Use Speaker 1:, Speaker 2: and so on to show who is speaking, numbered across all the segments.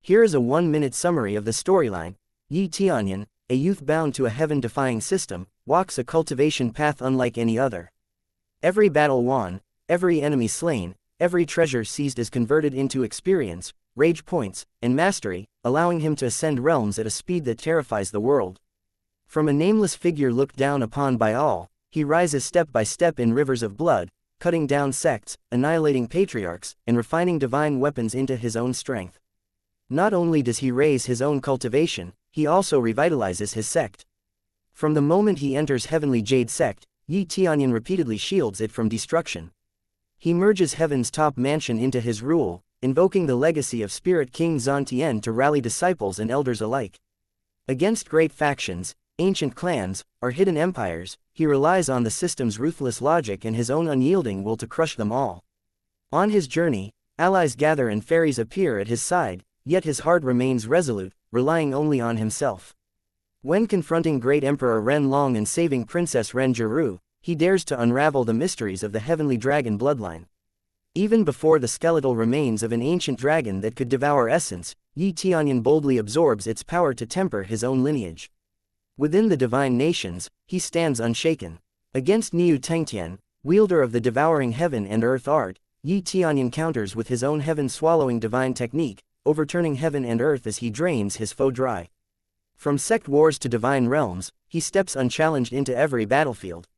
Speaker 1: Here is a 1-minute summary of the storyline. Tianyun, a youth bound to a heaven-defying system, walks a cultivation path unlike any other. Every battle won, every enemy slain, every treasure seized is converted into experience, rage points, and mastery, allowing him to ascend realms at a speed that terrifies the world. From a nameless figure looked down upon by all, he rises step by step in rivers of blood, cutting down sects, annihilating patriarchs, and refining divine weapons into his own strength. Not only does he raise his own cultivation, he also revitalizes his sect. From the moment he enters Heavenly Jade Sect, Tianyun repeatedly shields it from destruction. He merges heaven's top mansion into his rule, invoking the legacy of Spirit King Xuan Tian to rally disciples and elders alike. Against great factions, ancient clans, or hidden empires, he relies on the system's ruthless logic and his own unyielding will to crush them all. On his journey, allies gather and fairies appear at his side, yet his heart remains resolute, relying only on himself. When confronting great Emperor Ren Long and saving Princess Ren Jiru, he dares to unravel the mysteries of the heavenly dragon bloodline. Even before the skeletal remains of an ancient dragon that could devour essence, Tianyun boldly absorbs its power to temper his own lineage. Within the divine nations, he stands unshaken. Against Niu Tengtian, wielder of the devouring heaven and earth art, Tianyun counters with his own heaven-swallowing divine technique, overturning heaven and earth as he drains his foe dry. From sect wars to divine realms, he steps unchallenged into every battlefield.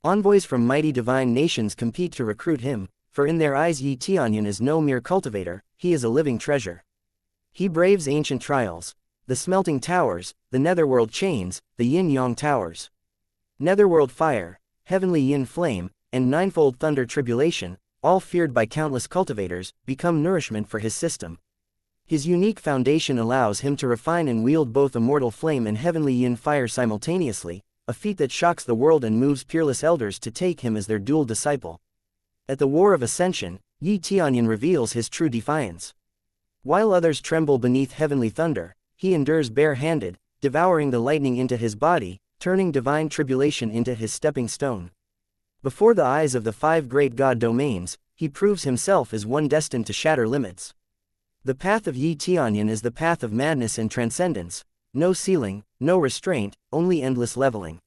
Speaker 1: Envoys from mighty divine nations compete to recruit him, for in their eyes Tianyun is no mere cultivator, he is a living treasure. He braves ancient trials. The smelting towers, the netherworld chains, the yin-yang towers. Netherworld fire, heavenly yin flame, and ninefold thunder tribulation, all feared by countless cultivators, become nourishment for his system. His unique foundation allows him to refine and wield both immortal flame and heavenly yin fire simultaneously, a feat that shocks the world and moves peerless elders to take him as their dual disciple. At the War of Ascension, Tianyun reveals his true defiance. While others tremble beneath heavenly thunder, he endures bare-handed, devouring the lightning into his body, turning divine tribulation into his stepping stone. Before the eyes of the 5 great god domains, he proves himself as one destined to shatter limits. The path of Tianyun is the path of madness and transcendence, no ceiling, no restraint, only endless leveling.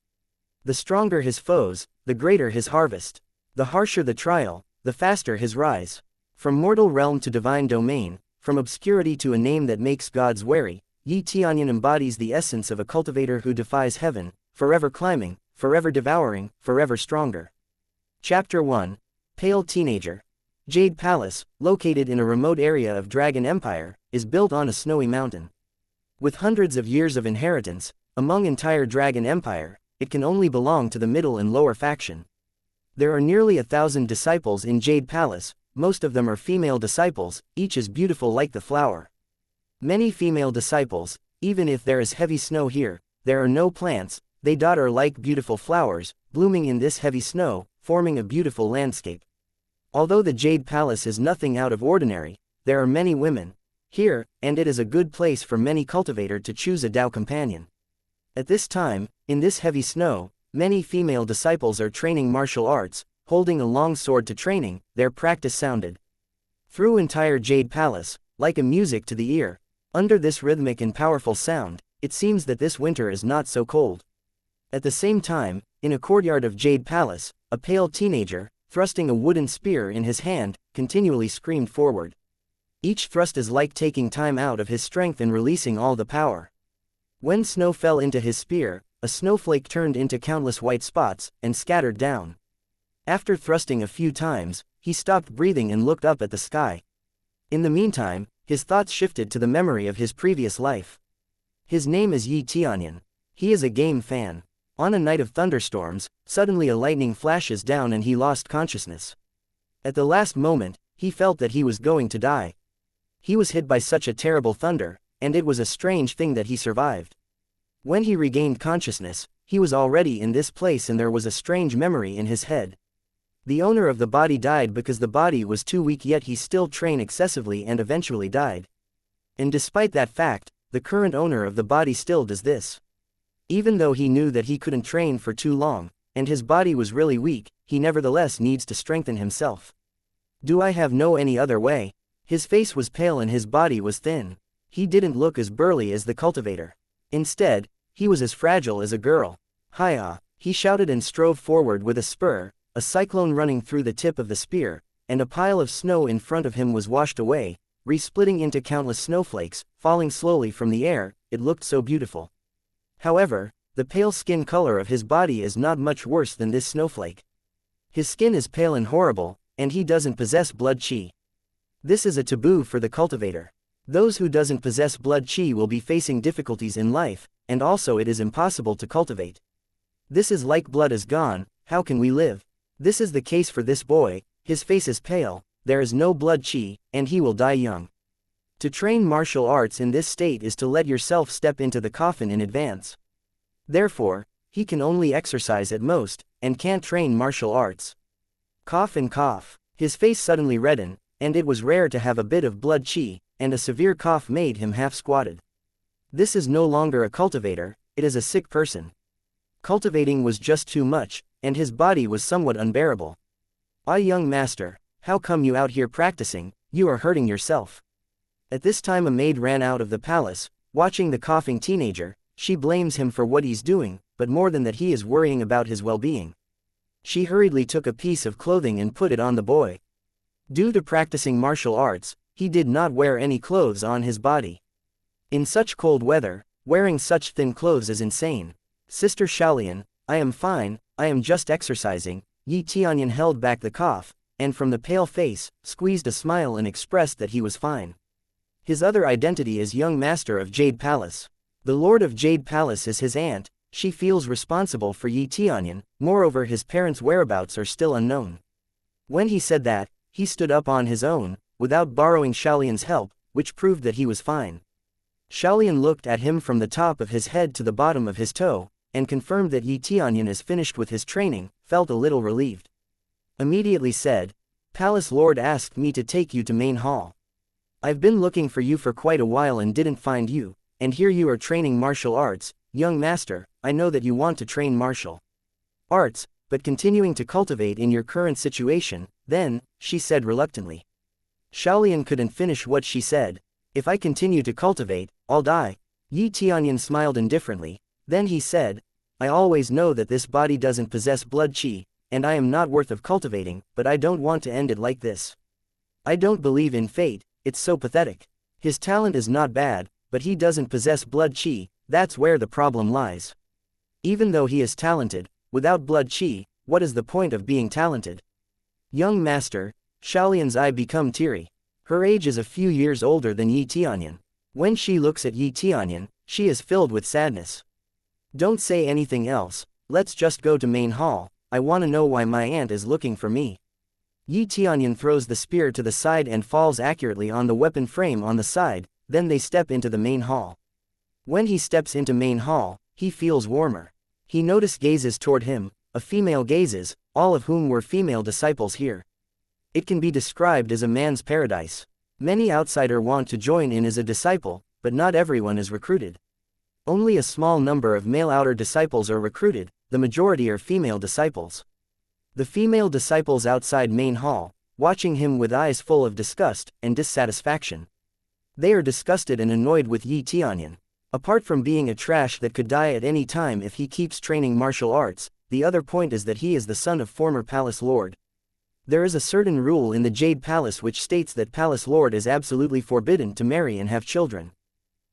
Speaker 1: The stronger his foes, the greater his harvest. The harsher the trial, the faster his rise. From mortal realm to divine domain, from obscurity to a name that makes gods wary, Tianyun embodies the essence of a cultivator who defies heaven, forever climbing, forever devouring, forever stronger. Chapter 1. Pale Teenager. Jade Palace, located in a remote area of Dragon Empire, is built on a snowy mountain. With hundreds of years of inheritance, among entire Dragon Empire, it can only belong to the middle and lower faction. There are nearly 1,000 disciples in Jade Palace, most of them are female disciples, each is beautiful like the flower. Many female disciples, even if there is heavy snow here, there are no plants, they daughter like beautiful flowers, blooming in this heavy snow, forming a beautiful landscape. Although the Jade Palace is nothing out of ordinary, there are many women here, and it is a good place for many cultivator to choose a Tao companion. At this time, in this heavy snow, many female disciples are training martial arts, holding a long sword to training, their practice sounded through entire Jade Palace, like a music to the ear. Under this rhythmic and powerful sound, it seems that this winter is not so cold. At the same time, in a courtyard of Jade Palace, a pale teenager, thrusting a wooden spear in his hand, continually screamed forward. Each thrust is like taking time out of his strength and releasing all the power. When snow fell into his spear, a snowflake turned into countless white spots, and scattered down. After thrusting a few times, he stopped breathing and looked up at the sky. In the meantime, his thoughts shifted to the memory of his previous life. His name is Tianyun. He is a game fan. On a night of thunderstorms, suddenly a lightning flashes down and he lost consciousness. At the last moment, he felt that he was going to die. He was hit by such a terrible thunder, and it was a strange thing that he survived. When he regained consciousness, he was already in this place and there was a strange memory in his head. The owner of the body died because the body was too weak, yet he still trained excessively and eventually died. And despite that fact, the current owner of the body still does this. Even though he knew that he couldn't train for too long, and his body was really weak, he nevertheless needs to strengthen himself. Do I have no any other way? His face was pale and his body was thin. He didn't look as burly as the cultivator. Instead, he was as fragile as a girl. Hiya! He shouted and strove forward with a spur, a cyclone running through the tip of the spear, and a pile of snow in front of him was washed away, re-splitting into countless snowflakes, falling slowly from the air. It looked so beautiful. However, the pale skin color of his body is not much worse than this snowflake. His skin is pale and horrible, and he doesn't possess blood chi. This is a taboo for the cultivator. Those who doesn't possess blood chi will be facing difficulties in life, and also it is impossible to cultivate. This is like blood is gone, how can we live? This is the case for this boy. His face is pale, there is no blood chi, and he will die young. To train martial arts in this state is to let yourself step into the coffin in advance. Therefore, he can only exercise at most, and can't train martial arts. Cough and cough. His face suddenly reddened, and it was rare to have a bit of blood chi, and a severe cough made him half squatted. This is no longer a cultivator, it is a sick person. Cultivating was just too much, and his body was somewhat unbearable. Ah, young master, how come you out here practicing? You are hurting yourself. At this time a maid ran out of the palace, watching the coughing teenager. She blames him for what he's doing, but more than that he is worrying about his well-being. She hurriedly took a piece of clothing and put it on the boy. Due to practicing martial arts, he did not wear any clothes on his body. In such cold weather, wearing such thin clothes is insane. Sister Shaolian, I am fine, I am just exercising. Tianyun held back the cough, and from the pale face, squeezed a smile and expressed that he was fine. His other identity is young master of Jade Palace. The Lord of Jade Palace is his aunt. She feels responsible for Tianyun, moreover his parents' whereabouts are still unknown. When he said that, he stood up on his own, without borrowing Shaolian's help, which proved that he was fine. Shaolian looked at him from the top of his head to the bottom of his toe, and confirmed that Tianyun is finished with his training, felt a little relieved. Immediately said, Palace Lord asked me to take you to main hall. I've been looking for you for quite a while and didn't find you, and here you are training martial arts. Young master, I know that you want to train martial arts, but continuing to cultivate in your current situation, then, she said reluctantly. Shaolian couldn't finish what she said. If I continue to cultivate, I'll die. Tianyun smiled indifferently. Then he said, I always know that this body doesn't possess blood chi, and I am not worth of cultivating, but I don't want to end it like this. I don't believe in fate, it's so pathetic. His talent is not bad, but he doesn't possess blood chi, that's where the problem lies. Even though he is talented, without blood chi, what is the point of being talented? Young master, Shaolian's eye become teary. Her age is a few years older than Tianyun. When she looks at Tianyun, she is filled with sadness. Don't say anything else, let's just go to main hall, I want to know why my aunt is looking for me. Tianyun throws the spear to the side and falls accurately on the weapon frame on the side, then they step into the main hall. When he steps into main hall, he feels warmer. He noticed gazes toward him, a female gazes, all of whom were female disciples here. It can be described as a man's paradise. Many outsider want to join in as a disciple, but not everyone is recruited. Only a small number of male outer disciples are recruited, the majority are female disciples. The female disciples outside main hall, watching him with eyes full of disgust and dissatisfaction. They are disgusted and annoyed with Tianyun. Apart from being a trash that could die at any time if he keeps training martial arts, the other point is that he is the son of former palace lord. There is a certain rule in the Jade Palace which states that palace lord is absolutely forbidden to marry and have children.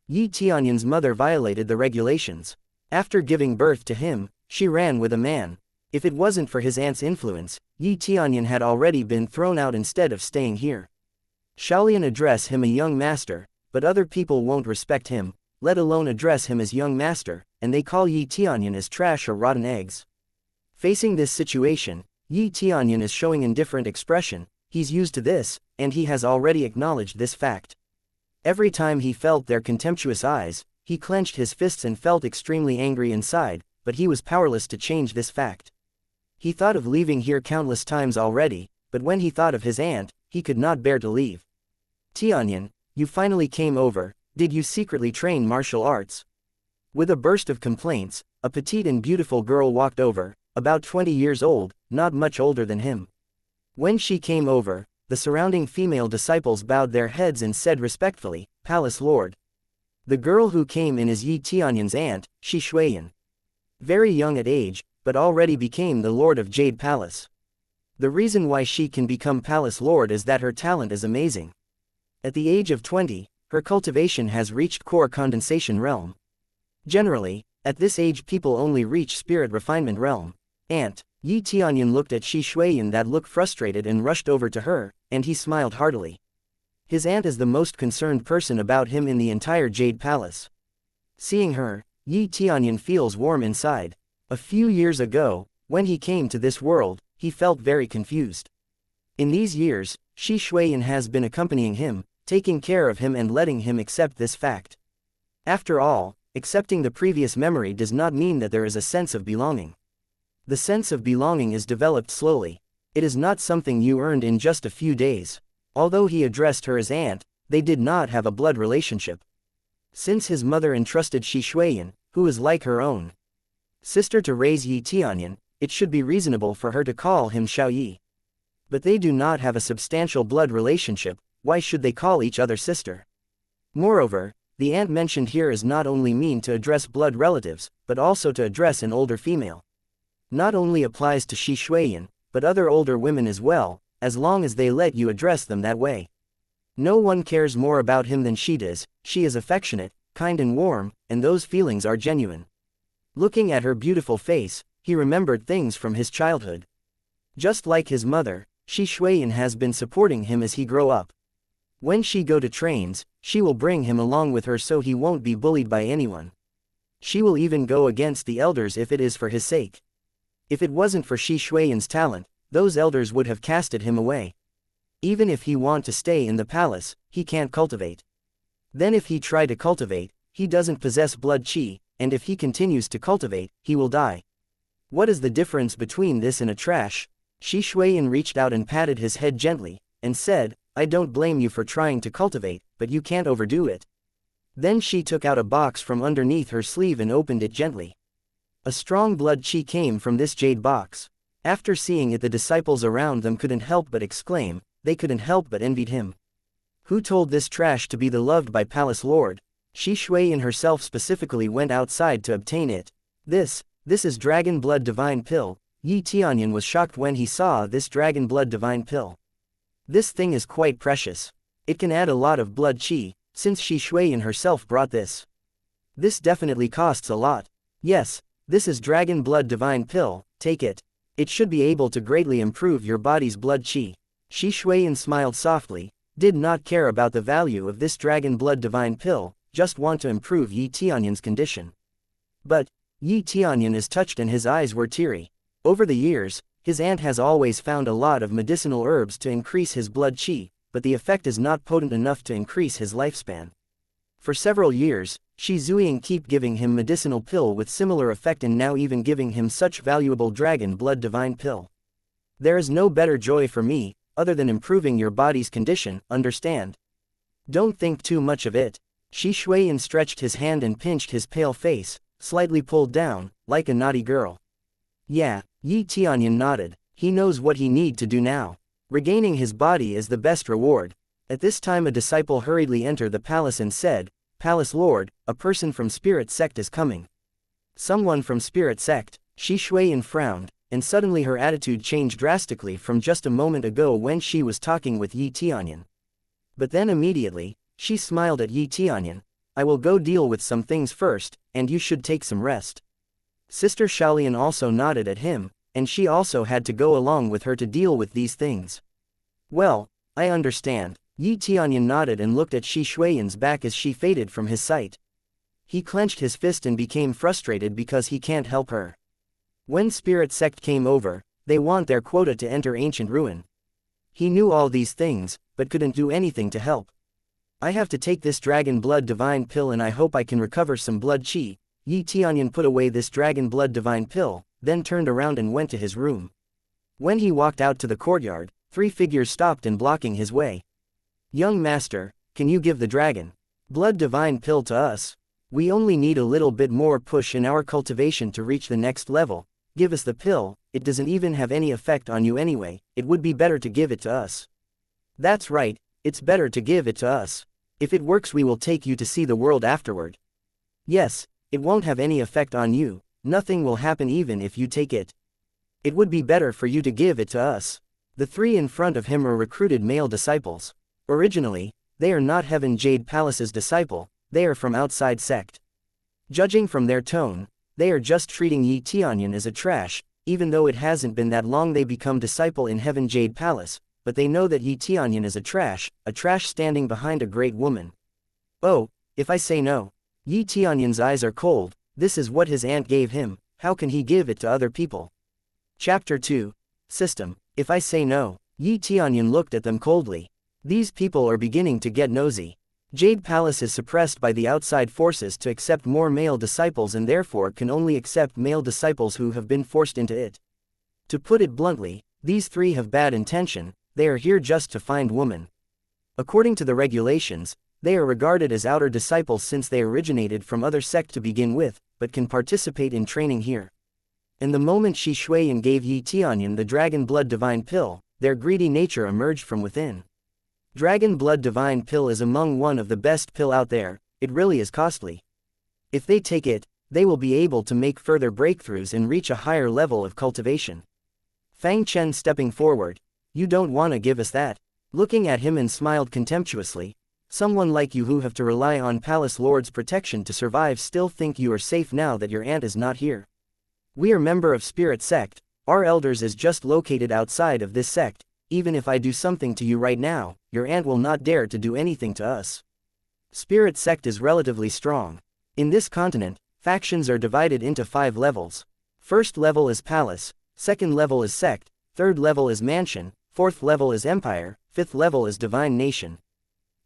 Speaker 1: Tianyun's mother violated the regulations. After giving birth to him, she ran with a man. If it wasn't for his aunt's influence, Tianyun had already been thrown out instead of staying here. Shaolian address him a young master, but other people won't respect him, let alone address him as young master, and they call Tianyun as trash or rotten eggs. Facing this situation, Tianyun is showing indifferent expression. He's used to this, and he has already acknowledged this fact. Every time he felt their contemptuous eyes, he clenched his fists and felt extremely angry inside, but he was powerless to change this fact. He thought of leaving here countless times already, but when he thought of his aunt, he could not bear to leave. Tianyun, you finally came over, did you secretly train martial arts? With a burst of complaints, a petite and beautiful girl walked over, about 20 years old, not much older than him. When she came over, the surrounding female disciples bowed their heads and said respectfully, Palace Lord. The girl who came in is Yi Tianyun's aunt, Shi Shuiyan. Very young at age, but already became the Lord of Jade Palace. The reason why she can become Palace Lord is that her talent is amazing. At the age of 20, her cultivation has reached core condensation realm. Generally, at this age people only reach spirit refinement realm. Aunt, Yi Tianyun looked at Shi Shuiyan that looked frustrated and rushed over to her, and he smiled heartily. His aunt is the most concerned person about him in the entire Jade Palace. Seeing her, Yi Tianyun feels warm inside. A few years ago, when he came to this world, he felt very confused. In these years, Shi Shuiyan has been accompanying him, taking care of him and letting him accept this fact. After all, accepting the previous memory does not mean that there is a sense of belonging. The sense of belonging is developed slowly. It is not something you earned in just a few days. Although he addressed her as aunt, they did not have a blood relationship. Since his mother entrusted Shi Shuiyan, who is like her own sister to raise Yi Tianyun, it should be reasonable for her to call him Xiao Yi. But they do not have a substantial blood relationship, why should they call each other sister? Moreover, the aunt mentioned here is not only mean to address blood relatives, but also to address an older female. Not only applies to Shi Shuiyan, but other older women as well, as long as they let you address them that way. No one cares more about him than she does. She is affectionate, kind and warm, and those feelings are genuine. Looking at her beautiful face, he remembered things from his childhood. Just like his mother, Shi Shuiyan has been supporting him as he grow up. When she go to trains, she will bring him along with her so he won't be bullied by anyone. She will even go against the elders if it is for his sake. If it wasn't for Shi Shuiyan's talent, those elders would have casted him away. Even if he want to stay in the palace, he can't cultivate. Then if he try to cultivate, he doesn't possess blood qi, and if he continues to cultivate, he will die. What is the difference between this and a trash? Shi Shuiyan reached out and patted his head gently, and said, I don't blame you for trying to cultivate, but you can't overdo it. Then she took out a box from underneath her sleeve and opened it gently. A strong blood qi came from this jade box. After seeing it, the disciples around them couldn't help but exclaim, they couldn't help but envied him. Who told this trash to be the loved by Palace Lord? Shi Shuiyan herself specifically went outside to obtain it. This is Dragon Blood Divine Pill. Yi Tianyun was shocked when he saw this Dragon Blood Divine Pill. This thing is quite precious. It can add a lot of blood qi, since Shi Shuiyan herself brought this. This definitely costs a lot. Yes, this is Dragon Blood Divine Pill, take it. It should be able to greatly improve your body's blood qi. Shi Shuiyan smiled softly, did not care about the value of this Dragon Blood Divine Pill, just want to improve Yi Tianyun's condition. But Yi Tianyun is touched and his eyes were teary. Over the years, his aunt has always found a lot of medicinal herbs to increase his blood qi, but the effect is not potent enough to increase his lifespan. For several years, Shi Zuiying keep giving him medicinal pill with similar effect and now even giving him such valuable Dragon Blood Divine Pill. There is no better joy for me, other than improving your body's condition, understand? Don't think too much of it. Shi Shuiyan stretched his hand and pinched his pale face, slightly pulled down, like a naughty girl. Yeah, Yi Tianyun nodded. He knows what he need to do now. Regaining his body is the best reward. At this time a disciple hurriedly entered the palace and said, Palace Lord, a person from Spirit Sect is coming. Someone from Spirit Sect? Shi Shuiyan frowned, and suddenly her attitude changed drastically from just a moment ago when she was talking with Yi Tianyun. But then immediately, she smiled at Yi Tianyun. I will go deal with some things first, and you should take some rest. Sister Shaolian also nodded at him, and she also had to go along with her to deal with these things. Well, I understand. Yi Tianyun nodded and looked at Shi Shuiyan's back as she faded from his sight. He clenched his fist and became frustrated because he can't help her. When Spirit Sect came over, they want their quota to enter ancient ruin. He knew all these things, but couldn't do anything to help. I have to take this Dragon Blood Divine Pill and I hope I can recover some blood qi. Yi Tianyun put away this Dragon Blood Divine Pill, then turned around and went to his room. When he walked out to the courtyard, 3 figures stopped and blocking his way. Young master, can you give the Dragon Blood Divine Pill to us? We only need a little bit more push in our cultivation to reach the next level. Give us the pill, it doesn't even have any effect on you anyway, it would be better to give it to us. That's right, it's better to give it to us. If it works, we will take you to see the world afterward. Yes, it won't have any effect on you, nothing will happen even if you take it. It would be better for you to give it to us. The three in front of him are recruited male disciples. Originally, they are not Heaven Jade Palace's disciple, they are from outside sect. Judging from their tone, they are just treating Yi Tianyun as a trash, even though it hasn't been that long they become disciple in Heaven Jade Palace, but they know that Yi Tianyun is a trash standing behind a great woman. Oh, if I say no. Yi Tianyun's eyes are cold, this is what his aunt gave him, how can he give it to other people? Chapter 2. System. If I say no. Yi Tianyun looked at them coldly. These people are beginning to get nosy. Jade Palace is suppressed by the outside forces to accept more male disciples and therefore can only accept male disciples who have been forced into it. To put it bluntly, these three have bad intention, they are here just to find woman. According to the regulations, they are regarded as outer disciples since they originated from other sect to begin with, but can participate in training here. And the moment Shi Shuiyan gave Yi Tianyun the dragon blood divine pill, their greedy nature emerged from within. Dragon blood divine pill is among one of the best pill out there, it really is costly. If they take it, they will be able to make further breakthroughs and reach a higher level of cultivation. Fang Chen stepping forward, you don't want to give us that. Looking at him and smiled contemptuously, someone like you who have to rely on Palace Lord's protection to survive still think you are safe now that your aunt is not here. We are member of Spirit Sect, our elders is just located outside of this sect, even if I do something to you right now, your aunt will not dare to do anything to us. Spirit Sect is relatively strong. In this continent, factions are divided into 5 levels. First level is Palace, second level is Sect, third level is Mansion, fourth level is Empire, fifth level is Divine Nation.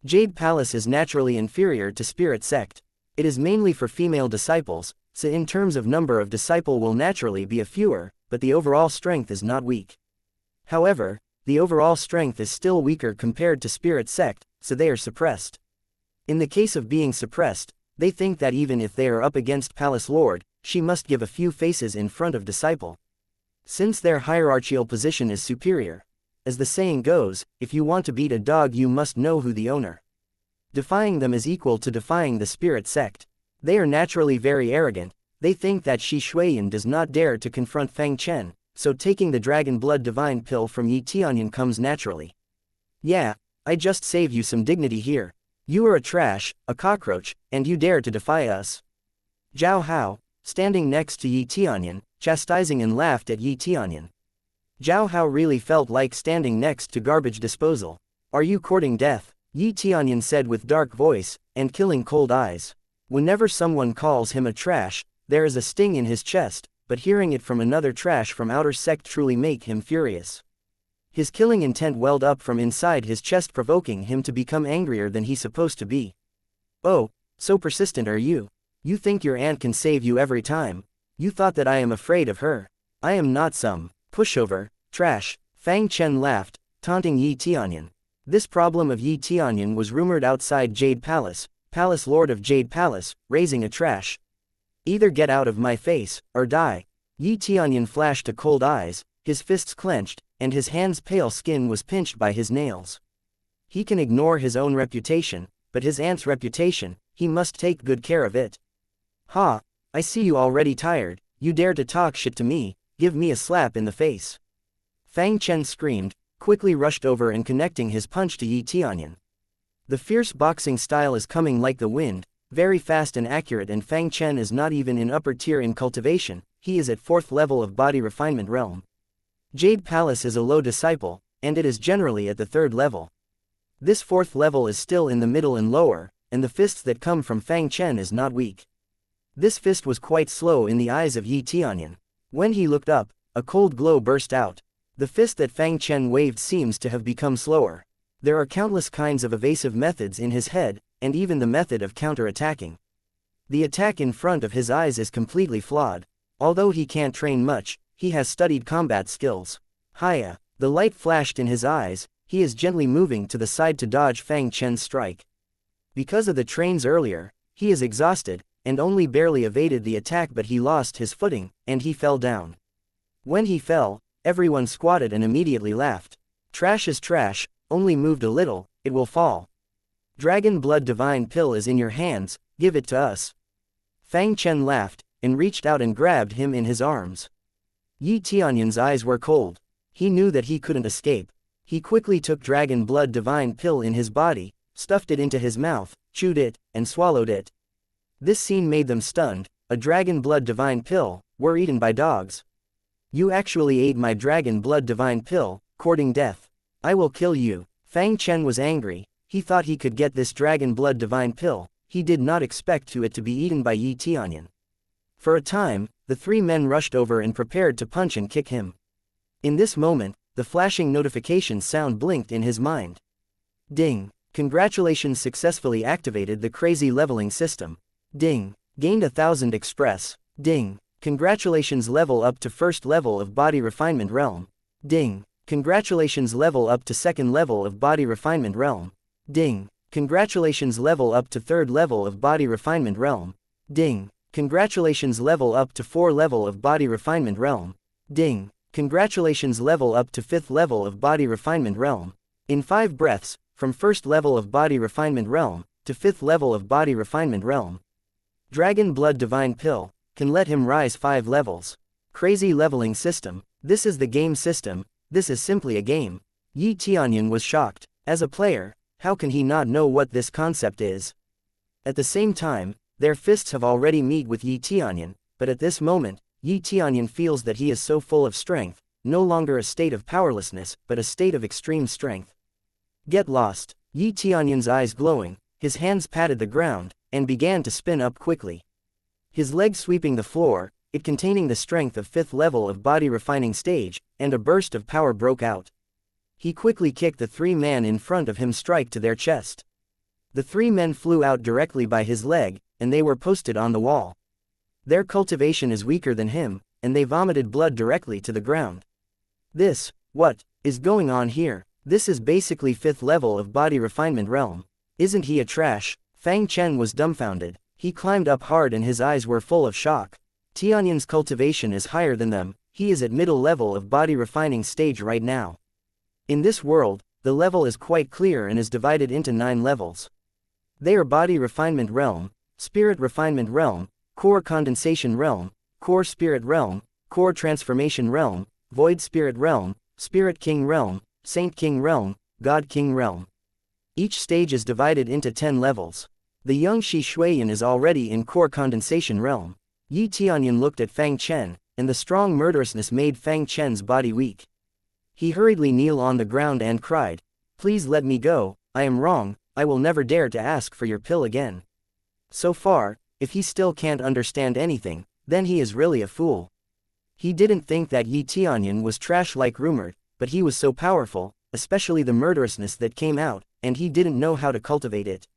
Speaker 1: Jade Palace is naturally inferior to Spirit Sect. It is mainly for female disciples, so in terms of number of disciple will naturally be a fewer, but the overall strength is not weak. However, the overall strength is still weaker compared to Spirit Sect, so they are suppressed. In the case of being suppressed, they think that even if they are up against Palace Lord, she must give a few faces in front of disciple. Since their hierarchical position is superior. As the saying goes, if you want to beat a dog you must know who the owner. Defying them is equal to defying the Spirit Sect. They are naturally very arrogant, they think that Shi Shuiyan does not dare to confront Fang Chen, so taking the dragon blood divine pill from Yi Tianyun comes naturally. Yeah, I just save you some dignity here. You are a trash, a cockroach, and you dare to defy us. Zhao Hao, standing next to Yi Tianyun, chastising and laughed at Yi Tianyun. Zhao Hao really felt like standing next to garbage disposal. Are you courting death? Yi Tianyun said with dark voice, and killing cold eyes. Whenever someone calls him a trash, there is a sting in his chest, but hearing it from another trash from outer sect truly make him furious. His killing intent welled up from inside his chest, provoking him to become angrier than he's supposed to be. Oh, so persistent are you. You think your aunt can save you every time. You thought that I am afraid of her. I am not some pushover, trash. Fang Chen laughed, taunting Yi Tianyun. This problem of Yi Tianyun was rumored outside Jade Palace, Palace Lord of Jade Palace, raising a trash. Either get out of my face, or die. Yi Tianyun flashed a cold eyes, his fists clenched, and his hand's pale skin was pinched by his nails. He can ignore his own reputation, but his aunt's reputation, he must take good care of it. Ha, I see you already tired, you dare to talk shit to me, give me a slap in the face. Fang Chen screamed, quickly rushed over and connecting his punch to Yi Tianyun. The fierce boxing style is coming like the wind, very fast and accurate, and Fang Chen is not even in upper tier in cultivation, he is at 4th level of body refinement realm. Jade Palace is a low disciple, and it is generally at the 3rd level. This 4th level is still in the middle and lower, and the fists that come from Fang Chen is not weak. This fist was quite slow in the eyes of Yi Tianyun. When he looked up, a cold glow burst out. The fist that Fang Chen waved seems to have become slower. There are countless kinds of evasive methods in his head, and even the method of counter-attacking. The attack in front of his eyes is completely flawed. Although he can't train much, he has studied combat skills. Hiya, the light flashed in his eyes, he is gently moving to the side to dodge Fang Chen's strike. Because of the trains earlier, he is exhausted, and only barely evaded the attack, but he lost his footing, and he fell down. When he fell, everyone squatted and immediately laughed. Trash is trash, only moved a little, it will fall. Dragon blood divine pill is in your hands, give it to us. Fang Chen laughed, and reached out and grabbed him in his arms. Yi Tianyun's eyes were cold. He knew that he couldn't escape. He quickly took dragon blood divine pill in his body, stuffed it into his mouth, chewed it, and swallowed it. This scene made them stunned. A dragon blood divine pill, were eaten by dogs. You actually ate my dragon blood divine pill, courting death. I will kill you. Fang Chen was angry. He thought he could get this dragon blood divine pill. He did not expect it to be eaten by Yi Tianyun. For a time, the three men rushed over and prepared to punch and kick him. In this moment, the flashing notification sound blinked in his mind. Ding! Congratulations, successfully activated the crazy leveling system. Ding! Gained 1000 express. Ding! Congratulations, level up to first level of body refinement realm. Ding! Congratulations, level up to second level of body refinement realm. Ding! Congratulations, level up to third level of body refinement realm. Ding! Congratulations, level up to 4 level of body refinement realm. Ding! Congratulations, level up to 5th level of body refinement realm. In 5 breaths, from first level of body refinement realm, to 5th level of body refinement realm. Dragon blood divine pill, can let him rise 5 levels. Crazy leveling system, this is the game system, this is simply a game. Yi Tianyun was shocked. As a player, how can he not know what this concept is? At the same time, their fists have already met with Yi Tianyun, but at this moment, Yi Tianyun feels that he is so full of strength, no longer a state of powerlessness, but a state of extreme strength. Get lost. Yi Tianyun's eyes glowing, his hands patted the ground, and began to spin up quickly. His legs sweeping the floor, it containing the strength of 5th level of body refining stage, and a burst of power broke out. He quickly kicked the 3 men in front of him strike to their chest. The 3 men flew out directly by his leg, and they were posted on the wall. Their cultivation is weaker than him, and they vomited blood directly to the ground. What is going on here? This is basically 5th level of body refinement realm. Isn't he a trash? Fang Chen was dumbfounded. He climbed up hard and his eyes were full of shock. Tianyun's cultivation is higher than them, he is at middle level of body refining stage right now. In this world, the level is quite clear and is divided into 9 levels. They are body refinement realm, spirit refinement realm, core condensation realm, core spirit realm, core transformation realm, void spirit realm, spirit king realm, saint king realm, god king realm. Each stage is divided into 10 levels. The young Shi Shuiyan is already in core condensation realm. Yi Tianyun looked at Fang Chen, and the strong murderousness made Fang Chen's body weak. He hurriedly kneeled on the ground and cried, "Please let me go, I am wrong, I will never dare to ask for your pill again." So far, if he still can't understand anything, then he is really a fool. He didn't think that Yi Tianyun was trash like rumored, but he was so powerful, especially the murderousness that came out, and he didn't know how to cultivate it.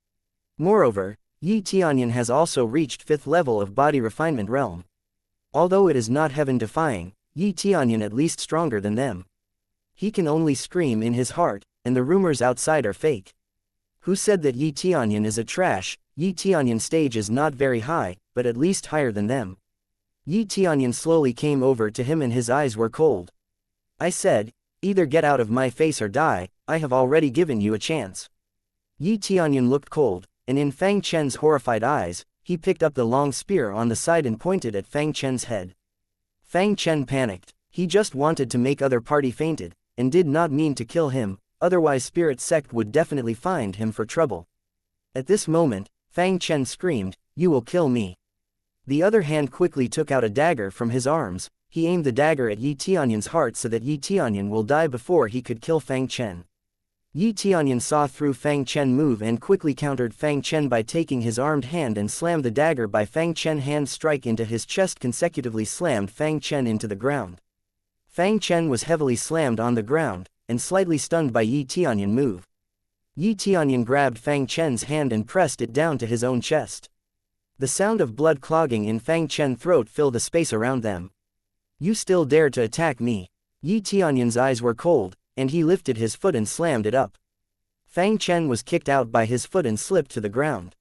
Speaker 1: Moreover, Yi Tianyun has also reached 5th level of body refinement realm. Although it is not heaven-defying, Yi Tianyun at least stronger than them. He can only scream in his heart, and the rumors outside are fake. Who said that Yi Tianyun is a trash? Yi Tianyun's stage is not very high, but at least higher than them. Yi Tianyun slowly came over to him and his eyes were cold. I said, either get out of my face or die, I have already given you a chance. Yi Tianyun looked cold, and in Fang Chen's horrified eyes, he picked up the long spear on the side and pointed at Fang Chen's head. Fang Chen panicked. He just wanted to make other party fainted, and did not mean to kill him, otherwise Spirit Sect would definitely find him for trouble. At this moment, Fang Chen screamed, "You will kill me." The other hand quickly took out a dagger from his arms. He aimed the dagger at Yi Tianyun's heart so that Yi Tianyun will die before he could kill Fang Chen. Yi Tianyun saw through Fang Chen move and quickly countered Fang Chen by taking his armed hand and slammed the dagger by Fang Chen hand strike into his chest, consecutively slammed Fang Chen into the ground. Fang Chen was heavily slammed on the ground, and slightly stunned by Yi Tianyun move. Yi Tianyun grabbed Fang Chen's hand and pressed it down to his own chest. The sound of blood clogging in Fang Chen's throat filled the space around them. You still dare to attack me? Yi Tianyun's eyes were cold, and he lifted his foot and slammed it up. Fang Chen was kicked out by his foot and slipped to the ground.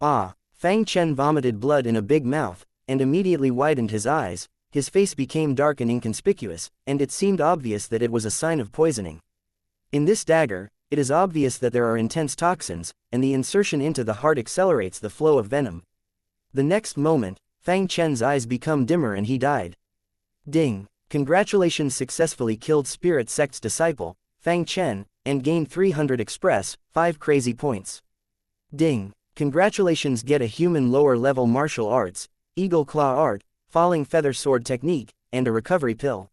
Speaker 1: Ah! Fang Chen vomited blood in a big mouth, and immediately widened his eyes. His face became dark and inconspicuous, and it seemed obvious that it was a sign of poisoning. In this dagger, it is obvious that there are intense toxins, and the insertion into the heart accelerates the flow of venom. The next moment, Fang Chen's eyes become dimmer and he died. Ding! Congratulations, successfully killed Spirit Sect's disciple, Fang Chen, and gained 300 express, 5 crazy points. Ding! Congratulations, get a human lower level martial arts, eagle claw art, falling feather sword technique, and a recovery pill.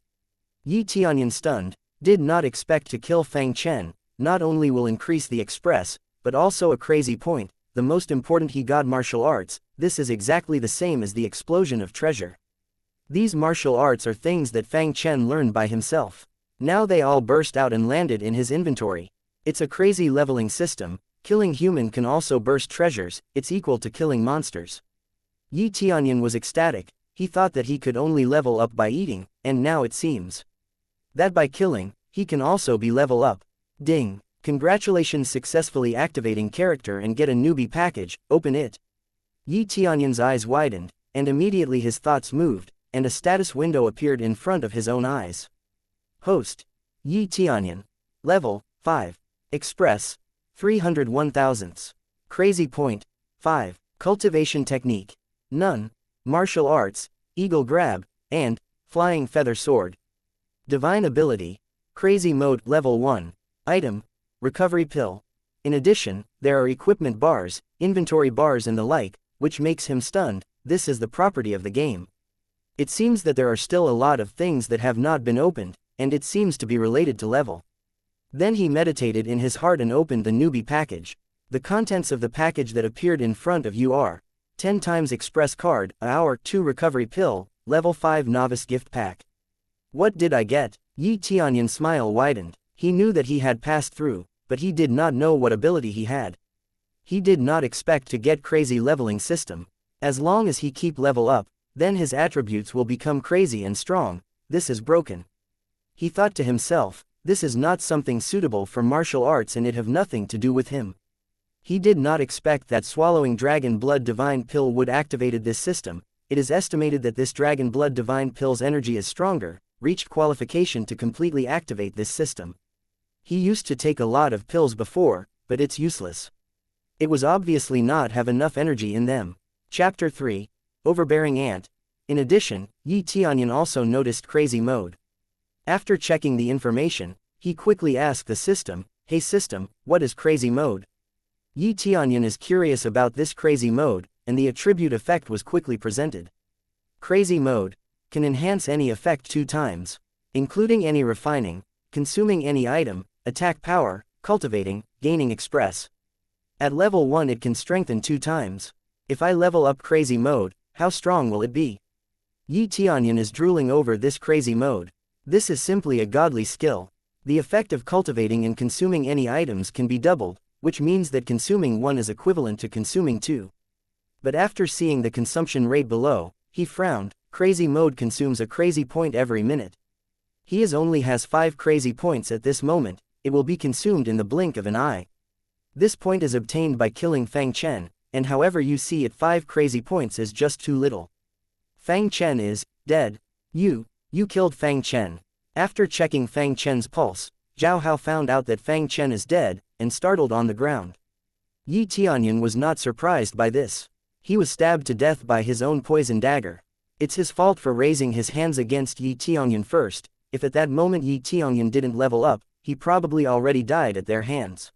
Speaker 1: Yi Tianyun, stunned, did not expect to kill Fang Chen. Not only will increase the express, but also a crazy point, the most important, he got martial arts. This is exactly the same as the explosion of treasure. These martial arts are things that Fang Chen learned by himself. Now they all burst out and landed in his inventory. It's a crazy leveling system. Killing human can also burst treasures, it's equal to killing monsters. Yi Tianyun was ecstatic. He thought that he could only level up by eating, and now it seems that by killing, he can also be level up. Ding! Congratulations, successfully activating character and get a newbie package, open it. Yi Tianyun's eyes widened, and immediately his thoughts moved, and a status window appeared in front of his own eyes. Host: Yi Tianyun. Level: 5. Express: 301,000. Crazy point: 5. Cultivation technique: none. Martial arts: eagle grab, and flying feather sword. Divine ability: crazy mode. Level 1. Item: recovery pill. In addition, there are equipment bars, inventory bars and the like, which makes him stunned. This is the property of the game. It seems that there are still a lot of things that have not been opened, and it seems to be related to level. Then he meditated in his heart and opened the newbie package. The contents of the package that appeared in front of you are 10 times express card, hour 2 recovery pill, level 5 novice gift pack. What did I get? Yi Tianyun's smile widened. He knew that he had passed through, but he did not know what ability he had. He did not expect to get crazy leveling system. As long as he keep level up, then his attributes will become crazy and strong. This is broken. He thought to himself, this is not something suitable for martial arts and it have nothing to do with him. He did not expect that swallowing dragon blood divine pill would activated this system. It is estimated that this dragon blood divine pill's energy is stronger, reached qualification to completely activate this system. He used to take a lot of pills before, but it's useless. It was obviously not have enough energy in them. Chapter 3. Overbearing Ant. In addition, Yi Tianyun also noticed crazy mode. After checking the information, he quickly asked the system, "Hey system, what is crazy mode?" Yi Tianyun is curious about this crazy mode, and the attribute effect was quickly presented. Crazy mode can enhance any effect 2 times, including any refining, consuming any item, attack power, cultivating, gaining express. At level 1 it can strengthen 2 times. If I level up crazy mode, how strong will it be? Yi Tianyun is drooling over this crazy mode. This is simply a godly skill. The effect of cultivating and consuming any items can be doubled, which means that consuming 1 is equivalent to consuming 2. But after seeing the consumption rate below, he frowned. Crazy mode consumes a crazy point every minute. He only has 5 crazy points at this moment. It will be consumed in the blink of an eye. This point is obtained by killing Fang Chen, and however you see it, 5 crazy points is just too little. Fang Chen is dead. You killed Fang Chen. After checking Fang Chen's pulse, Zhao Hao found out that Fang Chen is dead, and startled on the ground. Yi Tianyun was not surprised by this. He was stabbed to death by his own poison dagger. It's his fault for raising his hands against Yi Tianyun first. If at that moment Yi Tianyun didn't level up, he probably already died at their hands.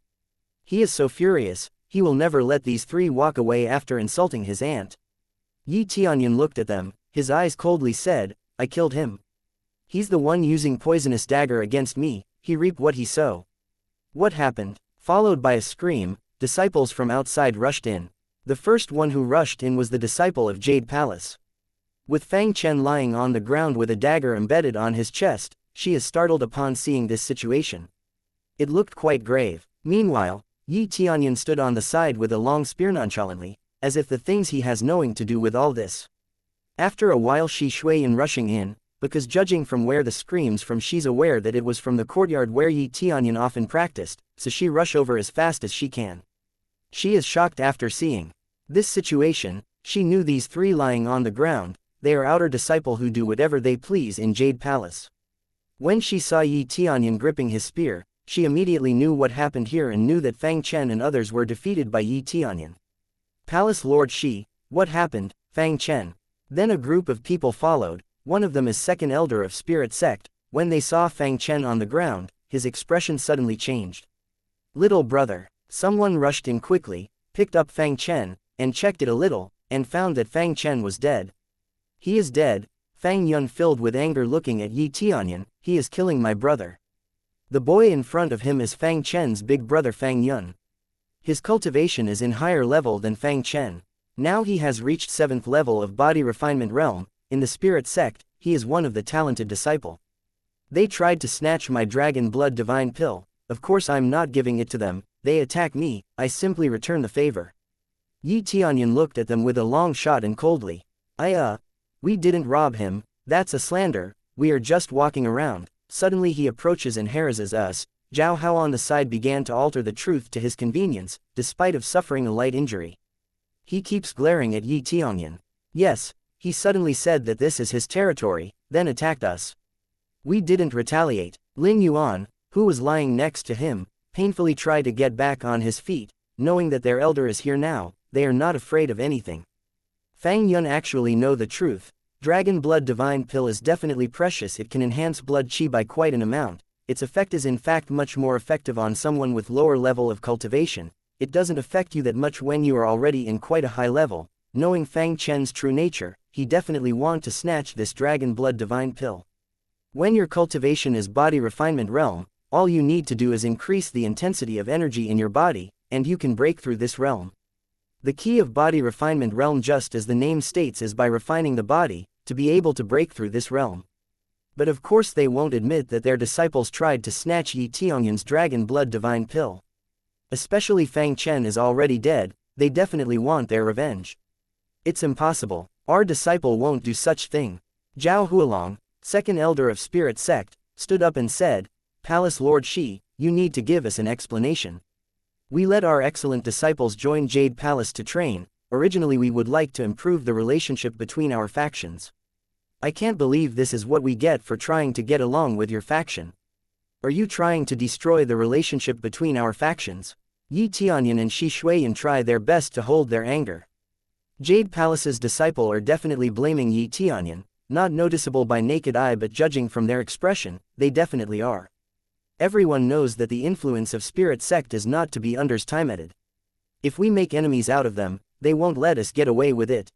Speaker 1: He is so furious, he will never let these 3 walk away after insulting his aunt. Yi Tianyun looked at them, his eyes coldly said, "I killed him. He's the one using poisonous dagger against me, he reaped what he sowed." What happened? Followed by a scream, disciples from outside rushed in. The first one who rushed in was the disciple of Jade Palace. With Fang Chen lying on the ground with a dagger embedded on his chest, she is startled upon seeing this situation. It looked quite grave. Meanwhile, Yi Tianyun stood on the side with a long spear nonchalantly, as if the things he has knowing to do with all this. After a while Shi Shuiyan rushing in, because judging from where the screams from, she's aware that it was from the courtyard where Yi Tianyun often practiced, so she rush over as fast as she can. She is shocked after seeing this situation. She knew these 3 lying on the ground, they are outer disciple who do whatever they please in Jade Palace. When she saw Yi Tianyun gripping his spear, she immediately knew what happened here and knew that Fang Chen and others were defeated by Yi Tianyun. Palace Lord Shi, what happened, Fang Chen? Then a group of people followed, one of them is second elder of Spirit Sect. When they saw Fang Chen on the ground, his expression suddenly changed. Little brother. Someone rushed in quickly, picked up Fang Chen, and checked it a little, and found that Fang Chen was dead. He is dead, Fang Yun filled with anger looking at Yi Tianyun, he is killing my brother. The boy in front of him is Fang Chen's big brother Fang Yun. His cultivation is in higher level than Fang Chen. Now he has reached 7th level of body refinement realm. In the Spirit Sect, he is one of the talented disciple. They tried to snatch my dragon blood divine pill, of course I'm not giving it to them, they attack me, I simply return the favor. Yi Tianyun looked at them with a long shot and coldly. We didn't rob him, that's a slander, we are just walking around. Suddenly he approaches and harasses us. Zhao Hao on the side began to alter the truth to his convenience, despite of suffering a light injury. He keeps glaring at Yi Tianyun. Yes, he suddenly said that this is his territory, then attacked us. We didn't retaliate. Lin Yuan, who was lying next to him, painfully tried to get back on his feet, knowing that their elder is here now, they are not afraid of anything. Fang Yun actually know the truth. Dragon blood divine pill is definitely precious, it can enhance blood chi by quite an amount. Its effect is in fact much more effective on someone with lower level of cultivation. It doesn't affect you that much when you are already in quite a high level. Knowing Fang Chen's true nature, he definitely want to snatch this dragon blood divine pill. When your cultivation is body refinement realm, all you need to do is increase the intensity of energy in your body, and you can break through this realm. The key of body refinement realm, just as the name states, is by refining the body, to be able to break through this realm. But of course they won't admit that their disciples tried to snatch Yi Tianyun's dragon blood divine pill. Especially Fang Chen is already dead, they definitely want their revenge. It's impossible, our disciple won't do such thing. Zhao Hualong, second elder of Spirit Sect, stood up and said, Palace Lord Shi, you need to give us an explanation. We let our excellent disciples join Jade Palace to train. Originally we would like to improve the relationship between our factions. I can't believe this is what we get for trying to get along with your faction. Are you trying to destroy the relationship between our factions? Yi Tianyun and Shi Shuiyan try their best to hold their anger. Jade Palace's disciple are definitely blaming Yi Tianyun, not noticeable by naked eye but judging from their expression, they definitely are. Everyone knows that the influence of Spirit Sect is not to be underestimated. If we make enemies out of them, they won't let us get away with it.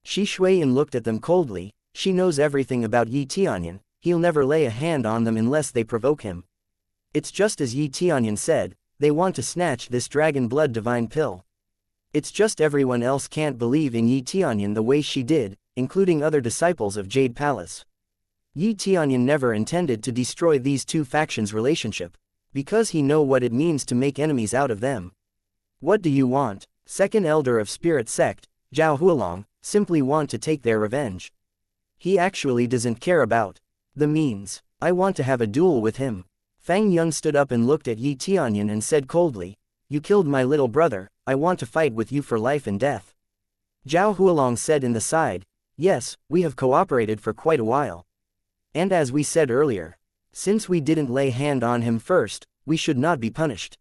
Speaker 1: Shi Shuiyan looked at them coldly. She knows everything about Yi Tianyun, he'll never lay a hand on them unless they provoke him. It's just as Yi Tianyun said, they want to snatch this dragon blood divine pill. It's just everyone else can't believe in Yi Tianyun the way she did, including other disciples of Jade Palace. Yi Tianyun never intended to destroy these two factions' relationship, because he know what it means to make enemies out of them. What do you want? Second elder of Spirit Sect, Zhao Hualong, simply want to take their revenge. He actually doesn't care about the means. I want to have a duel with him. Fang Yun stood up and looked at Yi Tianyun and said coldly, you killed my little brother, I want to fight with you for life and death. Zhao Hualong said in the side, yes, we have cooperated for quite a while. And as we said earlier, since we didn't lay hand on him first, we should not be punished.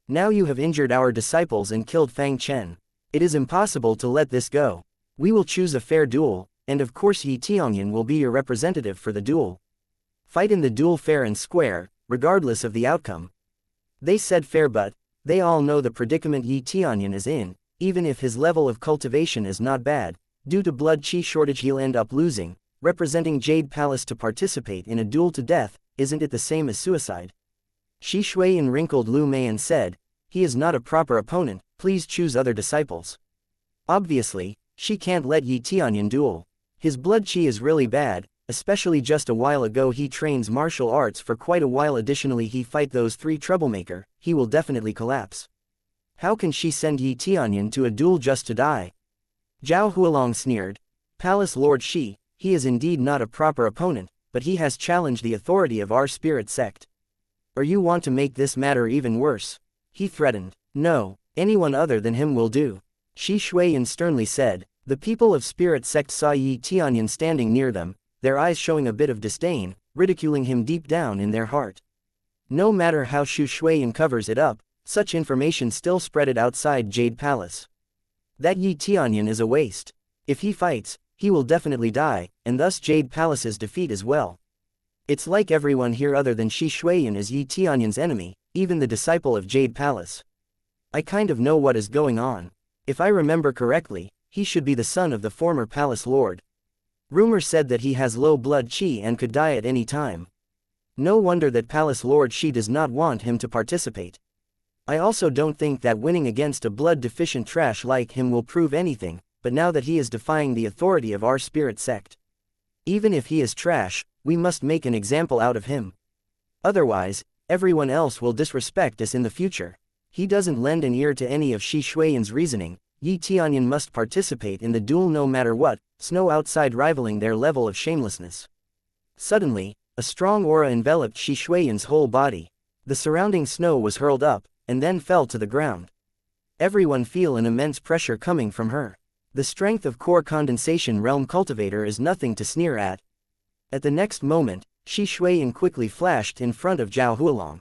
Speaker 1: Now you have injured our disciples and killed Fang Chen. It is impossible to let this go. We will choose a fair duel, and of course Yi Tianyun will be your representative for the duel. Fight in the duel fair and square, regardless of the outcome. They said fair, but they all know the predicament Yi Tianyun is in. Even if his level of cultivation is not bad, due to blood chi shortage he'll end up losing. Representing Jade Palace to participate in a duel to death, isn't it the same as suicide? Shi Shuiyan wrinkled Lu Mei and said, he is not a proper opponent, please choose other disciples. Obviously, she can't let Yi Tianyun duel. His blood chi is really bad, especially just a while ago he trains martial arts for quite a while. Additionally he fight those three troublemaker, he will definitely collapse. How can she send Yi Tianyun to a duel just to die? Zhao Hualong sneered. Palace Lord Shi, he is indeed not a proper opponent, but he has challenged the authority of our Spirit Sect. Or you want to make this matter even worse? He threatened. No, anyone other than him will do. Shi Shuiyan sternly said. The people of Spirit Sect saw Yi Tianyun standing near them, their eyes showing a bit of disdain, ridiculing him deep down in their heart. No matter how Xu Shuiyan covers it up, such information still spreaded outside Jade Palace. That Yi Tianyun is a waste. If he fights, he will definitely die, and thus Jade Palace's defeat as well. It's like everyone here other than Xu Shuiyan is Yi Tianyun's enemy, even the disciple of Jade Palace. I kind of know what is going on. If I remember correctly, he should be the son of the former palace lord. Rumor said that he has low blood qi and could die at any time. No wonder that Palace Lord Shi does not want him to participate. I also don't think that winning against a blood-deficient trash like him will prove anything, but now that he is defying the authority of our spirit sect. Even if he is trash, we must make an example out of him. Otherwise, everyone else will disrespect us in the future. He doesn't lend an ear to any of Xu Shuiyan's reasoning. Yi Tianyun must participate in the duel no matter what, snow outside rivaling their level of shamelessness. Suddenly, a strong aura enveloped Xu Shuiyan's whole body. The surrounding snow was hurled up, and then fell to the ground. Everyone feel an immense pressure coming from her. The strength of core condensation realm cultivator is nothing to sneer at. At the next moment, Xu Shuiyan quickly flashed in front of Zhao Hualong.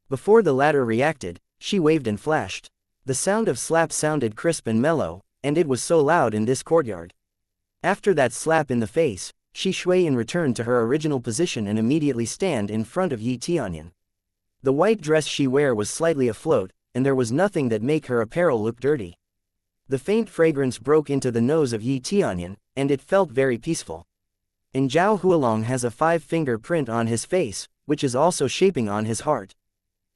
Speaker 1: Before the latter reacted, she waved and flashed. The sound of slap sounded crisp and mellow, and it was so loud in this courtyard. After that slap in the face, Xu Shuiyan returned to her original position and immediately stand in front of Yi Tianyun. The white dress she wear was slightly afloat, and there was nothing that make her apparel look dirty. The faint fragrance broke into the nose of Yi Tianyun, and it felt very peaceful. And Zhao Hualong has a 5-finger print on his face, which is also shaping on his heart.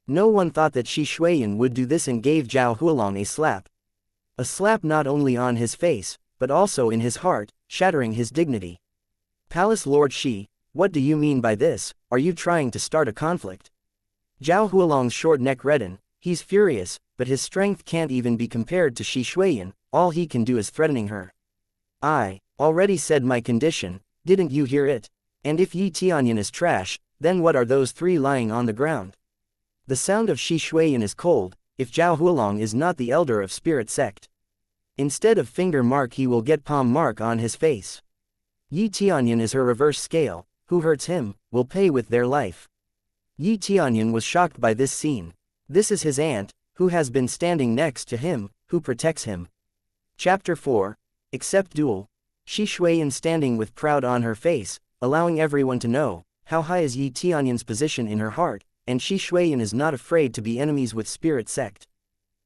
Speaker 1: No one thought that Xu Shuiyan would do this and gave Zhao Hualong a slap. A slap not only on his face, but also in his heart, shattering his dignity. Palace Lord Shi, what do you mean by this? Are you trying to start a conflict? Zhao Hualong's short neck reddened. He's furious, but his strength can't even be compared to Xu Shuiyan. All he can do is threatening her. I already said my condition, didn't you hear it? And if Yi Tianyun is trash, then what are those 3 lying on the ground? The sound of Xu Shuiyan is cold. If Zhao Hualong is not the elder of Spirit Sect. Instead of finger mark he will get palm mark on his face. Yi Tianyun is her reverse scale. Who hurts him, will pay with their life. Yi Tianyun was shocked by this scene. This is his aunt, who has been standing next to him, who protects him. Chapter 4. Except duel. Xu Shuiyan standing with proud on her face, allowing everyone to know how high is Yi Tianyun's position in her heart, and Xu Shuiyan is not afraid to be enemies with Spirit Sect.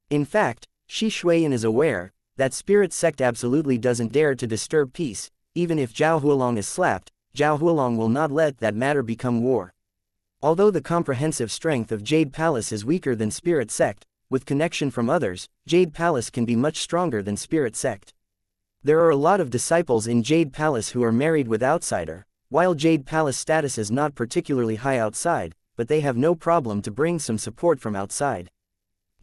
Speaker 1: In fact, Xu Shuiyan is aware that Spirit Sect absolutely doesn't dare to disturb peace. Even if Zhao Hualong is slapped, Zhao Hualong will not let that matter become war. Although the comprehensive strength of Jade Palace is weaker than Spirit Sect, with connection from others, Jade Palace can be much stronger than Spirit Sect. There are a lot of disciples in Jade Palace who are married with outsider, while Jade Palace status is not particularly high outside, but they have no problem to bring some support from outside.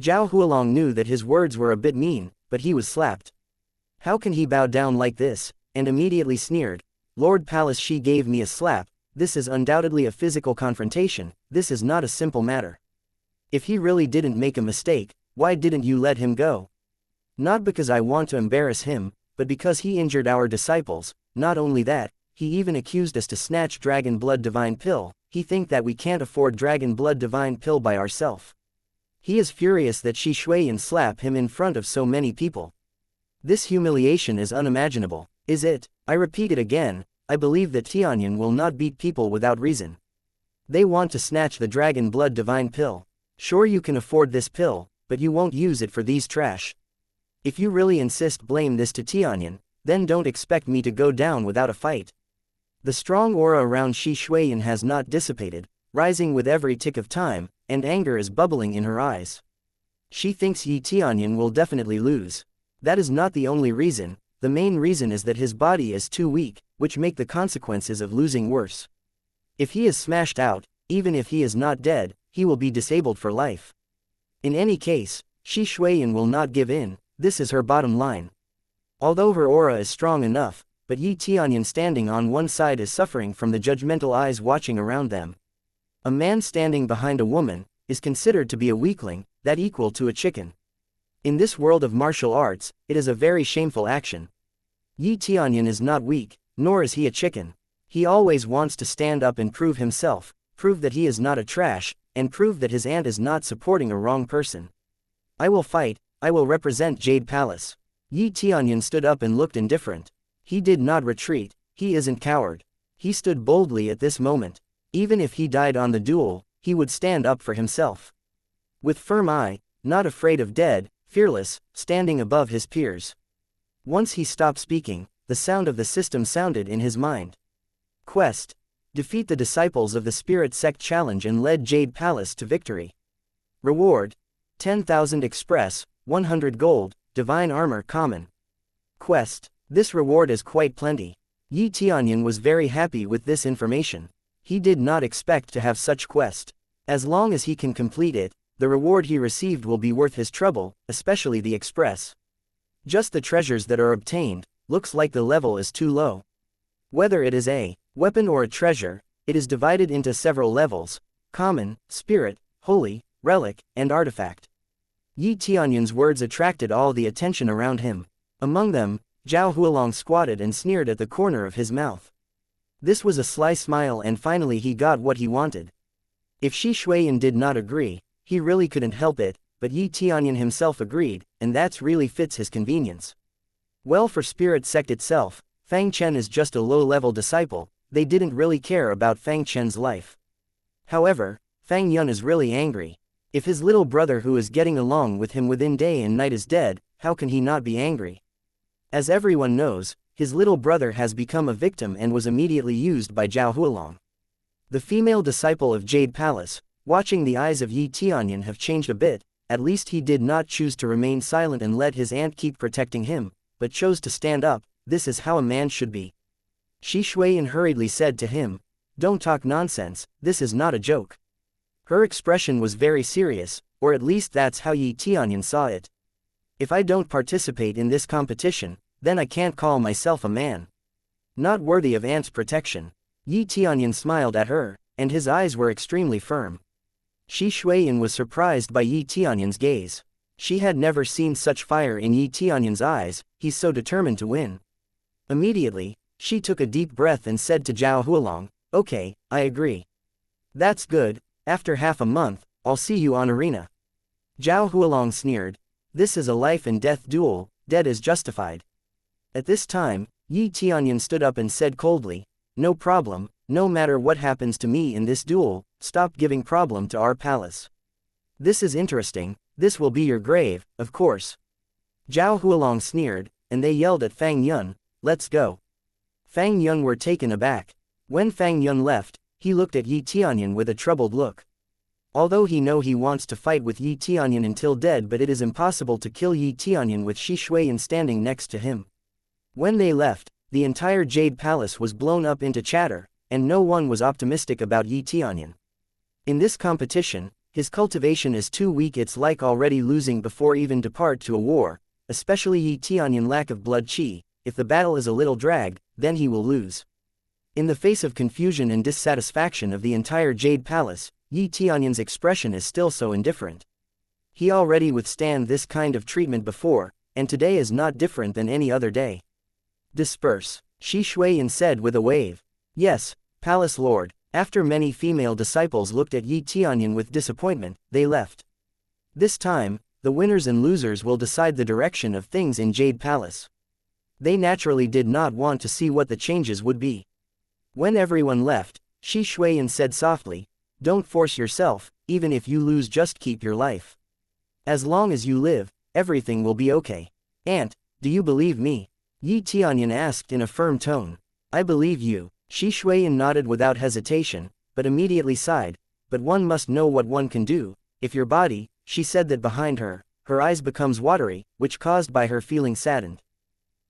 Speaker 1: Zhao Hualong knew that his words were a bit mean, but he was slapped. How can he bow down like this? And immediately sneered. Lord Palace Shi gave me a slap. This is undoubtedly a physical confrontation. This is not a simple matter. If he really didn't make a mistake, why didn't you let him go? Not because I want to embarrass him, but because he injured our disciples. Not only that, he even accused us to snatch Dragon Blood Divine Pill. He think that we can't afford Dragon Blood Divine Pill by ourselves. He is furious that Xu Shuiyan slap him in front of so many people. This humiliation is unimaginable. Is it? I repeat it again, I believe that Tianyun will not beat people without reason. They want to snatch the Dragon Blood Divine Pill. Sure you can afford this pill, but you won't use it for these trash. If you really insist blame this to Tianyun, then don't expect me to go down without a fight. The strong aura around Xu Shuiyan has not dissipated, rising with every tick of time, and anger is bubbling in her eyes. She thinks Yi Tianyun will definitely lose. That is not the only reason. The main reason is that his body is too weak, which make the consequences of losing worse. If he is smashed out, even if he is not dead, he will be disabled for life. In any case, Xu Shuiyan will not give in. This is her bottom line. Although her aura is strong enough, but Yi Tianyun standing on one side is suffering from the judgmental eyes watching around them. A man standing behind a woman is considered to be a weakling, that equal to a chicken. In this world of martial arts, it is a very shameful action. Yi Tianyun is not weak, nor is he a chicken. He always wants to stand up and prove himself, prove that he is not a trash, and prove that his aunt is not supporting a wrong person. I will fight, I will represent Jade Palace. Yi Tianyun stood up and looked indifferent. He did not retreat, he isn't coward. He stood boldly at this moment. Even if he died on the duel, he would stand up for himself. With firm eye, not afraid of dead, fearless, standing above his peers. Once he stopped speaking, the sound of the system sounded in his mind. Quest: defeat the disciples of the Spirit Sect challenge and lead Jade Palace to victory. Reward: 10,000 express, 100 gold, divine armor common. Quest: this reward is quite plenty. Yi Tianyun was very happy with this information. He did not expect to have such quest. As long as he can complete it, the reward he received will be worth his trouble, especially the express. Just the treasures that are obtained, looks like the level is too low. Whether it is a weapon or a treasure, it is divided into several levels: common, spirit, holy, relic, and artifact. Yi Tianyun's words attracted all the attention around him. Among them, Zhao Hualong squatted and sneered at the corner of his mouth. This was a sly smile, and finally he got what he wanted. If Shi Shuiyan did not agree, he really couldn't help it, but Yi Tianyun himself agreed, and that's really fits his convenience. Well, for Spirit Sect itself, Fang Chen is just a low-level disciple. They didn't really care about Fang Chen's life. However, Fang Yun is really angry. If his little brother who is getting along with him within day and night is dead, how can he not be angry? As everyone knows, his little brother has become a victim and was immediately used by Zhao Hualong. The female disciple of Jade Palace, watching the eyes of Yi Tianyun have changed a bit. At least he did not choose to remain silent and let his aunt keep protecting him, but chose to stand up. This is how a man should be. Shi Shuiyan hurriedly said to him, "Don't talk nonsense, this is not a joke." Her expression was very serious, or at least that's how Yi Tianyun saw it. If I don't participate in this competition, then I can't call myself a man. Not worthy of aunt's protection. Yi Tianyun smiled at her, and his eyes were extremely firm. Shi Shuiyan was surprised by Yi Tianyun's gaze. She had never seen such fire in Yi Tianyun's eyes. He's so determined to win. Immediately, she took a deep breath and said to Zhao Hualong, "Okay, I agree." "That's good, after half a month, I'll see you on arena." Zhao Hualong sneered. "This is a life and death duel, dead is justified." At this time, Yi Tianyun stood up and said coldly, "No problem, no matter what happens to me in this duel, stop giving problem to our palace. This is interesting, this will be your grave, of course." Zhao Hualong sneered, and they yelled at Fang Yun, "Let's go." Fang Yun were taken aback. When Fang Yun left, he looked at Yi Tianyun with a troubled look. Although he wants to fight with Yi Tianyun until dead, but it is impossible to kill Yi Tianyun with Shi Shuiyan standing next to him. When they left, the entire Jade Palace was blown up into chatter, and no one was optimistic about Yi Tianyun. In this competition, his cultivation is too weak. It's like already losing before even depart to a war, especially Yi Tianyun lack of blood chi. If the battle is a little dragged, then he will lose. In the face of confusion and dissatisfaction of the entire Jade Palace, Yi Tianyun's expression is still so indifferent. He already withstand this kind of treatment before, and today is not different than any other day. "Disperse," Shi Shuiyan said with a wave. "Yes, Palace Lord." After many female disciples looked at Yi Tianyun with disappointment, they left. This time, the winners and losers will decide the direction of things in Jade Palace. They naturally did not want to see what the changes would be. When everyone left, Shi Shuiyan said softly, "Don't force yourself, even if you lose, just keep your life. As long as you live, everything will be okay." "Aunt, do you believe me?" Yi Tianyun asked in a firm tone. "I believe you." Shi Shuiyan nodded without hesitation, but immediately sighed. "But one must know what one can do. If your body," she said that behind her, her eyes becomes watery, which caused by her feeling saddened.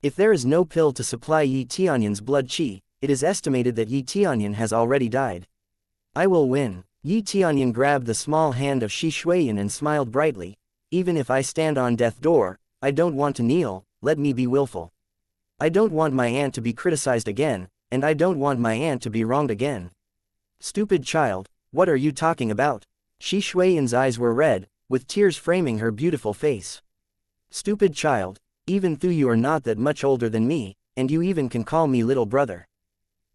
Speaker 1: "If there is no pill to supply Yi Tianyun's blood chi, it is estimated that Yi Tianyun has already died. I will win." Yi Tianyun grabbed the small hand of Shi Shuiyan and smiled brightly. "Even if I stand on death door, I don't want to kneel, let me be willful. I don't want my aunt to be criticized again, and I don't want my aunt to be wronged again." "Stupid child, what are you talking about?" Shi Shuiyan's eyes were red, with tears framing her beautiful face. "Stupid child, even though you are not that much older than me, and you even can call me little brother."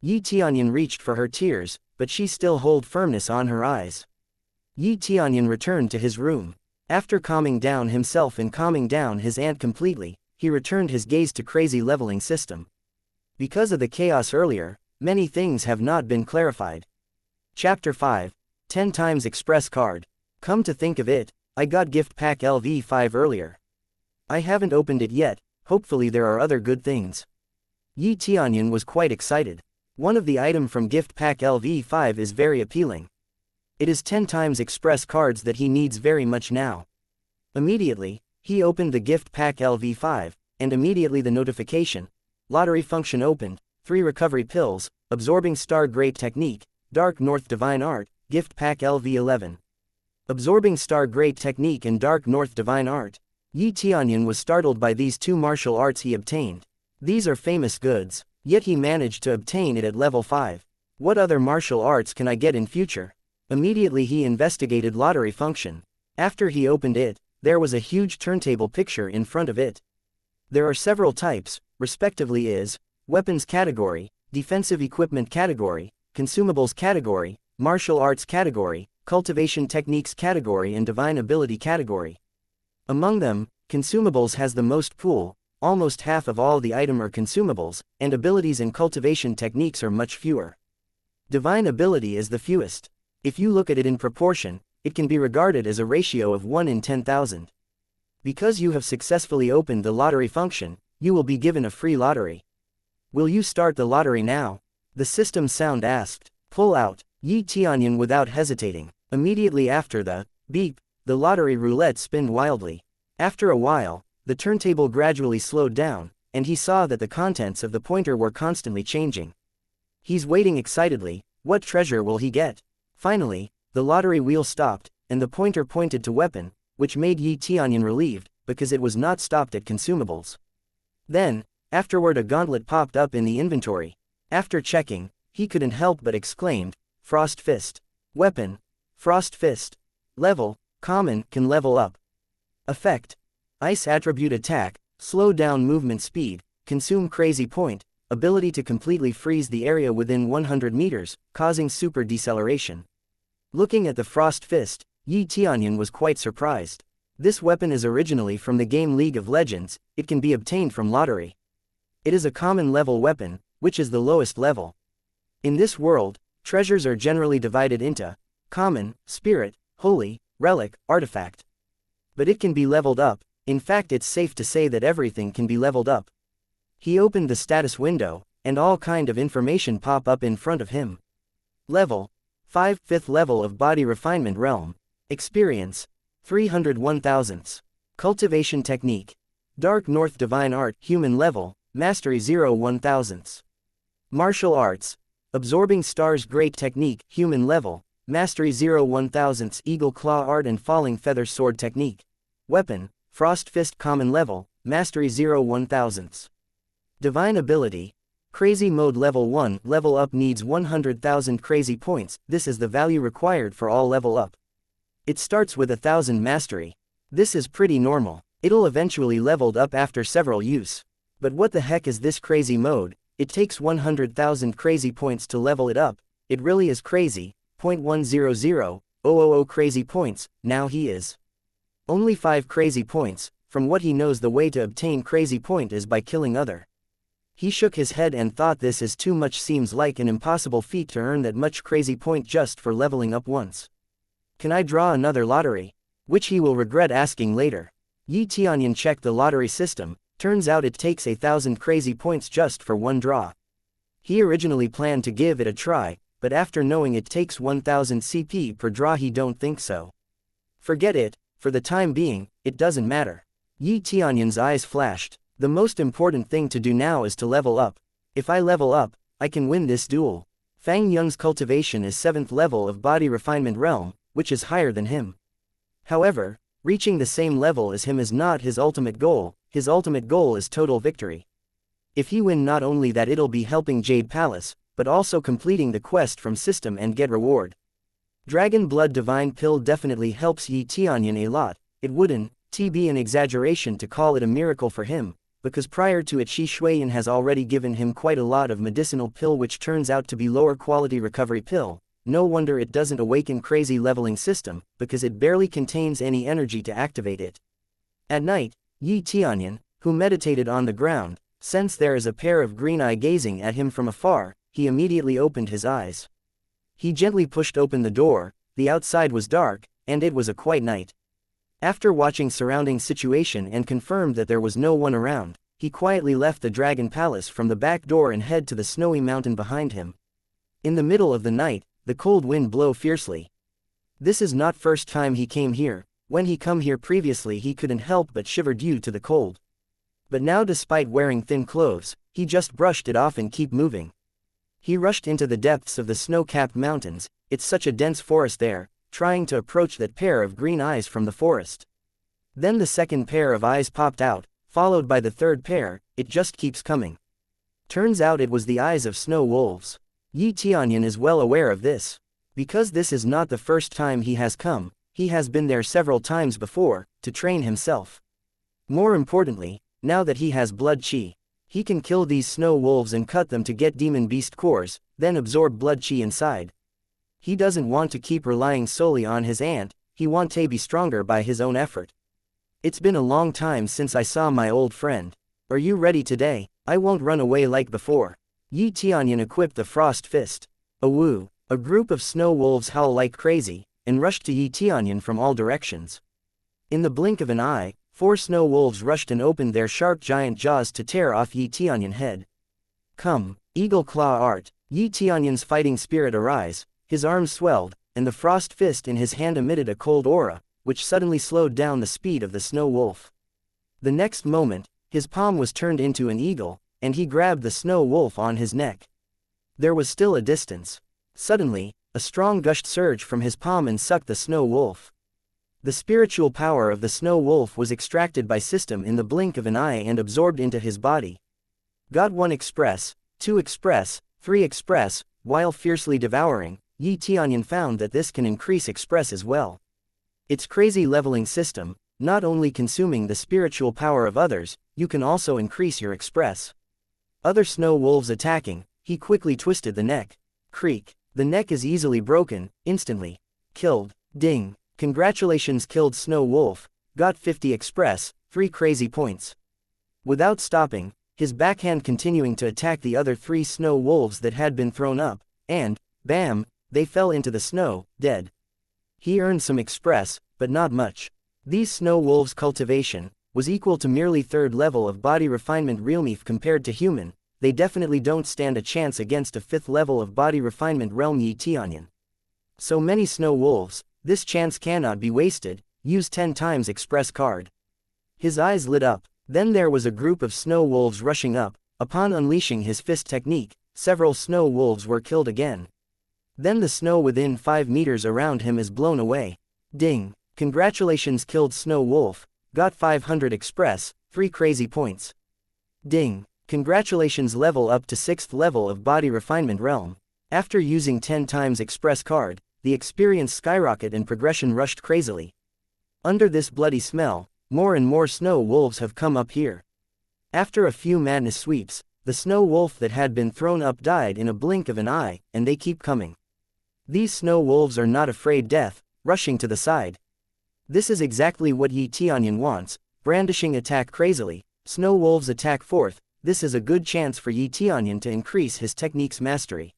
Speaker 1: Yi Tianyun reached for her tears, but she still held firmness on her eyes. Yi Tianyun returned to his room. After calming down himself and calming down his aunt completely, he returned his gaze to crazy leveling system. Because of the chaos earlier, many things have not been clarified. Chapter 5, 10 times express card. Come to think of it, I got gift pack LV5 earlier. I haven't opened it yet, hopefully there are other good things. Yi Tianyun was quite excited. One of the item from gift pack LV5 is very appealing. It is 10 times express cards that he needs very much now. Immediately, he opened the gift pack LV5, and immediately the notification. Lottery function opened, 3 recovery pills, absorbing star great technique, dark north divine art, gift pack LV11. Absorbing star great technique and dark north divine art. Yi Tianyun was startled by these 2 martial arts he obtained. These are famous goods, yet he managed to obtain it at level 5. What other martial arts can I get in future? Immediately he investigated lottery function. After he opened it, there was a huge turntable picture in front of it. There are several types, respectively is, weapons category, defensive equipment category, consumables category, martial arts category, cultivation techniques category and divine ability category. Among them, consumables has the most pool, almost half of all the item are consumables, and abilities and cultivation techniques are much fewer. Divine ability is the fewest. If you look at it in proportion, it can be regarded as a ratio of 1 in 10,000. Because you have successfully opened the lottery function, you will be given a free lottery. Will you start the lottery now? The system sound asked. Pull out. Yi Tianyun without hesitating. Immediately after the beep, the lottery roulette spinned wildly. After a while, the turntable gradually slowed down, and he saw that the contents of the pointer were constantly changing. He's waiting excitedly. What treasure will he get? Finally, the lottery wheel stopped, and the pointer pointed to weapon, which made Yi Tianyun relieved, because it was not stopped at consumables. Then, afterward a gauntlet popped up in the inventory. After checking, he couldn't help but exclaimed, Frost Fist. Weapon, Frost Fist. Level, common, can level up. Effect, Ice attribute attack, slow down movement speed, consume crazy point, ability to completely freeze the area within 100 meters, causing super deceleration. Looking at the Frost Fist, Yi Tianyun was quite surprised. This weapon is originally from the game League of Legends, it can be obtained from lottery. It is a common level weapon, which is the lowest level. In this world, treasures are generally divided into common, spirit, holy, relic, artifact. But it can be leveled up, in fact it's safe to say that everything can be leveled up. He opened the status window, and all kind of information pop up in front of him. Level 5, 5th level of body refinement realm. Experience 301,000. Cultivation technique. Dark North Divine Art, human level, mastery 0,001,000. Martial arts. Absorbing Stars Great Technique, human level, mastery 0,001,000. Eagle Claw Art and Falling Feather Sword Technique. Weapon, Frost Fist common level, mastery 0,001,000. Divine ability. Crazy mode level 1, level up needs 100,000 crazy points, this is the value required for all level up. It starts with 1,000 mastery. This is pretty normal. It'll eventually leveled up after several use. But what the heck is this crazy mode? It takes 100,000 crazy points to level it up. It really is crazy. 0.100,000 crazy points, now he is. Only 5 crazy points, from what he knows the way to obtain crazy point is by killing other. He shook his head and thought this is too much, seems like an impossible feat to earn that much crazy point just for leveling up once. Can I draw another lottery? Which he will regret asking later. Yi Tianyun checked the lottery system, turns out it takes 1,000 crazy points just for one draw. He originally planned to give it a try, but after knowing it takes 1,000 CP per draw he don't think so. Forget it, for the time being, it doesn't matter. Yi Tianyun's eyes flashed. The most important thing to do now is to level up. If I level up, I can win this duel. Fang Yung's cultivation is 7th level of body refinement realm, which is higher than him. However, reaching the same level as him is not his ultimate goal is total victory. If he win, not only that it'll be helping Jade Palace, but also completing the quest from system and get reward. Dragon Blood Divine Pill definitely helps Yi Tianyun a lot. It wouldn't be an exaggeration to call it a miracle for him, because prior to it Shi Shuiyan has already given him quite a lot of medicinal pill which turns out to be lower quality recovery pill, no wonder it doesn't awaken crazy leveling system, because it barely contains any energy to activate it. At night, Yi Tianyun, who meditated on the ground, sensed there is a pair of green eyes gazing at him from afar. He immediately opened his eyes. He gently pushed open the door. The outside was dark, and it was a quiet night. After watching surrounding situation and confirmed that there was no one around, he quietly left the dragon palace from the back door and head to the snowy mountain behind him. In the middle of the night, the cold wind blew fiercely. This is not first time he came here. When he come here previously he couldn't help but shiver due to the cold. But now, despite wearing thin clothes, he just brushed it off and keep moving. He rushed into the depths of the snow-capped mountains. It's such a dense forest there, trying to approach that pair of green eyes from the forest. Then the second pair of eyes popped out, followed by the third pair. It just keeps coming. Turns out it was the eyes of snow wolves. Yi Tianyun is well aware of this. Because this is not the first time he has come, he has been there several times before, to train himself. More importantly, now that he has blood chi, he can kill these snow wolves and cut them to get demon beast cores, then absorb blood chi inside. He doesn't want to keep relying solely on his aunt, he wants to be stronger by his own effort. It's been a long time since I saw my old friend. Are you ready today? I won't run away like before. Yi Tianyun equipped the frost fist. Awoo! A group of snow wolves howl like crazy, and rushed to Yi Tianyun from all directions. In the blink of an eye, 4 snow wolves rushed and opened their sharp giant jaws to tear off Yi Tianyun's head. Come, eagle claw art! Yi Tianyun's fighting spirit arise, his arms swelled, and the frost fist in his hand emitted a cold aura, which suddenly slowed down the speed of the snow wolf. The next moment, his palm was turned into an eagle, and he grabbed the snow wolf on his neck. There was still a distance. Suddenly, a strong gush surged from his palm and sucked the snow wolf. The spiritual power of the snow wolf was extracted by system in the blink of an eye and absorbed into his body. Got 1 express, 2 express, 3 express. While fiercely devouring, Yi Tianyun found that this can increase express as well. It's crazy leveling system, not only consuming the spiritual power of others, you can also increase your express. Other snow wolves attacking, he quickly twisted the neck. Creak. The neck is easily broken, instantly. Killed. Ding. Congratulations, killed snow wolf, got 50 express, 3 crazy points. Without stopping, his backhand continuing to attack the other 3 snow wolves that had been thrown up, and, bam, they fell into the snow, dead. He earned some express, but not much. These snow wolves' cultivation was equal to merely 3rd level of body refinement realm. If compared to human, they definitely don't stand a chance against a 5th level of body refinement realm. Yi Tianyun. So many snow wolves, this chance cannot be wasted. Use 10 times express card. His eyes lit up. Then there was a group of snow wolves rushing up. Upon unleashing his fist technique, several snow wolves were killed again. Then the snow within 5 meters around him is blown away. Ding. Congratulations, killed snow wolf, got 500 express, 3 crazy points. Ding. Congratulations, level up to 6th level of body refinement realm. After using 10 times express card, the experience skyrocket and progression rushed crazily. Under this bloody smell, more and more snow wolves have come up here. After a few madness sweeps, the snow wolf that had been thrown up died in a blink of an eye, and they keep coming. These snow wolves are not afraid death, rushing to the side. This is exactly what Yi Tianyun wants, brandishing attack crazily, snow wolves attack 4th. This is a good chance for Yi Tianyun to increase his technique's mastery.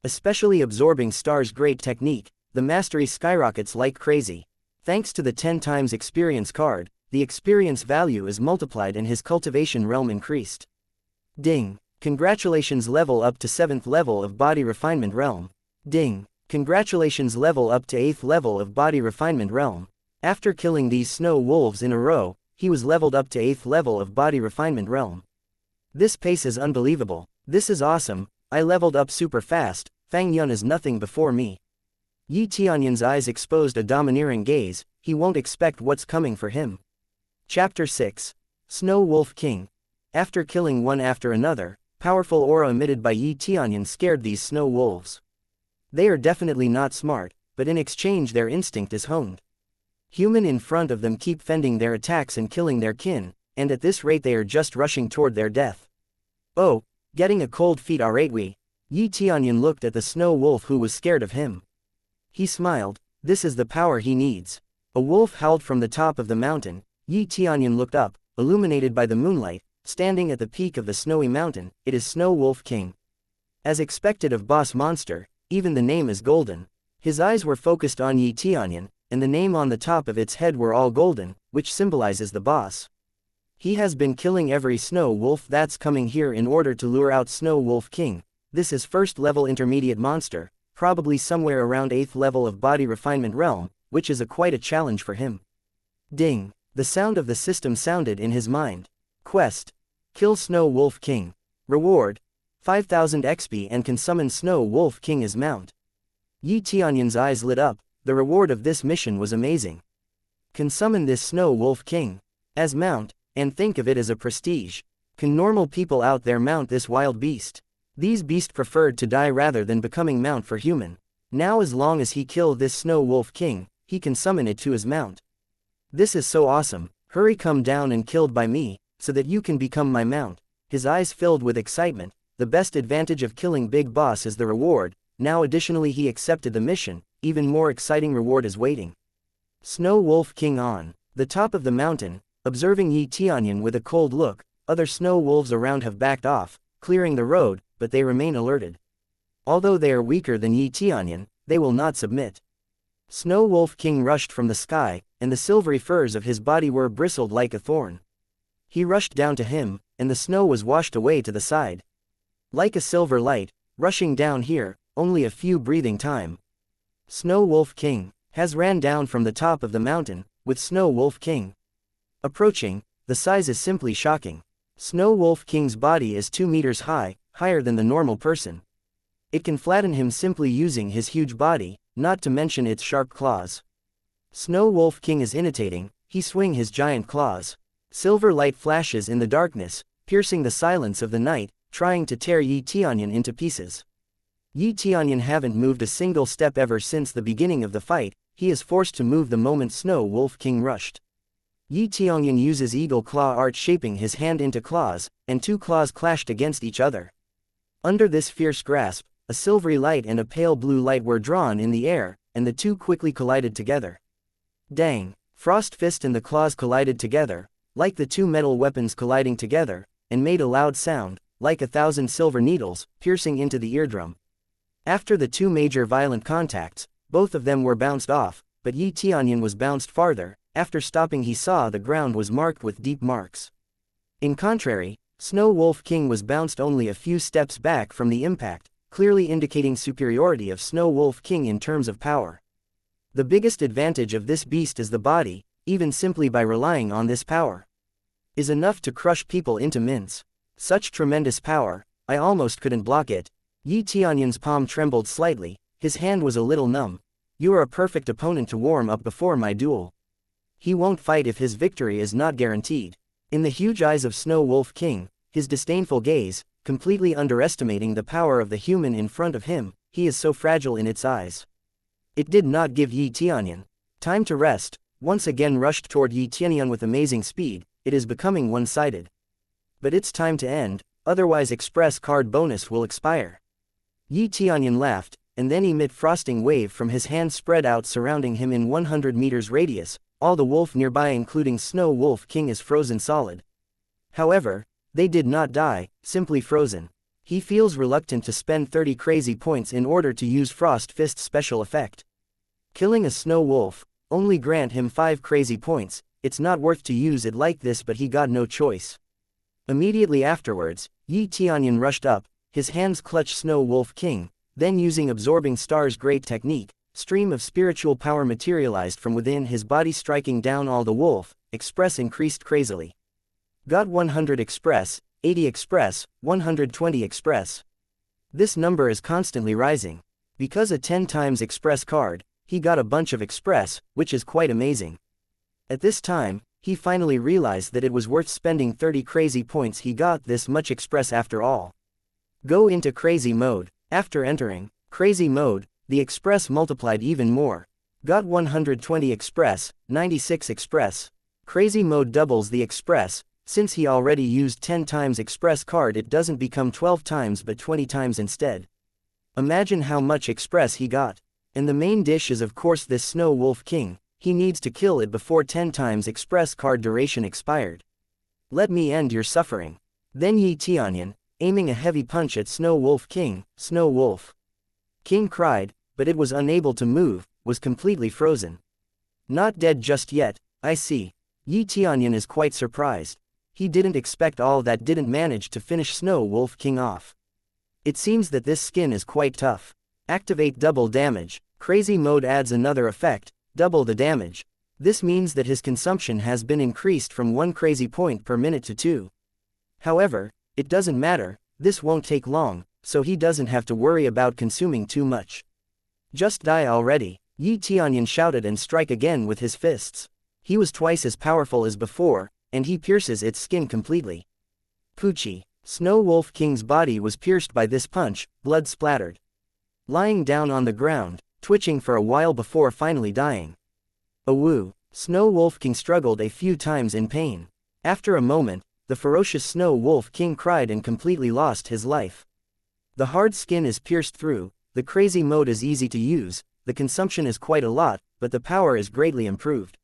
Speaker 1: Especially absorbing star's great technique, the mastery skyrockets like crazy. Thanks to the 10 times experience card, the experience value is multiplied and his cultivation realm increased. Ding. Congratulations, level up to 7th level of body refinement realm. Ding. Congratulations, level up to 8th level of body refinement realm. After killing these snow wolves in a row, he was leveled up to 8th level of body refinement realm. This pace is unbelievable. This is awesome. I leveled up super fast. Fang Yun is nothing before me. Yi Tianyun's eyes exposed a domineering gaze. He won't expect what's coming for him. Chapter 6. Snow Wolf King. After killing one after another, powerful aura emitted by Yi Tianyun scared these snow wolves. They are definitely not smart, but in exchange their instinct is honed. Human in front of them keep fending their attacks and killing their kin, and at this rate they are just rushing toward their death. Oh, getting a cold feet alright we. Yi Tianyun looked at the snow wolf who was scared of him. He smiled. This is the power he needs. A wolf howled from the top of the mountain. Yi Tianyun looked up, illuminated by the moonlight, standing at the peak of the snowy mountain. It is Snow Wolf King. As expected of boss monster, even the name is golden. His eyes were focused on Yi Tianyun, and the name on the top of its head were all golden, which symbolizes the boss. He has been killing every snow wolf that's coming here in order to lure out Snow Wolf King. This is first level intermediate monster, probably somewhere around 8th level of body refinement realm, which is quite a challenge for him. Ding! The sound of the system sounded in his mind. Quest: kill Snow Wolf King. Reward: 5,000 XP and can summon Snow Wolf King as mount. Yi Tianyun's eyes lit up. The reward of this mission was amazing. Can summon this Snow Wolf King as mount, and think of it as a prestige. Can normal people out there mount this wild beast? These beasts preferred to die rather than becoming mount for human. Now as long as he kill this Snow Wolf King, he can summon it to his mount. This is so awesome. Hurry, come down and killed by me, so that you can become my mount. His eyes filled with excitement. The best advantage of killing Big Boss is the reward. Now additionally he accepted the mission. Even more exciting reward is waiting. Snow Wolf King on the top of the mountain, observing Yi Tianyun with a cold look. Other snow wolves around have backed off, clearing the road, but they remain alerted. Although they are weaker than Yi Tianyun, they will not submit. Snow Wolf King rushed from the sky, and the silvery furs of his body were bristled like a thorn. He rushed down to him, and the snow was washed away to the side. Like a silver light, rushing down here, only a few breathing time. Snow Wolf King has ran down from the top of the mountain, with Snow Wolf King approaching. The size is simply shocking. Snow Wolf King's body is 2 meters high, higher than the normal person. It can flatten him simply using his huge body, not to mention its sharp claws. Snow Wolf King is imitating. He swing his giant claws. Silver light flashes in the darkness, piercing the silence of the night, trying to tear Yi Tianyun into pieces. Yi Tianyun haven't moved a single step ever since the beginning of the fight. He is forced to move the moment Snow Wolf King rushed. Yi Tianyun uses eagle claw art, shaping his hand into claws, and 2 claws clashed against each other. Under this fierce grasp, a silvery light and a pale blue light were drawn in the air, and the 2 quickly collided together. Dang! Frost Fist and the claws collided together, like the 2 metal weapons colliding together, and made a loud sound, like 1,000 silver needles, piercing into the eardrum. After the 2 major violent contacts, both of them were bounced off, but Yi Tianyun was bounced farther. After stopping he saw the ground was marked with deep marks. In contrary, Snow Wolf King was bounced only a few steps back from the impact, clearly indicating superiority of Snow Wolf King in terms of power. The biggest advantage of this beast is the body. Even simply by relying on this power is enough to crush people into mince. Such tremendous power, I almost couldn't block it. Yi Tianyun's palm trembled slightly, his hand was a little numb. You are a perfect opponent to warm up before my duel. He won't fight if his victory is not guaranteed. In the huge eyes of Snow Wolf King, his disdainful gaze, completely underestimating the power of the human in front of him, he is so fragile in its eyes. It did not give Yi Tianyun time to rest, once again rushed toward Yi Tianyun with amazing speed. It is becoming one-sided. But it's time to end, otherwise express card bonus will expire. Yi Tianyun laughed, and then emit frosting wave from his hand spread out surrounding him in 100 meters radius. All the wolf nearby including Snow Wolf King is frozen solid. However, they did not die, simply frozen. He feels reluctant to spend 30 crazy points in order to use Frost Fist special effect. Killing a snow wolf only grant him 5 crazy points. It's not worth to use it like this, but he got no choice. Immediately afterwards, Yi Tianyun rushed up, his hands clutched Snow Wolf King, then using Absorbing Star's great technique, stream of spiritual power materialized from within his body, striking down all the wolf. Express increased crazily. Got 100 Express, 80 Express, 120 Express. This number is constantly rising. Because a 10 times Express card, he got a bunch of Express, which is quite amazing. At this time, he finally realized that it was worth spending 30 crazy points. He got this much Express after all. Go into crazy mode. After entering crazy mode, the Express multiplied even more. Got 120 Express, 96 Express. Crazy mode doubles the Express. Since he already used 10 times Express card, it doesn't become 12 times but 20 times instead. Imagine how much express he got. And the main dish is of course this Snow Wolf King. He needs to kill it before 10 times express card duration expired. Let me end your suffering. Then Tianyun, aiming a heavy punch at Snow Wolf King. Snow Wolf King cried, but it was unable to move, was completely frozen. Not dead just yet, I see. Tianyun is quite surprised. He didn't expect all that, didn't manage to finish Snow Wolf King off. It seems that this skin is quite tough. Activate double damage. Crazy mode adds another effect, double the damage. This means that his consumption has been increased from 1 crazy point per minute to 2. However, it doesn't matter, this won't take long, so he doesn't have to worry about consuming too much. Just die already, Tianyun shouted and strike again with his fists. He was twice as powerful as before, and he pierces its skin completely. Poochie. Snow Wolf King's body was pierced by this punch, blood splattered. Lying down on the ground, twitching for a while before finally dying. Awoo. Snow Wolf King struggled a few times in pain. After a moment, the ferocious Snow Wolf King cried and completely lost his life. The hard skin is pierced through, the crazy mode is easy to use, the consumption is quite a lot, but the power is greatly improved.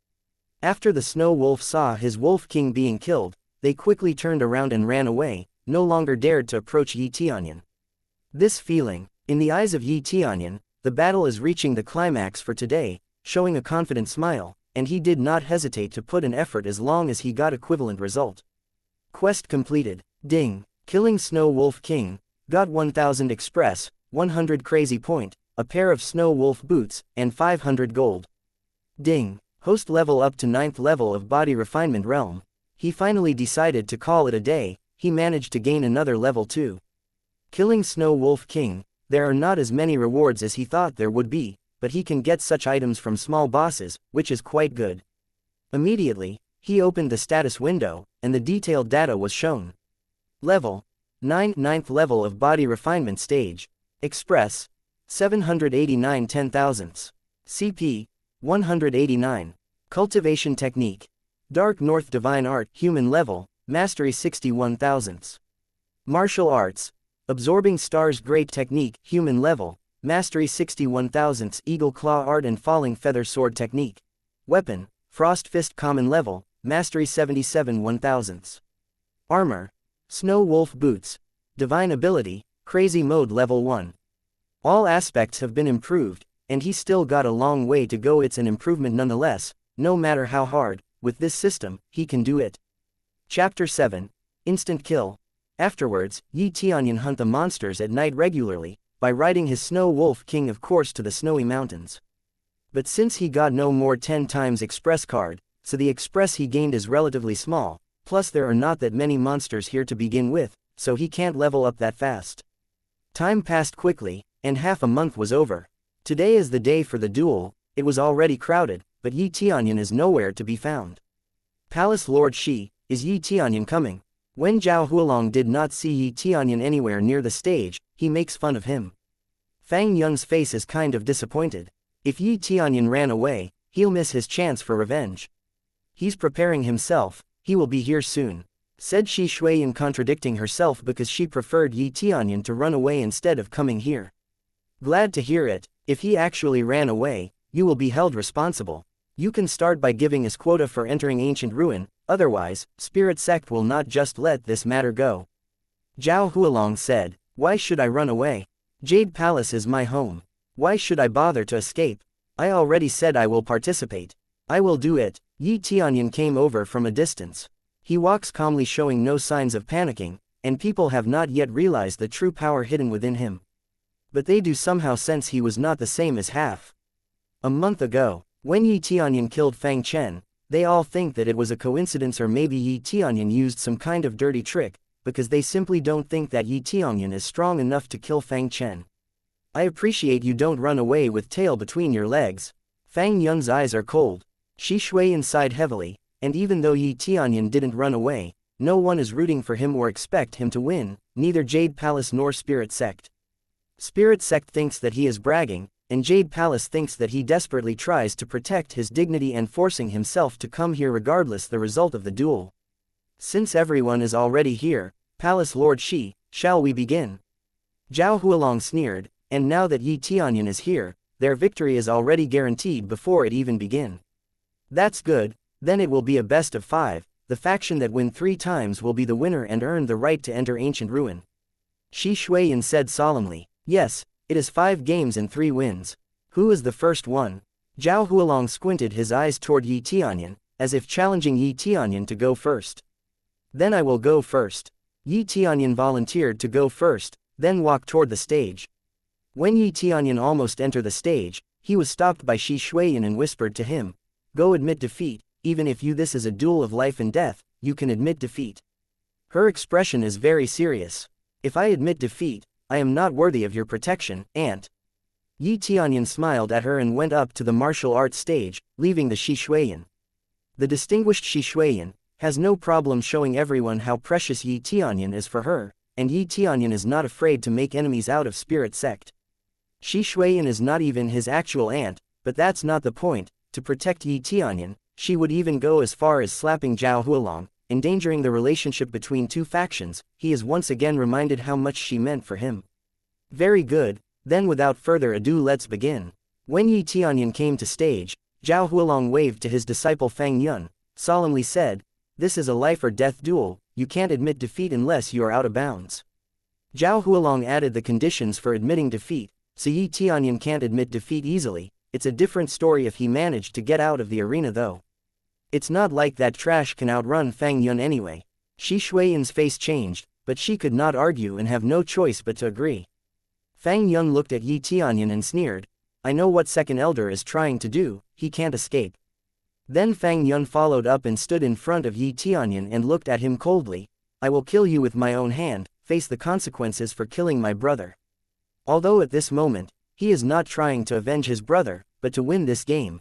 Speaker 1: After the Snow Wolf saw his Wolf King being killed, they quickly turned around and ran away, no longer dared to approach Tianyun. This feeling, in the eyes of Tianyun, the battle is reaching the climax for today, showing a confident smile, and he did not hesitate to put in effort as long as he got equivalent result. Quest completed. Ding. Killing Snow Wolf King. Got 1000 express, 100 crazy point, a pair of Snow Wolf boots, and 500 gold. Ding. Host level up to 9th level of body refinement realm. He finally decided to call it a day. He managed to gain another level too. Killing Snow Wolf King. There are not as many rewards as he thought there would be, but he can get such items from small bosses, which is quite good. Immediately, he opened the status window, and the detailed data was shown. Level 9, 9th level of body refinement stage. Express 789 10,000ths. CP 189. Cultivation technique. Dark North Divine Art human level, mastery 61,000ths. Martial arts. Absorbing Stars Great Technique human level, mastery 61,000ths. Eagle Claw Art and Falling Feather Sword Technique. Weapon, Frost Fist common level, mastery 77 1000ths. Armor. Snow Wolf Boots. Divine ability, Crazy Mode level 1. All aspects have been improved, and he still got a long way to go. It's an improvement nonetheless, no matter how hard, with this system, he can do it. Chapter 7. Instant Kill. Afterwards, Tianyun hunt the monsters at night regularly, by riding his Snow Wolf King of course to the snowy mountains. But since he got no more 10 times express card, so the express he gained is relatively small, plus there are not that many monsters here to begin with, so he can't level up that fast. Time passed quickly, and half a month was over. Today is the day for the duel. It was already crowded, but Tianyun is nowhere to be found. Palace Lord Shi, is Tianyun coming? When Zhao Hualong did not see Tianyun anywhere near the stage, he makes fun of him. Fang Yun's face is kind of disappointed. If Tianyun ran away, he'll miss his chance for revenge. He's preparing himself, he will be here soon, said Shi Shuiyan, contradicting herself because she preferred Tianyun to run away instead of coming here. Glad to hear it. If he actually ran away, you will be held responsible. You can start by giving us quota for entering ancient ruin, otherwise, Spirit Sect will not just let this matter go. Zhao Hualong said, why should I run away? Jade Palace is my home. Why should I bother to escape? I already said I will participate. I will do it. Tianyun came over from a distance. He walks calmly, showing no signs of panicking, and people have not yet realized the true power hidden within him. But they do somehow sense he was not the same as half a month ago. When Tianyun killed Fang Chen, they all think that it was a coincidence, or maybe Tianyun used some kind of dirty trick, because they simply don't think that Tianyun is strong enough to kill Fang Chen. I appreciate you don't run away with tail between your legs. Fang Yun's eyes are cold. Shi Shuiyan sighed heavily, and even though Tianyun didn't run away, no one is rooting for him or expect him to win, neither Jade Palace nor Spirit Sect. Spirit Sect thinks that he is bragging, and Jade Palace thinks that he desperately tries to protect his dignity and forcing himself to come here regardless the result of the duel. Since everyone is already here, Palace Lord Shi, shall we begin? Zhao Hualong sneered, and now that Yi Tianyun is here, their victory is already guaranteed before it even begin. That's good, then it will be a best of 5, the faction that win 3 times will be the winner and earn the right to enter ancient ruin. Shi Shuiyan said solemnly. Yes, it is 5 games and 3 wins. Who is the first one? Zhao Hualong squinted his eyes toward Yi Tianyun, as if challenging Yi Tianyun to go first. Then I will go first. Yi Tianyun volunteered to go first, then walked toward the stage. When Yi Tianyun almost entered the stage, he was stopped by Shi Shuiyan and whispered to him, "Go admit defeat, even if this is a duel of life and death, you can admit defeat." Her expression is very serious. If I admit defeat, I am not worthy of your protection, aunt. Yi Tianyun smiled at her and went up to the martial arts stage, leaving the Shi Shuiyan. The distinguished Shi Shuiyan has no problem showing everyone how precious Yi Tianyun is for her, and Yi Tianyun is not afraid to make enemies out of Spirit Sect. Shi Shuiyan is not even his actual aunt, but that's not the point. To protect Yi Tianyun, she would even go as far as slapping Zhao Hualong, endangering the relationship between 2 factions. He is once again reminded how much she meant for him. Very good, then without further ado let's begin. When Yi Tianyun came to stage, Zhao Hualong waved to his disciple Fang Yun, solemnly said, "This is a life or death duel, you can't admit defeat unless you are out of bounds." Zhao Hualong added the conditions for admitting defeat, so Yi Tianyun can't admit defeat easily. It's a different story if he managed to get out of the arena though. It's not like that trash can outrun Fang Yun anyway. Shi Shuiyan's face changed, but she could not argue and have no choice but to agree. Fang Yun looked at Yi Tianyun and sneered, "I know what second elder is trying to do, he can't escape." Then Fang Yun followed up and stood in front of Yi Tianyun and looked at him coldly. "I will kill you with my own hand, face the consequences for killing my brother." Although at this moment, he is not trying to avenge his brother, but to win this game.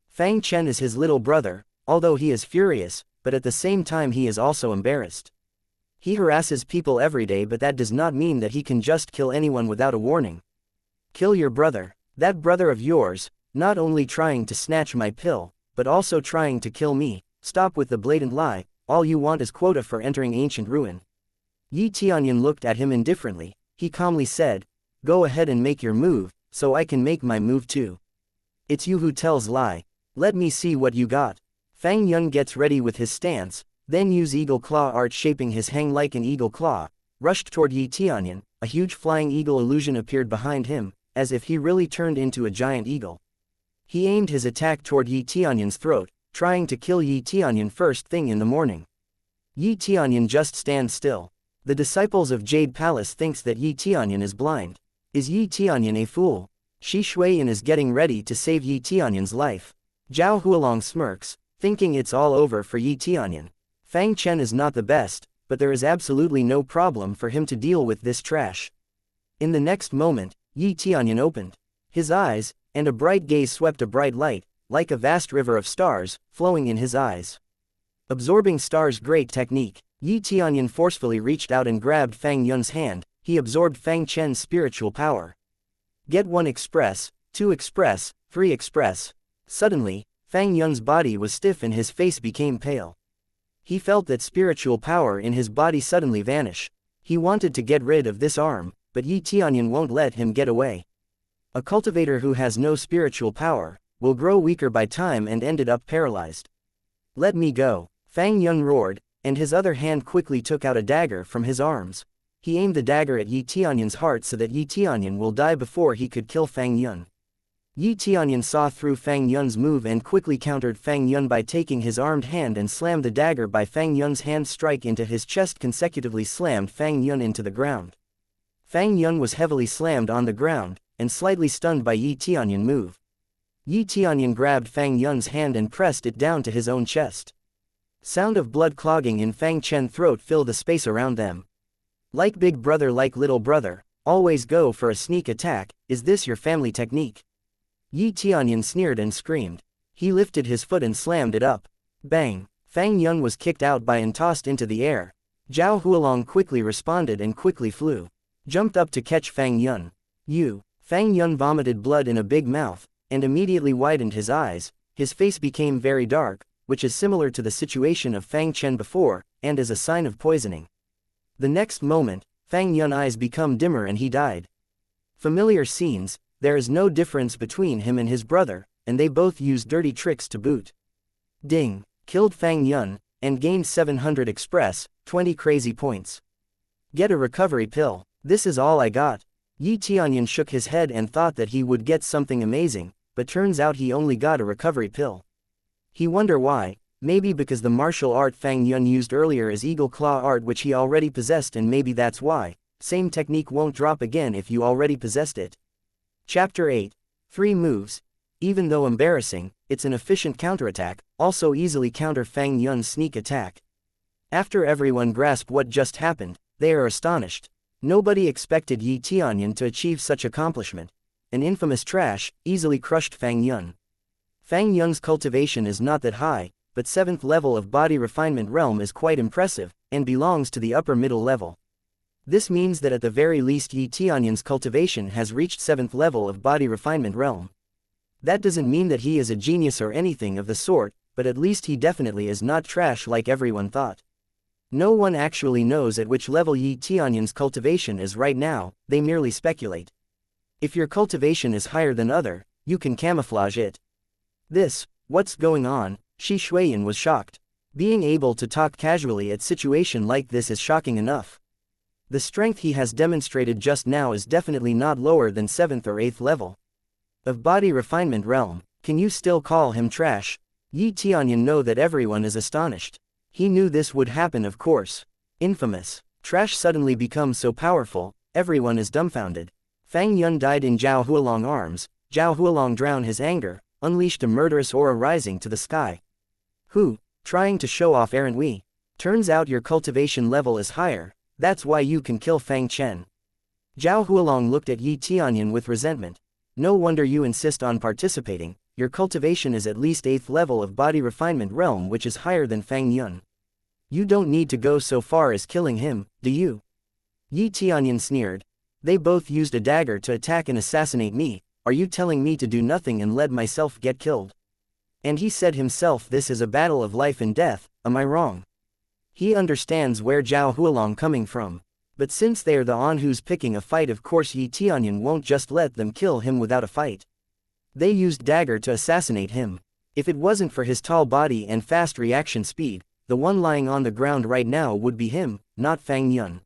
Speaker 1: Fang Chen is his little brother, although he is furious, but at the same time he is also embarrassed. He harasses people every day, but that does not mean that he can just kill anyone without a warning. Kill your brother, that brother of yours, not only trying to snatch my pill, but also trying to kill me. Stop with the blatant lie, all you want is quota for entering ancient ruin. Yi Tianyun looked at him indifferently. He calmly said, "Go ahead and make your move, so I can make my move too." "It's you who tells lie. Let me see what you got." Fang Yun gets ready with his stance, then use eagle claw art shaping his hang like an eagle claw, rushed toward Yi Tianyun. A huge flying eagle illusion appeared behind him, as if he really turned into a giant eagle. He aimed his attack toward Yi Tianyun's throat, trying to kill Yi Tianyun first thing in the morning. Yi Tianyun just stands still. The disciples of Jade Palace thinks that Yi Tianyun is blind. Is Yi Tianyun a fool? Shi Shuiyan is getting ready to save Yi Tianyun's life. Zhao Hualong smirks, thinking it's all over for Yi Tianyun. Fang Chen is not the best, but there is absolutely no problem for him to deal with this trash. In the next moment, Yi Tianyun opened his eyes, and a bright gaze swept a bright light, like a vast river of stars, flowing in his eyes. Absorbing stars, great technique. Yi Tianyun forcefully reached out and grabbed Fang Yun's hand. He absorbed Fang Chen's spiritual power. Get 1 express, 2 express, 3 express. Suddenly, Fang Yun's body was stiff and his face became pale. He felt that spiritual power in his body suddenly vanish. He wanted to get rid of this arm, but Yi Tianyun won't let him get away. A cultivator who has no spiritual power will grow weaker by time and ended up paralyzed. "Let me go," Fang Yun roared, and his other hand quickly took out a dagger from his arms. He aimed the dagger at Yi Tianyun's heart so that Yi Tianyun will die before he could kill Fang Yun. Yi Tianyun saw through Fang Yun's move and quickly countered Fang Yun by taking his armed hand and slammed the dagger by Fang Yun's hand strike into his chest, consecutively slammed Fang Yun into the ground. Fang Yun was heavily slammed on the ground, and slightly stunned by Yi Tianyun's move. Yi Tianyun grabbed Fang Yun's hand and pressed it down to his own chest. Sound of blood clogging in Fang Chen's throat filled the space around them. Like big brother, like little brother, always go for a sneak attack. Is this your family technique? Yi Tianyun sneered and screamed. He lifted his foot and slammed it up. Bang! Fang Yun was kicked out by and tossed into the air. Zhao Hualong quickly responded and quickly flew. Jumped up to catch Fang Yun. Fang Yun vomited blood in a big mouth, and immediately widened his eyes. His face became very dark, which is similar to the situation of Fang Chen before, and is a sign of poisoning. The next moment, Fang Yun's eyes become dimmer and he died. Familiar scenes, there is no difference between him and his brother, and they both use dirty tricks to boot. Ding, killed Fang Yun, and gained 700 express, 20 crazy points. Get a recovery pill, this is all I got. Tianyun shook his head and thought that he would get something amazing, but turns out he only got a recovery pill. He wonder why, maybe because the martial art Fang Yun used earlier is eagle claw art which he already possessed, and maybe that's why, same technique won't drop again if you already possessed it. Chapter 8. 3 moves. Even though embarrassing, it's an efficient counterattack, also easily counter Fang Yun's sneak attack. After everyone grasped what just happened, they are astonished. Nobody expected Tianyun to achieve such accomplishment. An infamous trash, easily crushed Fang Yun. Fang Yun's cultivation is not that high, but 7th level of body refinement realm is quite impressive, and belongs to the upper middle level. This means that at the very least Tianyun's cultivation has reached 7th level of body refinement realm. That doesn't mean that he is a genius or anything of the sort, but at least he definitely is not trash like everyone thought. No one actually knows at which level Tianyun's cultivation is right now, they merely speculate. If your cultivation is higher than other, you can camouflage it. What's going on? Shi Shuiyan was shocked. Being able to talk casually at situation like this is shocking enough. The strength he has demonstrated just now is definitely not lower than 7th or 8th level. Of body refinement realm, can you still call him trash? Tianyun know that everyone is astonished. He knew this would happen, of course. Infamous. Trash suddenly becomes so powerful, everyone is dumbfounded. Fang Yun died in Zhao Hualong arms. Zhao Hualong drowned his anger, unleashed a murderous aura rising to the sky. Who? Trying to show off, aren't we? Turns out your cultivation level is higher, that's why you can kill Fang Chen. Zhao Hualong looked at Tianyun with resentment. No wonder you insist on participating. Your cultivation is at least 8th level of body refinement realm, which is higher than Fang Yun. You don't need to go so far as killing him, do you? Tianyun sneered. They both used a dagger to attack and assassinate me. Are you telling me to do nothing and let myself get killed? And he said himself this is a battle of life and death, am I wrong? He understands where Zhao Hualong coming from. But since they are the on who's picking a fight, of course Tianyun won't just let them kill him without a fight. They used dagger to assassinate him. If it wasn't for his tall body and fast reaction speed, the one lying on the ground right now would be him, not Fang Yun.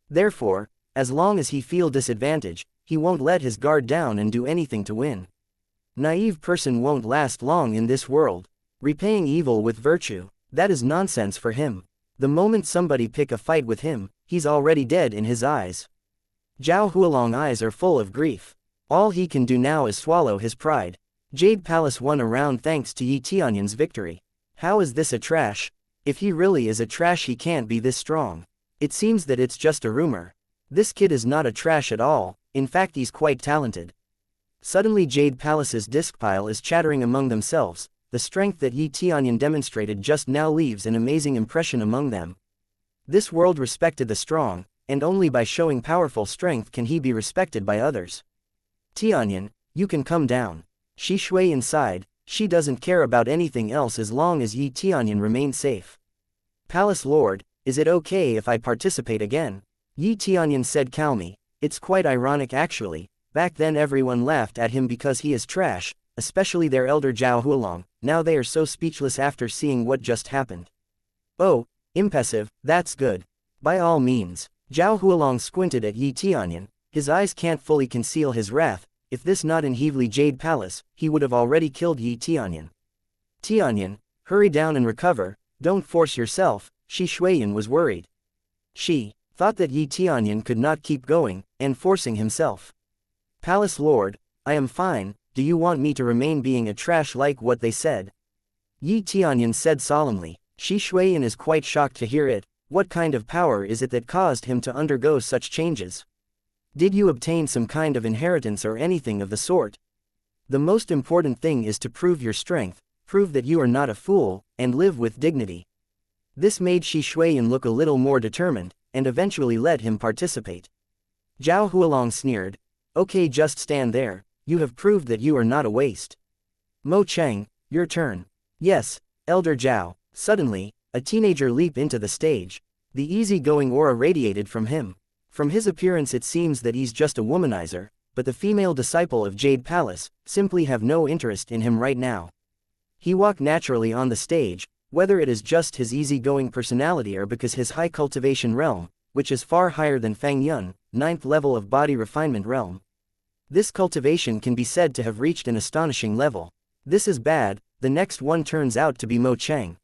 Speaker 1: Therefore, as long as he feel disadvantage, he won't let his guard down and do anything to win. Naive person won't last long in this world. Repaying evil with virtue, that is nonsense for him. The moment somebody pick a fight with him, he's already dead in his eyes. Zhao Hualong's eyes are full of grief. All he can do now is swallow his pride. Jade Palace won a round thanks to Tianyun's victory. How is this a trash? If he really is a trash, he can't be this strong. It seems that it's just a rumor. This kid is not a trash at all, in fact he's quite talented. Suddenly Jade Palace's disc pile is chattering among themselves. The strength that Tianyun demonstrated just now leaves an amazing impression among them. This world respected the strong, and only by showing powerful strength can he be respected by others. Tianyun, you can come down. Shi Shuiyan sighed. She doesn't care about anything else as long as Tianyun remains safe. Palace Lord, is it okay if I participate again? Tianyun said calmly. It's quite ironic actually. Back then everyone laughed at him because he is trash, especially their elder Zhao Hualong. Now they are so speechless after seeing what just happened. Oh, impassive, that's good. By all means. Zhao Hualong squinted at Tianyun. His eyes can't fully conceal his wrath. If this not in Heavenly Jade Palace, he would have already killed Tianyun. Tianyun, hurry down and recover, don't force yourself. Shi Shuiyan was worried. She thought that Tianyun could not keep going, and forcing himself. Palace Lord, I am fine, do you want me to remain being a trash like what they said? Tianyun said solemnly. Shi Shuiyan is quite shocked to hear it. What kind of power is it that caused him to undergo such changes? Did you obtain some kind of inheritance or anything of the sort? The most important thing is to prove your strength, prove that you are not a fool, and live with dignity. This made Shi Shuiyan look a little more determined, and eventually let him participate. Zhao Hualong sneered. Okay, just stand there, you have proved that you are not a waste. Mo Cheng, your turn. Yes, Elder Zhao. Suddenly, a teenager leaped into the stage. The easygoing aura radiated from him. From his appearance it seems that he's just a womanizer, but the female disciple of Jade Palace simply have no interest in him right now. He walked naturally on the stage, whether it is just his easygoing personality or because his high cultivation realm, which is far higher than Fang Yun, 9th level of body refinement realm. This cultivation can be said to have reached an astonishing level. This is bad. The next one turns out to be Mo Cheng.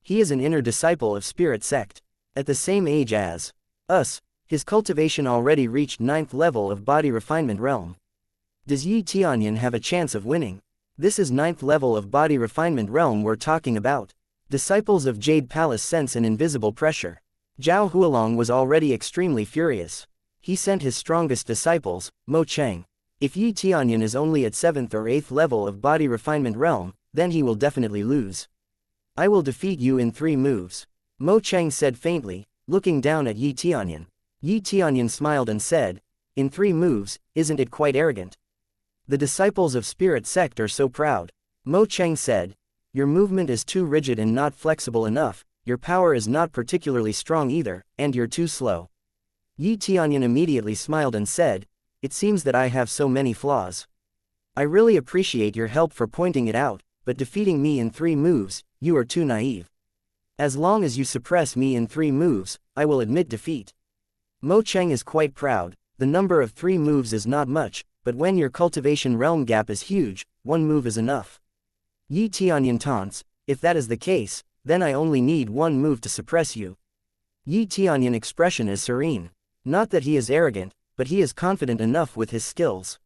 Speaker 1: He is an inner disciple of Spirit Sect. At the same age as us, his cultivation already reached 9th level of body refinement realm. Does Yi Tianyun have a chance of winning? This is 9th level of body refinement realm we're talking about. Disciples of Jade Palace sense an invisible pressure. Zhao Hualong was already extremely furious. He sent his strongest disciples, Mo Cheng. If Yi Tianyun is only at 7th or 8th level of body refinement realm, then he will definitely lose. I will defeat you in 3 moves. Mo Cheng said faintly, looking down at Yi Tianyun. Yi Tianyun smiled and said, in 3 moves, isn't it quite arrogant? The disciples of Spirit Sect are so proud. Mo Cheng said, your movement is too rigid and not flexible enough, your power is not particularly strong either, and you're too slow. Yi Tianyun immediately smiled and said, it seems that I have so many flaws. I really appreciate your help for pointing it out, but defeating me in 3 moves, you are too naive. As long as you suppress me in 3 moves, I will admit defeat. Mo Cheng is quite proud. The number of 3 moves is not much, but when your cultivation realm gap is huge, 1 move is enough. Yi Tianyun taunts, if that is the case, then I only need 1 move to suppress you. Yi Tianyun expression is serene. Not that he is arrogant, but he is confident enough with his skills.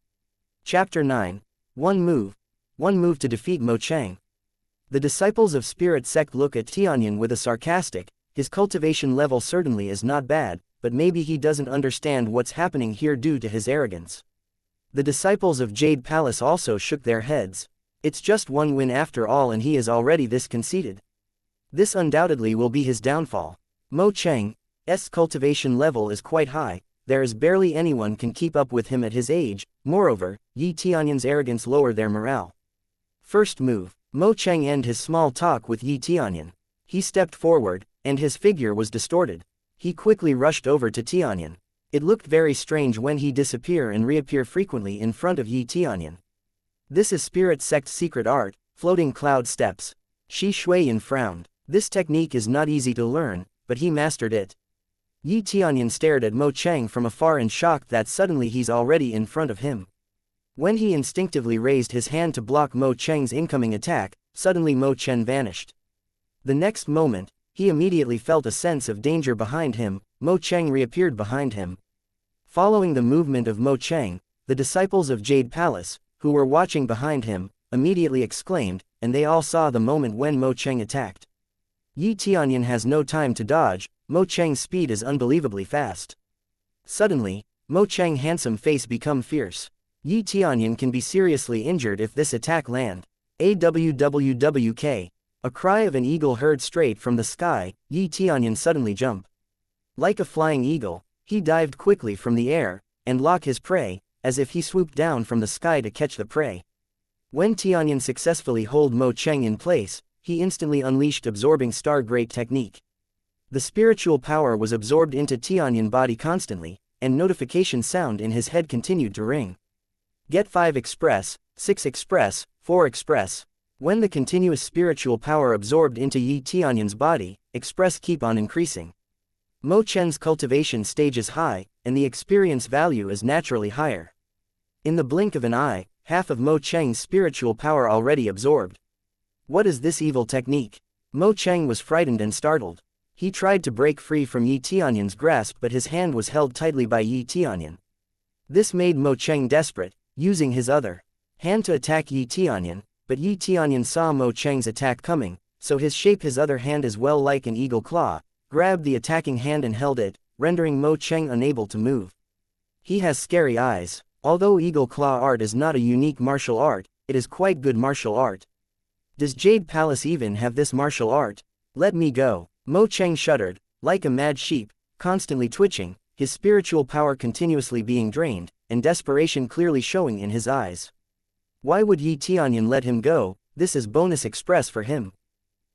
Speaker 1: Chapter 9. 1 move. 1 move to defeat Mo Cheng. The disciples of Spirit Sect look at Tianyun with a sarcastic, his cultivation level certainly is not bad, but maybe he doesn't understand what's happening here due to his arrogance. The disciples of Jade Palace also shook their heads. It's just 1 win after all and he is already this conceited. This undoubtedly will be his downfall. Mo Cheng's cultivation level is quite high, there is barely anyone can keep up with him at his age, moreover, Yi Tianyun's arrogance lowered their morale. First move. Mo Cheng ended his small talk with Yi Tianyun. He stepped forward, and his figure was distorted. He quickly rushed over to Tianyun. It looked very strange when he disappear and reappear frequently in front of Yi Tianyun. This is Spirit Sect's secret art, floating cloud steps. Shi Shuiyin frowned. This technique is not easy to learn, but he mastered it. Yi Tianyun stared at Mo Cheng from afar and shocked that suddenly he's already in front of him. When he instinctively raised his hand to block Mo Cheng's incoming attack, suddenly Mo Cheng vanished. The next moment, he immediately felt a sense of danger behind him. Mo Cheng reappeared behind him. Following the movement of Mo Cheng, the disciples of Jade Palace, who were watching behind him, immediately exclaimed, and they all saw the moment when Mo Cheng attacked. Yi Tianyun has no time to dodge. Mo Cheng's speed is unbelievably fast. Suddenly, Mo Cheng's handsome face become fierce. Yi Tianyun can be seriously injured if this attack land. AWWWK. A cry of an eagle heard straight from the sky. Yi Tianyun suddenly jumped. Like a flying eagle, he dived quickly from the air, and locked his prey, as if he swooped down from the sky to catch the prey. When Tianyun successfully held Mo Cheng in place, he instantly unleashed absorbing star great technique. The spiritual power was absorbed into Tianyun's body constantly, and notification sound in his head continued to ring. Get 5 Express, 6 Express, 4 Express. When the continuous spiritual power absorbed into Yi Tianyun's body, Express keep on increasing. Mo Cheng's cultivation stage is high, and the experience value is naturally higher. In the blink of an eye, half of Mo Cheng's spiritual power already absorbed. What is this evil technique? Mo Cheng was frightened and startled. He tried to break free from Yi Tianyun's grasp but his hand was held tightly by Yi Tianyun. This made Mo Cheng desperate, using his other hand to attack Yi Tianyun, but Yi Tianyun saw Mo Cheng's attack coming, so his other hand as well like an eagle claw, grabbed the attacking hand and held it, rendering Mo Cheng unable to move. He has scary eyes. Although eagle claw art is not a unique martial art, it is quite good martial art. Does Jade Palace even have this martial art? Let me go. Mo Cheng shuddered, like a mad sheep, constantly twitching, his spiritual power continuously being drained, and desperation clearly showing in his eyes. Why would Yi Tianyun let him go? This is bonus express for him.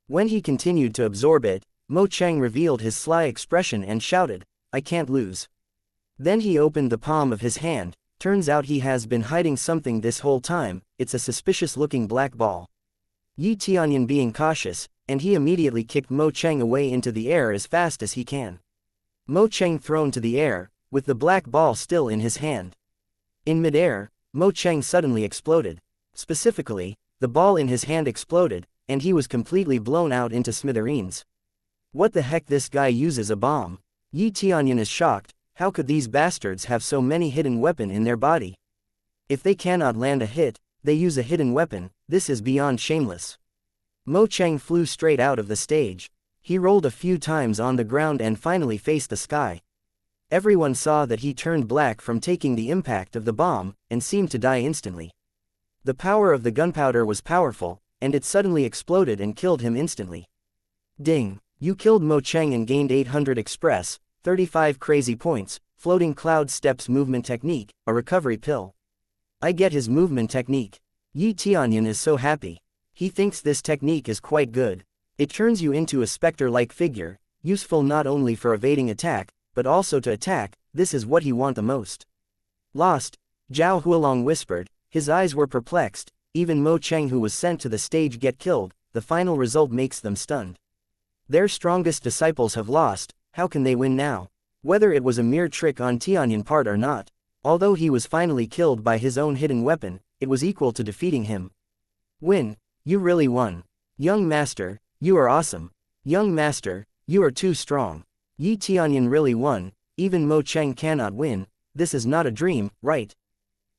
Speaker 1: When he continued to absorb it, Mo Cheng revealed his sly expression and shouted, I can't lose. Then he opened the palm of his hand, Turns out he has been hiding something this whole time. It's a suspicious-looking black ball. Yi Tianyun being cautious, and he immediately kicked Mo Cheng away into the air as fast as he can. Mo Cheng thrown to the air, with the black ball still in his hand. In midair, Mo Cheng suddenly exploded. Specifically, the ball in his hand exploded, and he was completely blown out into smithereens. What the heck, this guy uses a bomb? Yi Tianyun is shocked. How could these bastards have so many hidden weapons in their body? If they cannot land a hit, they use a hidden weapon. This is beyond shameless. Mo Cheng flew straight out of the stage. He rolled a few times on the ground and finally faced the sky. Everyone saw that he turned black from taking the impact of the bomb, and seemed to die instantly. The power of the gunpowder was powerful, and it suddenly exploded and killed him instantly. Ding! You killed Mo Cheng and gained 800 express, 35 crazy points, floating cloud steps movement technique, a recovery pill. I get his movement technique. Yi Tianyun is so happy. He thinks this technique is quite good. It turns you into a specter-like figure, useful not only for evading attack, but also to attack. This is what he wants the most. Lost, Zhao Hualong whispered. His eyes were perplexed. Even Mo Cheng, who was sent to the stage, get killed. The final result makes them stunned. Their strongest disciples have lost. How can they win now? Whether it was a mere trick on Tianyun part or not, although he was finally killed by his own hidden weapon, it was equal to defeating him. Win. You really won. Young master, you are awesome. Young master, you are too strong. Yi Tianyun really won. Even Mo Cheng cannot win. This is not a dream, right?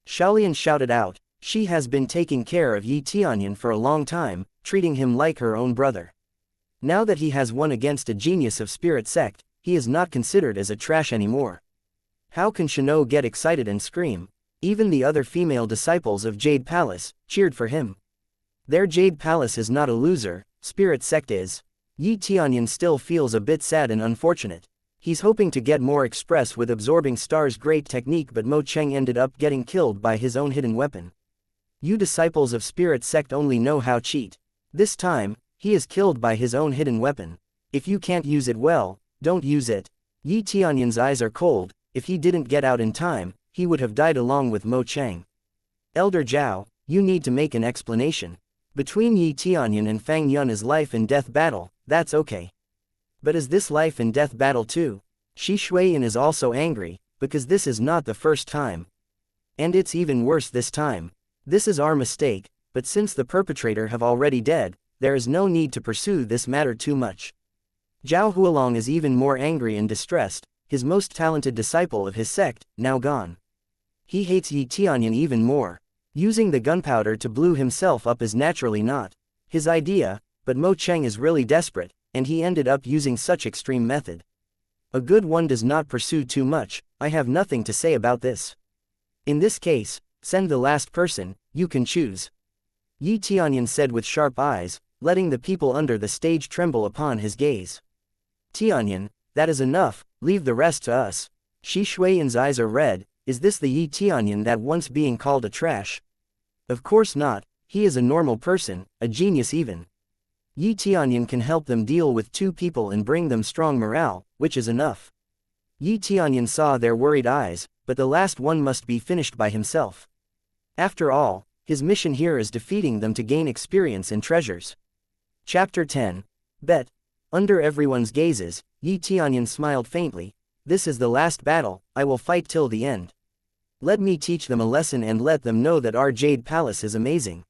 Speaker 1: Shaolian shouted out. She has been taking care of Yi Tianyun for a long time, treating him like her own brother. Now that he has won against a genius of Spirit Sect, he is not considered as a trash anymore. How can Shino get excited and scream? Even the other female disciples of Jade Palace cheered for him. Their Jade Palace is not a loser, Spirit Sect is. Yi Tianyun still feels a bit sad and unfortunate. He's hoping to get more express with Absorbing Star's great technique, but Mo Cheng ended up getting killed by his own hidden weapon. You disciples of Spirit Sect only know how cheat. This time, he is killed by his own hidden weapon. If you can't use it well, don't use it. Yi Tianyun's eyes are cold. If he didn't get out in time, he would have died along with Mo Cheng. Elder Zhao, you need to make an explanation. Between Yi Tianyun and Fang Yun is life and death battle, that's okay. But is this life and death battle too? Shi Shuiyan is also angry, because this is not the first time. And it's even worse this time. This is our mistake, but since the perpetrator have already dead, there is no need to pursue this matter too much. Zhao Hualong is even more angry and distressed, his most talented disciple of his sect, now gone. He hates Yi Tianyun even more. Using the gunpowder to blow himself up is naturally not his idea, but Mo Cheng is really desperate, and he ended up using such extreme method. A good one does not pursue too much. I have nothing to say about this. In this case, send the last person, you can choose. Yi Tianyun said with sharp eyes, letting the people under the stage tremble upon his gaze. Tianyun, that is enough, leave the rest to us. Shi Shuiyan's eyes are red. Is this the Yi Tianyun that once being called a trash? Of course not, he is a normal person, a genius even. Yi Tianyun can help them deal with two people and bring them strong morale, which is enough. Yi Tianyun saw their worried eyes, but the last one must be finished by himself. After all, his mission here is defeating them to gain experience and treasures. Chapter 10. Bet. Under everyone's gazes, Yi Tianyun smiled faintly. This is the last battle, I will fight till the end. Let me teach them a lesson and let them know that our Jade Palace is amazing.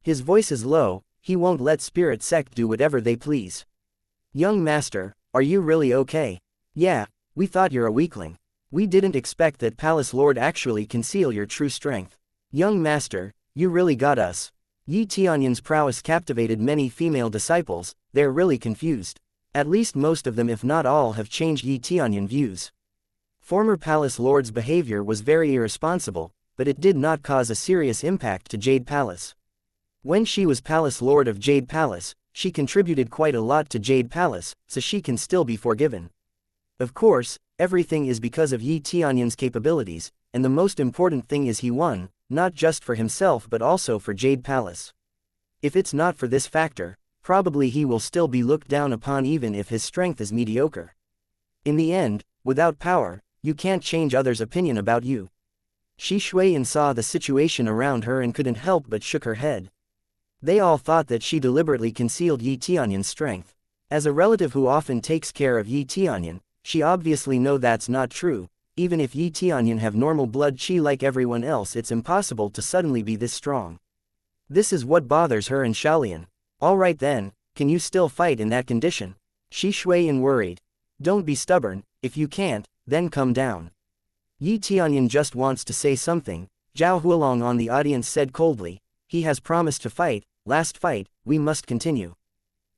Speaker 1: His voice is low, he won't let Spirit Sect do whatever they please. Young master, are you really okay? Yeah, we thought you're a weakling. We didn't expect that Palace Lord actually conceal your true strength. Young master, you really got us. Yi Tianyun's prowess captivated many female disciples. They're really confused. At least most of them, if not all, have changed Yi Tianyun views. Former Palace Lord's behavior was very irresponsible, but it did not cause a serious impact to Jade Palace. When she was Palace Lord of Jade Palace, she contributed quite a lot to Jade Palace, so she can still be forgiven. Of course, everything is because of Yi Tianyun's capabilities, and the most important thing is he won, not just for himself but also for Jade Palace. If it's not for this factor, probably he will still be looked down upon even if his strength is mediocre. In the end, without power, you can't change others' opinion about you. Shi Shuiyan saw the situation around her and couldn't help but shook her head. They all thought that she deliberately concealed Yi Tianyun's strength. As a relative who often takes care of Yi Tianyun, she obviously know that's not true. Even if Yi Tianyun have normal blood chi like everyone else, it's impossible to suddenly be this strong. This is what bothers her and Shaolian. Alright then, can you still fight in that condition? Shi Shuiyan worried. Don't be stubborn, if you can't, then come down. Yi Tianyun just wants to say something, Zhao Hualong on the audience said coldly. He has promised to fight, last fight, we must continue.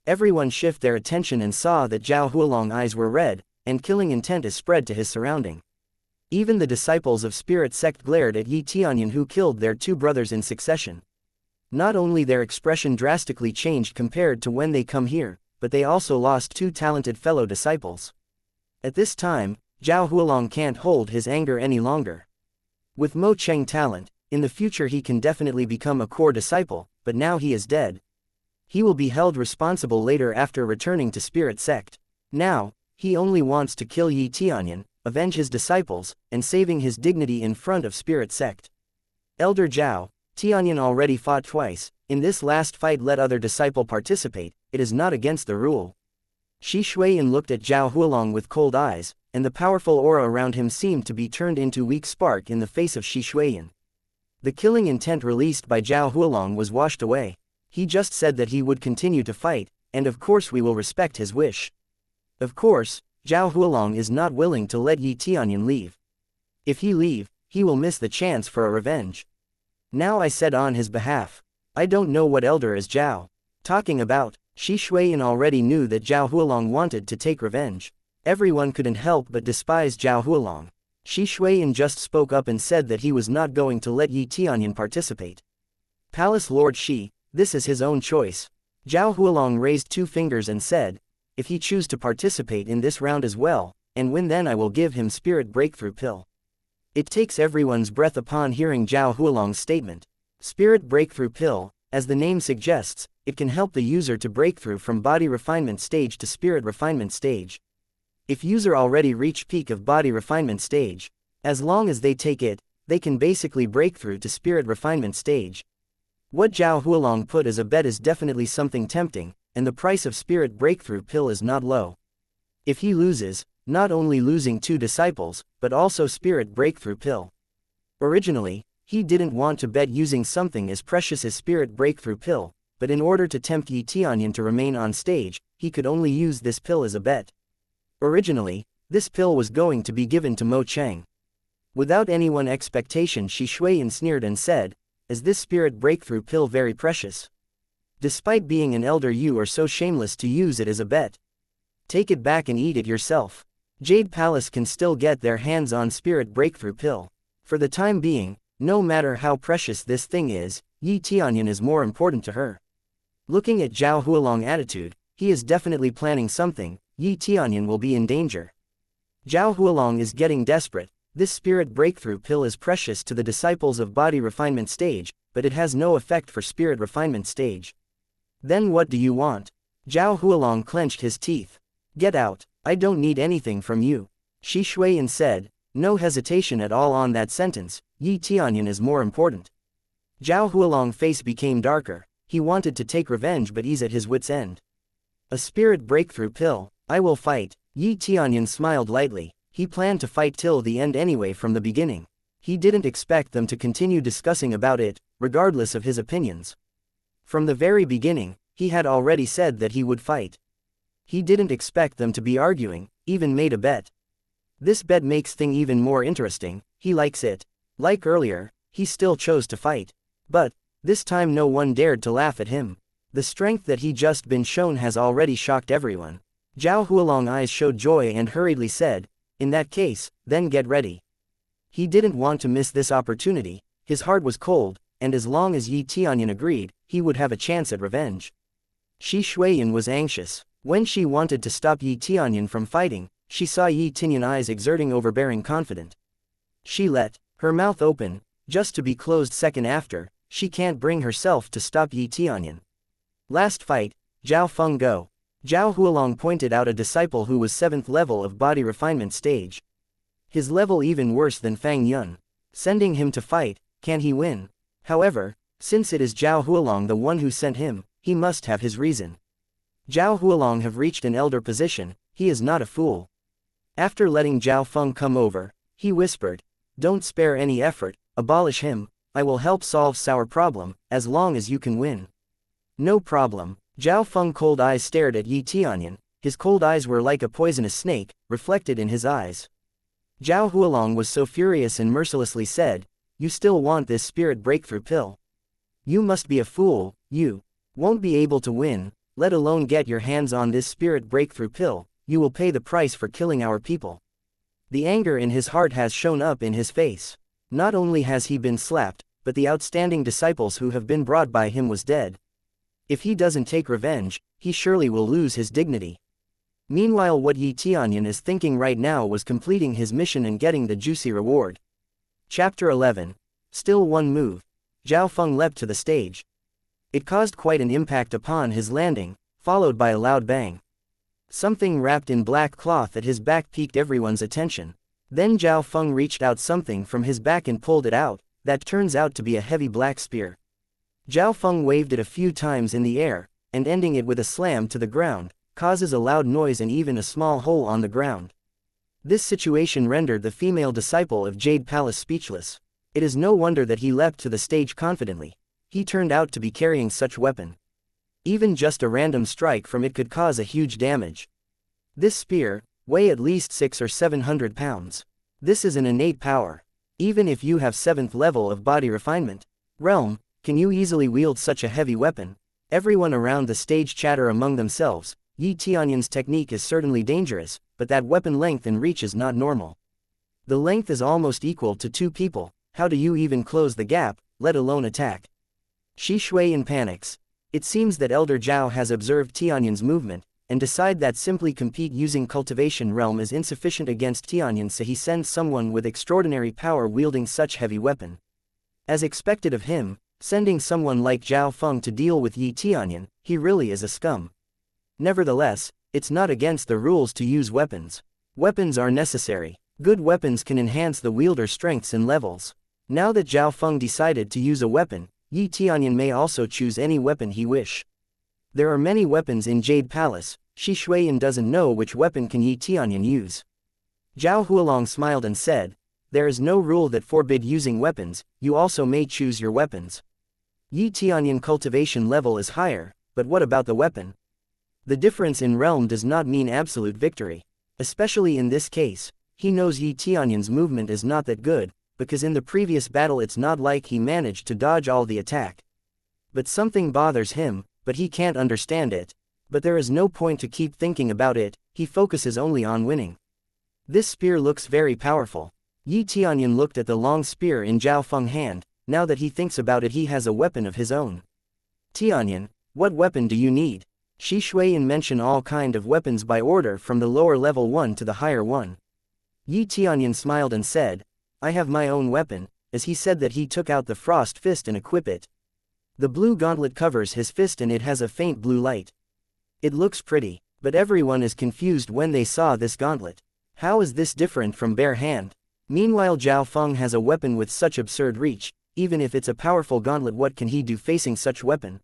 Speaker 1: Everyone shift their attention and saw that Zhao Hualong's eyes were red, and killing intent is spread to his surrounding. Even the disciples of Spirit Sect glared at Yi Tianyun, who killed their two brothers in succession. Not only their expression drastically changed compared to when they come here, but they also lost two talented fellow disciples. At this time, Zhao Hualong can't hold his anger any longer. With Mo Cheng talent, in the future he can definitely become a core disciple, but now he is dead. He will be held responsible later after returning to Spirit Sect. Now, he only wants to kill Yi Tianyun, avenge his disciples, and saving his dignity in front of Spirit Sect. Elder Zhao, Tianyun already fought twice. In this last fight let other disciple participate, it is not against the rule. Shi Shuiyan looked at Zhao Hualong with cold eyes, and the powerful aura around him seemed to be turned into weak spark in the face of Shi Shuiyan. The killing intent released by Zhao Hualong was washed away. He just said that he would continue to fight, and of course we will respect his wish. Of course, Zhao Hualong is not willing to let Yi Tianyun leave. If he leave, he will miss the chance for a revenge. Now I said on his behalf. I don't know what elder is Zhao talking about. Shi Shuiyan already knew that Zhao Hualong wanted to take revenge. Everyone couldn't help but despise Zhao Hualong. Shi Shuiyan just spoke up and said that he was not going to let Yi Tianyun participate. Palace Lord Shi, this is his own choice. Zhao Hualong raised two fingers and said, if he choose to participate in this round as well, and win, then I will give him Spirit Breakthrough Pill. It takes everyone's breath upon hearing Zhao Hualong's statement. Spirit Breakthrough Pill, as the name suggests, it can help the user to break through from body refinement stage to spirit refinement stage. If user already reach peak of body refinement stage, as long as they take it, they can basically break through to spirit refinement stage. What Zhao Hualong put as a bet is definitely something tempting, and the price of Spirit Breakthrough Pill is not low. If he loses, not only losing two disciples, but also Spirit Breakthrough Pill. Originally, he didn't want to bet using something as precious as Spirit Breakthrough Pill, but in order to tempt Yi Tianyun to remain on stage, he could only use this pill as a bet. Originally, this pill was going to be given to Mo Cheng. Without anyone expectation, Shi Shuiyan sneered and said, is this Spirit Breakthrough Pill very precious? Despite being an elder, you are so shameless to use it as a bet. Take it back and eat it yourself. Jade Palace can still get their hands on Spirit Breakthrough Pill. For the time being, no matter how precious this thing is, Yi Tianyun is more important to her. Looking at Zhao Hualong's attitude, he is definitely planning something. Yi Tianyun will be in danger. Zhao Hualong is getting desperate. This Spirit Breakthrough Pill is precious to the disciples of Body Refinement Stage, but it has no effect for Spirit Refinement Stage. Then what do you want? Zhao Hualong clenched his teeth. Get out, I don't need anything from you. Shi Shuiyan said, no hesitation at all on that sentence, Yi Tianyun is more important. Zhao Hualong's face became darker. He wanted to take revenge but he's at his wit's end. A Spirit Breakthrough Pill, I will fight. Yi Tianyun smiled lightly. He planned to fight till the end anyway from the beginning. He didn't expect them to continue discussing about it, regardless of his opinions. From the very beginning, he had already said that he would fight. He didn't expect them to be arguing, even made a bet. This bet makes things even more interesting. He likes it. Like earlier, he still chose to fight. But, this time no one dared to laugh at him. The strength that he just been shown has already shocked everyone. Zhao Hualong's eyes showed joy and hurriedly said, in that case, then get ready. He didn't want to miss this opportunity. His heart was cold, and as long as Yi Tianyun agreed, he would have a chance at revenge. Shi Shuiyan was anxious. When she wanted to stop Yi Tianyun from fighting, she saw Yi Tianyun's eyes exerting overbearing confidence. She let her mouth open, just to be closed second after. She can't bring herself to stop Yi Tianyun. Last fight, Zhao Feng Go. Zhao Hualong pointed out a disciple who was 7th level of body refinement stage. His level even worse than Fang Yun. Sending him to fight, can he win? However, since it is Zhao Hualong the one who sent him, he must have his reason. Zhao Hualong have reached an elder position, he is not a fool. After letting Zhao Feng come over, he whispered, "Don't spare any effort, abolish him, I will help solve our problem, as long as you can win." "No problem." Zhao Feng cold eyes stared at Yi Tianyun, his cold eyes were like a poisonous snake, reflected in his eyes. Zhao Hualong was so furious and mercilessly said, "You still want this spirit breakthrough pill? You must be a fool, you won't be able to win, let alone get your hands on this spirit breakthrough pill, you will pay the price for killing our people." The anger in his heart has shown up in his face. Not only has he been slapped, but the outstanding disciples who have been brought by him was dead. If he doesn't take revenge, he surely will lose his dignity. Meanwhile, what Yi Tianyun is thinking right now was completing his mission and getting the juicy reward. Chapter 11. Still one move. Zhao Feng leapt to the stage. It caused quite an impact upon his landing, followed by a loud bang. Something wrapped in black cloth at his back piqued everyone's attention. Then Zhao Feng reached out something from his back and pulled it out, that turns out to be a heavy black spear. Zhao Feng waved it a few times in the air, and ending it with a slam to the ground, causes a loud noise and even a small hole on the ground. This situation rendered the female disciple of Jade Palace speechless. It is no wonder that he leapt to the stage confidently. He turned out to be carrying such weapon. Even just a random strike from it could cause a huge damage. This spear weigh at least 600 or 700 pounds. This is an innate power. Even if you have 7th level of body refinement realm, can you easily wield such a heavy weapon? Everyone around the stage chatter among themselves. Yi Tianyun's technique is certainly dangerous, but that weapon length and reach is not normal. The length is almost equal to 2 people, how do you even close the gap, let alone attack? Shi Shui panics. It seems that Elder Zhao has observed Tianyun's movement, and decide that simply compete using cultivation realm is insufficient against Tianyun, so he sends someone with extraordinary power wielding such heavy weapon. As expected of him, sending someone like Zhao Feng to deal with Yi Tianyun, he really is a scum. Nevertheless, it's not against the rules to use weapons. Weapons are necessary. Good weapons can enhance the wielder's strengths and levels. Now that Zhao Feng decided to use a weapon, Yi Tianyun may also choose any weapon he wish. There are many weapons in Jade Palace, Shi Shuiyan doesn't know which weapon can Yi Tianyun use. Zhao Hualong smiled and said, "There is no rule that forbid using weapons, you also may choose your weapons. Yi Tianyun cultivation level is higher, but what about the weapon? The difference in realm does not mean absolute victory. Especially in this case, he knows Yi Tianyun's movement is not that good, because in the previous battle it's not like he managed to dodge all the attack. But something bothers him, but he can't understand it. But there is no point to keep thinking about it, he focuses only on winning. This spear looks very powerful." Yi Tianyun looked at the long spear in Zhao Feng's hand. Now that he thinks about it, he has a weapon of his own. "Tianyun, what weapon do you need?" Shi Shuiyan mentioned all kind of weapons by order from the lower level one to the higher one. Yi Tianyun smiled and said, "I have my own weapon," as he said that he took out the frost fist and equip it. The blue gauntlet covers his fist and it has a faint blue light. It looks pretty, but everyone is confused when they saw this gauntlet. How is this different from bare hand? Meanwhile, Zhao Feng has a weapon with such absurd reach. Even if it's a powerful gauntlet, what can he do facing such weapon?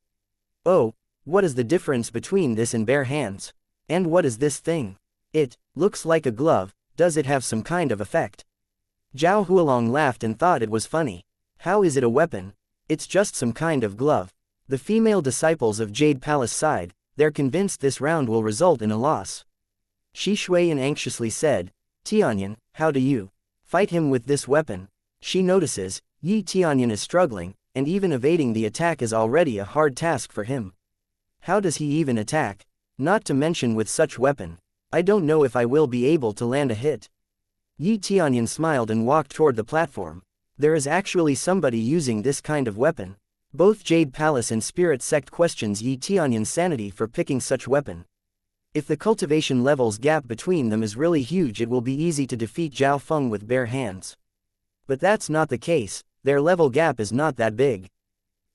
Speaker 1: Oh, what is the difference between this and bare hands? And what is this thing? It looks like a glove, does it have some kind of effect? Zhao Hualong laughed and thought it was funny. How is it a weapon? It's just some kind of glove. The female disciples of Jade Palace sighed, they're convinced this round will result in a loss. Shi Shuiyan anxiously said, "Tianyun, how do you fight him with this weapon?" She notices, Yi Tianyun is struggling, and even evading the attack is already a hard task for him. How does he even attack? Not to mention with such weapon. I don't know if I will be able to land a hit. Yi Tianyun smiled and walked toward the platform. There is actually somebody using this kind of weapon. Both Jade Palace and Spirit Sect questions Yi Tianyun's sanity for picking such weapon. If the cultivation levels gap between them is really huge, it will be easy to defeat Zhao Feng with bare hands. But that's not the case, their level gap is not that big.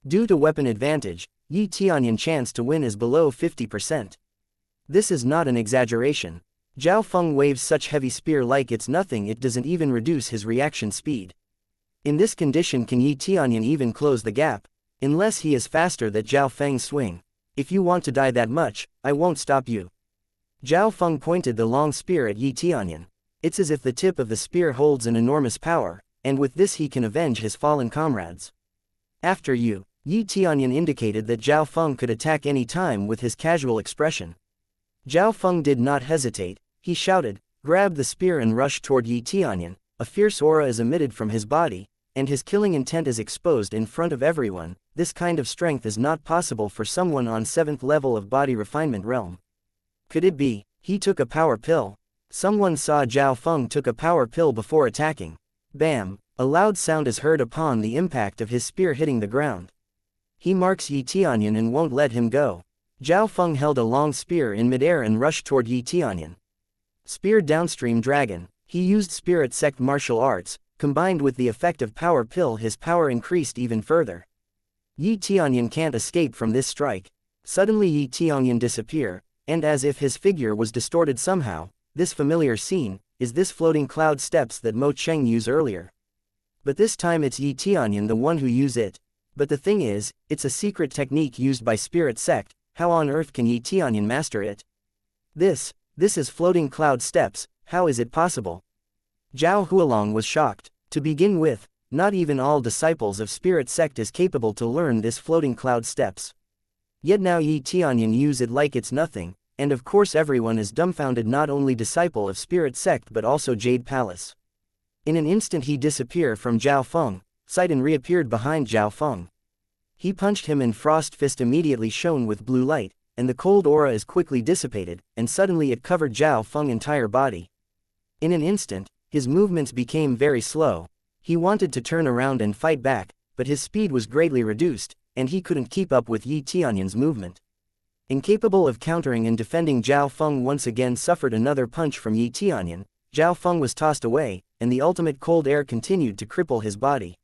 Speaker 1: Due to weapon advantage, Yi Tianyun's chance to win is below 50%. This is not an exaggeration. Zhao Feng waves such heavy spear like it's nothing, it doesn't even reduce his reaction speed. In this condition can Yi Tianyun even close the gap? Unless he is faster than Zhao Feng's swing. If you want to die that much, I won't stop you. Zhao Feng pointed the long spear at Yi Tianyun. It's as if the tip of the spear holds an enormous power, and with this he can avenge his fallen comrades. After you, Yi Tianyun indicated that Zhao Feng could attack any time with his casual expression. Zhao Feng did not hesitate, he shouted, grabbed the spear and rushed toward Yi Tianyun. A fierce aura is emitted from his body, and his killing intent is exposed in front of everyone. This kind of strength is not possible for someone on 7th level of body refinement realm. Could it be, he took a power pill? Someone saw Zhao Feng took a power pill before attacking. Bam! A loud sound is heard upon the impact of his spear hitting the ground. He marks Yi Tianyun and won't let him go. Zhao Feng held a long spear in midair and rushed toward Yi Tianyun. Spear downstream dragon. He used Spirit Sect martial arts, combined with the effect of power pill his power increased even further. Yi Tianyun can't escape from this strike. Suddenly Yi Tianyun disappear, and as if his figure was distorted somehow, this familiar scene, is this floating cloud steps that Mo Cheng used earlier. But this time it's Yi Tianyun the one who used it. But the thing is, it's a secret technique used by Spirit Sect. How on earth can Yi Tianyun master it? This is floating cloud steps, how is it possible? Zhao Hualong was shocked. To begin with, not even all disciples of Spirit Sect is capable to learn this floating cloud steps. Yet now Yi Tianyun use it like it's nothing, and of course everyone is dumbfounded, not only disciple of Spirit Sect but also Jade Palace. In an instant he disappeared from Zhao Feng, Sidon reappeared behind Zhao Feng. He punched him and Frost Fist immediately shone with blue light, and the cold aura is quickly dissipated, and suddenly it covered Zhao Feng's entire body. In an instant, his movements became very slow. He wanted to turn around and fight back, but his speed was greatly reduced, and he couldn't keep up with Yi Tianyun's movement. Incapable of countering and defending, Zhao Feng once again suffered another punch from Yi Tianyun. Zhao Feng was tossed away, and the ultimate cold air continued to cripple his body.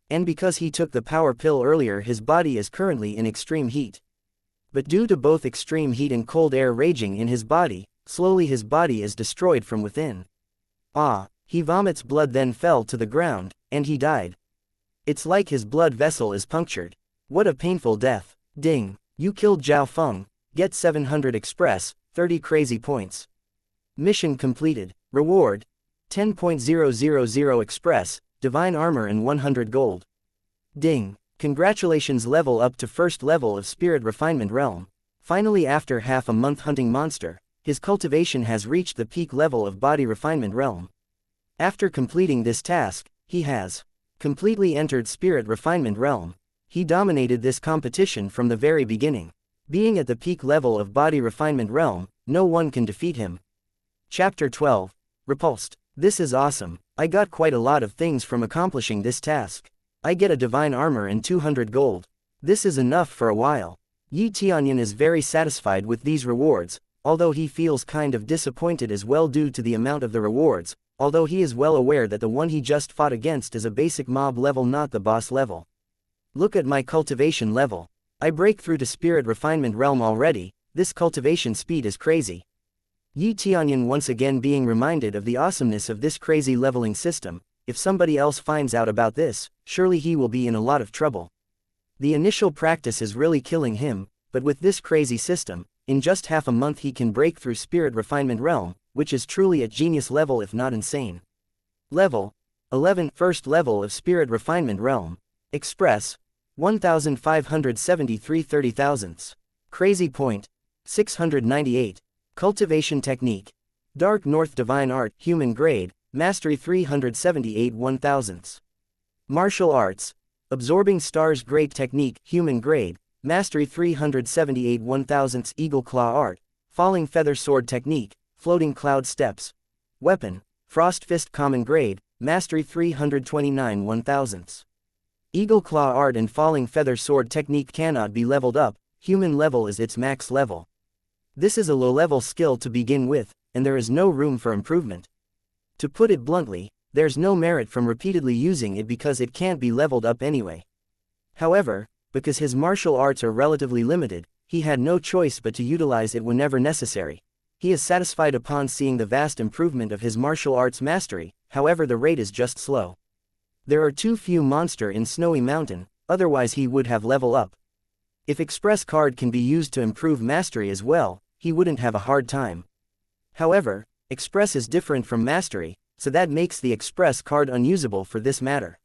Speaker 1: And because he took the power pill earlier, his body is currently in extreme heat. But due to both extreme heat and cold air raging in his body, slowly his body is destroyed from within. He vomits blood, then fell to the ground, and he died. It's like his blood vessel is punctured. What a painful death. Ding. You killed Zhao Feng. Get 700 express, 30 crazy points. Mission completed. Reward. 10.000 express, divine armor and 100 gold. Ding. Congratulations, level up to 1st level of Spirit Refinement Realm. Finally, after half a month hunting monster, his cultivation has reached the peak level of Body Refinement Realm. After completing this task, he has completely entered Spirit Refinement Realm. He dominated this competition from the very beginning. Being at the peak level of Body Refinement Realm, no one can defeat him. Chapter 12. Repulsed. This is awesome. I got quite a lot of things from accomplishing this task. I get a divine armor and 200 gold. This is enough for a while. Yi Tianyun is very satisfied with these rewards, although he feels kind of disappointed as well due to the amount of the rewards, although he is well aware that the one he just fought against is a basic mob level, not the boss level. Look at my cultivation level. I break through to Spirit Refinement Realm already. This cultivation speed is crazy. Yi Tianyun once again being reminded of the awesomeness of this crazy leveling system. If somebody else finds out about this, surely he will be in a lot of trouble. The initial practice is really killing him, but with this crazy system, in just half a month he can break through Spirit Refinement Realm, which is truly at genius level if not insane. Level 11, 1st level of Spirit Refinement Realm. Express 1573 30 thousandths. Crazy point 698. Cultivation technique. Dark North Divine Art, human grade, mastery 378 1,000ths. Martial arts. Absorbing Stars Great Technique, human grade, mastery 378 1,000ths. Eagle Claw Art, Falling Feather Sword Technique, floating cloud steps. Weapon, Frost Fist common grade, mastery 329 1,000ths. Eagle Claw Art and Falling Feather Sword Technique cannot be leveled up, human level is its max level. This is a low-level skill to begin with, and there is no room for improvement. To put it bluntly, there's no merit from repeatedly using it because it can't be leveled up anyway. However, because his martial arts are relatively limited, he had no choice but to utilize it whenever necessary. He is satisfied upon seeing the vast improvement of his martial arts mastery, however the rate is just slow. There are too few monster in Snowy Mountain, otherwise he would have level up. If Express card can be used to improve mastery as well, he wouldn't have a hard time. However, Express is different from Mastery, so that makes the Express card unusable for this matter.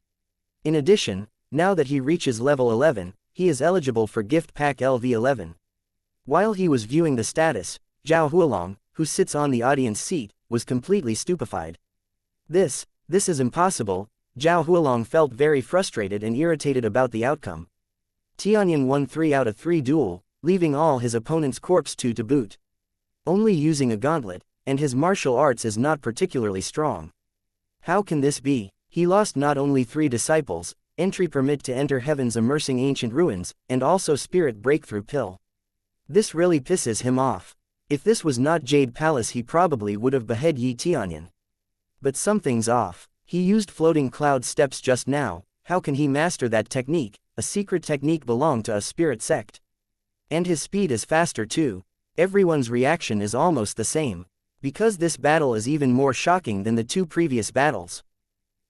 Speaker 1: In addition, now that he reaches level 11, he is eligible for Gift Pack LV11. While he was viewing the status, Zhao Hualong, who sits on the audience seat, was completely stupefied. This is impossible. Zhao Hualong felt very frustrated and irritated about the outcome. Tianyun won 3 out of 3 duel, leaving all his opponent's corpse to boot. Only using a gauntlet, and his martial arts is not particularly strong. How can this be? He lost not only 3 disciples, entry permit to enter heaven's immersing ancient ruins, and also spirit breakthrough pill. This really pisses him off. If this was not Jade Palace he probably would have beheaded Yi Tianyun. But something's off. He used floating cloud steps just now. How can he master that technique? A secret technique belonged to a spirit sect. And his speed is faster too. Everyone's reaction is almost the same. Because this battle is even more shocking than the 2 previous battles.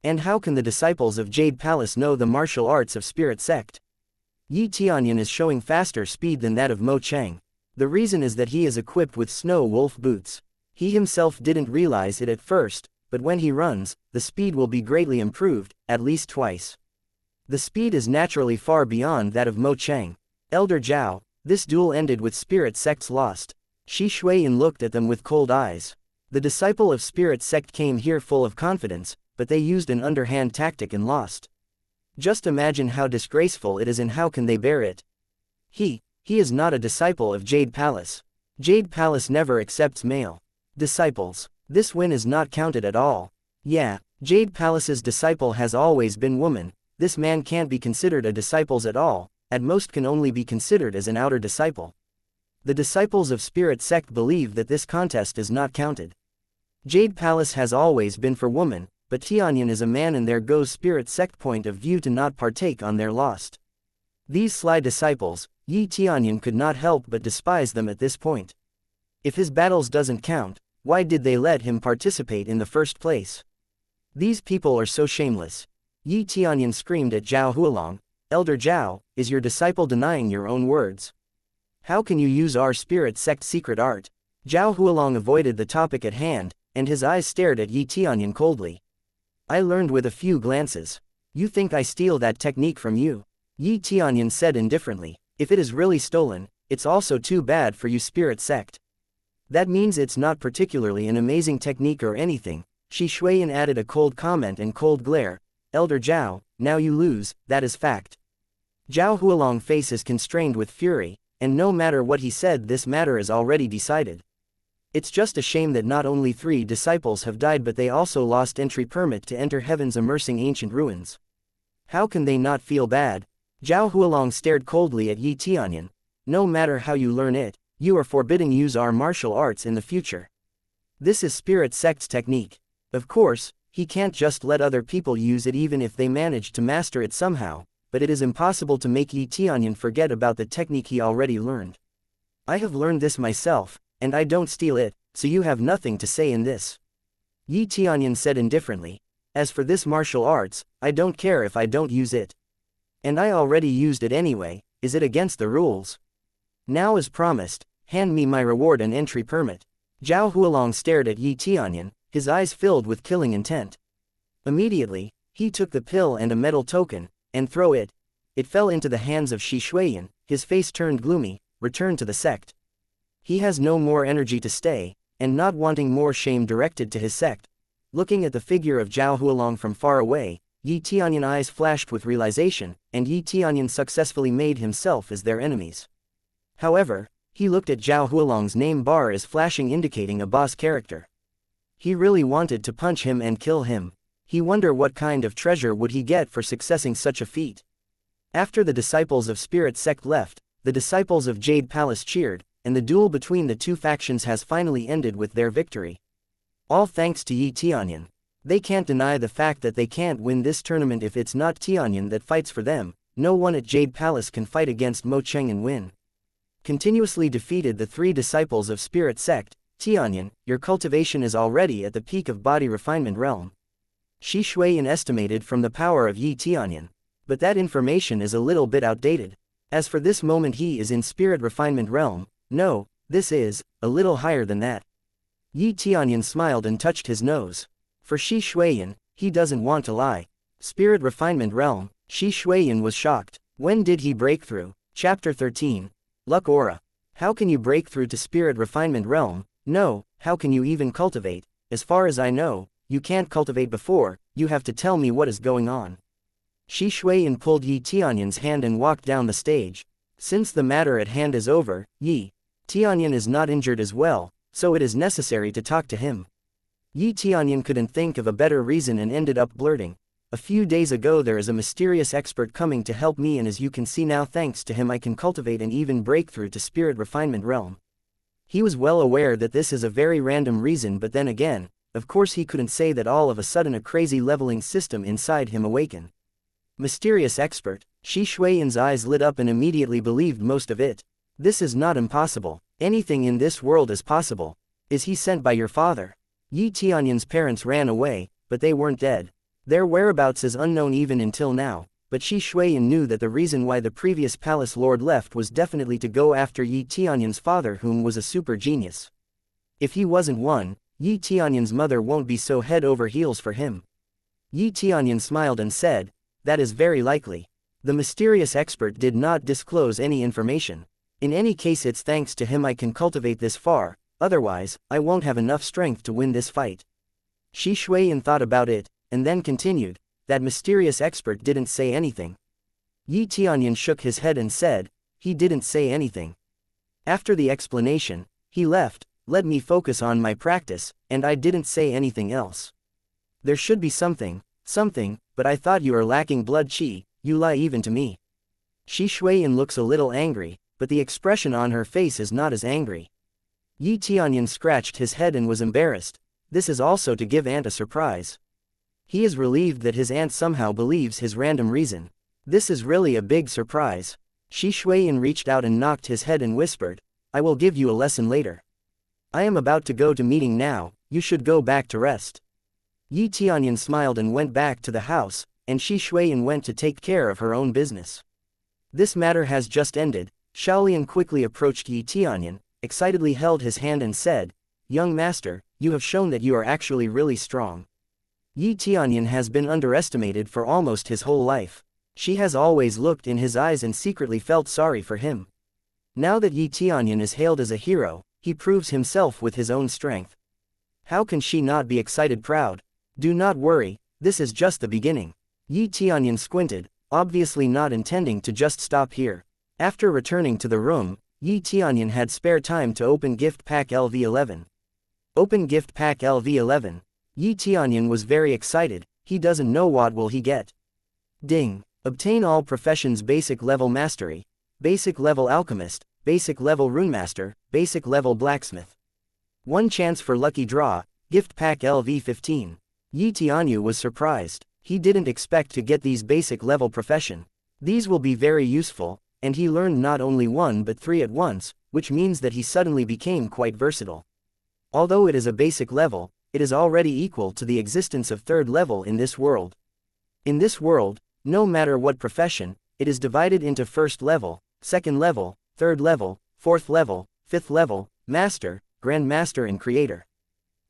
Speaker 1: And how can the disciples of Jade Palace know the martial arts of Spirit Sect? Yi Tianyun is showing faster speed than that of Mo Cheng. The reason is that he is equipped with snow wolf boots. He himself didn't realize it at first, but when he runs, the speed will be greatly improved, at least twice. The speed is naturally far beyond that of Mo Cheng. Elder Zhao, this duel ended with Spirit Sect's lost. Shi Shuiyin looked at them with cold eyes. The disciple of Spirit Sect came here full of confidence, but they used an underhand tactic and lost. Just imagine how disgraceful it is and how can they bear it. He is not a disciple of Jade Palace. Jade Palace never accepts male disciples. This win is not counted at all. Yeah, Jade Palace's disciple has always been woman. This man can't be considered a disciple at all, at most can only be considered as an outer disciple. The disciples of Spirit Sect believe that this contest is not counted. Jade Palace has always been for woman, but Tianyun is a man and there goes Spirit Sect point of view to not partake on their lost. These sly disciples, Yi Tianyun could not help but despise them at this point. If his battles doesn't count, why did they let him participate in the first place? These people are so shameless. Yi Tianyun screamed at Zhao Hualong, Elder Zhao, is your disciple denying your own words? How can you use our Spirit Sect secret art? Zhao Hualong avoided the topic at hand, and his eyes stared at Yi Tianyun coldly. I learned with a few glances. You think I steal that technique from you? Yi Tianyun said indifferently. If it is really stolen, it's also too bad for you Spirit Sect. That means it's not particularly an amazing technique or anything. Shi Shuiyin added a cold comment and cold glare. Elder Zhao, now you lose, that is fact. Zhao Hualong's face is constrained with fury, and no matter what he said this matter is already decided. It's just a shame that not only 3 disciples have died but they also lost entry permit to enter heaven's immersing ancient ruins. How can they not feel bad? Zhao Hualong stared coldly at Yi Tianyun. No matter how you learn it, you are forbidden use our martial arts in the future. This is Spirit Sect's technique. Of course, he can't just let other people use it even if they manage to master it somehow, but it is impossible to make Yi Tianyun forget about the technique he already learned. I have learned this myself, and I don't steal it, so you have nothing to say in this. Yi Tianyun said indifferently. As for this martial arts, I don't care if I don't use it. And I already used it anyway, is it against the rules? Now as promised, hand me my reward and entry permit. Zhao Hualong stared at Yi Tianyun, his eyes filled with killing intent. Immediately, he took the pill and a metal token, and threw it. It fell into the hands of Shi Shuiyin, his face turned gloomy, returned to the sect. He has no more energy to stay, and not wanting more shame directed to his sect. Looking at the figure of Zhao Hualong from far away, Yi Tianyun's eyes flashed with realization, and Yi Tianyun successfully made himself as their enemies. However, he looked at Zhao Hualong's name bar as flashing indicating a boss character. He really wanted to punch him and kill him. He wondered what kind of treasure would he get for successing such a feat. After the disciples of Spirit Sect left, the disciples of Jade Palace cheered, and the duel between the 2 factions has finally ended with their victory. All thanks to Yi Tianyun. They can't deny the fact that they can't win this tournament if it's not Tianyun that fights for them. No one at Jade Palace can fight against Mo Cheng and win. Continuously defeated the 3 disciples of Spirit Sect. Tianyun, your cultivation is already at the peak of body refinement realm. Shi Shuiyan estimated from the power of Yi Tianyun. But that information is a little bit outdated. As for this moment he is in spirit refinement realm, no, this is, a little higher than that. Yi Tianyun smiled and touched his nose. For Shi Shuiyan, he doesn't want to lie. Spirit refinement realm, Shi Shuiyan was shocked. When did he break through? Chapter 13. Luck Aura. How can you break through to spirit refinement realm? No, how can you even cultivate? As far as I know, you can't cultivate before, you have to tell me what is going on. Shi Shuiyan pulled Yi Tianyun's hand and walked down the stage. Since the matter at hand is over, Yi Tianyun is not injured as well, so it is necessary to talk to him. Yi Tianyun couldn't think of a better reason and ended up blurting. A few days ago there is a mysterious expert coming to help me, and as you can see now, thanks to him I can cultivate and even break through to spirit refinement realm. He was well aware that this is a very random reason, but then again, of course he couldn't say that all of a sudden a crazy leveling system inside him awakened. Mysterious expert, Shi Shuiyan's eyes lit up and immediately believed most of it. This is not impossible. Anything in this world is possible. Is he sent by your father? Yi Tianyun's parents ran away, but they weren't dead. Their whereabouts is unknown even until now, but Shi Shuiyan knew that the reason why the previous palace lord left was definitely to go after Yi Tianyun's father, whom was a super genius. If he wasn't one, Yi Tianyun's mother won't be so head over heels for him. Yi Tianyun smiled and said, that is very likely. The mysterious expert did not disclose any information. In any case, it's thanks to him I can cultivate this far, otherwise, I won't have enough strength to win this fight. Shi Shuiyan thought about it, and then continued, that mysterious expert didn't say anything. Yi Tianyun shook his head and said, he didn't say anything. After the explanation, he left, let me focus on my practice, and I didn't say anything else. There should be something, but I thought you are lacking blood qi, you lie even to me. Shi Shuiyan looks a little angry, but the expression on her face is not as angry. Yi Tianyun scratched his head and was embarrassed. This is also to give aunt a surprise. He is relieved that his aunt somehow believes his random reason. This is really a big surprise. Shi Shuiyan reached out and knocked his head and whispered, I will give you a lesson later. I am about to go to meeting now, you should go back to rest. Yi Tianyun smiled and went back to the house, and Shi Shuiyan went to take care of her own business. This matter has just ended. Shaolian quickly approached Yi Tianyun, excitedly held his hand and said, young master, you have shown that you are actually really strong. Yi Tianyun has been underestimated for almost his whole life. She has always looked in his eyes and secretly felt sorry for him. Now that Yi Tianyun is hailed as a hero, he proves himself with his own strength. How can she not be excited proud? Do not worry, this is just the beginning. Yi Tianyun squinted, obviously not intending to just stop here. After returning to the room, Yi Tianyun had spare time to open gift pack LV11. Open gift pack LV11. Yi Tianyun was very excited, he doesn't know what will he get. Ding. Obtain all professions basic level mastery. Basic level alchemist, basic level runemaster, basic level blacksmith. One chance for lucky draw, gift pack LV15. Yi Tianyun was surprised. He didn't expect to get these basic level profession. These will be very useful, and he learned not only one but three at once, which means that he suddenly became quite versatile. Although it is a basic level, it is already equal to the existence of third level in this world. In this world, no matter what profession, it is divided into first level, second level, third level, fourth level, fifth level, master, grand master and creator.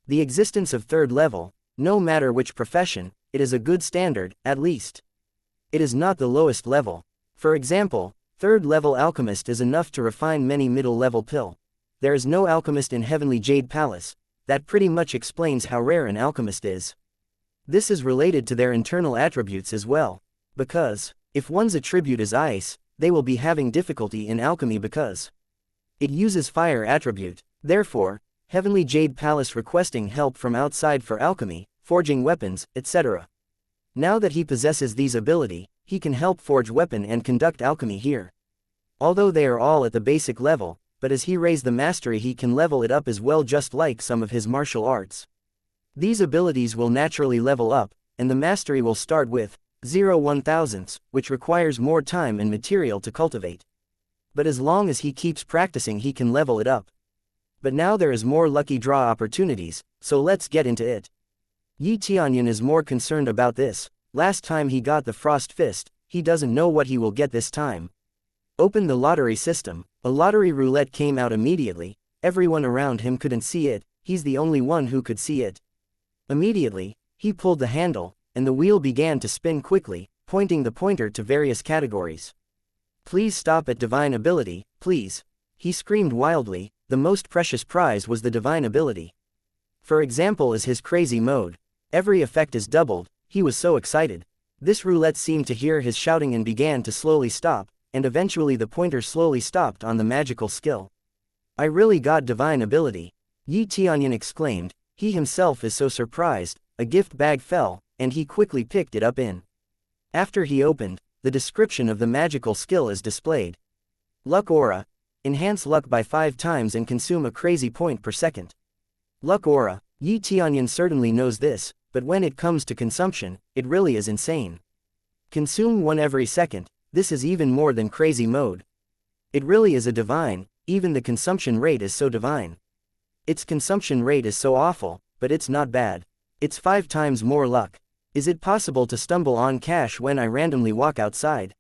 Speaker 1: The existence of third level, no matter which profession, it is a good standard, at least. It is not the lowest level. For example, third level alchemist is enough to refine many middle level pill. There is no alchemist in Heavenly Jade Palace. That pretty much explains how rare an alchemist is. This is related to their internal attributes as well. Because, if one's attribute is ice, they will be having difficulty in alchemy because it uses fire attribute. Therefore, Heavenly Jade Palace requesting help from outside for alchemy, forging weapons, etc. Now that he possesses these ability, he can help forge weapon and conduct alchemy here. Although they are all at the basic level, but as he raised the mastery he can level it up as well, just like some of his martial arts. These abilities will naturally level up, and the mastery will start with 0.001, which requires more time and material to cultivate. But as long as he keeps practicing he can level it up. But now there is more lucky draw opportunities, so let's get into it. Yi Tianyun is more concerned about this. Last time he got the frost fist, he doesn't know what he will get this time. Open the lottery system. A lottery roulette came out immediately. Everyone around him couldn't see it, he's the only one who could see it. Immediately, he pulled the handle, and the wheel began to spin quickly, pointing the pointer to various categories. Please stop at divine ability, please. He screamed wildly. The most precious prize was the divine ability. For example is his crazy mode. Every effect is doubled, he was so excited. This roulette seemed to hear his shouting and began to slowly stop, and eventually the pointer slowly stopped on the magical skill. I really got divine ability. Yi Tianyun exclaimed. He himself is so surprised. A gift bag fell, and he quickly picked it up in. After he opened, the description of the magical skill is displayed. Luck Aura. Enhance luck by 5 times and consume a crazy point per second. Luck Aura. Yi Tianyun certainly knows this, but when it comes to consumption, it really is insane. Consume 1 every second, this is even more than crazy mode. It really is a divine, even the consumption rate is so divine. Its consumption rate is so awful, but it's not bad. It's 5 times more luck. Is it possible to stumble on cash when I randomly walk outside?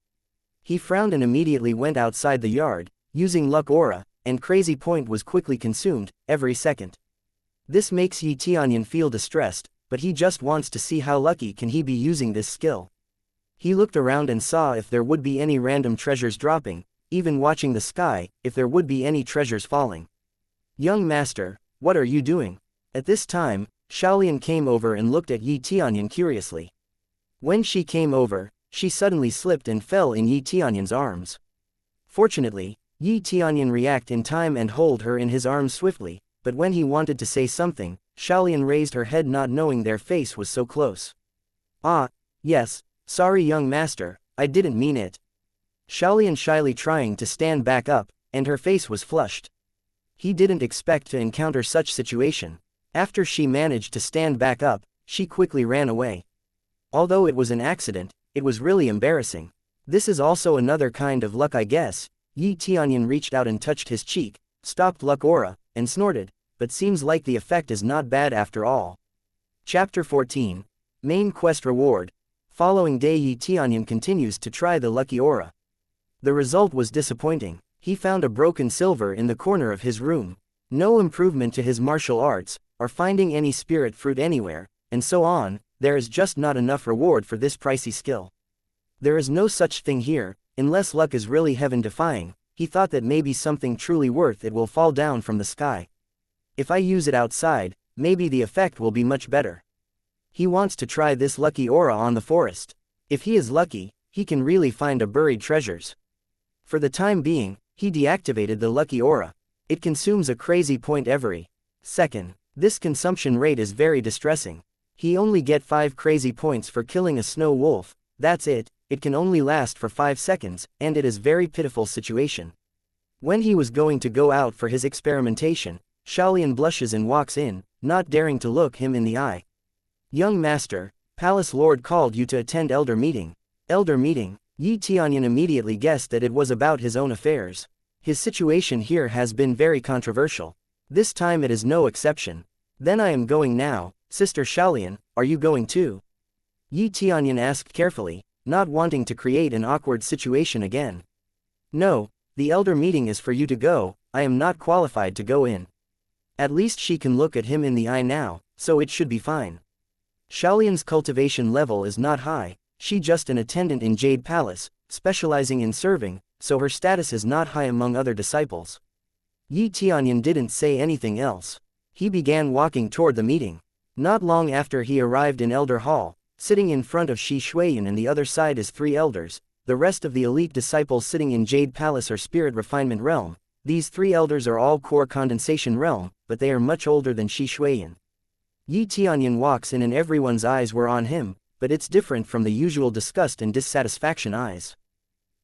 Speaker 1: He frowned and immediately went outside the yard, using Luck Aura, and Crazy Point was quickly consumed, every second. This makes Yi Tianyun feel distressed, but he just wants to see how lucky can he be using this skill. He looked around and saw if there would be any random treasures dropping, even watching the sky, if there would be any treasures falling. Young master, what are you doing? At this time, Shaolian came over and looked at Yi Tianyun curiously. When she came over, she suddenly slipped and fell in Yi Tianyun's arms. Fortunately, Yi Tianyun reacted in time and hold her in his arms swiftly, but when he wanted to say something, Shaolian raised her head not knowing their face was so close. Ah, yes, sorry young master, I didn't mean it. Shaolian shyly trying to stand back up, and her face was flushed. He didn't expect to encounter such situation. After she managed to stand back up, she quickly ran away. Although it was an accident, it was really embarrassing. This is also another kind of luck I guess. Yi Tianyun reached out and touched his cheek, stopped Luck Aura, and snorted, but seems like the effect is not bad after all. Chapter 14. Main Quest Reward. Following day Yi Tianyun continues to try the Lucky Aura. The result was disappointing. He found a broken silver in the corner of his room. No improvement to his martial arts, or finding any spirit fruit anywhere, and so on. There is just not enough reward for this pricey skill. There is no such thing here, unless luck is really heaven-defying. He thought that maybe something truly worth it will fall down from the sky. If I use it outside, maybe the effect will be much better. He wants to try this lucky aura on the forest. If he is lucky, he can really find a buried treasures. For the time being, he deactivated the lucky aura. It consumes a crazy point every second. This consumption rate is very distressing. He only get 5 crazy points for killing a snow wolf, that's it. It can only last for 5 seconds, and it is very pitiful situation. When he was going to go out for his experimentation, Shaolian blushes and walks in, not daring to look him in the eye. Young master, Palace Lord called you to attend elder meeting. Elder meeting? Yi Tianyun immediately guessed that it was about his own affairs. His situation here has been very controversial. This time it is no exception. Then I am going now. Sister Shaolian, are you going too? Yi Tianyun asked carefully, not wanting to create an awkward situation again. No, the elder meeting is for you to go, I am not qualified to go in. At least she can look at him in the eye now, so it should be fine. Shaolian's cultivation level is not high, she just an attendant in Jade Palace, specializing in serving, so her status is not high among other disciples. Yi Tianyun didn't say anything else. He began walking toward the meeting. Not long after he arrived in Elder Hall, sitting in front of Shi Shuiyan and the other side is 3 elders, the rest of the elite disciples sitting in Jade Palace or Spirit Refinement Realm. These 3 elders are all Core Condensation Realm, but they are much older than Shi Shuiyan. Yi Tianyun walks in and everyone's eyes were on him, but it's different from the usual disgust and dissatisfaction eyes.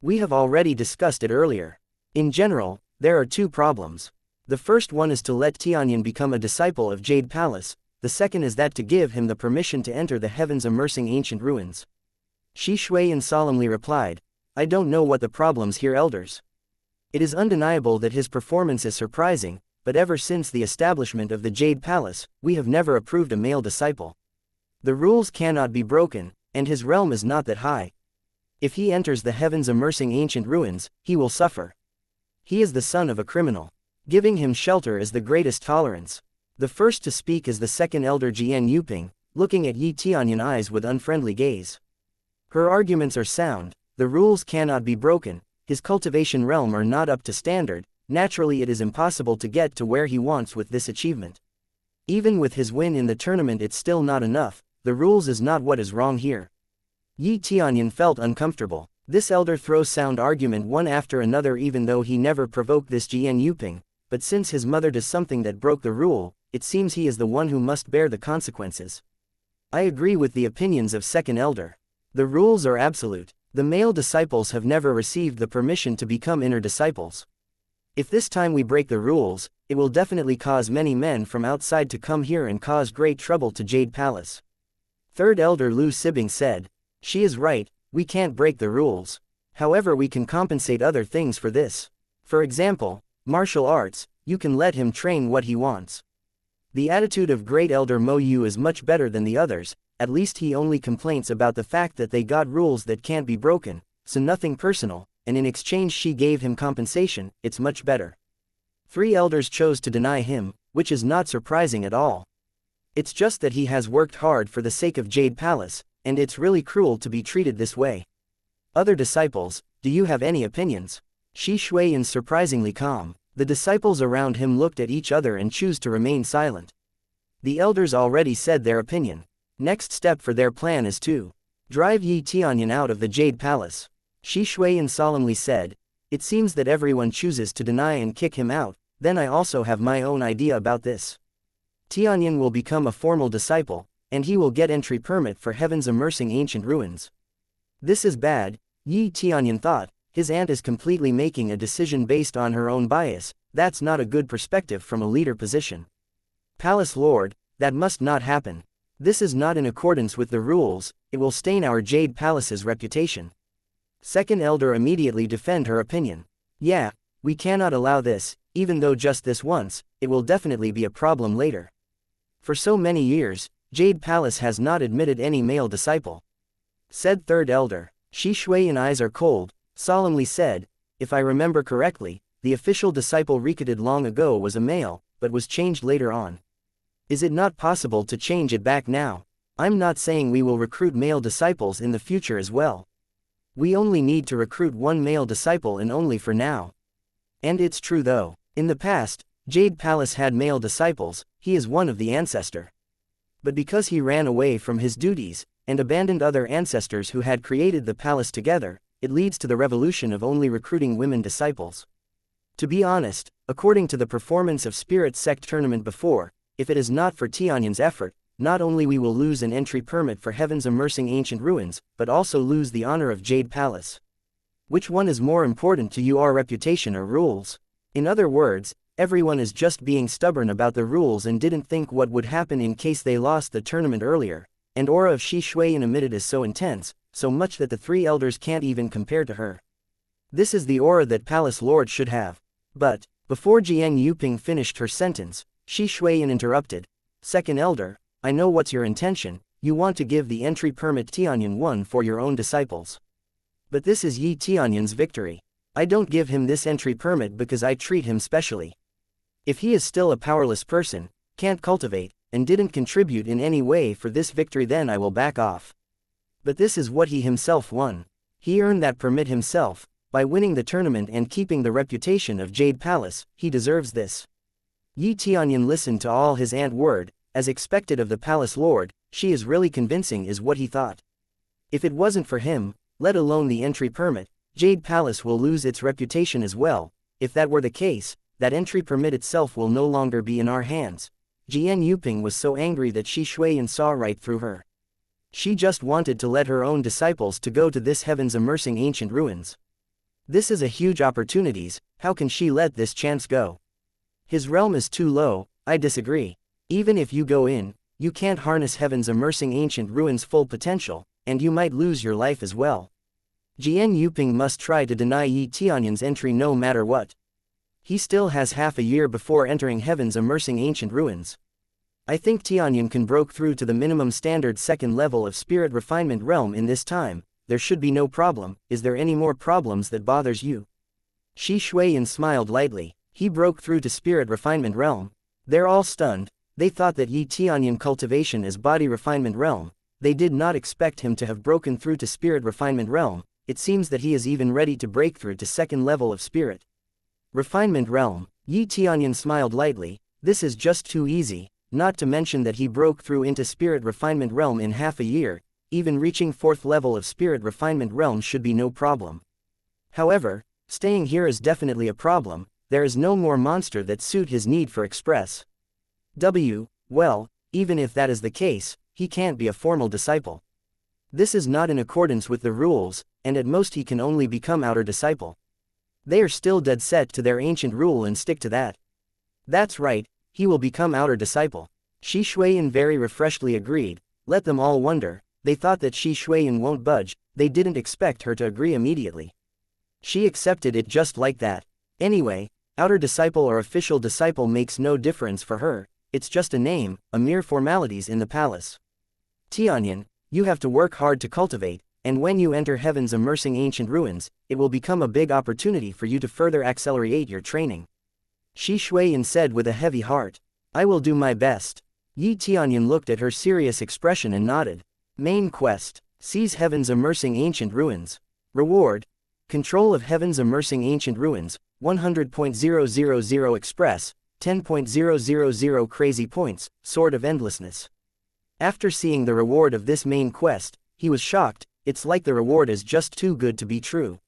Speaker 1: We have already discussed it earlier. In general, there are 2 problems. The first one is to let Tianyun become a disciple of Jade Palace. The second is that to give him the permission to enter the heavens immersing ancient ruins. Shi Shuiyan solemnly replied, I don't know what the problems here elders. It is undeniable that his performance is surprising, but ever since the establishment of the Jade Palace, we have never approved a male disciple. The rules cannot be broken, and his realm is not that high. If he enters the heavens immersing ancient ruins, he will suffer. He is the son of a criminal. Giving him shelter is the greatest tolerance. The first to speak is the second elder Jian Yuping, looking at Yi Tianyun eyes with unfriendly gaze. Her arguments are sound, the rules cannot be broken, his cultivation realm are not up to standard, naturally it is impossible to get to where he wants with this achievement. Even with his win in the tournament it's still not enough, the rules is not what is wrong here. Yi Tianyun felt uncomfortable. This elder throws sound argument one after another even though he never provoked this Jian Yuping, but since his mother does something that broke the rule, it seems he is the one who must bear the consequences. I agree with the opinions of second elder. The rules are absolute. The male disciples have never received the permission to become inner disciples. If this time we break the rules, it will definitely cause many men from outside to come here and cause great trouble to Jade Palace. Third elder Lu Sibing said, "She is right, we can't break the rules. However, we can compensate other things for this. For example, martial arts, you can let him train what he wants." The attitude of great elder Mo Yu is much better than the others, at least he only complains about the fact that they got rules that can't be broken, so nothing personal, and in exchange she gave him compensation, it's much better. 3 elders chose to deny him, which is not surprising at all. It's just that he has worked hard for the sake of Jade Palace, and it's really cruel to be treated this way. Other disciples, do you have any opinions? Shi Shuiyan surprisingly calm. The disciples around him looked at each other and choose to remain silent. The elders already said their opinion. Next step for their plan is to drive Yi Tianyun out of the Jade Palace. Shi Shuiyan solemnly said, "It seems that everyone chooses to deny and kick him out, then I also have my own idea about this. Tianyun will become a formal disciple, and he will get entry permit for heaven's immersing ancient ruins." This is bad, Yi Tianyun thought. His aunt is completely making a decision based on her own bias, that's not a good perspective from a leader position. Palace Lord, that must not happen. This is not in accordance with the rules, it will stain our Jade Palace's reputation. Second elder immediately defend her opinion. Yeah, we cannot allow this, even though just this once, it will definitely be a problem later. For so many years, Jade Palace has not admitted any male disciple. Said third elder. Shi Shuiyan eyes are cold, solemnly said, "If I remember correctly, the official disciple recruited long ago was a male, but was changed later on. Is it not possible to change it back now? I'm not saying we will recruit male disciples in the future as well. We only need to recruit one male disciple and only for now." And it's true though. In the past, Jade Palace had male disciples, he is one of the ancestor. But because he ran away from his duties, and abandoned other ancestors who had created the palace together, it leads to the revolution of only recruiting women disciples. To be honest, according to the performance of Spirit Sect tournament before, if it is not for Tianyun's effort, not only we will lose an entry permit for heaven's immersing ancient ruins, but also lose the honor of Jade Palace. Which one is more important to you, our reputation or rules? In other words, everyone is just being stubborn about the rules and didn't think what would happen in case they lost the tournament earlier, and aura of Shi Shuiyan emitted is so intense, so much that the 3 elders can't even compare to her. This is the aura that Palace Lord should have. But, before Jian Yuping finished her sentence, Shi Shuiyan interrupted. "Second elder, I know what's your intention, you want to give the entry permit Tianyun 1 for your own disciples. But this is Yi Tianyun's victory. I don't give him this entry permit because I treat him specially. If he is still a powerless person, can't cultivate, and didn't contribute in any way for this victory, then I will back off. But this is what he himself won. He earned that permit himself, by winning the tournament and keeping the reputation of Jade Palace, he deserves this." Yi Tianyun listened to all his aunt word, as expected of the Palace Lord, she is really convincing is what he thought. If it wasn't for him, let alone the entry permit, Jade Palace will lose its reputation as well. If that were the case, that entry permit itself will no longer be in our hands. Jian Yuping was so angry that Shi Shuiyan saw right through her. She just wanted to let her own disciples to go to this heaven's immersing ancient ruins. This is a huge opportunities, how can she let this chance go? His realm is too low, I disagree. Even if you go in, you can't harness heaven's immersing ancient ruins' full potential, and you might lose your life as well. Jian Yuping must try to deny Yi Tianyun's entry no matter what. He still has half a year before entering heaven's immersing ancient ruins. I think Tianyun can broke through to the minimum standard second level of spirit refinement realm in this time. There should be no problem. Is there any more problems that bothers you? Shi Shuiyan smiled lightly. He broke through to spirit refinement realm. They're all stunned. They thought that Yi Tianyun cultivation is body refinement realm. They did not expect him to have broken through to spirit refinement realm. It seems that he is even ready to break through to second level of spirit refinement realm. Yi Tianyun smiled lightly. This is just too easy, not to mention that he broke through into spirit refinement realm in half a year. Even reaching fourth level of spirit refinement realm should be no problem. However, staying here is definitely a problem. There is no more monster that suit his need for express. Well, even if that is the case, he can't be a formal disciple. This is not in accordance with the rules, and at most he can only become outer disciple. They are still dead set to their ancient rule and stick to that. That's right, he will become outer disciple. Shi Shuiyan very refreshedly agreed. Let them all wonder. They thought that Shi Shuiyan won't budge. They didn't expect her to agree immediately. She accepted it just like that. Anyway, outer disciple or official disciple makes no difference for her. It's just a name, a mere formalities in the palace. Tianyun, you have to work hard to cultivate, and when you enter heaven's immersing ancient ruins, it will become a big opportunity for you to further accelerate your training. Shi Shuiyan said with a heavy heart. I will do my best. Yi Tianyun looked at her serious expression and nodded. Main quest. Seize heaven's immersing ancient ruins. Reward. Control of heaven's immersing ancient ruins, 100.000 express, 10.000 crazy points, Sword of Endlessness. After seeing the reward of this main quest, he was shocked. It's like the reward is just too good to be true.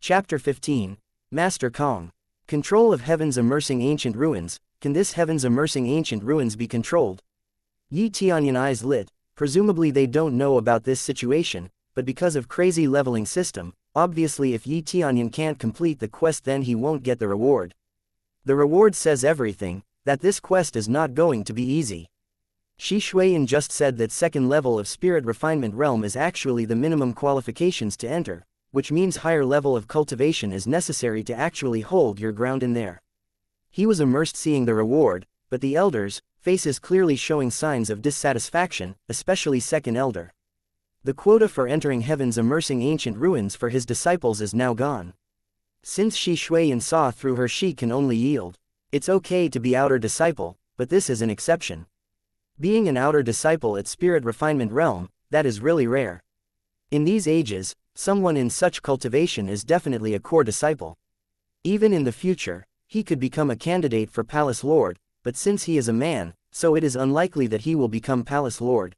Speaker 1: Chapter 15. Master Kong. Control of heaven's immersing ancient ruins. Can this heaven's immersing ancient ruins be controlled? Yi Tianyun eyes lit. Presumably they don't know about this situation, but because of crazy leveling system, obviously if Yi Tianyun can't complete the quest then he won't get the reward. The reward says everything, that this quest is not going to be easy. Shi Shuiyan just said that second level of spirit refinement realm is actually the minimum qualifications to enter, which means higher level of cultivation is necessary to actually hold your ground in there. He was immersed seeing the reward, but the elders, faces clearly showing signs of dissatisfaction, especially second elder. The quota for entering heaven's immersing ancient ruins for his disciples is now gone. Since Shi Shuiyan saw through her, she can only yield. It's okay to be outer disciple, but this is an exception. Being an outer disciple at spirit refinement realm, that is really rare. In these ages, someone in such cultivation is definitely a core disciple. Even in the future, he could become a candidate for Palace Lord, but since he is a man, so it is unlikely that he will become Palace Lord.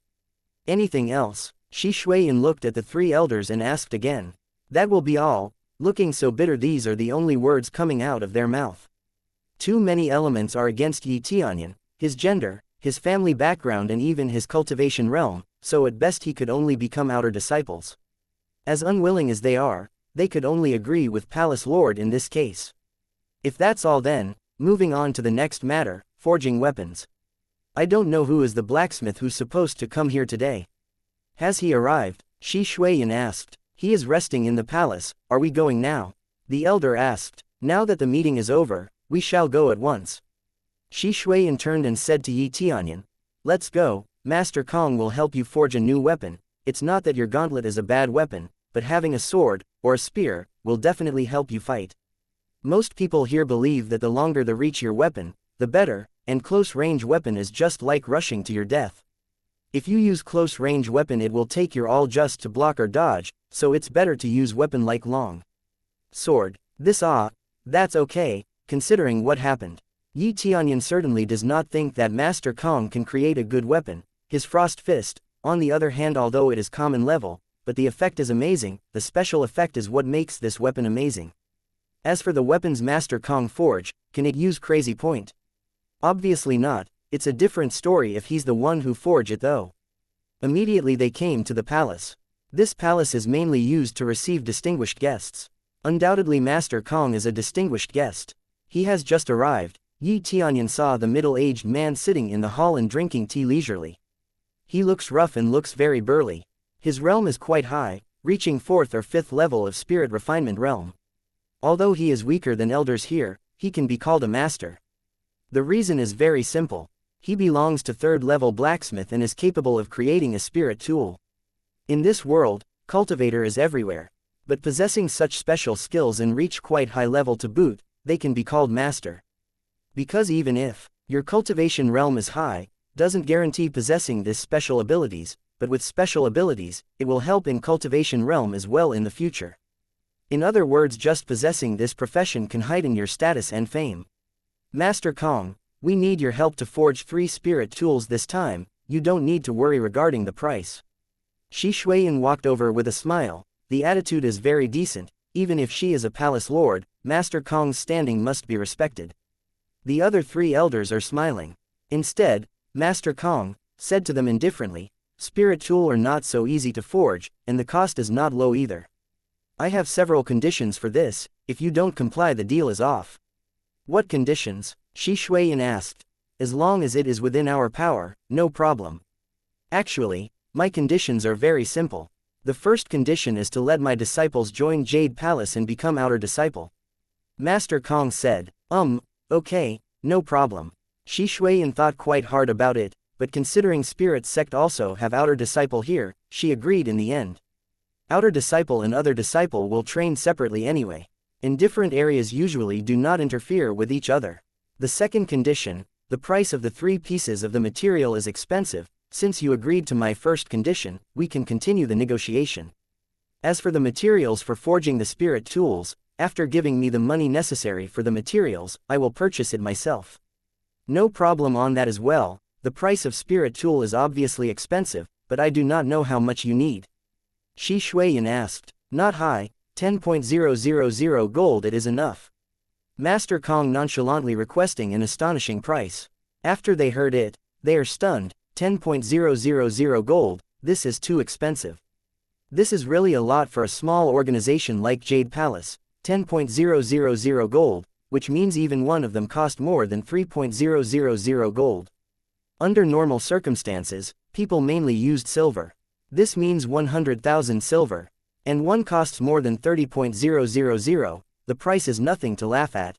Speaker 1: Anything else? Shi Shuiyan looked at the three elders and asked again. That will be all. Looking so bitter, these are the only words coming out of their mouth. Too many elements are against Yi Tianyun, his gender, his family background and even his cultivation realm, so at best he could only become outer disciples. As unwilling as they are, they could only agree with Palace Lord in this case. If that's all then, moving on to the next matter, forging weapons. I don't know who is the blacksmith who's supposed to come here today. Has he arrived? Shi Shuiyan asked. He is resting in the palace. Are we going now? The elder asked. Now that the meeting is over, we shall go at once. Shi Shuiyan turned and said to Yi Tianyun, let's go. Master Kong will help you forge a new weapon. It's not that your gauntlet is a bad weapon, but having a sword, or a spear, will definitely help you fight. Most people here believe that the longer the reach your weapon, the better, and close range weapon is just like rushing to your death. If you use close range weapon it will take your all just to block or dodge, so it's better to use weapon like long sword. That's okay, considering what happened. Yi Tianyun certainly does not think that Master Kong can create a good weapon. His frost fist, on the other hand, although it is common level, but the effect is amazing, the special effect is what makes this weapon amazing. As for the weapons Master Kong forge, can it use crazy point? Obviously not. It's a different story if he's the one who forged it though. Immediately they came to the palace. This palace is mainly used to receive distinguished guests. Undoubtedly Master Kong is a distinguished guest. He has just arrived. Yi Tianyun saw the middle-aged man sitting in the hall and drinking tea leisurely. He looks rough and looks very burly. His realm is quite high, reaching 4th or 5th level of spirit refinement realm. Although he is weaker than elders here, he can be called a master. The reason is very simple. He belongs to 3rd-level blacksmith and is capable of creating a spirit tool. In this world, cultivator is everywhere. But possessing such special skills and reach quite high level to boot, they can be called master. Because even if your cultivation realm is high, doesn't guarantee possessing this special abilities, but with special abilities, it will help in cultivation realm as well in the future. In other words, just possessing this profession can heighten your status and fame. Master Kong, we need your help to forge 3 spirit tools this time. You don't need to worry regarding the price. Shi Shuiyan walked over with a smile. The attitude is very decent. Even if she is a palace lord, Master Kong's standing must be respected. The other 3 elders are smiling. Instead, Master Kong said to them indifferently, spirit tool are not so easy to forge, and the cost is not low either. I have several conditions for this. If you don't comply, the deal is off. What conditions? Shi Shuiyan asked. As long as it is within our power, no problem. Actually, my conditions are very simple. The first condition is to let my disciples join Jade Palace and become outer disciple. Master Kong said, okay, no problem. Shi Shuiyan thought quite hard about it, but considering Spirit Sect also have outer disciple here, she agreed in the end. Outer disciple and other disciple will train separately anyway. In different areas usually do not interfere with each other. The second condition, the price of the 3 pieces of the material is expensive. Since you agreed to my first condition, we can continue the negotiation. As for the materials for forging the spirit tools, after giving me the money necessary for the materials, I will purchase it myself. No problem on that as well. The price of spirit tool is obviously expensive, but I do not know how much you need. Shi Shuiyan asked. Not high, 10,000 gold, it is enough. Master Kong nonchalantly requesting an astonishing price. After they heard it, they are stunned. 10,000 gold, this is too expensive. This is really a lot for a small organization like Jade Palace. 10,000 gold, which means even one of them cost more than 3,000 gold. Under normal circumstances, people mainly used silver. This means 100,000 silver. And one costs more than 30,000, the price is nothing to laugh at.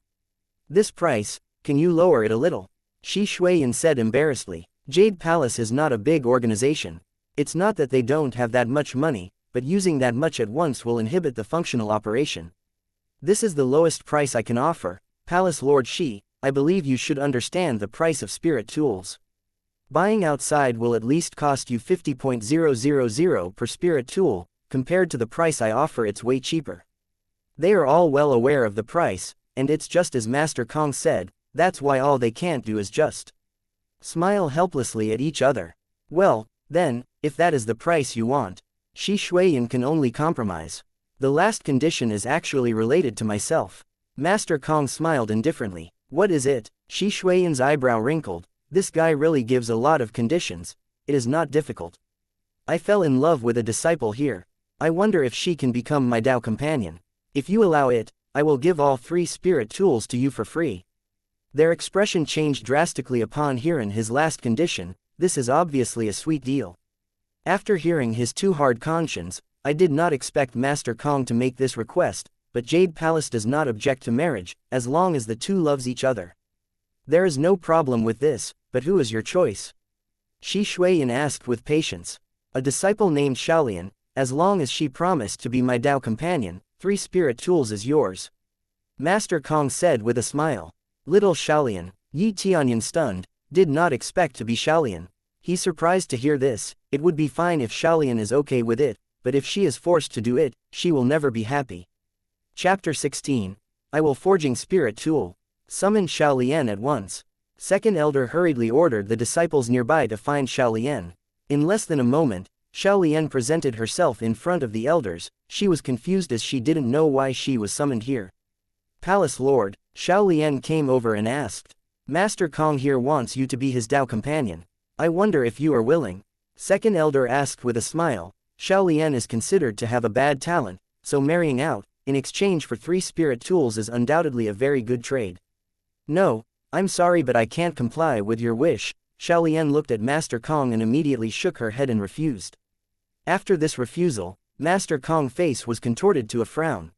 Speaker 1: This price, can you lower it a little? Shi Shuiyan said embarrassedly. Jade Palace is not a big organization. It's not that they don't have that much money, but using that much at once will inhibit the functional operation. This is the lowest price I can offer. Palace Lord Shi, I believe you should understand the price of spirit tools. Buying outside will at least cost you 50,000 per spirit tool, compared to the price I offer it's way cheaper. They are all well aware of the price, and it's just as Master Kong said, that's why all they can't do is just smile helplessly at each other. Well, then, if that is the price you want, Shi Shuiyan can only compromise. The last condition is actually related to myself. Master Kong smiled indifferently. What is it? Shi Shuiyan's eyebrow wrinkled. This guy really gives a lot of conditions. It is not difficult. I fell in love with a disciple here. I wonder if she can become my Dao companion. If you allow it, I will give all 3 spirit tools to you for free. Their expression changed drastically upon hearing his last condition. This is obviously a sweet deal. After hearing his too hard conscience, I did not expect Master Kong to make this request, but Jade Palace does not object to marriage, as long as the two loves each other. There is no problem with this, but who is your choice? Shi Shuiyan asked with patience. A disciple named Shaolian. As long as she promised to be my Dao companion, 3 spirit tools is yours. Master Kong said with a smile. Little Shaolian, Tianyun stunned, did not expect to be Shaolian. He's surprised to hear this. It would be fine if Shaolian is okay with it, but if she is forced to do it, she will never be happy. Chapter 16. I will forging spirit tool. Summon Shaolian at once. Second elder hurriedly ordered the disciples nearby to find Shaolian. In less than a moment, Shaolian presented herself in front of the elders. She was confused as she didn't know why she was summoned here. Palace Lord, Shaolian came over and asked. Master Kong here wants you to be his Dao companion. I wonder if you are willing. Second elder asked with a smile. Shaolian is considered to have a bad talent, so marrying out, in exchange for 3 spirit tools is undoubtedly a very good trade. No, I'm sorry but I can't comply with your wish. Shaolian looked at Master Kong and immediately shook her head and refused. After this refusal, Master Kong's face was contorted to a frown.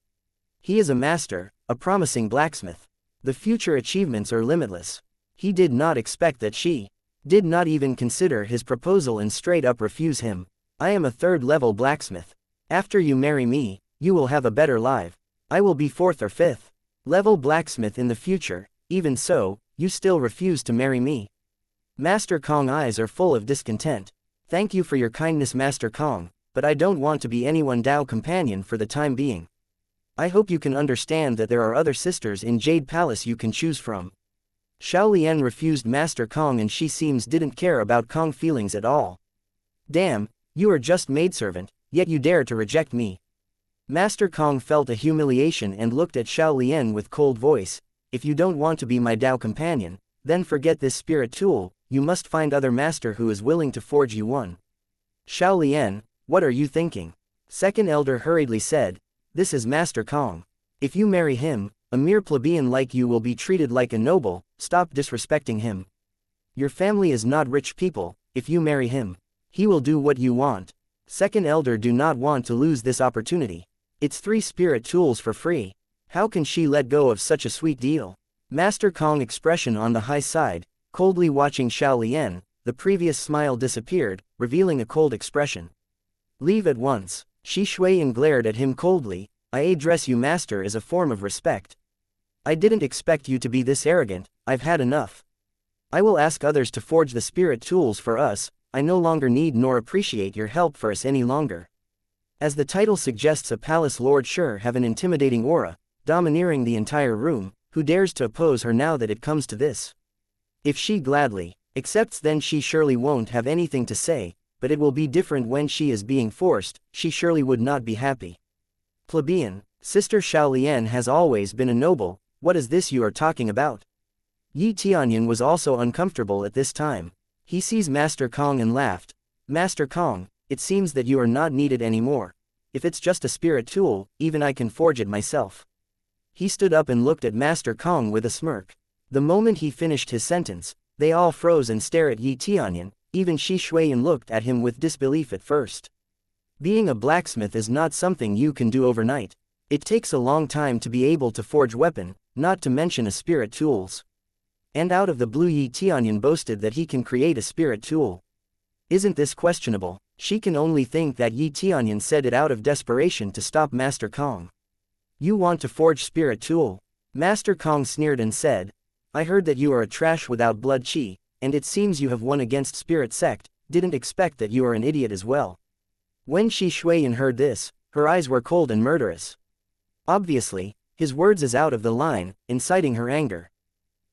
Speaker 1: He is a master, a promising blacksmith. The future achievements are limitless. He did not expect that she did not even consider his proposal and straight up refuse him. I am a third-level blacksmith. After you marry me, you will have a better life. I will be fourth or fifth level blacksmith in the future. Even so, you still refuse to marry me. Master Kong's eyes are full of discontent. Thank you for your kindness, Master Kong, but I don't want to be anyone's Dao companion for the time being. I hope you can understand that there are other sisters in Jade Palace you can choose from. Xiaolian refused Master Kong, and she seems didn't care about Kong's feelings at all. Damn, you are just maidservant, yet you dare to reject me. Master Kong felt a humiliation and looked at Xiaolian with cold voice. If you don't want to be my Dao companion, then forget this spirit tool. You must find other master who is willing to forge you one. Xiaolian, what are you thinking? Second elder hurriedly said, this is Master Kong. If you marry him, a mere plebeian like you will be treated like a noble. Stop disrespecting him. Your family is not rich people. If you marry him, he will do what you want. Second elder do not want to lose this opportunity. It's 3 spirit tools for free. How can she let go of such a sweet deal? Master Kong expression on the high side, coldly watching Xiaolian, the previous smile disappeared, revealing a cold expression. Leave at once. Shi Shuiyan glared at him coldly. I address you master as a form of respect. I didn't expect you to be this arrogant. I've had enough. I will ask others to forge the spirit tools for us. I no longer need nor appreciate your help for us any longer. As the title suggests, a palace lord sure have an intimidating aura, domineering the entire room. Who dares to oppose her now that it comes to this? If she gladly accepts, then she surely won't have anything to say, but it will be different when she is being forced. She surely would not be happy. Plebeian, Sister Xiaolian has always been a noble. What is this you are talking about? Yi Tianyun was also uncomfortable at this time. He sees Master Kong and laughed. Master Kong, it seems that you are not needed anymore. If it's just a spirit tool, even I can forge it myself. He stood up and looked at Master Kong with a smirk. The moment he finished his sentence, they all froze and stared at Yi Tianyun. Even Shi Shuiyan looked at him with disbelief at first. Being a blacksmith is not something you can do overnight. It takes a long time to be able to forge weapon, not to mention a spirit tools. And out of the blue, Yi Tianyun boasted that he can create a spirit tool. Isn't this questionable? She can only think that Yi Tianyun said it out of desperation to stop Master Kong. You want to forge spirit tool? Master Kong sneered and said, I heard that you are a trash without blood chi, and it seems you have won against Spirit Sect. Didn't expect that you are an idiot as well. When Shi Shuiyan heard this, her eyes were cold and murderous. Obviously, his words is out of the line, inciting her anger.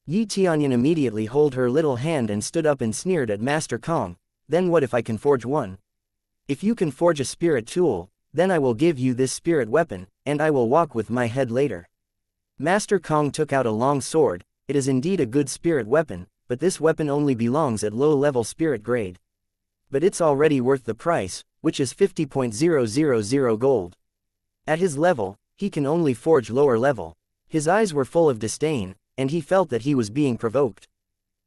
Speaker 1: Yi Tianyun immediately held her little hand and stood up and sneered at Master Kong. Then what if I can forge one? If you can forge a spirit tool, then I will give you this spirit weapon, and I will walk with my head later. Master Kong took out a long sword. It is indeed a good spirit weapon, but this weapon only belongs at low-level spirit grade. But it's already worth the price, which is 50.000 gold. At his level, he can only forge lower level. His eyes were full of disdain, and he felt that he was being provoked.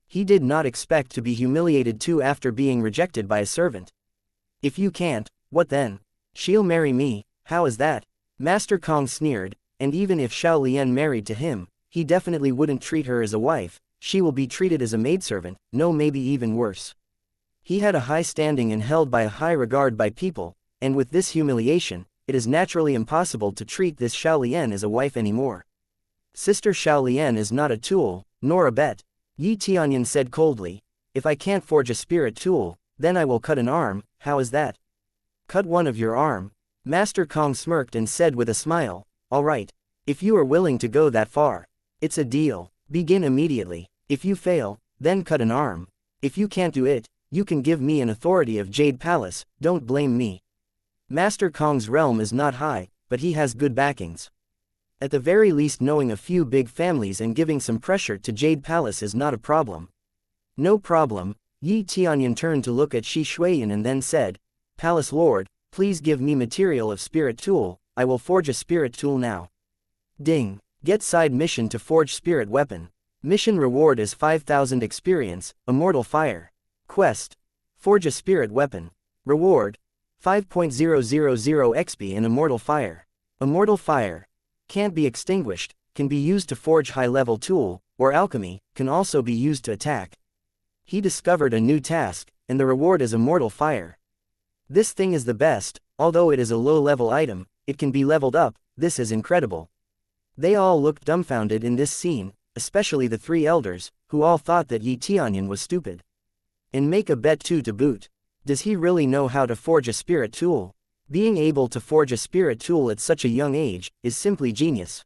Speaker 1: He did not expect to be humiliated too after being rejected by a servant. If you can't, what then? She'll marry me, how is that? Master Kong sneered, and even if Xiaolian married to him, he definitely wouldn't treat her as a wife. She will be treated as a maidservant, no, maybe even worse. He had a high standing and held by a high regard by people, and with this humiliation, it is naturally impossible to treat this Xiaolian as a wife anymore. Sister Xiaolian is not a tool, nor a bet. Yi Tianyun said coldly, if I can't forge a spirit tool, then I will cut an arm. How is that? Cut one of your arm. Master Kong smirked and said with a smile, all right. If you are willing to go that far, it's a deal. Begin immediately. If you fail, then cut an arm. If you can't do it, you can give me an authority of Jade Palace. Don't blame me. Master Kong's realm is not high, but he has good backings. At the very least, knowing a few big families and giving some pressure to Jade Palace is not a problem. No problem. Yi Tianyun turned to look at Shi Shuiyan and then said, Palace Lord, please give me material of spirit tool. I will forge a spirit tool now. Ding. Get side mission to forge spirit weapon. Mission reward is 5,000 experience, immortal fire. Quest. Forge a spirit weapon. Reward. 5.000 XP in immortal fire. Immortal fire. Can't be extinguished, can be used to forge high-level tool, or alchemy, can also be used to attack. He discovered a new task, and the reward is immortal fire. This thing is the best, although it is a low-level item, it can be leveled up, this is incredible. They all looked dumbfounded in this scene, especially the three elders, who all thought that Tianyun was stupid. And make a bet too to boot. Does he really know how to forge a spirit tool? Being able to forge a spirit tool at such a young age, is simply genius.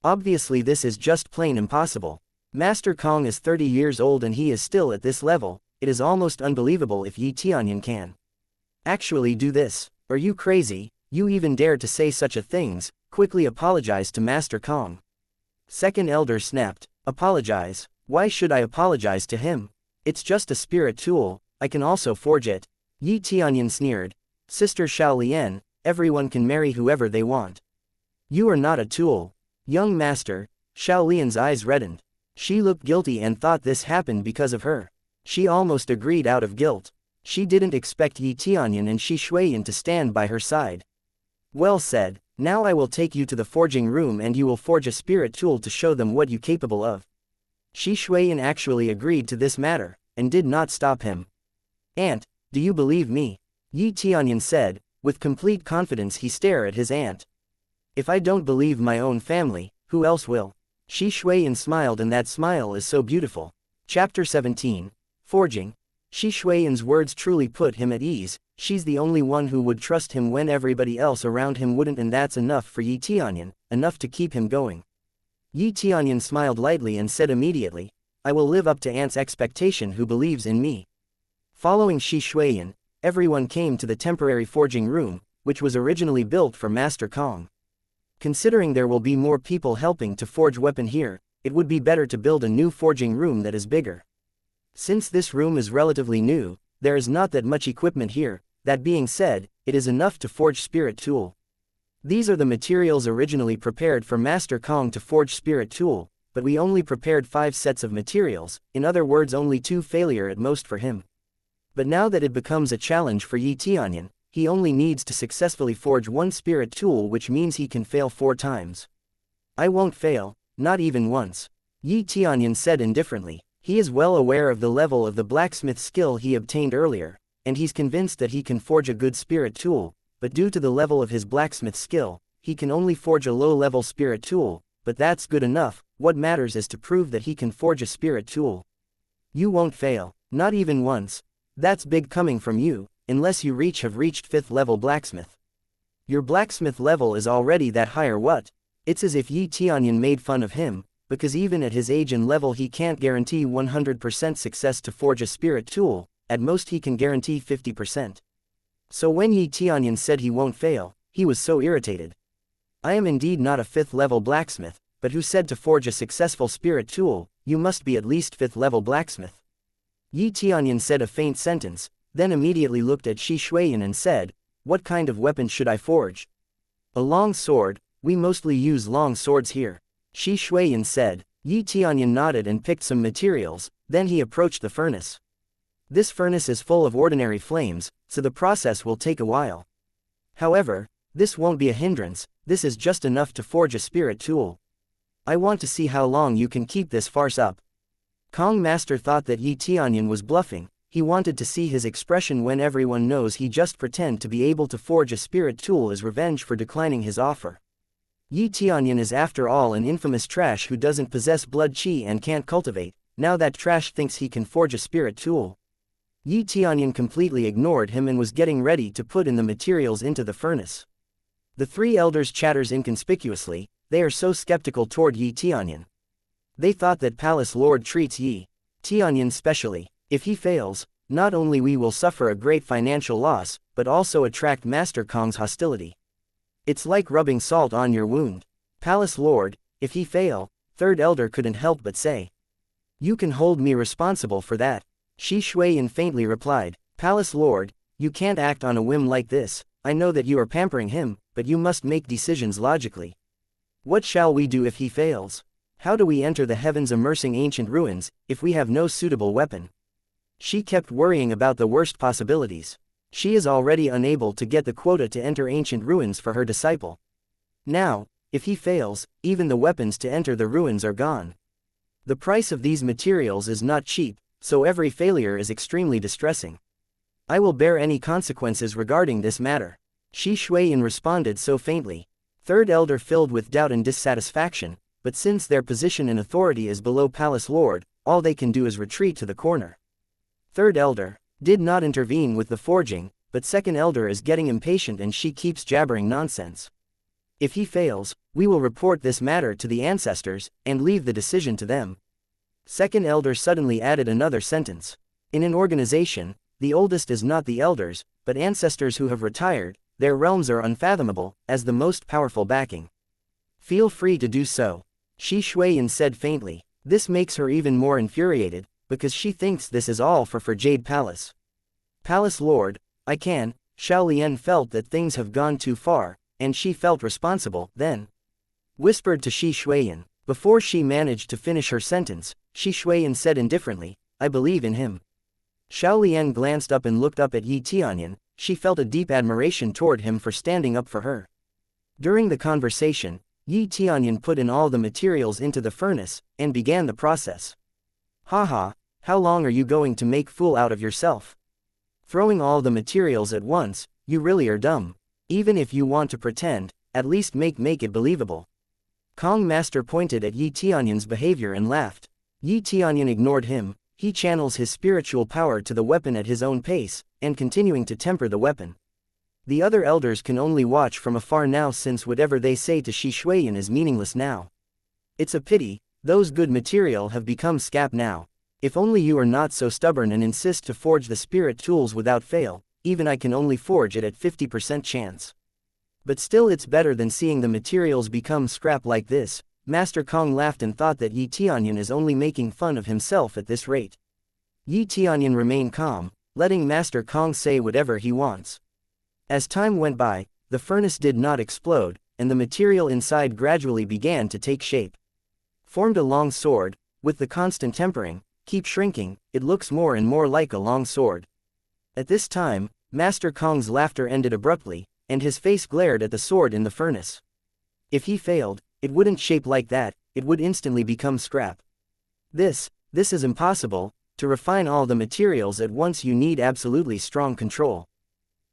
Speaker 1: Obviously this is just plain impossible. Master Kong is 30 years old and he is still at this level, it is almost unbelievable if Tianyun can actually do this. Are you crazy? You even dare to say such a things, quickly apologize to Master Kong. Second elder snapped, apologize? Why should I apologize to him? It's just a spirit tool, I can also forge it. Tianyun sneered. Sister Xiao Lian, everyone can marry whoever they want. You are not a tool. Young master, Xiao Lian's eyes reddened. She looked guilty and thought this happened because of her. She almost agreed out of guilt. She didn't expect Tianyun and Shi Shuiyan to stand by her side. Well said, now I will take you to the forging room and you will forge a spirit tool to show them what you're capable of. Shi Shuiyan actually agreed to this matter, and did not stop him. Aunt, do you believe me? Tianyun said, with complete confidence he stared at his aunt. If I don't believe my own family, who else will? Shi Shuiyan smiled and that smile is so beautiful. Chapter 17. Forging. Shi Shuiyan's words truly put him at ease, she's the only one who would trust him when everybody else around him wouldn't, and that's enough for Tianyun, enough to keep him going. Tianyun smiled lightly and said immediately, I will live up to aunt's expectation who believes in me. Following Shi Shuiyan, everyone came to the temporary forging room, which was originally built for Master Kong. Considering there will be more people helping to forge weapon here, it would be better to build a new forging room that is bigger. Since this room is relatively new, there is not that much equipment here, that being said, it is enough to forge spirit tool. These are the materials originally prepared for Master Kong to forge spirit tool, but we only prepared 5 sets of materials, in other words only 2 failure at most for him. But now that it becomes a challenge for Tianyun, he only needs to successfully forge 1 spirit tool, which means he can fail 4 times. I won't fail, not even once. Tianyun said indifferently. He is well aware of the level of the blacksmith skill he obtained earlier, and he's convinced that he can forge a good spirit tool, but due to the level of his blacksmith skill, he can only forge a low-level spirit tool, but that's good enough, what matters is to prove that he can forge a spirit tool. You won't fail, not even once. That's big coming from you, unless you have reached 5th level blacksmith. Your blacksmith level is already that high or what? It's as if Tianyun made fun of him, because even at his age and level he can't guarantee 100% success to forge a spirit tool, at most he can guarantee 50%. So when Tianyun said he won't fail, he was so irritated. I am indeed not a 5th level blacksmith, but who said to forge a successful spirit tool, you must be at least 5th level blacksmith. Tianyun said a faint sentence, then immediately looked at Shi Shuiyan and said, what kind of weapon should I forge? A long sword, we mostly use long swords here. Shi Shuiyan said. Tianyun nodded and picked some materials, then he approached the furnace. This furnace is full of ordinary flames, so the process will take a while. However, this won't be a hindrance, this is just enough to forge a spirit tool. I want to see how long you can keep this farce up. Kong Master thought that Tianyun was bluffing, he wanted to see his expression when everyone knows he just pretend to be able to forge a spirit tool as revenge for declining his offer. Tianyun is after all an infamous trash who doesn't possess blood chi and can't cultivate, now that trash thinks he can forge a spirit tool. Tianyun completely ignored him and was getting ready to put in the materials into the furnace. The 3 elders chatters inconspicuously, they are so skeptical toward Tianyun. They thought that Palace Lord treats Tianyun specially. If he fails, not only we will suffer a great financial loss, but also attract Master Kong's hostility. It's like rubbing salt on your wound. Palace Lord, if he fail, 3rd elder couldn't help but say. You can hold me responsible for that. Shi Shuiyan faintly replied, Palace Lord, you can't act on a whim like this, I know that you are pampering him, but you must make decisions logically. What shall we do if he fails? How do we enter the heavens immersing ancient ruins, if we have no suitable weapon? She kept worrying about the worst possibilities. She is already unable to get the quota to enter ancient ruins for her disciple. Now, if he fails, even the weapons to enter the ruins are gone. The price of these materials is not cheap, so every failure is extremely distressing. I will bear any consequences regarding this matter. Shi Shuiyan responded so faintly. Third elder filled with doubt and dissatisfaction, but since their position in authority is below Palace Lord, all they can do is retreat to the corner. Third elder did not intervene with the forging, but second elder is getting impatient and she keeps jabbering nonsense. If he fails, we will report this matter to the ancestors, and leave the decision to them. Second elder suddenly added another sentence. In an organization, the oldest is not the elders, but ancestors who have retired. Their realms are unfathomable, as the most powerful backing. Feel free to do so. Shi Shuiyan said faintly. This makes her even more infuriated, because she thinks this is all for Jade Palace. Palace Lord, I can. Xiao Lian felt that things have gone too far, and she felt responsible, then whispered to Shi Shuiyan. Before she managed to finish her sentence, Shi Shuiyan said indifferently, I believe in him. Xiao Lian glanced up and looked up at Yi Tianyun. She felt a deep admiration toward him for standing up for her. During the conversation, Yi Tianyun put in all the materials into the furnace, and began the process. Haha, how long are you going to make fool out of yourself? Throwing all the materials at once, you really are dumb. Even if you want to pretend, at least make it believable. Kong Master pointed at Yi Tianyun's behavior and laughed. Yi Tianyun ignored him. He channels his spiritual power to the weapon at his own pace, and continuing to temper the weapon. The other elders can only watch from afar now since whatever they say to Shi Shuiyan is meaningless now. It's a pity, those good material have become scrap now. If only you are not so stubborn and insist to forge the spirit tools without fail, even I can only forge it at 50% chance. But still it's better than seeing the materials become scrap like this. Master Kong laughed and thought that Yi Tianyun is only making fun of himself at this rate. Yi Tianyun remained calm, letting Master Kong say whatever he wants. As time went by, the furnace did not explode, and the material inside gradually began to take shape. Formed a long sword, with the constant tempering, keep shrinking, it looks more and more like a long sword. At this time, Master Kong's laughter ended abruptly, and his face glared at the sword in the furnace. If he failed, it wouldn't shape like that, it would instantly become scrap. This is impossible. To refine all the materials at once you need absolutely strong control.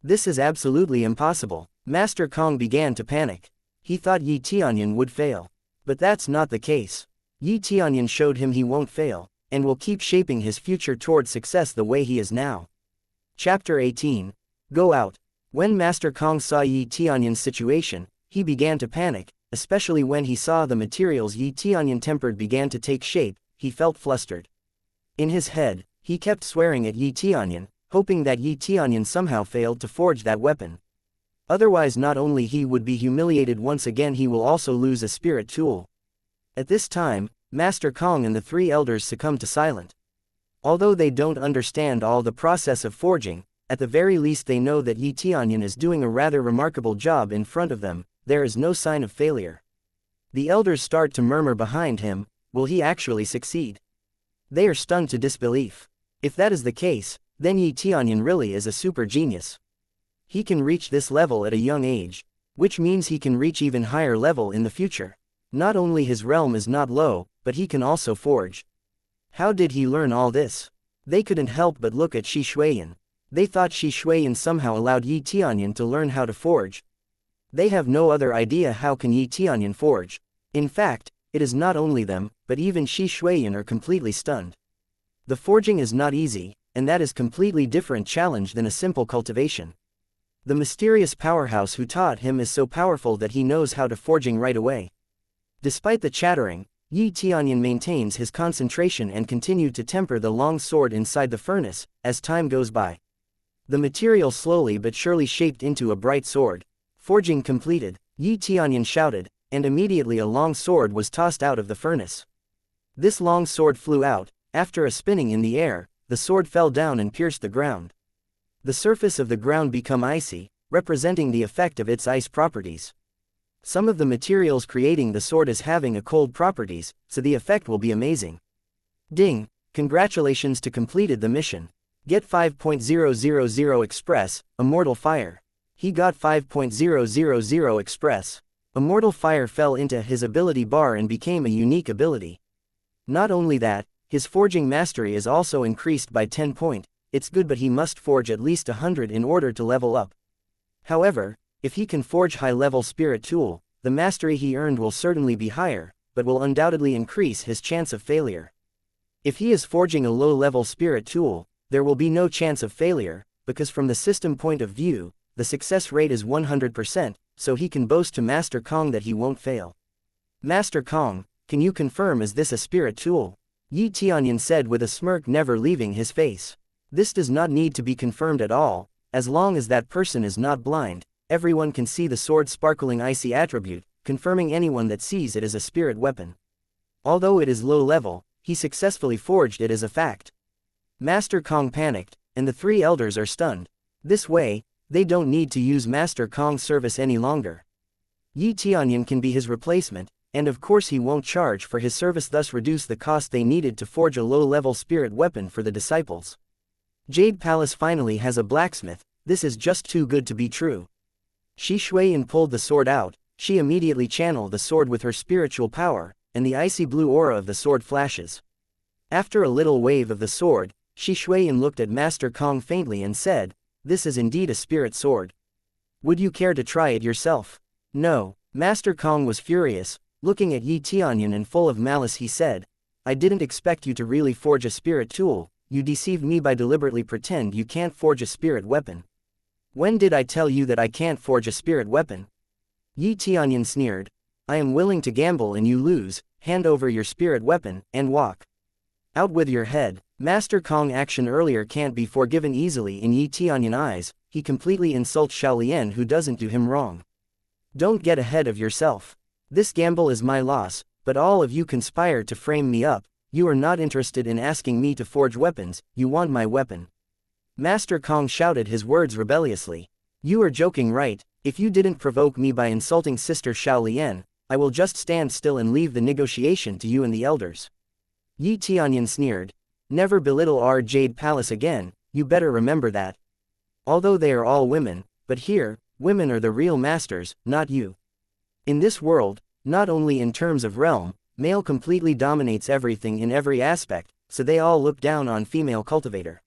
Speaker 1: This is absolutely impossible. Master Kong began to panic. He thought Yi Tianyun would fail. But that's not the case. Yi Tianyun showed him he won't fail, and will keep shaping his future toward success the way he is now. Chapter 18. Go out. When Master Kong saw Yi Tianyun's situation, he began to panic. Especially when he saw the materials Yi Tianyun tempered began to take shape, he felt flustered. In his head, he kept swearing at Yi Tianyun, hoping that Yi Tianyun somehow failed to forge that weapon. Otherwise not only he would be humiliated once again, he will also lose a spirit tool. At this time, Master Kong and the three elders succumbed to silence. Although they don't understand all the process of forging, at the very least they know that Yi Tianyun is doing a rather remarkable job in front of them. There is no sign of failure. The elders start to murmur behind him, will he actually succeed? They are stunned to disbelief. If that is the case, then Yi Tianyun really is a super genius. He can reach this level at a young age, which means he can reach even higher level in the future. Not only his realm is not low, but he can also forge. How did he learn all this? They couldn't help but look at Shi Shuiyan. They thought Shi Shuiyan somehow allowed Yi Tianyun to learn how to forge. They have no other idea how can Yi Tianyun forge. In fact, it is not only them, but even Shi Shuiyan are completely stunned. The forging is not easy, and that is completely different challenge than a simple cultivation. The mysterious powerhouse who taught him is so powerful that he knows how to forging right away. Despite the chattering, Yi Tianyun maintains his concentration and continued to temper the long sword inside the furnace. As time goes by, the material slowly but surely shaped into a bright sword. Forging completed, Yi Tianyun shouted, and immediately a long sword was tossed out of the furnace. This long sword flew out. After a spinning in the air, the sword fell down and pierced the ground. The surface of the ground became icy, representing the effect of its ice properties. Some of the materials creating the sword is having a cold properties, so the effect will be amazing. Ding! Congratulations to completed the mission. Get 5.000 Express, Immortal Fire. He got 5.000 Express. Immortal Fire fell into his ability bar and became a unique ability. Not only that, His forging mastery is also increased by 10 point, it's good but he must forge at least 100 in order to level up. However, if he can forge high-level spirit tool, the mastery he earned will certainly be higher, but will undoubtedly increase his chance of failure. If he is forging a low-level spirit tool, there will be no chance of failure, because from the system point of view, the success rate is 100%, so he can boast to Master Kong that he won't fail. Master Kong, can you confirm is this a spirit tool? Yi Tianyun said with a smirk never leaving his face. This does not need to be confirmed at all, as long as that person is not blind, everyone can see the sword's sparkling icy attribute, confirming anyone that sees it as a spirit weapon. Although it is low level, he successfully forged it as a fact. Master Kong panicked, and the three elders are stunned. This way, they don't need to use Master Kong's service any longer. Yi Tianyun can be his replacement, and of course he won't charge for his service, thus reduce the cost they needed to forge a low-level spirit weapon for the disciples. Jade Palace finally has a blacksmith, this is just too good to be true. Shi Shuiyan pulled the sword out, she immediately channeled the sword with her spiritual power, and the icy blue aura of the sword flashes. After a little wave of the sword, Shi Shuiyan looked at Master Kong faintly and said, "This is indeed a spirit sword. Would you care to try it yourself?" "No." Master Kong was furious, looking at Yi Tianyun and full of malice he said, "I didn't expect you to really forge a spirit tool. You deceived me by deliberately pretend you can't forge a spirit weapon. When did I tell you that I can't forge a spirit weapon?" Yi Tianyun sneered, "I am willing to gamble and you lose, hand over your spirit weapon, and walk out with your head." Master Kong action earlier can't be forgiven easily in Yi Tianyun's eyes, he completely insults Shaolien who doesn't do him wrong. "Don't get ahead of yourself. This gamble is my loss, but all of you conspire to frame me up. You are not interested in asking me to forge weapons, you want my weapon." Master Kong shouted his words rebelliously. "You are joking, right? If you didn't provoke me by insulting Sister Shaolien, I will just stand still and leave the negotiation to you and the elders." Yi Tianyun sneered. "Never belittle our Jade Palace again, you better remember that. Although they are all women, but here, women are the real masters, not you. In this world, not only in terms of realm, male completely dominates everything in every aspect, so they all look down on female cultivator."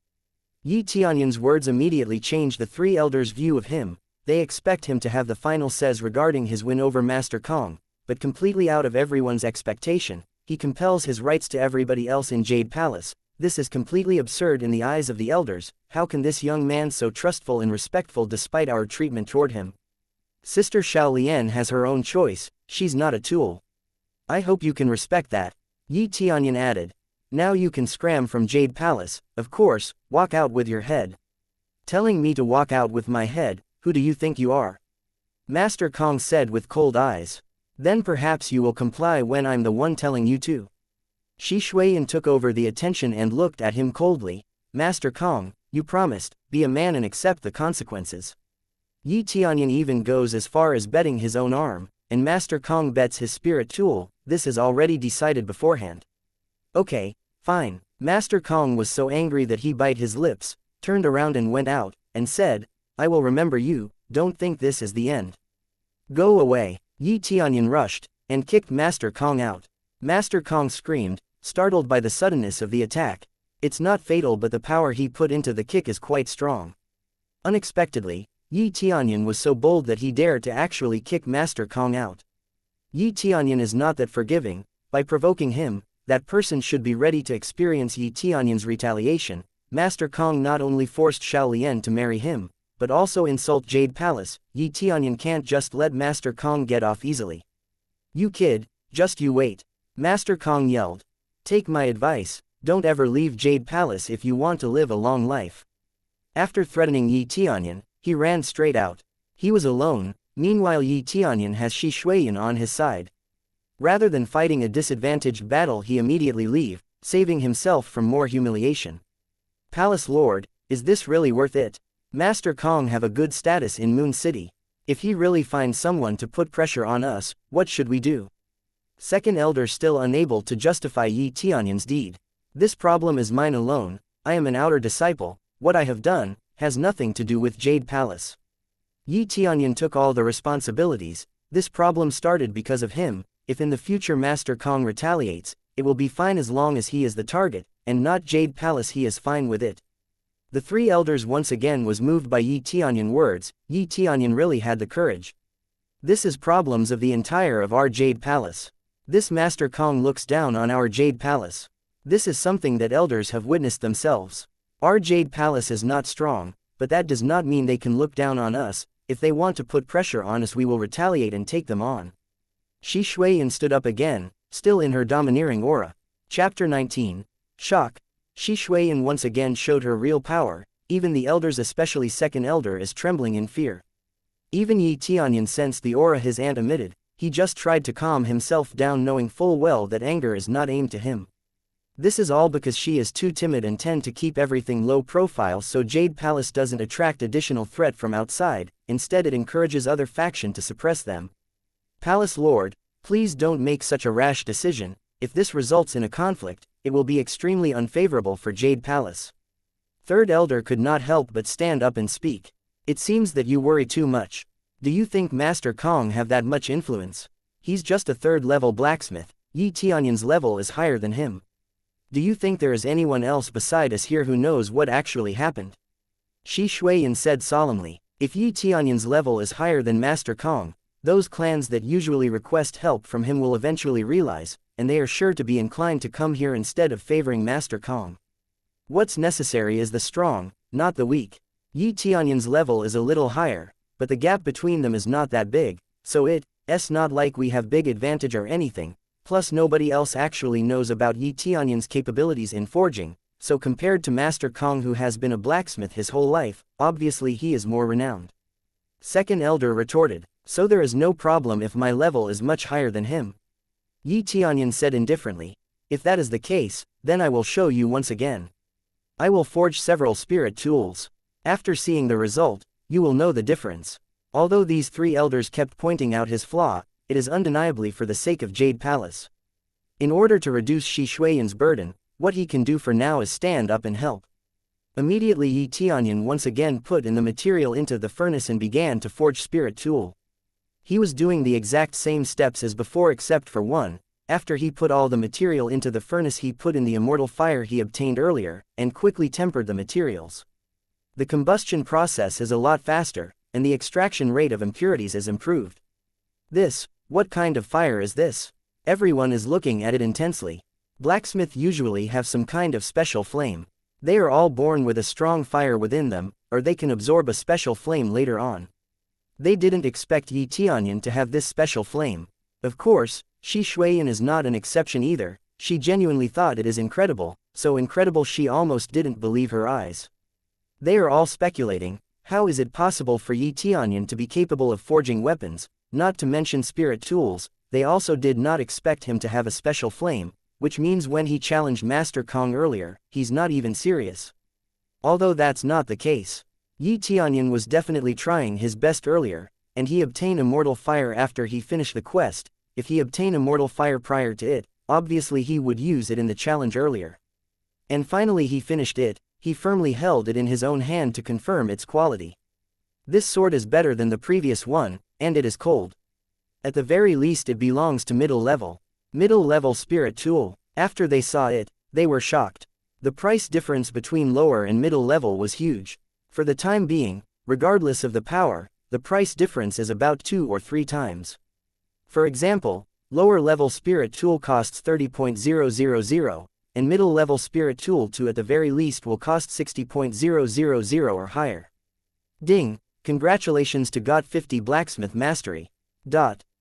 Speaker 1: Yi Tianyun's words immediately changed the three elders' view of him. They expect him to have the final says regarding his win over Master Kong, but completely out of everyone's expectation, he compels his rights to everybody else in Jade Palace. This is completely absurd in the eyes of the elders. How can this young man so trustful and respectful despite our treatment toward him? Sister Shaolien has her own choice, she's not a tool. I hope you can respect that. Yi Tianyun added. Now you can scram from Jade Palace, of course, walk out with your head. Telling me to walk out with my head, who do you think you are? Master Kong said with cold eyes. Then perhaps you will comply when I'm the one telling you to. Shi Shuiyan took over the attention and looked at him coldly. Master Kong, you promised, be a man and accept the consequences. Yi Tianyun even goes as far as betting his own arm, and Master Kong bets his spirit tool. This is already decided beforehand. Okay, fine. Master Kong was so angry that he bit his lips, turned around and went out, and said, I will remember you, don't think this is the end. Go away. Yi Tianyun rushed, and kicked Master Kong out. Master Kong screamed, startled by the suddenness of the attack. It's not fatal, but the power he put into the kick is quite strong. Unexpectedly, Yi Tianyun was so bold that he dared to actually kick Master Kong out. Yi Tianyun is not that forgiving. By provoking him, that person should be ready to experience Yi Tianyun's retaliation. Master Kong not only forced Shaolien to marry him, but also insult Jade Palace. Yi Tianyun can't just let Master Kong get off easily. You kid, just you wait. Master Kong yelled. Take my advice, don't ever leave Jade Palace if you want to live a long life. After threatening Yi Tianyun, he ran straight out. He was alone. Meanwhile Yi Tianyun has Shi Shuiyan on his side. Rather than fighting a disadvantaged battle, he immediately leave, saving himself from more humiliation. Palace Lord, is this really worth it? Master Kong have a good status in Moon City. If he really finds someone to put pressure on us, what should we do? Second elder still unable to justify Yi Tianyun's deed. This problem is mine alone. I am an outer disciple. What I have done has nothing to do with Jade Palace. Yi Tianyun took all the responsibilities. This problem started because of him. If in the future Master Kong retaliates, it will be fine as long as he is the target, and not Jade Palace. He is fine with it. The three elders once again was moved by Yi Tianyun words. Yi Tianyun really had the courage. This is problems of the entire of our Jade Palace. This Master Kong looks down on our Jade Palace. This is something that elders have witnessed themselves. Our Jade Palace is not strong, but that does not mean they can look down on us. If they want to put pressure on us, we will retaliate and take them on. Shi Shuiyan stood up again, still in her domineering aura. Chapter 19. Shock. Shi Shuiyan once again showed her real power. Even the elders, especially second elder, is trembling in fear. Even Yi Tianyun sensed the aura his aunt emitted. He just tried to calm himself down, knowing full well that anger is not aimed to him. This is all because she is too timid and tend to keep everything low profile, so Jade Palace doesn't attract additional threat from outside. Instead, it encourages other faction to suppress them. Palace Lord, please don't make such a rash decision. If this results in a conflict, it will be extremely unfavorable for Jade Palace. Third elder could not help but stand up and speak. It seems that you worry too much. Do you think Master Kong have that much influence? He's just a third-level blacksmith. Yi Tianyun's level is higher than him. Do you think there is anyone else beside us here who knows what actually happened? Shi Shuiyan said solemnly. If Yi Tianyun's level is higher than Master Kong, those clans that usually request help from him will eventually realize, and they are sure to be inclined to come here instead of favoring Master Kong. What's necessary is the strong, not the weak. Yi Tianyun's level is a little higher, but the gap between them is not that big, so it's not like we have big advantage or anything. Plus nobody else actually knows about Yi Tianyun's capabilities in forging, so compared to Master Kong, who has been a blacksmith his whole life, obviously he is more renowned. Second elder retorted, so there is no problem if my level is much higher than him. Yi Tianyun said indifferently, if that is the case, then I will show you once again. I will forge several spirit tools. After seeing the result, you will know the difference. Although these three elders kept pointing out his flaw, it is undeniably for the sake of Jade Palace. In order to reduce Shi Shuiyan's burden, what he can do for now is stand up and help. Immediately Yi Tianyun once again put in the material into the furnace and began to forge spirit tool. He was doing the exact same steps as before except for one. After he put all the material into the furnace, he put in the immortal fire he obtained earlier, and quickly tempered the materials. The combustion process is a lot faster, and the extraction rate of impurities is improved. What kind of fire is this? Everyone is looking at it intensely. Blacksmiths usually have some kind of special flame. They are all born with a strong fire within them, or they can absorb a special flame later on. They didn't expect Yi Tianyun to have this special flame. Of course, Shi Shuiyan is not an exception either. She genuinely thought it is incredible, so incredible she almost didn't believe her eyes. They are all speculating, how is it possible for Yi Tianyun to be capable of forging weapons, not to mention spirit tools. They also did not expect him to have a special flame, which means when he challenged Master Kong earlier, he's not even serious. Although that's not the case. Yi Tianyun was definitely trying his best earlier, and he obtained immortal fire after he finished the quest. If he obtained immortal fire prior to it, obviously he would use it in the challenge earlier. And finally he finished it. He firmly held it in his own hand to confirm its quality. This sword is better than the previous one, and it is cold. At the very least it belongs to middle level. Middle level spirit tool. After they saw it, they were shocked. The price difference between lower and middle level was huge. For the time being, regardless of the power, the price difference is about 2 or 3 times. For example, lower level spirit tool costs 30.000, and middle level spirit tool 2 at the very least will cost 60.000 or higher. Ding! Congratulations to Got 50 Blacksmith Mastery.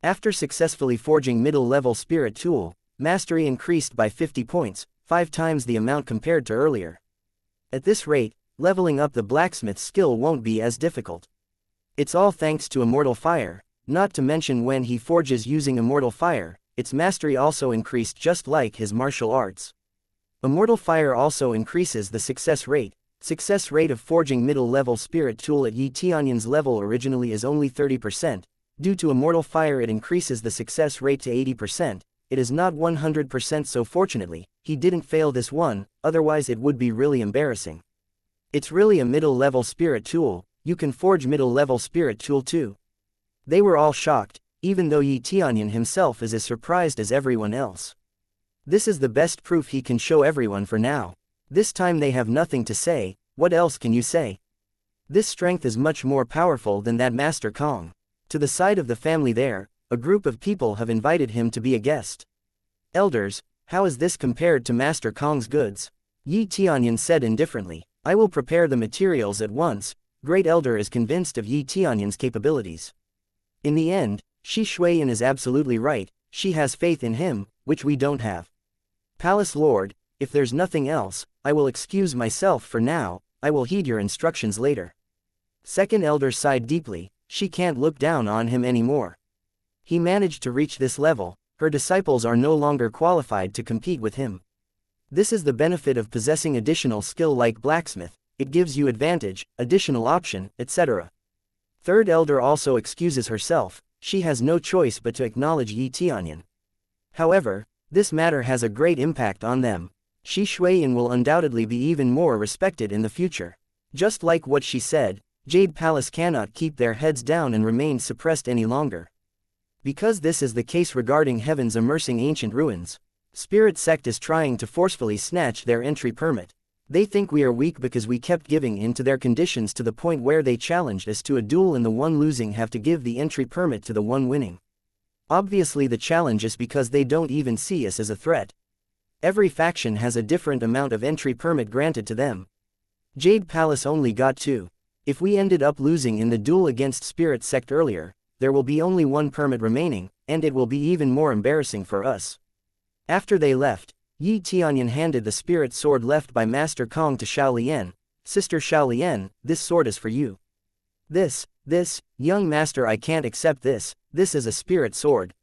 Speaker 1: After successfully forging middle level spirit tool, mastery increased by 50 points, 5 times the amount compared to earlier. At this rate, leveling up the blacksmith's skill won't be as difficult. It's all thanks to immortal fire, not to mention when he forges using immortal fire, its mastery also increased just like his martial arts. Immortal fire also increases the success rate. Success rate of forging middle level spirit tool at Yi Tianyun's level originally is only 30%. Due to immortal fire it increases the success rate to 80%. It is not 100%, so fortunately, he didn't fail this one, otherwise it would be really embarrassing. It's really a middle level spirit tool. You can forge middle level spirit tool too. They were all shocked, even though Yi Tianyun himself is as surprised as everyone else. This is the best proof he can show everyone for now. This time they have nothing to say. What else can you say? This strength is much more powerful than that Master Kong. To the side of the family there, a group of people have invited him to be a guest. Elders, how is this compared to Master Kong's goods? Yi Tianyun said indifferently. I will prepare the materials at once. Great Elder is convinced of Yi Tianyun's capabilities. In the end, Shi Shuiyan is absolutely right. She has faith in him, which we don't have. Palace Lord, if there's nothing else, I will excuse myself for now. I will heed your instructions later. Second Elder sighed deeply. She can't look down on him anymore. He managed to reach this level. Her disciples are no longer qualified to compete with him. This is the benefit of possessing additional skill like blacksmith. It gives you advantage, additional option, etc. Third Elder also excuses herself. She has no choice but to acknowledge Yi Tianyun. However, this matter has a great impact on them. Shi Shuiyan will undoubtedly be even more respected in the future. Just like what she said, Jade Palace cannot keep their heads down and remain suppressed any longer. Because this is the case regarding heaven's immersing ancient ruins. Spirit Sect is trying to forcefully snatch their entry permit. They think we are weak because we kept giving in to their conditions to the point where they challenged us to a duel and the one losing have to give the entry permit to the one winning. Obviously the challenge is because they don't even see us as a threat. Every faction has a different amount of entry permit granted to them. Jade Palace only got 2. If we ended up losing in the duel against Spirit Sect earlier, there will be only 1 permit remaining, and it will be even more embarrassing for us. After they left, Yi Tianyun handed the spirit sword left by Master Kong to Xiaolian. Sister Xiaolian, this sword is for you. This, young master, I can't accept this. This is a spirit sword.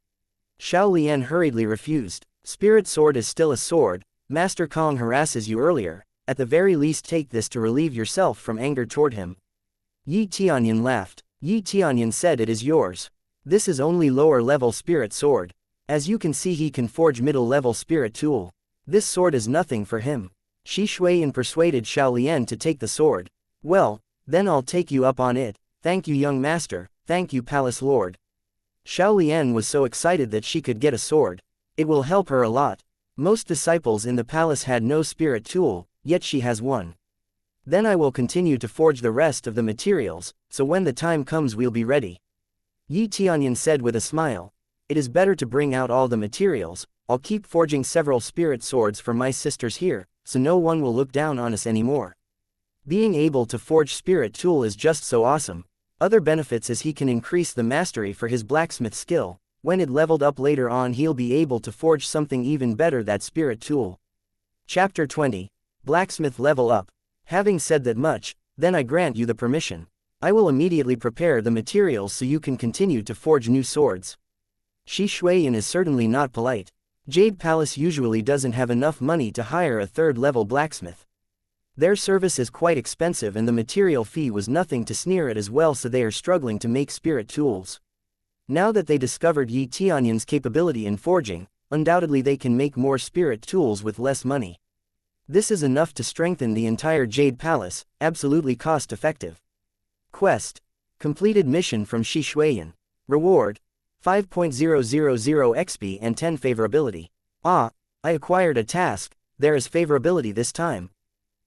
Speaker 1: Xiaolian hurriedly refused. Spirit sword is still a sword. Master Kong harasses you earlier. At the very least take this to relieve yourself from anger toward him. Yi Tianyun laughed. Yi Tianyun said it is yours. This is only lower level spirit sword. As you can see he can forge middle level spirit tool. This sword is nothing for him. Shi Shuiyan persuaded Xiaolian to take the sword. Well, then I'll take you up on it. Thank you young master, thank you Palace Lord. Xiaolian was so excited that she could get a sword. It will help her a lot. Most disciples in the palace had no spirit tool, yet she has one. Then I will continue to forge the rest of the materials, so when the time comes we'll be ready. Yi Tianyun said with a smile. It is better to bring out all the materials. I'll keep forging several spirit swords for my sisters here, so no one will look down on us anymore. Being able to forge spirit tool is just so awesome. Other benefits is he can increase the mastery for his blacksmith skill. When it leveled up later on he'll be able to forge something even better that spirit tool. Chapter 20. Blacksmith level up. Having said that much, then I grant you the permission. I will immediately prepare the materials so you can continue to forge new swords. Shi Shuiyan is certainly not polite. Jade Palace usually doesn't have enough money to hire a third-level blacksmith. Their service is quite expensive and the material fee was nothing to sneer at as well, so they are struggling to make spirit tools. Now that they discovered Yi Tianyun's capability in forging, undoubtedly they can make more spirit tools with less money. This is enough to strengthen the entire Jade Palace, absolutely cost-effective. Quest. Completed mission from Shi Shuiyan. Reward. 5.000 XP and 10 favorability. Ah, I acquired a task, there is favorability this time.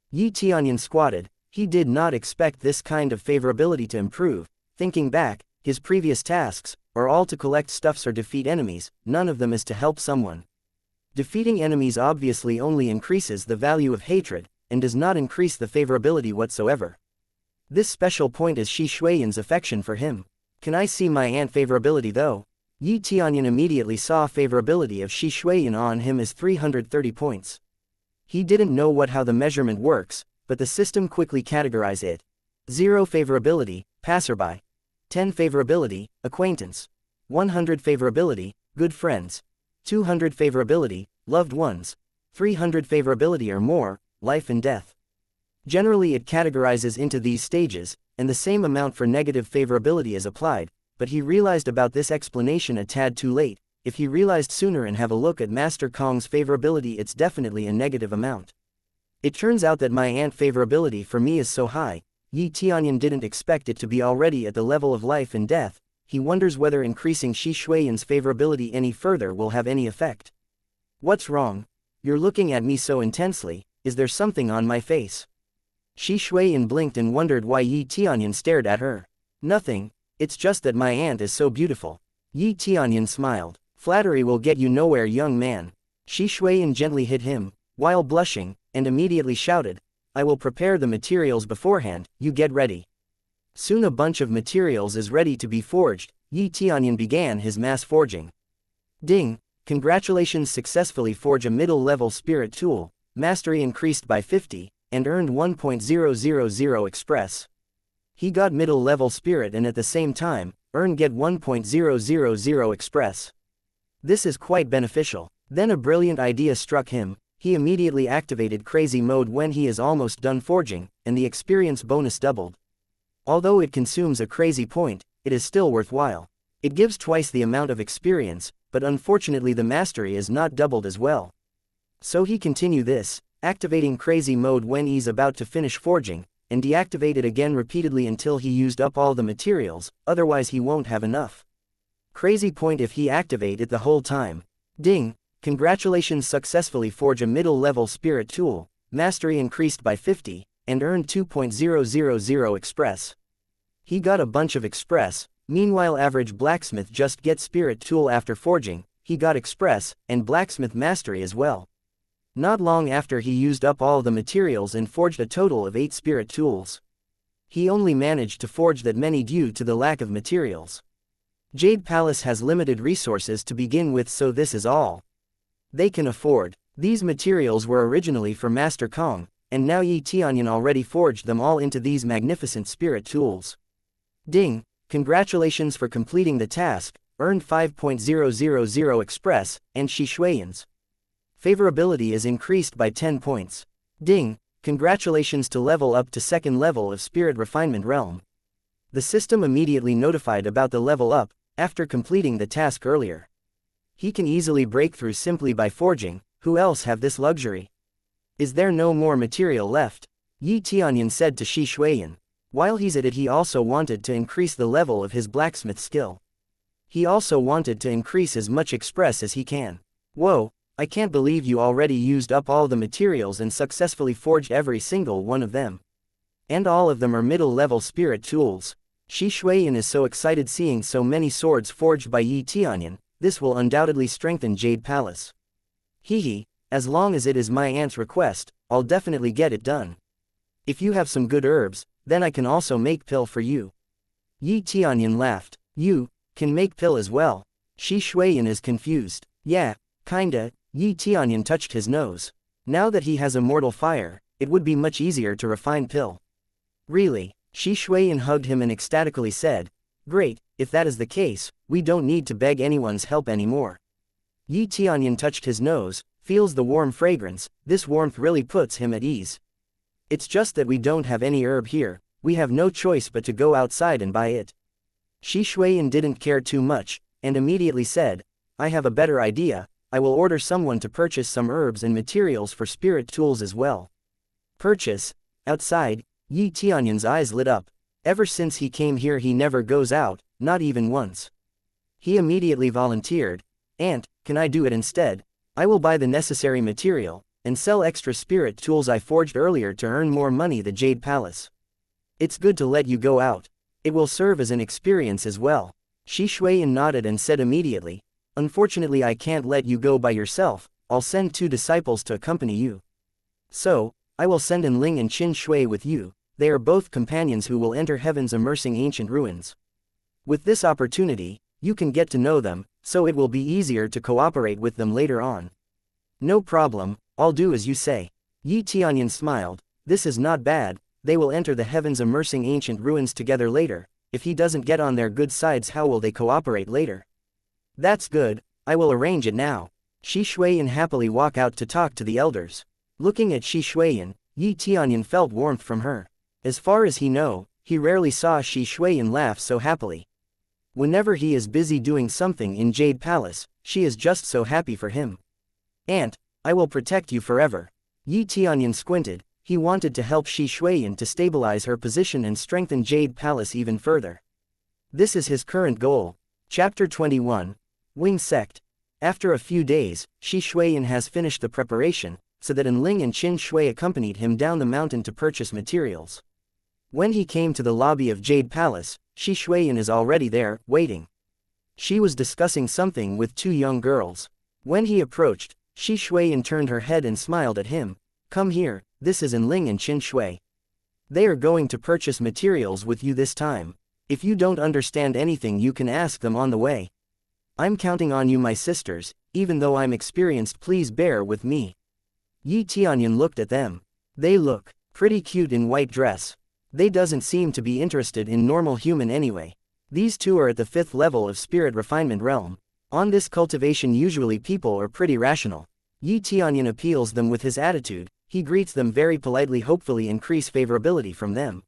Speaker 1: Yi Tianyun squatted. He did not expect this kind of favorability to improve. Thinking back, his previous tasks are all to collect stuffs or defeat enemies, none of them is to help someone. Defeating enemies obviously only increases the value of hatred, and does not increase the favorability whatsoever. This special point is Shi Shuiyan's affection for him. Can I see my aunt favorability though? Yi Tianyun immediately saw favorability of Shi Shuiyan on him as 330 points. He didn't know how the measurement works, but the system quickly categorized it. 0 favorability, passerby. 10 favorability, acquaintance. 100 favorability, good friends. 200 favorability, loved ones. 300 favorability or more, life and death. Generally it categorizes into these stages, and the same amount for negative favorability is applied, but he realized about this explanation a tad too late. If he realized sooner and have a look at Master Kong's favorability, it's definitely a negative amount. It turns out that my aunt favorability for me is so high. Yi Tianyun didn't expect it to be already at the level of life and death. He wonders whether increasing Shi Shuiyan's favorability any further will have any effect. What's wrong? You're looking at me so intensely, is there something on my face? Shi Shuiyan blinked and wondered why Yi Tianyun stared at her. Nothing, it's just that my aunt is so beautiful. Yi Tianyun smiled. Flattery will get you nowhere, young man. Shi Shuiyan gently hit him, while blushing, and immediately shouted, I will prepare the materials beforehand, you get ready. Soon a bunch of materials is ready to be forged. Yi Tianyun began his mass forging. Ding! Congratulations, successfully forge a middle-level spirit tool, mastery increased by 50, and earned 1.000 express. He got middle-level spirit and at the same time, get 1.000 express. This is quite beneficial. Then a brilliant idea struck him. He immediately activated crazy mode when he is almost done forging, and the experience bonus doubled. Although it consumes a crazy point, it is still worthwhile. It gives twice the amount of experience, but unfortunately the mastery is not doubled as well. So he continued this, activating crazy mode when he's about to finish forging, and deactivate it again repeatedly until he used up all the materials, otherwise he won't have enough. Crazy point if he activate it the whole time. Ding! Congratulations, successfully forge a middle-level spirit tool, mastery increased by 50, and earned 2.000 express. He got a bunch of express. Meanwhile average blacksmith just gets spirit tool after forging, he got express, and blacksmith mastery as well. Not long after he used up all the materials and forged a total of 8 spirit tools. He only managed to forge that many due to the lack of materials. Jade Palace has limited resources to begin with, so this is all they can afford. These materials were originally for Master Kong, and now Yi Tianyun already forged them all into these magnificent spirit tools. Ding! Congratulations for completing the task, earned 5.000 express, and Shi Shuiyan's favorability is increased by 10 points. Ding! Congratulations to level up to second level of Spirit Refinement Realm. The system immediately notified about the level up, after completing the task earlier. He can easily break through simply by forging, who else have this luxury? Is there no more material left? Yi Tianyun said to Shi Shuiyan. While he's at it, he also wanted to increase the level of his blacksmith skill. He also wanted to increase as much express as he can. Whoa, I can't believe you already used up all the materials and successfully forged every single one of them. And all of them are middle-level spirit tools. Shi Shuiyan is so excited seeing so many swords forged by Yi Tianyun. This will undoubtedly strengthen Jade Palace. Hehe, as long as it is my aunt's request, I'll definitely get it done. If you have some good herbs, then I can also make pill for you. Yi Tianyun laughed. You can make pill as well? Shi Shuiyan is confused. Yeah, kinda. Yi Tianyun touched his nose. Now that he has immortal fire, it would be much easier to refine pill. Really? Shi Shuiyan hugged him and ecstatically said, Great, if that is the case, we don't need to beg anyone's help anymore. Yi Tianyun touched his nose, feels the warm fragrance. This warmth really puts him at ease. It's just that we don't have any herb here, we have no choice but to go outside and buy it. Shi Shuiyan didn't care too much, and immediately said, I have a better idea, I will order someone to purchase some herbs and materials for spirit tools as well. Purchase? Outside? Yi Tianyun's eyes lit up. Ever since he came here he never goes out, not even once. He immediately volunteered. Aunt, can I do it instead? I will buy the necessary material, and sell extra spirit tools I forged earlier to earn more money the Jade Palace. It's good to let you go out. It will serve as an experience as well. Shi Shuiyan nodded and said immediately, Unfortunately I can't let you go by yourself, I'll send 2 disciples to accompany you. So, I will send in Ling and Qin Shui with you. They are both companions who will enter heaven's immersing ancient ruins. With this opportunity, you can get to know them, so it will be easier to cooperate with them later on. No problem, I'll do as you say. Yi Tianyun smiled. This is not bad, they will enter the heaven's immersing ancient ruins together later. If he doesn't get on their good sides, how will they cooperate later? That's good, I will arrange it now. Shi Shuiyan happily walk out to talk to the elders. Looking at Shi Shuiyan, Yi Tianyun felt warmth from her. As far as he know, he rarely saw Shi Shuiyan laugh so happily. Whenever he is busy doing something in Jade Palace, she is just so happy for him. Aunt, I will protect you forever. Yi Tianyun squinted. He wanted to help Shi Shuiyan to stabilize her position and strengthen Jade Palace even further. This is his current goal. Chapter 21. Wing Sect. After a few days, Shi Shuiyan has finished the preparation, so that Enling and Qin Shui accompanied him down the mountain to purchase materials. When he came to the lobby of Jade Palace, Shi Shuiyan is already there, waiting. She was discussing something with two young girls. When he approached, Shi Shuiyan turned her head and smiled at him. Come here, this is Enling and Qin Shui. They are going to purchase materials with you this time. If you don't understand anything you can ask them on the way. I'm counting on you my sisters, even though I'm experienced, please bear with me. Yi Tianyun looked at them. They look pretty cute in white dress. They doesn't seem to be interested in normal human anyway. These two are at the 5th level of spirit refinement realm. On this cultivation usually people are pretty rational. Yi Tianyun appeals them with his attitude, he greets them very politely, hopefully increase favorability from them.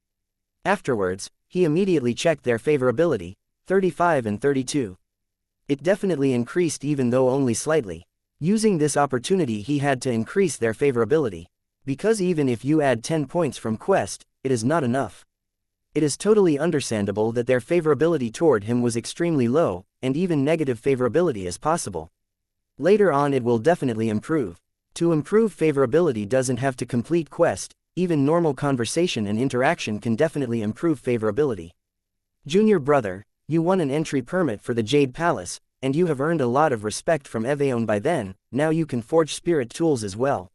Speaker 1: Afterwards, he immediately checked their favorability, 35 and 32. It definitely increased even though only slightly. Using this opportunity he had to increase their favorability. Because even if you add 10 points from quest, it is not enough. It is totally understandable that their favorability toward him was extremely low, and even negative favorability is possible. Later on it will definitely improve. To improve favorability doesn't have to complete quest, even normal conversation and interaction can definitely improve favorability. Junior brother, you won an entry permit for the Jade Palace, and you have earned a lot of respect from Eveon by then, now you can forge spirit tools as well.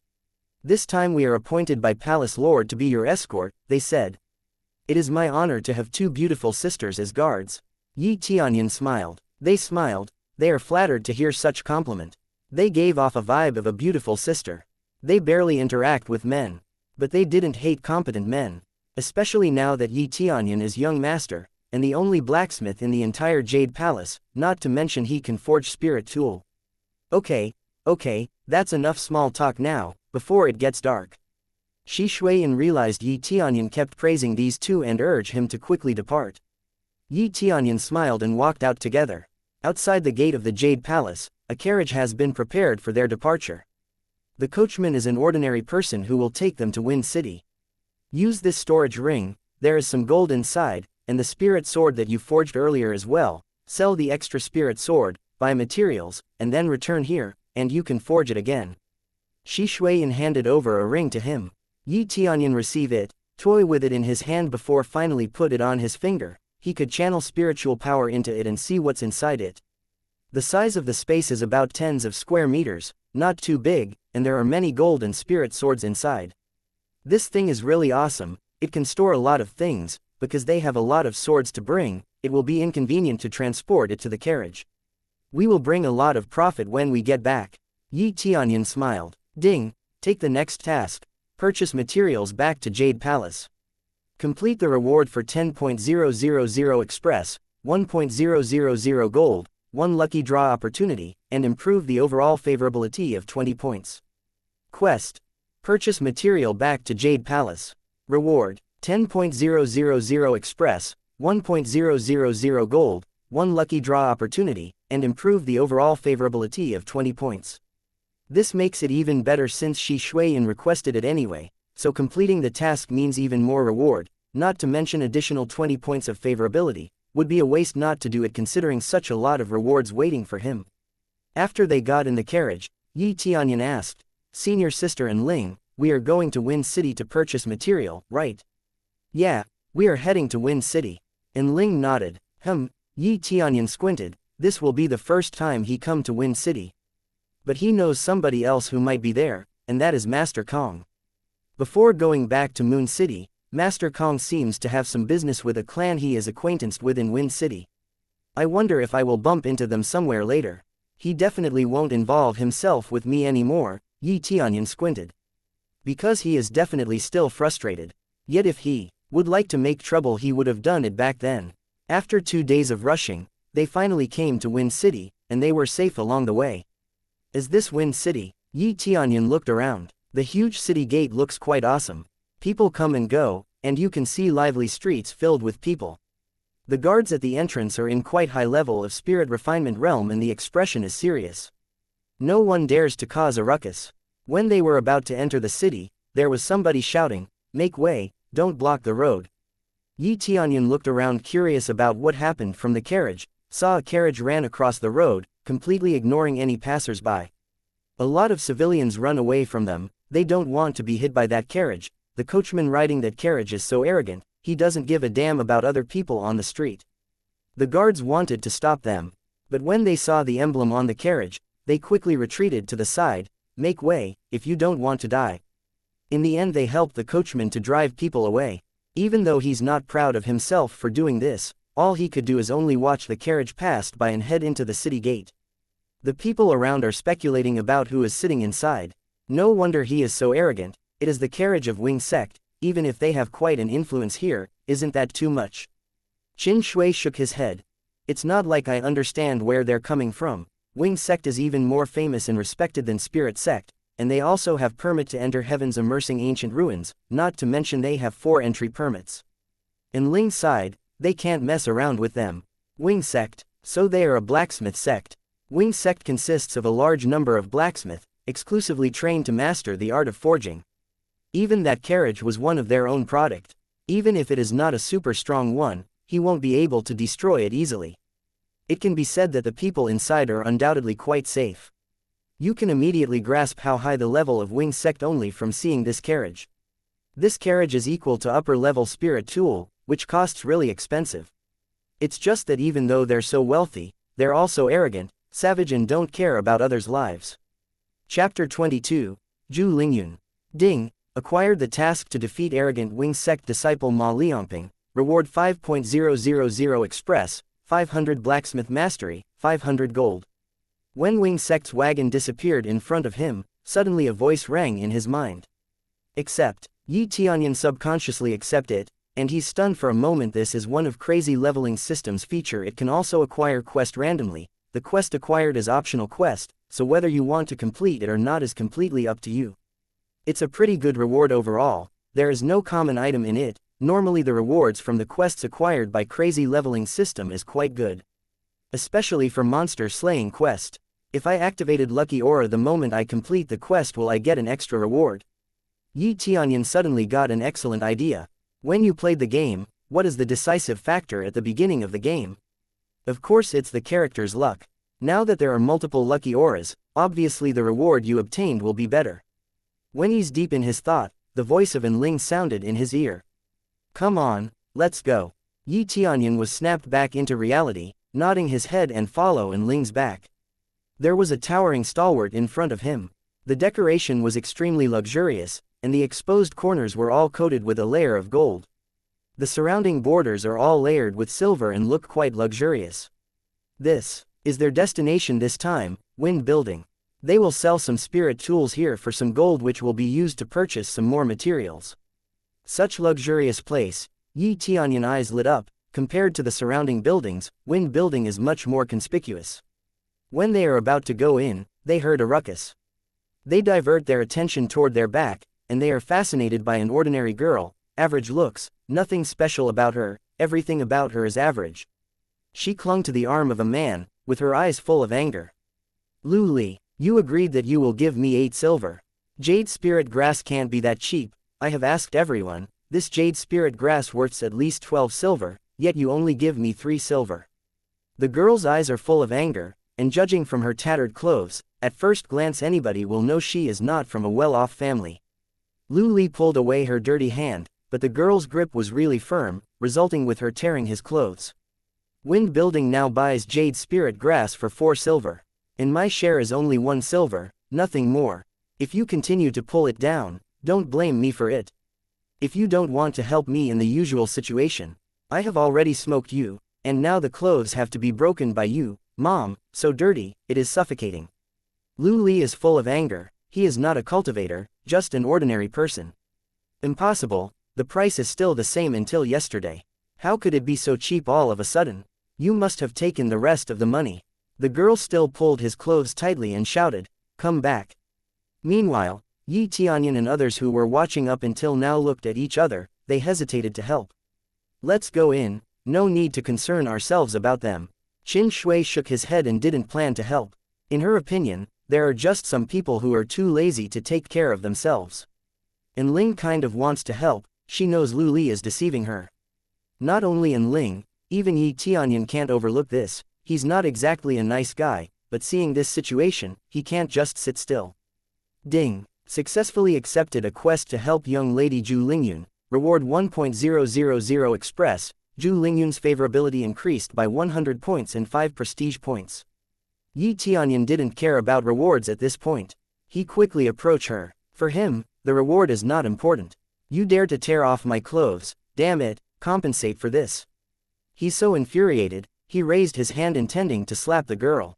Speaker 1: This time we are appointed by Palace Lord to be your escort, they said. It is my honor to have two beautiful sisters as guards. Yi Tianyun smiled. They smiled, they are flattered to hear such compliment. They gave off a vibe of a beautiful sister. They barely interact with men. But they didn't hate competent men. Especially now that Yi Tianyun is young master, and the only blacksmith in the entire Jade Palace, not to mention he can forge spirit tool. Okay, that's enough small talk now, before it gets dark. Shi Shuiyan realized Yi Tianyun kept praising these two and urged him to quickly depart. Yi Tianyun smiled and walked out together. Outside the gate of the Jade Palace, a carriage has been prepared for their departure. The coachman is an ordinary person who will take them to Wind City. Use this storage ring, there is some gold inside, and the spirit sword that you forged earlier as well. Sell the extra spirit sword, buy materials, and then return here, and you can forge it again. Shi Shuiyan handed over a ring to him. Yi Tianyun received it, toy with it in his hand before finally put it on his finger. He could channel spiritual power into it and see what's inside it. The size of the space is about tens of square meters, not too big, and there are many gold and spirit swords inside. This thing is really awesome, it can store a lot of things, because they have a lot of swords to bring, it will be inconvenient to transport it to the carriage. We will bring a lot of profit when we get back. Yi Tianyun smiled. Ding, take the next task. Purchase materials back to Jade Palace. Complete the reward for 10.000 express, 1.000 gold, 1 lucky draw opportunity, and improve the overall favorability of 20 points. Quest. Purchase material back to Jade Palace. Reward, 10.000 express, 1.000 gold, 1 lucky draw opportunity, and improve the overall favorability of 20 points. This makes it even better since Shi Shuiyan requested it anyway, so completing the task means even more reward, not to mention additional 20 points of favorability, would be a waste not to do it considering such a lot of rewards waiting for him. After they got in the carriage, Yi Tianyun asked, Senior Sister Enling, we are going to Wind City to purchase material, right? Yeah, we are heading to Wind City. Enling nodded. Yi Tianyun squinted, this will be the first time he come to Wind City. But he knows somebody else who might be there, and that is Master Kong. Before going back to Moon City, Master Kong seems to have some business with a clan he is acquaintanced with in Wind City. I wonder if I will bump into them somewhere later. He definitely won't involve himself with me anymore, Yi Tianyun squinted. Because he is definitely still frustrated. Yet if he would like to make trouble he would have done it back then. After 2 days of rushing, they finally came to Wind City, and they were safe along the way. Is this Wind City? Yi Tianyun looked around. The huge city gate looks quite awesome. People come and go, and you can see lively streets filled with people. The guards at the entrance are in quite high level of spirit refinement realm and the expression is serious. No one dares to cause a ruckus. When they were about to enter the city, there was somebody shouting, make way, don't block the road. Yi Tianyun looked around curious about what happened from the carriage, saw a carriage ran across the road, completely ignoring any passers-by. A lot of civilians run away from them, they don't want to be hit by that carriage. The coachman riding that carriage is so arrogant, he doesn't give a damn about other people on the street. The guards wanted to stop them, but when they saw the emblem on the carriage, they quickly retreated to the side. Make way, if you don't want to die. In the end they helped the coachman to drive people away. Even though he's not proud of himself for doing this, all he could do is only watch the carriage pass by and head into the city gate. The people around are speculating about who is sitting inside. No wonder he is so arrogant. It is the carriage of Wing Sect. Even if they have quite an influence here, isn't that too much? Qin Shui shook his head. It's not like I understand where they're coming from. Wing Sect is even more famous and respected than Spirit Sect, and they also have permit to enter heaven's immersing ancient ruins, not to mention they have 4 entry permits. In Ling's side, they can't mess around with them. Wing Sect, so they are a blacksmith sect. Wing Sect consists of a large number of blacksmiths, exclusively trained to master the art of forging. Even that carriage was one of their own product. Even if it is not a super strong one, he won't be able to destroy it easily. It can be said that the people inside are undoubtedly quite safe. You can immediately grasp how high the level of Wing Sect only from seeing this carriage. This carriage is equal to upper-level spirit tool, which costs really expensive. It's just that even though they're so wealthy, they're also arrogant, savage and don't care about others' lives. Chapter 22, Zhu Lingyun. Ding, acquired the task to defeat arrogant Wing Sect disciple Ma Liangping, reward 5.000 express, 500 blacksmith mastery, 500 gold. When Wing Sect's wagon disappeared in front of him, suddenly a voice rang in his mind. Accept. Tianyun subconsciously accept it, and he's stunned for a moment. This is one of crazy leveling system's feature. It can also acquire quest randomly. The quest acquired is optional quest, so whether you want to complete it or not is completely up to you. It's a pretty good reward overall. There is no common item in it. Normally the rewards from the quests acquired by crazy leveling system is quite good. Especially for monster slaying quest. If I activated Lucky Aura the moment I complete the quest, will I get an extra reward? Tianyun suddenly got an excellent idea. When you played the game, what is the decisive factor at the beginning of the game? Of course it's the character's luck. Now that there are multiple Lucky Auras, obviously the reward you obtained will be better. When he's deep in his thought, the voice of Enling sounded in his ear. Come on, let's go. Tianyun was snapped back into reality, nodding his head and follow Enling's back. There was a towering stalwart in front of him. The decoration was extremely luxurious, and the exposed corners were all coated with a layer of gold. The surrounding borders are all layered with silver and look quite luxurious. This is their destination this time, Wind Building. They will sell some spirit tools here for some gold, which will be used to purchase some more materials. Such luxurious place, Tianyun eyes lit up. Compared to the surrounding buildings, Wind Building is much more conspicuous. When they are about to go in, they heard a ruckus. They divert their attention toward their back, and they are fascinated by an ordinary girl, average looks, nothing special about her, everything about her is average. She clung to the arm of a man, with her eyes full of anger. Lu Li, you agreed that you will give me 8 silver. Jade spirit grass can't be that cheap. I have asked everyone, this jade spirit grass worths at least 12 silver, yet you only give me 3 silver. The girl's eyes are full of anger, and judging from her tattered clothes, at first glance anybody will know she is not from a well-off family. Lu Li pulled away her dirty hand, but the girl's grip was really firm, resulting with her tearing his clothes. Wind Building now buys jade spirit grass for 4 silver. And my share is only 1 silver, nothing more. If you continue to pull it down, don't blame me for it. If you don't want to help me in the usual situation, I have already smoked you, and now the clothes have to be broken by you, Mom, so dirty, it is suffocating. Lu Li is full of anger. He is not a cultivator, just an ordinary person. Impossible, the price is still the same until yesterday. How could it be so cheap all of a sudden? You must have taken the rest of the money. The girl still pulled his clothes tightly and shouted, come back. Meanwhile, Tianyun and others who were watching up until now looked at each other. They hesitated to help. Let's go in, no need to concern ourselves about them. Qin Shui shook his head and didn't plan to help. In her opinion, there are just some people who are too lazy to take care of themselves. Enling kind of wants to help. She knows Lu Li is deceiving her. Not only Enling, even Tianyun can't overlook this. He's not exactly a nice guy, but seeing this situation, he can't just sit still. Ding. Successfully accepted a quest to help young lady Zhu Lingyun. Reward 1.000 Express. Zhu Lingyun's favorability increased by 100 points and 5 prestige points. Yi Tianyun didn't care about rewards at this point. He quickly approached her. For him, the reward is not important. You dare to tear off my clothes, damn it, compensate for this. He's so infuriated, he raised his hand intending to slap the girl.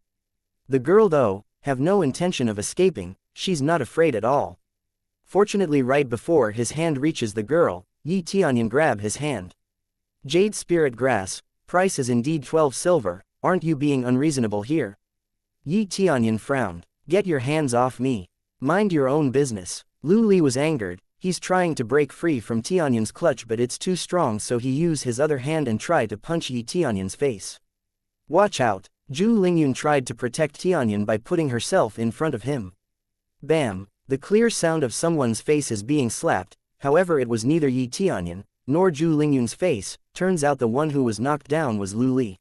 Speaker 1: The girl though, have no intention of escaping, she's not afraid at all. Fortunately right before his hand reaches the girl, Yi Tianyun grab his hand. Jade Spirit Grass, price is indeed 12 silver, aren't you being unreasonable here? Yi Tianyun frowned. Get your hands off me. Mind your own business. Lu Li was angered, he's trying to break free from Tianyun's clutch but it's too strong so he used his other hand and tried to punch Yi Tianyun's face. Watch out. Zhu Lingyun tried to protect Tianyun by putting herself in front of him. Bam! The clear sound of someone's face is being slapped, however it was neither Yi Tianyun, nor Zhu Lingyun's face, turns out the one who was knocked down was Lu Li.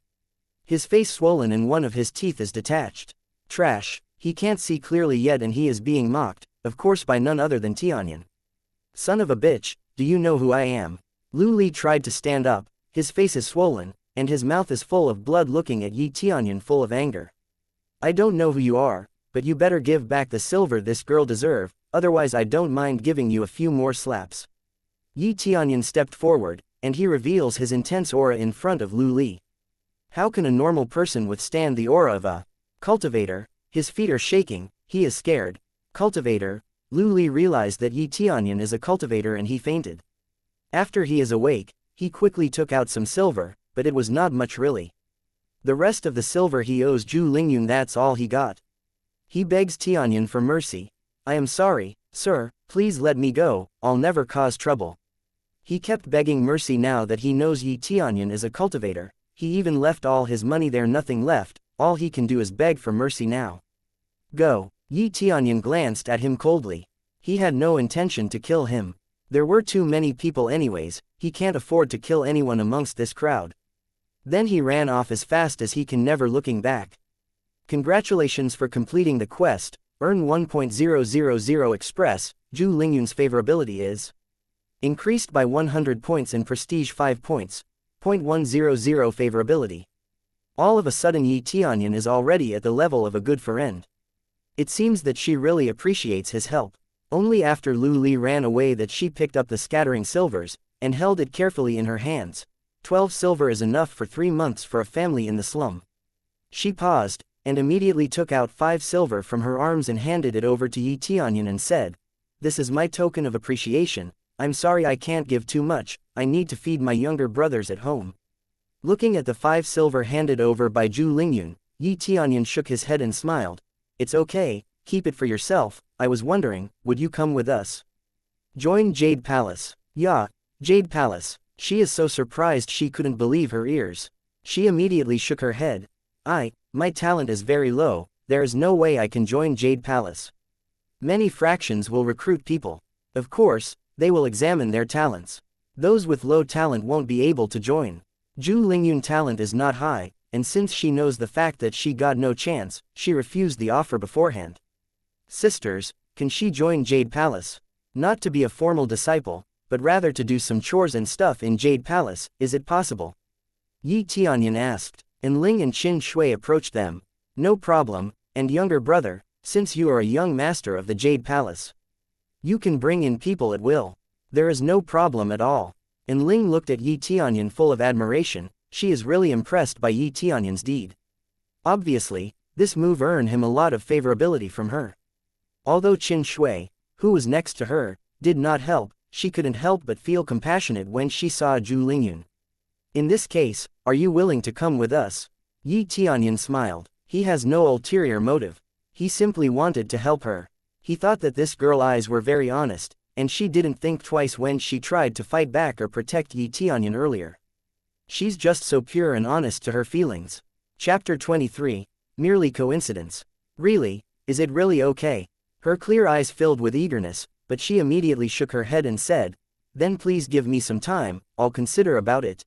Speaker 1: His face swollen and one of his teeth is detached. Trash, he can't see clearly yet and he is being mocked, of course by none other than Tianyun. Son of a bitch, do you know who I am? Lu Li tried to stand up, his face is swollen, and his mouth is full of blood looking at Yi Tianyun full of anger. I don't know who you are, but you better give back the silver this girl deserve, otherwise I don't mind giving you a few more slaps. Yi Tianyun stepped forward, and he reveals his intense aura in front of Lu Li. How can a normal person withstand the aura of a cultivator? His feet are shaking, he is scared. Cultivator. Lu Li realized that Yi Tianyun is a cultivator and he fainted. After he is awake, he quickly took out some silver, but it was not much really. The rest of the silver he owes Zhu Lingyun, that's all he got. He begs Tianyun for mercy. I am sorry, sir, please let me go, I'll never cause trouble. He kept begging mercy now that he knows Yi Tianyun is a cultivator, he even left all his money there, nothing left, all he can do is beg for mercy now. Go. Yi Tianyun glanced at him coldly. He had no intention to kill him. There were too many people anyways, he can't afford to kill anyone amongst this crowd. Then he ran off as fast as he can, never looking back. Congratulations for completing the quest, earn 1.000 Express, Zhu Lingyun's favorability is increased by 100 points and prestige 5 points, 0.100 favorability. All of a sudden Yi Tianyun is already at the level of a good friend. It seems that she really appreciates his help. Only after Lu Li ran away that she picked up the scattering silvers, and held it carefully in her hands. 12 silver is enough for 3 months for a family in the slum. She paused, and immediately took out 5 silver from her arms and handed it over to Yi Tianyun and said, "This is my token of appreciation, I'm sorry I can't give too much, I need to feed my younger brothers at home." Looking at the 5 silver handed over by Zhu Lingyun, Yi Tianyun shook his head and smiled. It's okay, keep it for yourself, I was wondering, would you come with us? Join Jade Palace. Yeah, Jade Palace. She is so surprised she couldn't believe her ears. She immediately shook her head. My talent is very low, there is no way I can join Jade Palace. Many fractions will recruit people. Of course, they will examine their talents. Those with low talent won't be able to join. Zhu Lingyun's talent is not high, and since she knows the fact that she got no chance, she refused the offer beforehand. Sisters, can she join Jade Palace? Not to be a formal disciple, but rather to do some chores and stuff in Jade Palace, is it possible? Yi Tianyun asked, and Ling and Qin Shui approached them. No problem, and younger brother, since you are a young master of the Jade Palace. You can bring in people at will. There is no problem at all. And Ling looked at Yi Tianyun full of admiration, she is really impressed by Yi Tianyun's deed. Obviously, this move earned him a lot of favorability from her. Although Qin Shui, who was next to her, did not help, she couldn't help but feel compassionate when she saw Zhu Lingyun. In this case, are you willing to come with us? Yi Tianyun smiled. He has no ulterior motive. He simply wanted to help her. He thought that this girl's eyes were very honest, and she didn't think twice when she tried to fight back or protect Yi Tianyun earlier. She's just so pure and honest to her feelings. Chapter 23, Merely Coincidence. Really, is it really okay? Her clear eyes filled with eagerness, but she immediately shook her head and said, then please give me some time, I'll consider about it.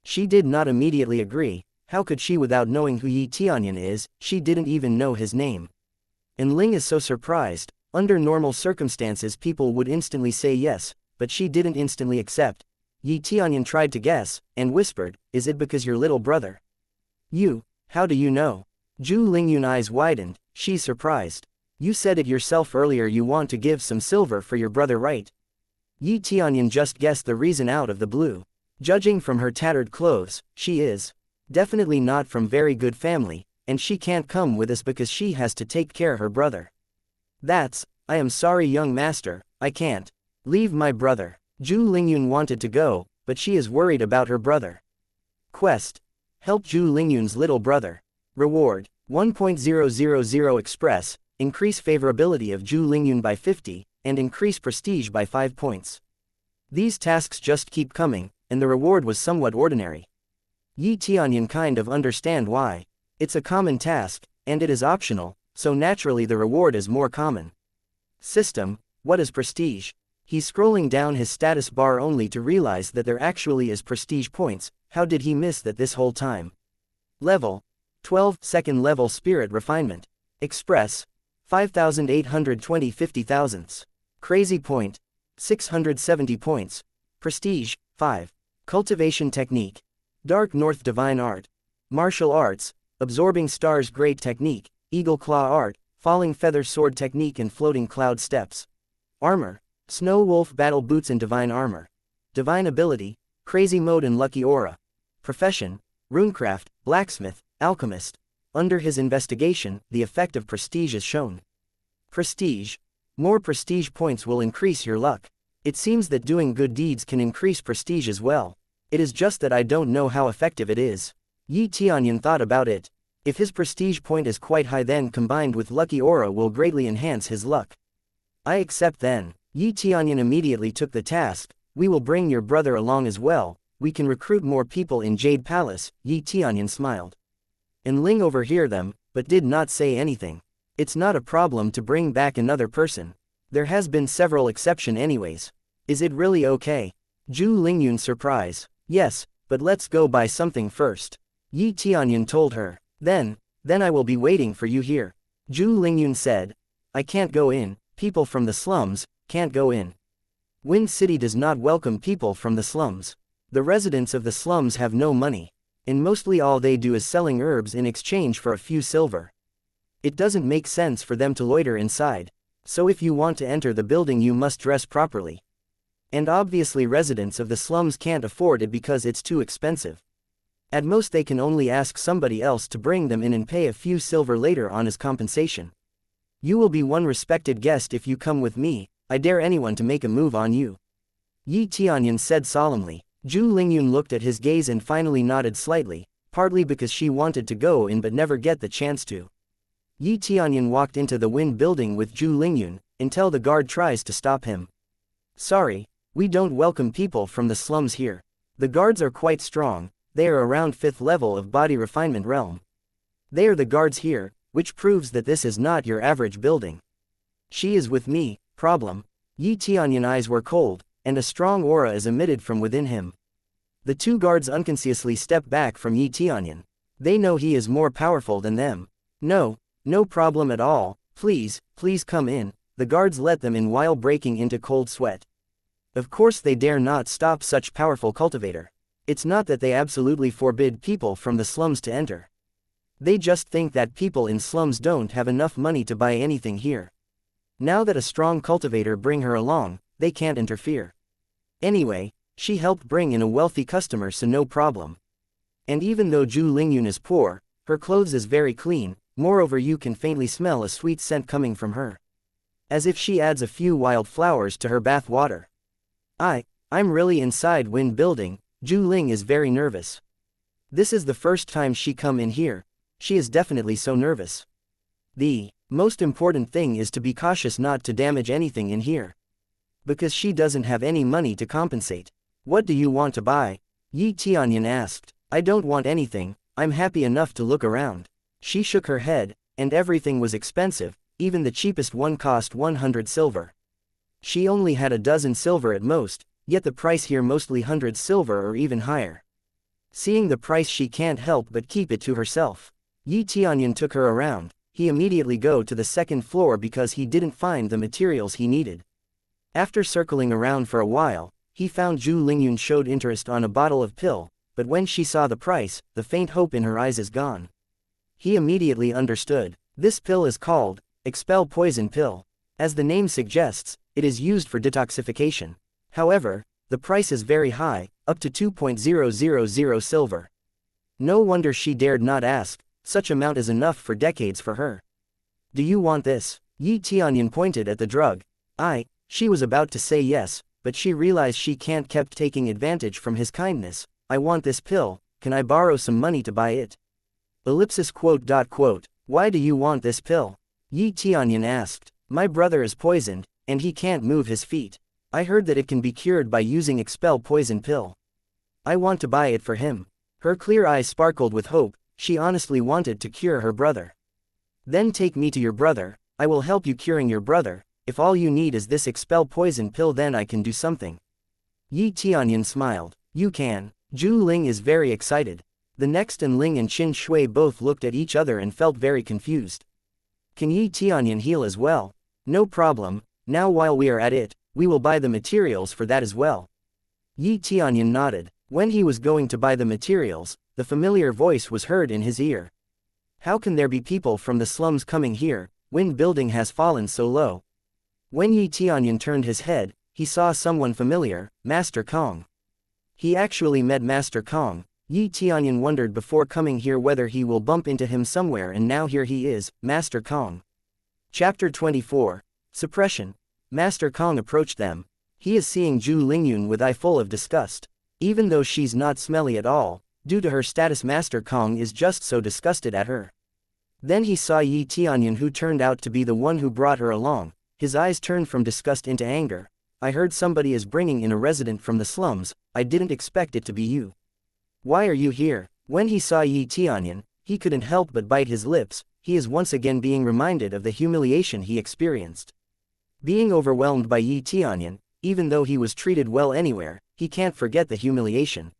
Speaker 1: She did not immediately agree, How could she without knowing who Yi Tianyun is? She didn't even know his name. And Ling is so surprised. Under normal circumstances people would instantly say yes, but she didn't instantly accept. Yi Tianyun tried to guess, and whispered, "Is it because your little brother?" "You? How do you know?" Zhu Lingyun eyes widened, she's surprised. "You said it yourself earlier, you want to give some silver for your brother, right?" Yi Tianyun just guessed the reason out of the blue. Judging from her tattered clothes, she is definitely not from very good family, and she can't come with us because she has to take care of her brother. I am sorry young master, I can't leave my brother. Zhu Lingyun wanted to go, but she is worried about her brother. Quest. Help Zhu Lingyun's little brother. Reward. 1.000 Express, increase favorability of Zhu Lingyun by 50, and increase prestige by 5 points. These tasks just keep coming, and the reward was somewhat ordinary. Yi Tianyun kind of understand why. It's a common task, and it is optional, so naturally the reward is more common. System, what is prestige? He's scrolling down his status bar only to realize that there actually is prestige points. How did he miss that this whole time? Level 12, second level spirit refinement. Express 5,820 50 thousandths. Crazy point 670 points. Prestige 5. Cultivation technique. Dark North divine art. Martial arts. Absorbing stars great technique. Eagle claw art. Falling feather sword technique and floating cloud steps. Armor. Snow wolf battle boots and divine armor. Divine ability. Crazy mode and lucky aura. Profession. Runecraft, blacksmith, alchemist. Under his investigation, the effect of prestige is shown. Prestige. More prestige points will increase your luck. It seems that doing good deeds can increase prestige as well. It is just that I don't know how effective it is. Yi Tianyun thought about it. If his prestige point is quite high, then combined with lucky aura will greatly enhance his luck. I accept then. Yi Tianyun immediately took the task. We will bring your brother along as well. We can recruit more people in Jade Palace. Yi Tianyun smiled. And Ling overheard them, but did not say anything. It's not a problem to bring back another person. There has been several exceptions anyways. Is it really okay? Zhu Lingyun surprise. Yes, but let's go buy something first. Yi Tianyun told her. Then I will be waiting for you here. Zhu Lingyun said. I can't go in, people from the slums can't go in. Wind City does not welcome people from the slums. The residents of the slums have no money, and mostly all they do is selling herbs in exchange for a few silver. It doesn't make sense for them to loiter inside, so if you want to enter the building you must dress properly. And obviously residents of the slums can't afford it because it's too expensive. At most they can only ask somebody else to bring them in and pay a few silver later on as compensation. You will be one respected guest if you come with me. I dare anyone to make a move on you. Yi Tianyun said solemnly. Zhu Lingyun looked at his gaze and finally nodded slightly, partly because she wanted to go in but never get the chance to. Yi Tianyun walked into the Wind building with Zhu Lingyun, until the guard tries to stop him. Sorry, we don't welcome people from the slums here. The guards are quite strong, they are around 5th level of body refinement realm. They are the guards here, which proves that this is not your average building. She is with me, problem. Yi Tianyun's eyes were cold, and a strong aura is emitted from within him. The two guards unconsciously step back from Yi Tianyun. They know he is more powerful than them. No problem at all, please come in. The guards let them in while breaking into cold sweat. Of course they dare not stop such powerful cultivator. It's not that they absolutely forbid people from the slums to enter. They just think that people in slums don't have enough money to buy anything here. Now that a strong cultivator bring her along, they can't interfere. Anyway, she helped bring in a wealthy customer, so no problem. And even though Zhu Lingyun is poor, her clothes is very clean, moreover you can faintly smell a sweet scent coming from her. As if she adds a few wild flowers to her bath water. I'm really inside Wind building. Zhu Ling is very nervous. This is the first time she come in here. She is definitely so nervous. The most important thing is to be cautious not to damage anything in here. Because she doesn't have any money to compensate. What do you want to buy? Yi Tianyun asked. I don't want anything, I'm happy enough to look around. She shook her head, and everything was expensive, even the cheapest one cost 100 silver. She only had a dozen silver at most, yet the price here mostly 100 silver or even higher. Seeing the price, she can't help but keep it to herself. Yi Tianyun took her around. He immediately go to the second floor because he didn't find the materials he needed. After circling around for a while, he found Zhu Lingyun showed interest on a bottle of pill, but when she saw the price, the faint hope in her eyes is gone. He immediately understood. This pill is called Expel Poison Pill. As the name suggests, it is used for detoxification. However, the price is very high, up to 2.000 silver. No wonder she dared not ask, such amount is enough for decades for her. Do you want this? Yi Tianyun pointed at the drug. She was about to say yes, but she realized she can't keep taking advantage from his kindness. I want this pill, can I borrow some money to buy it? Why do you want this pill? Yi Tianyun asked. My brother is poisoned, and he can't move his feet. I heard that it can be cured by using Expel Poison Pill. I want to buy it for him. Her clear eyes sparkled with hope. She honestly wanted to cure her brother. Then take me to your brother, I will help you curing your brother. If all you need is this Expel Poison Pill, then I can do something. Yi Tianyun smiled. You can. Zhu Ling is very excited. The next Ling and Qin Shui both looked at each other and felt very confused. Can Yi Tianyun heal as well? No problem, now while we are at it, we will buy the materials for that as well. Yi Tianyun nodded. When he was going to buy the materials, the familiar voice was heard in his ear. How can there be people from the slums coming here, when building has fallen so low? When Yi Tianyun turned his head, he saw someone familiar, Master Kong. He actually met Master Kong. Yi Tianyun wondered before coming here whether he will bump into him somewhere, and now here he is, Master Kong. Chapter 24. Suppression. Master Kong approached them. He is seeing Zhu Lingyun with eye full of disgust. Even though she's not smelly at all, due to her status, Master Kong is just so disgusted at her. Then he saw Yi Tianyun, who turned out to be the one who brought her along. His eyes turned from disgust into anger. I heard somebody is bringing in a resident from the slums. I didn't expect it to be you. Why are you here? When he saw Yi Tianyun, he couldn't help but bite his lips. He is once again being reminded of the humiliation he experienced. Being overwhelmed by Yi Tianyun, even though he was treated well anywhere, he can't forget the humiliation.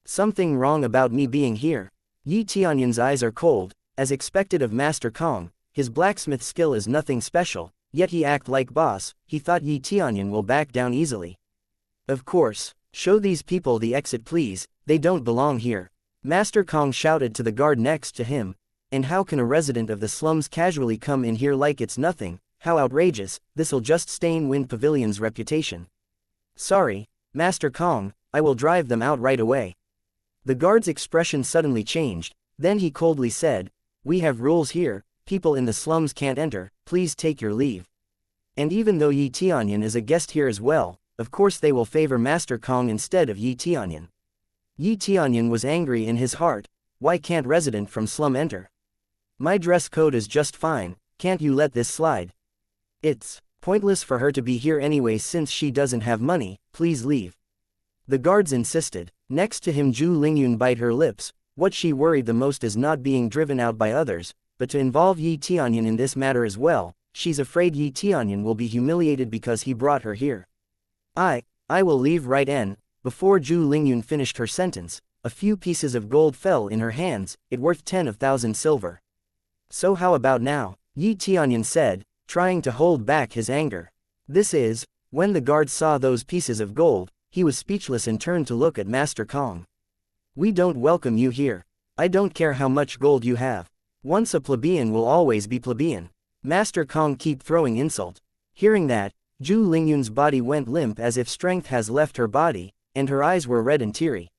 Speaker 1: Something wrong about me being here. Yi Tianyun's eyes are cold, as expected of Master Kong. His blacksmith skill is nothing special, yet he act like boss. He thought Yi Tianyun will back down easily. Of course, show these people the exit please, they don't belong here. Master Kong shouted to the guard next to him. And how can a resident of the slums casually come in here like it's nothing? How outrageous, this'll just stain Wind Pavilion's reputation. Sorry, Master Kong, I will drive them out right away. The guard's expression suddenly changed, then he coldly said, we have rules here, people in the slums can't enter, please take your leave. And even though Yi Tianyun is a guest here as well, of course they will favor Master Kong instead of Yi Tianyun. Yi Tianyun was angry in his heart. Why can't resident from slum enter? My dress code is just fine, can't you let this slide? It's pointless for her to be here anyway since she doesn't have money, please leave. The guards insisted. Next to him Zhu Lingyun bite her lips. What she worried the most is not being driven out by others, but to involve Yi Tianyun in this matter as well. She's afraid Yi Tianyun will be humiliated because he brought her here. I will leave right in. Before Zhu Lingyun finished her sentence, a few pieces of gold fell in her hands, it worth 10,000 silver. So how about now? Yi Tianyun said, trying to hold back his anger. This is, when the guard saw those pieces of gold, he was speechless and turned to look at Master Kong. We don't welcome you here. I don't care how much gold you have. Once a plebeian will always be plebeian. Master Kong keep throwing insult. Hearing that, Zhu Lingyun's body went limp as if strength has left her body, and her eyes were red and teary.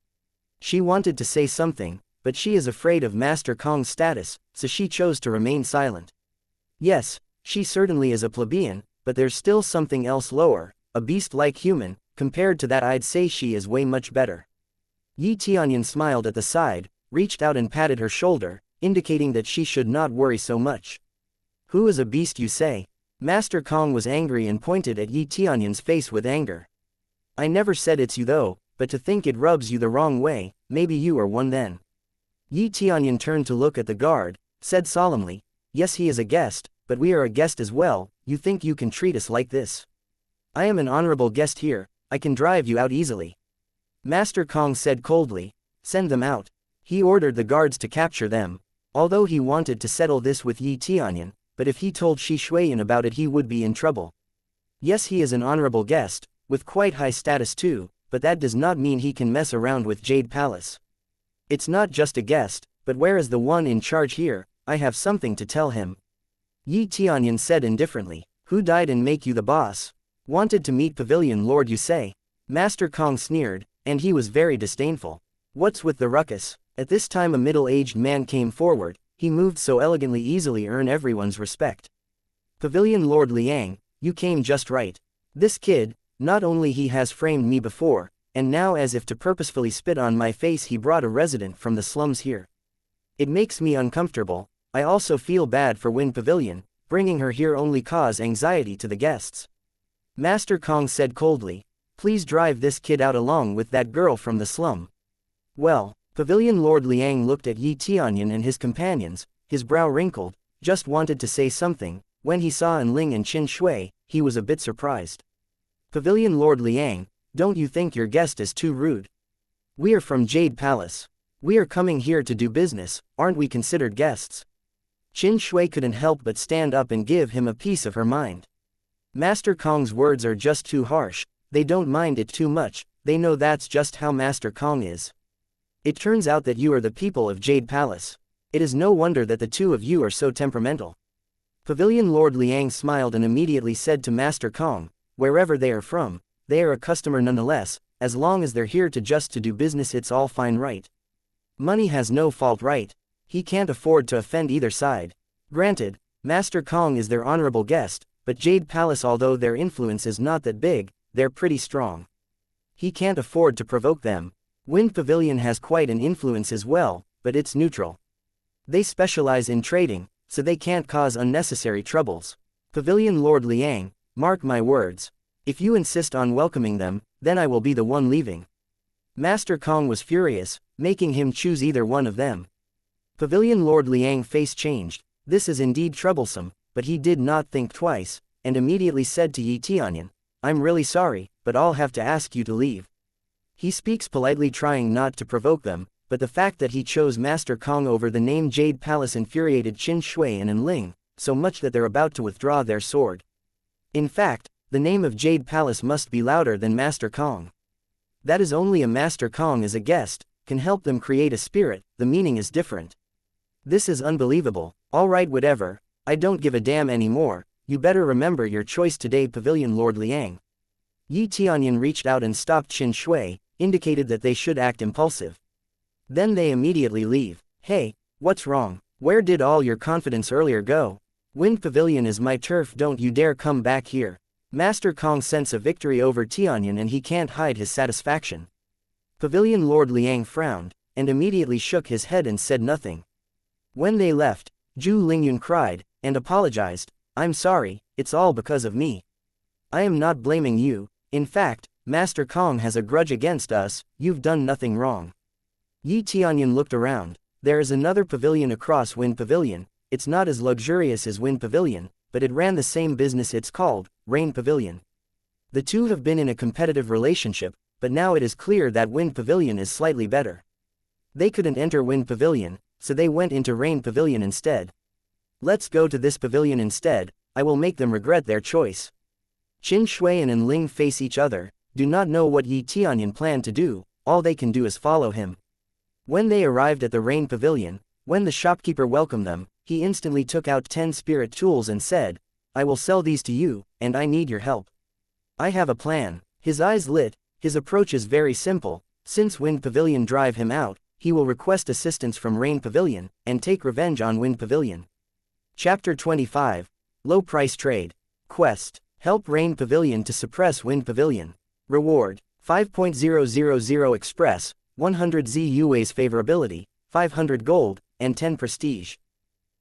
Speaker 1: She wanted to say something, but she is afraid of Master Kong's status, so she chose to remain silent. Yes, she certainly is a plebeian, but there's still something else lower, a beast-like human. Compared to that I'd say she is way much better. Yi Tianyun smiled at the side, reached out and patted her shoulder, indicating that she should not worry so much. Who is a beast you say? Master Kong was angry and pointed at Yi Tianyun's face with anger. I never said it's you though, but to think it rubs you the wrong way, maybe you are one then. Yi Tianyun turned to look at the guard, said solemnly, yes he is a guest, but we are a guest as well, you think you can treat us like this? I am an honorable guest here, I can drive you out easily. Master Kong said coldly, Send them out. He ordered the guards to capture them. Although he wanted to settle this with Yi Tianyun, but if he told Shi Shuiyan about it he would be in trouble. Yes, he is an honorable guest, with quite high status too, but that does not mean he can mess around with Jade Palace. It's not just a guest, but where is the one in charge here? I have something to tell him. Yi Tianyun said indifferently. Who died and make you the boss? Wanted to meet Pavilion Lord you say? Master Kong sneered, and he was very disdainful. What's with the ruckus? At this time a middle-aged man came forward. He moved so elegantly easily earn everyone's respect. Pavilion Lord Liang, you came just right. This kid, not only he has framed me before, and now as if to purposefully spit on my face he brought a resident from the slums here. It makes me uncomfortable. I also feel bad for Wind Pavilion, bringing her here only cause anxiety to the guests. Master Kong said coldly, please drive this kid out along with that girl from the slum. Well, Pavilion Lord Liang looked at Yi Tianyun and his companions, his brow wrinkled, just wanted to say something. When he saw Enling and Qin Shui, he was a bit surprised. Pavilion Lord Liang, don't you think your guest is too rude? We are from Jade Palace. We are coming here to do business, aren't we considered guests? Qin Shui couldn't help but stand up and give him a piece of her mind. Master Kong's words are just too harsh, they don't mind it too much, they know that's just how Master Kong is. It turns out that you are the people of Jade Palace. It is no wonder that the two of you are so temperamental. Pavilion Lord Liang smiled and immediately said to Master Kong, wherever they are from, they are a customer nonetheless, as long as they're here to do business it's all fine right. Money has no fault right. He can't afford to offend either side. Granted, Master Kong is their honorable guest, but Jade Palace although their influence is not that big, they're pretty strong. He can't afford to provoke them. Wind Pavilion has quite an influence as well, but it's neutral. They specialize in trading, so they can't cause unnecessary troubles. Pavilion Lord Liang, mark my words. If you insist on welcoming them, then I will be the one leaving. Master Kong was furious, making him choose either one of them. Pavilion Lord Liang face changed. This is indeed troublesome, but he did not think twice, and immediately said to Yi Tianyun, I'm really sorry, but I'll have to ask you to leave. He speaks politely trying not to provoke them, but the fact that he chose Master Kong over the name Jade Palace infuriated Qin Shui and Enling, so much that they're about to withdraw their sword. In fact, the name of Jade Palace must be louder than Master Kong. That is only a Master Kong as a guest, can help them create a spirit, the meaning is different. This is unbelievable. Alright whatever, I don't give a damn anymore, you better remember your choice today Pavilion Lord Liang. Yi Tianyun reached out and stopped Qin Shui, indicated that they should act impulsive. Then they immediately leave. Hey, what's wrong? Where did all your confidence earlier go? Wind Pavilion is my turf, don't you dare come back here. Master Kong senses a victory over Tianyun and he can't hide his satisfaction. Pavilion Lord Liang frowned, and immediately shook his head and said nothing. When they left, Zhu Lingyun cried, and apologized, I'm sorry, it's all because of me. I am not blaming you, in fact, Master Kong has a grudge against us, you've done nothing wrong. Yi Tianyun looked around, there is another pavilion across Wind Pavilion, it's not as luxurious as Wind Pavilion, but it ran the same business it's called, Rain Pavilion. The two have been in a competitive relationship, but now it is clear that Wind Pavilion is slightly better. They couldn't enter Wind Pavilion, so they went into Rain Pavilion instead. Let's go to this pavilion instead, I will make them regret their choice. Qin Shui and Enling face each other, do not know what Yi Tianyun planned to do, all they can do is follow him. When they arrived at the Rain Pavilion, when the shopkeeper welcomed them, he instantly took out 10 spirit tools and said, I will sell these to you, and I need your help. I have a plan. His eyes lit, his approach is very simple, since Wind Pavilion drive him out, he will request assistance from Rain Pavilion, and take revenge on Wind Pavilion. Chapter 25. Low Price Trade. Quest. Help Rain Pavilion to suppress Wind Pavilion. Reward. 5.000 Express, 100 ZUA's favorability, 500 gold, and 10 prestige.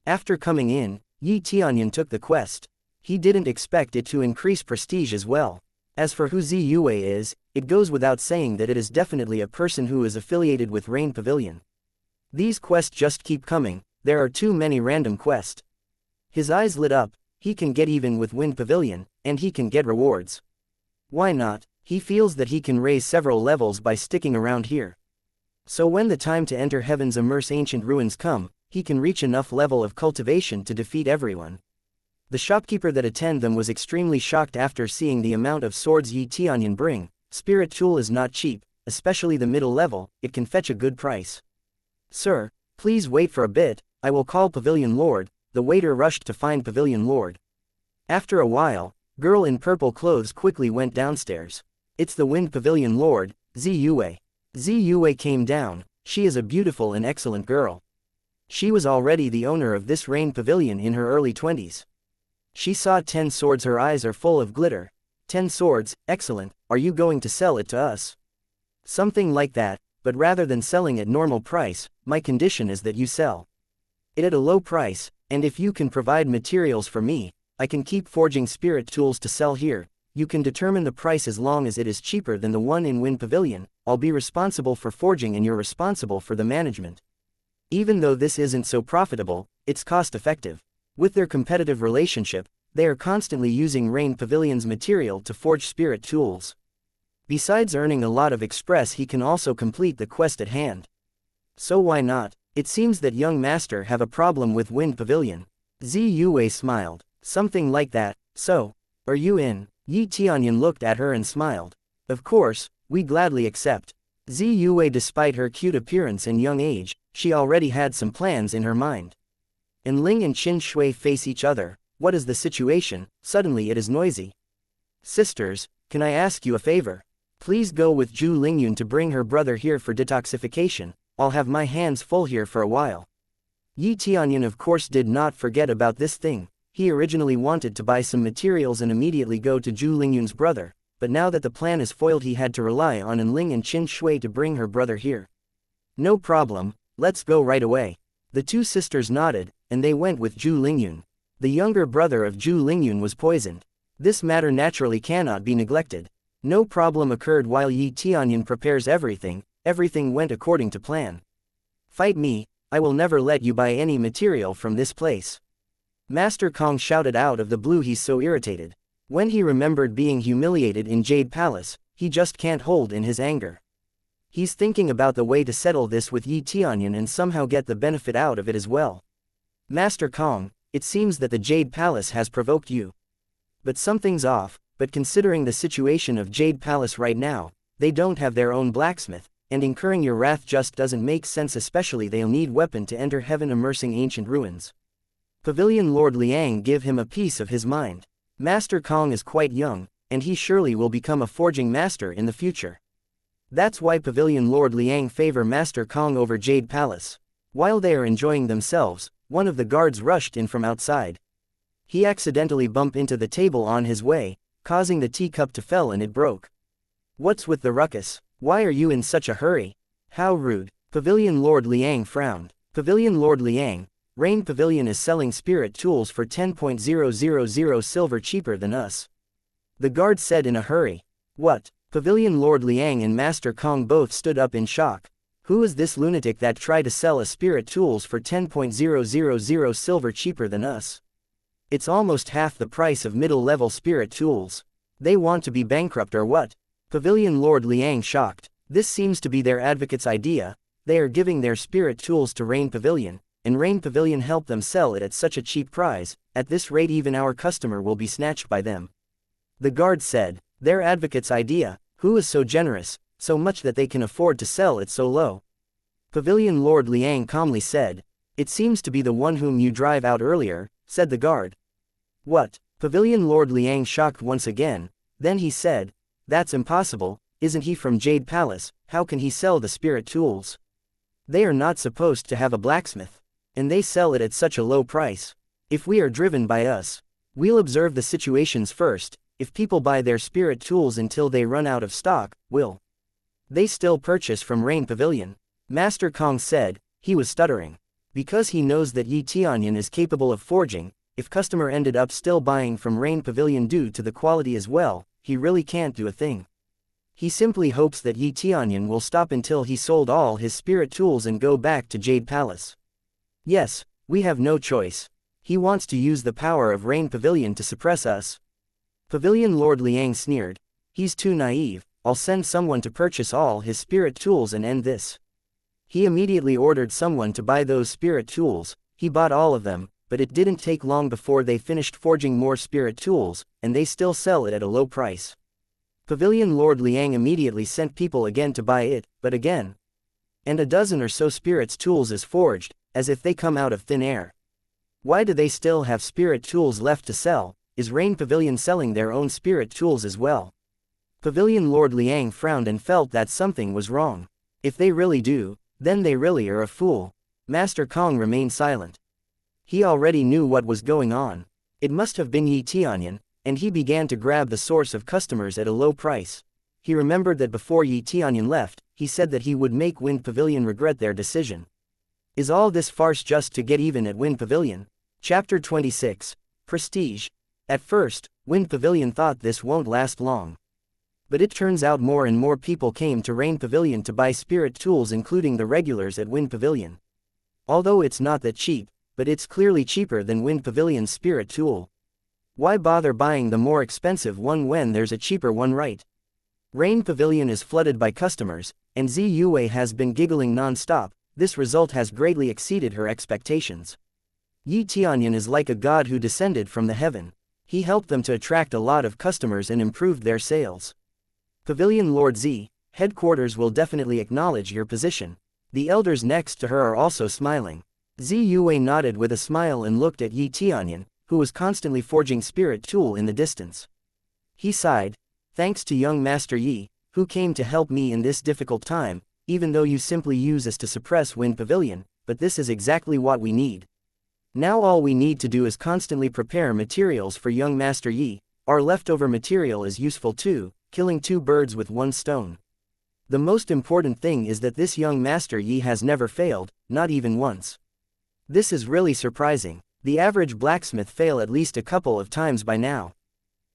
Speaker 1: After coming in, Yi Tianyun took the quest. He didn't expect it to increase prestige as well. As for who ZUA is, it goes without saying that it is definitely a person who is affiliated with Rain Pavilion. These quests just keep coming, there are too many random quests. His eyes lit up, he can get even with Wind Pavilion, and he can get rewards. Why not? He feels that he can raise several levels by sticking around here. So when the time to enter heaven's immerse ancient ruins come, he can reach enough level of cultivation to defeat everyone. The shopkeeper that attended them was extremely shocked after seeing the amount of swords Yi Tianyun bring. Spirit tool is not cheap, especially the middle level, it can fetch a good price. Sir, please wait for a bit, I will call Pavilion Lord. The waiter rushed to find Pavilion Lord. After a while, girl in purple clothes quickly went downstairs. It's the Wind Pavilion Lord, Zi Yue. Zi Yue came down. She is a beautiful and excellent girl. She was already the owner of this rain pavilion in her early 20s. She saw 10 swords, her eyes are full of glitter. 10 swords, excellent, are you going to sell it to us? Something like that, but rather than selling at normal price, my condition is that you sell it at a low price, and if you can provide materials for me, I can keep forging spirit tools to sell here. You can determine the price as long as it is cheaper than the one in Wind Pavilion. I'll be responsible for forging and you're responsible for the management. Even though this isn't so profitable, it's cost-effective. With their competitive relationship, they are constantly using Rain Pavilion's material to forge spirit tools. Besides earning a lot of express, he can also complete the quest at hand. So why not? It seems that young master have a problem with Wind Pavilion. Zi Yue smiled. Something like that. So, are you in? Yi Tianyun looked at her and smiled. Of course, we gladly accept. Zi Yue, despite her cute appearance and young age, she already had some plans in her mind. And Ling and Qin Shui face each other. What is the situation? Suddenly it is noisy. Sisters, can I ask you a favor? Please go with Zhu Lingyun to bring her brother here for detoxification. I'll have my hands full here for a while. Yi Tianyun of course did not forget about this thing. He originally wanted to buy some materials and immediately go to Zhu Lingyun's brother, but now that the plan is foiled he had to rely on Ling and Qin Shui to bring her brother here. No problem, let's go right away. The two sisters nodded, and they went with Zhu Lingyun. The younger brother of Zhu Lingyun was poisoned. This matter naturally cannot be neglected. No problem occurred while Yi Tianyun prepares everything. Everything went according to plan. Fight me, I will never let you buy any material from this place. Master Kong shouted out of the blue. He's so irritated. When he remembered being humiliated in Jade Palace, he just can't hold in his anger. He's thinking about the way to settle this with Yi Tianyun and somehow get the benefit out of it as well. Master Kong, it seems that the Jade Palace has provoked you. But something's off, but considering the situation of Jade Palace right now, they don't have their own blacksmith, and incurring your wrath just doesn't make sense, especially they'll need weapon to enter heaven immersing ancient ruins. Pavilion Lord Liang give him a piece of his mind. Master Kong is quite young, and he surely will become a forging master in the future. That's why Pavilion Lord Liang favor Master Kong over Jade Palace. While they are enjoying themselves, one of the guards rushed in from outside. He accidentally bumped into the table on his way, causing the teacup to fall and it broke. What's with the ruckus? Why are you in such a hurry? How rude. Pavilion Lord Liang frowned. Pavilion Lord Liang, Rain Pavilion is selling spirit tools for 10,000 silver cheaper than us. The guard said in a hurry. What? Pavilion Lord Liang and Master Kong both stood up in shock. Who is this lunatic that tried to sell a spirit tools for 10,000 silver cheaper than us? It's almost half the price of middle-level spirit tools. They want to be bankrupt or what? Pavilion Lord Liang shocked. This seems to be their advocate's idea. They are giving their spirit tools to Rain Pavilion, and Rain Pavilion help them sell it at such a cheap price. At this rate even our customer will be snatched by them. The guard said, their advocate's idea, who is so generous, so much that they can afford to sell it so low? Pavilion Lord Liang calmly said, it seems to be the one whom you drive out earlier, said the guard. What? Pavilion Lord Liang shocked once again, then he said, that's impossible, isn't he from Jade Palace, how can he sell the spirit tools? They are not supposed to have a blacksmith. And they sell it at such a low price. If we are driven by us, we'll observe the situations first. If people buy their spirit tools until they run out of stock, will they still purchase from Rain Pavilion? Master Kong said, he was stuttering. Because he knows that Yi Tianyun is capable of forging, if customer ended up still buying from Rain Pavilion due to the quality as well, he really can't do a thing. He simply hopes that Yi Tianyun will stop until he sold all his spirit tools and go back to Jade Palace. Yes, we have no choice. He wants to use the power of Rain Pavilion to suppress us. Pavilion Lord Liang sneered. He's too naive. I'll send someone to purchase all his spirit tools and end this. He immediately ordered someone to buy those spirit tools. He bought all of them, but it didn't take long before they finished forging more spirit tools, and they still sell it at a low price. Pavilion Lord Liang immediately sent people again to buy it, but again. And a dozen or so spirits tools is forged, as if they come out of thin air. Why do they still have spirit tools left to sell? Is Rain Pavilion selling their own spirit tools as well? Pavilion Lord Liang frowned and felt that something was wrong. If they really do, then they really are a fool. Master Kong remained silent. He already knew what was going on. It must have been Yi Tianyun, and he began to grab the source of customers at a low price. He remembered that before Yi Tianyun left, he said that he would make Wind Pavilion regret their decision. Is all this farce just to get even at Wind Pavilion? Chapter 26. Prestige. At first, Wind Pavilion thought this won't last long. But it turns out more and more people came to Rain Pavilion to buy spirit tools, including the regulars at Wind Pavilion. Although it's not that cheap, but it's clearly cheaper than Wind Pavilion's spirit tool. Why bother buying the more expensive one when there's a cheaper one, right? Rain Pavilion is flooded by customers, and Zi Yue has been giggling non-stop. This result has greatly exceeded her expectations. Yi Tianyun is like a god who descended from the heaven. He helped them to attract a lot of customers and improved their sales. Pavilion Lord Zi, headquarters will definitely acknowledge your position. The elders next to her are also smiling. Zi Yue nodded with a smile and looked at Yi Tianyun, who was constantly forging spirit tool in the distance. He sighed. Thanks to young Master Yi, who came to help me in this difficult time, even though you simply use us to suppress Wind Pavilion, but this is exactly what we need. Now all we need to do is constantly prepare materials for young Master Yi. Our leftover material is useful too, killing two birds with one stone. The most important thing is that this young Master Yi has never failed, not even once. This is really surprising. The average blacksmith fail at least a couple of times by now.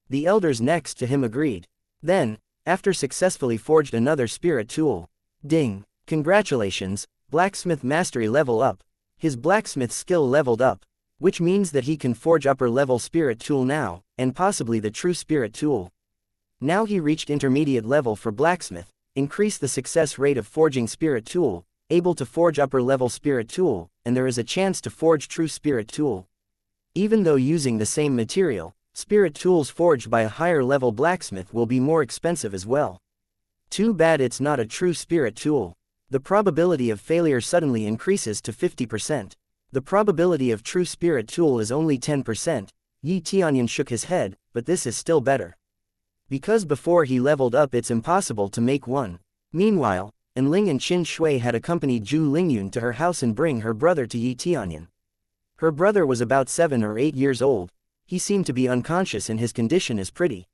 Speaker 1: The elders next to him agreed. Then, after successfully forged another spirit tool. Ding! Congratulations, blacksmith mastery level up. His blacksmith skill leveled up, which means that he can forge upper level spirit tool now, and possibly the true spirit tool. Now he reached intermediate level for blacksmith, increase the success rate of forging spirit tool, able to forge upper level spirit tool, and there is a chance to forge true spirit tool. Even though using the same material, spirit tools forged by a higher level blacksmith will be more expensive as well. Too bad it's not a true spirit tool. The probability of failure suddenly increases to 50%. The probability of true spirit tool is only 10%. Yi Tianyun shook his head, but this is still better. Because before he leveled up it's impossible to make one. Meanwhile, Enling and Qin Shui had accompanied Zhu Lingyun to her house and bring her brother to Yi Tianyun. Her brother was about 7 or 8 years old. He seemed to be unconscious and his condition is pretty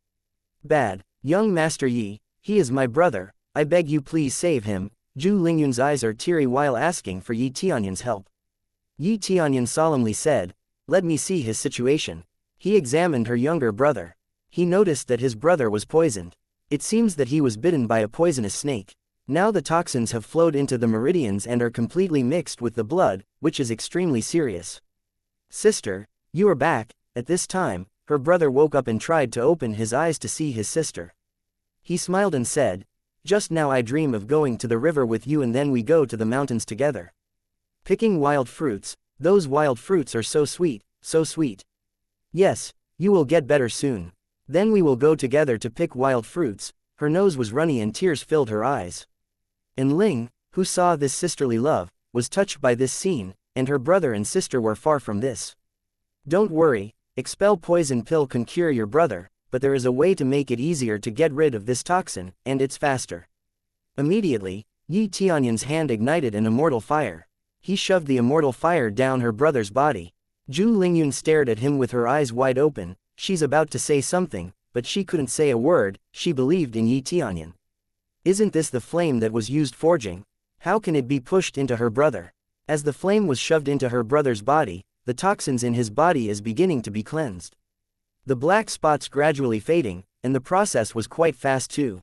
Speaker 1: bad. Young Master Yi, he is my brother, I beg you please save him. Zhu Lingyun's eyes are teary while asking for Yi Tianyun's help. Yi Tianyun solemnly said, let me see his situation. He examined her younger brother. He noticed that his brother was poisoned. It seems that he was bitten by a poisonous snake. Now the toxins have flowed into the meridians and are completely mixed with the blood, which is extremely serious. Sister, you are back. At this time, her brother woke up and tried to open his eyes to see his sister. He smiled and said, just now I dream of going to the river with you and then we go to the mountains together. Picking wild fruits, those wild fruits are so sweet, so sweet. Yes, you will get better soon. Then we will go together to pick wild fruits. Her nose was runny and tears filled her eyes. And Ling, who saw this sisterly love, was touched by this scene, and her brother and sister were far from this. Don't worry, expel poison pill can cure your brother, but there is a way to make it easier to get rid of this toxin, and it's faster. Immediately, Yi Tianyun's hand ignited an immortal fire. He shoved the immortal fire down her brother's body. Zhu Lingyun stared at him with her eyes wide open. She's about to say something, but she couldn't say a word. She believed in Yi Tianyun. Isn't this the flame that was used forging? How can it be pushed into her brother? As the flame was shoved into her brother's body, the toxins in his body is beginning to be cleansed. The black spots gradually fading, and the process was quite fast too.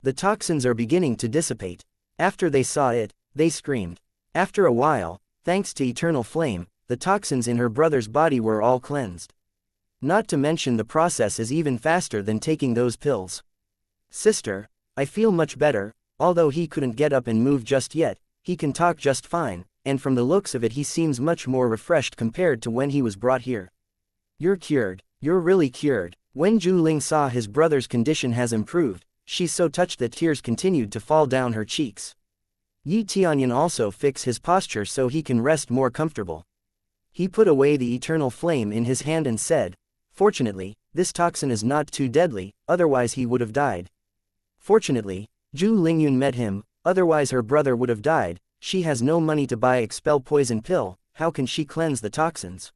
Speaker 1: The toxins are beginning to dissipate. After they saw it, they screamed. After a while, thanks to eternal flame, the toxins in her brother's body were all cleansed. Not to mention the process is even faster than taking those pills. Sister, I feel much better. Although he couldn't get up and move just yet, he can talk just fine, and from the looks of it he seems much more refreshed compared to when he was brought here. You're cured, you're really cured. When Zhu Ling saw his brother's condition has improved, she's so touched that tears continued to fall down her cheeks. Yi Tianyun also fixed his posture so he can rest more comfortable. He put away the eternal flame in his hand and said, "Fortunately, this toxin is not too deadly, otherwise he would have died." Fortunately, Zhu Lingyun met him, otherwise her brother would have died. She has no money to buy expel poison pill, how can she cleanse the toxins?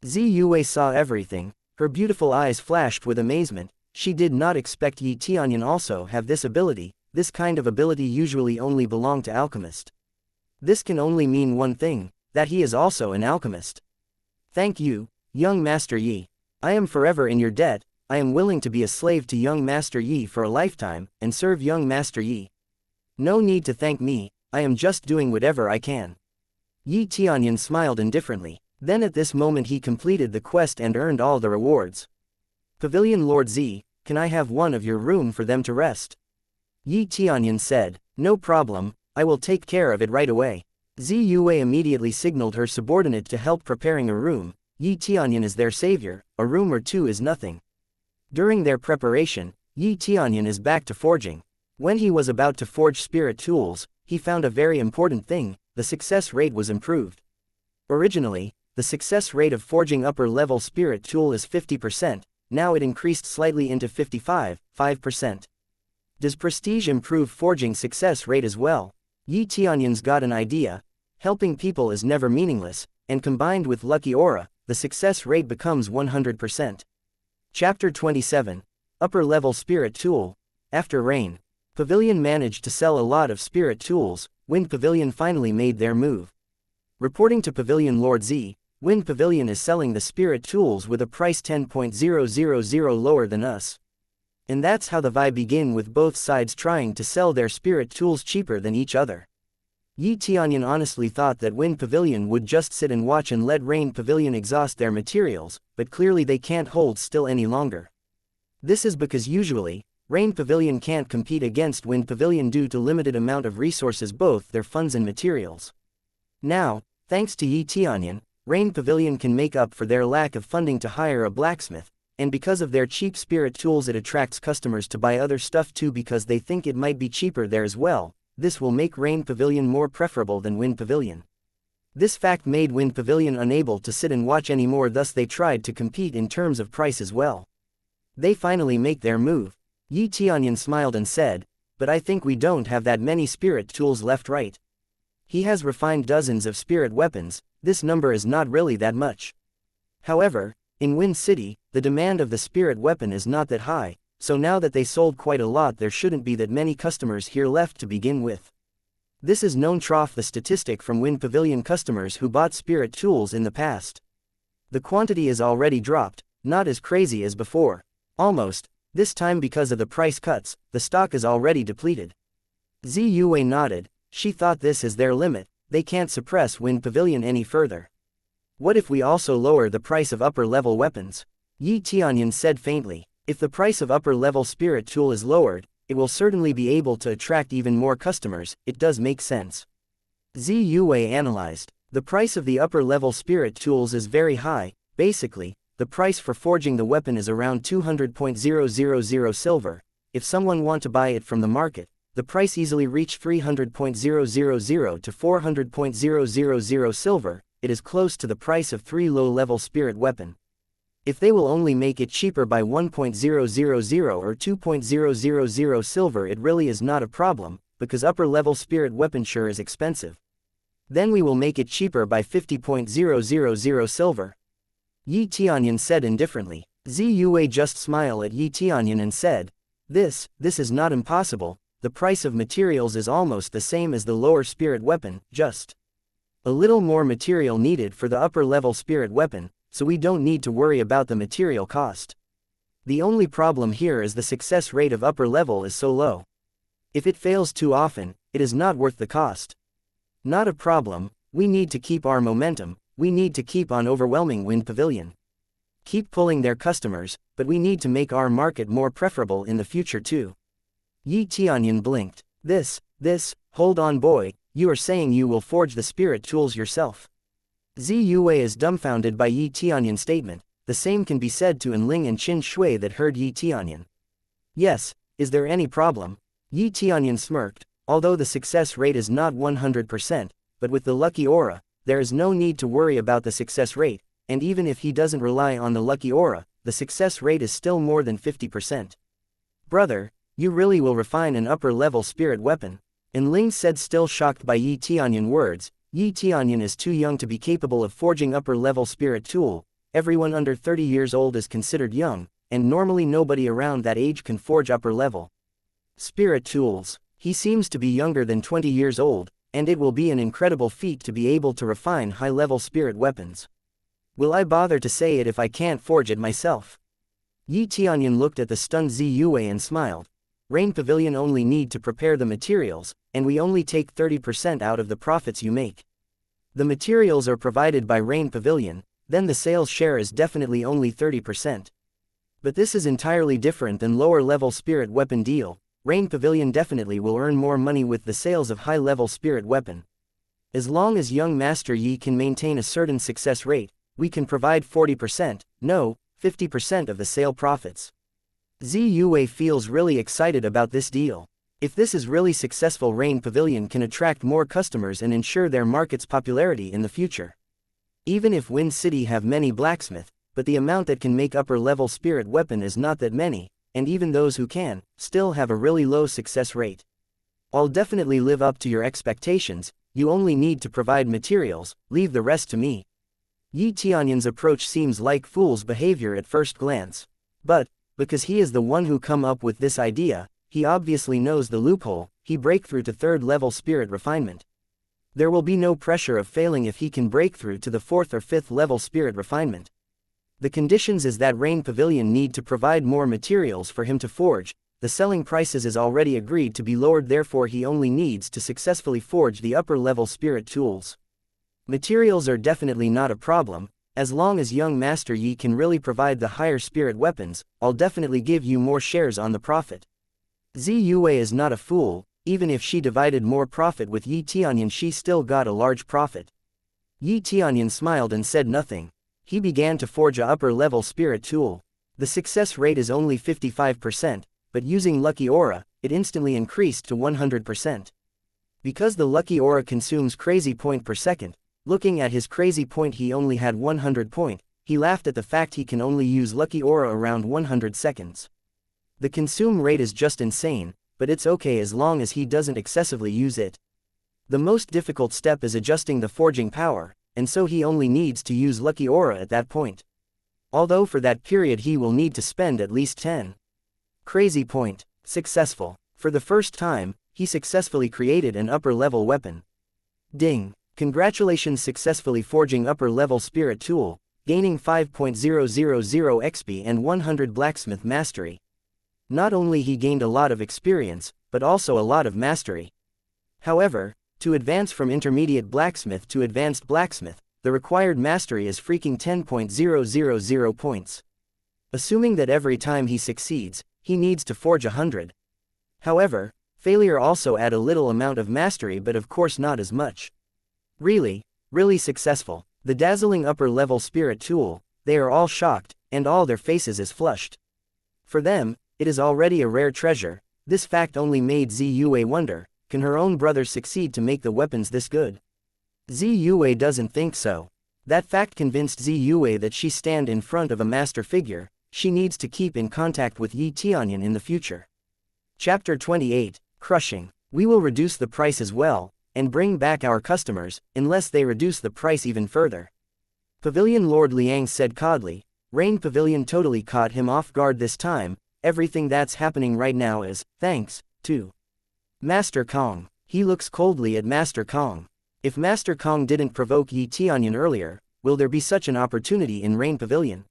Speaker 1: Zi Yue saw everything, her beautiful eyes flashed with amazement. She did not expect Yi Tianyun also have this ability. This kind of ability usually only belong to alchemists. This can only mean one thing, that he is also an alchemist. Thank you, young Master Yi. I am forever in your debt. I am willing to be a slave to young Master Yi for a lifetime, and serve young Master Yi. No need to thank me, I am just doing whatever I can. Yi Tianyun smiled indifferently. Then at this moment he completed the quest and earned all the rewards. Pavilion Lord Zi, can I have one of your room for them to rest? Yi Tianyun said, no problem, I will take care of it right away. Zi Yue immediately signaled her subordinate to help preparing a room. Yi Tianyun is their savior, a room or two is nothing. During their preparation, Yi Tianyun is back to forging. When he was about to forge spirit tools, he found a very important thing, the success rate was improved. Originally, the success rate of forging upper-level spirit tool is 50%, now it increased slightly into 5%. Does prestige improve forging success rate as well? Yi Tianyun's got an idea, helping people is never meaningless, and combined with lucky aura, the success rate becomes 100%. Chapter 27, Upper-Level Spirit Tool. After rain, Pavilion managed to sell a lot of spirit tools. Wind Pavilion finally made their move. Reporting to Pavilion Lord Z, Wind Pavilion is selling the spirit tools with a price 10.000 lower than us. And that's how the vibe begin, with both sides trying to sell their spirit tools cheaper than each other. Yi Tianyun honestly thought that Wind Pavilion would just sit and watch and let Rain Pavilion exhaust their materials, but clearly they can't hold still any longer. This is because usually, Rain Pavilion can't compete against Wind Pavilion due to limited amount of resources, both their funds and materials. Now, thanks to Yi Tianyun, Rain Pavilion can make up for their lack of funding to hire a blacksmith, and because of their cheap spirit tools it attracts customers to buy other stuff too because they think it might be cheaper there as well. This will make Rain Pavilion more preferable than Wind Pavilion. This fact made Wind Pavilion unable to sit and watch anymore, thus they tried to compete in terms of price as well. They finally make their move. Yi Tianyun smiled and said, but I think we don't have that many spirit tools left, right? He has refined dozens of spirit weapons, this number is not really that much. However, in Wind City, the demand of the spirit weapon is not that high, so now that they sold quite a lot there shouldn't be that many customers here left to begin with. This is known trough the statistic from Wind Pavilion customers who bought spirit tools in the past. The quantity is already dropped, not as crazy as before. Almost, this time because of the price cuts, the stock is already depleted. Zi Yue nodded, she thought this is their limit, they can't suppress Wind Pavilion any further. What if we also lower the price of upper-level weapons? Yi Tianyun said faintly, if the price of upper-level spirit tool is lowered, it will certainly be able to attract even more customers, it does make sense. Zi Yue analyzed, the price of the upper-level spirit tools is very high, basically, the price for forging the weapon is around 200.000 silver, if someone want to buy it from the market, the price easily reach 300.000 to 400.000 silver, it is close to the price of 3 low-level spirit weapon. If they will only make it cheaper by 1.000 or 2.000 silver it really is not a problem, because upper-level spirit weapon sure is expensive. Then we will make it cheaper by 50.000 silver. Yi Tianyun said indifferently. Zi Yue just smiled at Yi Tianyun and said, This is not impossible, the price of materials is almost the same as the lower spirit weapon, just a little more material needed for the upper-level spirit weapon, so we don't need to worry about the material cost. The only problem here is the success rate of upper level is so low. If it fails too often, it is not worth the cost. Not a problem, we need to keep our momentum, we need to keep on overwhelming Wind Pavilion. Keep pulling their customers, but we need to make our market more preferable in the future too. Yi Tianyun blinked. Hold on boy, You are saying you will forge the spirit tools yourself. Zi Yue is dumbfounded by Yi Tianyun's statement. The same can be said to Enling and Qin Shui that heard Yi Tianyun. Yes, is there any problem? Yi Tianyun smirked. Although the success rate is not 100%, but with the lucky aura, there is no need to worry about the success rate, and even if he doesn't rely on the lucky aura, the success rate is still more than 50%. Brother, you really will refine an upper-level spirit weapon? Enling said, still shocked by Yi Tianyun's words. Yi Tianyun is too young to be capable of forging upper-level spirit tool. Everyone under 30 years old is considered young, and normally nobody around that age can forge upper-level spirit tools. He seems to be younger than 20 years old, and it will be an incredible feat to be able to refine high-level spirit weapons. Will I bother to say it if I can't forge it myself? Yi Tianyun looked at the stunned Zi Yue and smiled. Rain Pavilion only need to prepare the materials, and we only take 30% out of the profits you make. The materials are provided by Rain Pavilion, then the sales share is definitely only 30%. But this is entirely different than lower-level spirit weapon deal. Rain Pavilion definitely will earn more money with the sales of high-level spirit weapon. As long as young Master Yi can maintain a certain success rate, we can provide 40%, no, 50% of the sale profits. Zi Yue feels really excited about this deal. If this is really successful, Rain Pavilion can attract more customers and ensure their market's popularity in the future. Even if Wind City have many blacksmith, but the amount that can make upper-level spirit weapon is not that many, and even those who can, still have a really low success rate. I'll definitely live up to your expectations. You only need to provide materials, leave the rest to me. Yi Tianyun's approach seems like fool's behavior at first glance. But, because he is the one who come up with this idea, he obviously knows the loophole. He break through to third-level spirit refinement. There will be no pressure of failing if he can break through to the 4th or 5th level spirit refinement. The conditions is that Rain Pavilion need to provide more materials for him to forge. The selling prices is already agreed to be lowered, therefore he only needs to successfully forge the upper-level spirit tools. Materials are definitely not a problem. As long as young Master Yi can really provide the higher spirit weapons, I'll definitely give you more shares on the profit. Zi Yue is not a fool. Even if she divided more profit with Yi Tianyun, she still got a large profit. Yi Tianyun smiled and said nothing. He began to forge a upper-level spirit tool. The success rate is only 55%, but using Lucky Aura, it instantly increased to 100%. Because the Lucky Aura consumes crazy point per second, looking at his crazy point he only had 100 point, he laughed at the fact he can only use Lucky Aura around 100 seconds. The consume rate is just insane, but it's okay as long as he doesn't excessively use it. The most difficult step is adjusting the forging power, and so he only needs to use Lucky Aura at that point. Although for that period he will need to spend at least 10. Crazy point. Successful. For the first time, he successfully created an upper-level weapon. Ding. Congratulations, successfully forging upper-level spirit tool, gaining 5.000 XP and 100 blacksmith mastery. Not only he gained a lot of experience, but also a lot of mastery. However, to advance from intermediate blacksmith to advanced blacksmith, the required mastery is freaking 10.000 points. Assuming that every time he succeeds, he needs to forge 100. However, failure also add a little amount of mastery, but of course not as much. Really successful. The dazzling upper-level spirit tool, they are all shocked, and all their faces is flushed. For them, it is already a rare treasure. This fact only made Zi Yue wonder, can her own brothers succeed to make the weapons this good? Zi Yue doesn't think so. That fact convinced Zi Yue that she stand in front of a master figure. She needs to keep in contact with Yi Tianyun in the future. Chapter 28, Crushing. We will reduce the price as well, and bring back our customers, unless they reduce the price even further. Pavilion Lord Liang said coldly. Rain Pavilion totally caught him off guard this time. Everything that's happening right now is, thanks, to Master Kong. He looks coldly at Master Kong. If Master Kong didn't provoke Yi Tianyun earlier, will there be such an opportunity in Rain Pavilion?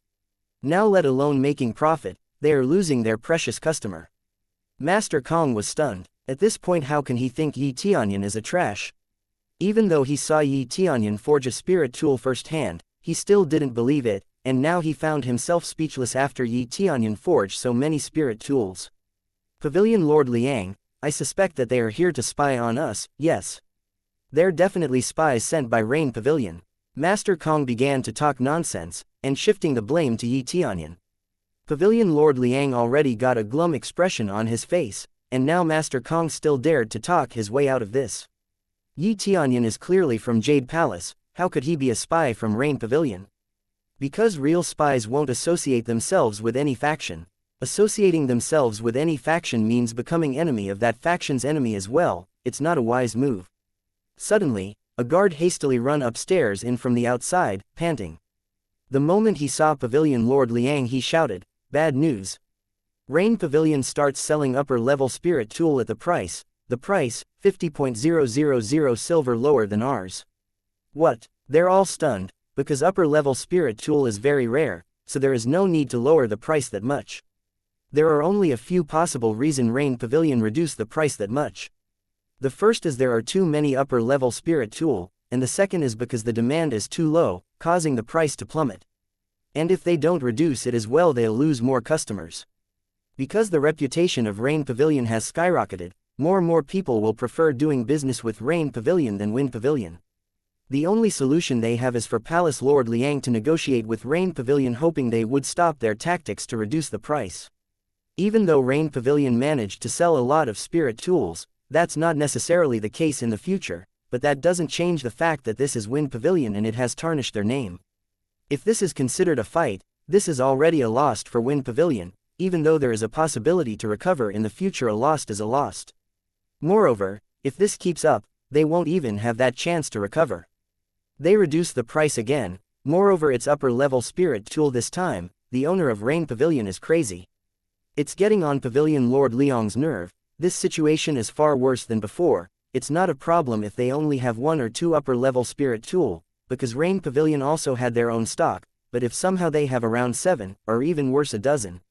Speaker 1: Now let alone making profit, they are losing their precious customer. Master Kong was stunned. At this point how can he think Yi Tianyun is a trash? Even though he saw Yi Tianyun forge a spirit tool firsthand, he still didn't believe it, and now he found himself speechless after Yi Tianyun forged so many spirit tools. Pavilion Lord Liang, I suspect that they are here to spy on us, yes. They're definitely spies sent by Rain Pavilion. Master Kong began to talk nonsense, and shifting the blame to Yi Tianyun. Pavilion Lord Liang already got a glum expression on his face, and now Master Kong still dared to talk his way out of this. Yi Tianyun is clearly from Jade Palace, how could he be a spy from Rain Pavilion? Because real spies won't associate themselves with any faction. Associating themselves with any faction means becoming enemy of that faction's enemy as well. It's not a wise move. Suddenly, a guard hastily run upstairs in from the outside, panting. The moment he saw Pavilion Lord Liang, he shouted, "Bad news. Rain Pavilion starts selling upper-level spirit tool at the price 50,000 silver lower than ours." What? They're all stunned, because upper-level spirit tool is very rare, so there is no need to lower the price that much. There are only a few possible reasons Rain Pavilion reduced the price that much. The first is there are too many upper-level spirit tool, and the second is because the demand is too low, causing the price to plummet. And if they don't reduce it as well, they'll lose more customers. Because the reputation of Rain Pavilion has skyrocketed, more and more people will prefer doing business with Rain Pavilion than Wind Pavilion. The only solution they have is for Palace Lord Liang to negotiate with Rain Pavilion, hoping they would stop their tactics to reduce the price. Even though Rain Pavilion managed to sell a lot of spirit tools, that's not necessarily the case in the future, but that doesn't change the fact that this is Wind Pavilion and it has tarnished their name. If this is considered a fight, this is already a loss for Wind Pavilion. Even though there is a possibility to recover in the future, a loss is a loss. Moreover, if this keeps up, they won't even have that chance to recover. They reduce the price again. Moreover, it's upper-level spirit tool this time. The owner of Rain Pavilion is crazy. It's getting on Pavilion Lord Liang's nerve. This situation is far worse than before. It's not a problem if they only have 1 or 2 upper-level spirit tool, because Rain Pavilion also had their own stock, but if somehow they have around 7, or even worse, a dozen,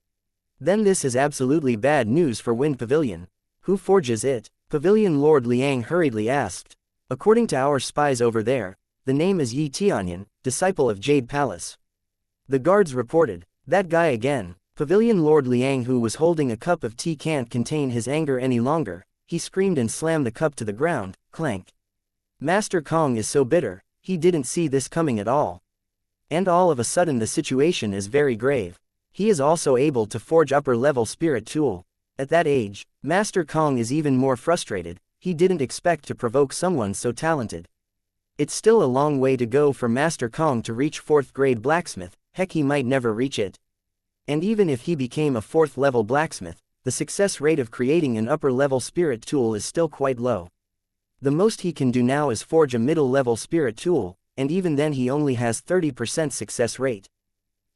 Speaker 1: then this is absolutely bad news for Wind Pavilion. Who forges it? Pavilion Lord Liang hurriedly asked. According to our spies over there, the name is Yi Tianyun, disciple of Jade Palace. The guards reported. That guy again. Pavilion Lord Liang, who was holding a cup of tea, can't contain his anger any longer. He screamed and slammed the cup to the ground. Clank. Master Kong is so bitter, he didn't see this coming at all. And all of a sudden the situation is very grave. He is also able to forge upper-level spirit tool. At that age, Master Kong is even more frustrated. He didn't expect to provoke someone so talented. It's still a long way to go for Master Kong to reach 4th grade blacksmith. Heck, he might never reach it. And even if he became a 4th level blacksmith, the success rate of creating an upper-level spirit tool is still quite low. The most he can do now is forge a middle-level spirit tool, and even then he only has 30% success rate.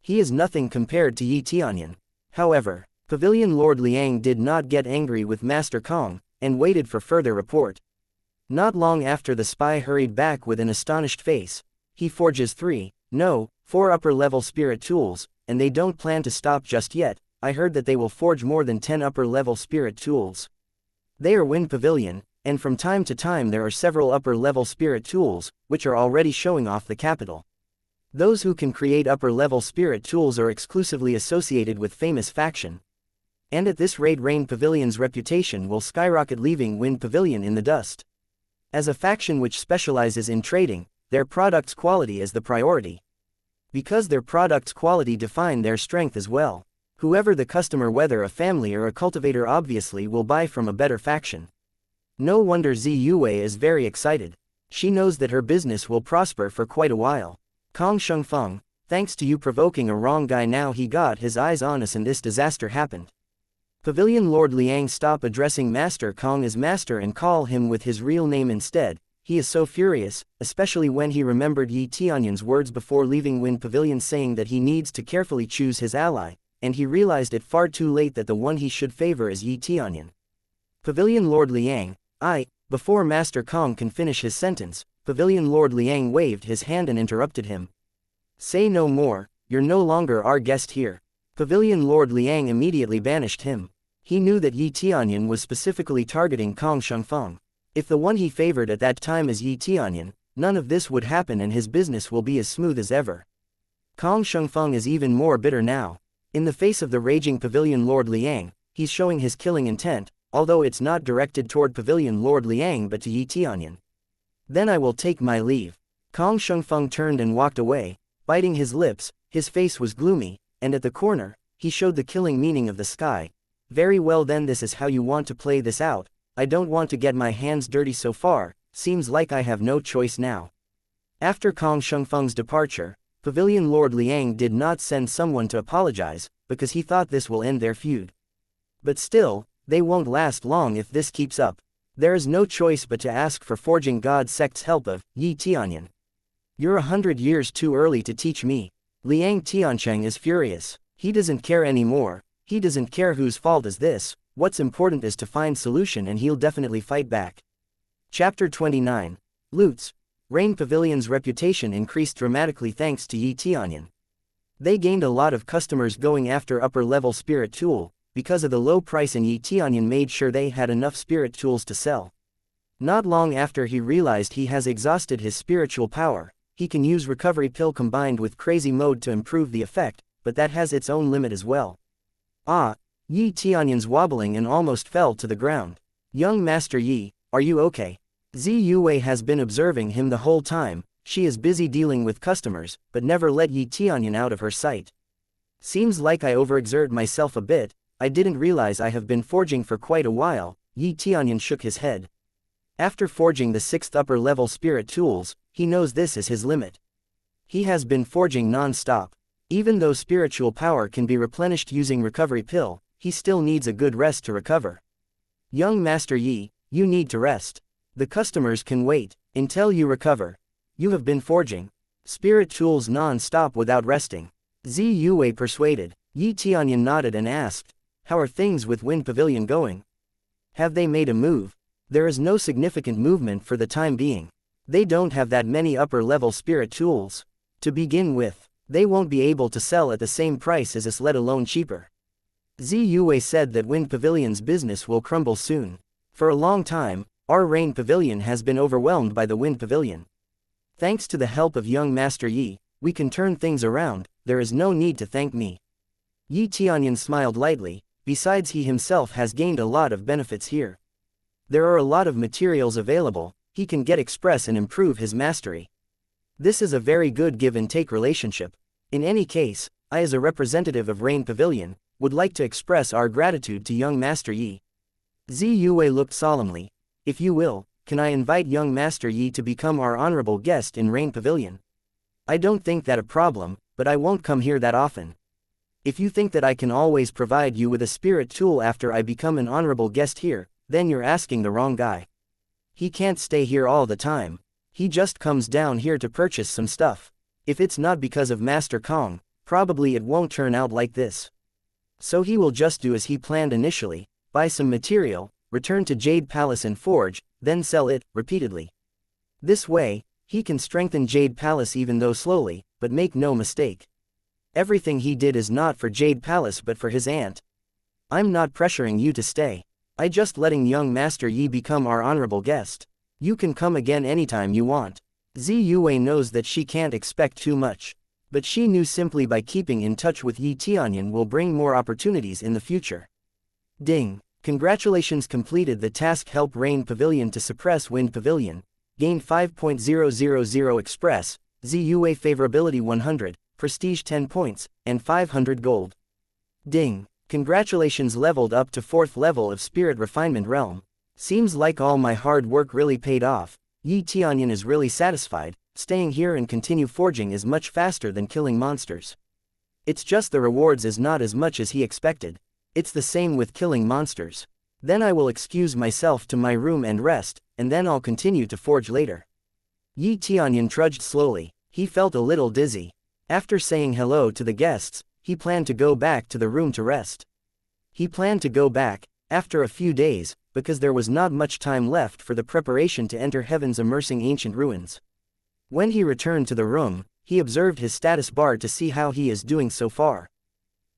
Speaker 1: He is nothing compared to Yi Tianyun. However, Pavilion Lord Liang did not get angry with Master Kong, and waited for further report. Not long after, the spy hurried back with an astonished face. He forges 4 upper-level spirit tools, and they don't plan to stop just yet. I heard that they will forge more than 10 upper-level spirit tools. They are Wind Pavilion, and from time to time there are several upper-level spirit tools, which are already showing off the capital. Those who can create upper-level spirit tools are exclusively associated with famous faction. And at this rate, Rain Pavilion's reputation will skyrocket, leaving Wind Pavilion in the dust. As a faction which specializes in trading, their product's quality is the priority. Because their product's quality define their strength as well. Whoever the customer, whether a family or a cultivator, obviously will buy from a better faction. No wonder Zi Yue is very excited. She knows that her business will prosper for quite a while. Kong Shengfeng, thanks to you provoking a wrong guy, now he got his eyes on us and this disaster happened. Pavilion Lord Liang, stop addressing Master Kong as master and call him with his real name instead. He is so furious, especially when he remembered Yi Tianyun's words before leaving Wind Pavilion, saying that he needs to carefully choose his ally, and he realized it far too late that the one he should favor is Yi Tianyun. Pavilion Lord Liang, before Master Kong can finish his sentence, Pavilion Lord Liang waved his hand and interrupted him. Say no more, you're no longer our guest here. Pavilion Lord Liang immediately banished him. He knew that Yi Tianyun was specifically targeting Kong Shengfeng. If the one he favored at that time is Yi Tianyun, none of this would happen and his business will be as smooth as ever. Kong Shengfeng is even more bitter now. In the face of the raging Pavilion Lord Liang, he's showing his killing intent, although it's not directed toward Pavilion Lord Liang but to Yi Tianyun. Then I will take my leave. Kong Shengfeng turned and walked away, biting his lips. His face was gloomy, and at the corner, he showed the killing meaning of the sky. Very well then, this is how you want to play this out. I don't want to get my hands dirty so far, seems like I have no choice now. After Kong Shengfeng's departure, Pavilion Lord Liang did not send someone to apologize, because he thought this will end their feud. But still, they won't last long if this keeps up. There is no choice but to ask for Forging God Sect's help of Yi Tianyun. You're 100 years too early to teach me. Liang Tiancheng is furious. He doesn't care anymore. He doesn't care whose fault is this. What's important is to find solution, and he'll definitely fight back. Chapter 29. Loots. Rain Pavilion's reputation increased dramatically thanks to Yi Tianyun. They gained a lot of customers going after upper-level spirit tool. Because of the low price, and Yi Tianyun made sure they had enough spirit tools to sell. Not long after he realized he has exhausted his spiritual power, he can use recovery pill combined with crazy mode to improve the effect, but that has its own limit as well. Ah! Yi Tianyun's wobbling and almost fell to the ground. Young Master Yi, are you okay? Zi Yuwei has been observing him the whole time. She is busy dealing with customers, but never let Yi Tianyun out of her sight. Seems like I overexert myself a bit. I didn't realize I have been forging for quite a while. Yi Tianyun shook his head. After forging the 6th upper-level spirit tools, he knows this is his limit. He has been forging non-stop. Even though spiritual power can be replenished using recovery pill, he still needs a good rest to recover. Young Master Yi, you need to rest. The customers can wait until you recover. You have been forging spirit tools non-stop without resting. Zi Yuwei persuaded. Yi Tianyun nodded and asked, how are things with Wind Pavilion going? Have they made a move? There is no significant movement for the time being. They don't have that many upper-level spirit tools. To begin with, they won't be able to sell at the same price as us, let alone cheaper. Zi Yuwei said that Wind Pavilion's business will crumble soon. For a long time, our Rain Pavilion has been overwhelmed by the Wind Pavilion. Thanks to the help of young Master Yi, we can turn things around. There is no need to thank me. Yi Tianyun smiled lightly. Besides, he himself has gained a lot of benefits here. There are a lot of materials available. He can get express and improve his mastery. This is a very good give-and-take relationship. In any case, I as a representative of Rain Pavilion, would like to express our gratitude to young Master Yi. Zi Yuwei looked solemnly. If you will, can I invite young Master Yi to become our honorable guest in Rain Pavilion? I don't think that a problem, but I won't come here that often. If you think that I can always provide you with a spirit tool after I become an honorable guest here, then you're asking the wrong guy. He can't stay here all the time. He just comes down here to purchase some stuff. If it's not because of Master Kong, probably it won't turn out like this. So he will just do as he planned initially, buy some material, return to Jade Palace and forge, then sell it, repeatedly. This way, he can strengthen Jade Palace even though slowly, but make no mistake. Everything he did is not for Jade Palace but for his aunt. I'm not pressuring you to stay. I just letting young Master Yi become our honorable guest. You can come again anytime you want. Zi Yuwei knows that she can't expect too much. But she knew simply by keeping in touch with Yi Tianyun will bring more opportunities in the future. Ding! Congratulations, completed the task. Help Rain Pavilion to suppress Wind Pavilion. Gained 5.000 express, Zi Yuwei favorability 100, prestige 10 points, and 500 gold. Ding! Congratulations, leveled up to 4th level of Spirit Refinement Realm. Seems like all my hard work really paid off. Yi Tianyun is really satisfied. Staying here and continue forging is much faster than killing monsters. It's just the rewards is not as much as he expected. It's the same with killing monsters. Then I will excuse myself to my room and rest, and then I'll continue to forge later. Yi Tianyun trudged slowly. He felt a little dizzy. After saying hello to the guests, he planned to go back to the room to rest. He planned to go back, after a few days, because there was not much time left for the preparation to enter heaven's immersing ancient ruins. When he returned to the room, he observed his status bar to see how he is doing so far.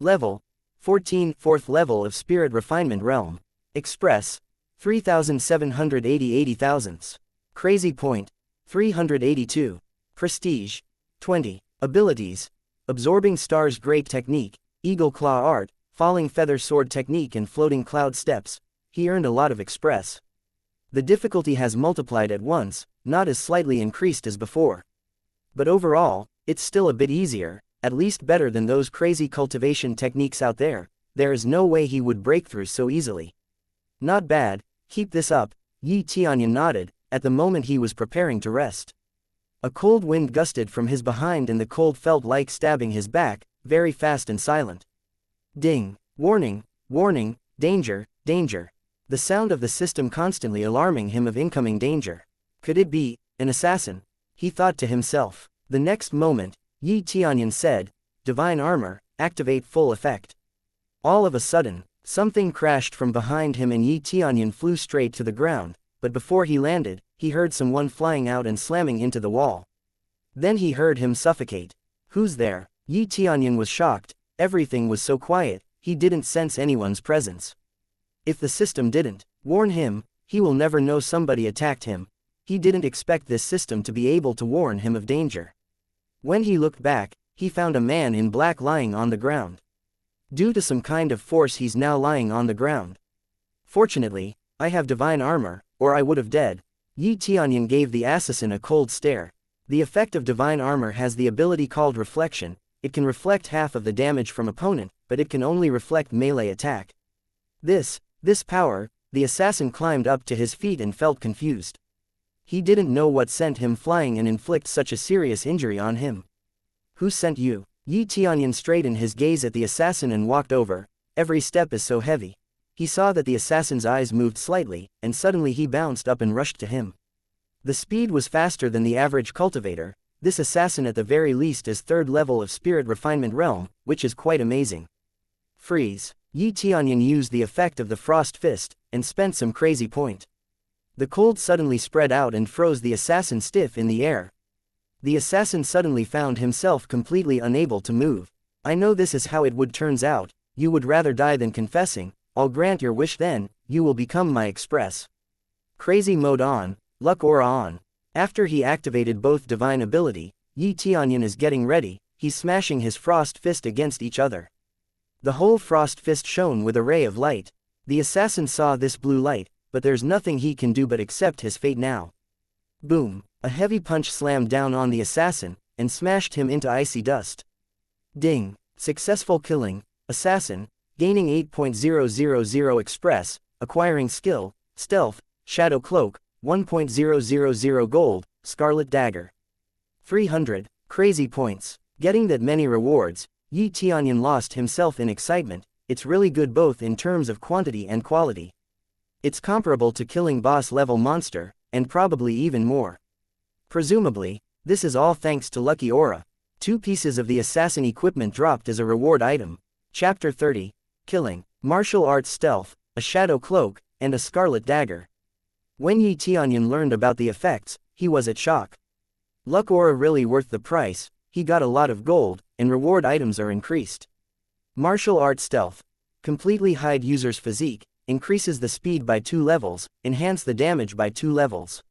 Speaker 1: Level 14, 4th level of Spirit Refinement Realm. Express 3,780 thousandths. Crazy point 382. Prestige 20. Abilities: Absorbing Stars Great Technique, Eagle Claw Art, Falling Feather Sword Technique and Floating Cloud Steps. He earned a lot of express. The difficulty has multiplied at once. not as slightly increased as before. But overall, it's still a bit easier, at least better than those crazy cultivation techniques out there. There is no way he would break through so easily. Not bad, keep this up, Yi Tianyun nodded, at the moment he was preparing to rest. A cold wind gusted from his behind and the cold felt like stabbing his back, very fast and silent. Ding! Warning! Warning! Danger! Danger! The sound of the system constantly alarming him of incoming danger. Could it be an assassin? He thought to himself. The next moment, Yi Tianyun said, "Divine armor, activate full effect." All of a sudden, something crashed from behind him and Yi Tianyun flew straight to the ground, but before he landed, he heard someone flying out and slamming into the wall. Then he heard him suffocate. "Who's there?" Yi Tianyun was shocked, everything was so quiet, he didn't sense anyone's presence. If the system didn't warn him, he will never know somebody attacked him. He didn't expect this system to be able to warn him of danger. When he looked back, he found a man in black lying on the ground. Due to some kind of force he's now lying on the ground. "Fortunately, I have divine armor, or I would have dead." Yi Tianyun gave the assassin a cold stare. The effect of divine armor has the ability called reflection. It can reflect half of the damage from opponent, but it can only reflect melee attack. This power, the assassin climbed up to his feet and felt confused. He didn't know what sent him flying and inflict such a serious injury on him. "Who sent you?" Yi Tianyun straightened his gaze at the assassin and walked over. Every step is so heavy. He saw that the assassin's eyes moved slightly, and suddenly he bounced up and rushed to him. The speed was faster than the average cultivator. This assassin at the very least is third level of spirit refinement realm, which is quite amazing. Freeze. Yi Tianyun used the effect of the frost fist, and spent some crazy point. The cold suddenly spread out and froze the assassin stiff in the air. The assassin suddenly found himself completely unable to move. "I know this is how it would turns out, you would rather die than confessing. I'll grant your wish then, you will become my express." Crazy mode on, luck aura on. After he activated both divine ability, Yi Tianyun is getting ready, he's smashing his frost fist against each other. The whole frost fist shone with a ray of light. The assassin saw this blue light, but there's nothing he can do but accept his fate now. Boom! A heavy punch slammed down on the assassin, and smashed him into icy dust. Ding! Successful killing, assassin, gaining 8.000 express, acquiring skill, stealth, shadow cloak, 1.000 gold, scarlet dagger. 300, crazy points. Getting that many rewards, Yi Tianyun lost himself in excitement. It's really good both in terms of quantity and quality. It's comparable to killing boss level monster, and probably even more. Presumably, this is all thanks to Lucky Aura. 2 pieces of the assassin equipment dropped as a reward item. Chapter 30, Killing, Martial Arts Stealth, a Shadow Cloak, and a Scarlet Dagger. When Yi Tianyun learned about the effects, he was at shock. Luck Aura really worth the price, he got a lot of gold, and reward items are increased. Martial Arts Stealth. Completely hide user's physique, increases the speed by 2 levels, enhance the damage by 2 levels.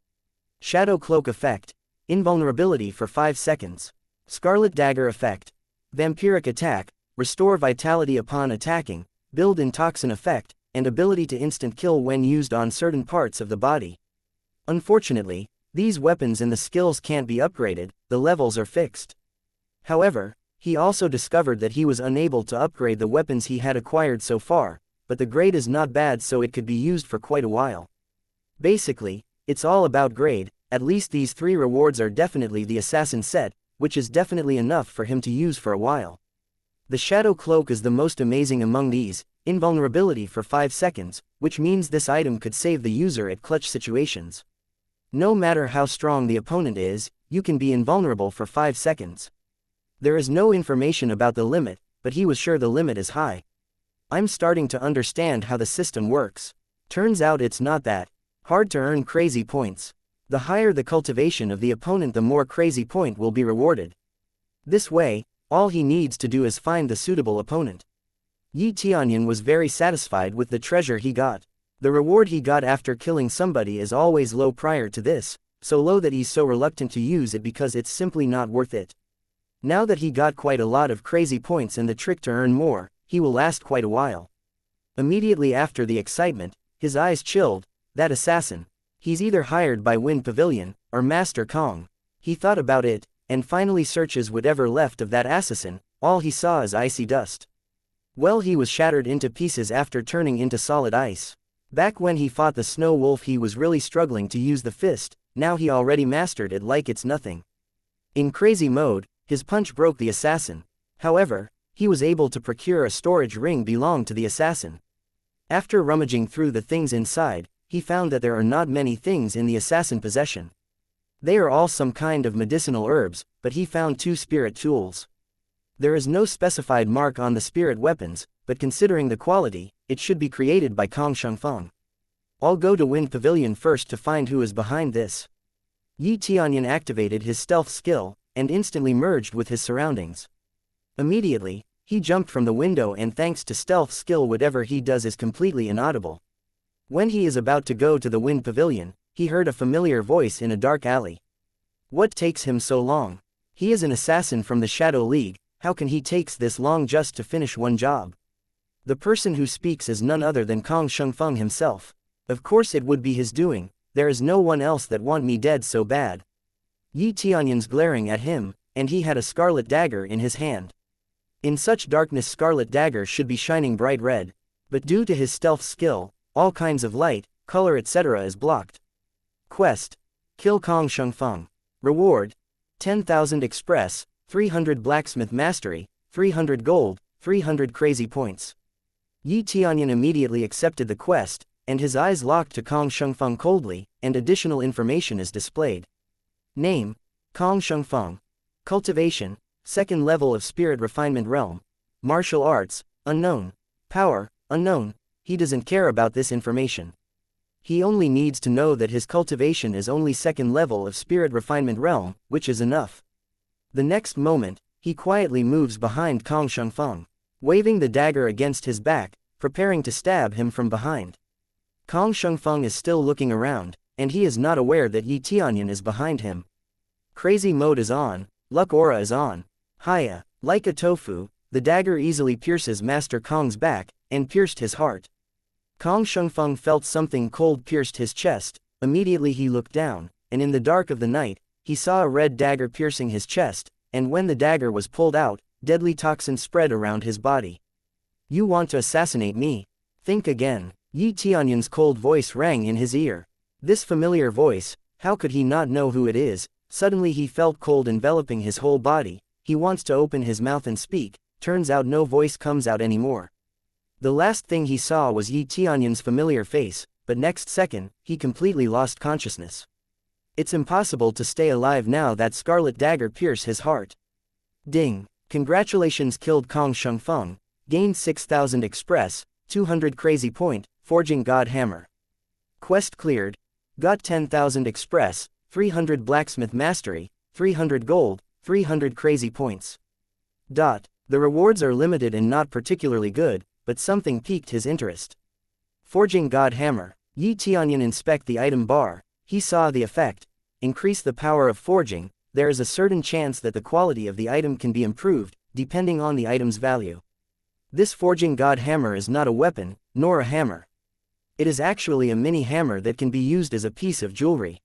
Speaker 1: Shadow Cloak Effect. Invulnerability for 5 seconds. Scarlet Dagger Effect. Vampiric Attack. Restore vitality upon attacking, build in Toxin Effect, and ability to instant kill when used on certain parts of the body. Unfortunately, these weapons and the skills can't be upgraded, the levels are fixed. However, he also discovered that he was unable to upgrade the weapons he had acquired so far, but the grade is not bad so it could be used for quite a while. Basically, it's all about grade. At least these 3 rewards are definitely the assassin set, which is definitely enough for him to use for a while. The Shadow Cloak is the most amazing among these, invulnerability for 5 seconds, which means this item could save the user at clutch situations. No matter how strong the opponent is, you can be invulnerable for 5 seconds. There is no information about the limit, but he was sure the limit is high. I'm starting to understand how the system works. Turns out it's not that hard to earn crazy points. The higher the cultivation of the opponent, the more crazy point will be rewarded. This way, all he needs to do is find the suitable opponent. Yi Tianyun was very satisfied with the treasure he got. The reward he got after killing somebody is always low prior to this, so low that he's so reluctant to use it because it's simply not worth it. Now that he got quite a lot of crazy points and the trick to earn more, he will last quite a while. Immediately after the excitement, his eyes chilled. That assassin. He's either hired by Wind Pavilion, or Master Kong. He thought about it, and finally searches whatever left of that assassin. All he saw is icy dust. Well, he was shattered into pieces after turning into solid ice. Back when he fought the snow wolf, he was really struggling to use the fist. Now he already mastered it like it's nothing. In crazy mode, his punch broke the assassin. However, he was able to procure a storage ring belonging to the assassin. After rummaging through the things inside, he found that there are not many things in the assassin possession. They are all some kind of medicinal herbs, but he found 2 spirit tools. There is no specified mark on the spirit weapons, but considering the quality, it should be created by Kong Shengfeng. I'll go to Wind Pavilion first to find who is behind this. Yi Tianyun activated his stealth skill, and instantly merged with his surroundings. Immediately, he jumped from the window, and thanks to stealth skill whatever he does is completely inaudible. When he is about to go to the Wind Pavilion, he heard a familiar voice in a dark alley. What takes him so long? He is an assassin from the Shadow League, how can he takes this long just to finish one job? The person who speaks is none other than Kong Shengfeng himself. Of course it would be his doing, there is no one else that want me dead so bad. Yi Tianyun's glaring at him, and he had a scarlet dagger in his hand. In such darkness scarlet dagger should be shining bright red, but due to his stealth skill, all kinds of light, color etc. is blocked. Quest: kill Kong Shengfeng. Reward: 10,000 express, 300 blacksmith mastery, 300 gold, 300 crazy points. Yi Tianyun immediately accepted the quest, and his eyes locked to Kong Shengfeng coldly, and additional information is displayed. Name: Kong Shengfeng. Cultivation: 2nd level of Spirit Refinement Realm. Martial arts: unknown. Power: unknown. He doesn't care about this information. He only needs to know that his cultivation is only 2nd level of Spirit Refinement Realm, which is enough. The next moment, he quietly moves behind Kong Shengfeng, waving the dagger against his back, preparing to stab him from behind. Kong Shengfeng is still looking around, and he is not aware that Yi Tianyun is behind him. Crazy mode is on, luck aura is on. Hiya, like a tofu, the dagger easily pierces Master Kong's back, and pierced his heart. Kong Shengfeng felt something cold pierced his chest. Immediately he looked down, and in the dark of the night, he saw a red dagger piercing his chest, and when the dagger was pulled out, deadly toxin spread around his body. You want to assassinate me? Think again. Yi Tianyun's cold voice rang in his ear. This familiar voice, how could he not know who it is? Suddenly he felt cold enveloping his whole body. He wants to open his mouth and speak, turns out no voice comes out anymore. The last thing he saw was Yi Tianyun's familiar face, but next second, he completely lost consciousness. It's impossible to stay alive now that scarlet dagger pierced his heart. Ding! Congratulations, killed Kong Shengfeng, gained 6,000 express, 200 crazy point, forging God Hammer. Quest cleared, got 10,000 express, 300 blacksmith mastery, 300 gold, 300 crazy points. The rewards are limited and not particularly good, but something piqued his interest. Forging God Hammer. Yi Tianyun inspect the item bar. He saw the effect. Increase the power of forging. There is a certain chance that the quality of the item can be improved, depending on the item's value. This Forging God Hammer is not a weapon, nor a hammer. It is actually a mini hammer that can be used as a piece of jewelry.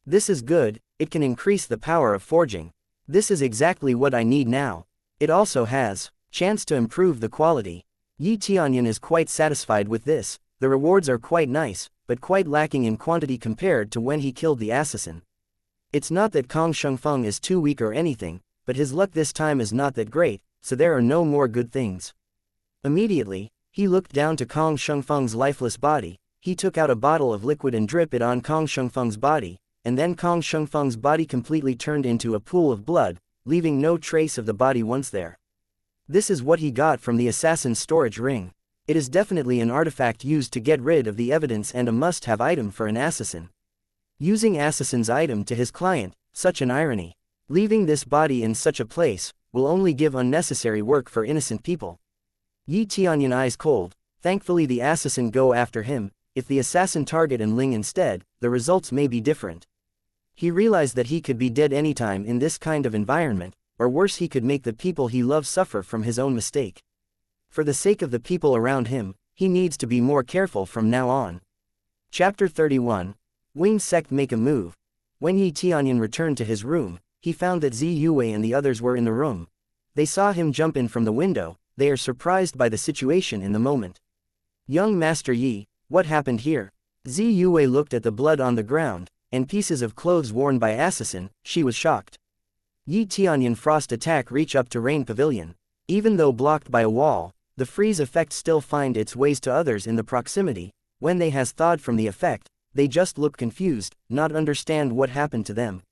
Speaker 1: This is good, it can increase the power of forging. This is exactly what I need now. It also has chance to improve the quality. Yi Tianyun is quite satisfied with this. The rewards are quite nice, but quite lacking in quantity compared to when he killed the assassin. It's not that Kong Shengfeng is too weak or anything, but his luck this time is not that great, so there are no more good things. Immediately, he looked down to Kong Shengfeng's lifeless body. He took out a bottle of liquid and dripped it on Kong Shengfeng's body, and then Kong Shengfeng's body completely turned into a pool of blood, leaving no trace of the body once there. This is what he got from the assassin's storage ring. It is definitely an artifact used to get rid of the evidence and a must-have item for an assassin. Using assassin's item to his client, such an irony. Leaving this body in such a place, will only give unnecessary work for innocent people. Yi Tianyun eyes cold. Thankfully the assassin go after him. If the assassin target and Ling instead, the results may be different. He realized that he could be dead anytime in this kind of environment, or worse, he could make the people he loves suffer from his own mistake. For the sake of the people around him, he needs to be more careful from now on. Chapter 31. Winged Sect make a move. When Yi Tianyun returned to his room, he found that Zi Yuwei and the others were in the room. They saw him jump in from the window. They are surprised by the situation in the moment. Young Master Yi, what happened here? Zi Yuwei looked at the blood on the ground, and pieces of clothes worn by assassin. She was shocked. Yi Tianyun frost attack reach up to Rain Pavilion. Even though blocked by a wall, the freeze effect still find its ways to others in the proximity. When they has thawed from the effect, they just look confused, not understand what happened to them.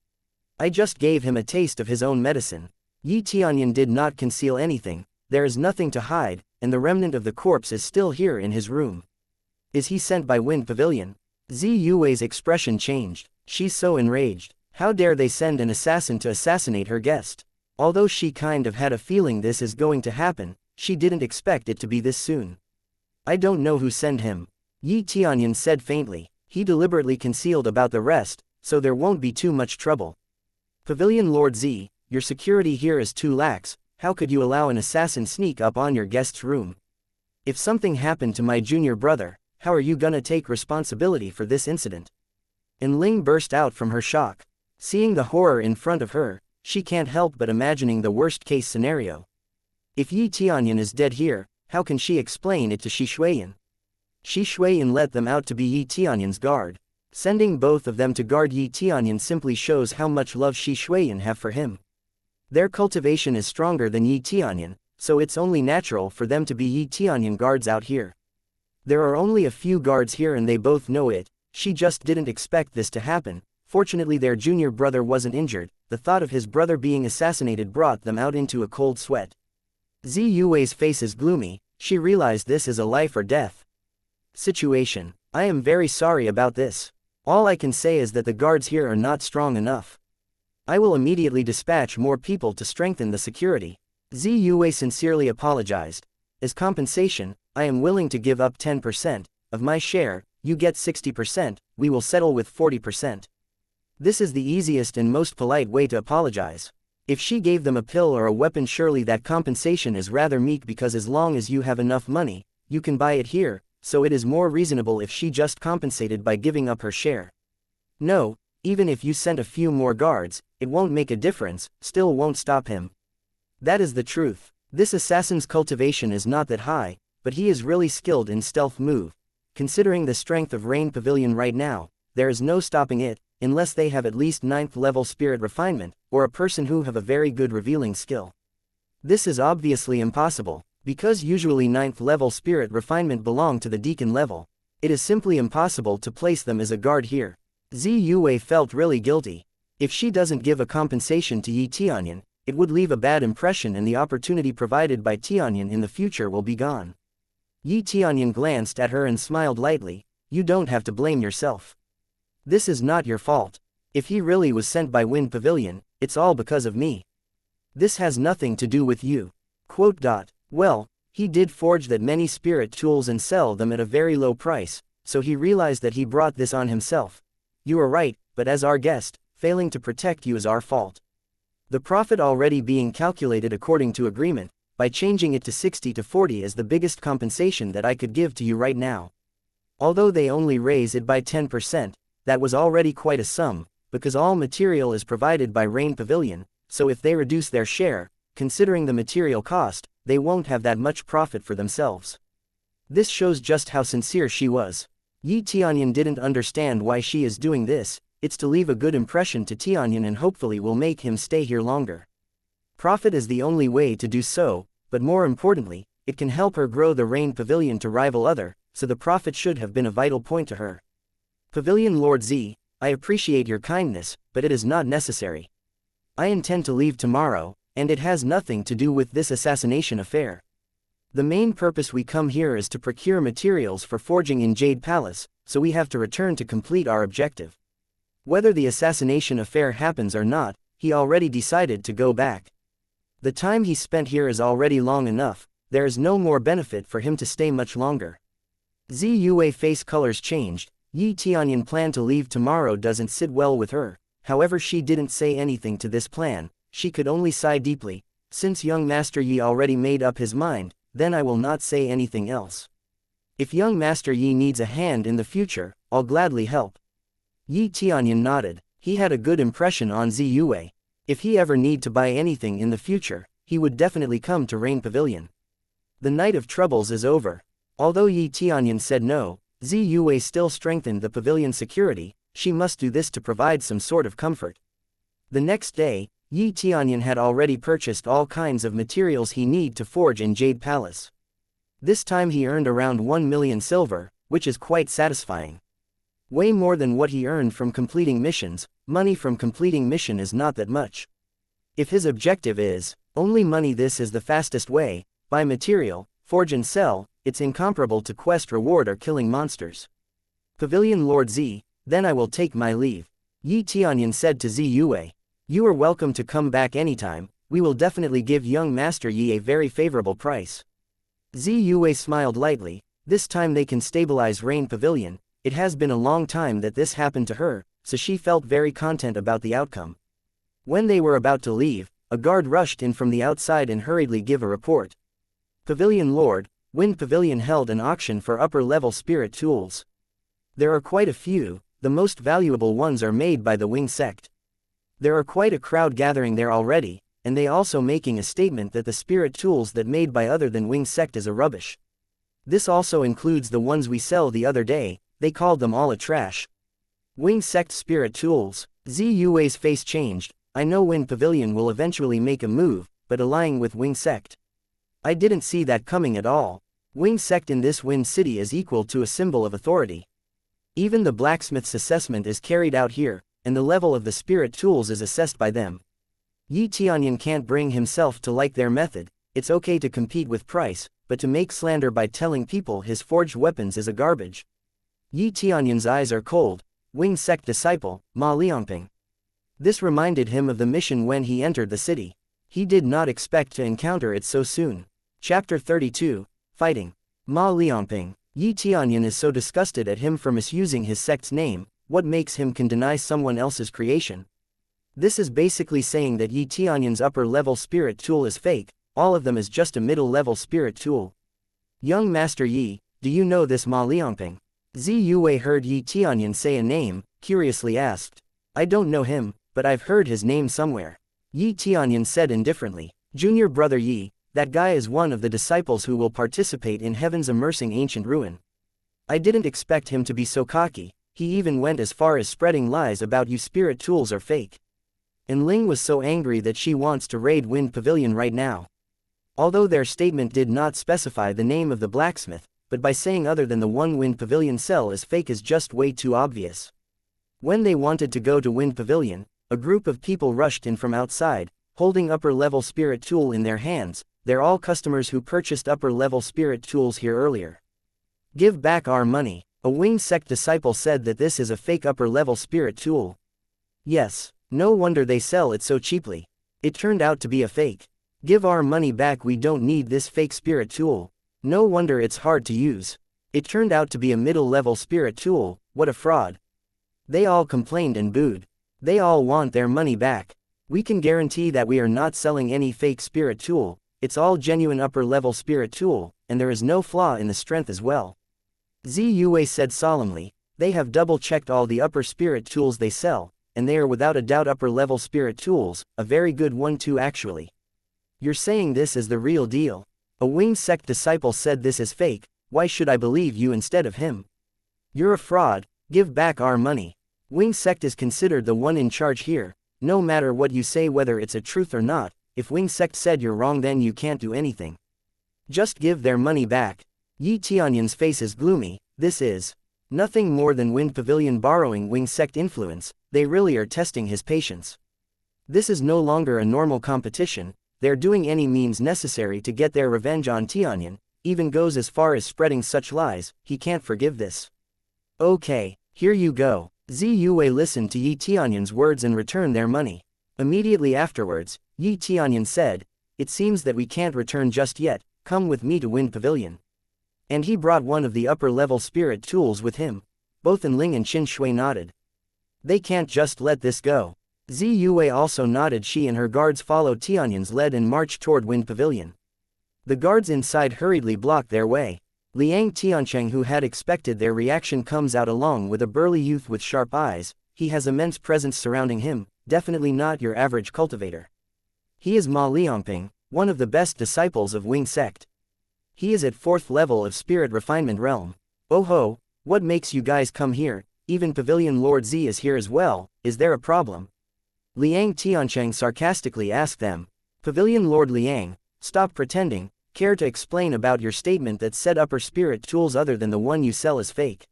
Speaker 1: I just gave him a taste of his own medicine. Yi Tianyun did not conceal anything. There is nothing to hide, and the remnant of the corpse is still here in his room. Is he sent by Wind Pavilion? Zi Yuwei's expression changed. She's so enraged. How dare they send an assassin to assassinate her guest? Although she kind of had a feeling this is going to happen, she didn't expect it to be this soon. I don't know who sent him. Yi Tianyun said faintly. He deliberately concealed about the rest, so there won't be too much trouble. Pavilion Lord Z, your security here is too lax. How could you allow an assassin sneak up on your guest's room? If something happened to my junior brother, how are you gonna take responsibility for this incident? And Ling burst out from her shock. Seeing the horror in front of her, she can't help but imagining the worst-case scenario. If Yi Tianyun is dead here, how can she explain it to Shi Shuiyan? Shi Shuiyan let them out to be Yi Tianyun's guard. Sending both of them to guard Yi Tianyun simply shows how much love Shi Shuiyan have for him. Their cultivation is stronger than Yi Tianyun, so it's only natural for them to be Yi Tianyun guards out here. There are only a few guards here and they both know it. She just didn't expect this to happen. Fortunately their junior brother wasn't injured. The thought of his brother being assassinated brought them out into a cold sweat. Zi Yuwei's face is gloomy. She realized this is a life or death situation. I am very sorry about this. All I can say is that the guards here are not strong enough. I will immediately dispatch more people to strengthen the security. Zi Yuwei sincerely apologized. As compensation, I am willing to give up 10% of my share. You get 60%, we will settle with 40%. This is the easiest and most polite way to apologize. If she gave them a pill or a weapon, surely that compensation is rather meek, because as long as you have enough money, you can buy it here, so it is more reasonable if she just compensated by giving up her share. No, even if you sent a few more guards, it won't make a difference, still won't stop him. That is the truth. This assassin's cultivation is not that high, but he is really skilled in stealth move. Considering the strength of Rain Pavilion right now, there is no stopping it, unless they have at least 9th level spirit refinement, or a person who have a very good revealing skill. This is obviously impossible, because usually 9th level spirit refinement belong to the deacon level. It is simply impossible to place them as a guard here. Zi Yuwei felt really guilty. If she doesn't give a compensation to Yi Tianyun, it would leave a bad impression and the opportunity provided by Tianyun in the future will be gone. Yi Tianyun glanced at her and smiled lightly. You don't have to blame yourself. This is not your fault. If he really was sent by Wind Pavilion, it's all because of me. This has nothing to do with you. Well, he did forge that many spirit tools and sell them at a very low price, so he realized that he brought this on himself. You are right, but as our guest, failing to protect you is our fault. The profit already being calculated according to agreement, by changing it to 60 to 40 is the biggest compensation that I could give to you right now. Although they only raise it by 10%, that was already quite a sum, because all material is provided by Rain Pavilion, so if they reduce their share, considering the material cost, they won't have that much profit for themselves. This shows just how sincere she was. Yi Tianyun didn't understand why she is doing this. It's to leave a good impression to Tianyun and hopefully will make him stay here longer. Profit is the only way to do so, but more importantly, it can help her grow the Rain Pavilion to rival other, so the profit should have been a vital point to her. Pavilion Lord Z, I appreciate your kindness, but it is not necessary. I intend to leave tomorrow, and it has nothing to do with this assassination affair. The main purpose we come here is to procure materials for forging in Jade Palace, so we have to return to complete our objective. Whether the assassination affair happens or not, he already decided to go back. The time he spent here is already long enough. There is no more benefit for him to stay much longer. Zi Yuwei face colors changed. Yi Tianyun plan to leave tomorrow doesn't sit well with her. However, she didn't say anything to this plan. She could only sigh deeply. Since young Master Yi already made up his mind, then I will not say anything else. If young Master Yi needs a hand in the future, I'll gladly help. Yi Tianyun nodded. He had a good impression on Ziyue. If he ever need to buy anything in the future, he would definitely come to Rain Pavilion. The night of troubles is over. Although Yi Tianyun said no, Ziyue still strengthened the pavilion security. She must do this to provide some sort of comfort. The next day, Yi Tianyun had already purchased all kinds of materials he need to forge in Jade Palace. This time he earned around 1 million silver, which is quite satisfying. Way more than what he earned from completing missions. Money from completing mission is not that much. If his objective is only money, this is the fastest way. Buy material, forge and sell. It's incomparable to quest reward or killing monsters. Pavilion Lord Z, then I will take my leave. Yi Tianyun said to Ziyue. You are welcome to come back anytime. We will definitely give young Master Yi a very favorable price. Ziyue smiled lightly. This time they can stabilize Rain Pavilion. It has been a long time that this happened to her, so she felt very content about the outcome. When they were about to leave, a guard rushed in from the outside and hurriedly gave a report. Pavilion Lord, Wind Pavilion held an auction for upper-level spirit tools. There are quite a few. The most valuable ones are made by the Wing Sect. There are quite a crowd gathering there already, and they also making a statement that the spirit tools that made by other than Wing Sect is a rubbish. This also includes the ones we sell the other day. They called them all a trash. Wing Sect spirit tools. Ziyue's face changed. I know Wind Pavilion will eventually make a move, but allying with Wing Sect. I didn't see that coming at all. Wing Sect in this Wind City is equal to a symbol of authority. Even the blacksmith's assessment is carried out here, and the level of the spirit tools is assessed by them. Yi Tianyun can't bring himself to like their method. It's okay to compete with price, but to make slander by telling people his forged weapons is a garbage. Yi Tianyun's eyes are cold. Wing Sect disciple, Ma Liangping. This reminded him of the mission when he entered the city. He did not expect to encounter it so soon. Chapter 32, Fighting. Ma Liangping. Yi Tianyun is so disgusted at him for misusing his sect's name. What makes him can deny someone else's creation? This is basically saying that Yi Tianyun's upper-level spirit tool is fake. All of them is just a middle-level spirit tool. Young Master Yi, do you know this Ma Liangping? Ziyue heard Yi Tianyun say a name, curiously asked. I don't know him, but I've heard his name somewhere. Yi Tianyun said indifferently. Junior brother Yi, that guy is one of the disciples who will participate in Heaven's immersing ancient ruin. I didn't expect him to be so cocky. He even went as far as spreading lies about you spirit tools are fake. And Ling was so angry that she wants to raid Wind Pavilion right now. Although their statement did not specify the name of the blacksmith, but by saying other than the one Wind Pavilion cell is fake is just way too obvious. When they wanted to go to Wind Pavilion, a group of people rushed in from outside, holding upper-level spirit tool in their hands. They're all customers who purchased upper-level spirit tools here earlier. Give back our money. A Wing Sect disciple said that this is a fake upper-level spirit tool. Yes, no wonder they sell it so cheaply. It turned out to be a fake. Give our money back, we don't need this fake spirit tool. No wonder it's hard to use. It turned out to be a middle-level spirit tool, what a fraud. They all complained and booed. They all want their money back. We can guarantee that we are not selling any fake spirit tool. It's all genuine upper-level spirit tool, and there is no flaw in the strength as well. Ziyue said solemnly. They have double-checked all the upper spirit tools they sell, and they are without a doubt upper-level spirit tools, a very good one too actually. You're saying this is the real deal? A Wing Sect disciple said this is fake. Why should I believe you instead of him? You're a fraud. Give back our money. Wing Sect is considered the one in charge here. No matter what you say, whether it's a truth or not, if Wing Sect said you're wrong, then you can't do anything. Just give their money back. Yi Tianyun's face is gloomy. This is nothing more than Wind Pavilion borrowing Wing Sect influence. They really are testing his patience. This is no longer a normal competition. They're doing any means necessary to get their revenge on Tianyun. Even goes as far as spreading such lies. He can't forgive this. Okay, here you go. Ziyue listened to Yi Tianyun's words and returned their money. Immediately afterwards, Yi Tianyun said, it seems that we can't return just yet. Come with me to Wind Pavilion. And he brought one of the upper-level spirit tools with him. Both Ling and Qin Shui nodded. They can't just let this go. Ziyue also nodded. She and her guards followed Tianyun's lead and marched toward Wind Pavilion. The guards inside hurriedly blocked their way. Liang Tiancheng, who had expected their reaction, comes out along with a burly youth with sharp eyes. he has immense presence surrounding him, definitely not your average cultivator. He is Ma Liangping, one of the best disciples of Wing Sect. He is at 4th level of Spirit Refinement Realm. Oh ho, what makes you guys come here? Even Pavilion Lord Z is here as well, is there a problem? Liang Tiancheng sarcastically asked them. Pavilion Lord Liang, stop pretending, care to explain about your statement that said upper spirit tools other than the one you sell is fake?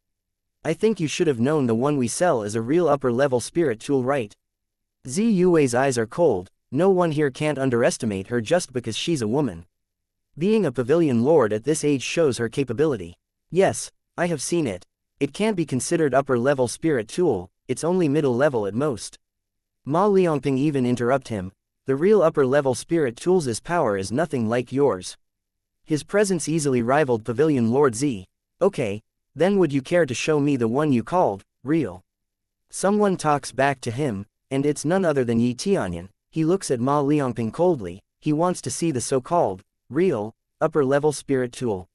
Speaker 1: I think you should have known the one we sell is a real upper level spirit tool, right? Zi Yue's eyes are cold, no one here can't underestimate her just because she's a woman. Being a Pavilion Lord at this age shows her capability. Yes, I have seen it. It can't be considered upper level spirit tool, it's only middle level at most. Ma Liangping even interrupt him. The real upper level spirit tool's power is nothing like yours. His presence easily rivaled Pavilion Lord Z. Okay, then would you care to show me the one you called real? Someone talks back to him, and it's none other than Yi Tianyun. He looks at Ma Liangping coldly. He wants to see the so-called real upper level spirit tool.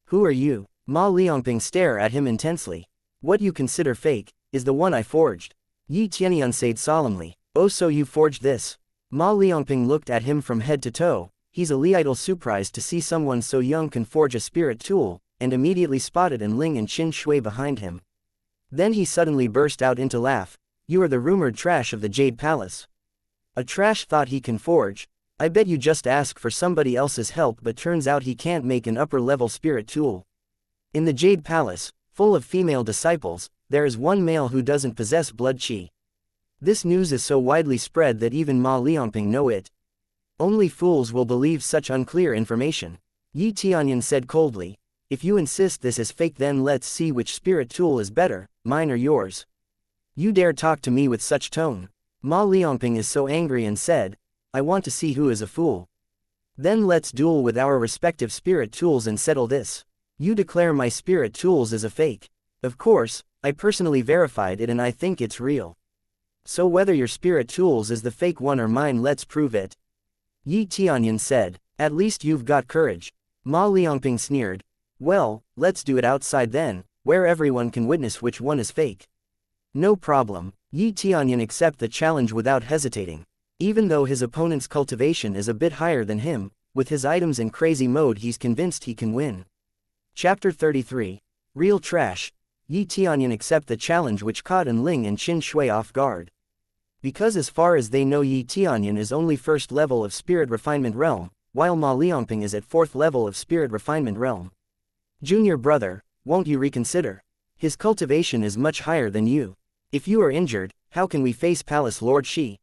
Speaker 1: Who are you? Ma Liangping stare at him intensely. What you consider fake is the one I forged. Yi Tianyun said solemnly. Oh, so you forged this? Ma Liangping looked at him from head to toe. He's a little surprised to see someone so young can forge a spirit tool, and immediately spotted An Ling and Qin Shui behind him. Then he suddenly burst out into laugh. You are the rumored trash of the Jade Palace. A trash thought he can forge. I bet you just ask for somebody else's help, but turns out he can't make an upper level spirit tool. In the Jade Palace, full of female disciples, there is one male who doesn't possess blood qi. This news is so widely spread that even Ma Liangping know it. Only fools will believe such unclear information. Yi Tianyun said coldly. If you insist this is fake, then let's see which spirit tool is better, mine or yours. You dare talk to me with such tone? Ma Liangping is so angry and said, I want to see who is a fool. Then let's duel with our respective spirit tools and settle this. You declare my spirit tools as a fake. Of course, I personally verified it and I think it's real. So whether your spirit tools is the fake one or mine, let's prove it. Yi Tianyun said, at least you've got courage. Ma Liangping sneered. Well, let's do it outside then, where everyone can witness which one is fake. No problem. Yi Tianyun accept the challenge without hesitating. Even though his opponent's cultivation is a bit higher than him, with his items in crazy mode he's convinced he can win. Chapter 33. Real Trash. Yi Tianyun accept the challenge, which caught An Ling and Qin Shui off guard. Because as far as they know, Yi Tianyun is only 1st level of Spirit Refinement Realm, while Ma Liangping is at 4th level of Spirit Refinement Realm. Junior brother, won't you reconsider? His cultivation is much higher than you. If you are injured, how can we face Palace Lord Shi?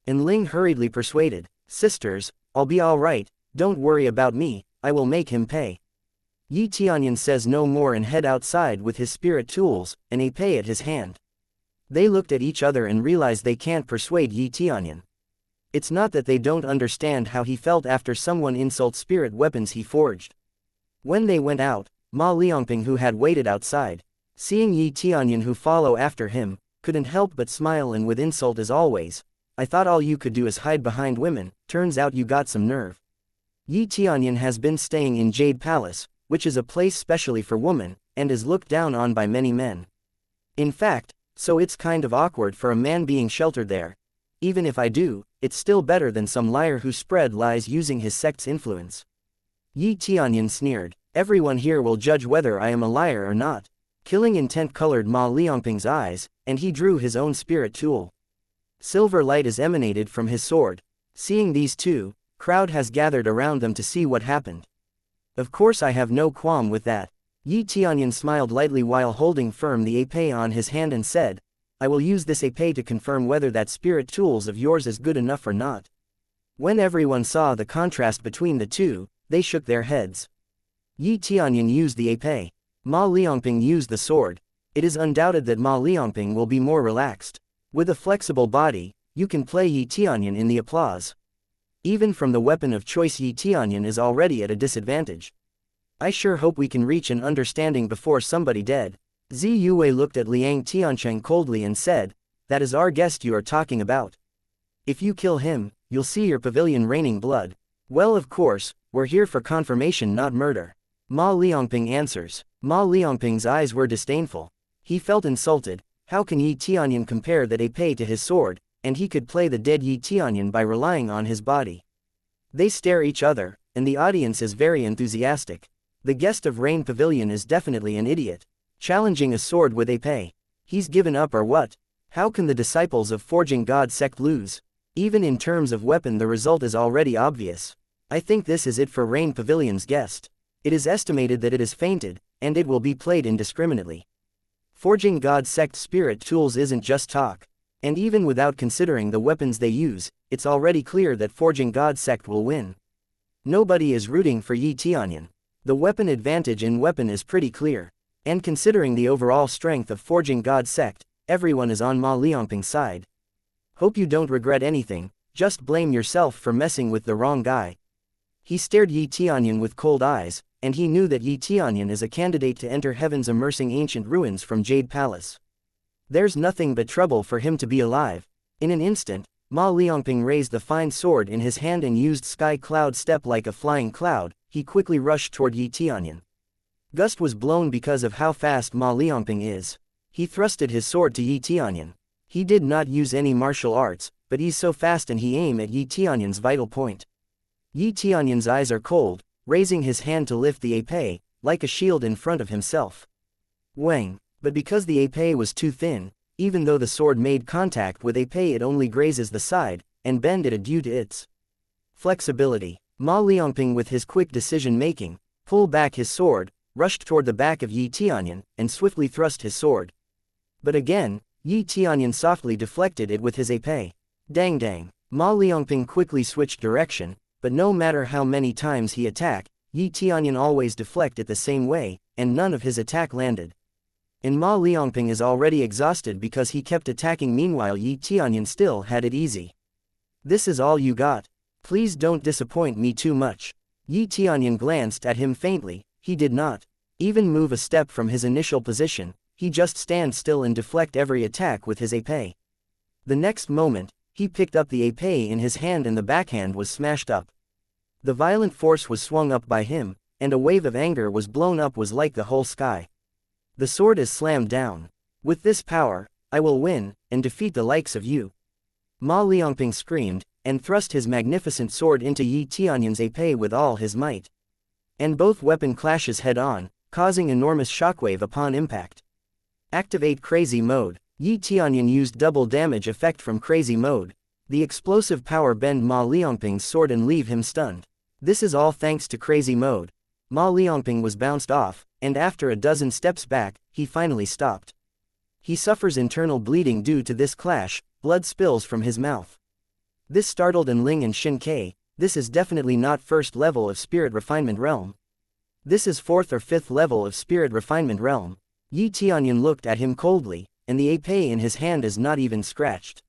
Speaker 1: An Ling hurriedly persuaded. Sisters, I'll be alright, don't worry about me, I will make him pay. Yi Tianyun says no more and head outside with his spirit tools, and a pay at his hand. They looked at each other and realized they can't persuade Yi Tianyun. It's not that they don't understand how he felt after someone insults spirit weapons he forged. When they went out, Ma Liangping, who had waited outside, seeing Yi Tianyun who follow after him, couldn't help but smile and with insult as always. I thought all you could do is hide behind women, turns out you got some nerve. Yi Tianyun has been staying in Jade Palace, which is a place specially for women, and is looked down on by many men. In fact, so it's kind of awkward for a man being sheltered there. Even if I do, it's still better than some liar who spread lies using his sect's influence. Yi Tianyun sneered. Everyone here will judge whether I am a liar or not. Killing intent colored Ma Liangping's eyes, and he drew his own spirit tool. Silver light is emanated from his sword. Seeing these two, crowd has gathered around them to see what happened. Of course I have no qualm with that. Yi Tianyun smiled lightly while holding firm the épée on his hand and said, I will use this épée to confirm whether that spirit tools of yours is good enough or not. When everyone saw the contrast between the two, they shook their heads. Yi Tianyun used the épée. Ma Liangping used the sword. It is undoubted that Ma Liangping will be more relaxed. With a flexible body, you can play Yi Tianyun in the applause. Even from the weapon of choice, Yi Tianyun is already at a disadvantage. I sure hope we can reach an understanding before somebody dead. Zi Yue looked at Liang Tiancheng coldly and said, that is our guest you are talking about. If you kill him, you'll see your pavilion raining blood. Well, of course, we're here for confirmation, not murder. Ma Liangping answers. Ma Liangping's eyes were disdainful. He felt insulted. How can Yi Tianyun compare that épée to his sword, and he could play the dead Yi Tianyun by relying on his body? They stare each other, and the audience is very enthusiastic. The guest of Rain Pavilion is definitely an idiot. Challenging a sword with épée. He's given up or what? How can the disciples of Forging God Sect lose? Even in terms of weapon the result is already obvious. I think this is it for Rain Pavilion's guest. It is estimated that it is fainted, and it will be played indiscriminately. Forging God Sect spirit tools isn't just talk. And even without considering the weapons they use, it's already clear that Forging God Sect will win. Nobody is rooting for Yi Tianyun. The weapon advantage in weapon is pretty clear. And considering the overall strength of Forging God Sect, everyone is on Ma Liangping's side. Hope you don't regret anything, just blame yourself for messing with the wrong guy. He stared Yi Tianyun with cold eyes, and he knew that Yi Tianyun is a candidate to enter heaven's immersing ancient ruins from Jade Palace. There's nothing but trouble for him to be alive. In an instant, Ma Liangping raised the fine sword in his hand and used sky cloud step like a flying cloud. He quickly rushed toward Yi Tianyun. Gust was blown because of how fast Ma Liangping is. He thrusted his sword to Yi Tianyun. He did not use any martial arts, but he's so fast and he aimed at Yi Tianyun's vital point. Yi Tianyun's eyes are cold, raising his hand to lift the épée, like a shield in front of himself. Wang, but because the épée was too thin, even though the sword made contact with épée it only grazes the side, and bend it due to its flexibility. Ma Liangping with his quick decision-making, pulled back his sword, rushed toward the back of Yi Tianyun, and swiftly thrust his sword. But again, Yi Tianyun softly deflected it with his épée. Dang dang. Ma Liangping quickly switched direction, but no matter how many times he attacked, Yi Tianyun always deflected the same way, and none of his attack landed. And Ma Liangping is already exhausted because he kept attacking meanwhile Yi Tianyun still had it easy. This is all you got? Please don't disappoint me too much. Yi Tianyun glanced at him faintly. He did not even move a step from his initial position, he just stand still and deflect every attack with his épée. The next moment, he picked up the épée in his hand and the backhand was smashed up. The violent force was swung up by him, and a wave of anger was blown up was like the whole sky. The sword is slammed down. With this power, I will win, and defeat the likes of you. Ma Liangping screamed, and thrust his magnificent sword into Yi Tianyun's épée with all his might. And both weapon clashes head-on, causing enormous shockwave upon impact. Activate Crazy Mode. Yi Tianyun used double damage effect from Crazy Mode. The explosive power bend Ma Liangping's sword and leave him stunned. This is all thanks to Crazy Mode. Ma Liangping was bounced off, and after a dozen steps back, he finally stopped. He suffers internal bleeding due to this clash, blood spills from his mouth. This startled Enling and Shinkei. This is definitely not first level of Spirit Refinement Realm. This is 4th or 5th level of Spirit Refinement Realm. Yi Tianyun looked at him coldly, and the épée in his hand is not even scratched.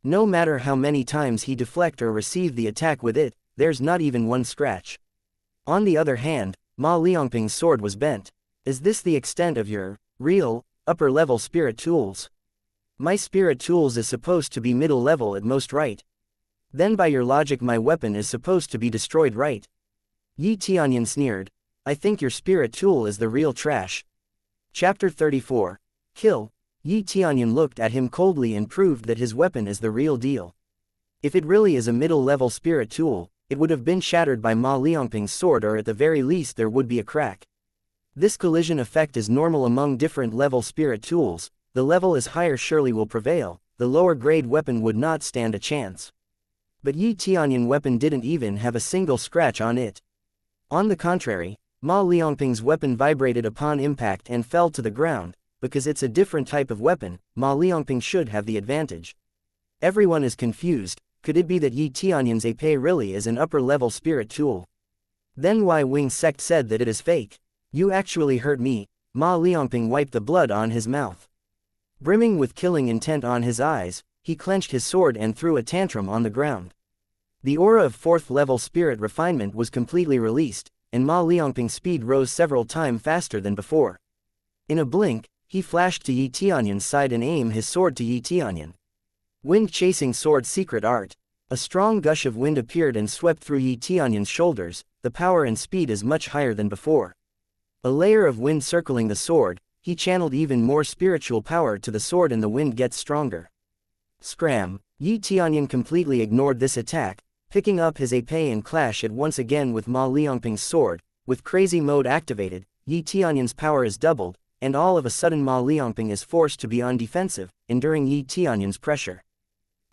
Speaker 1: No matter how many times he deflect or receive the attack with it, there's not even one scratch. On the other hand, Ma Liangping's sword was bent. Is this the extent of your real, upper-level spirit tools? My spirit tools is supposed to be middle level at most, right? Then by your logic my weapon is supposed to be destroyed, right? Yi Tianyun sneered. I think your spirit tool is the real trash. Chapter 34. Kill. Yi Tianyun looked at him coldly and proved that his weapon is the real deal. If it really is a middle-level spirit tool, it would have been shattered by Ma Liangping's sword, or at the very least there would be a crack. This collision effect is normal among different level spirit tools. The level is higher surely will prevail, the lower grade weapon would not stand a chance. But Yi Tianyun weapon didn't even have a single scratch on it. On the contrary, Ma Liangping's weapon vibrated upon impact and fell to the ground. Because it's a different type of weapon, Ma Liangping should have the advantage. Everyone is confused. Could it be that Yi Tianyun's épée really is an upper-level spirit tool? Then why Wing Sect said that it is fake? You actually hurt me. Ma Liangping wiped the blood on his mouth. Brimming with killing intent on his eyes, he clenched his sword and threw a tantrum on the ground. The aura of 4th-level spirit refinement was completely released, and Ma Liangping's speed rose several times faster than before. In a blink, he flashed to Yi Tianyun's side and aimed his sword to Yi Tianyun. Wind-chasing sword secret art. A strong gush of wind appeared and swept through Yi Tianyun's shoulders. The power and speed is much higher than before. A layer of wind circling the sword, he channeled even more spiritual power to the sword and the wind gets stronger. Scram! Yi Tianyun completely ignored this attack, picking up his épée and clash it once again with Ma Liangping's sword. With crazy mode activated, Yi Tianyun's power is doubled, and all of a sudden Ma Liangping is forced to be on defensive, enduring Yi Tianyun's pressure.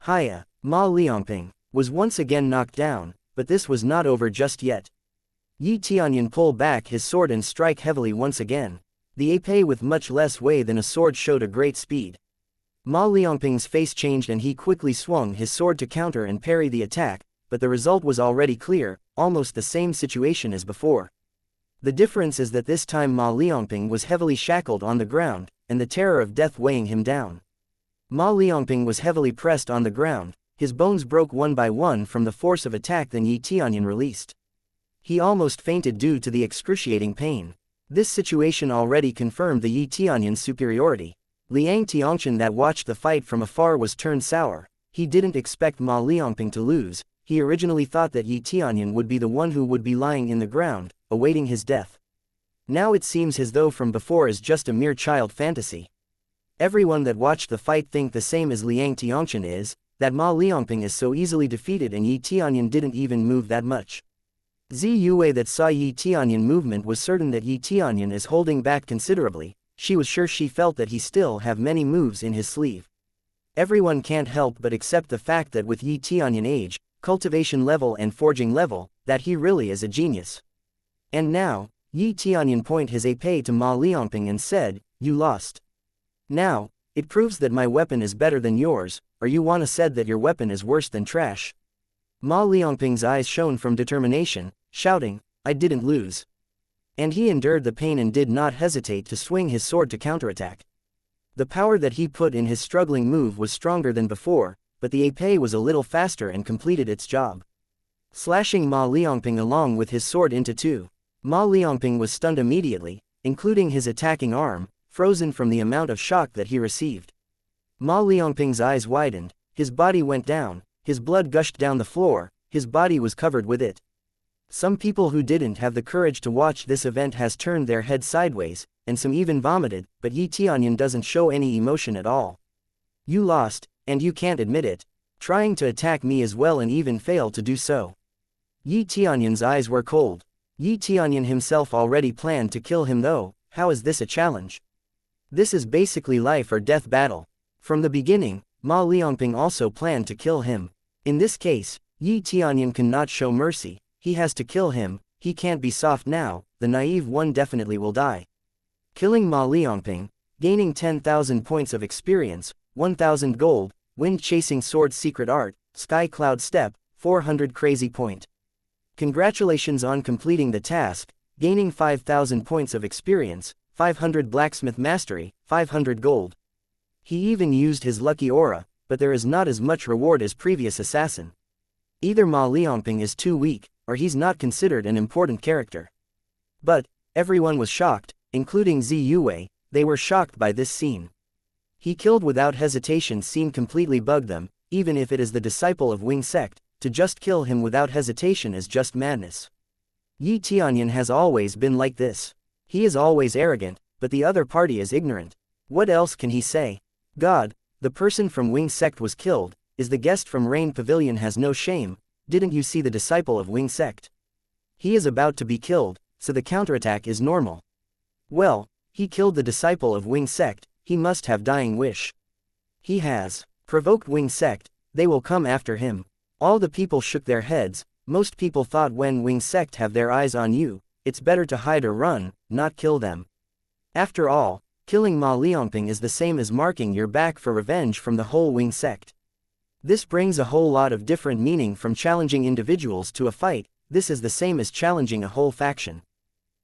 Speaker 1: Hiya! Ma Liangping was once again knocked down, but this was not over just yet. Yi Tianyun pulled back his sword and strike heavily once again. The épée with much less weight than a sword showed a great speed. Ma Liangping's face changed and he quickly swung his sword to counter and parry the attack, but the result was already clear, almost the same situation as before. The difference is that this time Ma Liangping was heavily shackled on the ground, and the terror of death weighing him down. Ma Liangping was heavily pressed on the ground, his bones broke one by one from the force of attack that Yi Tianyun released. He almost fainted due to the excruciating pain. This situation already confirmed the Yi Tianyun's superiority. Liang Tianxian that watched the fight from afar was turned sour. He didn't expect Ma Liangping to lose. He originally thought that Yi Tianyun would be the one who would be lying in the ground, awaiting his death. Now it seems as though from before is just a mere child fantasy. Everyone that watched the fight think the same as Liang Tianxian is, that Ma Liangping is so easily defeated and Yi Tianyun didn't even move that much. Zi Yue that saw Yi Tianyun movement was certain that Yi Tianyun is holding back considerably. She was sure she felt that he still have many moves in his sleeve. Everyone can't help but accept the fact that with Yi Tianyun age, cultivation level and forging level, that he really is a genius. And now, Yi Tianyun pointed his épée to Ma Liangping and said, "You lost. Now, it proves that my weapon is better than yours, or you wanna said that your weapon is worse than trash." Ma Liangping's eyes shone from determination, shouting, "I didn't lose." And he endured the pain and did not hesitate to swing his sword to counterattack. The power that he put in his struggling move was stronger than before, but the épée was a little faster and completed its job, slashing Ma Liangping along with his sword into two. Ma Liangping was stunned immediately, including his attacking arm, frozen from the amount of shock that he received. Ma Liangping's eyes widened, his body went down, his blood gushed down the floor, his body was covered with it. Some people who didn't have the courage to watch this event has turned their head sideways, and some even vomited, but Yi Tianyun doesn't show any emotion at all. "You lost, and you can't admit it. Trying to attack me as well and even fail to do so." Yi Tianyun's eyes were cold. Yi Tianyun himself already planned to kill him though. How is this a challenge? This is basically life or death battle. From the beginning, Ma Liangping also planned to kill him. In this case, Yi Tianyun cannot show mercy. He has to kill him. He can't be soft now. The naive one definitely will die. Killing Ma Liangping, gaining 10,000 points of experience, 1,000 gold, wind chasing sword secret art, sky cloud step, 400 crazy point. Congratulations on completing the task, gaining 5,000 points of experience, 500 blacksmith mastery, 500 gold. He even used his lucky aura, but there is not as much reward as previous assassin. Either Ma Liangping is too weak, or he's not considered an important character. But everyone was shocked, including Zi Yue. They were shocked by this scene. He killed without hesitation scene completely bugged them. Even if it is the disciple of Wing Sect, to just kill him without hesitation is just madness. Yi Tianyun has always been like this. He is always arrogant, but the other party is ignorant. What else can he say? God, the person from Wing Sect was killed, is the guest from Rain Pavilion has no shame. Didn't you see the disciple of Wing Sect? He is about to be killed, so the counterattack is normal. Well, he killed the disciple of Wing Sect, he must have dying wish. He has provoked Wing Sect, they will come after him. All the people shook their heads. Most people thought when Wing Sect have their eyes on you, it's better to hide or run, not kill them. After all, killing Ma Liangping is the same as marking your back for revenge from the whole Wing Sect. This brings a whole lot of different meaning from challenging individuals to a fight. This is the same as challenging a whole faction.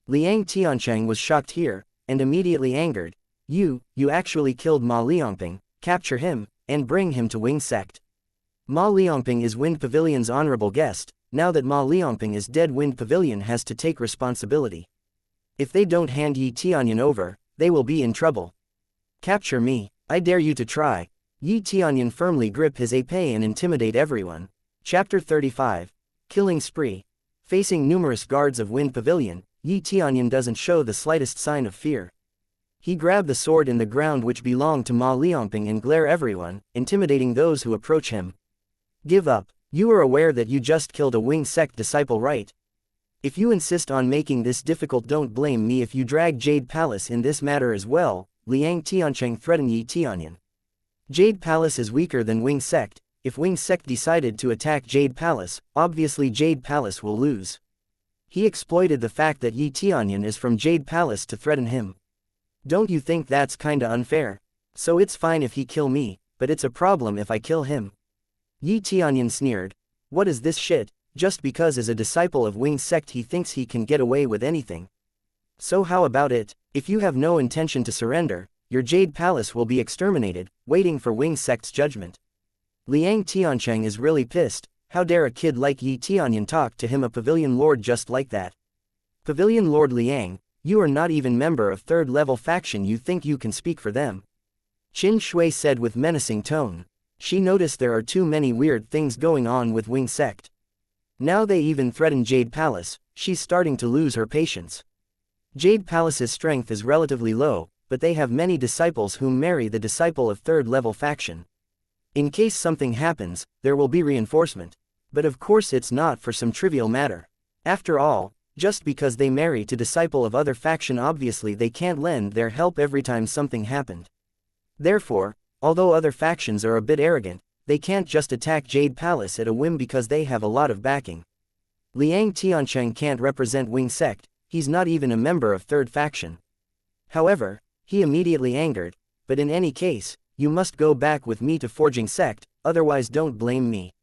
Speaker 1: Liang Tiancheng was shocked here, and immediately angered. You actually killed Ma Liangping, capture him, and bring him to Wing Sect. Ma Liangping is Wind Pavilion's honorable guest. Now that Ma Liangping is dead, Wind Pavilion has to take responsibility. If they don't hand Yi Tianyun over, they will be in trouble. Capture me, I dare you to try. Yi Tianyun firmly grip his épée and intimidate everyone. Chapter 35. Killing Spree. Facing numerous guards of Wind Pavilion, Yi Tianyun doesn't show the slightest sign of fear. He grabbed the sword in the ground which belonged to Ma Liangping and glare everyone, intimidating those who approach him. Give up. You are aware that you just killed a Wing Sect disciple, right? If you insist on making this difficult, don't blame me if you drag Jade Palace in this matter as well, Liang Tiancheng threatened Yi Tianyun. Jade Palace is weaker than Wing Sect. If Wing Sect decided to attack Jade Palace, obviously Jade Palace will lose. He exploited the fact that Yi Tianyun is from Jade Palace to threaten him. Don't you think that's kinda unfair? So it's fine if he kill me, but it's a problem if I kill him. Yi Tianyun sneered. What is this shit? Just because as a disciple of Wing Sect he thinks he can get away with anything. So how about it? If you have no intention to surrender, your Jade Palace will be exterminated, waiting for Wing Sect's judgment. Liang Tiancheng is really pissed. How dare a kid like Yi Tianyun talk to him, a Pavilion Lord, just like that? Pavilion Lord Liang, you are not even member of third-level faction, you think you can speak for them? Qin Shui said with menacing tone. She noticed there are too many weird things going on with Wing Sect. Now they even threaten Jade Palace. She's starting to lose her patience. Jade Palace's strength is relatively low, but they have many disciples whom marry the disciple of third-level faction. In case something happens, there will be reinforcement. But of course it's not for some trivial matter. After all, just because they marry to disciple of other faction, obviously they can't lend their help every time something happened. Therefore, although other factions are a bit arrogant, they can't just attack Jade Palace at a whim because they have a lot of backing. Liang Tiancheng can't represent Wing Sect, he's not even a member of third faction. However, he immediately angered, but in any case, you must go back with me to Forging Sect, otherwise don't blame me.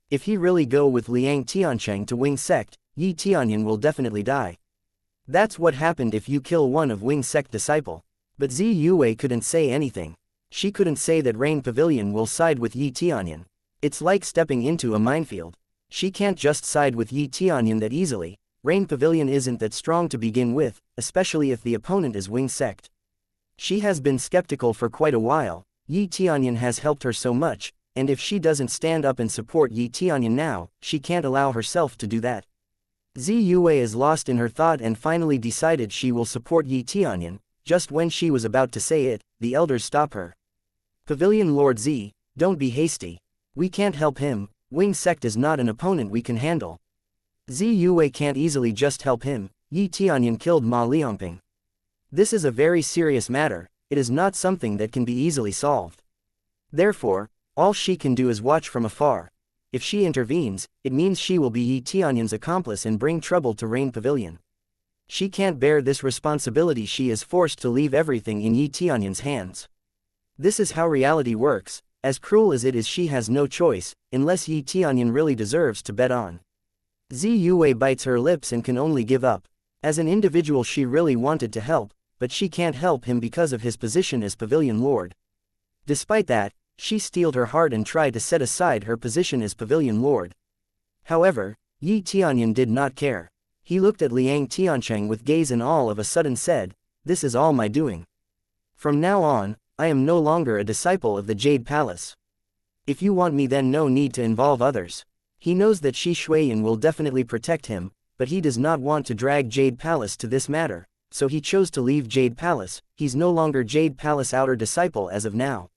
Speaker 1: If he really go with Liang Tiancheng to Wing Sect, Yi Tianyun will definitely die. That's what happened if you kill one of Wing Sect disciple. But Zi Yue couldn't say anything. She couldn't say that Rain Pavilion will side with Yi Tianyun. It's like stepping into a minefield. She can't just side with Yi Tianyun that easily. Rain Pavilion isn't that strong to begin with, especially if the opponent is Wing Sect. She has been skeptical for quite a while. Yi Tianyun has helped her so much, and if she doesn't stand up and support Yi Tianyun now, she can't allow herself to do that. Zi Yue is lost in her thought and finally decided she will support Yi Tianyun. Just when she was about to say it, the elders stop her. Pavilion Lord Zi, don't be hasty. We can't help him. Wing Sect is not an opponent we can handle. Zi Yue can't easily just help him. Yi Tianyun killed Ma Liangping. This is a very serious matter. It is not something that can be easily solved. Therefore, all she can do is watch from afar. If she intervenes, it means she will be Yi Tianyun's accomplice and bring trouble to Rain Pavilion. She can't bear this responsibility. She is forced to leave everything in Yi Tianyun's hands. This is how reality works. As cruel as it is, she has no choice, unless Yi Tianyun really deserves to bet on. Zi Yue bites her lips and can only give up. As an individual she really wanted to help, but she can't help him because of his position as Pavilion Lord. Despite that, she steeled her heart and tried to set aside her position as Pavilion Lord. However, Yi Tianyun did not care. He looked at Liang Tiancheng with gaze and all of a sudden said, "This is all my doing. From now on, I am no longer a disciple of the Jade Palace. If you want me, then no need to involve others." He knows that Shi Shuiyan will definitely protect him, but he does not want to drag Jade Palace to this matter, so he chose to leave Jade Palace. He's no longer Jade Palace outer disciple as of now.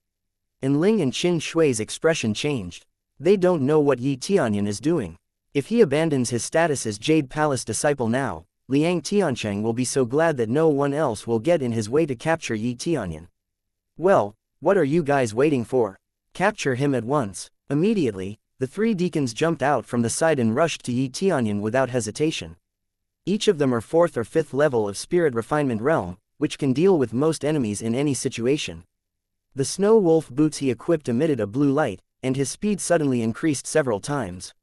Speaker 1: And Ling and Qin Shui's expression changed. They don't know what Yi Tianyun is doing. If he abandons his status as Jade Palace disciple now, Liang Tiancheng will be so glad that no one else will get in his way to capture Yi Tianyun. Well, what are you guys waiting for? Capture him at once. Immediately, the three deacons jumped out from the side and rushed to Yi Tianyun without hesitation. Each of them are 4th or 5th level of Spirit Refinement Realm, which can deal with most enemies in any situation. The snow wolf boots he equipped emitted a blue light, and his speed suddenly increased several times.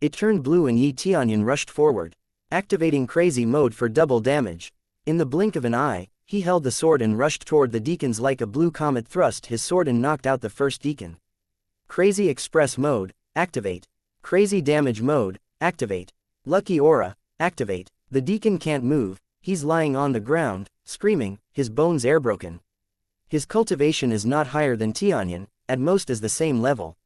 Speaker 1: It turned blue and Yi Tianyun rushed forward, activating crazy mode for double damage. In the blink of an eye, he held the sword and rushed toward the deacons like a blue comet, thrust his sword and knocked out the first deacon. Crazy express mode, activate. Crazy damage mode, activate. Lucky aura, activate. The deacon can't move, he's lying on the ground, screaming, his bones air broken. His cultivation is not higher than Tianyun, at most is the same level.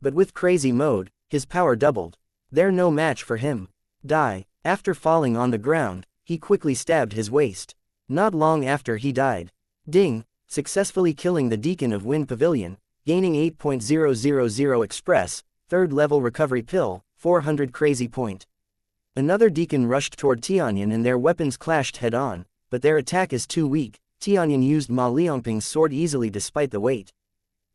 Speaker 1: But with crazy mode, his power doubled. They're no match for him. Die. After falling on the ground, he quickly stabbed his waist. Not long after he died. Ding, successfully killing the Deacon of Wind Pavilion, gaining 8.000 Express, 3rd level recovery pill, 400 crazy point. Another Deacon rushed toward Tianyun and their weapons clashed head-on, but their attack is too weak. Tianyun used Ma Liangping's sword easily despite the weight.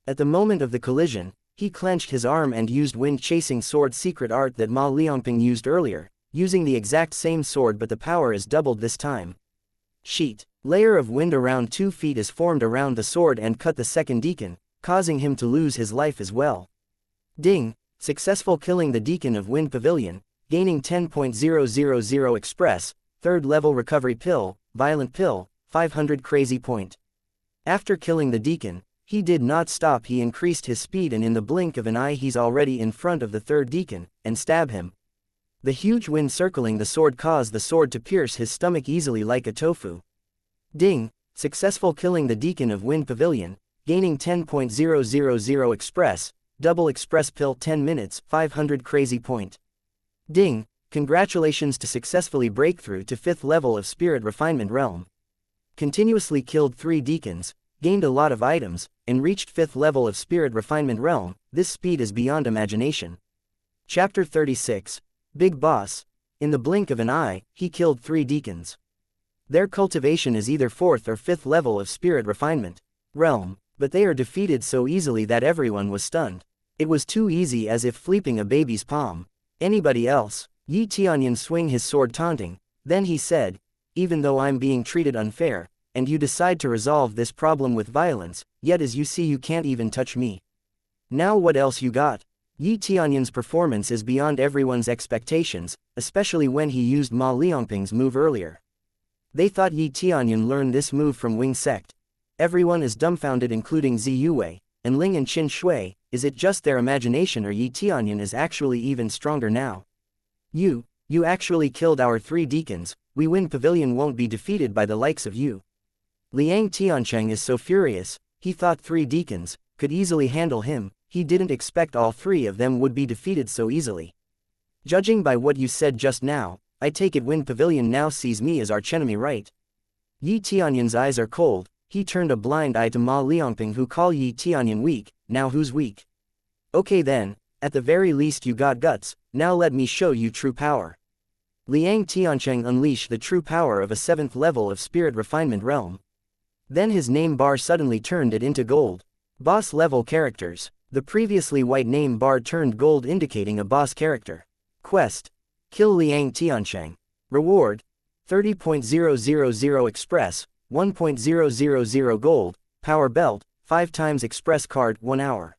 Speaker 1: At the moment of the collision, he clenched his arm and used wind-chasing sword secret art that Ma Liangping used earlier, using the exact same sword but the power is doubled this time. Sheet. Layer of wind around 2 feet is formed around the sword and cut the second Deacon, causing him to lose his life as well. Ding, successful killing the Deacon of Wind Pavilion, gaining 10.000 Express, 3rd level recovery pill, violent pill, 500 crazy point. After killing the Deacon, he did not stop. He increased his speed and in the blink of an eye he's already in front of the 3rd Deacon, and stab him. The huge wind circling the sword caused the sword to pierce his stomach easily like a tofu. Ding, successful killing the Deacon of Wind Pavilion, gaining 10.000 Express, double Express pill 10 minutes, 500 crazy point. Ding, congratulations to successfully breakthrough to 5th level of Spirit Refinement Realm. Continuously killed 3 Deacons, gained a lot of items, and reached 5th level of Spirit Refinement Realm. This speed is beyond imagination. Chapter 36. Big Boss. In the blink of an eye, he killed 3 Deacons. Their cultivation is either 4th or 5th level of Spirit Refinement Realm, but they are defeated so easily that everyone was stunned. It was too easy, as if flipping a baby's palm. Anybody else? Yi Tianyun swing his sword taunting, then he said, even though I'm being treated unfair, and you decide to resolve this problem with violence, yet as you see you can't even touch me. Now what else you got? Yi Tianyun's performance is beyond everyone's expectations, especially when he used Ma Liangping's move earlier. They thought Yi Tianyun learned this move from Wing Sect. Everyone is dumbfounded including Zi Yuwei, and Ling and Qin Shui. Is it just their imagination or Yi Tianyun is actually even stronger now? You actually killed our 3 Deacons. We Wind Pavilion won't be defeated by the likes of you. Liang Tiancheng is so furious. He thought 3 Deacons could easily handle him. He didn't expect all 3 of them would be defeated so easily. Judging by what you said just now, I take it Wind Pavilion now sees me as archenemy, right? Yi Tianyun's eyes are cold. He turned a blind eye to Ma Liangping, who call Yi Tianyun weak. Now who's weak? Okay then, at the very least you got guts. Now let me show you true power. Liang Tiancheng unleashed the true power of a 7th level of Spirit Refinement Realm. Then his name bar suddenly turned it into gold. Boss level characters. The previously white name bar turned gold, indicating a boss character. Quest. Kill Liang Tiancheng. Reward. 30.000 Express, 1.000 Gold, Power Belt, 5 times Express Card, 1 hour.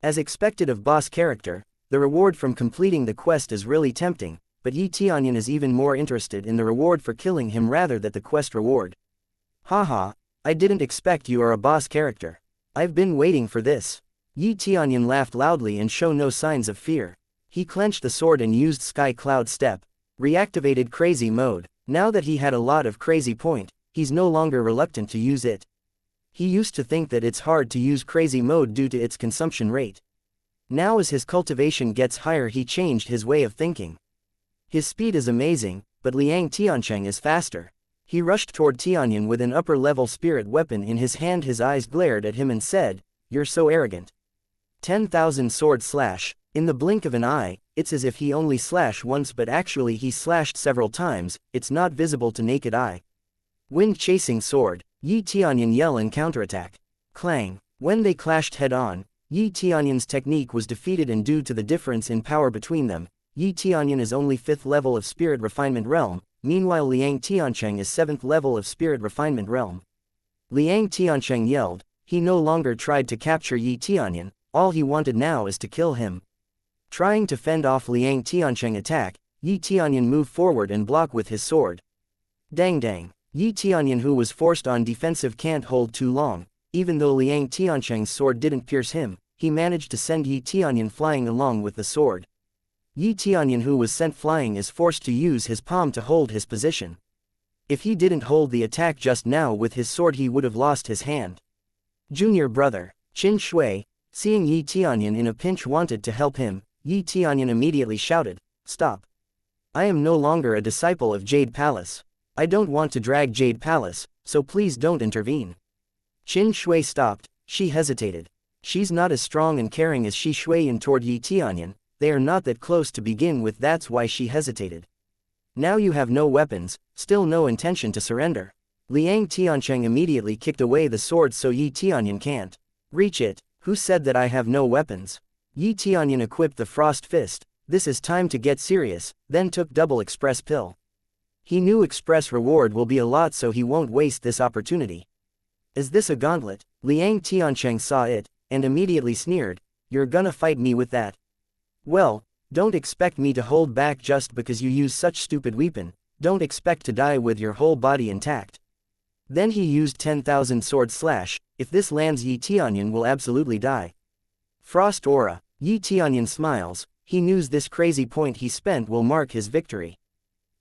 Speaker 1: As expected of boss character, the reward from completing the quest is really tempting, but Yi Tianyun is even more interested in the reward for killing him rather than the quest reward. Haha, I didn't expect you are a boss character. I've been waiting for this. Yi Tianyun laughed loudly and showed no signs of fear. He clenched the sword and used Sky Cloud Step. Reactivated Crazy Mode. Now that he had a lot of crazy point, he's no longer reluctant to use it. He used to think that it's hard to use Crazy Mode due to its consumption rate. Now as his cultivation gets higher, he changed his way of thinking. His speed is amazing, but Liang Tiancheng is faster. He rushed toward Tianyun with an upper-level spirit weapon in his hand. His eyes glared at him and said, "You're so arrogant." 10,000 sword slash. In the blink of an eye, it's as if he only slashed once, but actually he slashed several times. It's not visible to naked eye. Wind-chasing sword. Yi Tianyun yell and counterattack. Clang. When they clashed head-on, Yi Tianyun's technique was defeated, and due to the difference in power between them, Yi Tianyun is only 5th level of Spirit Refinement Realm, meanwhile Liang Tiancheng is 7th level of Spirit Refinement Realm. Liang Tiancheng yelled. He no longer tried to capture Yi Tianyun, all he wanted now is to kill him. Trying to fend off Liang Tiancheng attack, Yi Tianyun moved forward and blocked with his sword. Dang dang. Yi Tianyun, who was forced on defensive, can't hold too long. Even though Liang Tiancheng's sword didn't pierce him, he managed to send Yi Tianyun flying along with the sword. Yi Tianyun, who was sent flying, is forced to use his palm to hold his position. If he didn't hold the attack just now with his sword, he would have lost his hand. Junior brother, Qin Shui, seeing Yi Tianyun in a pinch, wanted to help him. Yi Tianyun immediately shouted, "Stop. I am no longer a disciple of Jade Palace. I don't want to drag Jade Palace, so please don't intervene. Qin Shui stopped. She hesitated. She's not as strong and caring as Shi Shuiyan toward Yi Tianyun. They are not that close to begin with, that's why she hesitated. Now you have no weapons, still no intention to surrender. Liang Tiancheng immediately kicked away the sword so Yi Tianyun can't reach it. Who said that I have no weapons? Yi Tianyun equipped the frost fist. This is time to get serious, then took double express pill. He knew express reward will be a lot, so he won't waste this opportunity. Is this a gauntlet? Liang Tiancheng saw it, and immediately sneered. You're gonna fight me with that? Well, don't expect me to hold back just because you use such stupid weapon. Don't expect to die with your whole body intact. Then he used 10,000 sword slash. If this lands, Yi Tianyun will absolutely die. Frost aura. Yi Tianyun smiles. He knows this crazy point he spent will mark his victory.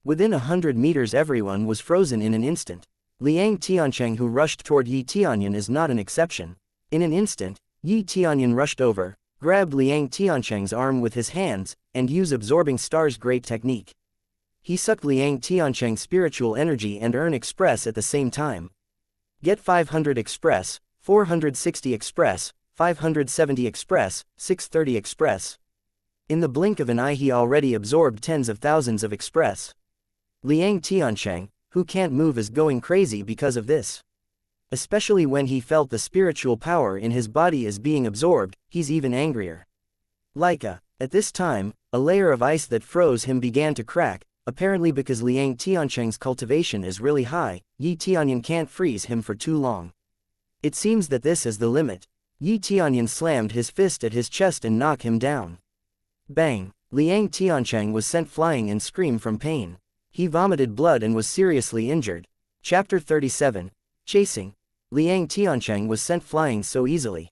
Speaker 1: Within 100 meters everyone was frozen in an instant. Liang Tiancheng, who rushed toward Yi Tianyun, is not an exception. In an instant, Yi Tianyun rushed over, grabbed Liang Tiancheng's arm with his hands, and used absorbing star's great technique. He sucked Liang Tiancheng's spiritual energy and earned express at the same time. Get 500 express, 460 express, 570 express, 630 express. In the blink of an eye he already absorbed tens of thousands of express. Liang Tiancheng, who can't move, is going crazy because of this. Especially when he felt the spiritual power in his body is being absorbed, he's even angrier. At this time, a layer of ice that froze him began to crack, apparently because Liang Tiancheng's cultivation is really high. Yi Tianyun can't freeze him for too long. It seems that this is the limit. Yi Tianyun slammed his fist at his chest and knocked him down. Bang! Liang Tiancheng was sent flying and screamed from pain. He vomited blood and was seriously injured. Chapter 37. Chasing. Liang Tiancheng was sent flying so easily.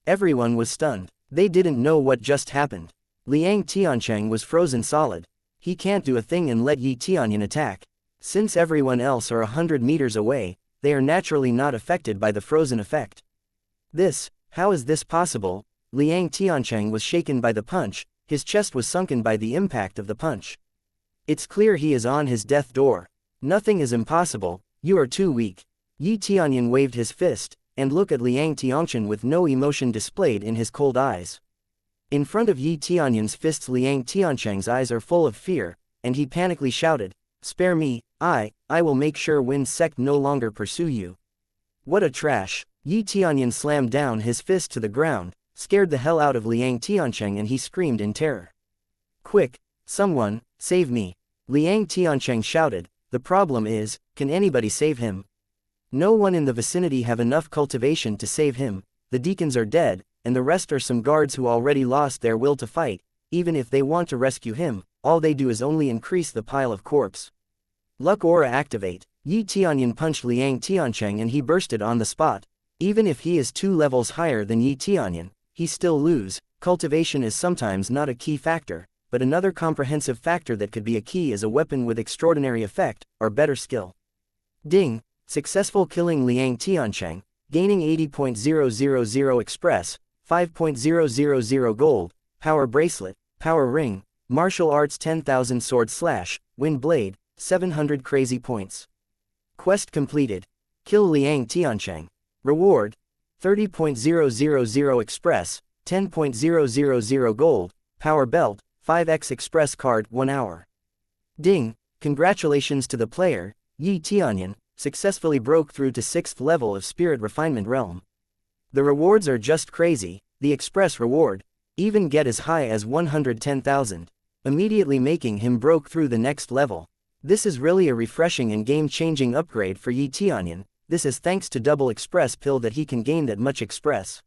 Speaker 1: Everyone was stunned. They didn't know what just happened. Liang Tiancheng was frozen solid. He can't do a thing and let Yi Tianyun attack. Since everyone else are 100 meters away, they are naturally not affected by the frozen effect. How is this possible? Liang Tiancheng was shaken by the punch, his chest was sunken by the impact of the punch. It's clear he is on his death door. Nothing is impossible, you are too weak. Yi Tianyun waved his fist, and looked at Liang Tiancheng with no emotion displayed in his cold eyes. In front of Yi Tianyun's fists Liang Tiancheng's eyes are full of fear, and he panically shouted, "Spare me, I will make sure Wind Sect no longer pursue you." What a trash! Yi Tianyun slammed down his fist to the ground, scared the hell out of Liang Tiancheng, and he screamed in terror. "Quick! Someone, save me!" Liang Tiancheng shouted. The problem is, can anybody save him? No one in the vicinity have enough cultivation to save him. The deacons are dead, and the rest are some guards who already lost their will to fight. Even if they want to rescue him, all they do is only increase the pile of corpse. Luck aura activate. Yi Tianyun punched Liang Tiancheng and he bursted on the spot. Even if he is 2 levels higher than Yi Tianyun, he still lose. Cultivation is sometimes not a key factor, but another comprehensive factor that could be a key is a weapon with extraordinary effect, or better skill. Ding! Successful killing Liang Tiancheng, gaining 80.000 express, 5.000 gold, power bracelet, power ring, martial arts 10,000 sword slash, wind blade, 700 crazy points. Quest completed. Kill Liang Tiancheng. Reward: 30.000 express, 10.000 gold, power belt, 5x express card 1 hour. Ding! Congratulations to the player, Yi Tianyun, successfully broke through to 6th level of Spirit Refinement Realm. The rewards are just crazy. The express reward even get as high as 110,000, immediately making him broke through the next level. This is really a refreshing and game-changing upgrade for Yi Tianyun. This is thanks to double express pill that he can gain that much express.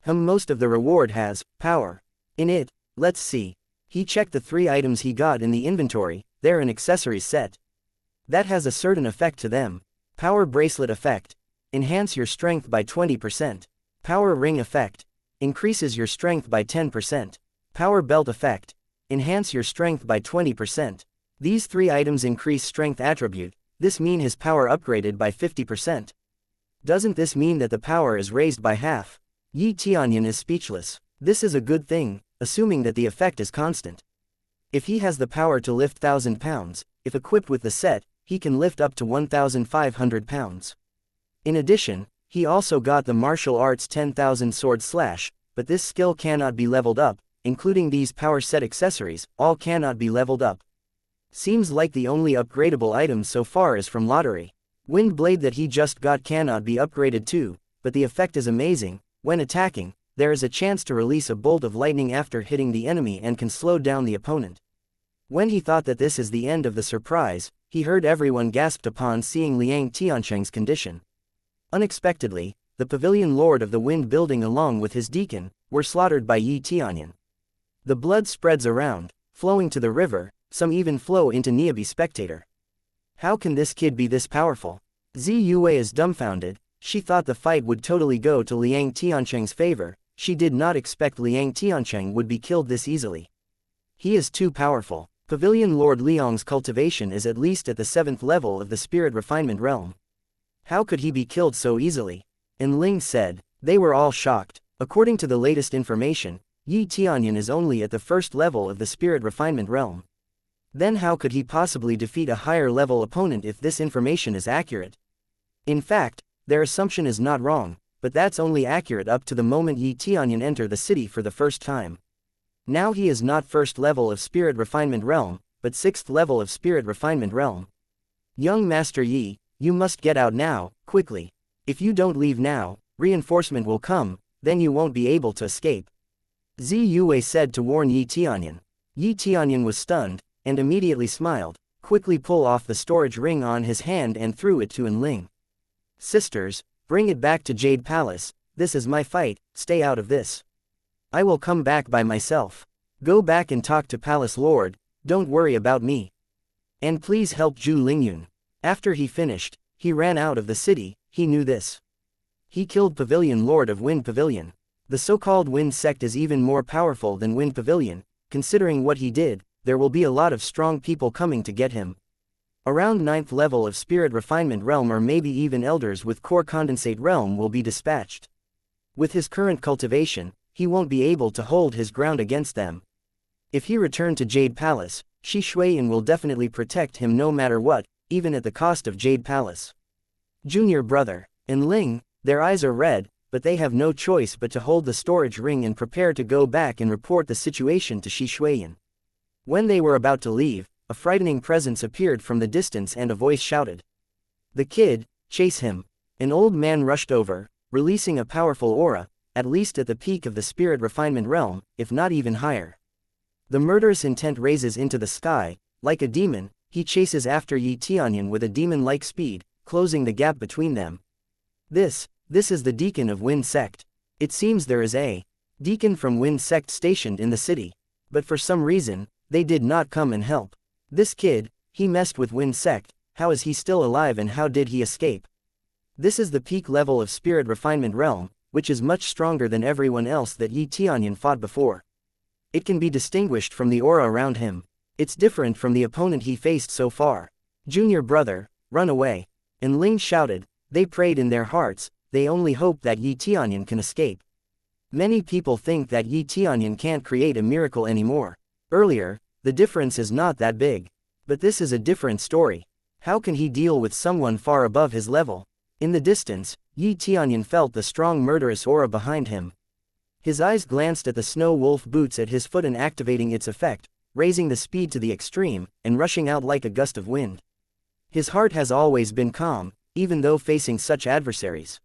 Speaker 1: Most of the reward has power in it. Let's see. He checked the 3 items he got in the inventory. They're an accessory set. That has a certain effect to them. Power bracelet effect. Enhance your strength by 20%. Power ring effect. Increases your strength by 10%. Power belt effect. Enhance your strength by 20%. These 3 items increase strength attribute. This mean his power upgraded by 50%. Doesn't this mean that the power is raised by half? Yi Tianyun is speechless. This is a good thing, assuming that the effect is constant. If he has the power to lift 1,000 pounds, if equipped with the set, he can lift up to 1,500 pounds. In addition, he also got the martial arts 10,000 sword slash, but this skill cannot be leveled up, including these power set accessories, all cannot be leveled up. Seems like the only upgradable items so far is from lottery. Wind blade that he just got cannot be upgraded too, but the effect is amazing. When attacking, there is a chance to release a bolt of lightning after hitting the enemy and can slow down the opponent. When he thought that this is the end of the surprise, he heard everyone gasped upon seeing Liang Tiancheng's condition. Unexpectedly, the pavilion lord of the wind building along with his deacon, were slaughtered by Yi Tianyun. The blood spreads around, flowing to the river, some even flow into Niabi spectator. How can this kid be this powerful? Zi Yue is dumbfounded. She thought the fight would totally go to Liang Tiancheng's favor. She did not expect Liang Tiancheng would be killed this easily. He is too powerful. Pavilion Lord Liang's cultivation is at least at the 7th level of the spirit refinement realm. How could he be killed so easily? And Ling said. They were all shocked. According to the latest information, Yi Tianyun is only at the 1st level of the spirit refinement realm. Then how could he possibly defeat a higher level opponent if this information is accurate? In fact, their assumption is not wrong, but that's only accurate up to the moment Yi Tianyun entered the city for the first time. Now he is not 1st level of spirit refinement realm, but 6th level of spirit refinement realm. Young Master Yi, you must get out now, quickly. If you don't leave now, reinforcement will come, then you won't be able to escape. Zi Yue said to warn Yi Tianyun. Yi Tianyun was stunned, and immediately smiled, quickly pulled off the storage ring on his hand and threw it to Enling. Sisters, bring it back to Jade Palace, this is my fight, stay out of this. I will come back by myself. Go back and talk to Palace Lord, don't worry about me. And please help Zhu Lingyun. After he finished, he ran out of the city, he knew this. He killed Pavilion Lord of Wind Pavilion. The so-called Wind Sect is even more powerful than Wind Pavilion. Considering what he did, there will be a lot of strong people coming to get him. Around 9th level of Spirit Refinement Realm or maybe even elders with Core Condensate Realm will be dispatched. With his current cultivation, he won't be able to hold his ground against them. If he returned to Jade Palace, Shi Shuiyan will definitely protect him no matter what, even at the cost of Jade Palace. Junior brother, and Ling, their eyes are red, but they have no choice but to hold the storage ring and prepare to go back and report the situation to Shi Shuiyan. When they were about to leave, a frightening presence appeared from the distance and a voice shouted. The kid, chase him. An old man rushed over, releasing a powerful aura, at least at the peak of the spirit refinement realm, if not even higher. The murderous intent raises into the sky, like a demon, he chases after Yi Tianyun with a demon-like speed, closing the gap between them. This is the deacon of Wind Sect. It seems there is a deacon from Wind Sect stationed in the city. But for some reason, they did not come and help. This kid, he messed with Wind Sect, how is he still alive and how did he escape? This is the peak level of Spirit Refinement Realm, which is much stronger than everyone else that Yi Tianyun fought before. It can be distinguished from the aura around him. It's different from the opponent he faced so far. Junior brother, run away. And Ling shouted, they prayed in their hearts, they only hope that Yi Tianyun can escape. Many people think that Yi Tianyun can't create a miracle anymore. Earlier, the difference is not that big. But this is a different story. How can he deal with someone far above his level? In the distance, Yi Tianyun felt the strong murderous aura behind him. His eyes glanced at the snow wolf boots at his foot and activating its effect, raising the speed to the extreme, and rushing out like a gust of wind. His heart has always been calm, even though facing such adversaries.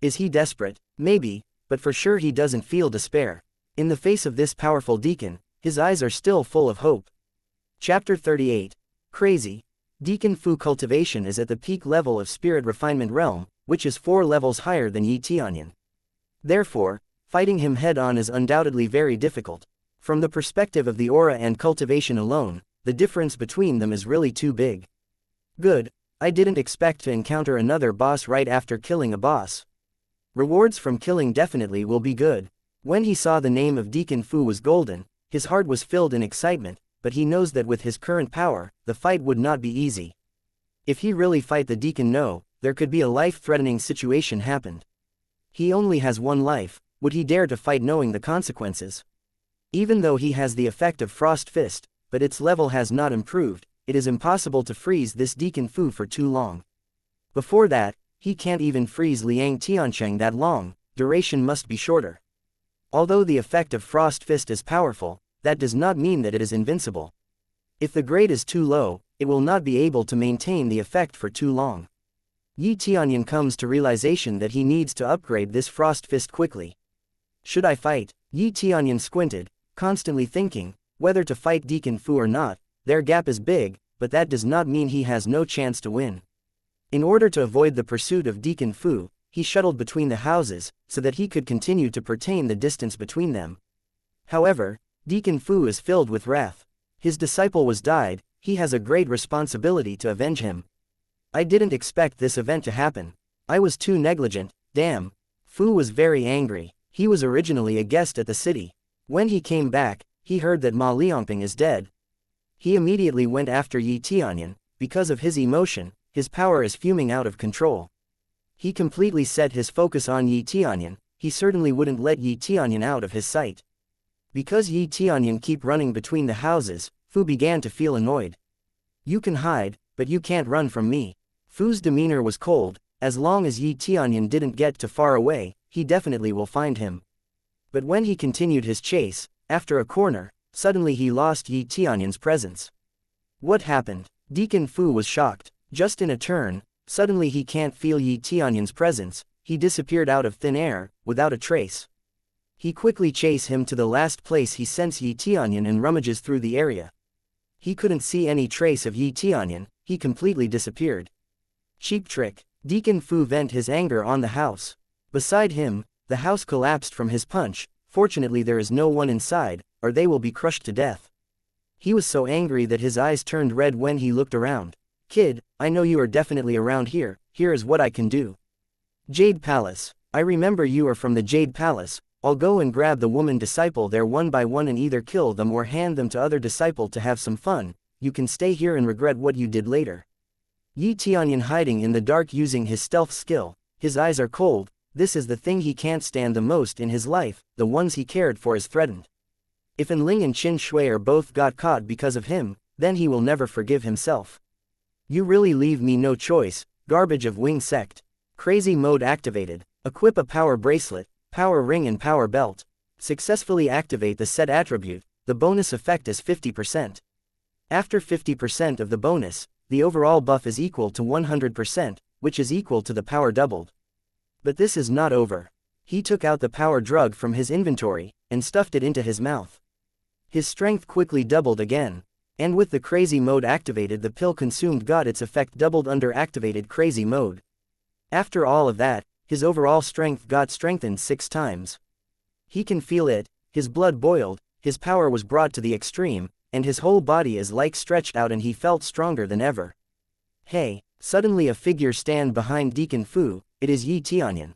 Speaker 1: Is he desperate? Maybe, but for sure he doesn't feel despair. In the face of this powerful deacon, his eyes are still full of hope. Chapter 38. Crazy. Deacon Fu cultivation is at the peak level of Spirit Refinement Realm, which is 4 levels higher than Yi Tianyun. Therefore, fighting him head-on is undoubtedly very difficult. From the perspective of the aura and cultivation alone, the difference between them is really too big. Good, I didn't expect to encounter another boss right after killing a boss. Rewards from killing definitely will be good. When he saw the name of Deacon Fu was golden, his heart was filled in excitement, but he knows that with his current power, the fight would not be easy. If he really fight the Deacon, no, there could be a life-threatening situation happened. He only has one life, would he dare to fight knowing the consequences? Even though he has the effect of Frost Fist, but its level has not improved, it is impossible to freeze this Deacon Fu for too long. Before that, he can't even freeze Liang Tiancheng that long, duration must be shorter. Although the effect of Frost Fist is powerful, that does not mean that it is invincible. If the grade is too low, it will not be able to maintain the effect for too long. Yi Tianyun comes to realization that he needs to upgrade this Frost Fist quickly. Should I fight? Yi Tianyun squinted, constantly thinking whether to fight Deacon Fu or not. Their gap is big, but that does not mean he has no chance to win. In order to avoid the pursuit of Deacon Fu, he shuttled between the houses, so that he could continue to pertain the distance between them. However, Deacon Fu is filled with wrath. His disciple was died, he has a great responsibility to avenge him. I didn't expect this event to happen. I was too negligent, damn. Fu was very angry. He was originally a guest at the city. When he came back, he heard that Ma Liangping is dead. He immediately went after Yi Tianyun. Because of his emotion, his power is fuming out of control. He completely set his focus on Yi Tianyun. He certainly wouldn't let Yi Tianyun out of his sight. Because Yi Tianyun keep running between the houses, Fu began to feel annoyed. You can hide, but you can't run from me. Fu's demeanor was cold. As long as Yi Tianyun didn't get too far away, he definitely will find him. But when he continued his chase, after a corner, suddenly he lost Yi Tianyun's presence. What happened? Deacon Fu was shocked. Just in a turn, suddenly he can't feel Yi Tianyun's presence. He disappeared out of thin air, without a trace. He quickly chased him to the last place he sensed Yi Tianyun and rummages through the area. He couldn't see any trace of Yi Tianyun. He completely disappeared. Cheap trick. Deacon Fu vent his anger on the house. Beside him, the house collapsed from his punch. Fortunately there is no one inside, or they will be crushed to death. He was so angry that his eyes turned red when he looked around. Kid, I know you are definitely around here. Here is what I can do. Jade Palace. I remember you are from the Jade Palace. I'll go and grab the woman disciple there one by one and either kill them or hand them to other disciple to have some fun. You can stay here and regret what you did later. Yi Tianyun hiding in the dark using his stealth skill. His eyes are cold. This is the thing he can't stand the most in his life. The ones he cared for is threatened. If Enling and Qin Shui are both got caught because of him, then he will never forgive himself. You really leave me no choice. Garbage of Wing Sect. Crazy mode activated. Equip a power bracelet, power ring and power belt. Successfully activate the set attribute. The bonus effect is 50%. After 50% of the bonus, the overall buff is equal to 100%, which is equal to the power doubled. But this is not over. He took out the power drug from his inventory, and stuffed it into his mouth. His strength quickly doubled again. And with the crazy mode activated, the pill consumed got its effect doubled under activated crazy mode. After all of that, his overall strength got strengthened 6 times. He can feel it, his blood boiled, his power was brought to the extreme, and his whole body is like stretched out and he felt stronger than ever. Hey, suddenly a figure stand behind Deacon Fu. It is Yi Tianyun.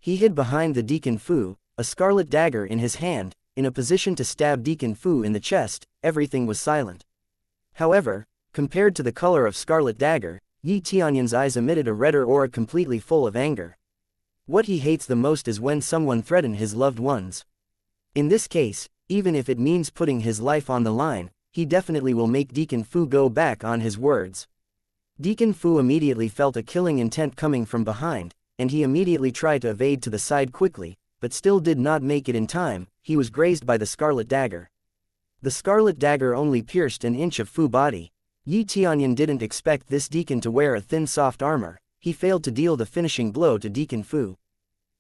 Speaker 1: He hid behind the Deacon Fu, a scarlet dagger in his hand, in a position to stab Deacon Fu in the chest. Everything was silent. However, compared to the color of scarlet dagger, Yi Tianyun's eyes emitted a redder aura completely full of anger. What he hates the most is when someone threatens his loved ones. In this case, even if it means putting his life on the line, he definitely will make Deacon Fu go back on his words. Deacon Fu immediately felt a killing intent coming from behind, and he immediately tried to evade to the side quickly, but still did not make it in time. He was grazed by the scarlet dagger. The scarlet dagger only pierced an inch of Fu body. Yi Tianyun didn't expect this deacon to wear a thin soft armor. He failed to deal the finishing blow to Deacon Fu.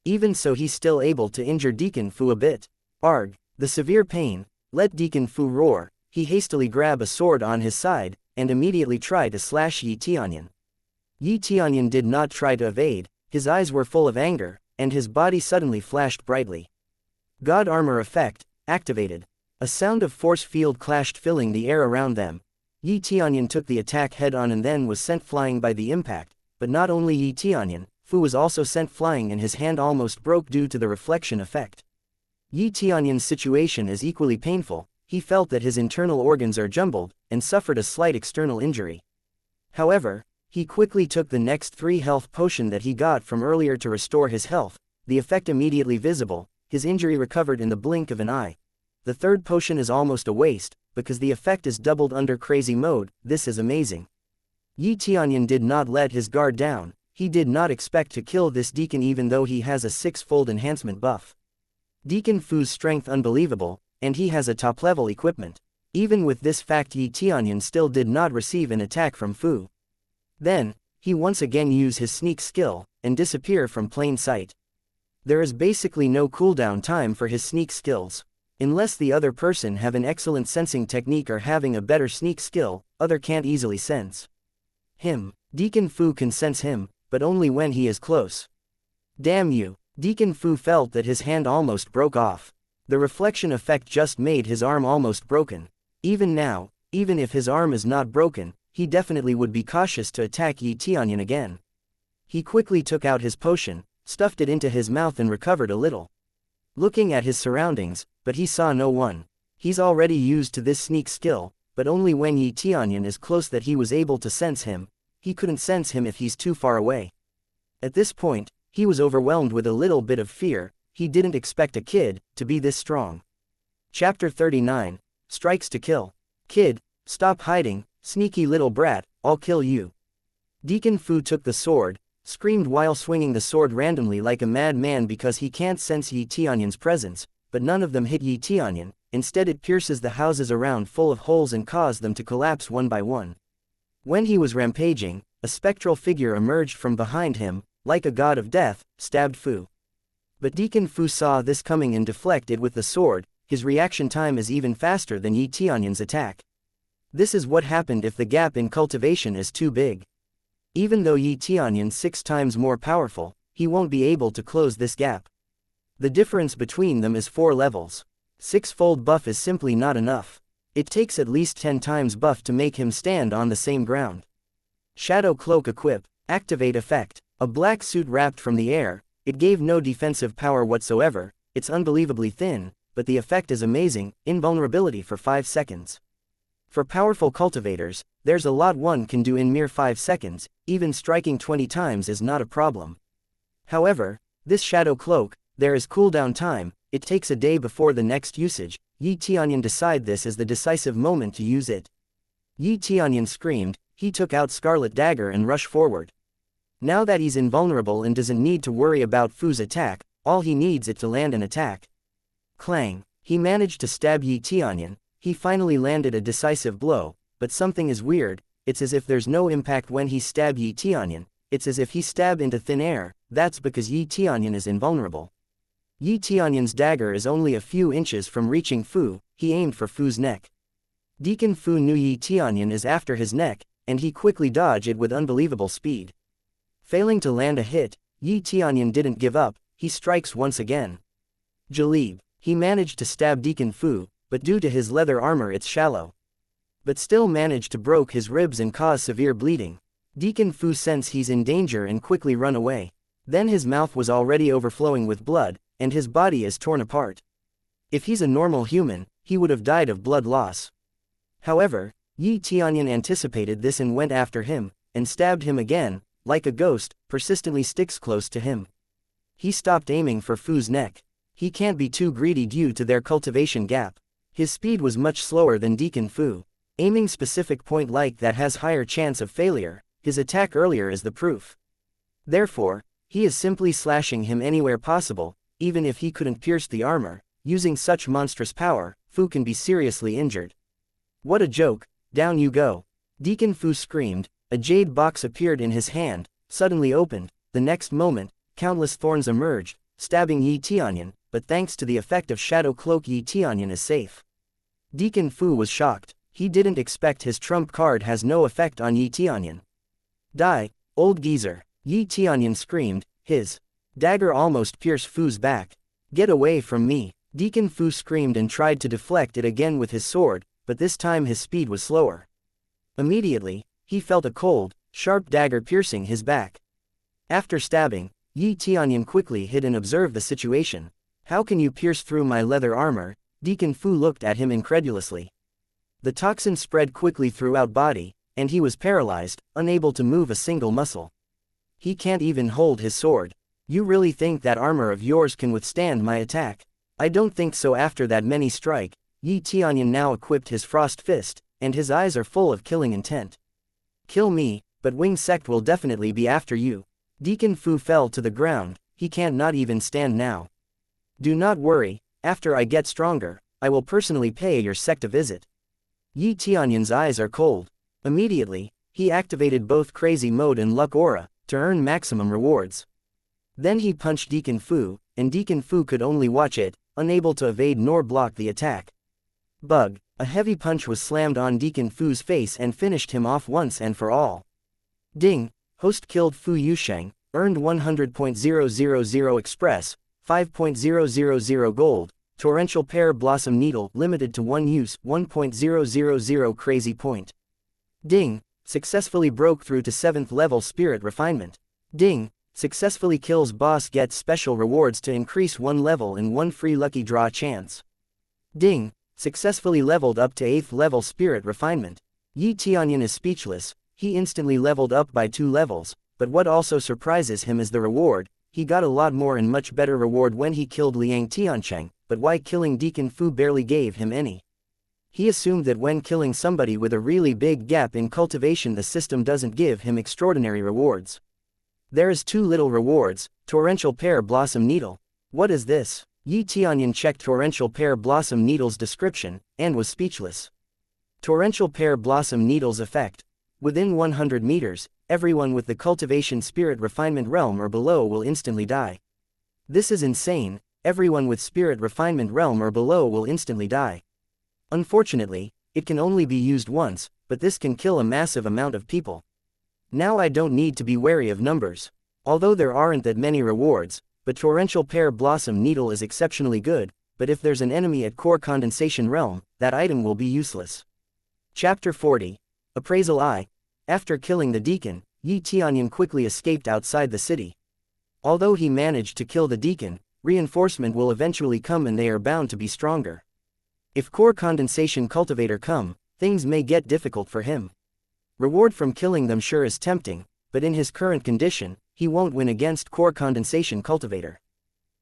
Speaker 1: Even so, he's still able to injure Deacon Fu a bit. Arg! The severe pain let Deacon Fu roar. He hastily grabbed a sword on his side, and immediately tried to slash Yi Tianyun. Yi Tianyun did not try to evade. His eyes were full of anger, and his body suddenly flashed brightly. God Armor effect activated. A sound of force field clashed, filling the air around them. Yi Tianyun took the attack head-on and then was sent flying by the impact. But not only Yi Tianyun, Fu was also sent flying and his hand almost broke due to the reflection effect. Yi Tianyun's situation is equally painful. He felt that his internal organs are jumbled, and suffered a slight external injury. However, he quickly took the next 3 health potion that he got from earlier to restore his health. The effect immediately visible, his injury recovered in the blink of an eye. The 3rd potion is almost a waste, because the effect is doubled under crazy mode. This is amazing. Yi Tianyun did not let his guard down. He did not expect to kill this deacon even though he has a 6-fold enhancement buff. Deacon Fu's strength unbelievable, and he has a top-level equipment. Even with this fact, Yi Tianyun still did not receive an attack from Fu. Then, he once again used his sneak skill, and disappear from plain sight. There is basically no cooldown time for his sneak skills. Unless the other person have an excellent sensing technique or having a better sneak skill, other can't easily sense him. Deacon Fu can sense him, but only when he is close. Damn you! Deacon Fu felt that his hand almost broke off. The reflection effect just made his arm almost broken. Even now, even if his arm is not broken, he definitely would be cautious to attack Yi Tianyun again. He quickly took out his potion, stuffed it into his mouth and recovered a little. Looking at his surroundings, but he saw no one. He's already used to this sneak skill, but only when Yi Tianyun is close that he was able to sense him. He couldn't sense him if he's too far away. At this point, he was overwhelmed with a little bit of fear. He didn't expect a kid to be this strong. Chapter 39, Strikes to Kill. Kid, stop hiding, sneaky little brat, I'll kill you. Deacon Fu took the sword, screamed while swinging the sword randomly like a madman because he can't sense Yi Tianyun's presence, but none of them hit Yi Tianyun. Instead it pierces the houses around full of holes and caused them to collapse one by one. When he was rampaging, a spectral figure emerged from behind him, like a god of death, stabbed Fu. But Deacon Fu saw this coming and deflected with the sword. His reaction time is even faster than Yi Tianyun's attack. This is what happened if the gap in cultivation is too big. Even though Yi Tianyun's 6 times more powerful, he won't be able to close this gap. The difference between them is 4 levels. 6-fold buff is simply not enough. It takes at least 10 times buff to make him stand on the same ground. Shadow Cloak equip, activate effect. A black suit wrapped from the air. It gave no defensive power whatsoever. It's unbelievably thin, but the effect is amazing. Invulnerability for 5 seconds. For powerful cultivators, there's a lot one can do in mere 5 seconds. Even striking 20 times is not a problem. However, this Shadow Cloak, there is cooldown time. It takes a day before the next usage. Yi Tianyun decide this is the decisive moment to use it. Yi Tianyun screamed. He took out Scarlet Dagger and rushed forward. Now that he's invulnerable and doesn't need to worry about Fu's attack, all he needs is to land an attack. Clang! He managed to stab Yi Tianyun. He finally landed a decisive blow, but something is weird. It's as if there's no impact when he stabbed Yi Tianyun. It's as if he stabbed into thin air. That's because Yi Tianyun is invulnerable. Yi Tianyun's dagger is only a few inches from reaching Fu. He aimed for Fu's neck. Deacon Fu knew Yi Tianyun is after his neck, and he quickly dodged it with unbelievable speed. Failing to land a hit, Yi Tianyun didn't give up. He strikes once again. Jaleb. He managed to stab Deacon Fu, but due to his leather armor it's shallow. But still managed to broke his ribs and cause severe bleeding. Deacon Fu sense he's in danger and quickly run away. Then his mouth was already overflowing with blood, and his body is torn apart. If he's a normal human, he would have died of blood loss. However, Yi Tianyun anticipated this and went after him, and stabbed him again, like a ghost, persistently sticks close to him. He stopped aiming for Fu's neck. He can't be too greedy due to their cultivation gap. His speed was much slower than Deacon Fu. Aiming specific point like that has higher chance of failure. His attack earlier is the proof. Therefore, he is simply slashing him anywhere possible. Even if he couldn't pierce the armor, using such monstrous power, Fu can be seriously injured. What a joke, down you go. Deacon Fu screamed. A jade box appeared in his hand, suddenly opened. The next moment, countless thorns emerged, stabbing Yi Tianyun, but thanks to the effect of Shadow Cloak Yi Tianyun is safe. Deacon Fu was shocked. He didn't expect his trump card has no effect on Yi Tianyun. Die, old geezer, Yi Tianyun screamed. His dagger almost pierced Fu's back. Get away from me. Deacon Fu screamed and tried to deflect it again with his sword, but this time his speed was slower. Immediately, he felt a cold, sharp dagger piercing his back. After stabbing, Yi Tianyun quickly hid and observed the situation. How can you pierce through my leather armor? Deacon Fu looked at him incredulously. The toxin spread quickly throughout body, and he was paralyzed, unable to move a single muscle. He can't even hold his sword. You really think that armor of yours can withstand my attack? I don't think so. After that many strike, Yi Tianyun now equipped his frost fist, and his eyes are full of killing intent. Kill me, but Wing Sect will definitely be after you. Deacon Fu fell to the ground, he can't not even stand now. Do not worry, after I get stronger, I will personally pay your sect a visit. Yi Tianyun's eyes are cold. Immediately, he activated both Crazy Mode and Luck Aura, to earn maximum rewards. Then he punched Deacon Fu, and Deacon Fu could only watch it, unable to evade nor block the attack. Bug, a heavy punch was slammed on Deacon Fu's face and finished him off once and for all. Ding, host killed Fu Yusheng, earned 100.000 express, 5.000 gold, torrential pear blossom needle limited to one use, 1.000 crazy point. Ding, successfully broke through to 7th level spirit refinement. Ding, successfully kills boss, gets special rewards to increase 1 level and 1 free lucky draw chance. Ding, successfully leveled up to 8th level spirit refinement. Yi Tianyun is speechless, he instantly leveled up by 2 levels, but what also surprises him is the reward. He got a lot more and much better reward when he killed Liang Tiancheng, but why killing Deacon Fu barely gave him any? He assumed that when killing somebody with a really big gap in cultivation the system doesn't give him extraordinary rewards. There is too little rewards. Torrential pear blossom needle. What is this? Yi Tianyun checked torrential pear blossom needle's description, and was speechless. Torrential pear blossom needle's effect. Within 100 meters, everyone with the cultivation spirit refinement realm or below will instantly die. This is insane, everyone with spirit refinement realm or below will instantly die. Unfortunately, it can only be used once, but this can kill a massive amount of people. Now I don't need to be wary of numbers. Although there aren't that many rewards, but torrential pear blossom needle is exceptionally good, but if there's an enemy at core condensation realm, that item will be useless. Chapter 40. Appraisal I. After killing the deacon, Yi Tianyun quickly escaped outside the city. Although he managed to kill the deacon, reinforcement will eventually come and they are bound to be stronger. If core condensation cultivator come, things may get difficult for him. Reward from killing them sure is tempting, but in his current condition, he won't win against core condensation cultivator.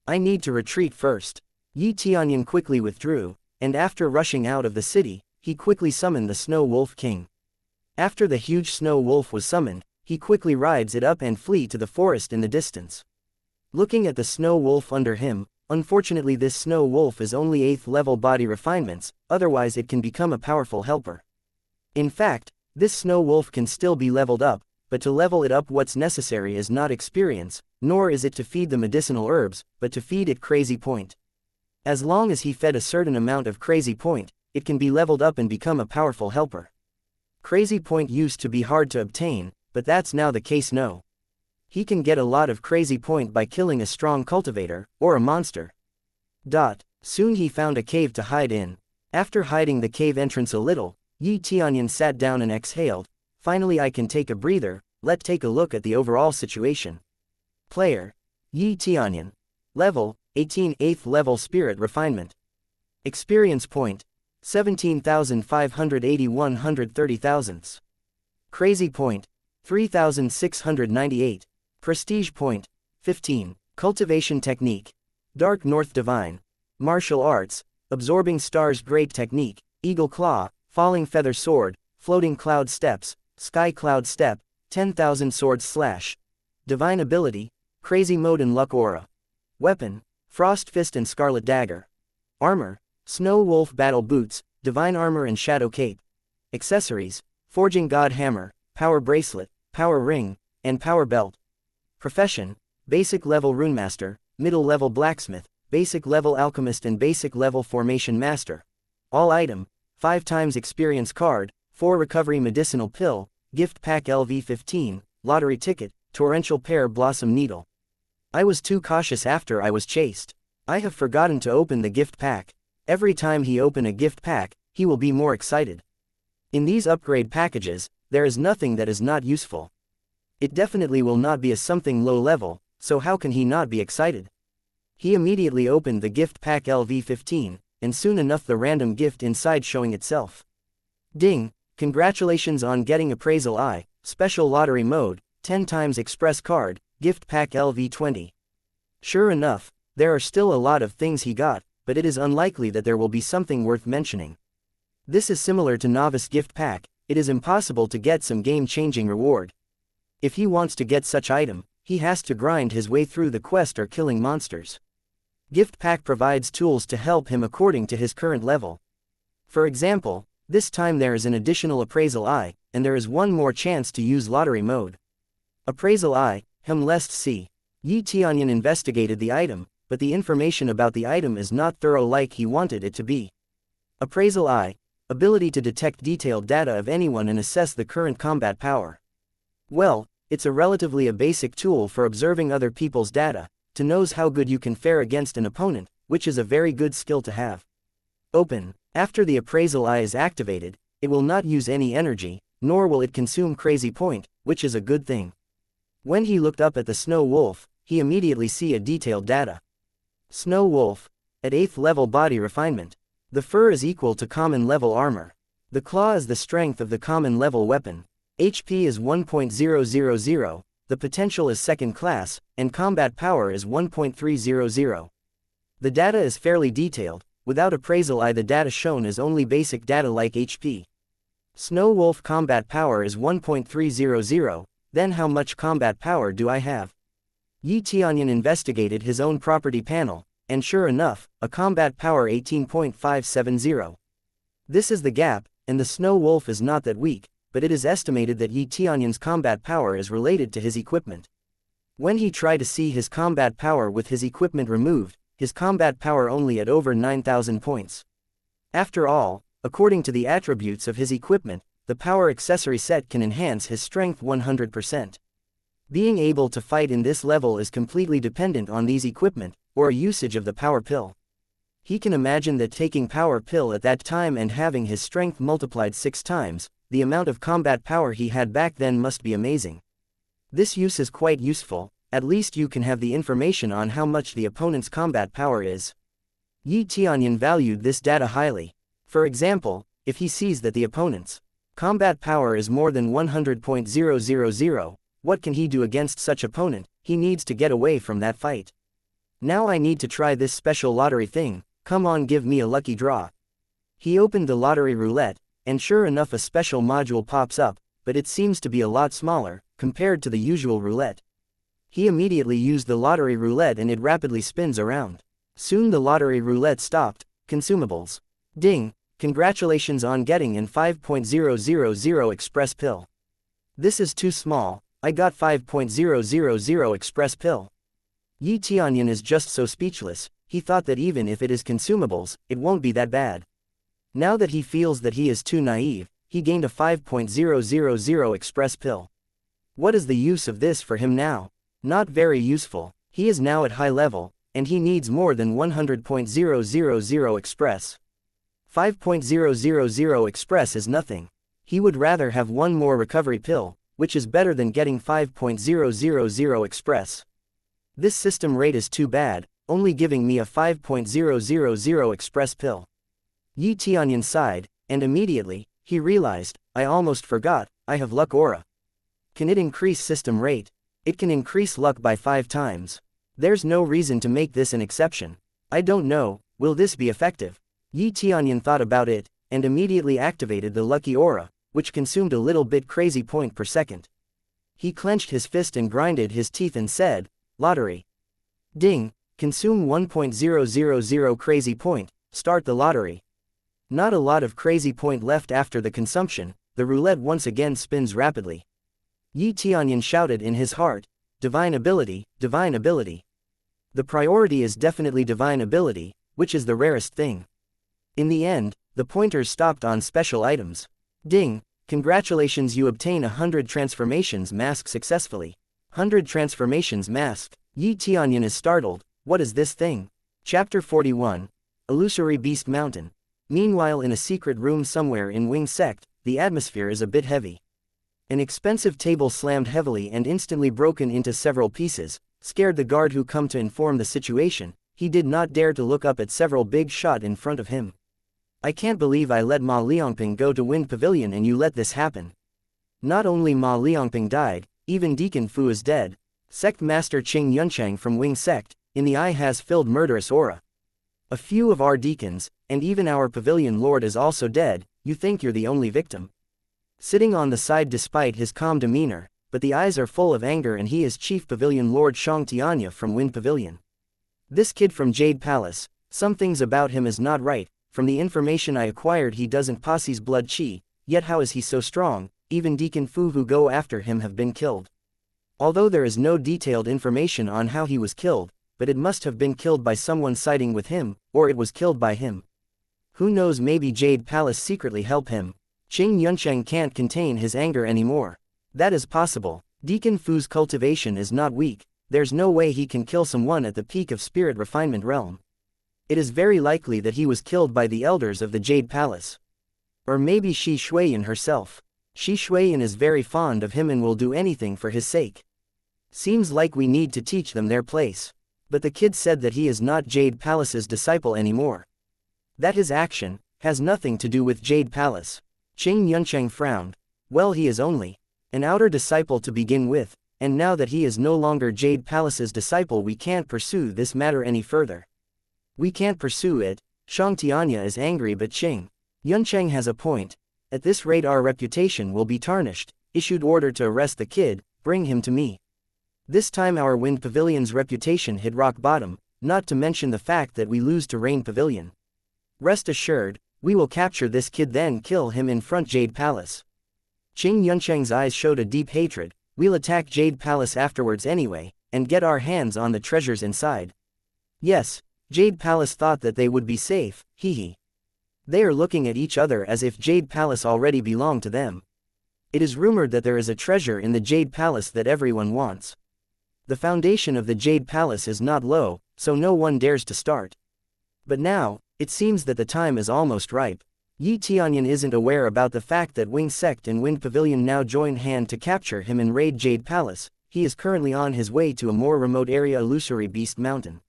Speaker 1: I need to retreat first. Yi Tianyun quickly withdrew, and after rushing out of the city, he quickly summoned the Snow Wolf King. After the huge Snow Wolf was summoned, he quickly rides it up and flee to the forest in the distance. Looking at the Snow Wolf under him, unfortunately this Snow Wolf is only 8th level body refinements, otherwise it can become a powerful helper. In fact, this Snow Wolf can still be leveled up, but to level it up what's necessary is not experience, nor is it to feed the medicinal herbs, but to feed it crazy point. As long as he fed a certain amount of crazy point, it can be leveled up and become a powerful helper. Crazy point used to be hard to obtain, but that's now the case now. He can get a lot of crazy point by killing a strong cultivator, or a monster. Soon he found a cave to hide in. After hiding the cave entrance a little, Yi Tianyun sat down and exhaled. Finally I can take a breather. Let's take a look at the overall situation. Player. Yi Tianyun. Level, 18, 8th level spirit refinement. Experience point. 17,580 130,000. Crazy point. 3,698. Prestige point. 15. Cultivation technique. Dark North Divine. Martial arts. Absorbing Stars Great Technique. Eagle Claw. Falling Feather Sword. Floating Cloud Steps. Sky Cloud Step. 10,000 Sword Slash. Divine ability. Crazy Mode and Luck Aura. Weapon. Frost Fist and Scarlet Dagger. Armor. Snow Wolf Battle Boots, Divine Armor and Shadow Cape. Accessories. Forging God Hammer, Power Bracelet, Power Ring, and Power Belt. Profession. Basic Level Runemaster, Middle Level Blacksmith, Basic Level Alchemist and Basic Level Formation Master. All item. 5 times Experience Card, 4 Recovery Medicinal Pill, Gift Pack LV15, Lottery Ticket, Torrential Pear Blossom Needle. I was too cautious after I was chased. I have forgotten to open the gift pack. Every time he open a gift pack, he will be more excited. In these upgrade packages, there is nothing that is not useful. It definitely will not be a something low level, so how can he not be excited? He immediately opened the gift pack LV15, and soon enough the random gift inside showing itself. Ding, congratulations on getting appraisal I, special lottery mode, 10 times express card, gift pack LV20. Sure enough, there are still a lot of things he got, but it is unlikely that there will be something worth mentioning. This is similar to Novice Gift Pack. It is impossible to get some game-changing reward. If he wants to get such item, he has to grind his way through the quest or killing monsters. Gift Pack provides tools to help him according to his current level. For example, this time there is an additional Appraisal Eye, and there is one more chance to use lottery mode. Appraisal Eye, lest see. Yi Tianyun investigated the item, but the information about the item is not thorough like he wanted it to be. Appraisal Eye, ability to detect detailed data of anyone and assess the current combat power. Well, it's a relatively basic tool for observing other people's data, to knows how good you can fare against an opponent, which is a very good skill to have. Open. After the Appraisal Eye is activated, it will not use any energy, nor will it consume crazy point, which is a good thing. When he looked up at the Snow Wolf, he immediately see a detailed data. Snow Wolf, at 8th level body refinement. The fur is equal to common level armor. The claw is the strength of the common level weapon. HP is 1.000, the potential is second class, and combat power is 1.300. The data is fairly detailed. Without Appraisal Eye, the data shown is only basic data like HP. Snow Wolf combat power is 1.300, then how much combat power do I have? Yi Tianyun investigated his own property panel, and sure enough, a combat power 18.570. This is the gap, and the Snow Wolf is not that weak, but it is estimated that Yi Tianyun's combat power is related to his equipment. When he tried to see his combat power with his equipment removed, his combat power only at over 9,000 points. After all, according to the attributes of his equipment, the power accessory set can enhance his strength 100%. Being able to fight in this level is completely dependent on these equipment, or a usage of the power pill. He can imagine that taking power pill at that time and having his strength multiplied 6 times, the amount of combat power he had back then must be amazing. This use is quite useful, at least you can have the information on how much the opponent's combat power is. Yi Tianyun valued this data highly. For example, if he sees that the opponent's combat power is more than 100.000, what can he do against such opponent? He needs to get away from that fight. Now I need to try this special lottery thing, come on, give me a lucky draw. He opened the lottery roulette, and sure enough a special module pops up, but it seems to be a lot smaller, compared to the usual roulette. He immediately used the lottery roulette and it rapidly spins around. Soon the lottery roulette stopped. Consumables. Ding, congratulations on getting an 5.000 express pill. This is too small, I got 5.000 express pill. Yi Tianyun is just so speechless, he thought that even if it is consumables, it won't be that bad. Now that he feels that he is too naive, he gained a 5.000 express pill. What is the use of this for him now? Not very useful. He is now at high level, and he needs more than 100.000 express. 5.000 express is nothing. He would rather have one more recovery pill, which is better than getting 5.000 express. This system rate is too bad, only giving me a 5.000 express pill. Yi Tianyun sighed, and immediately, he realized, I almost forgot, I have luck aura. Can it increase system rate? It can increase luck by 5 times. There's no reason to make this an exception. I don't know, will this be effective? Yi Tianyun thought about it, and immediately activated the lucky aura, which consumed a little bit crazy point per second. He clenched his fist and grinded his teeth and said, lottery. Ding, consume 1.000 crazy point, start the lottery. Not a lot of crazy point left after the consumption, the roulette once again spins rapidly. Yi Tianyun shouted in his heart, divine ability, divine ability. The priority is definitely divine ability, which is the rarest thing. In the end, the pointers stopped on special items. Ding, congratulations, you obtain 100 transformations mask successfully. 100 transformations mask. Yi Tianyun is startled, what is this thing? Chapter 41. Illusory Beast Mountain. Meanwhile, in a secret room somewhere in Wing Sect, the atmosphere is a bit heavy. An expensive table slammed heavily and instantly broken into several pieces, scared the guard who come to inform the situation. He did not dare to look up at several big shot in front of him. I can't believe I let Ma Liangping go to Wind Pavilion and you let this happen. Not only Ma Liangping died, even Deacon Fu is dead. Sect Master Qing Yunchang from Wing Sect, in the eye has filled murderous aura. A few of our deacons, and even our pavilion lord is also dead. You think you're the only victim. Sitting on the side despite his calm demeanor, but the eyes are full of anger, and he is Chief Pavilion Lord Xuan Tian from Wind Pavilion. This kid from Jade Palace, some things about him is not right. From the information I acquired, he doesn't possess blood chi, yet how is he so strong? Even Deacon Fu who go after him have been killed. Although there is no detailed information on how he was killed, but it must have been killed by someone siding with him, or it was killed by him. Who knows, maybe Jade Palace secretly help him. Qing Yuncheng can't contain his anger anymore. That is possible. Deacon Fu's cultivation is not weak. There's no way he can kill someone at the peak of spirit refinement realm. It is very likely that he was killed by the elders of the Jade Palace. Or maybe Shi Shuiyan herself. Shi Shuiyan is very fond of him and will do anything for his sake. Seems like we need to teach them their place. But the kid said that he is not Jade Palace's disciple anymore. That his action has nothing to do with Jade Palace. Qing Yuncheng frowned. Well, he is only an outer disciple to begin with, and now that he is no longer Jade Palace's disciple, we can't pursue this matter any further. We can't pursue it. Xuan Tian is angry, but Qing Yuncheng has a point. At this rate our reputation will be tarnished. Issued order to arrest the kid, bring him to me. This time our Wind Pavilion's reputation hit rock bottom, not to mention the fact that we lose to Rain Pavilion. Rest assured, we will capture this kid then kill him in front Jade Palace. Qing Yuncheng's eyes showed a deep hatred. We'll attack Jade Palace afterwards anyway, and get our hands on the treasures inside. Yes, Jade Palace thought that they would be safe, hee. They are looking at each other as if Jade Palace already belonged to them. It is rumored that there is a treasure in the Jade Palace that everyone wants. The foundation of the Jade Palace is not low, so no one dares to start. But now, it seems that the time is almost ripe. Tianyun isn't aware about the fact that Wing Sect and Wind Pavilion now join hand to capture him and raid Jade Palace. He is currently on his way to a more remote area, Illusory Beast Mountain.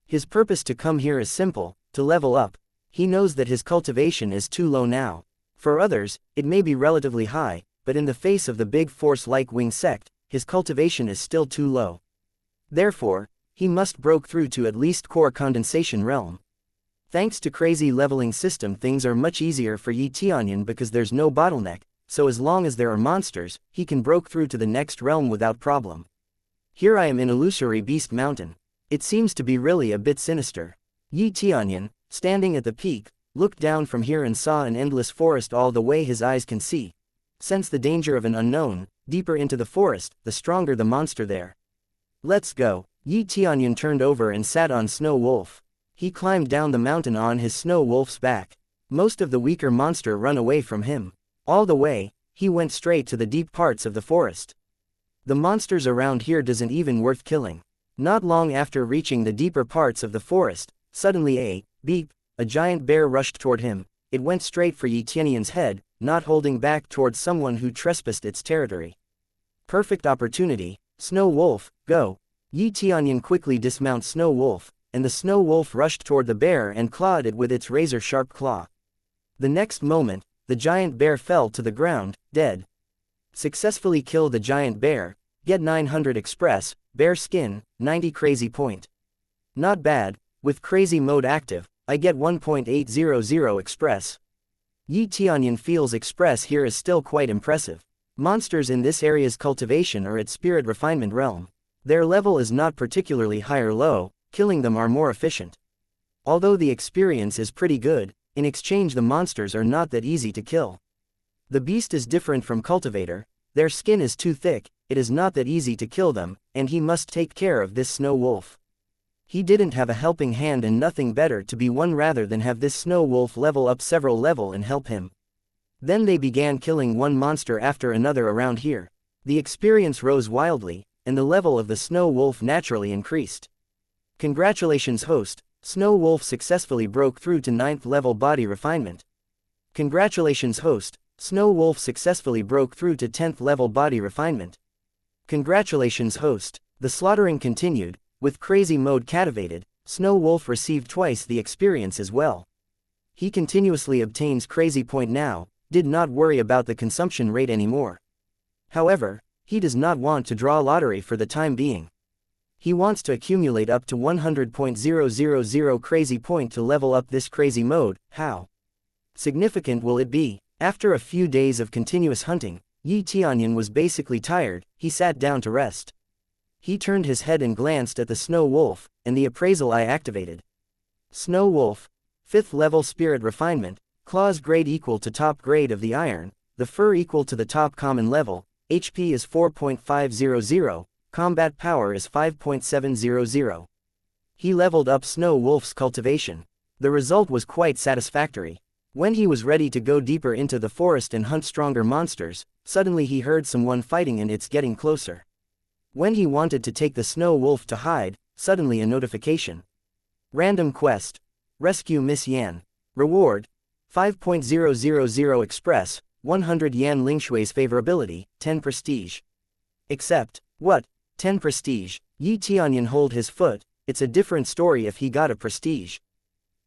Speaker 1: His purpose to come here is simple, to level up. He knows that his cultivation is too low now. For others, it may be relatively high, but in the face of the big force like Wing Sect, his cultivation is still too low. Therefore, he must break through to at least core condensation realm. Thanks to crazy leveling system, things are much easier for Tianyun because there's no bottleneck, so as long as there are monsters, he can break through to the next realm without problem. Here I am in Illusory Beast Mountain. It seems to be really a bit sinister. Tianyun, standing at the peak, looked down from here and saw an endless forest all the way his eyes can see. Sense the danger of an unknown. Deeper into the forest, the stronger the monster there. Let's go. Tianyun turned over and sat on Snow Wolf. He climbed down the mountain on his Snow Wolf's back. Most of the weaker monster run away from him. All the way, he went straight to the deep parts of the forest. The monsters around here doesn't even worth killing. Not long after reaching the deeper parts of the forest, suddenly a giant bear rushed toward him. It went straight for Tianyun's head, not holding back towards someone who trespassed its territory. Perfect opportunity. Snow Wolf, go. Tianyun quickly dismounts Snow Wolf, and the Snow Wolf rushed toward the bear and clawed it with its razor-sharp claw. The next moment, the giant bear fell to the ground, dead. Successfully kill the giant bear, get 900 express, bear skin, 90 crazy point. Not bad, with crazy mode active, I get 1.800 express. Tianyun feels express here is still quite impressive. Monsters in this area's cultivation are at spirit refinement realm. Their level is not particularly high or low, killing them are more efficient. Although the experience is pretty good, in exchange the monsters are not that easy to kill. The beast is different from cultivator, their skin is too thick, it is not that easy to kill them, and he must take care of this Snow Wolf. He didn't have a helping hand and nothing better to be one rather than have this Snow Wolf level up several level and help him. Then they began killing one monster after another around here. The experience rose wildly, and the level of the Snow Wolf naturally increased. Congratulations host, Snow Wolf successfully broke through to 9th level body refinement. Congratulations host, Snow Wolf successfully broke through to 10th level body refinement. Congratulations host. The slaughtering continued, with crazy mode captivated, Snow Wolf received twice the experience as well. He continuously obtains crazy point now, did not worry about the consumption rate anymore. However, he does not want to draw lottery for the time being. He wants to accumulate up to 100.000 crazy point to level up this crazy mode. How significant will it be? After a few days of continuous hunting, Tianyun was basically tired. He sat down to rest. He turned his head and glanced at the Snow Wolf, and the appraisal eye activated. Snow Wolf, 5th level spirit refinement, claws grade equal to top grade of the iron, the fur equal to the top common level, HP is 4.500, combat power is 5.700. He leveled up Snow Wolf's cultivation. The result was quite satisfactory. When he was ready to go deeper into the forest and hunt stronger monsters, suddenly he heard someone fighting and it's getting closer. When he wanted to take the Snow Wolf to hide, suddenly a notification. Random quest. Rescue Miss Yan. Reward. 5.000 Express, 100 Yan Lingshui's favorability, 10 prestige. Accept. What? 10 prestige. Tianyun hold his foot. It's a different story if he got a prestige.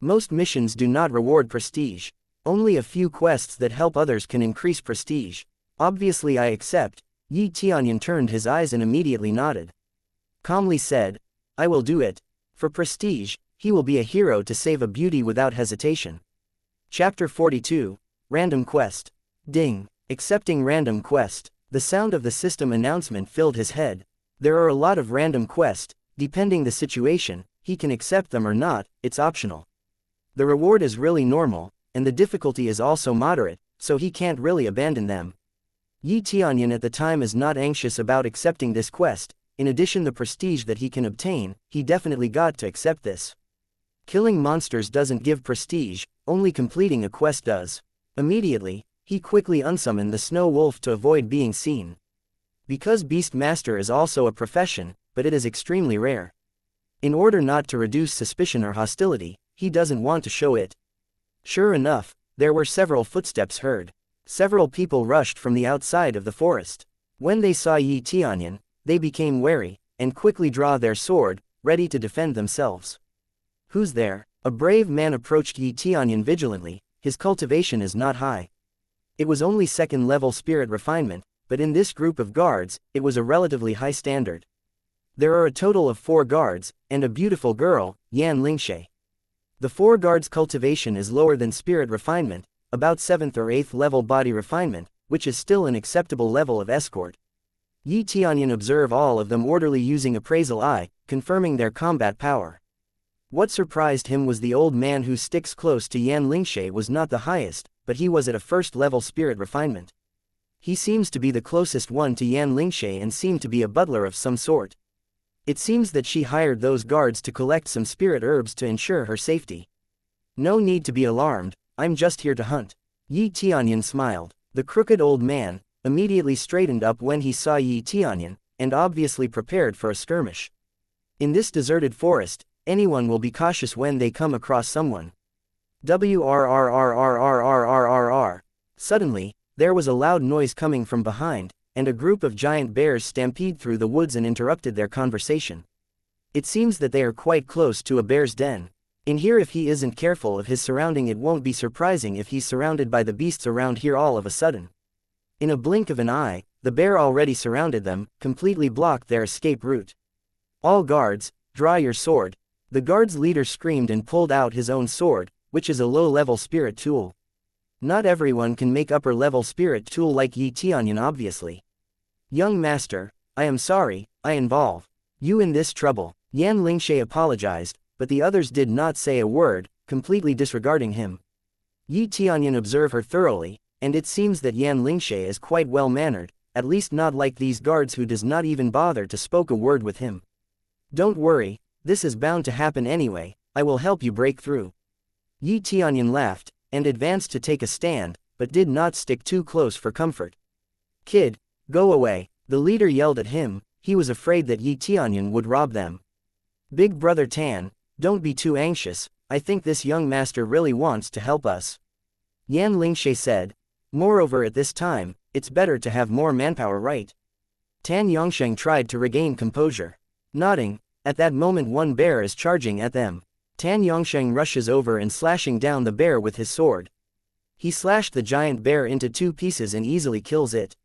Speaker 1: Most missions do not reward prestige. Only a few quests that help others can increase prestige. Obviously I accept. Tianyun turned his eyes and immediately nodded. Calmly said, I will do it. For prestige, he will be a hero to save a beauty without hesitation. Chapter 42, Random Quest. Ding. Accepting random quest. The sound of the system announcement filled his head. There are a lot of random quests, depending the situation, he can accept them or not, it's optional. The reward is really normal, and the difficulty is also moderate, so he can't really abandon them. Tianyun at the time is not anxious about accepting this quest. In addition the prestige that he can obtain, he definitely got to accept this. Killing monsters doesn't give prestige, only completing a quest does. Immediately, he quickly unsummoned the Snow Wolf to avoid being seen. Because Beastmaster is also a profession, but it is extremely rare. In order not to reduce suspicion or hostility, he doesn't want to show it. Sure enough, there were several footsteps heard. Several people rushed from the outside of the forest. When they saw Tianyun, they became wary, and quickly draw their sword, ready to defend themselves. Who's there? A brave man approached Tianyun vigilantly. His cultivation is not high. It was only 2nd level spirit refinement, but in this group of guards, it was a relatively high standard. There are a total of 4 guards, and a beautiful girl, Yan Lingshui. The 4 guards' cultivation is lower than spirit refinement, about 7th or 8th level body refinement, which is still an acceptable level of escort. Tianyun observe all of them orderly using appraisal eye, confirming their combat power. What surprised him was the old man who sticks close to Yan Lingshui was not the highest, but he was at a 1st level spirit refinement. He seems to be the closest one to Yan Lingshui and seemed to be a butler of some sort. It seems that she hired those guards to collect some spirit herbs to ensure her safety. No need to be alarmed, I'm just here to hunt. Tianyun smiled. The crooked old man immediately straightened up when he saw Tianyun, and obviously prepared for a skirmish. In this deserted forest, anyone will be cautious when they come across someone. WRRRRRRRRRR. Suddenly, there was a loud noise coming from behind, and a group of giant bears stampeded through the woods and interrupted their conversation. It seems that they are quite close to a bear's den. In here if he isn't careful of his surrounding it won't be surprising if he's surrounded by the beasts around here all of a sudden. In a blink of an eye, the bear already surrounded them, completely blocked their escape route. All guards, draw your sword. The guard's leader screamed and pulled out his own sword, which is a low-level spirit tool. Not everyone can make upper-level spirit tool like Tianyun obviously. Young master, I am sorry, I involve you in this trouble. Yan Lingshui apologized, but the others did not say a word, completely disregarding him. Tianyun observed her thoroughly, and it seems that Yan Lingshui is quite well-mannered, at least not like these guards who does not even bother to spoke a word with him. Don't worry, this is bound to happen anyway, I will help you break through. Tianyun laughed, and advanced to take a stand, but did not stick too close for comfort. Kid, go away, the leader yelled at him. He was afraid that Tianyun would rob them. Big brother Tan, don't be too anxious, I think this young master really wants to help us. Yan Lingshui said. Moreover at this time, it's better to have more manpower, right? Tan Yongsheng tried to regain composure. Nodding, at that moment one bear is charging at them. Tan Yongsheng rushes over and slashing down the bear with his sword. He slashed the giant bear into 2 pieces and easily kills it.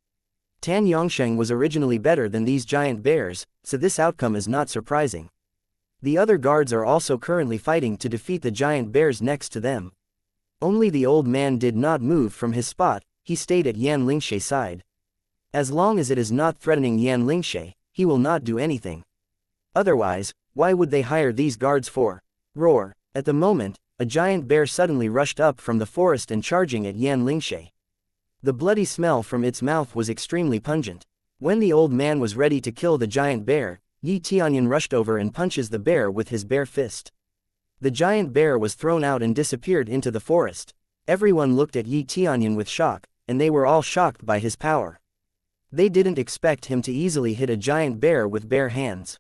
Speaker 1: Tan Yongsheng was originally better than these giant bears, so this outcome is not surprising. The other guards are also currently fighting to defeat the giant bears next to them. Only the old man did not move from his spot, he stayed at Yan Lingshe's side. As long as it is not threatening Yan Lingshe, he will not do anything. Otherwise, why would they hire these guards for? Roar. At the moment, a giant bear suddenly rushed up from the forest and charging at Yan Lingshe. The bloody smell from its mouth was extremely pungent. When the old man was ready to kill the giant bear, Yi Tianyun rushed over and punches the bear with his bare fist. The giant bear was thrown out and disappeared into the forest. Everyone looked at Yi Tianyun with shock, and they were all shocked by his power. They didn't expect him to easily hit a giant bear with bare hands.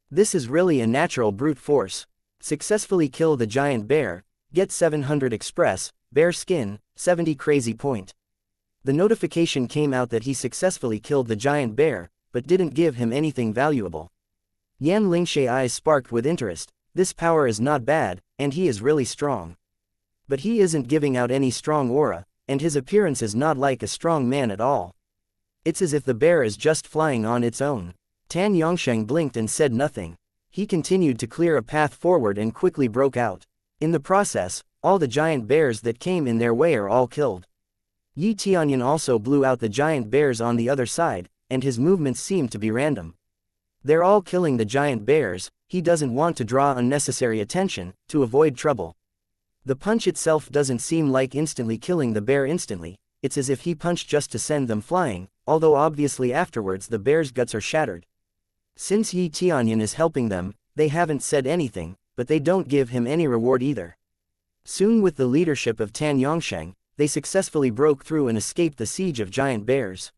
Speaker 1: This is really a natural brute force. Successfully kill the giant bear, get 700 express, bear skin, 70 crazy point. The notification came out that he successfully killed the giant bear, but didn't give him anything valuable. Yan Lingshe's eyes sparked with interest. This power is not bad, and he is really strong. But he isn't giving out any strong aura, and his appearance is not like a strong man at all. It's as if the bear is just flying on its own. Tan Yongsheng blinked and said nothing. He continued to clear a path forward and quickly broke out. In the process, all the giant bears that came in their way are all killed. Yi Tianyun also blew out the giant bears on the other side, and his movements seemed to be random. They're all killing the giant bears. He doesn't want to draw unnecessary attention, to avoid trouble. The punch itself doesn't seem like instantly killing the bear instantly, it's as if he punched just to send them flying, although obviously afterwards the bear's guts are shattered. Since Yi Tianyun is helping them, they haven't said anything, but they don't give him any reward either. Soon with the leadership of Tan Yongsheng, they successfully broke through and escaped the siege of giant bears.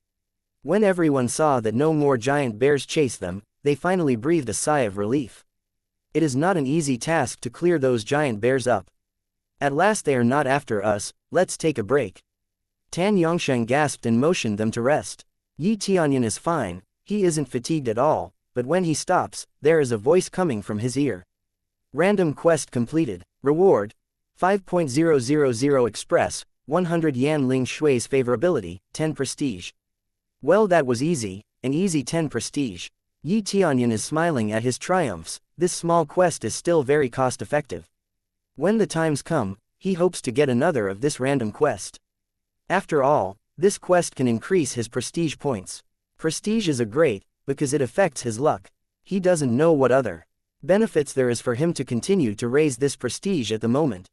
Speaker 1: When everyone saw that no more giant bears chased them, they finally breathed a sigh of relief. It is not an easy task to clear those giant bears up. At last they are not after us, let's take a break. Tan Yongsheng gasped and motioned them to rest. Yi Tianyun is fine, he isn't fatigued at all, but when he stops, there is a voice coming from his ear. Random quest completed. Reward: 5.000 express, 100 Yan Ling Shui's favorability, 10 prestige. Well, that was easy, an easy 10 prestige. Yi Tianyun is smiling at his triumphs. This small quest is still very cost-effective. When the times come, he hopes to get another of this random quest. After all, this quest can increase his prestige points. Prestige is a great, because it affects his luck. He doesn't know what other benefits there is for him to continue to raise this prestige at the moment.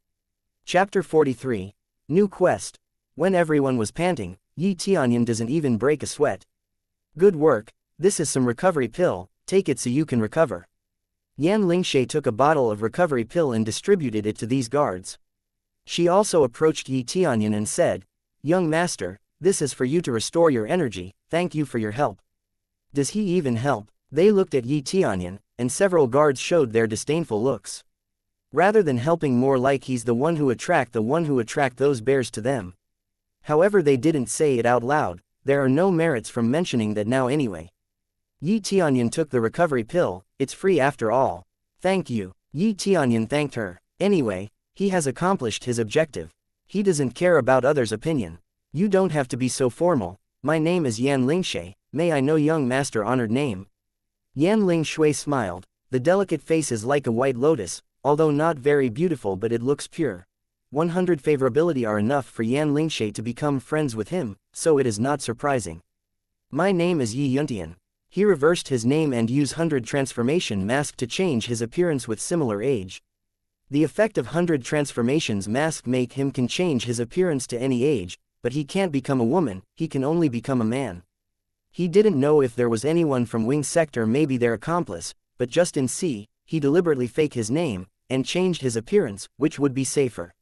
Speaker 1: Chapter 43. New Quest. When everyone was panting, Yi Tianyun doesn't even break a sweat. Good work, this is some recovery pill, take it so you can recover. Yan Lingshe took a bottle of recovery pill and distributed it to these guards. She also approached Yi Tianyun and said, "Young master, this is for you to restore your energy, thank you for your help." Does he even help? They looked at Yi Tianyun, and several guards showed their disdainful looks. Rather than helping, more like he's the one who attract those bears to them. However, they didn't say it out loud, there are no merits from mentioning that now anyway. Yi Tianyun took the recovery pill, it's free after all. Thank you. Yi Tianyun thanked her. Anyway, he has accomplished his objective. He doesn't care about others' opinion. You don't have to be so formal. My name is Yan Lingshe, may I know young master honored name? Yan Ling Shui smiled. The delicate face is like a white lotus, although not very beautiful, but it looks pure. 100 favorability are enough for Yan Lingshe to become friends with him, so it is not surprising. My name is Yi Yuntian. He reversed his name and used 100 transformation mask to change his appearance with similar age. The effect of 100 transformations mask make him can change his appearance to any age, but he can't become a woman, he can only become a man. He didn't know if there was anyone from Wing Sect or maybe their accomplice, but just in C, he deliberately fake his name, and changed his appearance, which would be safer.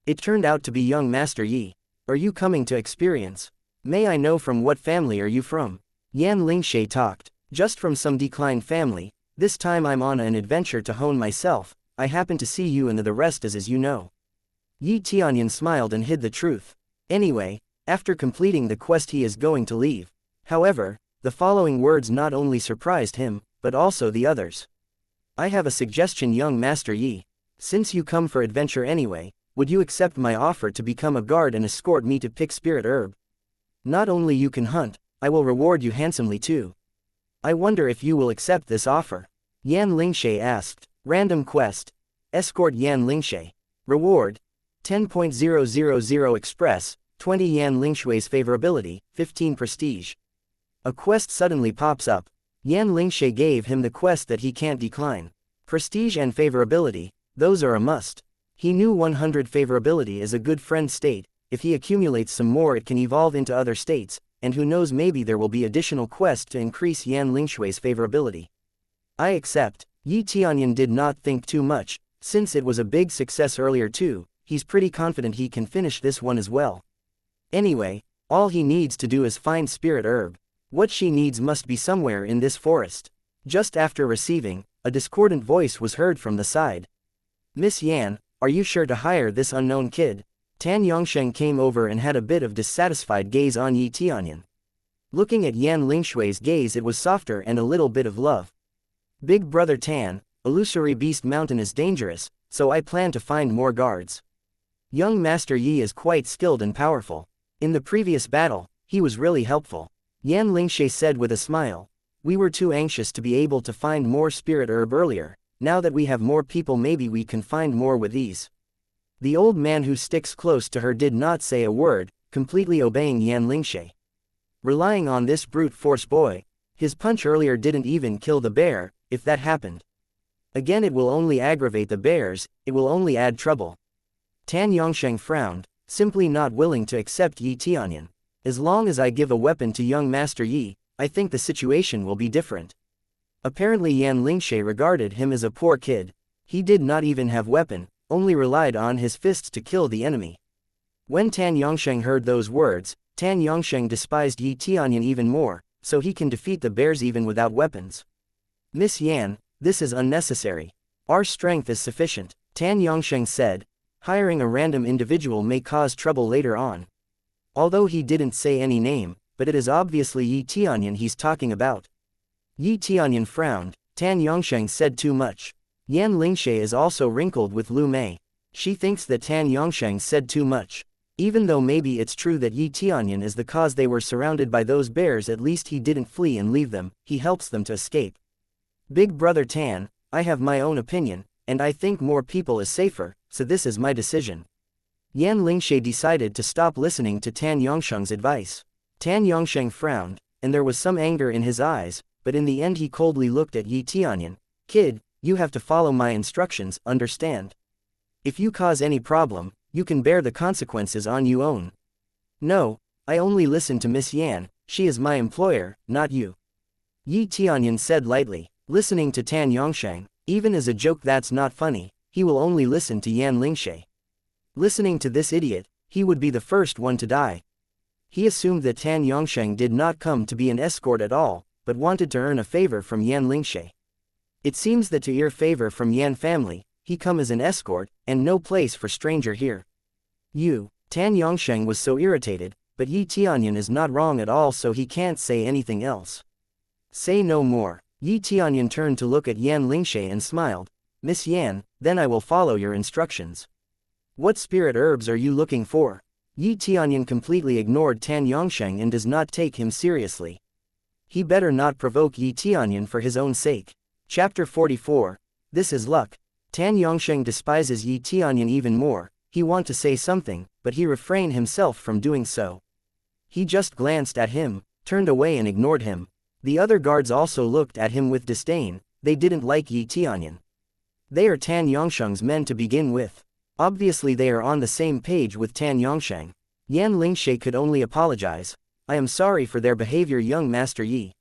Speaker 1: It turned out to be young Master Yi. Are you coming to experience? May I know from what family are you from? Yan Lingshe talked. Just from some declined family, this time I'm on an adventure to hone myself, I happen to see you and the rest is as you know. Yi Tianyun smiled and hid the truth. Anyway, after completing the quest he is going to leave. However, the following words not only surprised him, but also the others. I have a suggestion, young Master Yi. Since you come for adventure anyway, would you accept my offer to become a guard and escort me to pick spirit herb? Not only you can hunt, I will reward you handsomely too. I wonder if you will accept this offer. Yan Lingshe asked. Random quest. Escort Yan Lingshe. Reward. 10.000 Express, 20 Yan Lingshui's favorability, 15 prestige. A quest suddenly pops up. Yan Lingshe gave him the quest that he can't decline. Prestige and favorability, those are a must. He knew 100 favorability is a good friend state. If he accumulates some more it can evolve into other states, and who knows, maybe there will be additional quests to increase Yan Lingshui's favorability. I accept. Yi Tianyun did not think too much, since it was a big success earlier too, he's pretty confident he can finish this one as well. Anyway, all he needs to do is find Spirit Herb. What she needs must be somewhere in this forest. Just after receiving, a discordant voice was heard from the side. Miss Yan, are you sure to hire this unknown kid? Tan Yongsheng came over and had a bit of dissatisfied gaze on Yi Tianyun. Looking at Yan Lingshui's gaze, it was softer and a little bit of love. Big brother Tan, illusory beast mountain is dangerous, so I plan to find more guards. Young Master Yi is quite skilled and powerful. In the previous battle, he was really helpful. Yan Lingshe said with a smile. We were too anxious to be able to find more spirit herb earlier. Now that we have more people, maybe we can find more with ease. The old man who sticks close to her did not say a word, completely obeying Yan Lingshe. Relying on this brute force boy, his punch earlier didn't even kill the bear. If that happened again, it will only aggravate the bears, it will only add trouble. Tan Yongsheng frowned, simply not willing to accept Yi Tianyun. As long as I give a weapon to young Master Yi, I think the situation will be different. Apparently Yan Lingshe regarded him as a poor kid. He did not even have weapon, only relied on his fists to kill the enemy. When Tan Yongsheng heard those words, Tan Yongsheng despised Yi Tianyun even more, so he can defeat the bears even without weapons. Miss Yan, this is unnecessary. Our strength is sufficient, Tan Yongsheng said. Hiring a random individual may cause trouble later on. Although he didn't say any name, but it is obviously Yi Tianyun he's talking about. Yi Tianyun frowned. Tan Yongsheng said too much. Yan Lingshe is also wrinkled with Lu Mei. She thinks that Tan Yongsheng said too much. Even though maybe it's true that Yi Tianyun is the cause they were surrounded by those bears, at least he didn't flee and leave them, he helps them to escape. Big brother Tan, I have my own opinion, and I think more people is safer, so this is my decision. Yan Lingshe decided to stop listening to Tan Yongsheng's advice. Tan Yongsheng frowned, and there was some anger in his eyes, but in the end he coldly looked at Yi Tianyun. Kid, you have to follow my instructions, understand? If you cause any problem, you can bear the consequences on your own. No, I only listen to Miss Yan, she is my employer, not you. Yi Tianyun said lightly. Listening to Tan Yongsheng, even as a joke, that's not funny, he will only listen to Yan Lingshe. Listening to this idiot, he would be the first one to die. He assumed that Tan Yongsheng did not come to be an escort at all, but wanted to earn a favor from Yan Lingshe. It seems that to earn favor from Yan family, he come as an escort, and no place for stranger here. Tan Yongsheng was so irritated, but Yi Tianyun is not wrong at all, so he can't say anything else. Say no more. Yi Tianyun turned to look at Yan Lingshe and smiled. Miss Yan, then I will follow your instructions. What spirit herbs are you looking for? Yi Tianyun completely ignored Tan Yongsheng and does not take him seriously. He better not provoke Yi Tianyun for his own sake. Chapter 44. This is luck. Tan Yongsheng despises Yi Tianyun even more. He want to say something, but he refrained himself from doing so. He just glanced at him, turned away and ignored him. The other guards also looked at him with disdain. They didn't like Yi Tianyun. They are Tan Yongsheng's men to begin with. Obviously they are on the same page with Tan Yongsheng. Yan Lingshe could only apologize. I am sorry for their behavior, young Master Yi.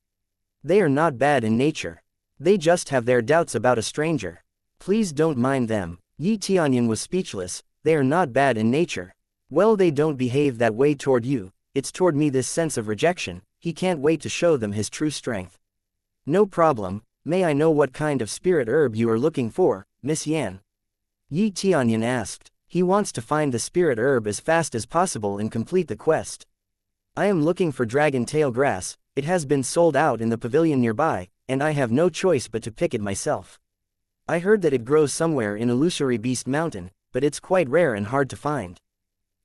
Speaker 1: They are not bad in nature. They just have their doubts about a stranger. Please don't mind them. Yi Tianyun was speechless. They are not bad in nature. Well, they don't behave that way toward you. It's toward me, this sense of rejection. He can't wait to show them his true strength. No problem. May I know what kind of spirit herb you are looking for, Miss Yan? Yi Tianyun asked. He wants to find the spirit herb as fast as possible and complete the quest. I am looking for dragon tail grass. It has been sold out in the pavilion nearby, and I have no choice but to pick it myself. I heard that it grows somewhere in illusory beast mountain, but it's quite rare and hard to find.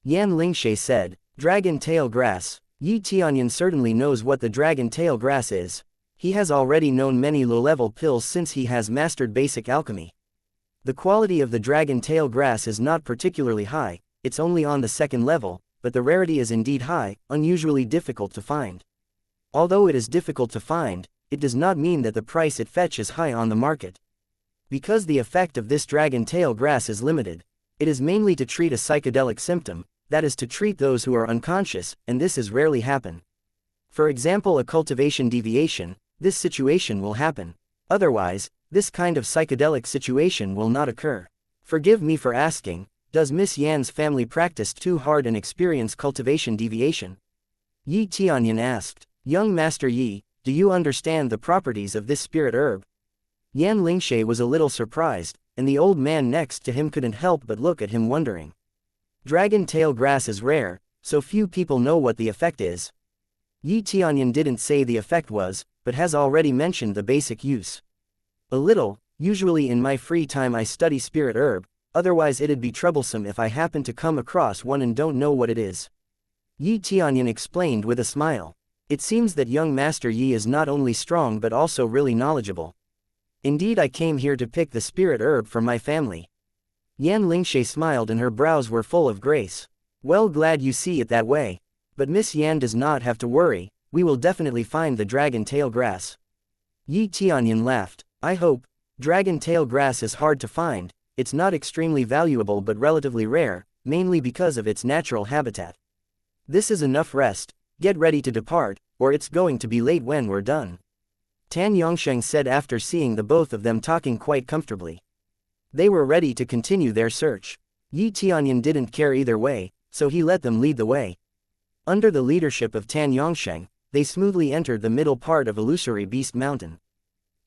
Speaker 1: Yan Lingshe said. Dragon tail grass. Yi Tianyun certainly knows what the dragon tail grass is. He has already known many low-level pills since he has mastered basic alchemy. The quality of the dragon tail grass is not particularly high, it's only on the second level, but the rarity is indeed high, unusually difficult to find. Although it is difficult to find, it does not mean that the price it fetches is high on the market. Because the effect of this dragon tail grass is limited, it is mainly to treat a psychedelic symptom, that is to treat those who are unconscious, and this is rarely happen. For example, a cultivation deviation, this situation will happen. Otherwise, this kind of psychedelic situation will not occur. Forgive me for asking, does Miss Yan's family practice too hard and experience cultivation deviation? Yi Tianyun asked. Young Master Yi, do you understand the properties of this spirit herb? Yan Lingshe was a little surprised, and the old man next to him couldn't help but look at him wondering. Dragon tail grass is rare, so few people know what the effect is. Yi Tianyun didn't say the effect was, but has already mentioned the basic use. A little, usually in my free time I study spirit herb, otherwise it'd be troublesome if I happen to come across one and don't know what it is. Yi Tianyun explained with a smile. It seems that young Master Yi is not only strong but also really knowledgeable. Indeed, I came here to pick the spirit herb for my family. Yan Lingshe smiled and her brows were full of grace. Well, glad you see it that way. But Miss Yan does not have to worry, we will definitely find the dragon tail grass. Yi Tianyun laughed. I hope. Dragon tail grass is hard to find, it's not extremely valuable but relatively rare, mainly because of its natural habitat. This is enough rest. Get ready to depart, or it's going to be late when we're done. Tan Yongsheng said after seeing the both of them talking quite comfortably. They were ready to continue their search. Yi Tianyun didn't care either way, so he let them lead the way. Under the leadership of Tan Yongsheng, they smoothly entered the middle part of Illusory Beast Mountain.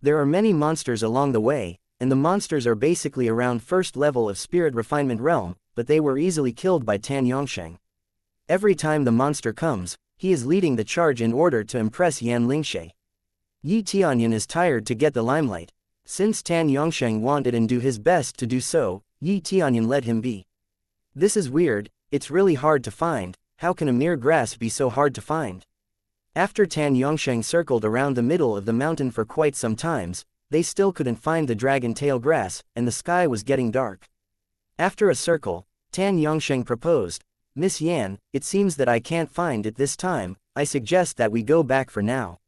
Speaker 1: There are many monsters along the way, and the monsters are basically around first level of spirit refinement realm, but they were easily killed by Tan Yongsheng. Every time the monster comes, he is leading the charge in order to impress Yan Lingshe. Yi Tianyun is tired to get the limelight. Since Tan Yongsheng wanted and do his best to do so, Yi Tianyun let him be. This is weird, it's really hard to find, how can a mere grass be so hard to find? After Tan Yongsheng circled around the middle of the mountain for quite some times, they still couldn't find the dragon tail grass, and the sky was getting dark. After a circle, Tan Yongsheng proposed, Miss Yan, it seems that I can't find it this time, I suggest that we go back for now.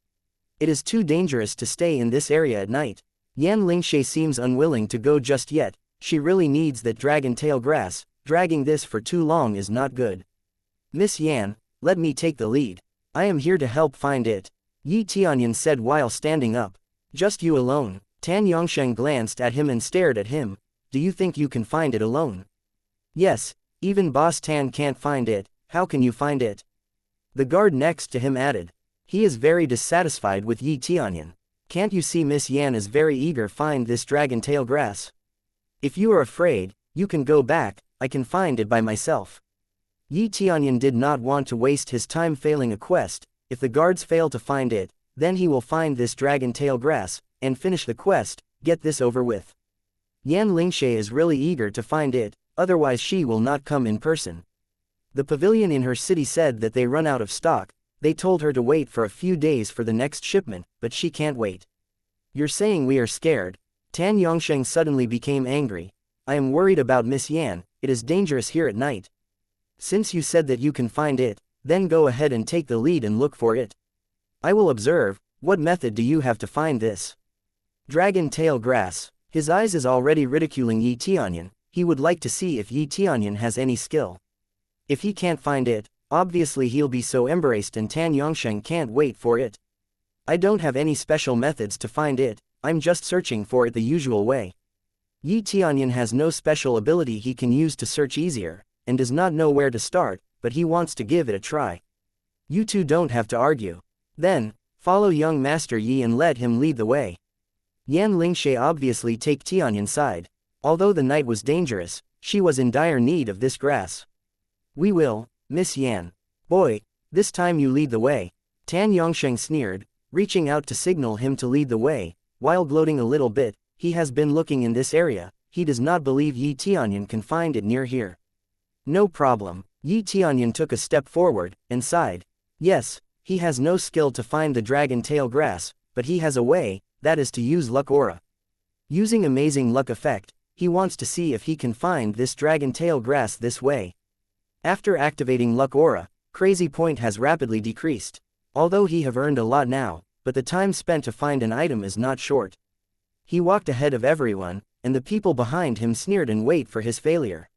Speaker 1: It is too dangerous to stay in this area at night. Yan Lingshe seems unwilling to go just yet, she really needs that dragon tail grass, dragging this for too long is not good. Miss Yan, let me take the lead. I am here to help find it. Yi Tianyun said while standing up. Just you alone? Tan Yongsheng glanced at him and stared at him. Do you think you can find it alone? Yes, even Boss Tan can't find it, how can you find it? The guard next to him added. He is very dissatisfied with Yi Tianyun. Can't you see Miss Yan is very eager to find this dragon tail grass? If you are afraid, you can go back, I can find it by myself. Yi Tianyun did not want to waste his time failing a quest. If the guards fail to find it, then he will find this dragon tail grass, and finish the quest, get this over with. Yan Lingshe is really eager to find it, otherwise she will not come in person. The pavilion in her city said that they run out of stock, they told her to wait for a few days for the next shipment, but she can't wait. You're saying we are scared? Tan Yongsheng suddenly became angry. I am worried about Miss Yan, it is dangerous here at night. Since you said that you can find it, then go ahead and take the lead and look for it. I will observe, what method do you have to find this? Dragon tail grass. His eyes is already ridiculing Yi Tianyun, he would like to see if Yi Tianyun has any skill. If he can't find it, obviously he'll be so embarrassed and Tan Yongsheng can't wait for it. I don't have any special methods to find it, I'm just searching for it the usual way. Yi Tianyun has no special ability he can use to search easier, and does not know where to start, but he wants to give it a try. You two don't have to argue. Then, follow young Master Yi and let him lead the way. Yan Lingshe obviously take Tianyun's side. Although the night was dangerous, she was in dire need of this grass. We will, Miss Yan. Boy, this time you lead the way. Tan Yongsheng sneered, reaching out to signal him to lead the way, while gloating a little bit. He has been looking in this area, he does not believe Yi Tianyun can find it near here. No problem. Yi Tianyun took a step forward, and sighed. Yes, he has no skill to find the dragon tail grass, but he has a way, that is to use luck aura. Using amazing luck effect, he wants to see if he can find this dragon tail grass this way. After activating luck aura, crazy point has rapidly decreased. Although he have earned a lot now, but the time spent to find an item is not short. He walked ahead of everyone, and the people behind him sneered and wait for his failure.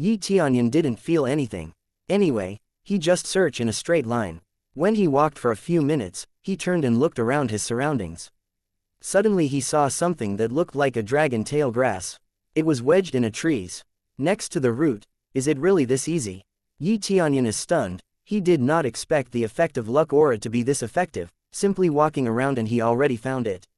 Speaker 1: Tianyun didn't feel anything. Anyway, he just searched in a straight line. When he walked for a few minutes, he turned and looked around his surroundings. Suddenly he saw something that looked like a dragon tail grass. It was wedged in a trees. Next to the root. Is it really this easy? Tianyun is stunned. He did not expect the effect of luck aura to be this effective, simply walking around and he already found it.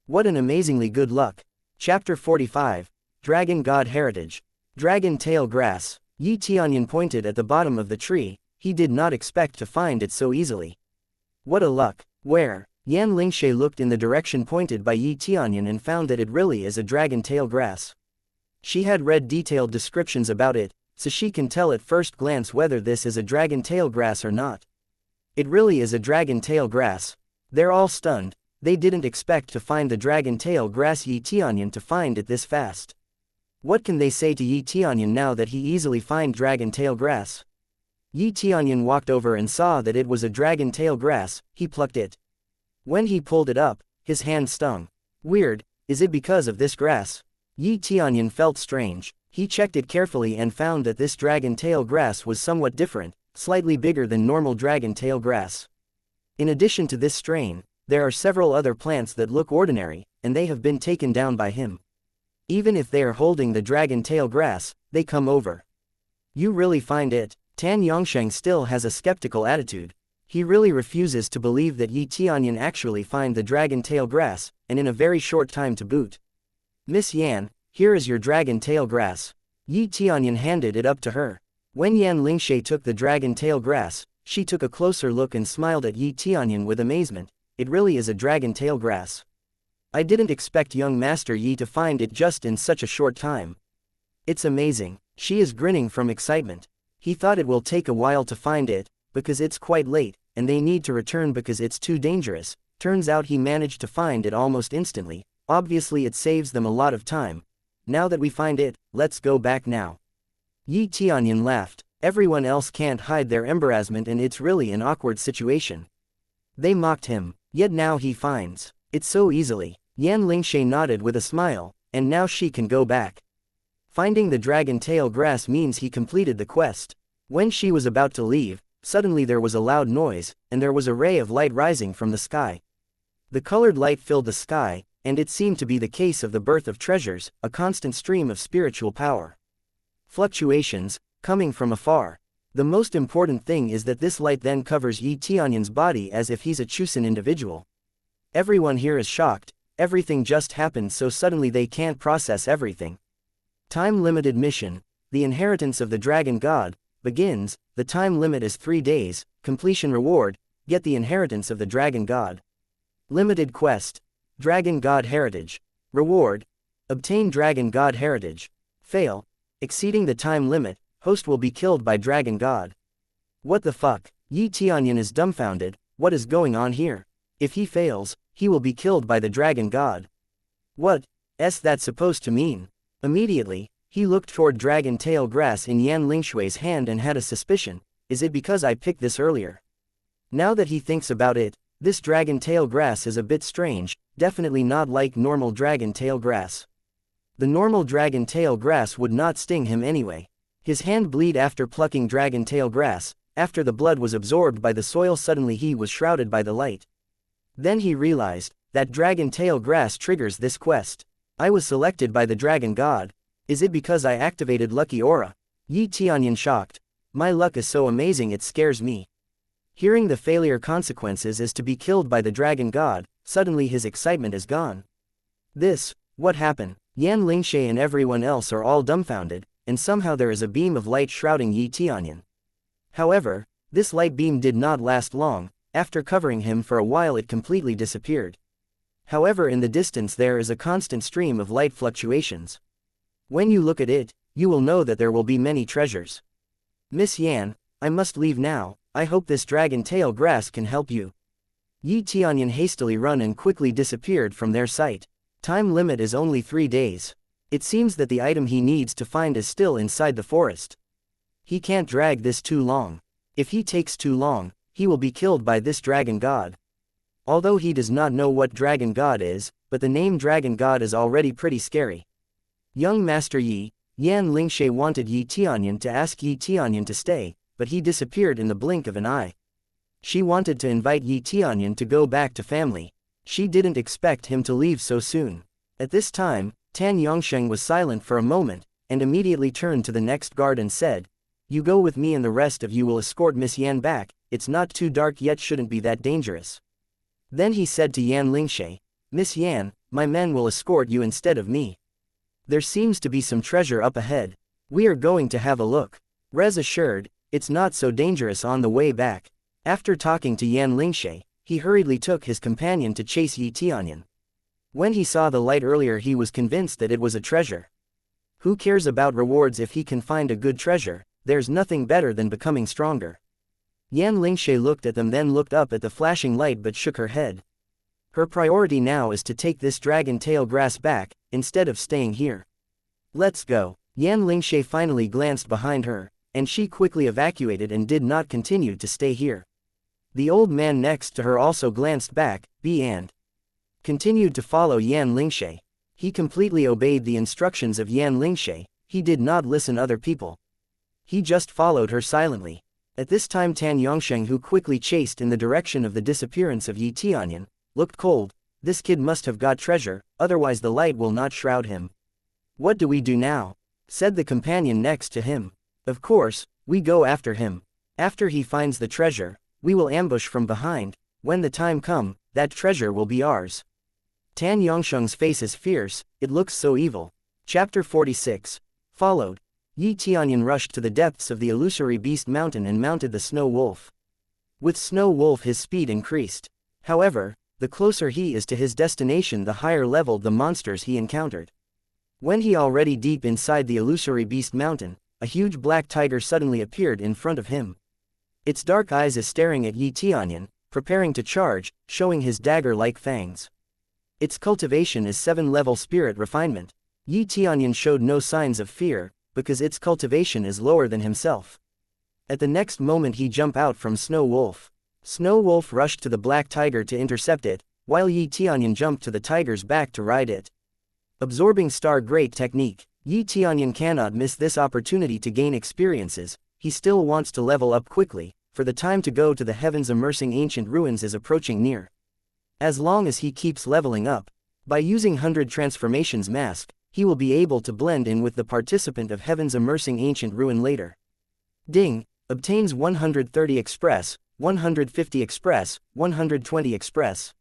Speaker 1: What an amazingly good luck. Chapter 45. Dragon God Heritage. Dragon tail grass. Tianyun pointed at the bottom of the tree. He did not expect to find it so easily. What a luck. Where? Yan Lingshe looked in the direction pointed by Tianyun and found that it really is a dragon tail grass. She had read detailed descriptions about it, so she can tell at first glance whether this is a dragon tail grass or not. It really is a dragon tail grass. They're all stunned. They didn't expect to find the dragon tail grass. Tianyun to find it this fast. What can they say to Tianyun now that he easily find dragon tail grass? Tianyun walked over and saw that it was a dragon tail grass. He plucked it. When he pulled it up, his hand stung. Weird, is it because of this grass? Tianyun felt strange. He checked it carefully and found that this dragon tail grass was somewhat different, slightly bigger than normal dragon tail grass. In addition to this strain, there are several other plants that look ordinary, and they have been taken down by him. Even if they are holding the dragon tail grass, they come over. You really find it? Tan Yongsheng still has a skeptical attitude. He really refuses to believe that Tianyun actually find the dragon tail grass, and in a very short time to boot. Miss Yan, here is your dragon tail grass. Tianyun handed it up to her. When Yan Lingshe took the dragon tail grass, she took a closer look and smiled at Tianyun with amazement. It really is a dragon tail grass. I didn't expect young Master Yi to find it just in such a short time. It's amazing. She is grinning from excitement. He thought it will take a while to find it, because it's quite late, and they need to return because it's too dangerous. Turns out he managed to find it almost instantly. Obviously it saves them a lot of time. Now that we find it, let's go back now. Tianyun laughed. Everyone else can't hide their embarrassment and it's really an awkward situation. They mocked him, yet now he finds it so easily. Yan Lingshe nodded with a smile, and now she can go back. Finding the dragon tail grass means he completed the quest. When she was about to leave, suddenly there was a loud noise, and there was a ray of light rising from the sky. The colored light filled the sky, and it seemed to be the case of the birth of treasures, a constant stream of spiritual power. Fluctuations, coming from afar. The most important thing is that this light then covers Tianyun's body as if he's a chosen individual. Everyone here is shocked. Everything just happened so suddenly they can't process everything. Time-limited mission. The inheritance of the dragon god begins. The time limit is 3 days. Completion reward. Get the inheritance of the dragon god. Limited quest. Dragon God Heritage. Reward. Obtain Dragon God Heritage. Fail. Exceeding the time limit, host will be killed by Dragon God. What the fuck? Tianyun is dumbfounded. What is going on here? If he fails, he will be killed by the Dragon God. What's that supposed to mean? Immediately, he looked toward dragon tail grass in Yan Lingshui's hand and had a suspicion. Is it because I picked this earlier? Now that he thinks about it, this dragon tail grass is a bit strange, definitely not like normal dragon tail grass. The normal dragon tail grass would not sting him anyway. His hand bled after plucking dragon tail grass. After the blood was absorbed by the soil, suddenly he was shrouded by the light. Then he realized that dragon tail grass triggers this quest. I was selected by the dragon god. Is it because I activated lucky aura? Tianyun shocked. My luck is so amazing it scares me. Hearing the failure consequences is to be killed by the dragon god, suddenly his excitement is gone. What happened? Yan Lingshe and everyone else are all dumbfounded, and somehow there is a beam of light shrouding Tianyun. However, this light beam did not last long. After covering him for a while it completely disappeared. However, in the distance there is a constant stream of light fluctuations. When you look at it, you will know that there will be many treasures. Miss Yan, I must leave now, I hope this dragon tail grass can help you. Yi Tianyun hastily run and quickly disappeared from their sight. Time limit is only 3 days. It seems that the item he needs to find is still inside the forest. He can't drag this too long. If he takes too long, he will be killed by this dragon god. Although he does not know what dragon god is, but the name dragon god is already pretty scary. Young Master Yi, Yan Lingshe wanted Yi Tianyun to ask Yi Tianyun to stay, but he disappeared in the blink of an eye. She wanted to invite Yi Tianyun to go back to family. She didn't expect him to leave so soon. At this time, Tan Yongsheng was silent for a moment, and immediately turned to the next guard and said, "You go with me and the rest of you will escort Miss Yan back, it's not too dark yet, shouldn't be that dangerous." Then he said to Yan Lingshe, "Miss Yan, my men will escort you instead of me. There seems to be some treasure up ahead. We are going to have a look." Rez assured, "It's not so dangerous on the way back." After talking to Yan Lingshe, he hurriedly took his companion to chase Yi Tianyun. When he saw the light earlier, he was convinced that it was a treasure. Who cares about rewards if he can find a good treasure? There's nothing better than becoming stronger. Yan Lingshe looked at them, then looked up at the flashing light but shook her head. Her priority now is to take this dragon tail grass back, instead of staying here. Let's go. Yan Lingshe finally glanced behind her, and she quickly evacuated and did not continue to stay here. The old man next to her also glanced back, and continued to follow Yan Lingshe. He completely obeyed the instructions of Yan Lingshe. He did not listen to other people. He just followed her silently. At this time Tan Yongsheng, who quickly chased in the direction of the disappearance of Yi Tianyun, looked cold. This kid must have got treasure, otherwise the light will not shroud him. "What do we do now?" said the companion next to him. "Of course, we go after him. After he finds the treasure, we will ambush from behind. When the time comes, that treasure will be ours." Tan Yongsheng's face is fierce, it looks so evil. Chapter 46. Followed. Yi Tianyun rushed to the depths of the illusory beast mountain and mounted the snow wolf. With snow wolf his speed increased. However, the closer he is to his destination, the higher level the monsters he encountered. When he already deep inside the illusory beast mountain, a huge black tiger suddenly appeared in front of him. Its dark eyes is staring at Yi Tianyun, preparing to charge, showing his dagger-like fangs. Its cultivation is 7-level spirit refinement. Yi Tianyun showed no signs of fear, because its cultivation is lower than himself. At the next moment he jumped out from Snow Wolf. Snow Wolf rushed to the black tiger to intercept it, while Yi Tianyun jumped to the tiger's back to ride it. Absorbing Star Great Technique. Yi Tianyun cannot miss this opportunity to gain experiences. He still wants to level up quickly, for the time to go to the heavens immersing ancient ruins is approaching near. As long as he keeps leveling up, by using 100 transformations mask, he will be able to blend in with the participant of heavens immersing ancient ruin later. Ding, obtains 130 express, 150 express, 120 express.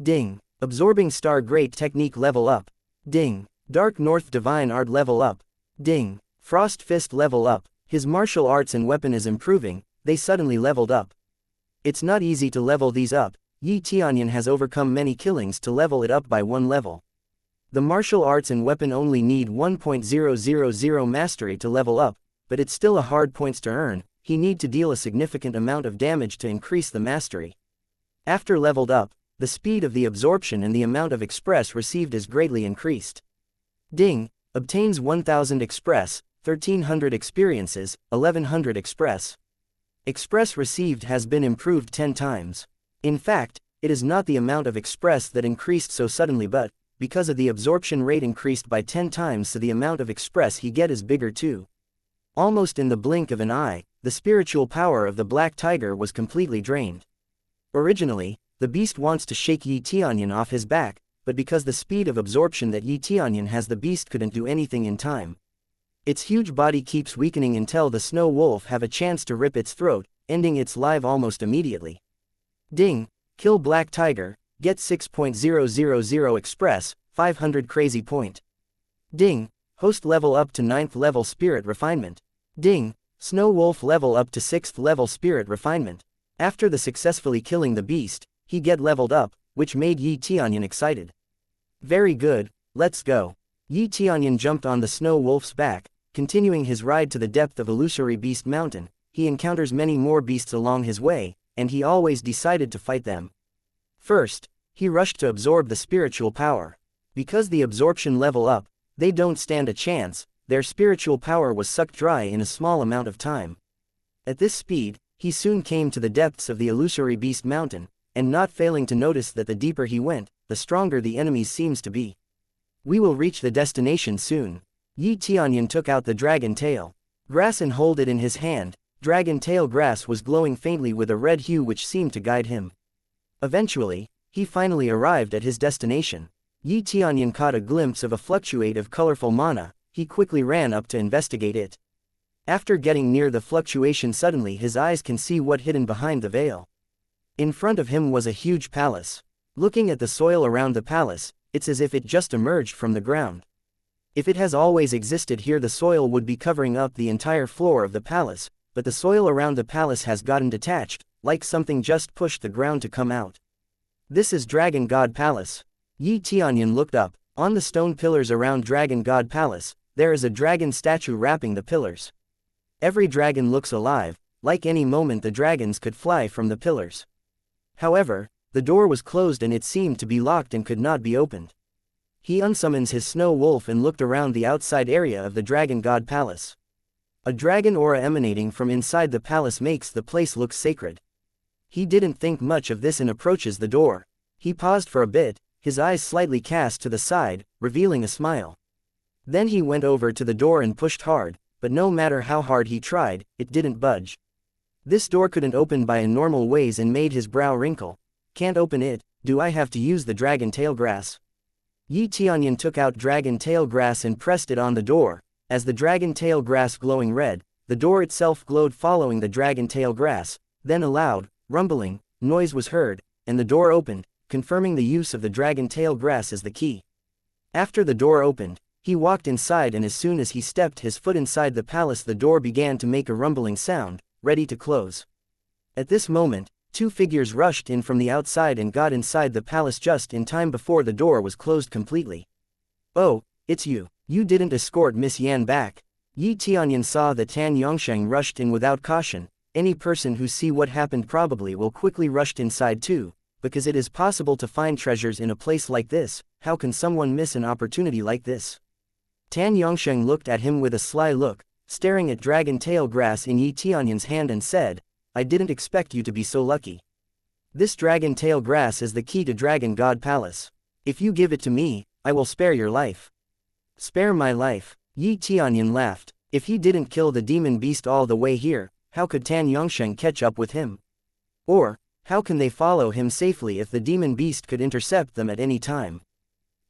Speaker 1: Ding, absorbing Star Great Technique level up. Ding, Dark North Divine Art level up. Ding, Frost Fist level up. His martial arts and weapon is improving, they suddenly leveled up. It's not easy to level these up. Yi Tianyun has overcome many killings to level it up by 1 level. The martial arts and weapon only need 1.000 mastery to level up, but it's still a hard points to earn. He need to deal a significant amount of damage to increase the mastery. After leveled up, the speed of the absorption and the amount of express received is greatly increased. Ding, obtains 1000 express, 1300 experiences, 1100 express. Express received has been improved 10 times. In fact, it is not the amount of express that increased so suddenly, but because of the absorption rate increased by 10 times, so the amount of express he get is bigger too. Almost in the blink of an eye, the spiritual power of the black tiger was completely drained. Originally, the beast wants to shake Yi Tianyun off his back, but because the speed of absorption that Yi Tianyun has, the beast couldn't do anything in time. Its huge body keeps weakening until the snow wolf have a chance to rip its throat, ending its life almost immediately. Ding, kill black tiger, get 6.000 express, 500 crazy point. Ding, host level up to 9th level spirit refinement. Ding, snow wolf level up to 6th level spirit refinement. After the successfully killing the beast, he get leveled up, which made Yi Tianyun excited. Very good, let's go. Yi Tianyun jumped on the snow wolf's back, continuing his ride to the depth of illusory beast mountain. he encounters many more beasts along his way, and he always decided to fight them. First, he rushed to absorb the spiritual power. Because the absorption level up, they don't stand a chance, their spiritual power was sucked dry in a small amount of time. At this speed, he soon came to the depths of the illusory beast mountain, and not failing to notice that the deeper he went, the stronger the enemies seems to be. We will reach the destination soon. Tianyun took out the dragon tail grass and hold it in his hand. Dragon tail grass was glowing faintly with a red hue which seemed to guide him. Eventually, he finally arrived at his destination. Tianyun caught a glimpse of a fluctuate of colorful mana. He quickly ran up to investigate it. After getting near the fluctuation, suddenly his eyes can see what hidden behind the veil. In front of him was a huge palace. Looking at the soil around the palace, it's as if it just emerged from the ground. If it has always existed here, the soil would be covering up the entire floor of the palace, but the soil around the palace has gotten detached, like something just pushed the ground to come out. This is Dragon God Palace. Tianyun looked up. On the stone pillars around Dragon God Palace, there is a dragon statue wrapping the pillars. Every dragon looks alive, like any moment the dragons could fly from the pillars. However, the door was closed and it seemed to be locked and could not be opened. He unsummons his snow wolf and looked around the outside area of the Dragon God Palace. A dragon aura emanating from inside the palace makes the place look sacred. He didn't think much of this and approaches the door. He paused for a bit, his eyes slightly cast to the side, revealing a smile. Then he went over to the door and pushed hard, but no matter how hard he tried, it didn't budge. This door couldn't open by a normal ways and made his brow wrinkle. Can't open it, do I have to use the dragon tail grass? Tianyun took out dragon tail grass and pressed it on the door. As the dragon tail grass glowing red, the door itself glowed following the dragon tail grass. Then a loud, rumbling noise was heard, and the door opened, confirming the use of the dragon tail grass as the key. After the door opened, he walked inside, and as soon as he stepped his foot inside the palace, the door began to make a rumbling sound, ready to close. At this moment, two figures rushed in from the outside and got inside the palace just in time before the door was closed completely. "Oh, it's you. You didn't escort Miss Yan back?" Tianyun saw that Tan Yongsheng rushed in without caution. Any person who see what happened probably will quickly rushed inside too, because it is possible to find treasures in a place like this. How can someone miss an opportunity like this? Tan Yongsheng looked at him with a sly look, staring at dragon tail grass in Tianyun's hand, and said, "I didn't expect you to be so lucky. This dragon tail grass is the key to Dragon God Palace. If you give it to me, I will spare your life." "Spare my life?" Tianyun laughed. If he didn't kill the demon beast all the way here, how could Tan Yongsheng catch up with him? Or, how can they follow him safely if the demon beast could intercept them at any time?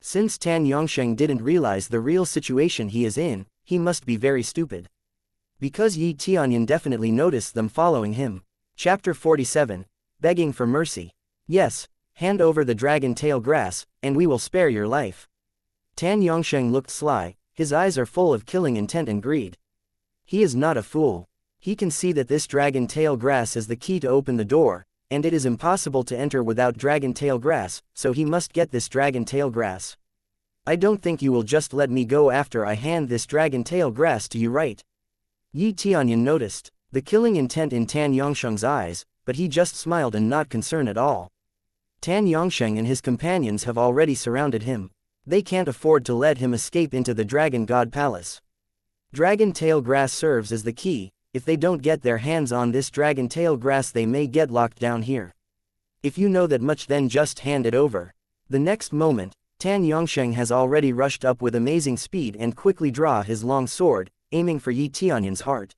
Speaker 1: Since Tan Yongsheng didn't realize the real situation he is in, he must be very stupid. Because Tianyun definitely noticed them following him. Chapter 47, Begging for Mercy. "Yes, hand over the dragon tail grass, and we will spare your life." Tan Yongsheng looked sly, his eyes are full of killing intent and greed. He is not a fool. He can see that this dragon tail grass is the key to open the door, and it is impossible to enter without dragon tail grass, so he must get this dragon tail grass. "I don't think you will just let me go after I hand this dragon tail grass to you, right?" Tianyun noticed the killing intent in Tan Yongsheng's eyes, but he just smiled and not concerned at all. Tan Yongsheng and his companions have already surrounded him. They can't afford to let him escape into the Dragon God Palace. Dragon tail grass serves as the key. If they don't get their hands on this dragon tail grass, they may get locked down here. If you know that much, then just hand it over. The next moment, Tan Yongsheng has already rushed up with amazing speed and quickly draw his long sword, aiming for Tianyun's heart.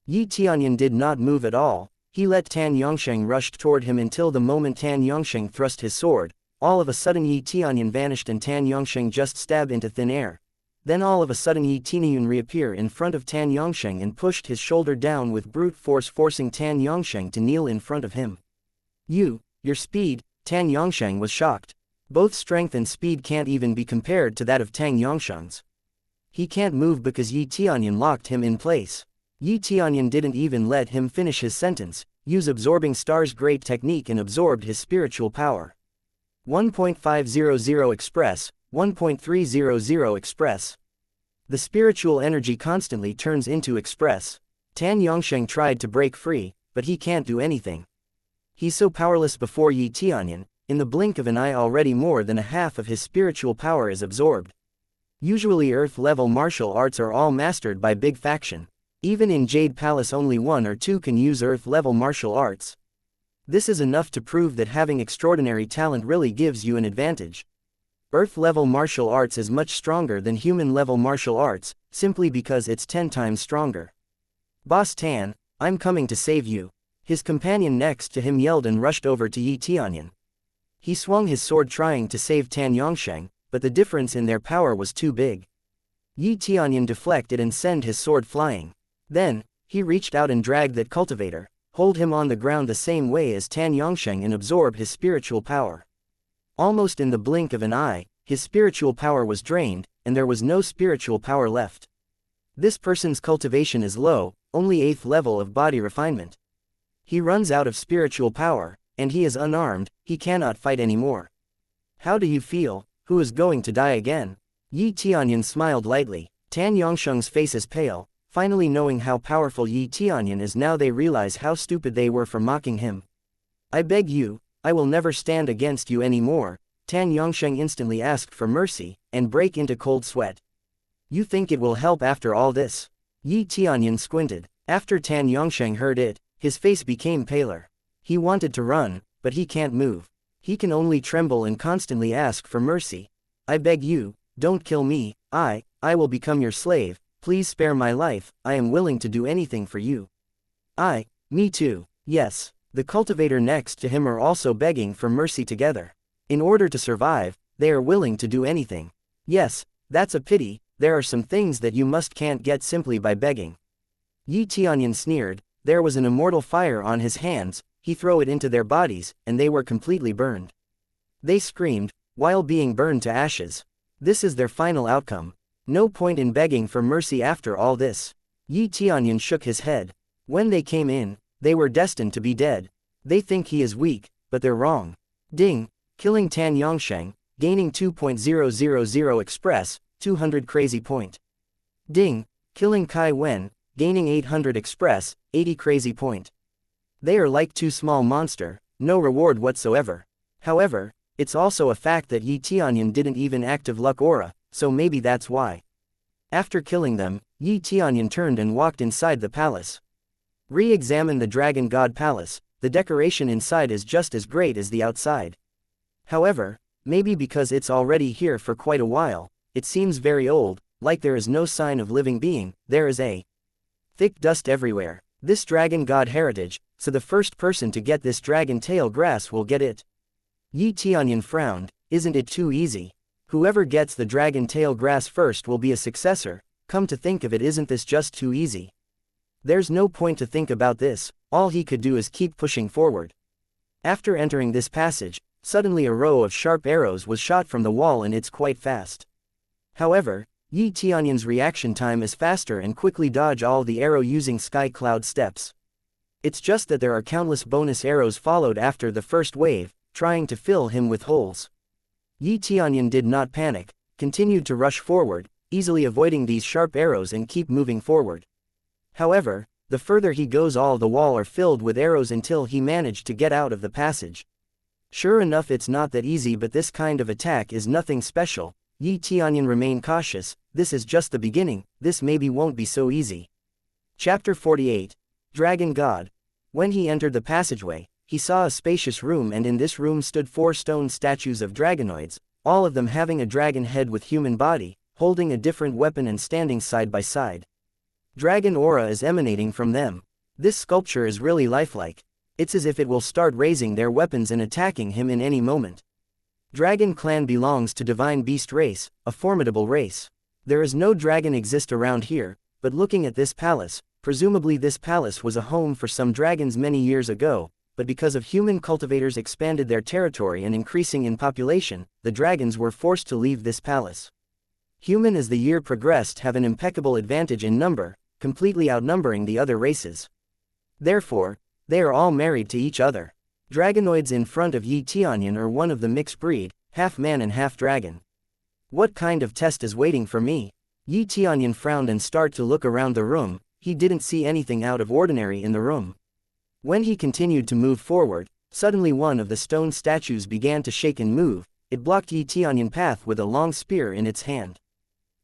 Speaker 1: Tianyun did not move at all. He let Tan Yongsheng rush toward him until the moment Tan Yongsheng thrust his sword. All of a sudden Tianyun vanished and Tan Yongsheng just stabbed into thin air. Then all of a sudden Tianyun reappeared in front of Tan Yongsheng and pushed his shoulder down with brute force, forcing Tan Yongsheng to kneel in front of him. Your speed." Tan Yongsheng was shocked. Both strength and speed can't even be compared to that of Tan Yongsheng's. He can't move because Tianyun locked him in place. Tianyun didn't even let him finish his sentence. Use absorbing stars great technique and absorbed his spiritual power. 1.500 Express, 1.300 Express. The spiritual energy constantly turns into Express. Tan Yongsheng tried to break free, but he can't do anything. He's so powerless before Yi Tianyun, in the blink of an eye already more than a half of his spiritual power is absorbed. Usually Earth-level martial arts are all mastered by big faction. Even in Jade Palace only 1 or 2 can use Earth-level martial arts. This is enough to prove that having extraordinary talent really gives you an advantage. Earth-level martial arts is much stronger than human-level martial arts, simply because it's 10 times stronger. Boss Tan, I'm coming to save you. His companion next to him yelled and rushed over to Yi Tianyun. He swung his sword trying to save Tan Yongsheng, but the difference in their power was too big. Yi Tianyun deflected and sent his sword flying. Then, he reached out and dragged that cultivator, hold him on the ground the same way as Tan Yongsheng and absorb his spiritual power. Almost in the blink of an eye, his spiritual power was drained, and there was no spiritual power left. This person's cultivation is low, only 8th level of body refinement. He runs out of spiritual power, and he is unarmed, he cannot fight anymore. How do you feel? Who is going to die again? Yi Tianyun smiled lightly. Tan Yongsheng's face is pale, finally knowing how powerful Yi Tianyun is. Now they realize how stupid they were for mocking him. I beg you, I will never stand against you anymore. Tan Yongsheng instantly asked for mercy, and break into cold sweat. You think it will help after all this? Yi Tianyun squinted. After Tan Yongsheng heard it, his face became paler. He wanted to run, but he can't move. He can only tremble and constantly ask for mercy. I beg you, don't kill me. I will become your slave. Please spare my life. I am willing to do anything for you. Me too. Yes. The cultivator next to him are also begging for mercy together. In order to survive, they are willing to do anything. Yes, that's a pity. There are some things that you can't get simply by begging. Yi Tianyun sneered. There was an immortal fire on his hands. He threw it into their bodies, and they were completely burned. They screamed, while being burned to ashes. This is their final outcome. No point in begging for mercy after all this. Yi Tianyun shook his head. When they came in, they were destined to be dead. They think he is weak, but they're wrong. Ding, killing Tan Yongsheng, gaining 2.000 express, 200 crazy point. Ding, killing Kai Wen, gaining 800 express, 80 crazy point. They are like too small monster, no reward whatsoever. However, it's also a fact that Yi Tianyun didn't even active luck aura, so maybe that's why. After killing them, Yi Tianyun turned and walked inside the palace. Re-examine the Dragon God Palace. The decoration inside is just as great as the outside. However, maybe because it's already here for quite a while, it seems very old, like there is no sign of living being. There is a thick dust everywhere. This Dragon God heritage, so the first person to get this dragon tail grass will get it. Yi Tianyun frowned. Isn't it too easy? Whoever gets the dragon tail grass first will be a successor. Come to think of it, isn't this just too easy? There's no point to think about this. All he could do is keep pushing forward. After entering this passage, suddenly a row of sharp arrows was shot from the wall, and it's quite fast. However, Yi Tianyun's reaction time is faster and quickly dodge all the arrow using sky cloud steps. It's just that there are countless bonus arrows followed after the first wave, trying to fill him with holes. Yi Tianyun did not panic, continued to rush forward, easily avoiding these sharp arrows and keep moving forward. However, the further he goes, all the wall are filled with arrows until he managed to get out of the passage. Sure enough, it's not that easy, but this kind of attack is nothing special. Yi Tianyun remained cautious. This is just the beginning, this maybe won't be so easy. Chapter 48. Dragon God. When he entered the passageway, he saw a spacious room, and in this room stood 4 stone statues of dragonoids, all of them having a dragon head with human body, holding a different weapon and standing side by side. Dragon aura is emanating from them. This sculpture is really lifelike. It's as if it will start raising their weapons and attacking him in any moment. Dragon clan belongs to divine beast race, a formidable race. There is no dragon exist around here, but looking at this palace, presumably this palace was a home for some dragons many years ago, but because of human cultivators expanded their territory and increasing in population, the dragons were forced to leave this palace. Human as the year progressed have an impeccable advantage in number, completely outnumbering the other races. Therefore, they are all married to each other. Dragonoids in front of Yi Tianyun are one of the mixed breed, half man and half dragon. What kind of test is waiting for me? Yi Tianyun frowned and started to look around the room. he didn't see anything out of ordinary in the room. When he continued to move forward, suddenly one of the stone statues began to shake and move. It blocked Yi Tianyun path with a long spear in its hand.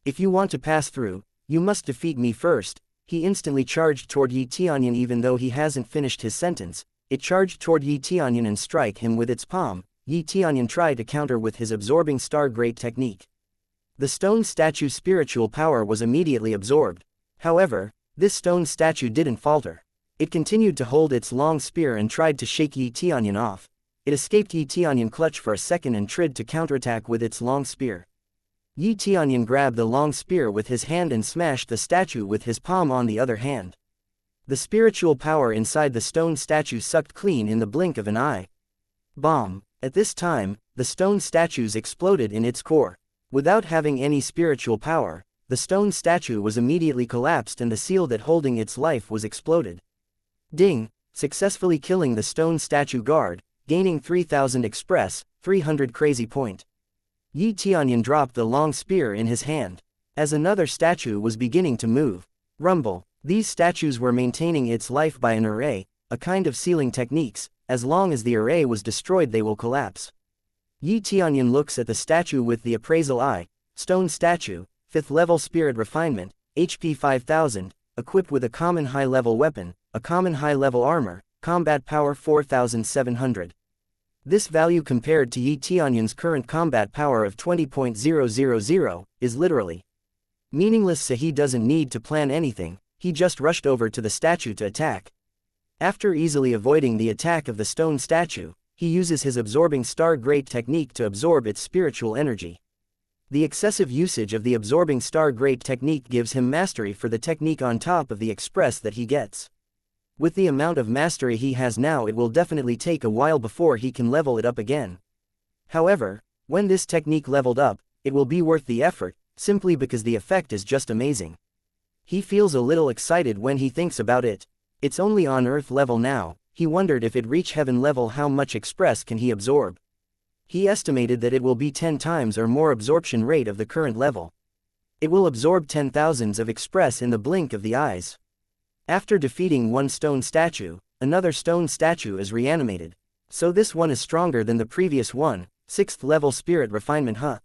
Speaker 1: If you want to pass through, you must defeat me first. He instantly charged toward Yi Tianyun. Even though he hasn't finished his sentence, it charged toward Yi Tianyun and strike him with its palm. Yi Tianyun tried to counter with his absorbing star great technique. The stone statue's spiritual power was immediately absorbed. However, this stone statue didn't falter. It continued to hold its long spear and tried to shake Yi Tianyun off. It escaped Yi Tianyun clutch for a second and tried to counterattack with its long spear. Yi Tianyun grabbed the long spear with his hand and smashed the statue with his palm on the other hand. The spiritual power inside the stone statue sucked clean in the blink of an eye. Bomb! At this time, the stone statues exploded in its core. Without having any spiritual power, the stone statue was immediately collapsed and the seal that holding its life was exploded. Ding! Successfully killing the stone statue guard, gaining 3000 express, 300 crazy point. Yi Tianyun dropped the long spear in his hand. As another statue was beginning to move. Rumble! These statues were maintaining its life by an array, a kind of sealing techniques. As long as the array was destroyed they will collapse. Yi Tianyun looks at the statue with the appraisal eye. Stone statue, 5th level spirit refinement, HP 5000, equipped with a common high level weapon, a common high level armor, combat power 4700. This value compared to Yi Tianyun's current combat power of 20.000 is literally meaningless, so he doesn't need to plan anything. He just rushed over to the statue to attack. After easily avoiding the attack of the stone statue, he uses his absorbing star great technique to absorb its spiritual energy. The excessive usage of the absorbing star great technique gives him mastery for the technique on top of the express that he gets. With the amount of mastery he has now, it will definitely take a while before he can level it up again. However, when this technique leveled up, it will be worth the effort, simply because the effect is just amazing. He feels a little excited when he thinks about it. It's only on Earth level now. He wondered if it reached heaven level how much express can he absorb. He estimated that it will be 10 times or more absorption rate of the current level. It will absorb 10,000s of express in the blink of the eyes. After defeating one stone statue, another stone statue is reanimated. So this one is stronger than the previous one, 6th level spirit refinement, huh?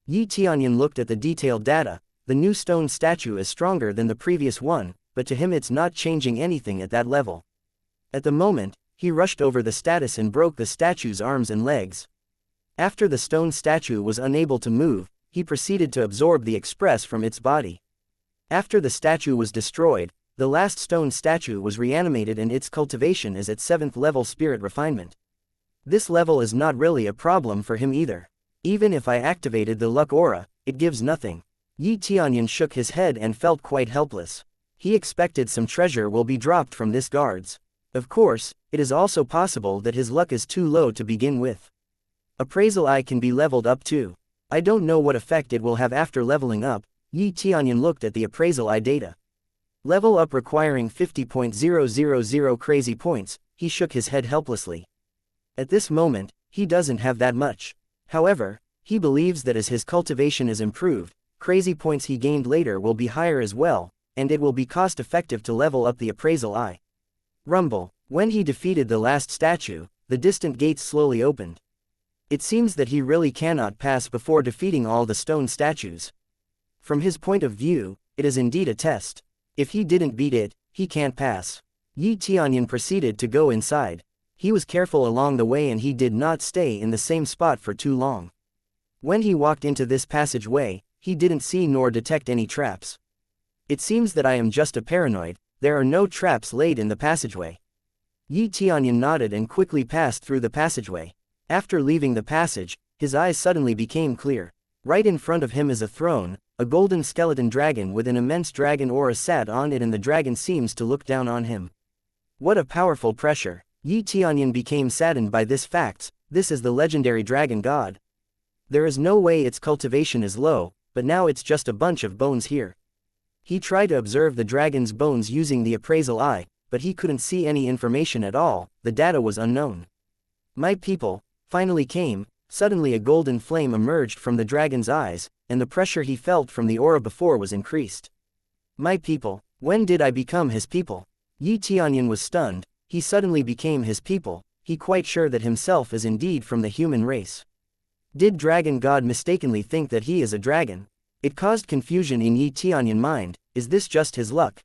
Speaker 1: Yi Tianyun looked at the detailed data. The new stone statue is stronger than the previous one, but to him it's not changing anything at that level. At the moment, he rushed over the status and broke the statue's arms and legs. After the stone statue was unable to move, he proceeded to absorb the express from its body. After the statue was destroyed, the last stone statue was reanimated and its cultivation is at 7th level spirit refinement. This level is not really a problem for him either. Even if I activated the luck aura, it gives nothing. Yi Tianyun shook his head and felt quite helpless. He expected some treasure will be dropped from this guards. Of course, it is also possible that his luck is too low to begin with. Appraisal eye can be leveled up too. I don't know what effect it will have after leveling up. Yi Tianyun looked at the appraisal eye data. Level up requiring 50.000 crazy points. He shook his head helplessly. At this moment, he doesn't have that much. However, he believes that as his cultivation is improved, crazy points he gained later will be higher as well, and it will be cost effective to level up the appraisal eye. Rumble. When he defeated the last statue, the distant gates slowly opened. It seems that he really cannot pass before defeating all the stone statues. From his point of view, it is indeed a test. If he didn't beat it, he can't pass. Yi Tianyun proceeded to go inside. He was careful along the way and he did not stay in the same spot for too long. When he walked into this passageway, he didn't see nor detect any traps. It seems that I am just a paranoid. There are no traps laid in the passageway. Yi Tianyun nodded and quickly passed through the passageway. After leaving the passage, his eyes suddenly became clear. Right in front of him is a throne, a golden skeleton dragon with an immense dragon aura sat on it and the dragon seems to look down on him. What a powerful pressure. Yi Tianyun became saddened by this fact. This is the legendary dragon god. There is no way its cultivation is low, but now it's just a bunch of bones here. He tried to observe the dragon's bones using the appraisal eye, but he couldn't see any information at all. The data was unknown. My people, finally came. Suddenly a golden flame emerged from the dragon's eyes, and the pressure he felt from the aura before was increased. My people, When did I become his people? Yi Tianyun was stunned. He suddenly became his people, he quite sure that himself is indeed from the human race. Did Dragon God mistakenly think that he is a dragon? It caused confusion in Yi Tianyun's mind. Is this just his luck?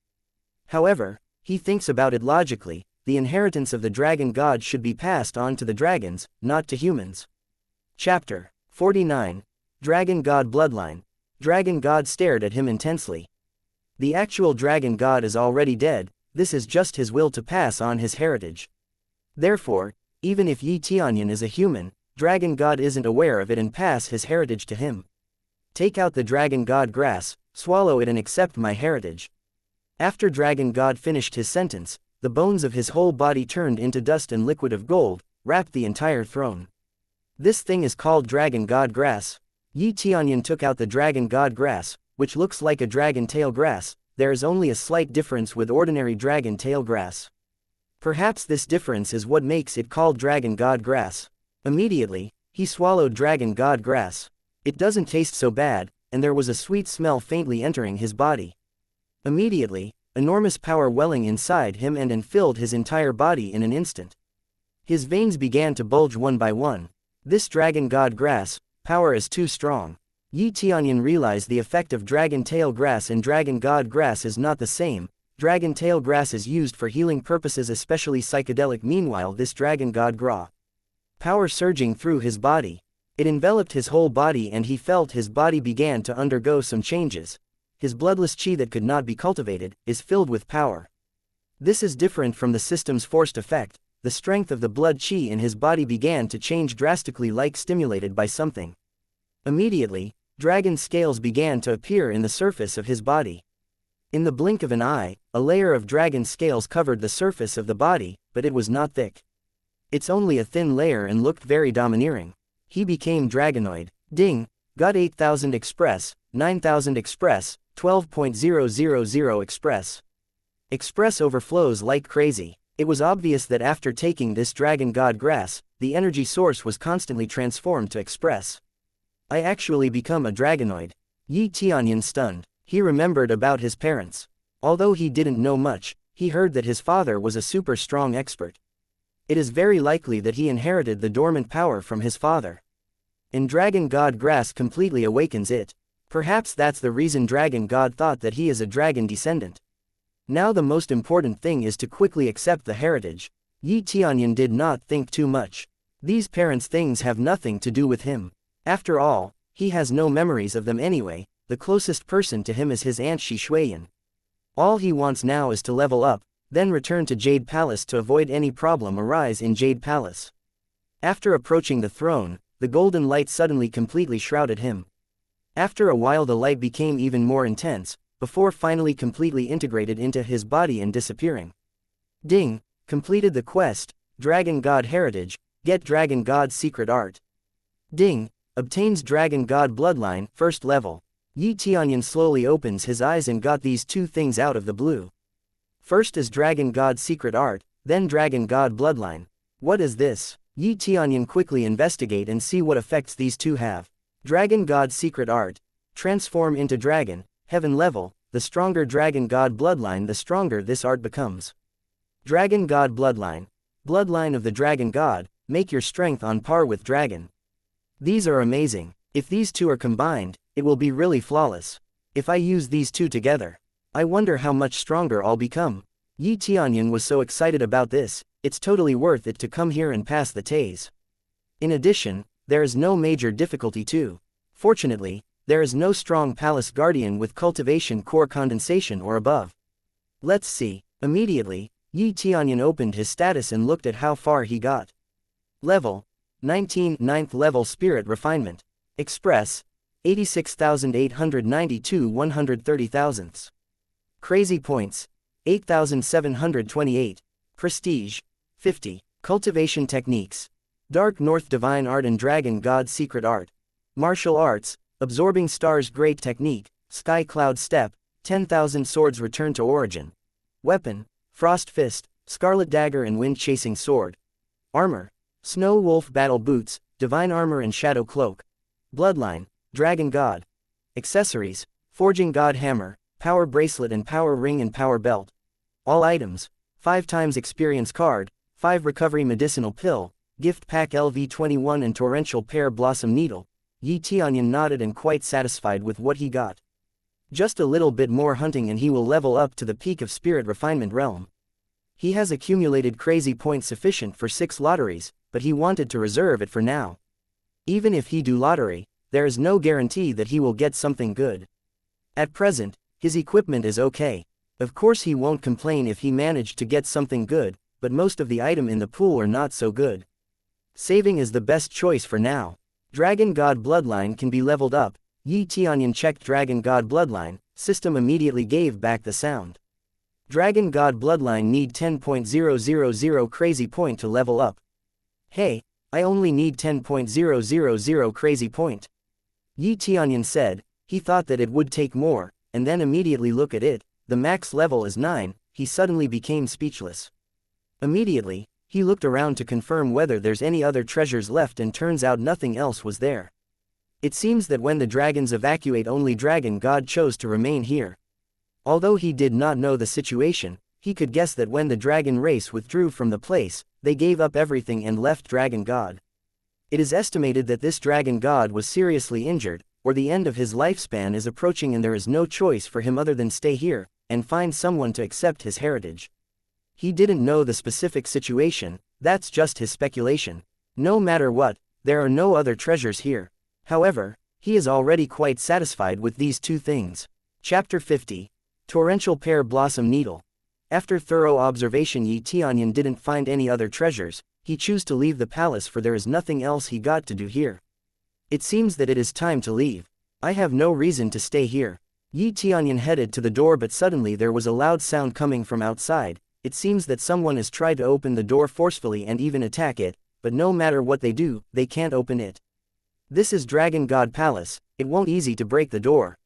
Speaker 1: However, he thinks about it logically. The inheritance of the Dragon God should be passed on to the dragons, not to humans. Chapter 49. Dragon God Bloodline. Dragon God stared at him intensely. The actual Dragon God is already dead, this is just his will to pass on his heritage. Therefore, even if Yi Tianyun is a human, Dragon God isn't aware of it and pass his heritage to him. Take out the Dragon God grass, swallow it and accept my heritage. After Dragon God finished his sentence, the bones of his whole body turned into dust and liquid of gold, wrapped the entire throne. This thing is called Dragon God grass. Yi Tianyun took out the Dragon God grass, which looks like a dragon tail grass. There is only a slight difference with ordinary dragon tail grass. Perhaps this difference is what makes it called Dragon God grass. Immediately, he swallowed Dragon God grass. It doesn't taste so bad, and there was a sweet smell faintly entering his body. Immediately, enormous power welling inside him and filled his entire body in an instant. His veins began to bulge one by one. This Dragon God grass, power is too strong. Yi Tianyun realized the effect of Dragon Tail Grass and Dragon God Grass is not the same. Dragon Tail Grass is used for healing purposes, especially psychedelic. Meanwhile, this Dragon God Gra. Power surging through his body. It enveloped his whole body and he felt his body began to undergo some changes. His bloodless chi that could not be cultivated, is filled with power. This is different from the system's forced effect. The strength of the blood chi in his body began to change drastically, like stimulated by something. Immediately, dragon scales began to appear in the surface of his body. In the blink of an eye, a layer of dragon scales covered the surface of the body, but it was not thick. It's only a thin layer and looked very domineering. He became dragonoid. Ding! Got 8000 Express, 9000 Express, 12.000 Express. Express overflows like crazy. It was obvious that after taking this Dragon God grass, the energy source was constantly transformed to Express. I actually become a dragonoid. Yi Tianyun stunned. He remembered about his parents. Although he didn't know much, he heard that his father was a super strong expert. It is very likely that he inherited the dormant power from his father. And Dragon God grass completely awakens it. Perhaps that's the reason Dragon God thought that he is a dragon descendant. Now the most important thing is to quickly accept the heritage. Yi Tianyun did not think too much. These parents' things have nothing to do with him. After all, he has no memories of them anyway. The closest person to him is his aunt Shi Shuiyan. All he wants now is to level up, then return to Jade Palace to avoid any problem arise in Jade Palace. After approaching the throne, the golden light suddenly completely shrouded him. After a while the light became even more intense, before finally completely integrated into his body and disappearing. Ding! Completed the quest, Dragon God Heritage, get Dragon God Secret Art. Ding! Obtains Dragon God Bloodline, first level. Yi Tianyun slowly opens his eyes and got these two things out of the blue. First is Dragon God Secret Art, then Dragon God Bloodline. What is this? Yi Tianyun quickly investigate and see what effects these two have. Dragon God Secret Art. Transform into dragon, heaven level. The stronger Dragon God Bloodline, the stronger this art becomes. Dragon God Bloodline. Bloodline of the Dragon God, make your strength on par with dragon. These are amazing. If these two are combined, it will be really flawless. If I use these two together, I wonder how much stronger I'll become. Yi Tianyun was so excited about this, it's totally worth it to come here and pass the tase. In addition, there is no major difficulty too. Fortunately, there is no strong palace guardian with cultivation core condensation or above. Let's see. Immediately, Yi Tianyun opened his status and looked at how far he got. Level 19, 9th level Spirit Refinement. Express 86,892 130,000ths. Crazy Points 8,728. Prestige 50. Cultivation Techniques. Dark North Divine Art and Dragon God Secret Art. Martial Arts, Absorbing Stars Great Technique, Sky Cloud Step, 10,000 Swords Return to Origin. Weapon, Frost Fist, Scarlet Dagger and Wind Chasing Sword. Armor, Snow Wolf Battle Boots, Divine Armor and Shadow Cloak. Bloodline, Dragon God. Accessories, Forging God Hammer, power bracelet and power ring and power belt. All items, 5 times experience card, 5 recovery medicinal pill, gift pack LV21 and torrential pear blossom needle. Yi Tianyun nodded and quite satisfied with what he got. Just a little bit more hunting and he will level up to the peak of spirit refinement realm. He has accumulated crazy points sufficient for 6 lotteries, but he wanted to reserve it for now. Even if he do lottery, there is no guarantee that he will get something good. At present, his equipment is okay. Of course he won't complain if he managed to get something good, but most of the item in the pool are not so good. Saving is the best choice for now. Dragon God Bloodline can be leveled up. Yi Tianyun checked Dragon God Bloodline, system immediately gave back the sound. Dragon God Bloodline need 10.000 crazy point to level up. Hey, I only need 10.000 crazy point. Yi Tianyun said. He thought that it would take more, and then immediately look at it, the max level is 9, he suddenly became speechless. Immediately, he looked around to confirm whether there's any other treasures left and turns out nothing else was there. It seems that when the dragons evacuate only Dragon God chose to remain here. Although he did not know the situation, he could guess that when the dragon race withdrew from the place, they gave up everything and left Dragon God. It is estimated that this Dragon God was seriously injured, or the end of his lifespan is approaching and there is no choice for him other than stay here, and find someone to accept his heritage. He didn't know the specific situation, that's just his speculation. No matter what, there are no other treasures here. However, he is already quite satisfied with these 2 things. Chapter 50. Torrential Pear Blossom Needle. After thorough observation, Yi Tianyun didn't find any other treasures. He chose to leave the palace for there is nothing else he got to do here. It seems that it is time to leave. I have no reason to stay here. Yi Tianyun headed to the door, but suddenly there was a loud sound coming from outside. It seems that someone has tried to open the door forcefully and even attack it, but no matter what they do, they can't open it. This is Dragon God Palace, it won't easy to break the door.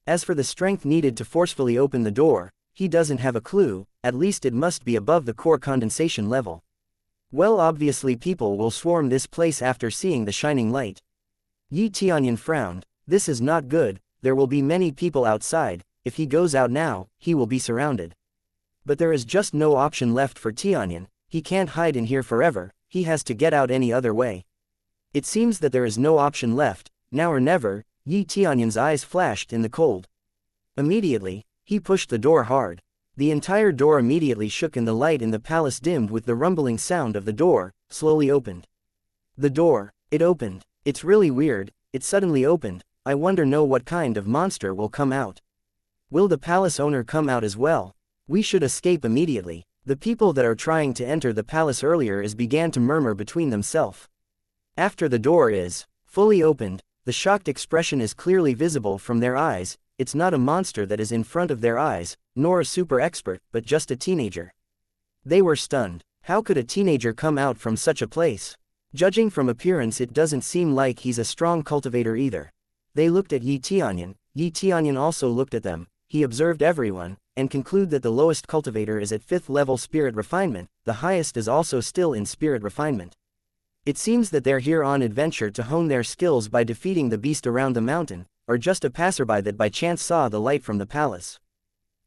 Speaker 1: As for the strength needed to forcefully open the door, he doesn't have a clue, at least it must be above the core condensation level. Well, obviously people will swarm this place after seeing the shining light. Yi Tianyun frowned. This is not good, there will be many people outside, if he goes out now, he will be surrounded. But there is just no option left for Tianyun, he can't hide in here forever, he has to get out any other way. It seems that there is no option left, now or never. Yi Tianyun's eyes flashed in the cold. Immediately, he pushed the door hard. The entire door immediately shook and the light in the palace dimmed with the rumbling sound of the door, slowly opened. The door, it opened. It's really weird, it suddenly opened. I wonder what kind of monster will come out. Will the palace owner come out as well? We should escape immediately. The people that are trying to enter the palace earlier began to murmur between themselves. After the door is fully opened, the shocked expression is clearly visible from their eyes. It's not a monster that is in front of their eyes, nor a super expert, but just a teenager. They were stunned. How could a teenager come out from such a place? Judging from appearance, it doesn't seem like he's a strong cultivator either. They looked at Yi Tianyun. Yi Tianyun also looked at them. He observed everyone, and concluded that the lowest cultivator is at 5th level spirit refinement, the highest is also still in spirit refinement. It seems that they're here on adventure to hone their skills by defeating the beast around the mountain, or just a passerby that by chance saw the light from the palace.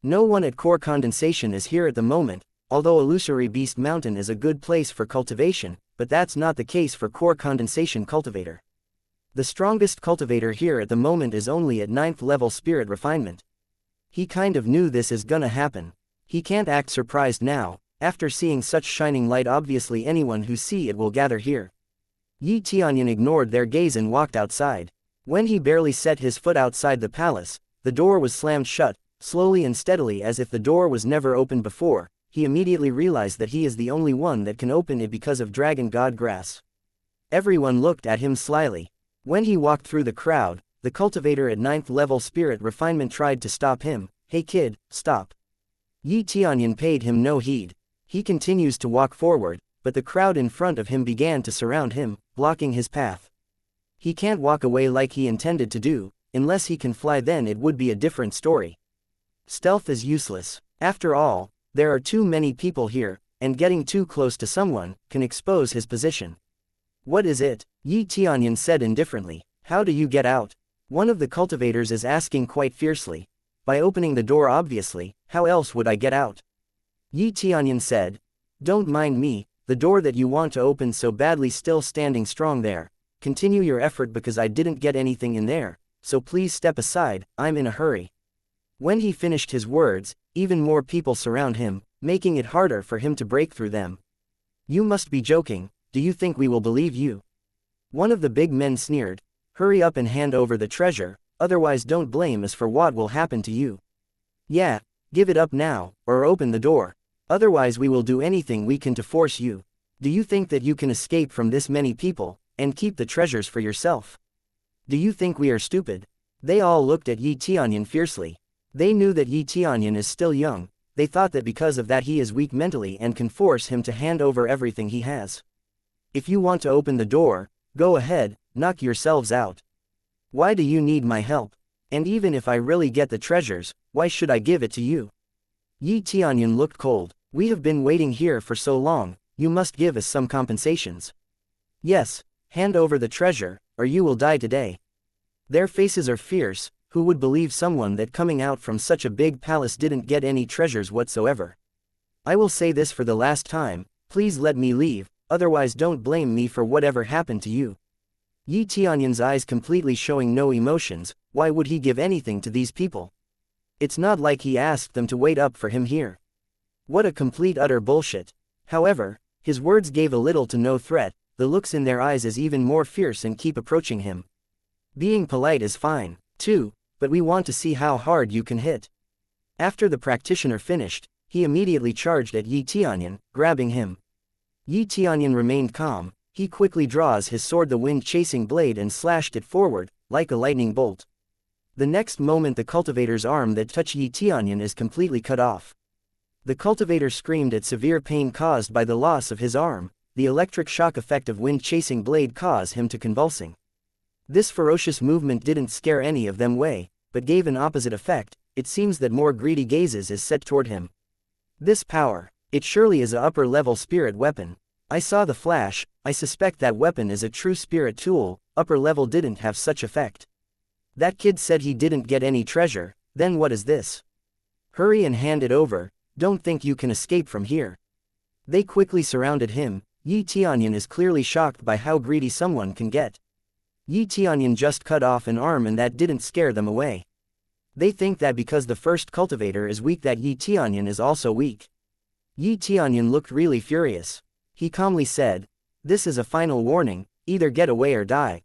Speaker 1: No one at core condensation is here at the moment, although Illusory Beast Mountain is a good place for cultivation, but that's not the case for core condensation cultivator. The strongest cultivator here at the moment is only at 9th level spirit refinement. He kind of knew this is gonna happen. He can't act surprised now. After seeing such shining light, obviously anyone who see it will gather here. Yi Tianyun ignored their gaze and walked outside. When he barely set his foot outside the palace, the door was slammed shut, slowly and steadily as if the door was never opened before. He immediately realized that he is the only one that can open it because of Dragon God Grass. Everyone looked at him slyly. When he walked through the crowd, the cultivator at 9th level spirit refinement tried to stop him. Hey kid, stop. Yi Tianyun paid him no heed. He continues to walk forward, but the crowd in front of him began to surround him, blocking his path. He can't walk away like he intended to do. Unless he can fly, then it would be a different story. Stealth is useless. After all, there are too many people here, and getting too close to someone can expose his position. What is it? Yi Tianyun said indifferently. How do you get out? One of the cultivators is asking quite fiercely. By opening the door obviously, how else would I get out? Yi Tianyun said. Don't mind me, the door that you want to open so badly still standing strong there. Continue your effort because I didn't get anything in there, so please step aside, I'm in a hurry. When he finished his words, even more people surround him, making it harder for him to break through them. You must be joking, do you think we will believe you? One of the big men sneered. Hurry up and hand over the treasure, otherwise don't blame us for what will happen to you. Yeah, give it up now, or open the door. Otherwise we will do anything we can to force you. Do you think that you can escape from this many people, and keep the treasures for yourself? Do you think we are stupid? They all looked at Yi Tianyun fiercely. They knew that Yi Tianyun is still young, they thought that because of that he is weak mentally and can force him to hand over everything he has. If you want to open the door, go ahead, knock yourselves out. Why do you need my help? And even if I really get the treasures, why should I give it to you? Yi Tianyun looked cold. We have been waiting here for so long, you must give us some compensations. Yes, hand over the treasure, or you will die today. Their faces are fierce, who would believe someone that coming out from such a big palace didn't get any treasures whatsoever? I will say this for the last time, please let me leave, otherwise don't blame me for whatever happened to you. Yi Tianyun's eyes completely showing no emotions, why would he give anything to these people? It's not like he asked them to wait up for him here. What a complete utter bullshit. However, his words gave a little to no threat, the looks in their eyes is even more fierce and keep approaching him. Being polite is fine, too, but we want to see how hard you can hit. After the practitioner finished, he immediately charged at Yi Tianyun, grabbing him. Yi Tianyun remained calm, he quickly draws his sword the wind-chasing blade and slashed it forward, like a lightning bolt. The next moment the cultivator's arm that touched Yi Tianyun is completely cut off. The cultivator screamed at severe pain caused by the loss of his arm, the electric shock effect of wind-chasing blade caused him to convulsing. This ferocious movement didn't scare any of them away, but gave an opposite effect, it seems that more greedy gazes is set toward him. This power, it surely is a upper-level spirit weapon. I saw the flash, I suspect that weapon is a true spirit tool, upper level didn't have such effect. That kid said he didn't get any treasure, then what is this? Hurry and hand it over, don't think you can escape from here. They quickly surrounded him. Yi Tianyun is clearly shocked by how greedy someone can get. Yi Tianyun just cut off an arm and that didn't scare them away. They think that because the first cultivator is weak that Yi Tianyun is also weak. Yi Tianyun looked really furious. He calmly said, this is a final warning, either get away or die.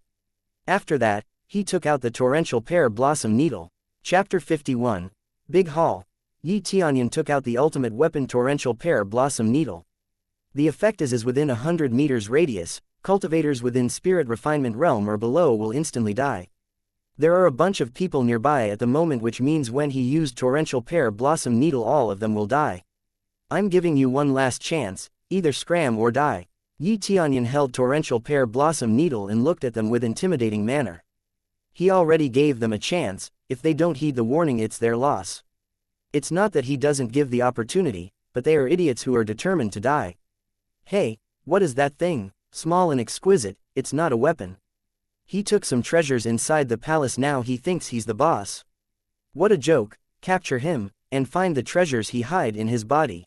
Speaker 1: After that, he took out the torrential pear blossom needle. Chapter 51. Big Hall. Yi Tianyun took out the ultimate weapon torrential pear blossom needle. The effect is within 100 meters radius, cultivators within spirit refinement realm or below will instantly die. There are a bunch of people nearby at the moment, which means when he used torrential pear blossom needle all of them will die. I'm giving you one last chance, either scram or die. Yi Tianyun held torrential pear blossom needle and looked at them with intimidating manner. He already gave them a chance, if they don't heed the warning it's their loss. It's not that he doesn't give the opportunity, but they are idiots who are determined to die. Hey, what is that thing? Small and exquisite, it's not a weapon. He took some treasures inside the palace, now he thinks he's the boss. What a joke, capture him, and find the treasures he hid in his body.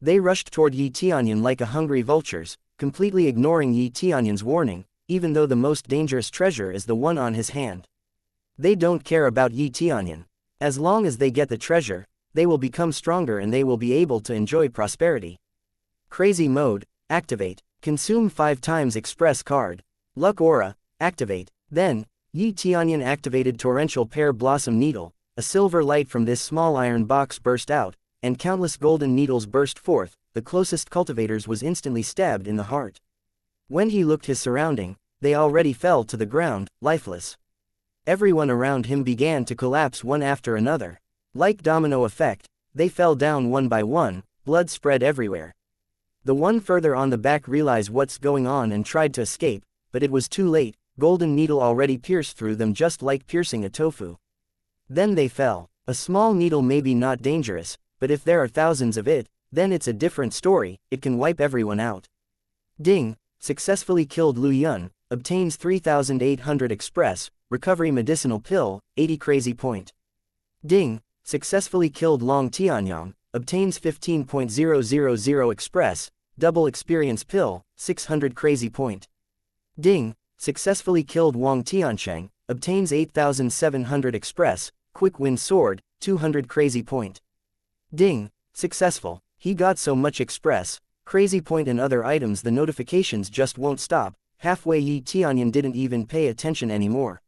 Speaker 1: They rushed toward Yi Tianyun like a hungry vultures, completely ignoring Yi Tianyun's warning, even though the most dangerous treasure is the one on his hand. They don't care about Yi Tianyun. As long as they get the treasure, they will become stronger and they will be able to enjoy prosperity. Crazy mode, activate. Consume 5 times express card. Luck aura, activate. Then, Yi Tianyun activated torrential pear blossom needle. A silver light from this small iron box burst out, and countless golden needles burst forth. The closest cultivators was instantly stabbed in the heart. When he looked his surrounding, they already fell to the ground, lifeless. Everyone around him began to collapse one after another. Like domino effect, they fell down one by one, blood spread everywhere. The one further on the back realized what's going on and tried to escape, but it was too late, golden needle already pierced through them just like piercing a tofu. Then they fell. A small needle may be not dangerous, but if there are thousands of it, then it's a different story, it can wipe everyone out. Ding, successfully killed Lu Yun, obtains 3800 express, recovery medicinal pill, 80 crazy point. Ding, successfully killed Long Tianyun, obtains 15.000 express, double experience pill, 600 crazy point. Ding, successfully killed Wang Tiansheng, obtains 8,700 express, quick wind sword, 200 crazy point. Ding, successful, he got so much express, crazy point and other items the notifications just won't stop, halfway Yi Tianyun didn't even pay attention anymore.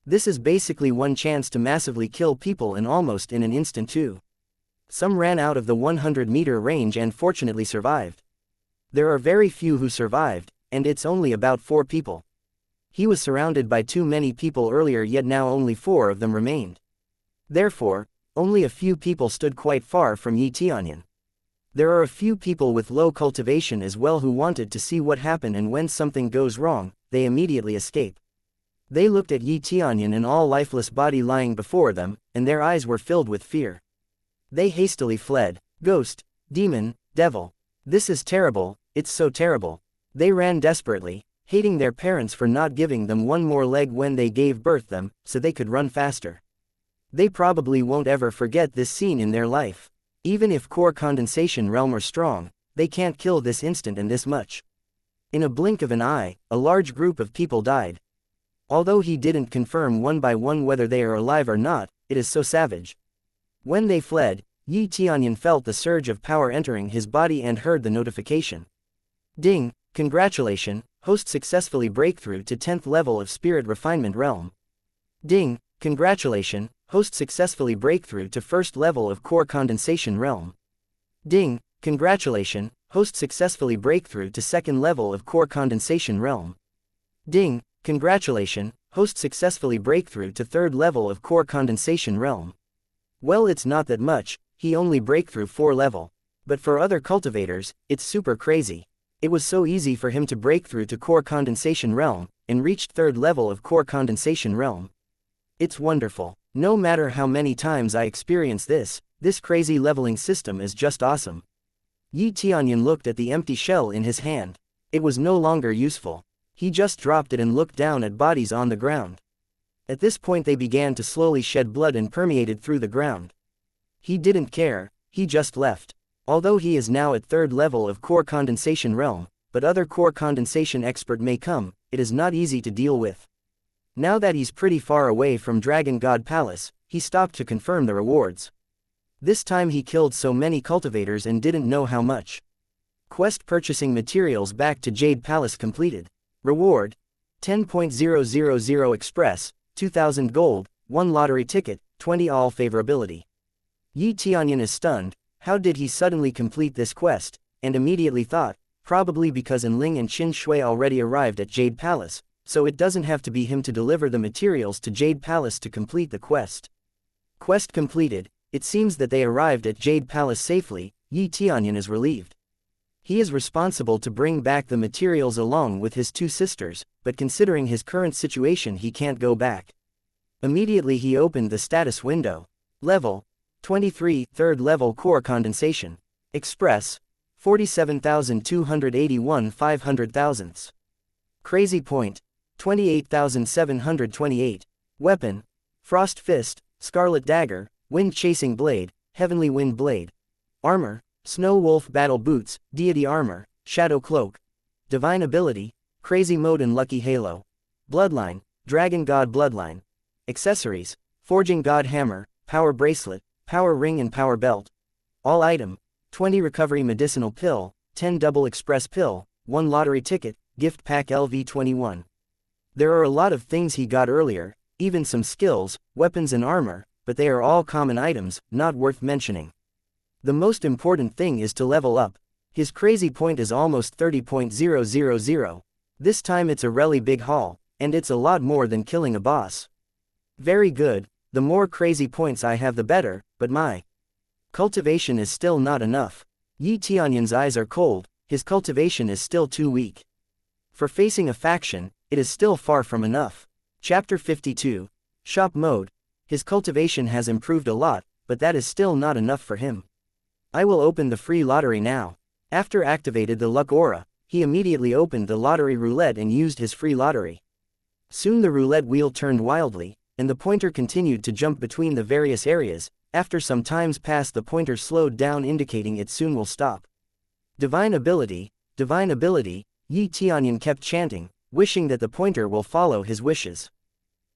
Speaker 1: This is basically one chance to massively kill people and almost in an instant too. Some ran out of the 100-meter range and fortunately survived. There are very few who survived, and it's only about 4 people. He was surrounded by too many people earlier, yet now only 4 of them remained. Therefore, only a few people stood quite far from Yi Tianyun. There are a few people with low cultivation as well who wanted to see what happened, and when something goes wrong, they immediately escape. They looked at Yi Tianyun and all lifeless body lying before them, and their eyes were filled with fear. They hastily fled. Ghost, demon, devil. This is terrible, it's so terrible. They ran desperately, hating their parents for not giving them one more leg when they gave birth them, so they could run faster. They probably won't ever forget this scene in their life. Even if core condensation realm are strong, they can't kill this instant and this much. In a blink of an eye, a large group of people died. Although he didn't confirm one by one whether they are alive or not, it is so savage. When they fled, Yi Tianyun felt the surge of power entering his body and heard the notification. Ding, congratulations, host successfully breakthrough to 10th level of Spirit Refinement Realm. Ding, congratulations, host successfully breakthrough to 1st level of Core Condensation Realm. Ding, congratulations, host successfully breakthrough to 2nd level of Core Condensation Realm. Ding, congratulations, host successfully breakthrough to 3rd level of Core Condensation Realm. Well, it's not that much, he only breakthrough 4 level. But for other cultivators, it's super crazy. It was so easy for him to break through to Core Condensation Realm, and reached 3rd level of Core Condensation Realm. It's wonderful. No matter how many times I experience this crazy leveling system is just awesome. Yi Tianyun looked at the empty shell in his hand. It was no longer useful. He just dropped it and looked down at bodies on the ground. At this point they began to slowly shed blood and permeated through the ground. He didn't care, he just left. Although he is now at 3rd level of Core Condensation Realm, but other Core Condensation expert may come, it is not easy to deal with. Now that he's pretty far away from Dragon God Palace, he stopped to confirm the rewards. This time he killed so many cultivators and didn't know how much. Quest purchasing materials back to Jade Palace completed. Reward, 10.000 express, 2,000 gold, 1 lottery ticket, 20 all favorability. Yi Tianyun is stunned. How did he suddenly complete this quest? And immediately thought, probably because Enling and Qin Shui already arrived at Jade Palace, so it doesn't have to be him to deliver the materials to Jade Palace to complete the quest. Quest completed. It seems that they arrived at Jade Palace safely. Yi Tianyun is relieved. He is responsible to bring back the materials along with his 2 sisters, but considering his current situation he can't go back. Immediately he opened the status window. Level 23, 3rd level Core Condensation. Express 47,281 500,000ths. Crazy point 28,728. Weapon Frost Fist, Scarlet Dagger, Wind Chasing Blade, Heavenly Wind Blade. Armor Snow Wolf Battle Boots, Deity Armor, Shadow Cloak. Divine Ability, Crazy Mode and Lucky Halo. Bloodline, Dragon God Bloodline. Accessories, Forging God Hammer, Power Bracelet, Power Ring and Power Belt. All item, 20 Recovery Medicinal Pill, 10 Double Express Pill, 1 Lottery Ticket, Gift Pack LV21. There are a lot of things he got earlier, even some skills, weapons and armor, but they are all common items, not worth mentioning. The most important thing is to level up. His crazy point is almost 30.000. This time it's a really big haul, and it's a lot more than killing a boss. Very good, the more crazy points I have the better, but my cultivation is still not enough. Yi Tianyun's eyes are cold, his cultivation is still too weak. For facing a faction, it is still far from enough. Chapter 52. Shop Mode. His cultivation has improved a lot, but that is still not enough for him. I will open the free lottery now. After activated the luck aura, he immediately opened the lottery roulette and used his free lottery. Soon the roulette wheel turned wildly, and the pointer continued to jump between the various areas, After some times passed, the pointer slowed down, indicating it soon will stop. Divine ability, Yi Tianyun kept chanting, wishing that the pointer will follow his wishes.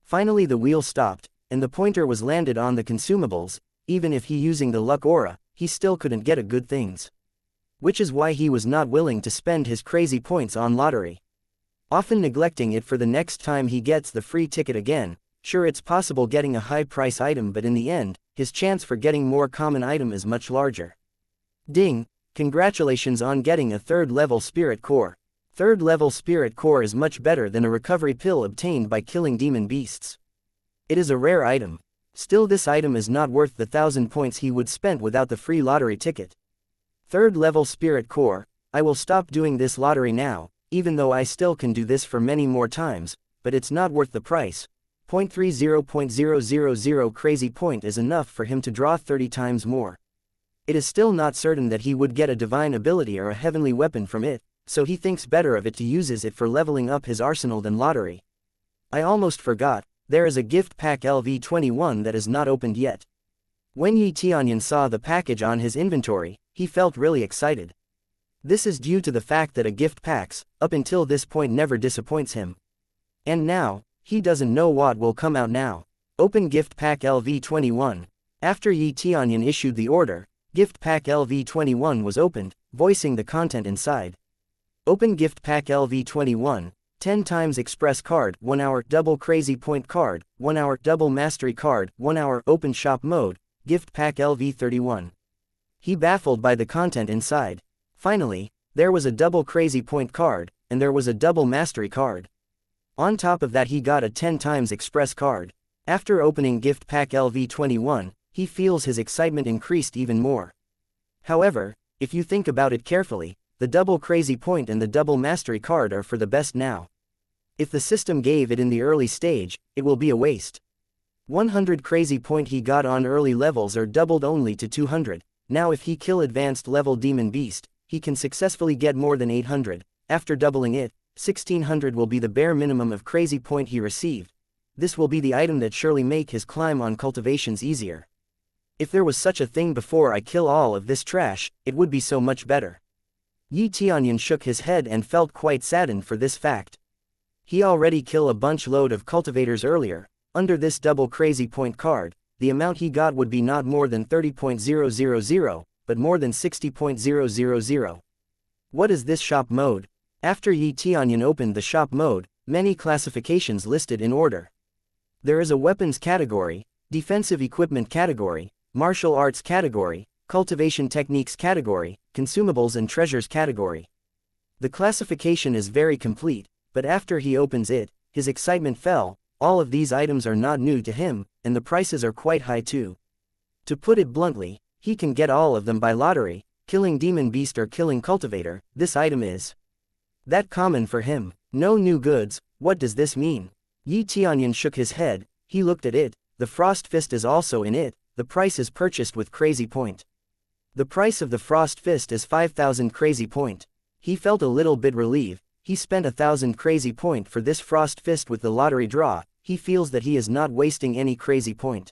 Speaker 1: Finally the wheel stopped, and the pointer was landed on the consumables. Even if he using the luck aura, he still couldn't get a good things. Which is why he was not willing to spend his crazy points on lottery. Often neglecting it for the next time he gets the free ticket again. Sure, it's possible getting a high price item, but in the end, his chance for getting more common item is much larger. Ding! Congratulations on getting a 3rd level spirit core. 3rd level spirit core is much better than a recovery pill obtained by killing demon beasts. It is a rare item. Still, this item is not worth the 1,000 points he would spend without the free lottery ticket. 3rd level spirit core. I will stop doing this lottery now, even though I still can do this for many more times, but it's not worth the price. 0.30.000 crazy point is enough for him to draw 30 times more. It is still not certain that he would get a divine ability or a heavenly weapon from it, so he thinks better of it to uses it for leveling up his arsenal than lottery. I almost forgot, there is a gift pack LV21 that is not opened yet. When Yi Tianyun saw the package on his inventory, he felt really excited. This is due to the fact that a gift packs, up until this point, never disappoints him. And now, he doesn't know what will come out now. Open gift pack LV21. After Yi Tianyun issued the order, gift pack LV21 was opened, voicing the content inside. Open gift pack LV21, 10 times express card, 1 hour double crazy point card, 1 hour double mastery card, 1 hour open shop mode, gift pack LV31. He baffled by the content inside. Finally, there was a double crazy point card, and there was a double mastery card. On top of that, he got a 10 times express card. After opening gift pack LV21, he feels his excitement increased even more. However, if you think about it carefully, the double crazy point and the double mastery card are for the best now. If the system gave it in the early stage, it will be a waste. 100 crazy point he got on early levels are doubled only to 200. Now if he kill advanced level demon beast, he can successfully get more than 800. After doubling it, 1600 will be the bare minimum of crazy point he received. This will be the item that surely make his climb on cultivations easier. If there was such a thing before I kill all of this trash, it would be so much better. Yi Tianyun shook his head and felt quite saddened for this fact. He already killed a bunch load of cultivators earlier. Under this double crazy point card, the amount he got would be not more than 30.000, but more than 60.000. What is this shop mode? After Yi Tianyun opened the shop mode, many classifications listed in order. There is a weapons category, defensive equipment category, martial arts category, cultivation techniques category, consumables and treasures category. The classification is very complete, but after he opens it, his excitement fell. All of these items are not new to him, and the prices are quite high too. To put it bluntly, he can get all of them by lottery. Killing demon beast or killing cultivator, this item is that common for him. No new goods. What does this mean? Yi Tianyun shook his head. He looked at it. The frost fist is also in it. The price is purchased with crazy point. The price of the frost fist is 5,000 crazy point. He felt a little bit relieved. He spent 1,000 crazy point for this frost fist with the lottery draw. He feels that he is not wasting any crazy point.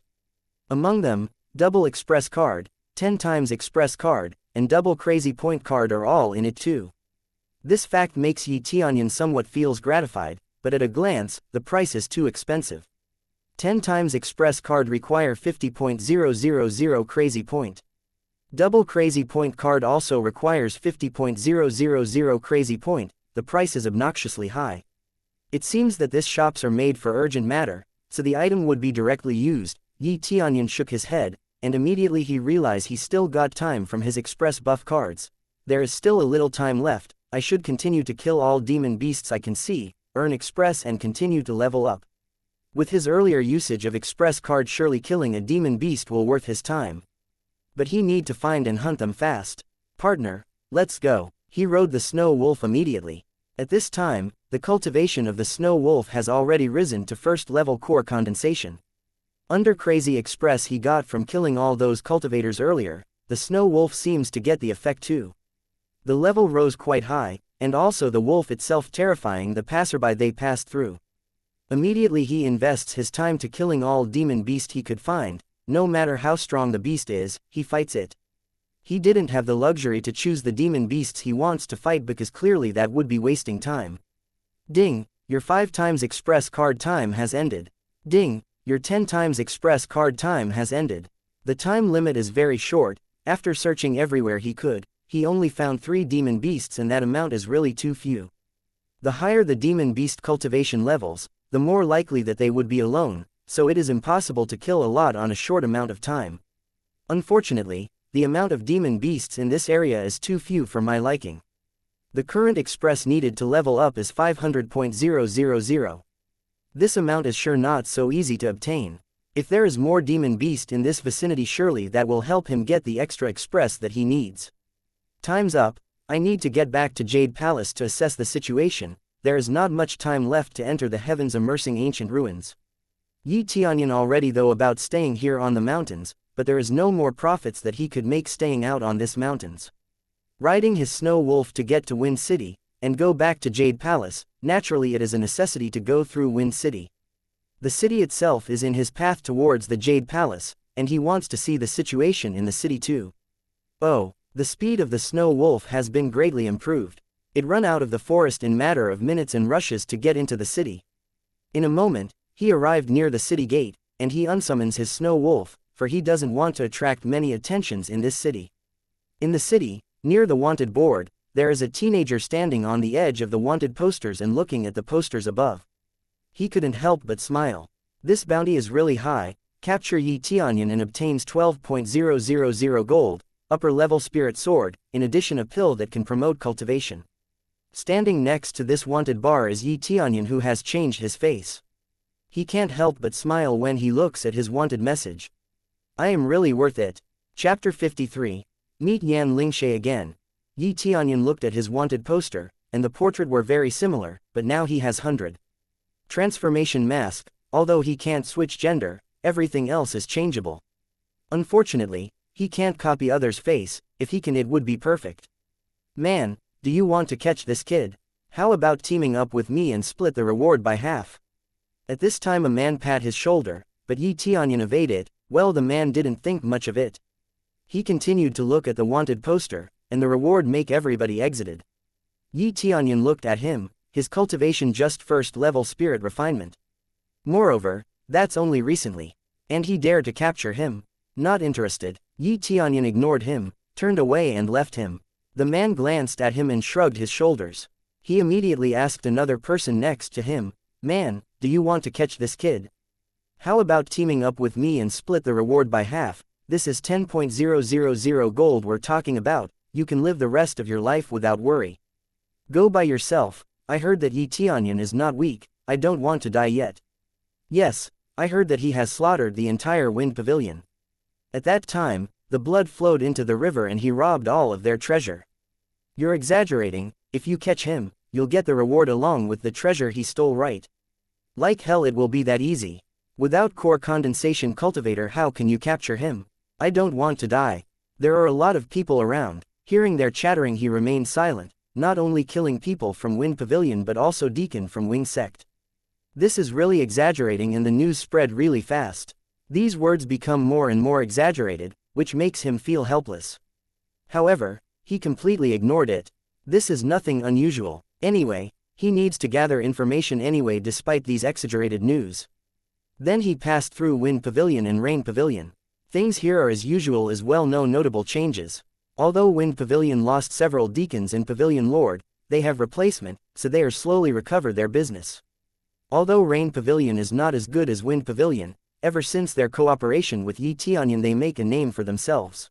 Speaker 1: Among them, double express card, 10 times express card, and double crazy point card are all in it too. This fact makes Yi Tianyun somewhat feels gratified, but at a glance, the price is too expensive. 10 times express card require 50.000 crazy point. Double crazy point card also requires 50.000 crazy point. The price is obnoxiously high. It seems that this shops are made for urgent matter, so the item would be directly used. Yi Tianyun shook his head, and immediately he realized he still got time from his express buff cards. There is still a little time left. I should continue to kill all demon beasts I can see, earn express and continue to level up. With his earlier usage of express card, surely killing a demon beast will worth his time. But he need to find and hunt them fast. Partner, let's go. He rode the snow wolf immediately. At this time, the cultivation of the snow wolf has already risen to first level core condensation. Under crazy express he got from killing all those cultivators earlier, the snow wolf seems to get the effect too. The level rose quite high, and also the wolf itself terrifying the passerby they passed through. Immediately he invests his time to killing all demon beast he could find. no matter how strong the beast is, he fights it. He didn't have the luxury to choose the demon beasts he wants to fight because clearly that would be wasting time. Ding, your 5 times express card time has ended. Ding, your 10 times express card time has ended. The time limit is very short. After searching everywhere he could, he only found 3 demon beasts, and that amount is really too few. The higher the demon beast cultivation levels, the more likely that they would be alone, so it is impossible to kill a lot on a short amount of time. Unfortunately, the amount of demon beasts in this area is too few for my liking. The current express needed to level up is 500.000. This amount is sure not so easy to obtain. If there is more demon beast in this vicinity, surely that will help him get the extra express that he needs. Time's up. I need to get back to Jade Palace to assess the situation. There is not much time left to enter the heavens immersing ancient ruins. Tianyun already though about staying here on the mountains, but there is no more profits that he could make staying out on this mountains. Riding his snow wolf to get to Wind City, and go back to Jade Palace, naturally it is a necessity to go through Wind City. The city itself is in his path towards the Jade Palace, and he wants to see the situation in the city too. Oh, the speed of the snow wolf has been greatly improved. It run out of the forest in matter of minutes and rushes to get into the city. In a moment, he arrived near the city gate, and he unsummons his snow wolf, for he doesn't want to attract many attentions in this city. In the city, near the wanted board, there is a teenager standing on the edge of the wanted posters and looking at the posters above. He couldn't help but smile. This bounty is really high. Capture Tianyun and obtains 12.000 gold, upper level spirit sword, in addition a pill that can promote cultivation. Standing next to this wanted bar is Tianyun, who has changed his face. He can't help but smile when he looks at his wanted message. I am really worth it. Chapter 53. Meet Yan Lingshe again. Tianyun looked at his wanted poster, and the portrait were very similar, but now he has 100. Transformation mask. Although he can't switch gender, everything else is changeable. Unfortunately, he can't copy others' face. If he can, it would be perfect. Man, do you want to catch this kid? How about teaming up with me and split the reward by half? At this time a man pat his shoulder, but Tianyun evaded it. Well, the man didn't think much of it. He continued to look at the wanted poster, and the reward make everybody exited. Tianyun looked at him, his cultivation just first level spirit refinement. Moreover, that's only recently. And he dared to capture him. Not interested, Tianyun ignored him, turned away and left him. The man glanced at him and shrugged his shoulders. He immediately asked another person next to him, man, do you want to catch this kid? How about teaming up with me and split the reward by half? This is 10.000 gold we're talking about. You can live the rest of your life without worry. Go by yourself. I heard that Tianyun is not weak. I don't want to die yet. Yes, I heard that he has slaughtered the entire Wind Pavilion. At that time, the blood flowed into the river and he robbed all of their treasure. You're exaggerating. If you catch him, you'll get the reward along with the treasure he stole, right? Like hell it will be that easy. Without core condensation cultivator, how can you capture him? I don't want to die. There are a lot of people around. Hearing their chattering, he remained silent, not only killing people from Wind Pavilion but also Deacon from Wing Sect. This is really exaggerating and the news spread really fast. These words become more and more exaggerated, which makes him feel helpless. However, he completely ignored it. This is nothing unusual. Anyway, he needs to gather information anyway despite these exaggerated news. Then he passed through Wind Pavilion and Rain Pavilion. Things here are as usual as well, no notable changes. Although Wind Pavilion lost several deacons and Pavilion Lord, they have replacement, so they are slowly recover their business. Although Rain Pavilion is not as good as Wind Pavilion, ever since their cooperation with Tianyun they make a name for themselves.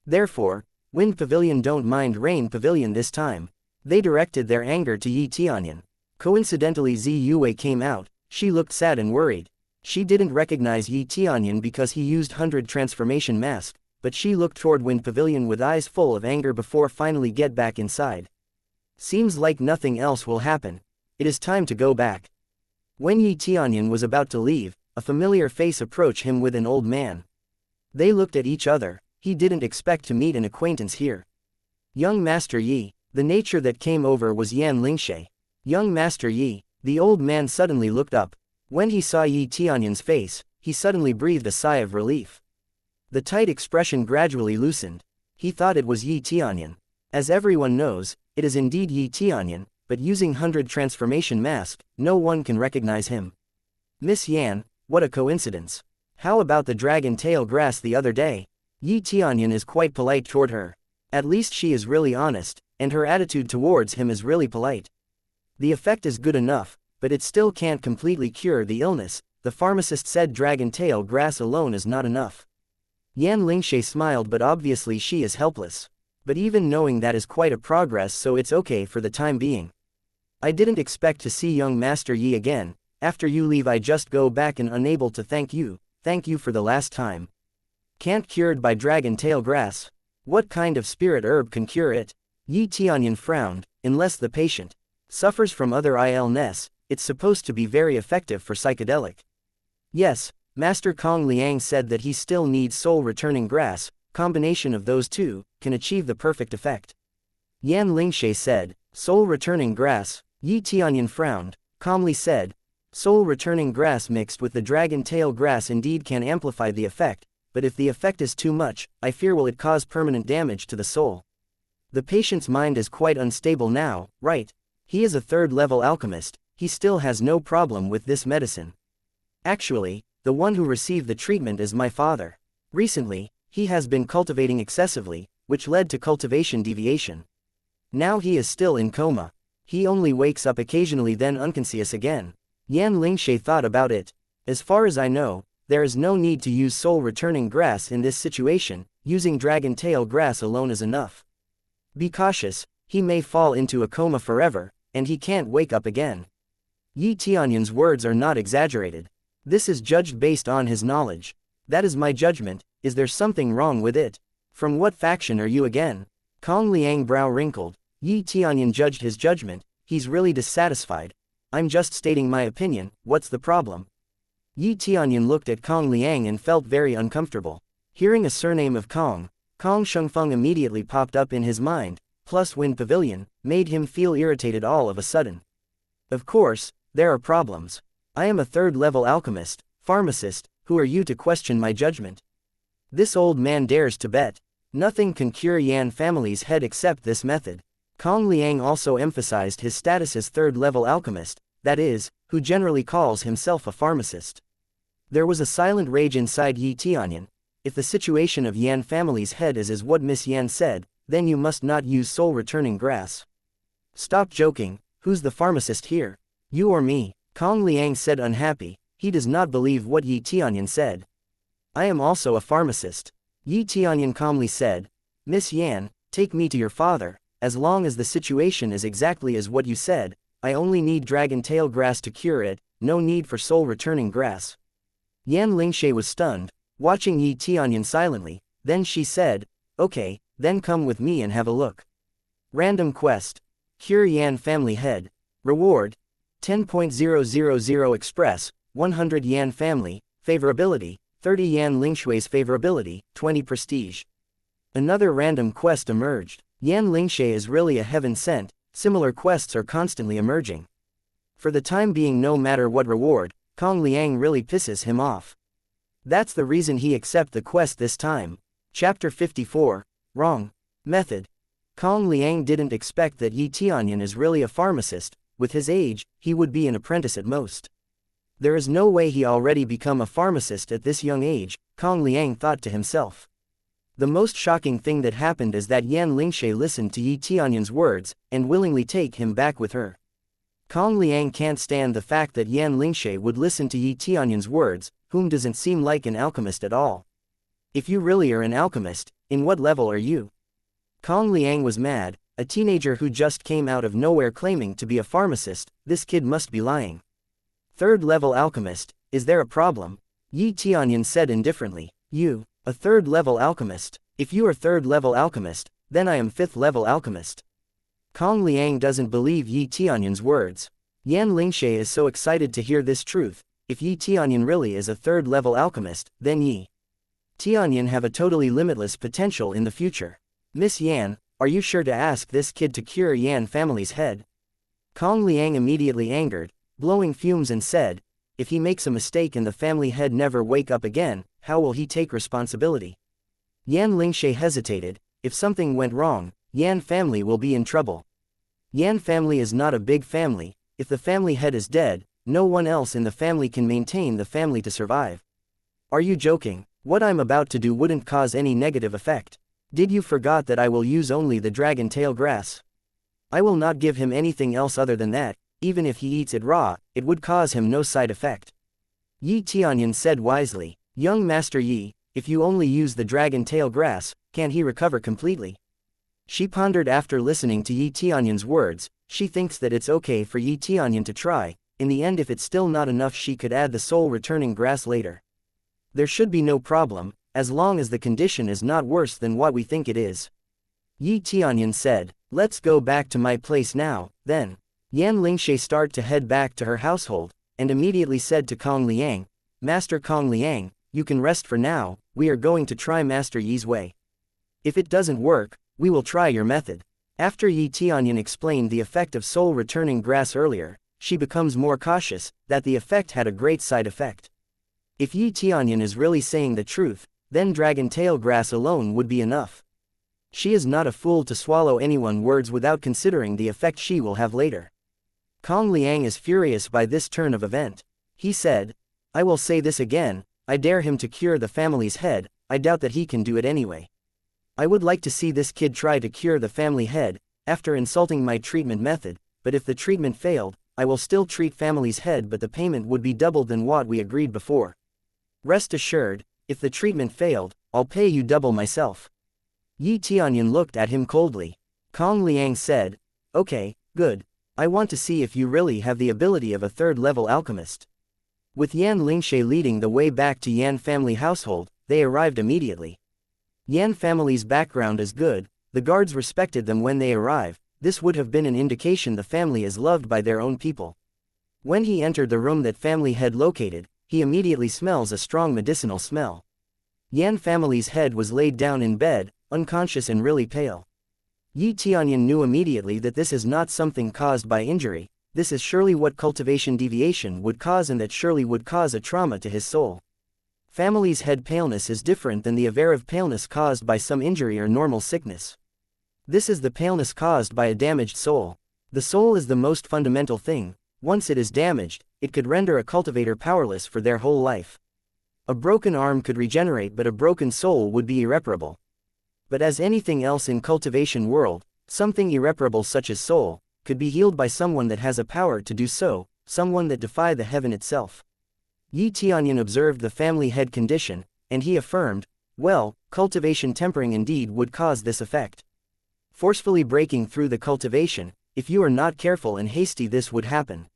Speaker 1: Therefore, Wind Pavilion don't mind Rain Pavilion this time. They directed their anger to Tianyun. Coincidentally Ziyue came out. She looked sad and worried. She didn't recognize Tianyun because he used 100 transformation mask, but she looked toward Wind Pavilion with eyes full of anger before finally get back inside. Seems like nothing else will happen. It is time to go back. When Tianyun was about to leave, a familiar face approached him with an old man. They looked at each other. He didn't expect to meet an acquaintance here. Young Master Yi. The nature that came over was Yan Lingshe. Young Master Yi. The old man suddenly looked up. When he saw Tianyun's face, he suddenly breathed a sigh of relief. The tight expression gradually loosened. He thought it was Yi Tianyun. As everyone knows, it is indeed Yi Tianyun, but using 100 transformation mask, no one can recognize him. Miss Yan, what a coincidence. How about the dragon tail grass the other day? Yi Tianyun is quite polite toward her. At least she is really honest, and her attitude towards him is really polite. The effect is good enough, but it still can't completely cure the illness. The pharmacist said dragon tail grass alone is not enough. Yan Lingshe smiled, but obviously she is helpless. But even knowing that is quite a progress, so it's okay for the time being. I didn't expect to see young Master Yi again. After you leave I just go back and unable to thank you for the last time. Can't cured by dragon tail grass? What kind of spirit herb can cure it? Yi Tianyun frowned. Unless the patient suffers from other illness, it's supposed to be very effective for psychedelic. Yes, Master Kong Liang said that he still needs soul returning grass. Combination of those two can achieve the perfect effect. Yan Lingshe said, soul returning grass. Yi Tianyun frowned, calmly said, soul returning grass mixed with the dragon tail grass indeed can amplify the effect, but if the effect is too much, I fear will it cause permanent damage to the soul. The patient's mind is quite unstable now, right? He is a third-level alchemist, he still has no problem with this medicine. Actually, the one who received the treatment is my father. Recently, he has been cultivating excessively, which led to cultivation deviation. Now he is still in coma. He only wakes up occasionally, then unconscious again. Yan Lingshe thought about it. As far as I know, there is no need to use soul returning grass in this situation, using dragon tail grass alone is enough. Be cautious, he may fall into a coma forever, and he can't wake up again. Yi Tianyun's words are not exaggerated. This is judged based on his knowledge. That is my judgment. Is there something wrong with it? From what faction are you again? Kong Liang brow wrinkled. Yi Tianyun judged his judgment. He's really dissatisfied. I'm just stating my opinion. What's the problem? Yi Tianyun looked at Kong Liang and felt very uncomfortable. Hearing a surname of Kong Shengfeng immediately popped up in his mind, plus Wind Pavilion, made him feel irritated all of a sudden. Of course, there are problems. I am a third-level alchemist, pharmacist, who are you to question my judgment? This old man dares to bet. Nothing can cure Yan family's head except this method. Kong Liang also emphasized his status as third-level alchemist, that is, who generally calls himself a pharmacist. There was a silent rage inside Yi Tianyun. If the situation of Yan family's head is what Miss Yan said, then you must not use soul-returning grass. Stop joking, who's the pharmacist here? You or me? Kong Liang said unhappy. He does not believe what Yi Tianyun said. I am also a pharmacist. Yi Tianyun calmly said, Miss Yan, take me to your father. As long as the situation is exactly as what you said, I only need dragon tail grass to cure it, no need for soul returning grass. Yan Lingshe was stunned, watching Yi Tianyun silently, then she said, okay, then come with me and have a look. Random quest. Cure Yan family head. Reward. 10.000 Express, 100 Yan family, favorability, 30 Yan Lingshui's favorability, 20 prestige. Another random quest emerged. Yan Lingshe is really a heaven sent, similar quests are constantly emerging. For the time being, no matter what reward, Kong Liang really pisses him off. That's the reason he accepts the quest this time. Chapter 54, Wrong Method. Kong Liang didn't expect that Yi Tianyun is really a pharmacist. With his age, he would be an apprentice at most. There is no way he already become a pharmacist at this young age, Kong Liang thought to himself. The most shocking thing that happened is that Yan Lingshe listened to Yi Tianyun's words, and willingly take him back with her. Kong Liang can't stand the fact that Yan Lingshe would listen to Yi Tianyun's words, whom doesn't seem like an alchemist at all. If you really are an alchemist, in what level are you? Kong Liang was mad, a teenager who just came out of nowhere claiming to be a pharmacist, this kid must be lying. Third-level alchemist, is there a problem? Yi Tianyun said indifferently, you, a third-level alchemist? If you are third-level alchemist, then I am fifth-level alchemist. Kong Liang doesn't believe Yi Tianyun's words. Yan Lingshe is so excited to hear this truth. If Yi Tianyun really is a third-level alchemist, then Yi Tianyun have a totally limitless potential in the future. Miss Yan, are you sure to ask this kid to cure Yan family's head? Kong Liang immediately angered, blowing fumes and said, if he makes a mistake and the family head never wake up again, how will he take responsibility? Yan Lingshe hesitated. If something went wrong, Yan family will be in trouble. Yan family is not a big family. If the family head is dead, no one else in the family can maintain the family to survive. Are you joking? What I'm about to do wouldn't cause any negative effect. Did you forgot that I will use only the dragon tail grass? I will not give him anything else other than that. Even if he eats it raw, it would cause him no side effect. Yi Tianyun said wisely. Young Master Yi, if you only use the dragon tail grass, can he recover completely? She pondered after listening to Yi Tianyun's words. She thinks that it's okay for Yi Tianyun to try. In the end, if it's still not enough, she could add the soul returning grass later. There should be no problem, as long as the condition is not worse than what we think it is. Yi Tianyun said, let's go back to my place now, then. Yan Lingshe started to head back to her household, and immediately said to Kong Liang, Master Kong Liang, you can rest for now, we are going to try Master Yi's way. If it doesn't work, we will try your method. After Yi Tianyun explained the effect of soul returning grass earlier, she becomes more cautious, that the effect had a great side effect. If Yi Tianyun is really saying the truth, then dragon tail grass alone would be enough. She is not a fool to swallow anyone's words without considering the effect she will have later. Kong Liang is furious by this turn of event. He said, I will say this again, I dare him to cure the family's head, I doubt that he can do it anyway. I would like to see this kid try to cure the family head, after insulting my treatment method, but if the treatment failed, I will still treat family's head, but the payment would be double than what we agreed before. Rest assured, if the treatment failed, I'll pay you double myself. Yi Tianyun looked at him coldly. Kong Liang said, okay, good. I want to see if you really have the ability of a third-level alchemist. With Yan Lingshe leading the way back to Yan family household, they arrived immediately. Yan family's background is good, the guards respected them when they arrived. This would have been an indication the family is loved by their own people. When he entered the room that family had located, he immediately smells a strong medicinal smell. Yan family's head was laid down in bed, unconscious and really pale. Yi Tianyun knew immediately that this is not something caused by injury, this is surely what cultivation deviation would cause, and that surely would cause a trauma to his soul. Family's head paleness is different than the aversive paleness caused by some injury or normal sickness. This is the paleness caused by a damaged soul. The soul is the most fundamental thing. Once it is damaged, it could render a cultivator powerless for their whole life. A broken arm could regenerate, but a broken soul would be irreparable. But as anything else in cultivation world, something irreparable such as soul, could be healed by someone that has a power to do so, someone that defy the heaven itself. Yi Tianyun observed the family head condition, and he affirmed, well, cultivation tempering indeed would cause this effect. Forcefully breaking through the cultivation, if you are not careful and hasty, this would happen.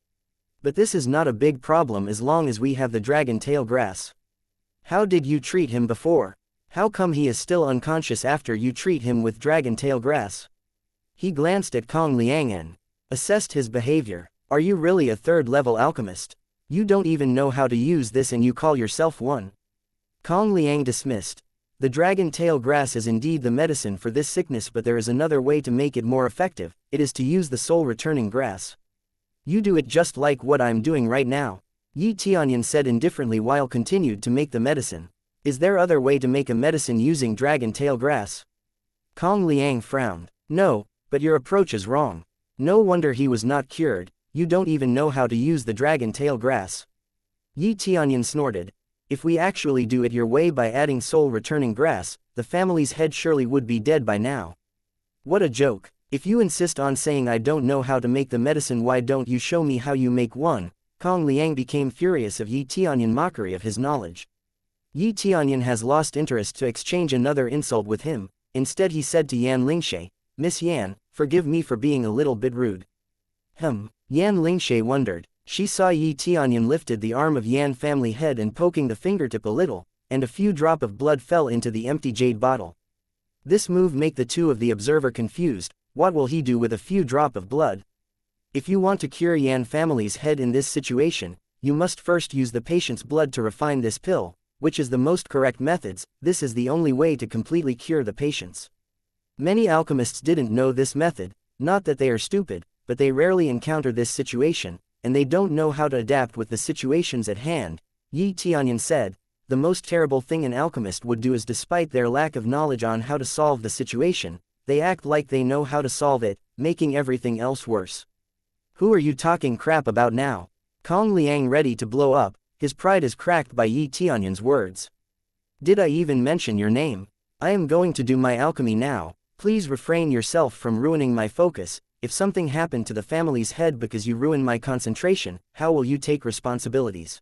Speaker 1: But this is not a big problem as long as we have the dragon tail grass. How did you treat him before? How come he is still unconscious after you treat him with dragon tail grass? He glanced at Kong Liang and assessed his behavior. Are you really a third-level alchemist? You don't even know how to use this and you call yourself one. Kong Liang dismissed. The dragon tail grass is indeed the medicine for this sickness, but there is another way to make it more effective, it is to use the soul-returning grass. You do it just like what I'm doing right now. Yi Tianyun said indifferently while continued to make the medicine. Is there other way to make a medicine using dragon tail grass? Kong Liang frowned. No, but your approach is wrong. No wonder he was not cured, you don't even know how to use the dragon tail grass. Yi Tianyun snorted. If we actually do it your way by adding soul-returning grass, the family's head surely would be dead by now. What a joke. If you insist on saying I don't know how to make the medicine, why don't you show me how you make one? Kong Liang became furious of Yi Tianyun's mockery of his knowledge. Yi Tianyun has lost interest to exchange another insult with him. Instead he said to Yan Lingshe, Miss Yan, forgive me for being a little bit rude. Yan Lingshe wondered. She saw Yi Tianyun lifted the arm of Yan family head and poking the fingertip a little, and a few drop of blood fell into the empty jade bottle. This move make the two of the observer confused. What will he do with a few drop of blood? If you want to cure Yan family's head in this situation, you must first use the patient's blood to refine this pill, which is the most correct methods. This is the only way to completely cure the patients. Many alchemists didn't know this method, not that they are stupid, but they rarely encounter this situation, and they don't know how to adapt with the situations at hand. Yi Tianyun said, the most terrible thing an alchemist would do is, despite their lack of knowledge on how to solve the situation, they act like they know how to solve it, making everything else worse. Who are you talking crap about now? Kong Liang ready to blow up, his pride is cracked by Yi Tianyun's words. Did I even mention your name? I am going to do my alchemy now, please refrain yourself from ruining my focus. If something happened to the family's head because you ruined my concentration, how will you take responsibilities?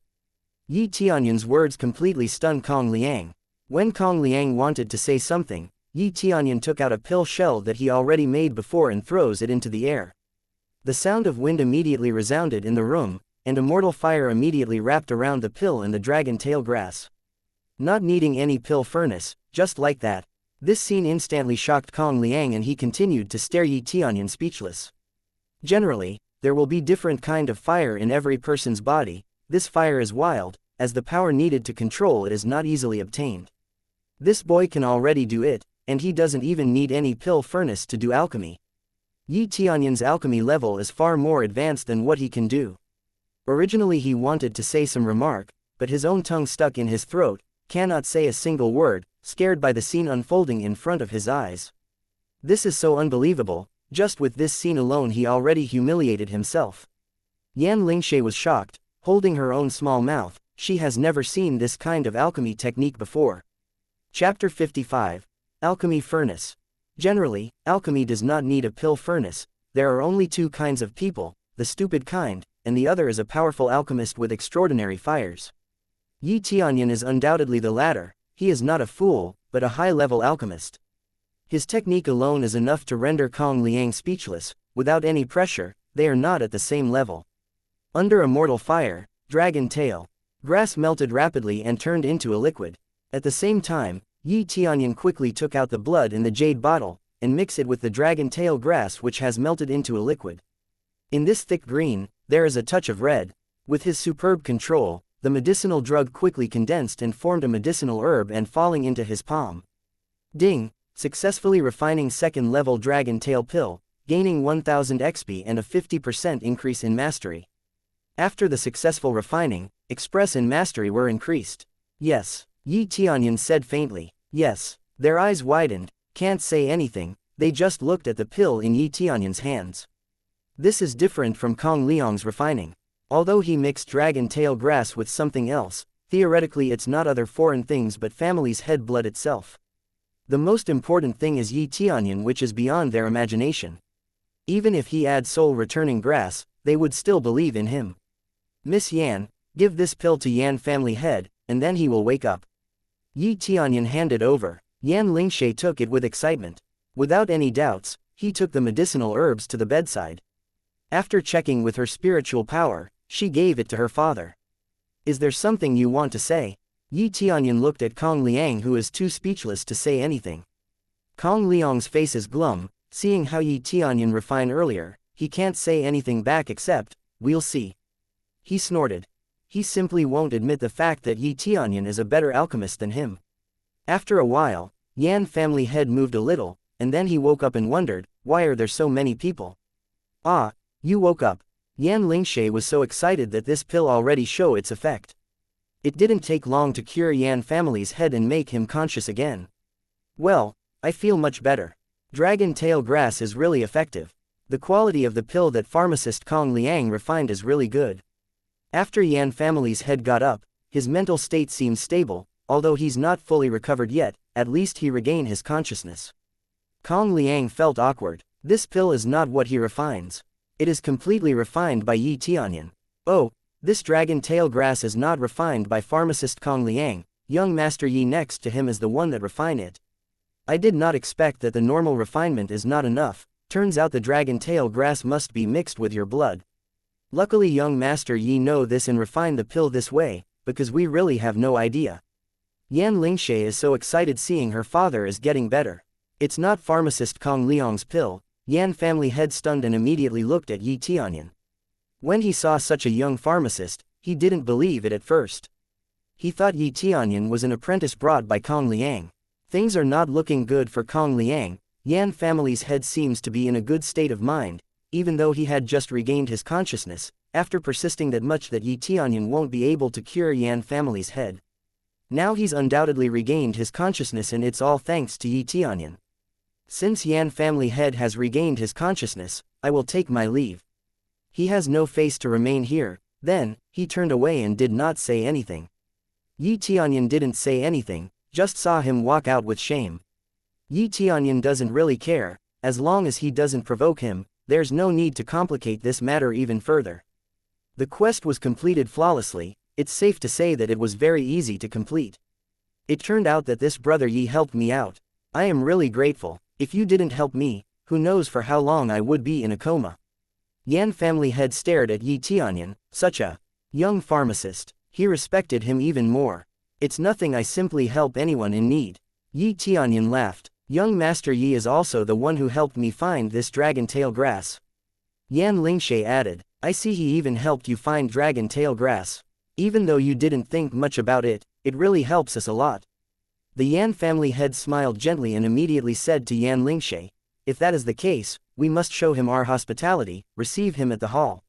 Speaker 1: Yi Tianyun's words completely stunned Kong Liang. When Kong Liang wanted to say something, Yi Tianyun took out a pill shell that he already made before and throws it into the air. The sound of wind immediately resounded in the room, and a mortal fire immediately wrapped around the pill and the dragon tail grass. Not needing any pill furnace, just like that. This scene instantly shocked Kong Liang and he continued to stare Yi Tianyun speechless. Generally, there will be different kind of fire in every person's body. This fire is wild, as the power needed to control it is not easily obtained. This boy can already do it, and he doesn't even need any pill furnace to do alchemy. Yi Tianyun's alchemy level is far more advanced than what he can do. Originally he wanted to say some remark, but his own tongue stuck in his throat, cannot say a single word, scared by the scene unfolding in front of his eyes. This is so unbelievable, just with this scene alone he already humiliated himself. Yan Lingshe was shocked, holding her own small mouth. She has never seen this kind of alchemy technique before. Chapter 55. Alchemy Furnace. Generally, alchemy does not need a pill furnace. There are only two kinds of people, the stupid kind, and the other is a powerful alchemist with extraordinary fires. Yi Tianyun is undoubtedly the latter. He is not a fool, but a high-level alchemist. His technique alone is enough to render Kong Liang speechless. Without any pressure, they are not at the same level. Under a mortal fire, dragon tail, grass melted rapidly and turned into a liquid. At the same time, Yi Tianyun quickly took out the blood in the jade bottle, and mixed it with the dragon tail grass which has melted into a liquid. In this thick green, there is a touch of red. With his superb control, the medicinal drug quickly condensed and formed a medicinal herb and falling into his palm. Ding! Successfully refining second-level dragon tail pill, gaining 1000 XP and a 50% increase in mastery. After the successful refining, express and mastery were increased. Yes, Yi Tianyun said faintly. Yes. Their eyes widened, can't say anything, they just looked at the pill in Yi Tianyun's hands. This is different from Kong Liang's refining. Although he mixed dragon tail grass with something else, theoretically it's not other foreign things but family's head blood itself. The most important thing is Yi Tianyun, which is beyond their imagination. Even if he adds soul-returning grass, they would still believe in him. Miss Yan, give this pill to Yan family head, and then he will wake up. Yi Tianyun handed over. Yan Lingshe took it with excitement. Without any doubts, he took the medicinal herbs to the bedside. After checking with her spiritual power, she gave it to her father. Is there something you want to say? Yi Tianyun looked at Kong Liang, who is too speechless to say anything. Kong Liang's face is glum, seeing how Yi Tianyun refined earlier. He can't say anything back except, we'll see. He snorted. He simply won't admit the fact that Yi Tianyun is a better alchemist than him. After a while, Yan family head moved a little, and then he woke up and wondered, why are there so many people? Ah, you woke up. Yan Lingshe was so excited that this pill already show its effect. It didn't take long to cure Yan family's head and make him conscious again. Well, I feel much better. Dragon tail grass is really effective. The quality of the pill that pharmacist Kong Liang refined is really good. After Yan family's head got up, his mental state seems stable, although he's not fully recovered yet, at least he regained his consciousness. Kong Liang felt awkward. This pill is not what he refines. It is completely refined by Yi Tianyun. Oh, this dragon tail grass is not refined by pharmacist Kong Liang. Young Master Yi next to him is the one that refine it. I did not expect that the normal refinement is not enough. Turns out the dragon tail grass must be mixed with your blood. Luckily young Master Yi know this and refine the pill this way, because we really have no idea. Yan Lingshe is so excited seeing her father is getting better. It's not pharmacist Kong Liang's pill. Yan family head stunned and immediately looked at Yi Tianyun. When he saw such a young pharmacist, he didn't believe it at first. He thought Yi Tianyun was an apprentice brought by Kong Liang. Things are not looking good for Kong Liang. Yan family's head seems to be in a good state of mind, even though he had just regained his consciousness, after persisting that much that Yi Tianyun won't be able to cure Yan family's head. Now he's undoubtedly regained his consciousness, and it's all thanks to Yi Tianyun. Since Yan family head has regained his consciousness, I will take my leave. He has no face to remain here." Then, he turned away and did not say anything. Yi Tianyun didn't say anything, just saw him walk out with shame. Yi Tianyun doesn't really care, as long as he doesn't provoke him, there's no need to complicate this matter even further. The quest was completed flawlessly. It's safe to say that it was very easy to complete. It turned out that this brother Yi helped me out. I am really grateful. If you didn't help me, who knows for how long I would be in a coma. Yan family head stared at Yi Tianyun, such a young pharmacist. He respected him even more. "It's nothing, I simply help anyone in need." Yi Tianyun laughed. "Young Master Yi is also the one who helped me find this dragon tail grass." Yan Lingshe added, "I see he even helped you find dragon tail grass. Even though you didn't think much about it, it really helps us a lot." The Yan family head smiled gently and immediately said to Yan Lingshe, "If that is the case, we must show him our hospitality, receive him at the hall.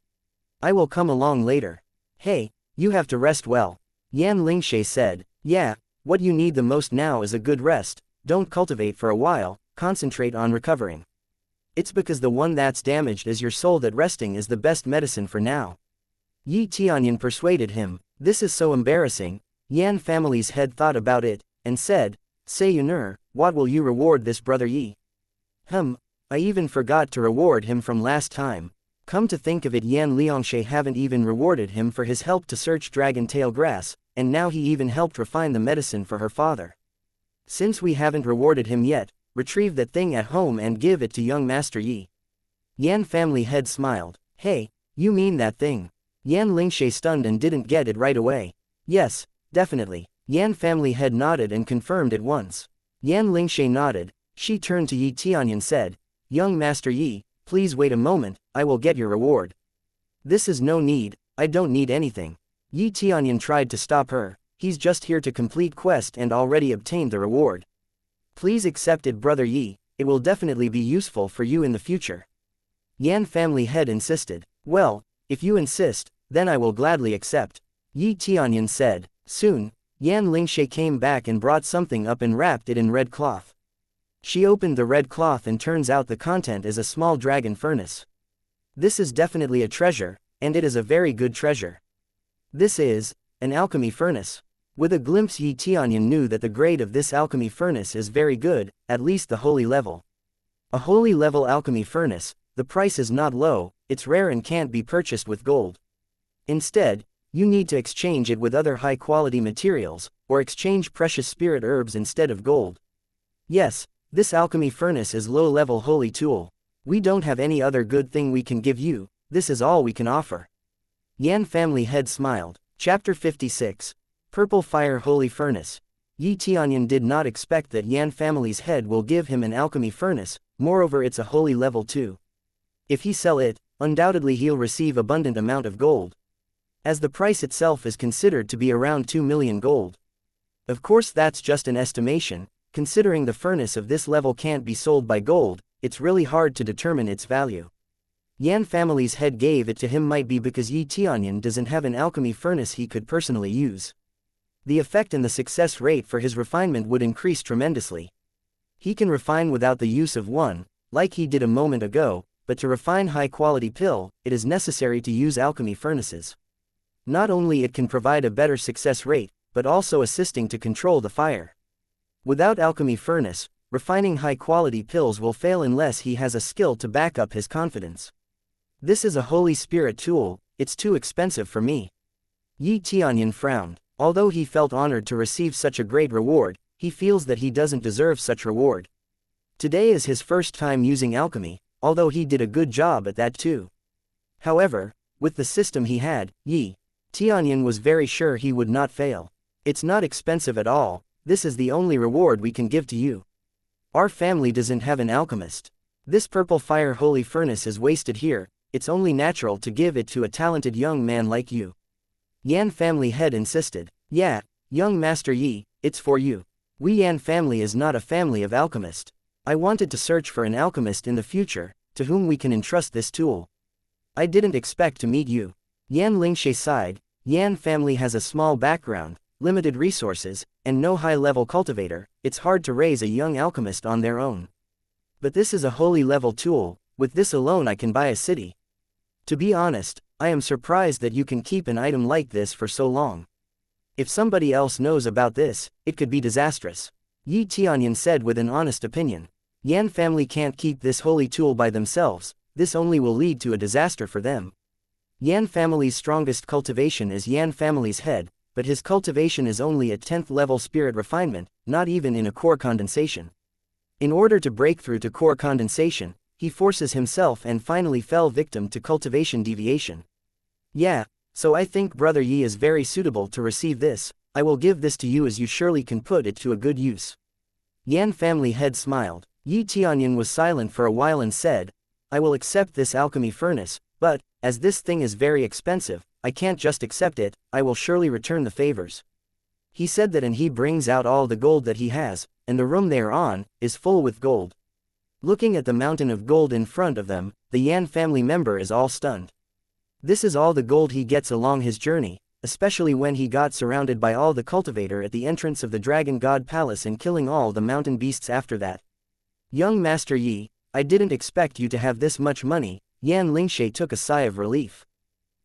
Speaker 1: I will come along later." "Hey, you have to rest well," Yan Lingshe said. "Yeah, what you need the most now is a good rest. Don't cultivate for a while, concentrate on recovering. It's because the one that's damaged is your soul that resting is the best medicine for now." Yi Tianyun persuaded him. "This is so embarrassing." Yan family's head thought about it, and said, "Sayuner, what will you reward this brother Yi?" I even forgot to reward him from last time. Come to think of it, Yan Liangshe haven't even rewarded him for his help to search dragon tail grass, and now he even helped refine the medicine for her father. Since we haven't rewarded him yet, retrieve that thing at home and give it to young Master Yi." Yan family head smiled. "Hey, you mean that thing?" Yan Lingshe stunned and didn't get it right away. "Yes, definitely." Yan family head nodded and confirmed at once. Yan Lingshe nodded. She turned to Yi Tianyun and said, "Young Master Yi, please wait a moment, I will get your reward." "This is no need, I don't need anything." Yi Tianyun tried to stop her. "He's just here to complete quest and already obtained the reward. Please accept it, brother Yi, it will definitely be useful for you in the future." Yan family head insisted. "Well, if you insist, then I will gladly accept," Yi Tianyun said. Soon, Yan Lingshe came back and brought something up and wrapped it in red cloth. She opened the red cloth and turns out the content is a small dragon furnace. "This is definitely a treasure, and it is a very good treasure. This is an alchemy furnace." With a glimpse, Yi Tianyun knew that the grade of this alchemy furnace is very good, at least the holy level. A holy level alchemy furnace, the price is not low, it's rare and can't be purchased with gold. Instead, you need to exchange it with other high-quality materials, or exchange precious spirit herbs instead of gold. Yes, this alchemy furnace is low-level holy tool. We don't have any other good thing we can give you, this is all we can offer. Yan family head smiled. Chapter 56. Purple Fire Holy Furnace. Yi Tianyun did not expect that Yan family's head will give him an alchemy furnace, moreover it's a holy level too. If he sell it, undoubtedly he'll receive abundant amount of gold, as the price itself is considered to be around 2 million gold. Of course that's just an estimation, considering the furnace of this level can't be sold by gold, it's really hard to determine its value. Yan family's head gave it to him might be because Yi Tianyun doesn't have an alchemy furnace he could personally use. The effect and the success rate for his refinement would increase tremendously. He can refine without the use of one, like he did a moment ago, but to refine high-quality pill, it is necessary to use alchemy furnaces. Not only it can provide a better success rate, but also assisting to control the fire. Without alchemy furnace, refining high-quality pills will fail unless he has a skill to back up his confidence. This is a holy spirit tool, it's too expensive for me. Yi Tianyun frowned. Although he felt honored to receive such a great reward, he feels that he doesn't deserve such reward. Today is his first time using alchemy, although he did a good job at that too. However, with the system he had, Yi Tianyun was very sure he would not fail. It's not expensive at all, this is the only reward we can give to you. Our family doesn't have an alchemist. This purple fire holy furnace is wasted here, it's only natural to give it to a talented young man like you. Yan family head insisted. Yeah, young Master Yi, it's for you. We Yan family is not a family of alchemists. I wanted to search for an alchemist in the future, to whom we can entrust this tool. I didn't expect to meet you. Yan Lingshe sighed. Yan family has a small background, limited resources, and no high-level cultivator, it's hard to raise a young alchemist on their own. But this is a holy level tool, with this alone I can buy a city. To be honest, I am surprised that you can keep an item like this for so long. If somebody else knows about this, it could be disastrous. Yi Tianyun said with an honest opinion. Yan family can't keep this holy tool by themselves, this only will lead to a disaster for them. Yan family's strongest cultivation is Yan family's head, but his cultivation is only a 10th level spirit refinement, not even in a core condensation. In order to break through to core condensation, he forces himself and finally fell victim to cultivation deviation. Yeah, so I think Brother Yi is very suitable to receive this. I will give this to you as you surely can put it to a good use. Yan family head smiled. Yi Tianyun was silent for a while and said, I will accept this alchemy furnace, but, as this thing is very expensive, I can't just accept it, I will surely return the favors. He said that and he brings out all the gold that he has, and the room they are on, is full with gold. Looking at the mountain of gold in front of them, the Yan family member is all stunned. This is all the gold he gets along his journey, especially when he got surrounded by all the cultivator at the entrance of the Dragon God Palace and killing all the mountain beasts after that. Young Master Yi, I didn't expect you to have this much money. Yan Lingshe took a sigh of relief.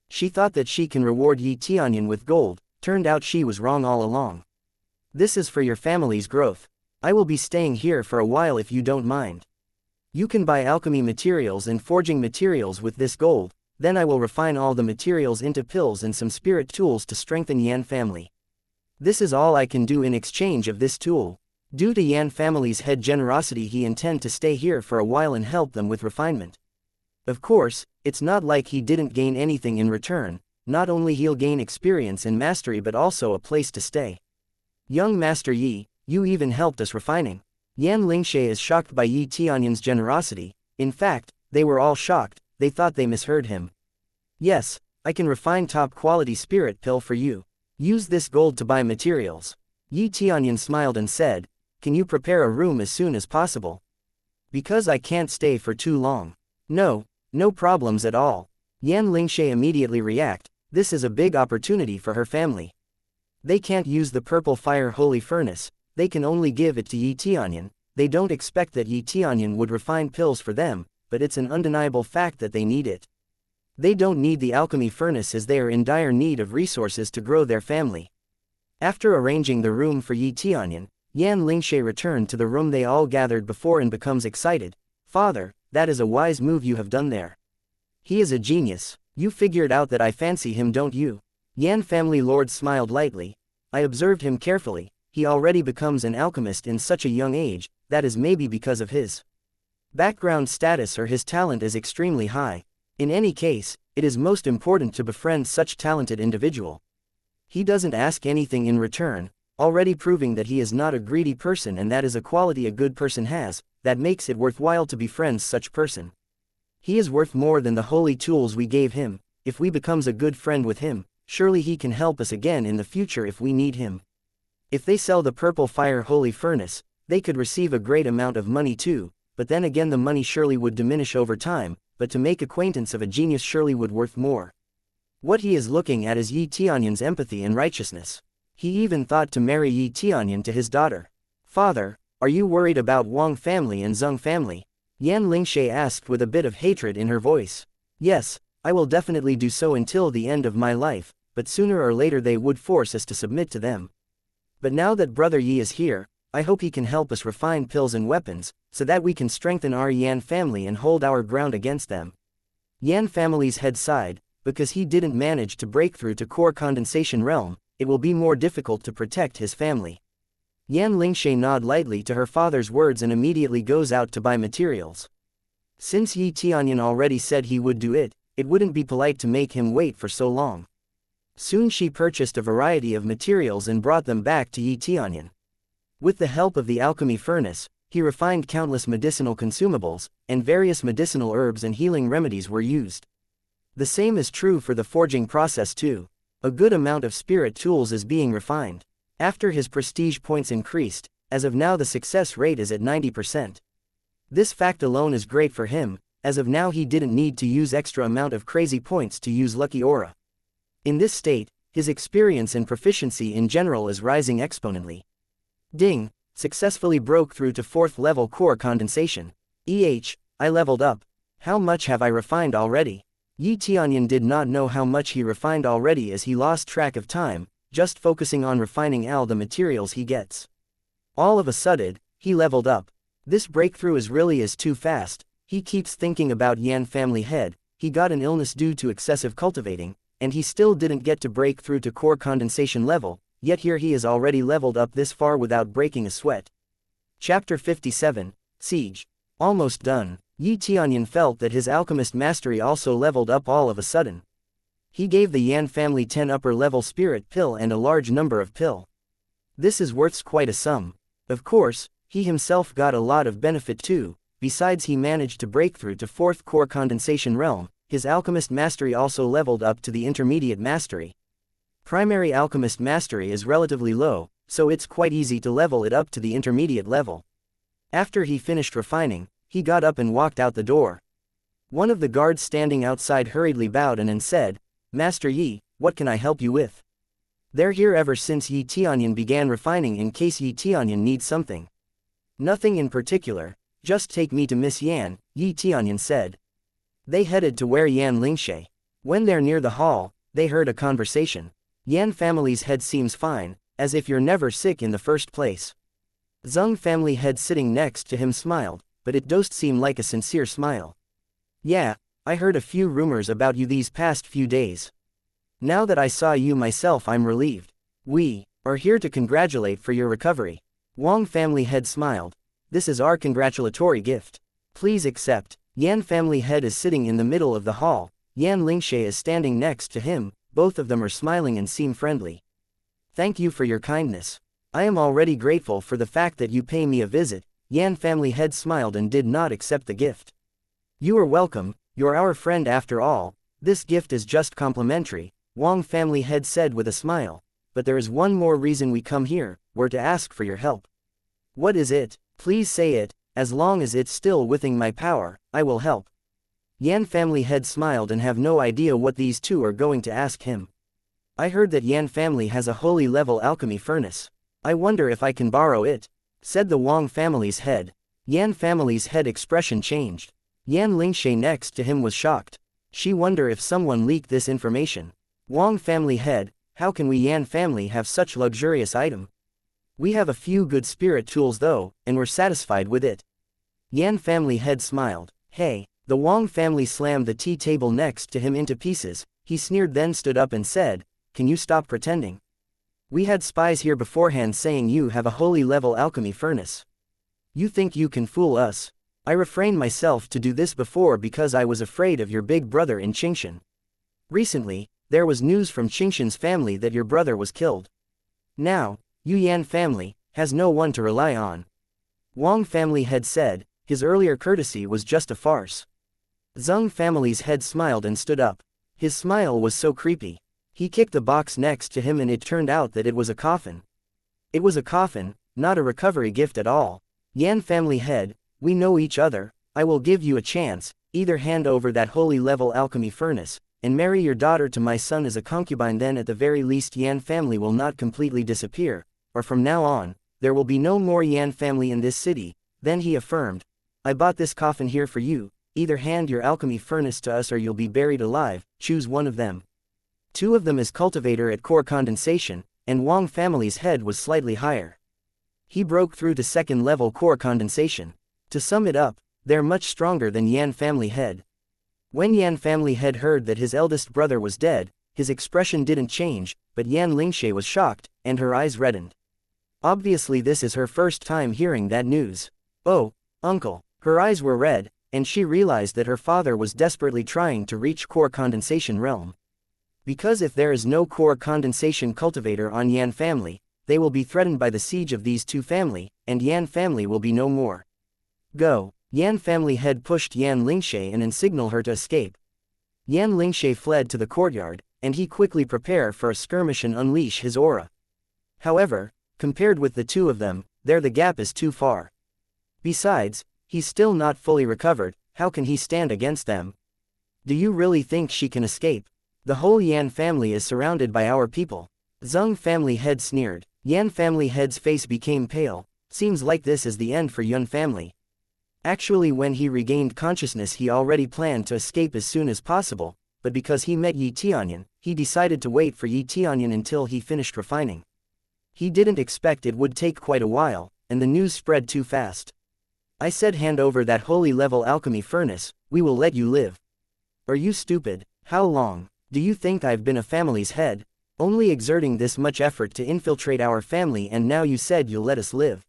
Speaker 1: She thought that she can reward Yi Tianyun with gold, turned out she was wrong all along. This is for your family's growth. I will be staying here for a while if you don't mind. You can buy alchemy materials and forging materials with this gold, then I will refine all the materials into pills and some spirit tools to strengthen Yan family. This is all I can do in exchange of this tool. Due to Yan family's head generosity he intend to stay here for a while and help them with refinement. Of course, it's not like he didn't gain anything in return, not only he'll gain experience and mastery but also a place to stay. Young Master Yi, you even helped us refining. Yan Lingshe is shocked by Yi Tianyun's generosity. In fact, they were all shocked, they thought they misheard him. Yes, I can refine top quality spirit pill for you. Use this gold to buy materials. Yi Tianyun smiled and said, can you prepare a room as soon as possible? Because I can't stay for too long. No problems at all. Yan Lingshe immediately react, this is a big opportunity for her family. They can't use the purple fire holy furnace, they can only give it to Yi Tianyun. They don't expect that Yi Tianyun would refine pills for them, but it's an undeniable fact that they need it. They don't need the alchemy furnace as they are in dire need of resources to grow their family. After arranging the room for Yi Tianyun, Yan Lingshe returned to the room they all gathered before and becomes excited. Father, that is a wise move you have done there. He is a genius. You figured out that I fancy him, don't you? Yan family lord smiled lightly. I observed him carefully. He already becomes an alchemist in such a young age, that is maybe because of his background status or his talent is extremely high. In any case, it is most important to befriend such talented individual. He doesn't ask anything in return, already proving that he is not a greedy person, and that is a quality a good person has, that makes it worthwhile to befriend such person. He is worth more than the holy tools we gave him. If we becomes a good friend with him, surely he can help us again in the future if we need him. If they sell the purple fire holy furnace, they could receive a great amount of money too, but then again the money surely would diminish over time, but to make acquaintance of a genius surely would worth more. What he is looking at is Yi Tianyun's empathy and righteousness. He even thought to marry Yi Tianyun to his daughter. Father, are you worried about Wang family and Zheng family? Yan Lingshe asked with a bit of hatred in her voice. Yes, I will definitely do so until the end of my life, but sooner or later they would force us to submit to them. But now that Brother Yi is here, I hope he can help us refine pills and weapons, so that we can strengthen our Yan family and hold our ground against them. Yan family's head sighed, because he didn't manage to break through to core condensation realm, it will be more difficult to protect his family. Yan Lingshe nodded lightly to her father's words and immediately goes out to buy materials. Since Yi Tianyun already said he would do it, it wouldn't be polite to make him wait for so long. Soon she purchased a variety of materials and brought them back to Yi Tianyun. With the help of the alchemy furnace, he refined countless medicinal consumables, and various medicinal herbs and healing remedies were used. The same is true for the forging process too. A good amount of spirit tools is being refined. After his prestige points increased, as of now the success rate is at 90%. This fact alone is great for him, as of now he didn't need to use extra amount of crazy points to use lucky aura. In this state, his experience and proficiency in general is rising exponentially. Ding, successfully broke through to 4th level core condensation. I leveled up. How much have I refined already? Tianyun did not know how much he refined already as he lost track of time, just focusing on refining all the materials he gets. All of a sudden, he leveled up. This breakthrough is too fast. He keeps thinking about Yan family head. He got an illness due to excessive cultivating, and he still didn't get to break through to core condensation level, yet here he is already leveled up this far without breaking a sweat. Chapter 57, Siege. Almost done. Tianyun felt that his alchemist mastery also leveled up all of a sudden. He gave the Yan family 10 upper level spirit pill and a large number of pill. This is worth quite a sum. Of course, he himself got a lot of benefit too. Besides, he managed to break through to 4th core condensation realm. His alchemist mastery also leveled up to the intermediate mastery. Primary alchemist mastery is relatively low, so it's quite easy to level it up to the intermediate level. After he finished refining, he got up and walked out the door. One of the guards standing outside hurriedly bowed and said, "Master Yi, what can I help you with?" "They're here ever since Tianyun began refining in case Tianyun needs something." "Nothing in particular, just take me to Miss Yan," Tianyun said. They headed to where Yan Lingshe. When they're near the hall, they heard a conversation. "Yan family's head seems fine, as if you're never sick in the first place." Zheng family head sitting next to him smiled, but it doesn't seem like a sincere smile. "Yeah, I heard a few rumors about you these past few days. Now that I saw you myself, I'm relieved. We are here to congratulate for your recovery." Wang family head smiled. "This is our congratulatory gift. Please accept." Yan family head is sitting in the middle of the hall. Yan Lingshe is standing next to him. Both of them are smiling and seem friendly. "Thank you for your kindness. I am already grateful for the fact that you pay me a visit." Yan family head smiled and did not accept the gift. "You are welcome, you're our friend after all. This gift is just complimentary," Wang family head said with a smile. "But there is one more reason we come here, we're to ask for your help." "What is it? Please say it, as long as it's still within my power, I will help." Yan family head smiled and have no idea what these two are going to ask him. "I heard that Yan family has a holy level alchemy furnace. I wonder if I can borrow it," said the Wang family's head. Yan family's head expression changed. Yan Lingshe next to him was shocked. She wondered if someone leaked this information. Wang family head, "How can we Yan family have such luxurious item? We have a few good spirit tools though, and we're satisfied with it." Yan family head smiled. "Hey." The Wang family slammed the tea table next to him into pieces. He sneered, then stood up and said, "Can you stop pretending? We had spies here beforehand saying you have a holy level alchemy furnace. You think you can fool us? I refrained myself to do this before because I was afraid of your big brother in Qingshan. Recently, there was news from Qingshan's family that your brother was killed. Now, you Yan family has no one to rely on." Wang family had said. His earlier courtesy was just a farce. Zheng family's head smiled and stood up. His smile was so creepy. He kicked the box next to him and it turned out that it was a coffin. It was a coffin, not a recovery gift at all. Yan family head, "We know each other, I will give you a chance, either hand over that holy level alchemy furnace, and marry your daughter to my son as a concubine, then at the very least Yan family will not completely disappear, or from now on, there will be no more Yan family in this city." Then he affirmed, "I bought this coffin here for you, either hand your alchemy furnace to us or you'll be buried alive, choose one of them." Two of them is cultivator at core condensation, and Wang family's head was slightly higher. He broke through to 2nd level core condensation. To sum it up, they're much stronger than Yan family head. When Yan family head heard that his eldest brother was dead, his expression didn't change, but Yan Lingshe was shocked, and her eyes reddened. Obviously this is her first time hearing that news. "Oh, uncle." Her eyes were red, and she realized that her father was desperately trying to reach core condensation realm. Because if there is no core condensation cultivator on Yan family, they will be threatened by the siege of these two family, and Yan family will be no more. "Go." Yan family head pushed Yan Lingshe and signaled her to escape. Yan Lingshe fled to the courtyard, and he quickly prepared for a skirmish and unleash his aura. However, compared with the two of them, the gap is too far. Besides, he's still not fully recovered, how can he stand against them? "Do you really think she can escape?" The whole Yan family is surrounded by our people. Zheng family head sneered. Yan family head's face became pale. Seems like this is the end for Yun family. Actually, when he regained consciousness, he already planned to escape as soon as possible, but because he met Yi Tianyun, he decided to wait for Yi Tianyun until he finished refining. He didn't expect it would take quite a while, and the news spread too fast. I said, hand over that holy level alchemy furnace, we will let you live. Are you stupid? How long? Do you think I've been a family's head, only exerting this much effort to infiltrate our family, and now you said you'll let us live?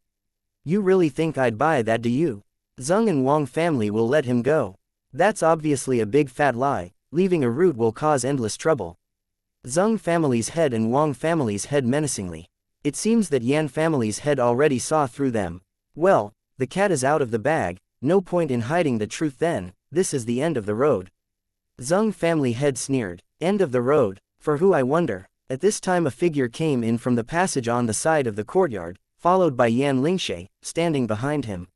Speaker 1: You really think I'd buy that, do you? Zheng and Wang family will let him go. That's obviously a big fat lie. Leaving a root will cause endless trouble. Zheng family's head and Wang family's head menacingly. It seems that Yan family's head already saw through them. Well, the cat is out of the bag, no point in hiding the truth then, this is the end of the road. Zheng family head sneered. End of the road, for who, I wonder? At this time a figure came in from the passage on the side of the courtyard, followed by Yan Lingshe, standing behind him.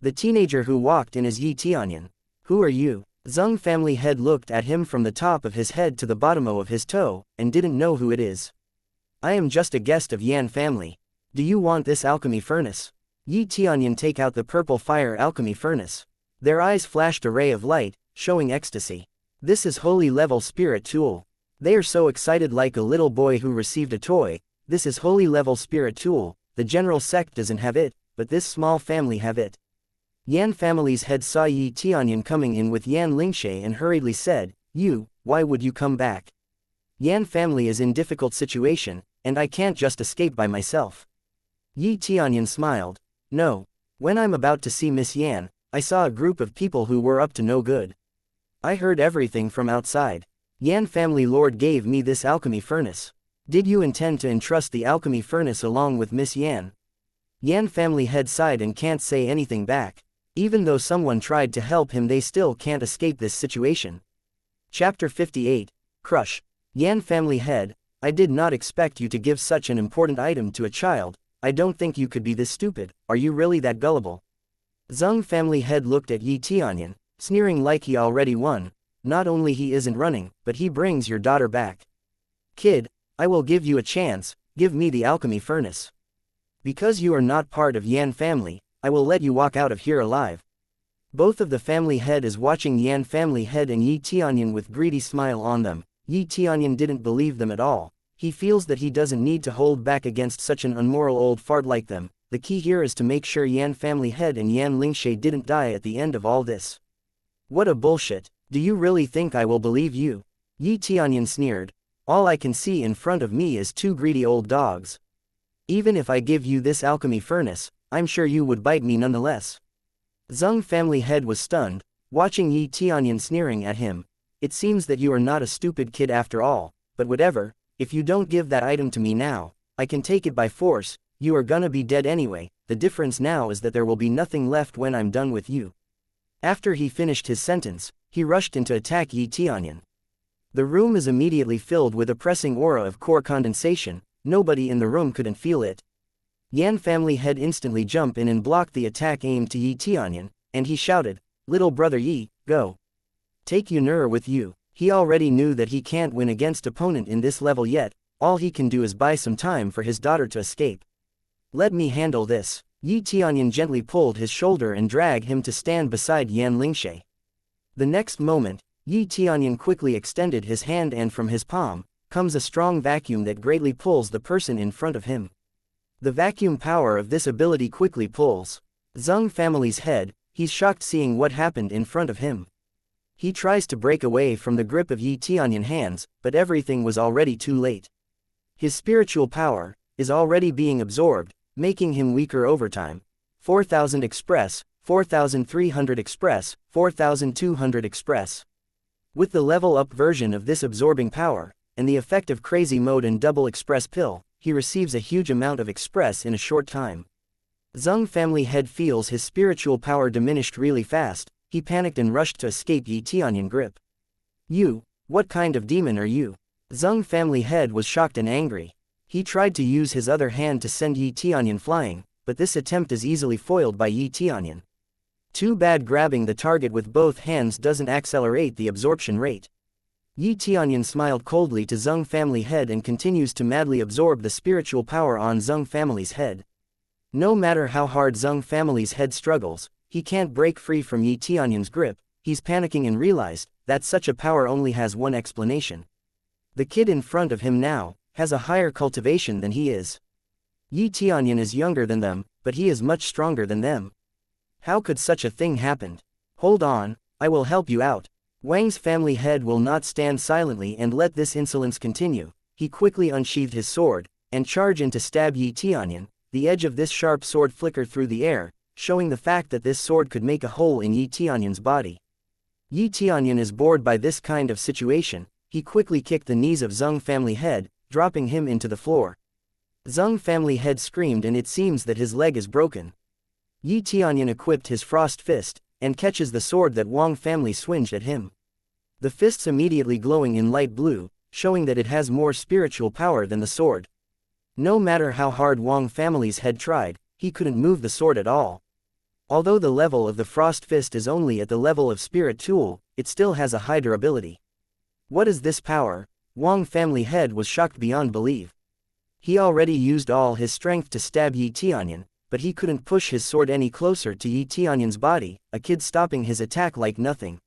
Speaker 1: The teenager who walked in is Yi Tianyun. Who are you? Zheng family head looked at him from the top of his head to the bottom of his toe, and didn't know who it is. I am just a guest of Yan family. Do you want this alchemy furnace? Yi Tianyun take out the purple fire alchemy furnace. Their eyes flashed a ray of light, showing ecstasy. This is holy level spirit tool. They are so excited like a little boy who received a toy. This is holy level spirit tool. The general sect doesn't have it, but this small family have it. Yan family's head saw Yi Tianyun coming in with Yan Lingshe and hurriedly said, You, why would you come back? Yan family is in difficult situation, and I can't just escape by myself. Yi Tianyun smiled. No. When I'm about to see Miss Yan, I saw a group of people who were up to no good. I heard everything from outside. Yan family lord gave me this alchemy furnace. Did you intend to entrust the alchemy furnace along with Miss Yan? Yan family head sighed and can't say anything back. Even though someone tried to help him, they still can't escape this situation. Chapter 58, Crush. Yan family head, I did not expect you to give such an important item to a child. I don't think you could be this stupid. Are you really that gullible? Zheng family head looked at Yi Tianyun, sneering like he already won. Not only he isn't running, but he brings your daughter back. Kid, I will give you a chance, give me the alchemy furnace. Because you are not part of Yan family, I will let you walk out of here alive. Both of the family head is watching Yan family head and Yi Tianyun with greedy smile on them. Yi Tianyun didn't believe them at all. He feels that he doesn't need to hold back against such an unmoral old fart like them. The key here is to make sure Yan family head and Yan Lingshe didn't die at the end of all this. What a bullshit. Do you really think I will believe you? Yi Tianyun sneered. All I can see in front of me is two greedy old dogs. Even if I give you this alchemy furnace, I'm sure you would bite me nonetheless. Zheng family head was stunned, watching Yi Tianyun sneering at him. It seems that you are not a stupid kid after all, but whatever, if you don't give that item to me now, I can take it by force. You are gonna be dead anyway. The difference now is that there will be nothing left when I'm done with you. After he finished his sentence, he rushed in to attack Yi Tianyun. The room is immediately filled with a pressing aura of core condensation. Nobody in the room couldn't feel it. Yan family head instantly jumped in and blocked the attack aimed to Yi Tianyun, and he shouted, Little brother Yi, go. Take Yunur with you. He already knew that he can't win against opponent in this level yet. All he can do is buy some time for his daughter to escape. Let me handle this. Yi Tianyun gently pulled his shoulder and dragged him to stand beside Yan Lingshe. The next moment, Yi Tianyun quickly extended his hand and from his palm comes a strong vacuum that greatly pulls the person in front of him. The vacuum power of this ability quickly pulls Zheng family's head. He's shocked seeing what happened in front of him. He tries to break away from the grip of Yi Tianyun's hands, but everything was already too late. His spiritual power is already being absorbed, making him weaker over time. 4000 express, 4300 express, 4200 express. With the level up version of this absorbing power, and the effect of crazy mode and double express pill, he receives a huge amount of express in a short time. Zheng family head feels his spiritual power diminished really fast. He panicked and rushed to escape Yi Tianyun's grip. You, what kind of demon are you? Zheng family head was shocked and angry. He tried to use his other hand to send Yi Tianyun flying, but this attempt is easily foiled by Yi Tianyun. Too bad grabbing the target with both hands doesn't accelerate the absorption rate. Yi Tianyun smiled coldly to Zheng family head and continues to madly absorb the spiritual power on Zheng family's head. No matter how hard Zheng family's head struggles, he can't break free from Yi Tianyun's grip. He's panicking and realized that such a power only has one explanation. The kid in front of him now has a higher cultivation than he is. Yi Tianyun is younger than them, but he is much stronger than them. How could such a thing happen? Hold on, I will help you out. Wang's family head will not stand silently and let this insolence continue. He quickly unsheathed his sword and charged in to stab Yi Tianyun. The edge of this sharp sword flickered through the air, showing the fact that this sword could make a hole in Yi Tianyun's body. Yi Tianyun is bored by this kind of situation. He quickly kicked the knees of Zheng family head, dropping him into the floor. Zheng family head screamed and it seems that his leg is broken. Yi Tianyun equipped his frost fist and catches the sword that Wang family swinged at him. The fist's immediately glowing in light blue, showing that it has more spiritual power than the sword. No matter how hard Wang family's head tried, he couldn't move the sword at all. Although the level of the frost fist is only at the level of spirit tool, it still has a high durability. What is this power? Wang family head was shocked beyond belief. He already used all his strength to stab Yi Tianyun, but he couldn't push his sword any closer to Yi Tianyun's body, a kid stopping his attack like nothing.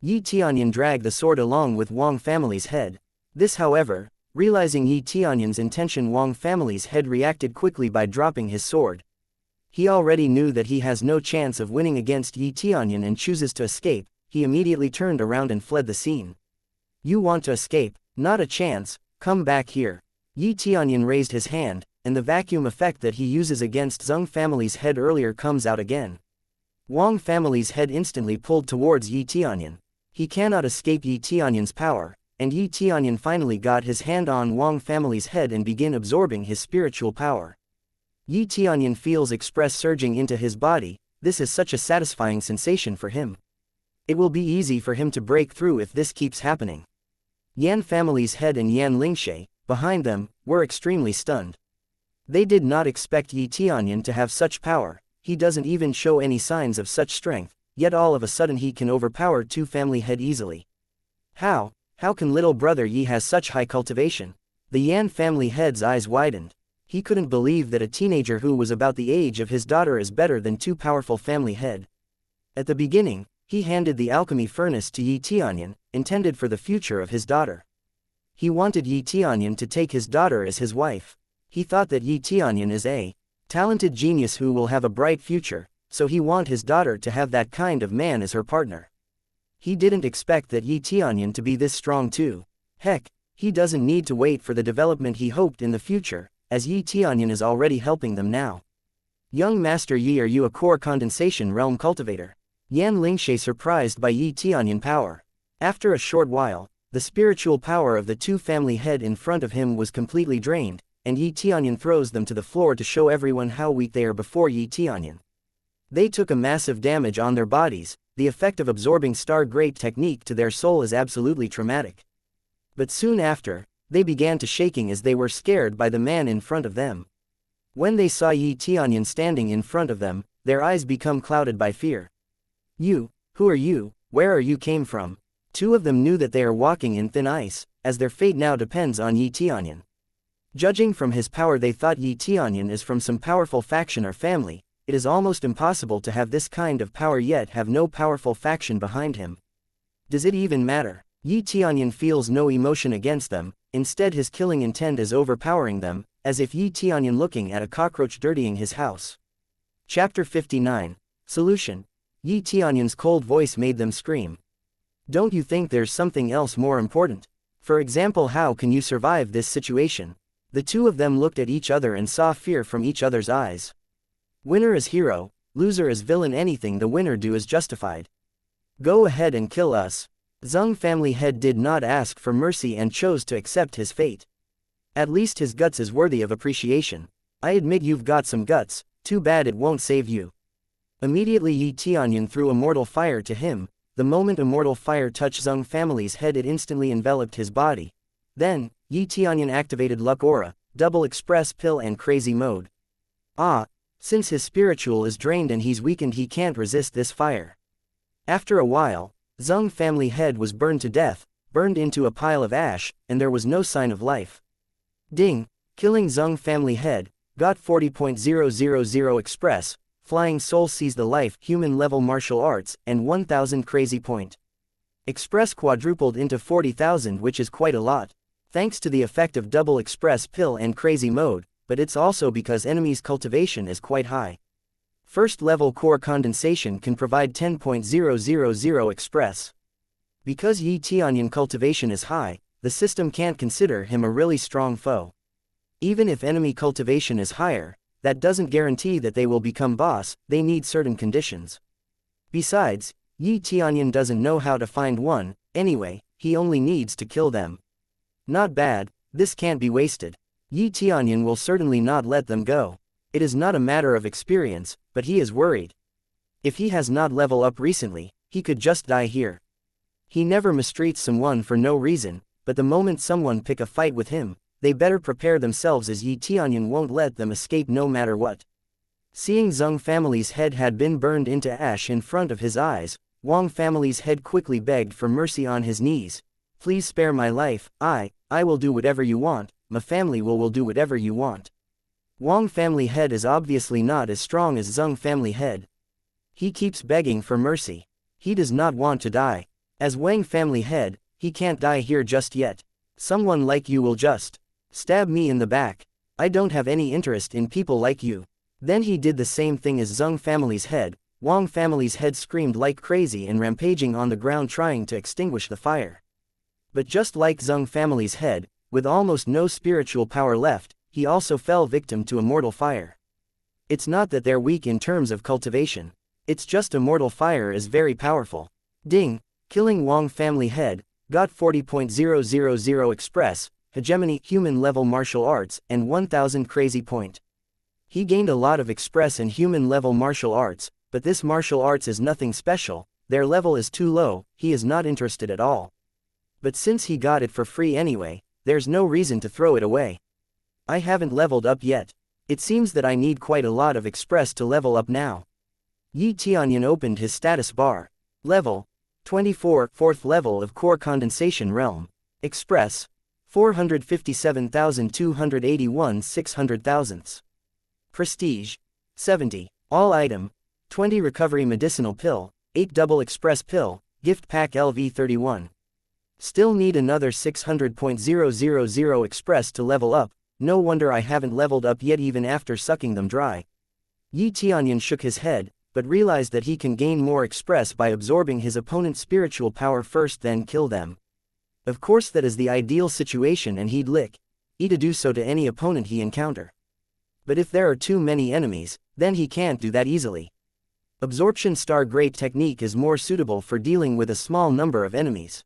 Speaker 1: Yi Tianyun dragged the sword along with Wang family's head. This, however, realizing Yi Tianyun's intention, Wang family's head reacted quickly by dropping his sword. He already knew that he has no chance of winning against Yi Tianyun and chooses to escape. He immediately turned around and fled the scene. You want to escape? Not a chance, come back here. Yi Tianyun raised his hand, and the vacuum effect that he uses against Zheng family's head earlier comes out again. Wang family's head instantly pulled towards Yi Tianyun. He cannot escape Yi Tianyun's power, and Yi Tianyun finally got his hand on Wang family's head and began absorbing his spiritual power. Yi Tianyun feels express surging into his body. This is such a satisfying sensation for him. It will be easy for him to break through if this keeps happening. Yan family's head and Yan Lingshe, behind them, were extremely stunned. They did not expect Yi Tianyun to have such power. He doesn't even show any signs of such strength, yet all of a sudden he can overpower two family head easily. How can little brother Yi has such high cultivation? The Yan family head's eyes widened. He couldn't believe that a teenager who was about the age of his daughter is better than two powerful family head. At the beginning, he handed the alchemy furnace to Yi Tianyun, intended for the future of his daughter. He wanted Yi Tianyun to take his daughter as his wife. He thought that Yi Tianyun is a talented genius who will have a bright future, so he want his daughter to have that kind of man as her partner. He didn't expect that Yi Tianyun to be this strong too. Heck, he doesn't need to wait for the development he hoped in the future, as Yi Tianyun is already helping them now. Young Master Yi, are you a core condensation realm cultivator? Yan Lingshe surprised by Yi Tianyun power. After a short while, the spiritual power of the two family head in front of him was completely drained, and Yi Tianyun throws them to the floor to show everyone how weak they are before Yi Tianyun. They took a massive damage on their bodies. The effect of absorbing Star Great technique to their soul is absolutely traumatic. But soon after, they began to shaking as they were scared by the man in front of them. When they saw Yi Tianyun standing in front of them, their eyes become clouded by fear. You, who are you, where are you came from? Two of them knew that they are walking in thin ice, as their fate now depends on Yi Tianyun. Judging from his power, they thought Yi Tianyun is from some powerful faction or family. It is almost impossible to have this kind of power yet have no powerful faction behind him. Does it even matter? Yi Tianyun feels no emotion against them, instead his killing intent is overpowering them, as if Yi Tianyun looking at a cockroach dirtying his house. Chapter 59. Solution. Yi Tianyun's cold voice made them scream. Don't you think there's something else more important? For example, how can you survive this situation? The two of them looked at each other and saw fear from each other's eyes. Winner is hero, loser is villain. Anything the winner do is justified. Go ahead and kill us. Zheng family head did not ask for mercy and chose to accept his fate. At least his guts is worthy of appreciation. I admit you've got some guts, too bad it won't save you. Immediately Yi Tianyun threw immortal fire to him. The moment immortal fire touched Zheng family's head, it instantly enveloped his body. Then, Yi Tianyun activated Luck Aura, Double Express Pill and Crazy Mode. Since his spiritual is drained and he's weakened, he can't resist this fire. After a while, Zheng family head was burned to death. burned into a pile of ash, and there was no sign of life. Ding! Killing Zheng family head, got 40.000 express, flying soul sees the life, human level martial arts, and 1000 crazy point. Express quadrupled into 40,000, which is quite a lot, thanks to the effect of double express pill and crazy mode, but it's also because enemy's cultivation is quite high. First level core condensation can provide 10.000 express. Because Yi Tianyun cultivation is high, the system can't consider him a really strong foe. Even if enemy cultivation is higher, that doesn't guarantee that they will become boss, they need certain conditions. Besides, Yi Tianyun doesn't know how to find one, anyway, he only needs to kill them. Not bad, this can't be wasted. Yi Tianyun will certainly not let them go. It is not a matter of experience, but he is worried. If he has not leveled up recently, he could just die here. He never mistreats someone for no reason, but the moment someone pick a fight with him, they better prepare themselves, as Yi Tianyun won't let them escape no matter what. Seeing Zheng family's head had been burned into ash in front of his eyes, Wang family's head quickly begged for mercy on his knees. Please spare my life, I will do whatever you want, my family will do whatever you want. Wang family head is obviously not as strong as Zheng family head. He keeps begging for mercy. He does not want to die. As Wang family head, he can't die here just yet. Someone like you will just stab me in the back. I don't have any interest in people like you. Then he did the same thing as Zheng family's head. Wang family's head screamed like crazy and rampaging on the ground trying to extinguish the fire. But just like Zheng family's head, with almost no spiritual power left, he also fell victim to a mortal fire. It's not that they're weak in terms of cultivation. It's just a mortal fire is very powerful. Ding! Killing Wang family head, got 40.000 express, hegemony, human level martial arts, and 1000 crazy point. He gained a lot of express and human level martial arts, but this martial arts is nothing special, their level is too low, he is not interested at all. But since he got it for free anyway, there's no reason to throw it away. I haven't leveled up yet. It seems that I need quite a lot of express to level up now. Yi Tianyun opened his status bar. Level 24, 4th level of core condensation realm. Express 457,281 600,000ths. Prestige 70. All item 20 recovery medicinal pill, 8 double express pill, gift pack LV31. Still need another 600.000 express to level up, no wonder I haven't leveled up yet even after sucking them dry. Yi Tianyun shook his head, but realized that he can gain more express by absorbing his opponent's spiritual power first then kill them. Of course that is the ideal situation and he'd like to do so to any opponent he encounter. But if there are too many enemies, then he can't do that easily. Absorption star great technique is more suitable for dealing with a small number of enemies.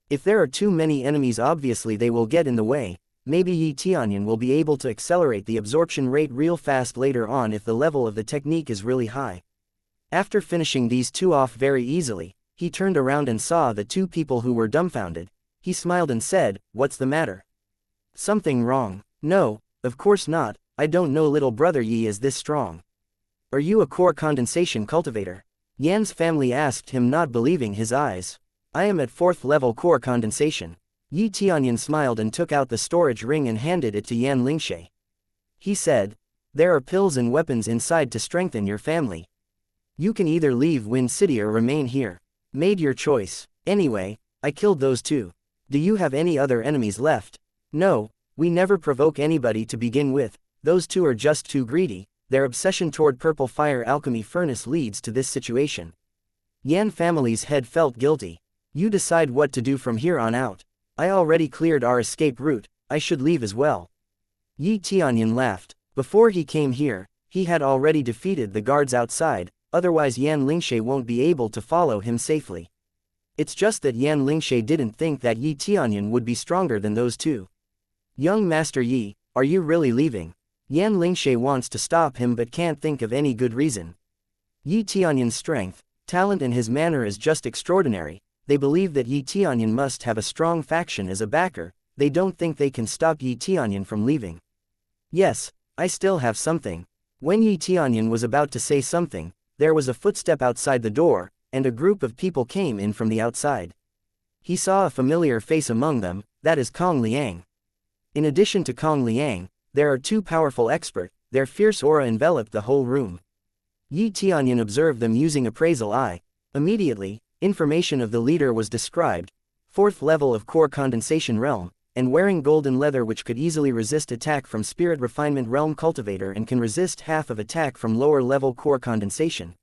Speaker 1: If there are too many enemies obviously they will get in the way, maybe Yi Tianyun will be able to accelerate the absorption rate real fast later on if the level of the technique is really high. After finishing these two off very easily, he turned around and saw the two people who were dumbfounded. He smiled and said, "What's the matter? Something wrong?" "No, of course not, I don't know little brother Yi is this strong." "Are you a core condensation cultivator?" Yan's family asked him, not believing his eyes. "I am at 4th level core condensation." Yi Tianyun smiled and took out the storage ring and handed it to Yan Lingshe. He said, "There are pills and weapons inside to strengthen your family. You can either leave Wind City or remain here. Made your choice. Anyway, I killed those two. Do you have any other enemies left?" "No, we never provoke anybody to begin with, those two are just too greedy, their obsession toward purple fire alchemy furnace leads to this situation." Yan family's head felt guilty. "You decide what to do from here on out. I already cleared our escape route, I should leave as well." Yi Tianyun laughed. Before he came here, he had already defeated the guards outside, otherwise Yan Lingshe won't be able to follow him safely. It's just that Yan Lingshe didn't think that Yi Tianyun would be stronger than those two. "Young Master Yi, are you really leaving?" Yan Lingshe wants to stop him but can't think of any good reason. Yi Tianyun's strength, talent and his manner is just extraordinary. They believe that Yi Tianyun must have a strong faction as a backer, they don't think they can stop Yi Tianyun from leaving. "Yes, I still have something." When Yi Tianyun was about to say something, there was a footstep outside the door, and a group of people came in from the outside. He saw a familiar face among them, that is Kong Liang. In addition to Kong Liang, there are two powerful experts, their fierce aura enveloped the whole room. Yi Tianyun observed them using appraisal eye. Immediately, information of the leader was described, 4th level of core condensation realm, and wearing golden leather which could easily resist attack from spirit refinement realm cultivator and can resist half of attack from lower level core condensation.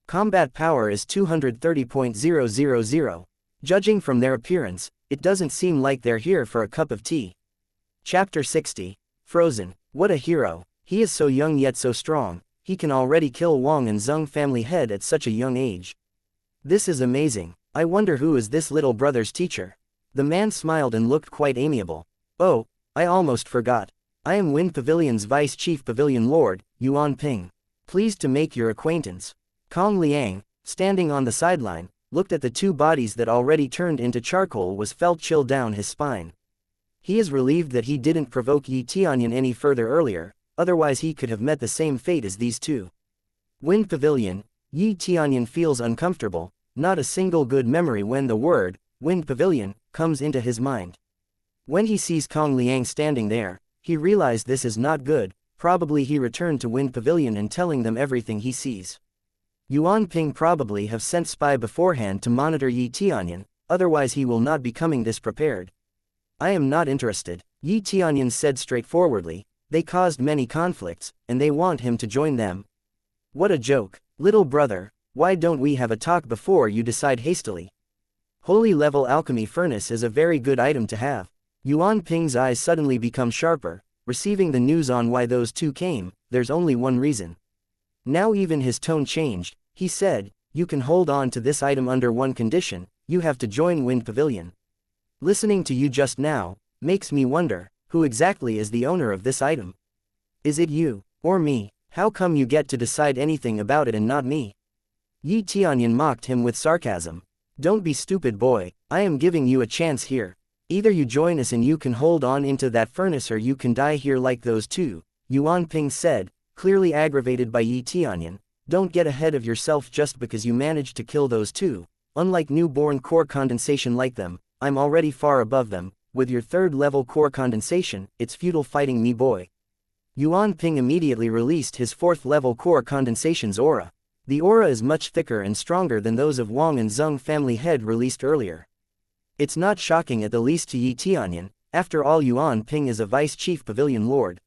Speaker 1: Combat power is 230.000. Judging from their appearance, it doesn't seem like they're here for a cup of tea. Chapter 60. Frozen. What a hero. He is so young yet so strong, he can already kill Wang and Zheng family head at such a young age. This is amazing. I wonder who is this little brother's teacher. The man smiled and looked quite amiable. Oh, I almost forgot. I am Wind Pavilion's Vice Chief Pavilion Lord, Yuan Ping. Pleased to make your acquaintance. Kong Liang, standing on the sideline, looked at the two bodies that already turned into charcoal was felt chill down his spine. He is relieved that he didn't provoke Yi Tianyun any further earlier, otherwise he could have met the same fate as these two. Wind Pavilion, Yi Tianyun feels uncomfortable, not a single good memory when the word, Wind Pavilion, comes into his mind. When he sees Kong Liang standing there, he realized this is not good, probably he returned to Wind Pavilion and telling them everything he sees. Yuan Ping probably have sent spy beforehand to monitor Yi Tianyun, otherwise he will not be coming this prepared. I am not interested, Yi Tianyun said straightforwardly. They caused many conflicts, and they want him to join them. What a joke. Little brother, why don't we have a talk before you decide hastily? Holy level alchemy furnace is a very good item to have. Yuan Ping's eyes suddenly become sharper, receiving the news on why those two came. There's only one reason. Now even his tone changed. He said, you can hold on to this item under one condition, you have to join Wind Pavilion. Listening to you just now, makes me wonder, who exactly is the owner of this item? Is it you, or me? How come you get to decide anything about it and not me? Yi Tianyun mocked him with sarcasm. Don't be stupid boy, I am giving you a chance here. Either you join us and you can hold on into that furnace or you can die here like those two, Yuan Ping said, clearly aggravated by Yi Tianyun. Don't get ahead of yourself just because you managed to kill those two. Unlike newborn core condensation like them, I'm already far above them. With your 3rd level core condensation, it's futile fighting me boy. Yuan Ping immediately released his 4th level core condensation's aura. The aura is much thicker and stronger than those of Wang and Zheng family head released earlier. It's not shocking at the least to Yi Tianyun, after all Yuan Ping is a Vice Chief Pavilion Lord.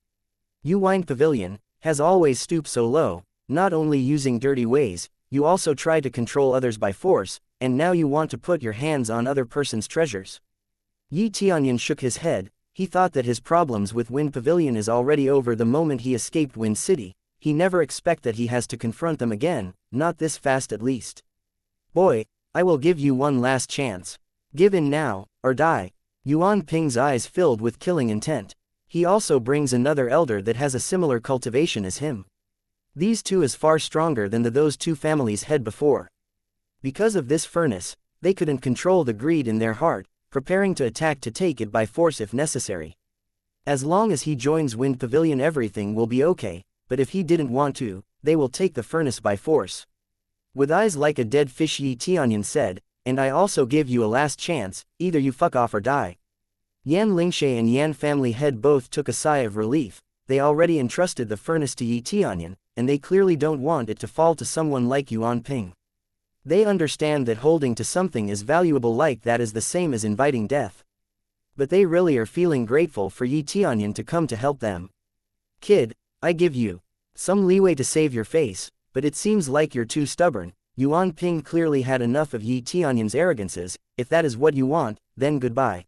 Speaker 1: You Wind Pavilion, has always stooped so low, not only using dirty ways, you also try to control others by force, and now you want to put your hands on other person's treasures. Yi Tianyun shook his head. He thought that his problems with Wind Pavilion is already over the moment he escaped Wind City. He never expect that he has to confront them again, not this fast at least. Boy, I will give you one last chance. Give in now, or die. Yuan Ping's eyes filled with killing intent. He also brings another elder that has a similar cultivation as him. These two is far stronger than those two families had before. Because of this furnace, they couldn't control the greed in their heart, preparing to attack to take it by force if necessary. As long as he joins Wind Pavilion everything will be okay, but if he didn't want to, they will take the furnace by force. With eyes like a dead fish Yi Tianyun said, and I also give you a last chance, either you fuck off or die. Yan Lingshe and Yan family head both took a sigh of relief. They already entrusted the furnace to Yi Tianyun, and they clearly don't want it to fall to someone like Yuan Ping. They understand that holding to something is valuable like that is the same as inviting death. But they really are feeling grateful for Yi Tianyun to come to help them. Kid, I give you some leeway to save your face, but it seems like you're too stubborn. Yuan Ping clearly had enough of Yi Tianyun's arrogances. If that is what you want, then goodbye.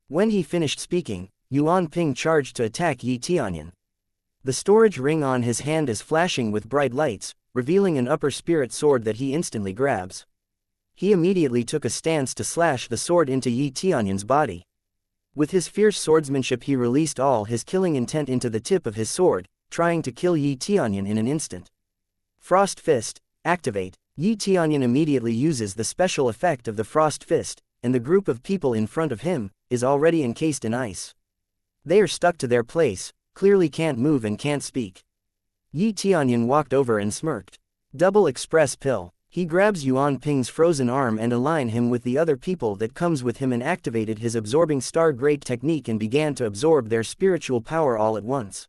Speaker 1: When he finished speaking, Yuan Ping charged to attack Yi Tianyun. The storage ring on his hand is flashing with bright lights, revealing an upper spirit sword that he instantly grabs. He immediately took a stance to slash the sword into Yi Tianyun's body. With his fierce swordsmanship he released all his killing intent into the tip of his sword, trying to kill Yi Tianyun in an instant. Frost Fist, activate. Yi Tianyun immediately uses the special effect of the Frost Fist, and the group of people in front of him is already encased in ice. They are stuck to their place, clearly can't move and can't speak. Yi Tianyun walked over and smirked. Double express pill. He grabs Yuan Ping's frozen arm and aligned him with the other people that comes with him and activated his absorbing star great technique and began to absorb their spiritual power all at once.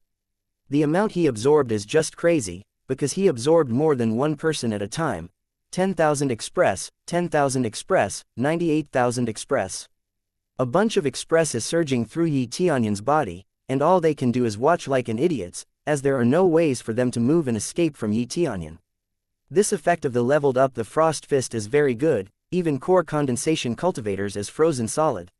Speaker 1: The amount he absorbed is just crazy, because he absorbed more than one person at a time. 10,000 express, 10,000 express, 98,000 express. A bunch of express is surging through Yi Tianyun's body, and all they can do is watch like an idiots, as there are no ways for them to move and escape from Yi Tianyun. This effect of the leveled up the Frost Fist is very good, even core condensation cultivators is frozen solid.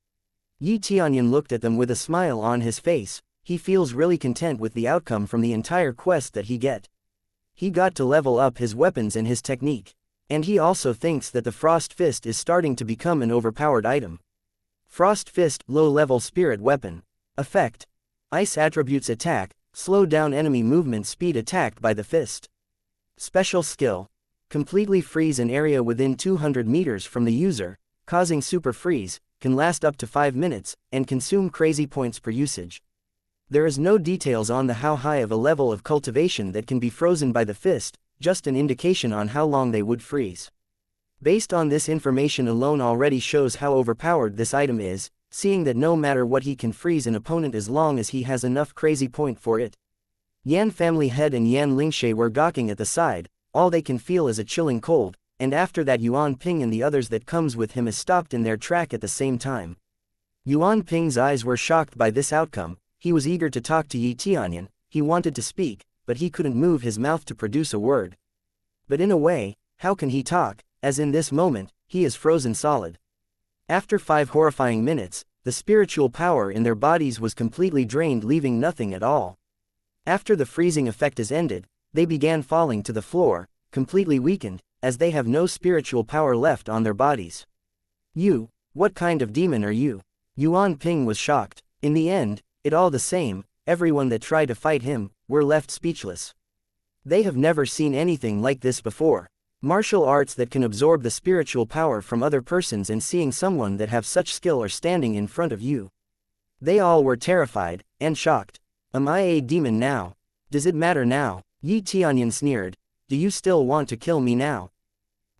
Speaker 1: Yi Tianyun looked at them with a smile on his face. He feels really content with the outcome from the entire quest that he get. He got to level up his weapons and his technique. And he also thinks that the Frost Fist is starting to become an overpowered item. Frost Fist, low-level spirit weapon. Effect: Ice attributes attack, slow down enemy movement speed attacked by the fist. Special skill: completely freeze an area within 200 meters from the user, causing super freeze, can last up to 5 minutes, and consume crazy points per usage. There is no details on the how high of a level of cultivation that can be frozen by the fist, just an indication on how long they would freeze. Based on this information alone already shows how overpowered this item is, seeing that no matter what he can freeze an opponent as long as he has enough crazy point for it. Yan family head and Yan Lingshe were gawking at the side, all they can feel is a chilling cold, and after that Yuan Ping and the others that comes with him is stopped in their track at the same time. Yuan Ping's eyes were shocked by this outcome. He was eager to talk to Yi Tianyun, he wanted to speak, but he couldn't move his mouth to produce a word. But in a way, how can he talk, as in this moment, he is frozen solid. After 5 horrifying minutes, the spiritual power in their bodies was completely drained, leaving nothing at all. After the freezing effect is ended, they began falling to the floor, completely weakened, as they have no spiritual power left on their bodies. You, what kind of demon are you? Yuan Ping was shocked. In the end, it all the same, everyone that tried to fight him, were left speechless. They have never seen anything like this before. Martial arts that can absorb the spiritual power from other persons, and seeing someone that have such skill are standing in front of you. They all were terrified, and shocked. Am I a demon now? Does it matter now? Yi Tianyun sneered. Do you still want to kill me now?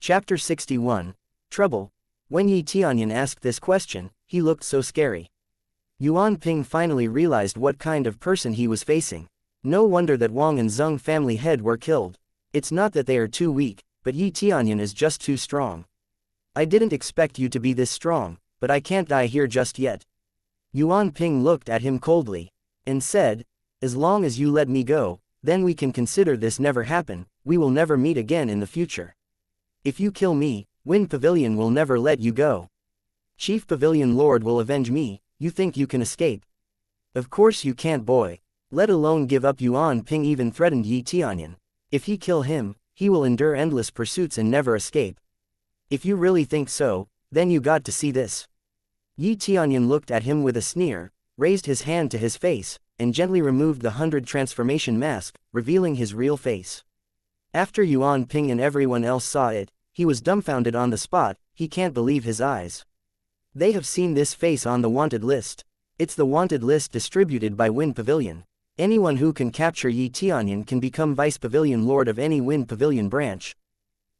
Speaker 1: Chapter 61. Trouble. When Yi Tianyun asked this question, he looked so scary. Yuan Ping finally realized what kind of person he was facing. No wonder that Wang and Zheng family head were killed. It's not that they are too weak, but Yi Tianyun is just too strong. I didn't expect you to be this strong, but I can't die here just yet. Yuan Ping looked at him coldly, and said, as long as you let me go, then we can consider this never happen, we will never meet again in the future. If you kill me, Wind Pavilion will never let you go. Chief Pavilion Lord will avenge me, you think you can escape? Of course you can't, boy. Let alone give up. Yuan Ping even threatened Yi Tianyun. If he kill him, he will endure endless pursuits and never escape. If you really think so, then you got to see this. Yi Tianyun looked at him with a sneer, raised his hand to his face, and gently removed the 100 transformation mask, revealing his real face. After Yuan Ping and everyone else saw it, he was dumbfounded on the spot. He can't believe his eyes. They have seen this face on the wanted list. It's the wanted list distributed by Wind Pavilion. Anyone who can capture Yi Tianyun can become Vice Pavilion Lord of any Wind Pavilion branch.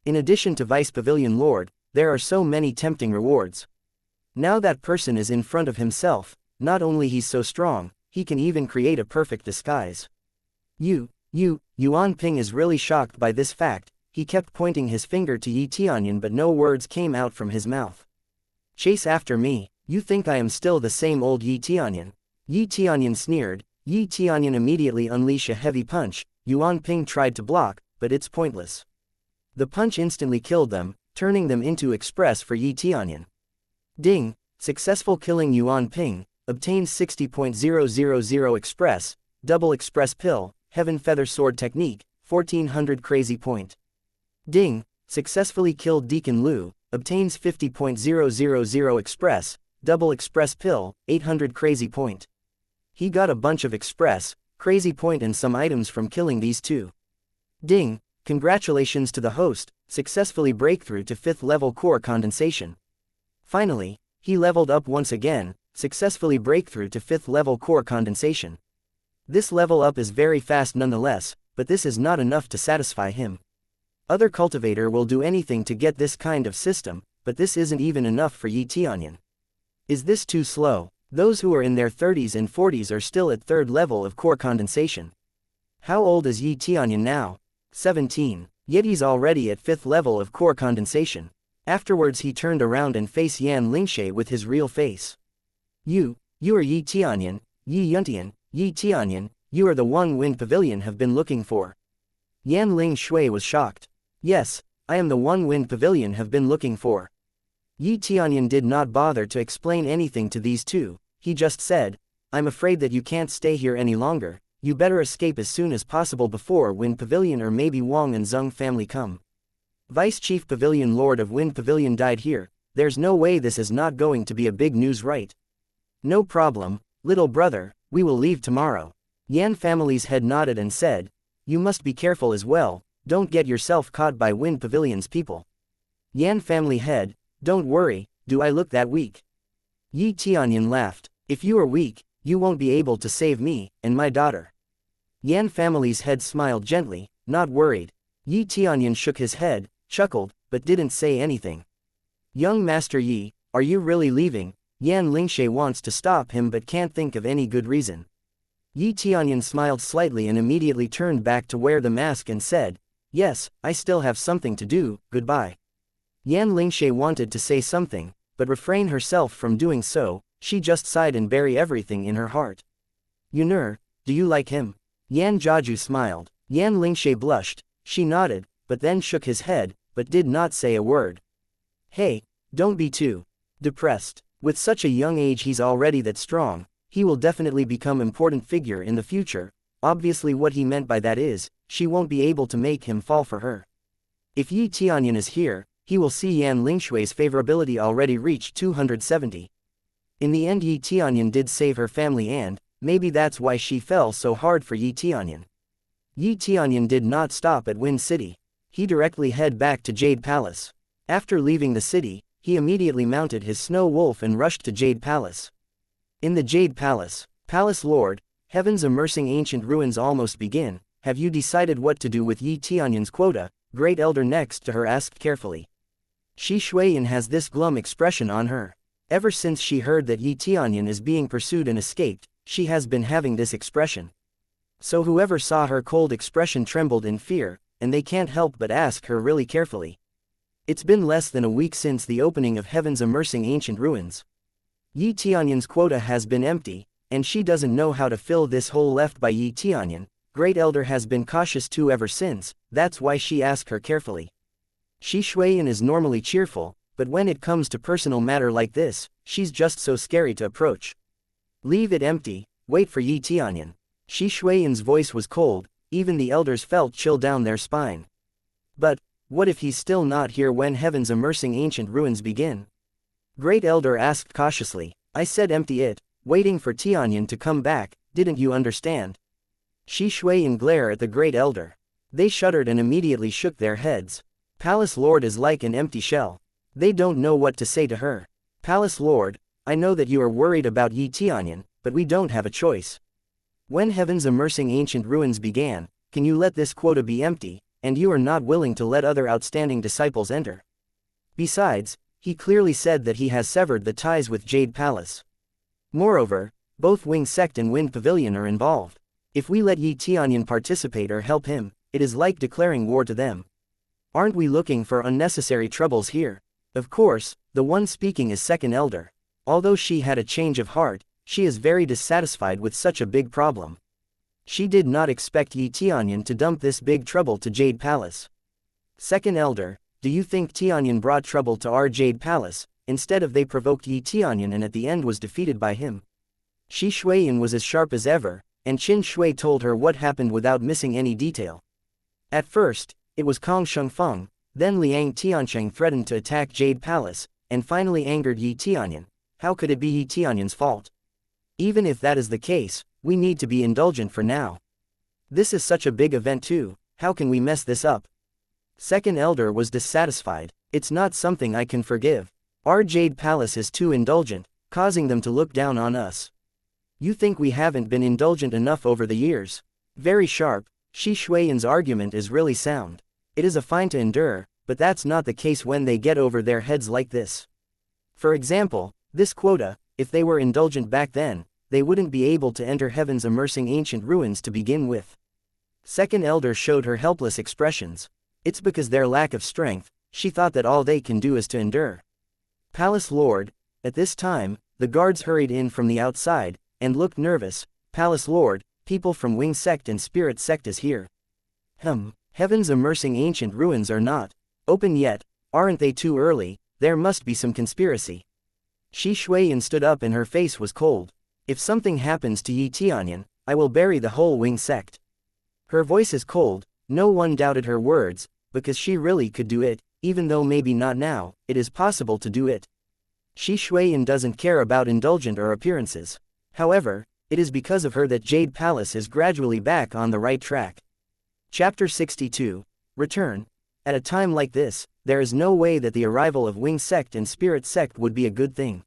Speaker 1: In addition to Vice Pavilion Lord, there are so many tempting rewards. Now that person is in front of himself, not only he's so strong, he can even create a perfect disguise. Yuan Ping is really shocked by this fact. He kept pointing his finger to Yi Tianyun, but no words came out from his mouth. Chase after me, you think I am still the same old Yi Tianyun? Yi Tianyun sneered. Yi Tianyun immediately unleashed a heavy punch. Yuan Ping tried to block, but it's pointless. The punch instantly killed them, turning them into express for Yi Tianyun. Ding! Successful killing Yuan Ping, obtains 60.000 express, double express pill, heaven feather sword technique, 1400 crazy point. Ding! Successfully killed Deacon Lu, obtains 50.000 express, double express pill, 800 crazy point. He got a bunch of express, crazy point and some items from killing these two. Ding! Congratulations to the host, successfully breakthrough to 5th level core condensation. Finally, he leveled up once again, successfully breakthrough to 5th level core condensation. This level up is very fast nonetheless, but this is not enough to satisfy him. Other cultivator will do anything to get this kind of system, but this isn't even enough for Yi Tianyun. Is this too slow? Those who are in their 30s and 40s are still at third level of core condensation. How old is Yi Tianyun now? 17. Yet he's already at 5th level of core condensation. Afterwards he turned around and faced Yan Lingshui with his real face. You are Yi Tianyun, Yi Yuntian, Yi Tianyun, you are the one Wind Pavilion have been looking for. Yan Lingshui was shocked. Yes, I am the one Wind Pavilion have been looking for. Yi Tianyun did not bother to explain anything to these two, he just said, I'm afraid that you can't stay here any longer, you better escape as soon as possible before Wind Pavilion or maybe Wang and Zheng family come. Vice Chief Pavilion Lord of Wind Pavilion died here, there's no way this is not going to be a big news, right? No problem, little brother, we will leave tomorrow. Yan family's head nodded and said, you must be careful as well, don't get yourself caught by Wind Pavilion's people. Yan family head, don't worry, do I look that weak? Yi Tianyun laughed, if you are weak, you won't be able to save me, and my daughter. Yan family's head smiled gently, not worried. Yi Tianyun shook his head, chuckled, but didn't say anything. Young Master Yi, are you really leaving? Yan Lingshui wants to stop him but can't think of any good reason. Yi Tianyun smiled slightly and immediately turned back to wear the mask and said, yes, I still have something to do, goodbye. Yan Lingshui wanted to say something, but refrained herself from doing so, she just sighed and buried everything in her heart. Yun'er, do you like him? Yan Jiaju smiled. Yan Lingshui blushed, she nodded, but then shook his head, but did not say a word. Hey, don't be too depressed. With such a young age he's already that strong, he will definitely become important figure in the future, obviously what he meant by that is, she won't be able to make him fall for her. If Yi Tianyun is here, he will see Yan Lingshui's favorability already reached 270. In the end Yi Tianyun did save her family and, maybe that's why she fell so hard for Yi Tianyun. Yi Tianyun did not stop at Wind City. He directly head back to Jade Palace. After leaving the city, he immediately mounted his snow wolf and rushed to Jade Palace. In the Jade Palace, Palace Lord, heaven's immersing ancient ruins almost begin, have you decided what to do with Yi Tianyun's quota? Great Elder next to her asked carefully. Shi Shuiyan has this glum expression on her. Ever since she heard that Yi Tianyun is being pursued and escaped, she has been having this expression. So whoever saw her cold expression trembled in fear, and they can't help but ask her really carefully. It's been less than a week since the opening of heaven's immersing ancient ruins. Yi Tianyun's quota has been empty, and she doesn't know how to fill this hole left by Yi Tianyun. Great Elder has been cautious too ever since, that's why she asked her carefully. Shi Shuiyan is normally cheerful, but when it comes to personal matter like this, she's just so scary to approach. Leave it empty, wait for Yi Tianyun. Shi Shuiyan's voice was cold, even the elders felt chill down their spine. But, what if he's still not here when heaven's immersing ancient ruins begin? Great Elder asked cautiously, I said empty it, waiting for Tianyun to come back, didn't you understand? Shi Shuiyan glared at the Great Elder. They shuddered and immediately shook their heads. Palace Lord is like an empty shell. They don't know what to say to her. Palace Lord, I know that you are worried about Yi Tianyun, but we don't have a choice. When heaven's immersing ancient ruins began, can you let this quota be empty, and you are not willing to let other outstanding disciples enter? Besides, he clearly said that he has severed the ties with Jade Palace. Moreover, both Wing Sect and Wind Pavilion are involved. If we let Yi Tianyun participate or help him, it is like declaring war to them. Aren't we looking for unnecessary troubles here? Of course, the one speaking is Second Elder. Although she had a change of heart, she is very dissatisfied with such a big problem. She did not expect Yi Tianyun to dump this big trouble to Jade Palace. Second Elder, do you think Tianyun brought trouble to our Jade Palace, instead of they provoked Yi Tianyun and at the end was defeated by him? Shi Shuiyan was as sharp as ever, and Qin Shui told her what happened without missing any detail. At first, it was Kong Shengfeng, then Liang Tiancheng threatened to attack Jade Palace, and finally angered Yi Tianyun. How could it be Yi Tianyun's fault? Even if that is the case, we need to be indulgent for now. This is such a big event too, how can we mess this up? Second Elder was dissatisfied. It's not something I can forgive. Our Jade Palace is too indulgent, causing them to look down on us. You think we haven't been indulgent enough over the years? Very sharp, Shi Shuiyan's argument is really sound. It is a fine to endure, but that's not the case when they get over their heads like this. For example, this quota, if they were indulgent back then, they wouldn't be able to enter heaven's immersing ancient ruins to begin with. Second elder showed her helpless expressions. It's because their lack of strength, she thought that all they can do is to endure. Palace Lord, at this time, the guards hurried in from the outside, and looked nervous. Palace Lord, people from Wing Sect and Spirit Sect is here. Heaven's immersing ancient ruins are not open yet, aren't they too early? There must be some conspiracy. Shi Shuiyan stood up and her face was cold. If something happens to Yi Tianyun, I will bury the whole Wing Sect. Her voice is cold, no one doubted her words, because she really could do it, even though maybe not now, it is possible to do it. Shi Shuiyan doesn't care about indulgent or appearances. However, it is because of her that Jade Palace is gradually back on the right track. Chapter 62. Return. At a time like this, there is no way that the arrival of Wing Sect and Spirit Sect would be a good thing.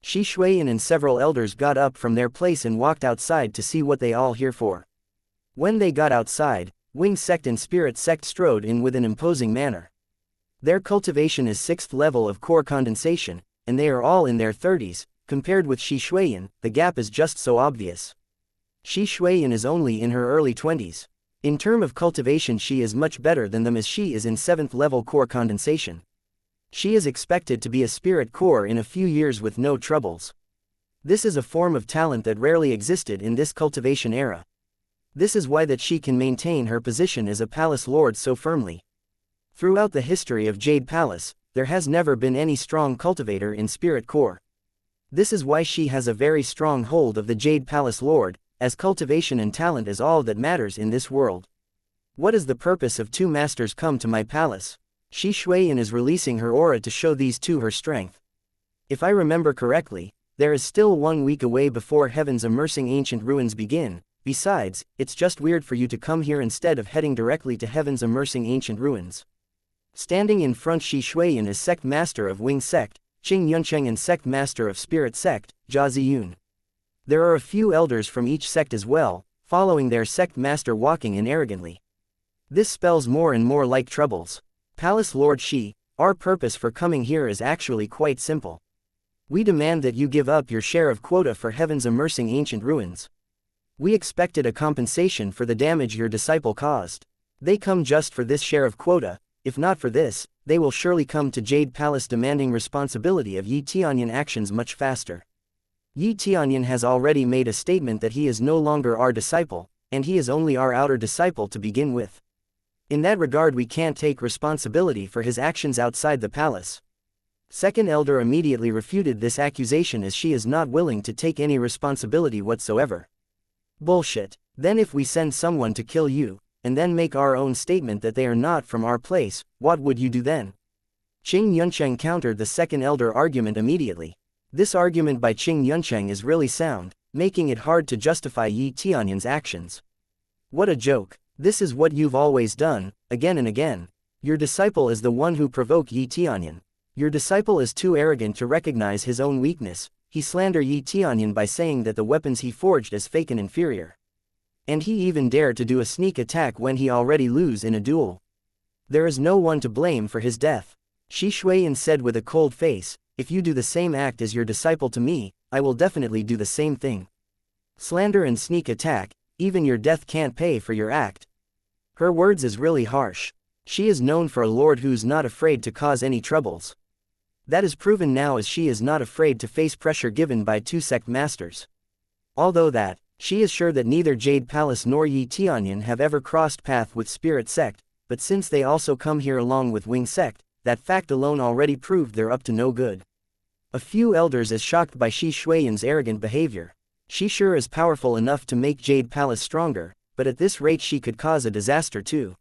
Speaker 1: Shi Shuiyan and several elders got up from their place and walked outside to see what they all here for. When they got outside, Wing Sect and Spirit Sect strode in with an imposing manner. Their cultivation is 6th level of core condensation, and they are all in their 30s, compared with Shi Shuiyan, the gap is just so obvious. Shi Shuiyan is only in her early 20s. In term of cultivation she is much better than them as she is in 7th level core condensation. She is expected to be a spirit core in a few years with no troubles. This is a form of talent that rarely existed in this cultivation era. This is why that she can maintain her position as a palace lord so firmly. Throughout the history of Jade Palace, there has never been any strong cultivator in spirit core. This is why she has a very strong hold of the Jade Palace Lord, as cultivation and talent is all that matters in this world. What is the purpose of two masters come to my palace? Shi Shuiyan is releasing her aura to show these two her strength. If I remember correctly, there is still 1 week away before heaven's immersing ancient ruins begin. Besides, it's just weird for you to come here instead of heading directly to heaven's immersing ancient ruins. Standing in front Shi Shuiyan is Sect Master of Wing Sect, Qing Yuncheng, and Sect Master of Spirit Sect, Jia Ziyun. There are a few elders from each sect as well, following their sect master walking in arrogantly. This spells more and more like troubles. Palace Lord Shi, our purpose for coming here is actually quite simple. We demand that you give up your share of quota for heaven's immersing ancient ruins. We expected a compensation for the damage your disciple caused. They come just for this share of quota. If not for this, they will surely come to Jade Palace demanding responsibility of Yi Tianyun actions much faster. Yi Tianyun has already made a statement that he is no longer our disciple, and he is only our outer disciple to begin with. In that regard we can't take responsibility for his actions outside the palace. Second elder immediately refuted this accusation as she is not willing to take any responsibility whatsoever. Bullshit. Then if we send someone to kill you, and then make our own statement that they are not from our place, what would you do then? Qing Yuncheng countered the second elder argument immediately. This argument by Qing Yuncheng is really sound, making it hard to justify Yi Tianyun's actions. What a joke. This is what you've always done, again and again. Your disciple is the one who provoked Yi Tianyun. Your disciple is too arrogant to recognize his own weakness. He slandered Yi Tianyun by saying that the weapons he forged is fake and inferior. And he even dared to do a sneak attack when he already lose in a duel. There is no one to blame for his death. Shi Shuiyan said with a cold face, if you do the same act as your disciple to me, I will definitely do the same thing. Slander and sneak attack, even your death can't pay for your act. Her words is really harsh. She is known for a lord who's not afraid to cause any troubles. That is proven now as she is not afraid to face pressure given by two sect masters. Although that, she is sure that neither Jade Palace nor Yi Tianyun have ever crossed path with Spirit Sect, but since they also come here along with Wing Sect, that fact alone already proved they're up to no good. A few elders is shocked by Shi Shuiyan's arrogant behavior. She sure is powerful enough to make Jade Palace stronger, but at this rate she could cause a disaster too.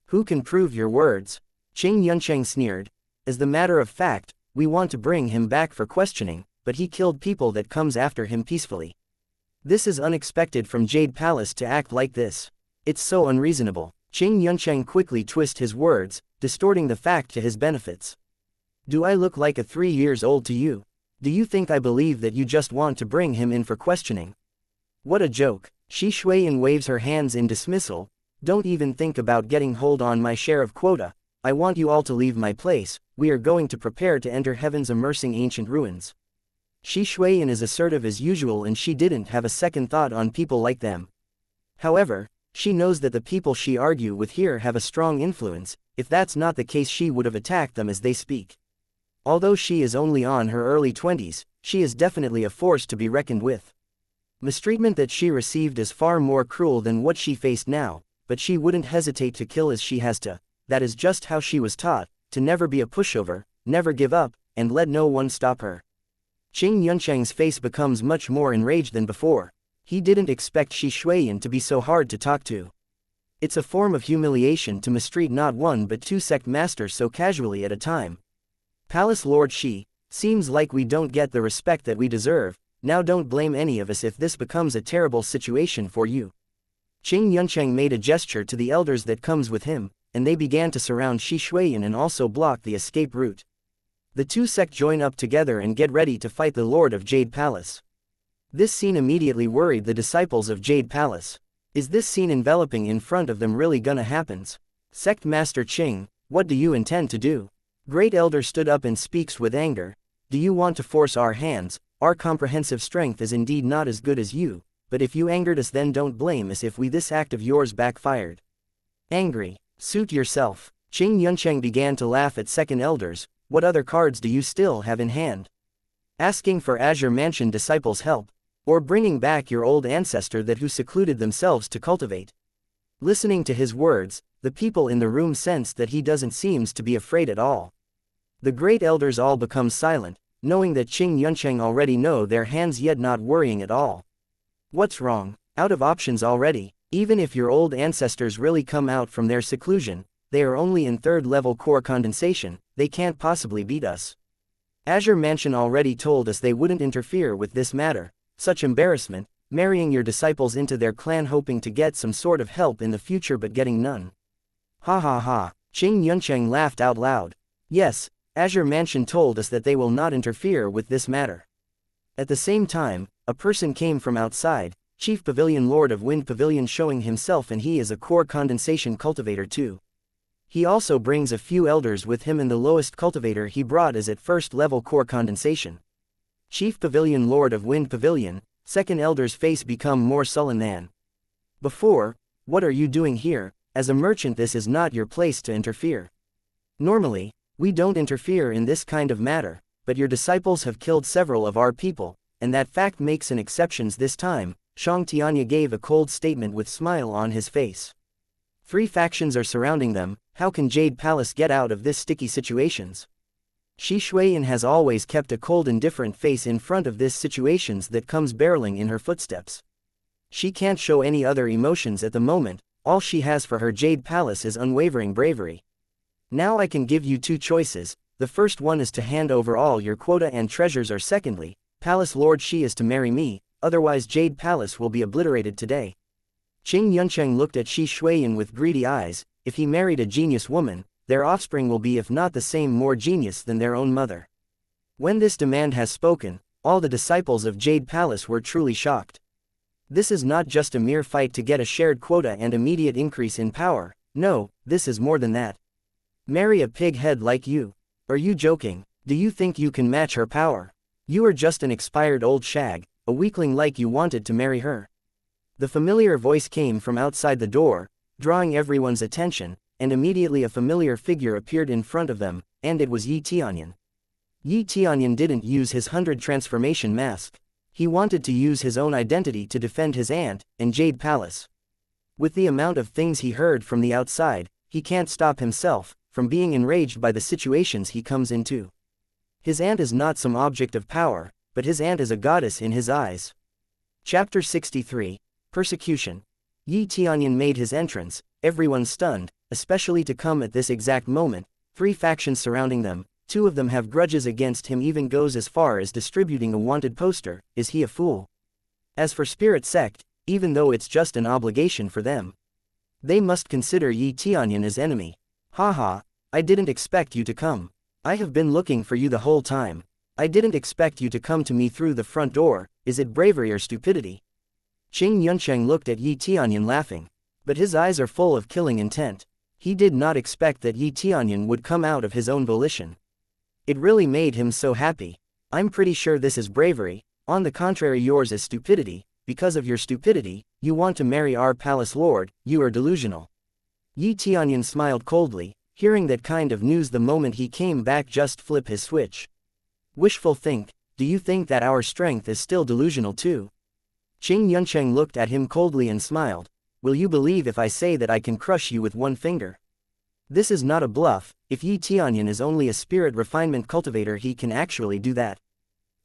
Speaker 1: Who can prove your words? Qing Yuncheng sneered. As the matter of fact, we want to bring him back for questioning, but he killed people that comes after him peacefully. This is unexpected from Jade Palace to act like this. It's so unreasonable. Qing Yuncheng quickly twist his words, distorting the fact to his benefits. Do I look like a 3 years old to you? Do you think I believe that you just want to bring him in for questioning? What a joke. Shi Shuiyan waves her hands in dismissal. Don't even think about getting hold on my share of quota. I want you all to leave my place. We are going to prepare to enter heaven's immersing ancient ruins. Shi Shuiyan is assertive as usual, and she didn't have a second thought on people like them. However, she knows that the people she argue with here have a strong influence. If that's not the case, she would have attacked them as they speak. Although she is only on her early 20s, she is definitely a force to be reckoned with. Mistreatment that she received is far more cruel than what she faced now, but she wouldn't hesitate to kill as she has to. That is just how she was taught, to never be a pushover, never give up, and let no one stop her. Qing Yuncheng's face becomes much more enraged than before. He didn't expect Shi Shuiyan to be so hard to talk to. It's a form of humiliation to mistreat not one but two sect masters so casually at a time. Palace Lord Shi, seems like we don't get the respect that we deserve. Now don't blame any of us if this becomes a terrible situation for you. Qing Yuncheng made a gesture to the elders that comes with him, and they began to surround Shi Shuiyan and also block the escape route. The two sects join up together and get ready to fight the Lord of Jade Palace. This scene immediately worried the disciples of Jade Palace. Is this scene enveloping in front of them really gonna happens? Sect Master Qing, what do you intend to do? Great Elder stood up and speaks with anger. Do you want to force our hands? Our comprehensive strength is indeed not as good as you, but if you angered us, then don't blame us if this act of yours backfired. Angry. Suit yourself. Qing Yuncheng began to laugh at second elders. What other cards do you still have in hand? Asking for Azure Mansion disciples' help, or bringing back your old ancestor that who secluded themselves to cultivate? Listening to his words, the people in the room sensed that he doesn't seem to be afraid at all. The great elders all become silent, knowing that Qing Yuncheng already know their hands, yet not worrying at all. What's wrong? Out of options already. Even if your old ancestors really come out from their seclusion, they are only in third-level core condensation. They can't possibly beat us. Azure Mansion already told us they wouldn't interfere with this matter. Such embarrassment, marrying your disciples into their clan hoping to get some sort of help in the future but getting none. Ha ha ha. Qing Yuncheng laughed out loud. Yes, Azure Mansion told us that they will not interfere with this matter. At the same time, a person came from outside, Chief Pavilion Lord of Wind Pavilion, showing himself, and he is a core condensation cultivator too. He also brings a few elders with him, and the lowest cultivator he brought is at first level core condensation. Chief Pavilion Lord of Wind Pavilion, second elder's face become more sullen than before. What are you doing here? As a merchant, this is not your place to interfere. Normally, we don't interfere in this kind of matter, but your disciples have killed several of our people, and that fact makes an exception this time. Shang Tianyun gave a cold statement with smile on his face. 3 factions are surrounding them. How can Jade Palace get out of this sticky situations? Shi Shuiyan has always kept a cold, indifferent face in front of this situations that comes barreling in her footsteps. She can't show any other emotions at the moment. All she has for her Jade Palace is unwavering bravery. Now I can give you 2 choices. The first one is to hand over all your quota and treasures, or secondly, Palace Lord Shi is to marry me, otherwise Jade Palace will be obliterated today. Qing Yuncheng looked at Shi Shuiyan with greedy eyes. If he married a genius woman, their offspring will be, if not the same, more genius than their own mother. When this demand has spoken, all the disciples of Jade Palace were truly shocked. This is not just a mere fight to get a shared quota and immediate increase in power. No, this is more than that. Marry a pig head like you? Are you joking? Do you think you can match her power? You are just an expired old shag, a weakling like you wanted to marry her. The familiar voice came from outside the door, drawing everyone's attention, and immediately a familiar figure appeared in front of them, and it was Yi Tianyun. Yi Tianyun didn't use his 100 transformation mask. He wanted to use his own identity to defend his aunt and Jade Palace. With the amount of things he heard from the outside, he can't stop himself from being enraged by the situations he comes into. His aunt is not some object of power, but his aunt is a goddess in his eyes. Chapter 63. Persecution. Yi Tianyun made his entrance, everyone stunned, especially to come at this exact moment. 3 factions surrounding them, 2 of them have grudges against him, even goes as far as distributing a wanted poster. Is he a fool? As for Spirit Sect, even though it's just an obligation for them, they must consider Yi Tianyun as enemy. Haha, I didn't expect you to come. I have been looking for you the whole time. I didn't expect you to come to me through the front door. Is it bravery or stupidity? Qing Yuncheng looked at Yi Tianyun laughing. But his eyes are full of killing intent. He did not expect that Tianyun would come out of his own volition. It really made him so happy. I'm pretty sure this is bravery, on the contrary yours is stupidity. Because of your stupidity, you want to marry our palace lord, you are delusional. Tianyun smiled coldly, hearing that kind of news the moment he came back just flip his switch. Wishful think, do you think that our strength is still delusional too? Qing Yuncheng looked at him coldly and smiled. Will you believe if I say that I can crush you with one finger? This is not a bluff. If Tianyun is only a spirit refinement cultivator, he can actually do that.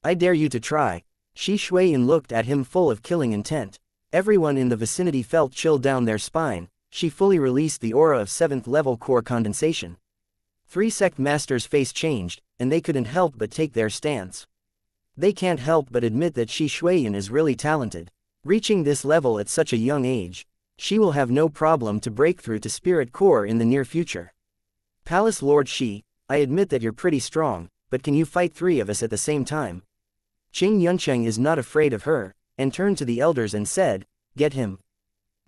Speaker 1: I dare you to try. Shi Shuiyin looked at him full of killing intent. Everyone in the vicinity felt chill down their spine. She fully released the aura of 7th level core condensation. 3 sect masters' face changed, and they couldn't help but take their stance. They can't help but admit that Shi Shuiyin is really talented. Reaching this level at such a young age, she will have no problem to break through to spirit core in the near future. Palace Lord Shi, I admit that you're pretty strong, but can you fight 3 of us at the same time? Qing Yuncheng is not afraid of her, and turned to the elders and said, get him.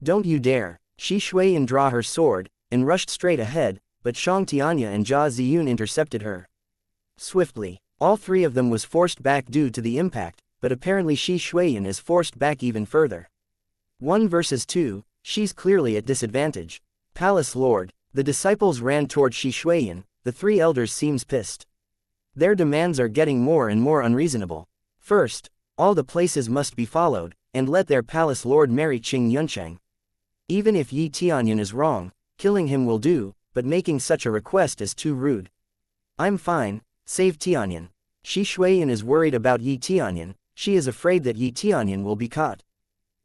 Speaker 1: Don't you dare. Shi Shuiyin draw her sword, and rushed straight ahead, but Shang Tianya and Jia Ziyun intercepted her. Swiftly, all 3 of them was forced back due to the impact, but apparently Shi Shuiyin is forced back even further. 1 versus 2, she's clearly at disadvantage. Palace Lord, the disciples ran toward Shi Shuiyin, the 3 elders seems pissed. Their demands are getting more and more unreasonable. First, all the places must be followed, and let their palace lord marry Qing Yuncheng. Even if Tianyun is wrong, killing him will do, but making such a request is too rude. I'm fine, save Tianyun. Shi Shuiyin is worried about Tianyun, she is afraid that Tianyun will be caught.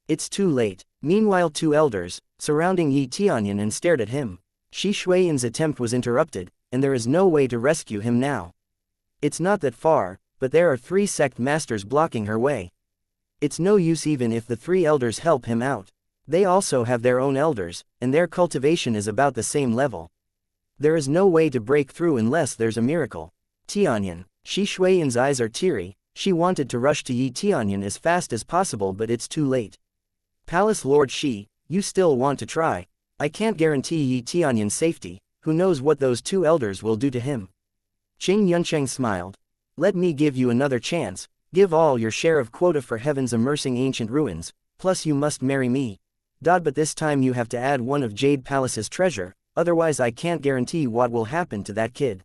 Speaker 1: It's too late. Meanwhile 2 elders, surrounding Tianyun and stared at him. Shi Shuiyin's attempt was interrupted, and there is no way to rescue him now. It's not that far, but there are 3 sect masters blocking her way. It's no use even if the 3 elders help him out. They also have their own elders, and their cultivation is about the same level. There is no way to break through unless there's a miracle. Tianyun, Shi Shuiyin's eyes are teary, she wanted to rush to Tianyun as fast as possible but it's too late. Palace Lord Shi, you still want to try. I can't guarantee Tianyun's safety, who knows what those 2 elders will do to him. Qing Yuncheng smiled. Let me give you another chance, give all your share of quota for heaven's immersing ancient ruins, plus you must marry me. But this time you have to add 1 of Jade Palace's treasure, otherwise I can't guarantee what will happen to that kid.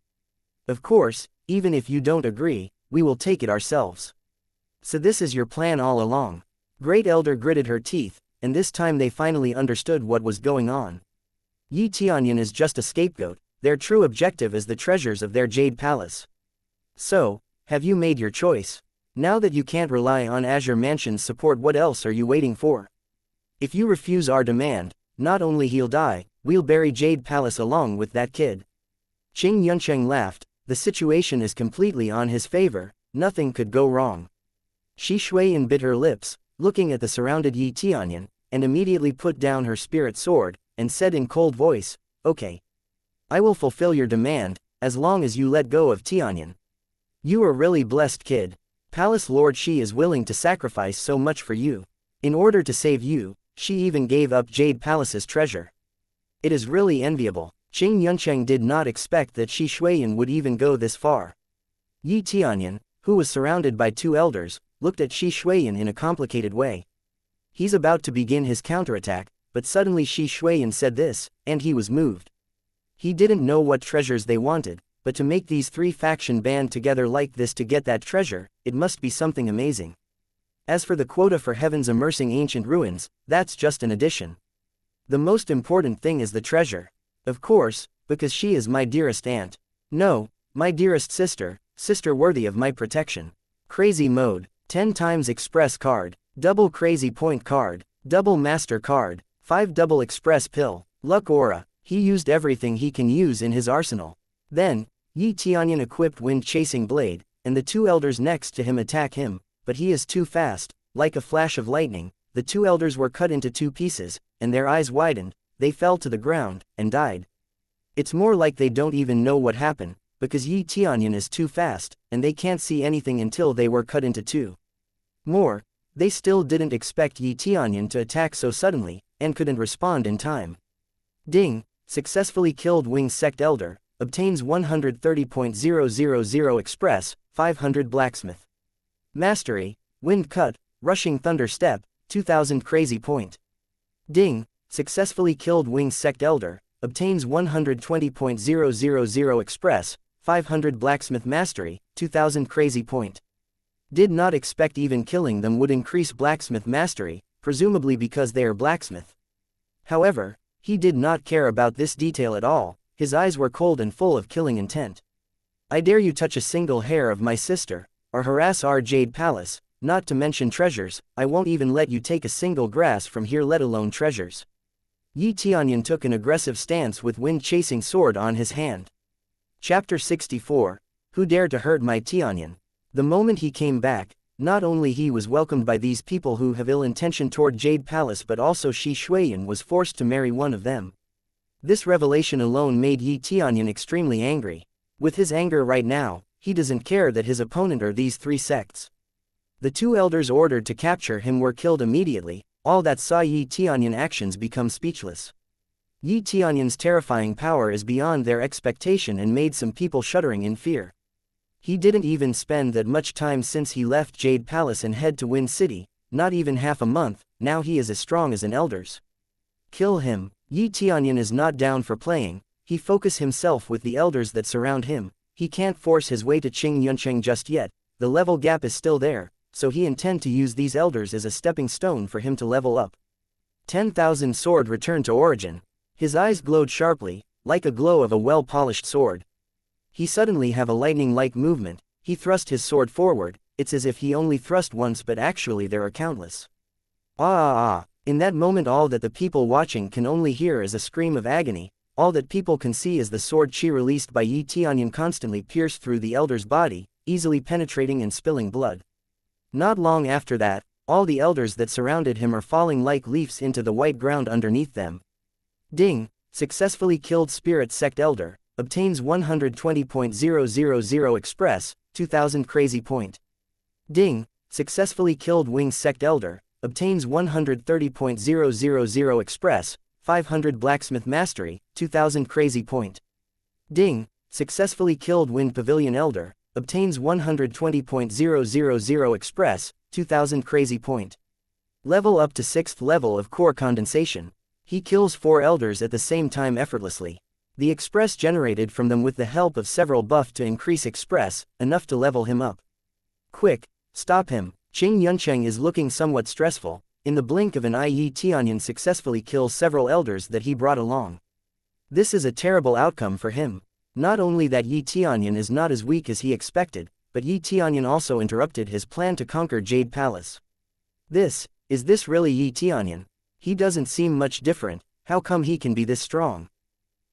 Speaker 1: Of course, even if you don't agree, we will take it ourselves. So this is your plan all along. Great Elder gritted her teeth, and this time they finally understood what was going on. Tianyun is just a scapegoat, their true objective is the treasures of their Jade Palace. So, have you made your choice? Now that you can't rely on Azure Mansion's support, what else are you waiting for? If you refuse our demand, not only he'll die, we'll bury Jade Palace along with that kid. Qing Yuncheng laughed, the situation is completely on his favor, nothing could go wrong. Shi Shuiyin bit her lips, looking at the surrounded Tianyun, and immediately put down her spirit sword, and said in cold voice, okay. I will fulfill your demand, as long as you let go of Tianyun. You are really blessed kid. Palace Lord Shi is willing to sacrifice so much for you. In order to save you, she even gave up Jade Palace's treasure. It is really enviable. Qing Yuncheng did not expect that Shi Shuiyin would even go this far. Tianyun, who was surrounded by 2 elders, looked at Shi Shuiyin in a complicated way. He's about to begin his counterattack, but suddenly Shi Shuiyin said this, and he was moved. He didn't know what treasures they wanted, but to make these 3 faction band together like this to get that treasure, it must be something amazing. As for the quota for heaven's immersing ancient ruins, that's just an addition. The most important thing is the treasure. Of course, because she is my dearest aunt. No, my dearest sister, sister worthy of my protection. Crazy mode, 10 times express card, double crazy point card, double master card, 5 double express pill, luck aura. He used everything he can use in his arsenal. Then, Tianyun equipped wind-chasing blade, and the 2 elders next to him attack him, but he is too fast. Like a flash of lightning, the 2 elders were cut into 2 pieces, and their eyes widened, they fell to the ground, and died. It's more like they don't even know what happened, because Tianyun is too fast, and they can't see anything until they were cut into 2. More, they still didn't expect Tianyun to attack so suddenly, and couldn't respond in time. Ding, successfully killed Wing Sect Elder, obtains 130.000 Express, 500 Blacksmith Mastery, Wind Cut, Rushing Thunder Step, 2000 Crazy Point. Ding, successfully killed Wing Sect Elder, obtains 120.000 Express, 500 Blacksmith Mastery, 2000 Crazy Point. Did not expect even killing them would increase Blacksmith Mastery, presumably because they are blacksmith. However, he did not care about this detail at all, his eyes were cold and full of killing intent. I dare you touch a single hair of my sister, or harass our Jade Palace, not to mention treasures, I won't even let you take a single grass from here, let alone treasures. Yi Tianyun took an aggressive stance with wind-chasing sword on his hand. Chapter 64, Who Dared to Hurt My Tianyun? The moment he came back, not only he was welcomed by these people who have ill intention toward Jade Palace, but also Shi Shuiyan was forced to marry one of them. This revelation alone made Yi Tianyun extremely angry. With his anger right now, he doesn't care that his opponent are these three sects. The two elders ordered to capture him were killed immediately, all that saw Yi Tianyun actions become speechless. Yi Tianyun's terrifying power is beyond their expectation and made some people shuddering in fear. He didn't even spend that much time since he left Jade Palace and head to Wind City, not even half a month, now he is as strong as an elders. Kill him. Yi Tianyun is not down for playing, he focus himself with the elders that surround him, he can't force his way to Yuncheng just yet, the level gap is still there, so he intend to use these elders as a stepping stone for him to level up. 10,000 sword returned to origin. His eyes glowed sharply, like a glow of a well-polished sword. He suddenly have a lightning-like movement, he thrust his sword forward, it's as if he only thrust once but actually there are countless. In that moment all that the people watching can only hear is a scream of agony, all that people can see is the sword chi released by Yi Tianyun constantly pierced through the elder's body, easily penetrating and spilling blood. Not long after that, all the elders that surrounded him are falling like leaves into the white ground underneath them. Ding, successfully killed Spirit Sect Elder, obtains 120.000 Express, 2000 Crazy Point. Ding, successfully killed Wing Sect Elder, obtains 130.000 Express, 500 Blacksmith Mastery, 2000 Crazy Point. Ding, successfully killed Wind Pavilion Elder, obtains 120.000 Express, 2000 Crazy Point. Level up to 6th level of Core Condensation. He kills 4 elders at the same time effortlessly. The Express generated from them with the help of several buff to increase Express, enough to level him up. Quick, stop him. Yuncheng is looking somewhat stressful. In the blink of an eye Yi Tianyun successfully kills several elders that he brought along. This is a terrible outcome for him. Not only that Yi Tianyun is not as weak as he expected, but Yi Tianyun also interrupted his plan to conquer Jade Palace. Is this really Yi Tianyun? He doesn't seem much different, how come he can be this strong?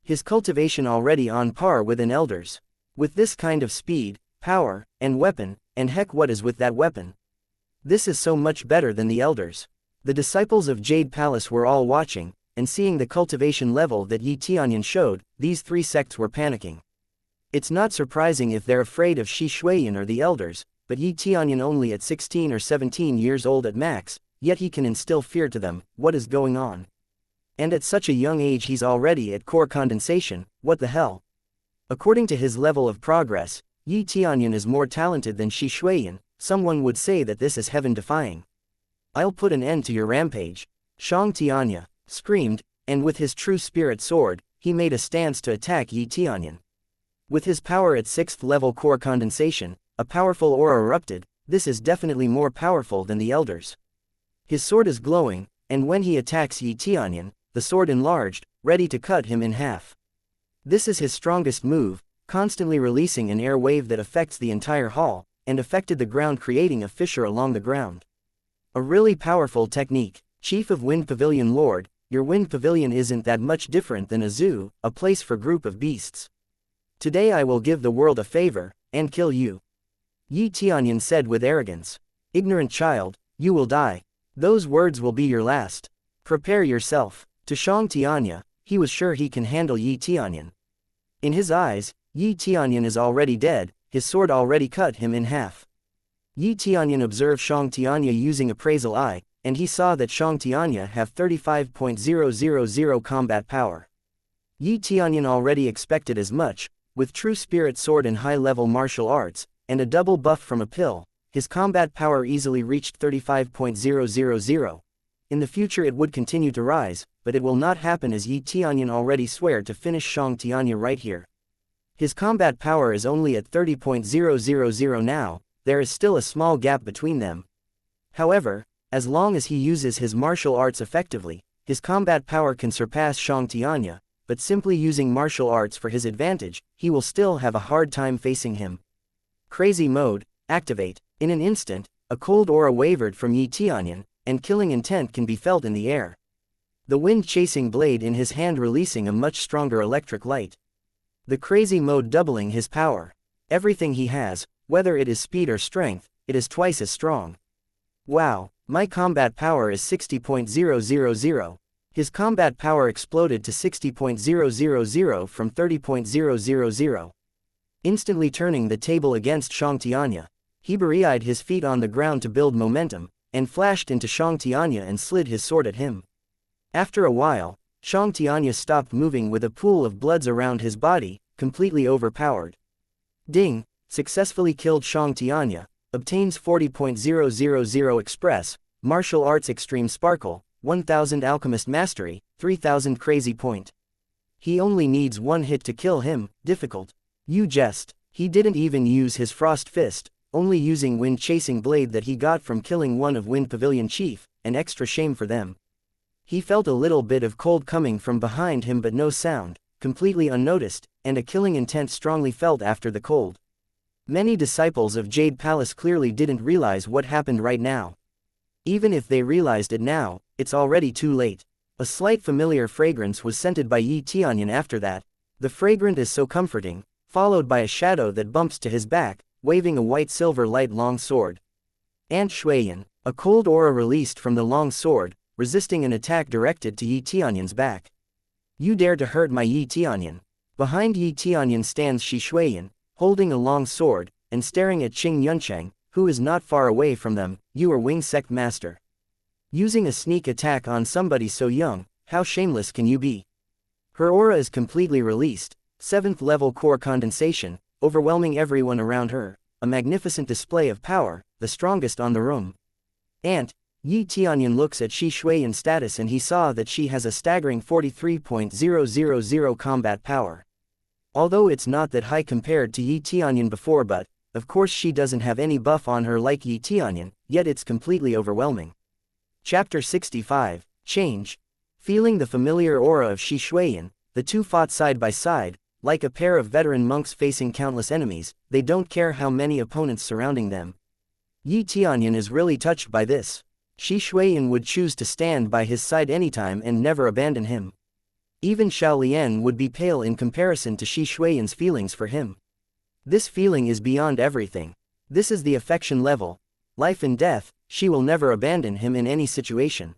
Speaker 1: His cultivation already on par with an elder's. With this kind of speed, power, and weapon, and heck what is with that weapon? This is so much better than the elders. The disciples of Jade Palace were all watching, and seeing the cultivation level that Yi Tianyun showed, these three sects were panicking. It's not surprising if they're afraid of Shi Shuiyan or the elders, but Yi Tianyun only at 16 or 17 years old at max, yet he can instill fear to them. What is going on? And at such a young age he's already at core condensation, what the hell? According to his level of progress, Yi Tianyun is more talented than Shi Shuiyan. Someone would say that this is heaven-defying. I'll put an end to your rampage. Xuan Tian screamed, and with his true spirit sword, he made a stance to attack Yi Tianyun. With his power at 6th level core condensation, a powerful aura erupted. This is definitely more powerful than the elders. His sword is glowing, and when he attacks Yi Tianyun, the sword enlarged, ready to cut him in half. This is his strongest move, constantly releasing an air wave that affects the entire hall, and affected the ground, creating a fissure along the ground. A really powerful technique. Chief of Wind Pavilion Lord, your Wind Pavilion isn't that much different than a zoo, a place for group of beasts. Today I will give the world a favor, and kill you. Yi Tianyun said with arrogance. Ignorant child, you will die. Those words will be your last. Prepare yourself. To Xuan Tian, he was sure he can handle Yi Tianyun. In his eyes, Yi Tianyun is already dead, his sword already cut him in half. Yi Tianyun observed Xuan Tian using appraisal eye, and he saw that Xuan Tian have 35,000 combat power. Tianyun already expected as much. With true spirit sword and high-level martial arts, and a double buff from a pill, his combat power easily reached 35,000. In the future it would continue to rise, but it will not happen as Tianyun already swear to finish Xuan Tian right here. His combat power is only at 30,000 now, there is still a small gap between them. However, as long as he uses his martial arts effectively, his combat power can surpass Xuan Tian, but simply using martial arts for his advantage, he will still have a hard time facing him. Crazy mode, activate. In an instant, a cold aura wavered from Tianyun, and killing intent can be felt in the air. The wind-chasing blade in his hand releasing a much stronger electric light. The crazy mode doubling his power. Everything he has, whether it is speed or strength, it is twice as strong. Wow, my combat power is 60,000. His combat power exploded to 60,000 from 30,000. Instantly turning the table against Xuan Tian, he buried his feet on the ground to build momentum, and flashed into Xuan Tian and slid his sword at him. After a while, Xuan Tian stopped moving with a pool of bloods around his body, completely overpowered. Ding, successfully killed Xuan Tian, obtains 40,000 express, martial arts extreme sparkle, 1000 alchemist mastery, 3000 crazy point. He only needs one hit to kill him, difficult. You jest, he didn't even use his frost fist, only using wind chasing blade that he got from killing one of Wind Pavilion chief, an extra shame for them. He felt a little bit of cold coming from behind him but no sound, completely unnoticed, and a killing intent strongly felt after the cold. Many disciples of Jade Palace clearly didn't realize what happened right now. Even if they realized it now, it's already too late. A slight familiar fragrance was scented by Tianyun after that. The fragrance is so comforting, followed by a shadow that bumps to his back, waving a white-silver light long sword. Ant Shuiyan, a cold aura released from the long sword, resisting an attack directed to Tianyun's back. You dare to hurt my Tianyun. Behind Tianyun stands Shi Shuiyan, holding a long sword, and staring at Qing Yuncheng, who is not far away from them. You are Wing Sect Master. Using a sneak attack on somebody so young, how shameless can you be? Her aura is completely released, 7th level core condensation, overwhelming everyone around her, a magnificent display of power, the strongest on the room. Tianyun looks at Shi Shuiyan's status and he saw that she has a staggering 43,000 combat power. Although it's not that high compared to Tianyun before, but, of course she doesn't have any buff on her like Tianyun, yet it's completely overwhelming. Chapter 65, Change. Feeling the familiar aura of Shi Shuiyan, the two fought side by side, like a pair of veteran monks facing countless enemies. They don't care how many opponents surrounding them. Tianyun is really touched by this. Shi Shuiyan would choose to stand by his side anytime and never abandon him. Even Xiao Lian would be pale in comparison to Shi Shuiyan's feelings for him. This feeling is beyond everything. This is the affection level. Life and death, she will never abandon him in any situation.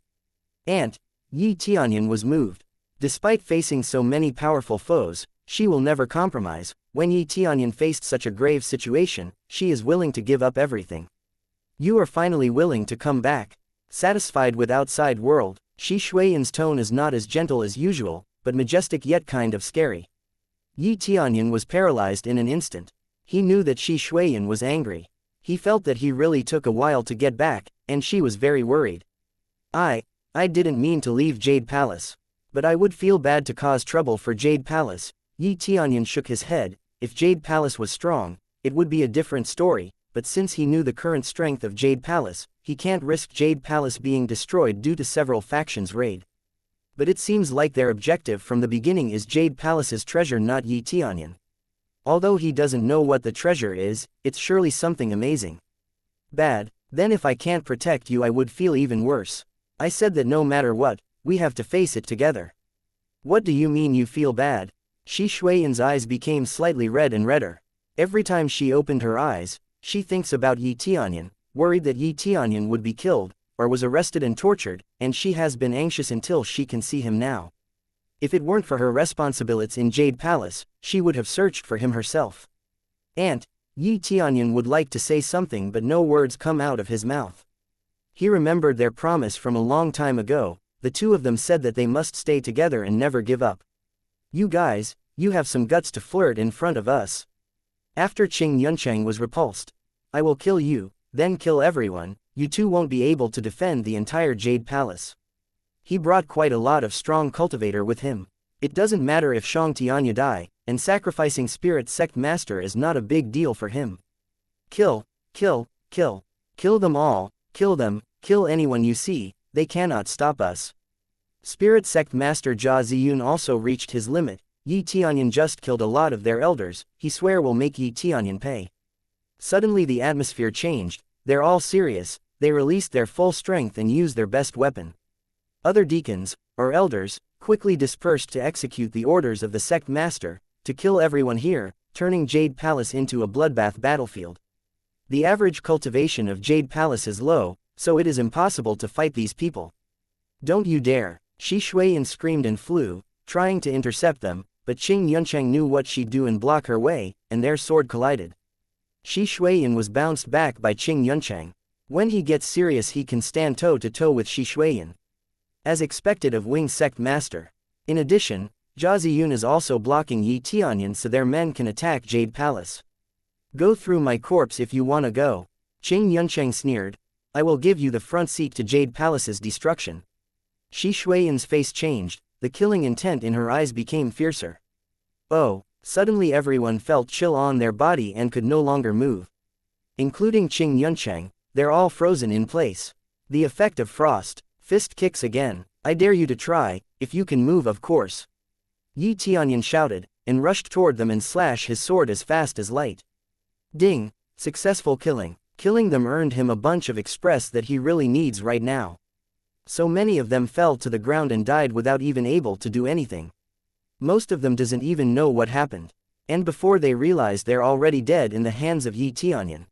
Speaker 1: Tianyun was moved. Despite facing so many powerful foes, she will never compromise. When Tianyun faced such a grave situation, she is willing to give up everything. You are finally willing to come back. Satisfied with outside world, Shi Shuiyan's tone is not as gentle as usual, but majestic yet kind of scary. Tianyun was paralyzed in an instant. He knew that Shi Shuiyan was angry. He felt that he really took a while to get back, and she was very worried. I didn't mean to leave Jade Palace. But I would feel bad to cause trouble for Jade Palace. Tianyun shook his head. If Jade Palace was strong, it would be a different story, but since he knew the current strength of Jade Palace, he can't risk Jade Palace being destroyed due to several factions' raid. But it seems like their objective from the beginning is Jade Palace's treasure, not Tianyun. Although he doesn't know what the treasure is, it's surely something amazing. Bad, then if I can't protect you I would feel even worse. I said that no matter what, we have to face it together. What do you mean you feel bad? Shi Shuiyan's eyes became slightly red and redder. Every time she opened her eyes, she thinks about Tianyun, worried that Tianyun would be killed, or was arrested and tortured, and she has been anxious until she can see him now. If it weren't for her responsibilities in Jade Palace, she would have searched for him herself. Tianyun would like to say something but no words come out of his mouth. He remembered their promise from a long time ago. The two of them said that they must stay together and never give up. You guys, you have some guts to flirt in front of us. After Qing Yuncheng was repulsed. I will kill you, then kill everyone. You two won't be able to defend the entire Jade Palace. He brought quite a lot of strong cultivator with him. It doesn't matter if Xiang Tianyun die, and sacrificing Spirit Sect Master is not a big deal for him. Kill, kill, kill. Kill them all, kill them, kill anyone you see, they cannot stop us. Spirit Sect Master Jia Ziyun also reached his limit. Yi Tianyun just killed a lot of their elders, he swear will make Yi Tianyun pay. Suddenly the atmosphere changed, they're all serious, they released their full strength and used their best weapon. Other deacons, or elders, quickly dispersed to execute the orders of the sect master, to kill everyone here, turning Jade Palace into a bloodbath battlefield. The average cultivation of Jade Palace is low, so it is impossible to fight these people. Don't you dare, Shi Shuiyan screamed and flew, trying to intercept them, but Qing Yuncheng knew what she'd do and block her way, and their sword collided. Shi Shuiyan was bounced back by Qing Yuncheng. When he gets serious he can stand toe-to-toe with Shi Shuiyan. As expected of Wing Sect Master. In addition, Jia Ziyun is also blocking Yi Tianyun so their men can attack Jade Palace. Go through my corpse if you wanna go. Qing Yuncheng sneered. I will give you the front seat to Jade Palace's destruction. Shi Shuiyan's face changed, the killing intent in her eyes became fiercer. Oh, suddenly everyone felt chill on their body and could no longer move. Including Qing Yuncheng, they're all frozen in place. The effect of frost. Fist kicks again. I dare you to try, if you can move of course. Yi Tianyun shouted, and rushed toward them and slashed his sword as fast as light. Ding! Successful killing. Killing them earned him a bunch of express that he really needs right now. So many of them fell to the ground and died without even able to do anything. Most of them doesn't even know what happened. And before they realize they're already dead in the hands of Yi Tianyun.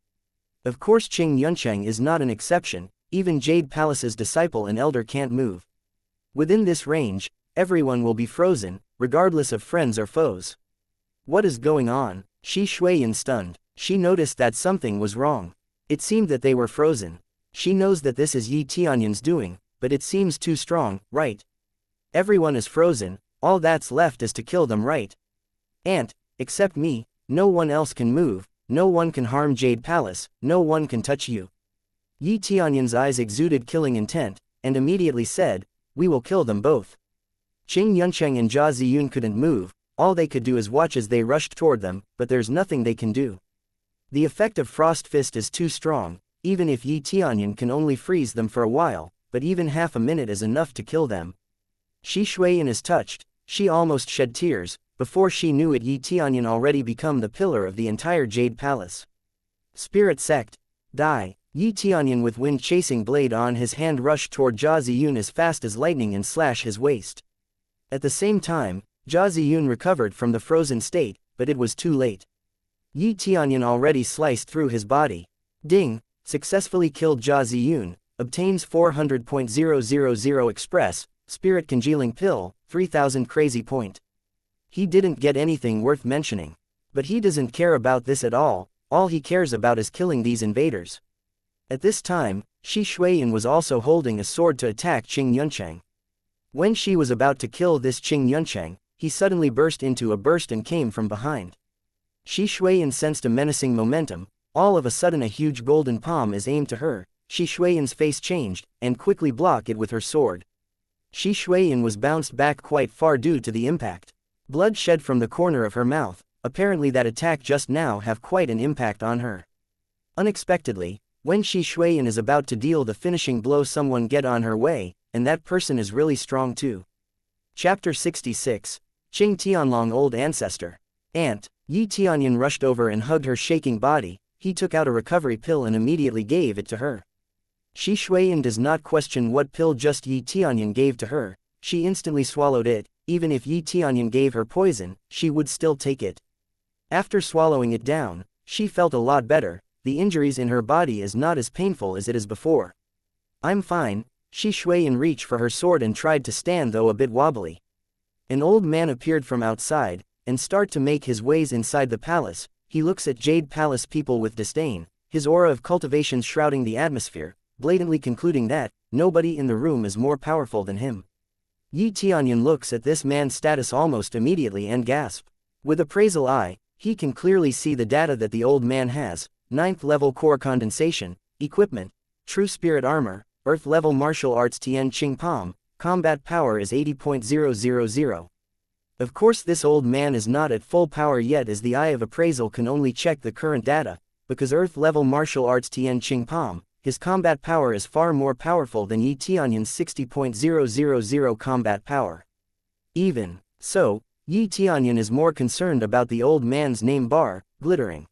Speaker 1: Of course Qing Yuncheng is not an exception. Even Jade Palace's disciple and elder can't move. Within this range, everyone will be frozen, regardless of friends or foes. What is going on? Shi Shuiyan stunned. She noticed that something was wrong. It seemed that they were frozen. She knows that this is Yi Tianyun's doing, but it seems too strong, right? Everyone is frozen, all that's left is to kill them, right? And, except me, no one else can move, no one can harm Jade Palace, no one can touch you. Yi Tianyun's eyes exuded killing intent, and immediately said, we will kill them both. Qing Yuncheng and Jia Ziyun couldn't move, all they could do is watch as they rushed toward them, but there's nothing they can do. The effect of Frost Fist is too strong, even if Yi Tianyun can only freeze them for a while, but even half a minute is enough to kill them. Shi Shuiyan is touched, she almost shed tears, before she knew it Yi Tianyun already become the pillar of the entire Jade Palace. Spirit Sect. Die. Yi Tianyun with wind-chasing blade on his hand rushed toward Jia Ziyun as fast as lightning and slashed his waist. At the same time, Jia Ziyun recovered from the frozen state, but it was too late. Yi Tianyun already sliced through his body. Ding! Successfully killed Jia Ziyun, obtains 400.000 express, spirit congealing pill, 3000 crazy point. He didn't get anything worth mentioning. But he doesn't care about this at all he cares about is killing these invaders. At this time, Shi Shuiyan was also holding a sword to attack Qing Yuncheng. When she was about to kill this Qing Yuncheng, he suddenly burst into a burst and came from behind. Shi Shuiyan sensed a menacing momentum, all of a sudden a huge golden palm is aimed to her, Shi Shuiyan's face changed, and quickly blocked it with her sword. Shi Shuiyan was bounced back quite far due to the impact. Blood shed from the corner of her mouth, apparently that attack just now have quite an impact on her. Unexpectedly, when Shi Shuiyan is about to deal the finishing blow someone get on her way, and that person is really strong too. Chapter 66, Qing Tianlong Old Ancestor. Aunt. Yi Tianyun rushed over and hugged her shaking body, he took out a recovery pill and immediately gave it to her. Shi Shuiyan does not question what pill just Yi Tianyun gave to her, she instantly swallowed it, even if Yi Tianyun gave her poison, she would still take it. After swallowing it down, she felt a lot better. The injuries in her body is not as painful as it is before. I'm fine. Shi Shuiyan reached for her sword and tried to stand though a bit wobbly. An old man appeared from outside, and start to make his ways inside the palace. He looks at Jade Palace people with disdain, his aura of cultivation shrouding the atmosphere, blatantly concluding that nobody in the room is more powerful than him. Yi Tianyun looks at this man's status almost immediately and gasps. With appraisal eye, he can clearly see the data that the old man has: 9th level core condensation, equipment, true spirit armor, earth level martial arts Tian Ching Pom, combat power is 80.000. Of course this old man is not at full power yet, as the eye of appraisal can only check the current data, because earth level martial arts Tian Ching Pom, his combat power is far more powerful than Yi Tianyun's 60.000 combat power. Even so, Yi Tianyun is more concerned about the old man's name bar, glittering.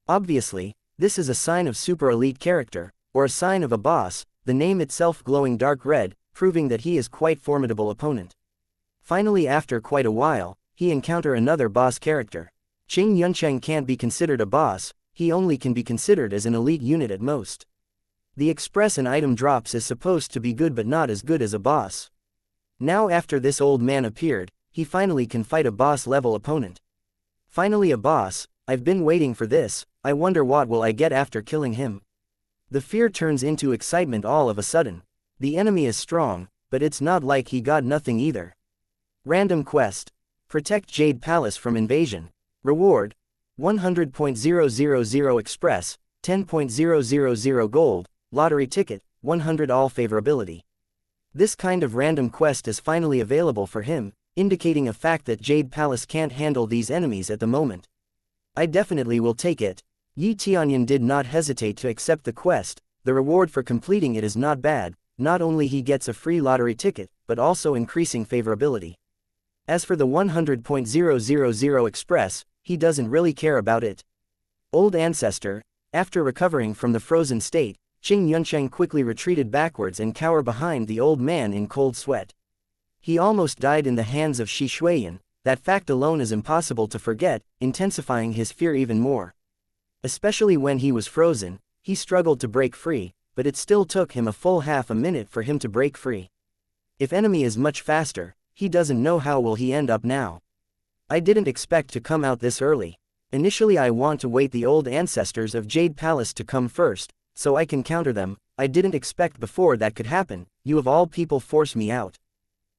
Speaker 1: Obviously, this is a sign of super elite character, or a sign of a boss, the name itself glowing dark red, proving that he is quite formidable opponent. Finally, after quite a while, he encounter another boss character. Qing Yuncheng can't be considered a boss, he only can be considered as an elite unit at most. The express and item drops is supposed to be good but not as good as a boss. Now after this old man appeared, he finally can fight a boss level opponent. Finally a boss, I've been waiting for this, I wonder what will I get after killing him. The fear turns into excitement all of a sudden. The enemy is strong, but it's not like he got nothing either. Random quest. Protect Jade Palace from invasion. Reward: 100.000 express, 10.000 gold, lottery ticket, 100 all favorability. This kind of random quest is finally available for him, indicating a fact that Jade Palace can't handle these enemies at the moment. I definitely will take it. Yi Tianyun did not hesitate to accept the quest. The reward for completing it is not bad. Not only he gets a free lottery ticket, but also increasing favorability. As for the 100.000 express, he doesn't really care about it. Old ancestor, after recovering from the frozen state, Qing Yuncheng quickly retreated backwards and cowered behind the old man in cold sweat. He almost died in the hands of Shi Shuiyan. That fact alone is impossible to forget, intensifying his fear even more. Especially when he was frozen, he struggled to break free, but it still took him a full half a minute for him to break free. If enemy is much faster, he doesn't know how will he end up now. I didn't expect to come out this early. Initially I want to wait the old ancestors of Jade Palace to come first, so I can counter them. I didn't expect before that could happen. You of all people force me out.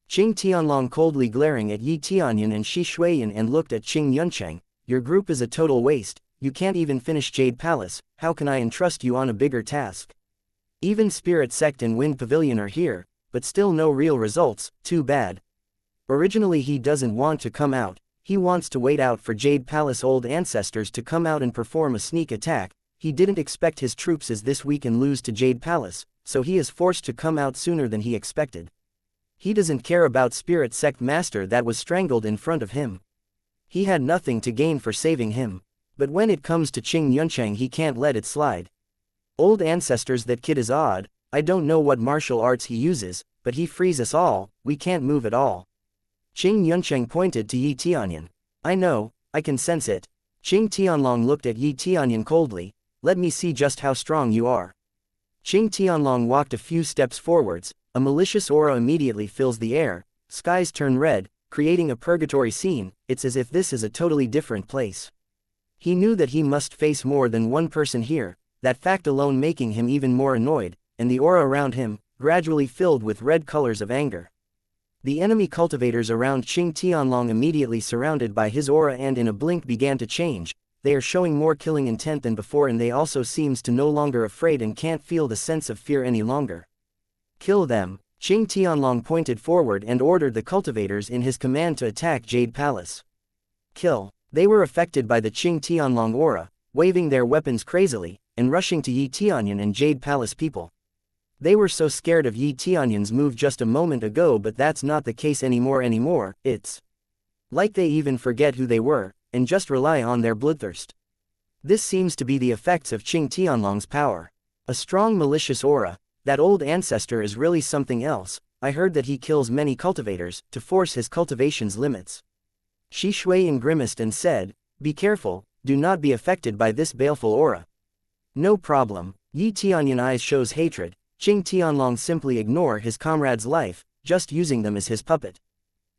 Speaker 1: Qing Tianlong coldly glaring at Yi Tianyun and Shi Shuiyan and looked at Qing Yuncheng. Your group is a total waste, you can't even finish Jade Palace, how can I entrust you on a bigger task? Even Spirit Sect and Wind Pavilion are here, but still no real results, too bad. Originally he doesn't want to come out, he wants to wait out for Jade Palace old ancestors to come out and perform a sneak attack. He didn't expect his troops as this weak and lose to Jade Palace, so he is forced to come out sooner than he expected. He doesn't care about Spirit Sect Master that was strangled in front of him. He had nothing to gain for saving him. But when it comes to Qing Yuncheng he can't let it slide. Old ancestors, that kid is odd, I don't know what martial arts he uses, but he frees us all, we can't move at all. Qing Yuncheng pointed to Yi Tianyun. I know, I can sense it. Qing Tianlong looked at Yi Tianyun coldly. Let me see just how strong you are. Qing Tianlong walked a few steps forwards, a malicious aura immediately fills the air, skies turn red, creating a purgatory scene. It's as if this is a totally different place. He knew that he must face more than one person here, that fact alone making him even more annoyed, and the aura around him, gradually filled with red colors of anger. The enemy cultivators around Qing Tianlong immediately surrounded by his aura and in a blink began to change. They are showing more killing intent than before, and they also seems to no longer afraid and can't feel the sense of fear any longer. Kill them. Qing Tianlong pointed forward and ordered the cultivators in his command to attack Jade Palace. Kill. They were affected by the Qing Tianlong aura, waving their weapons crazily, and rushing to Yi Tianyun and Jade Palace people. They were so scared of Yi Tianyun's move just a moment ago, but that's not the case anymore. It's like they even forget who they were, and just rely on their bloodthirst. This seems to be the effects of Qing Tianlong's power. A strong malicious aura. That old ancestor is really something else. I heard that he kills many cultivators, to force his cultivation's limits. Shi Shuiyan grimaced and said, be careful, do not be affected by this baleful aura. No problem. Yi Tianyun eyes shows hatred. Qing Tianlong simply ignore his comrade's life, just using them as his puppet.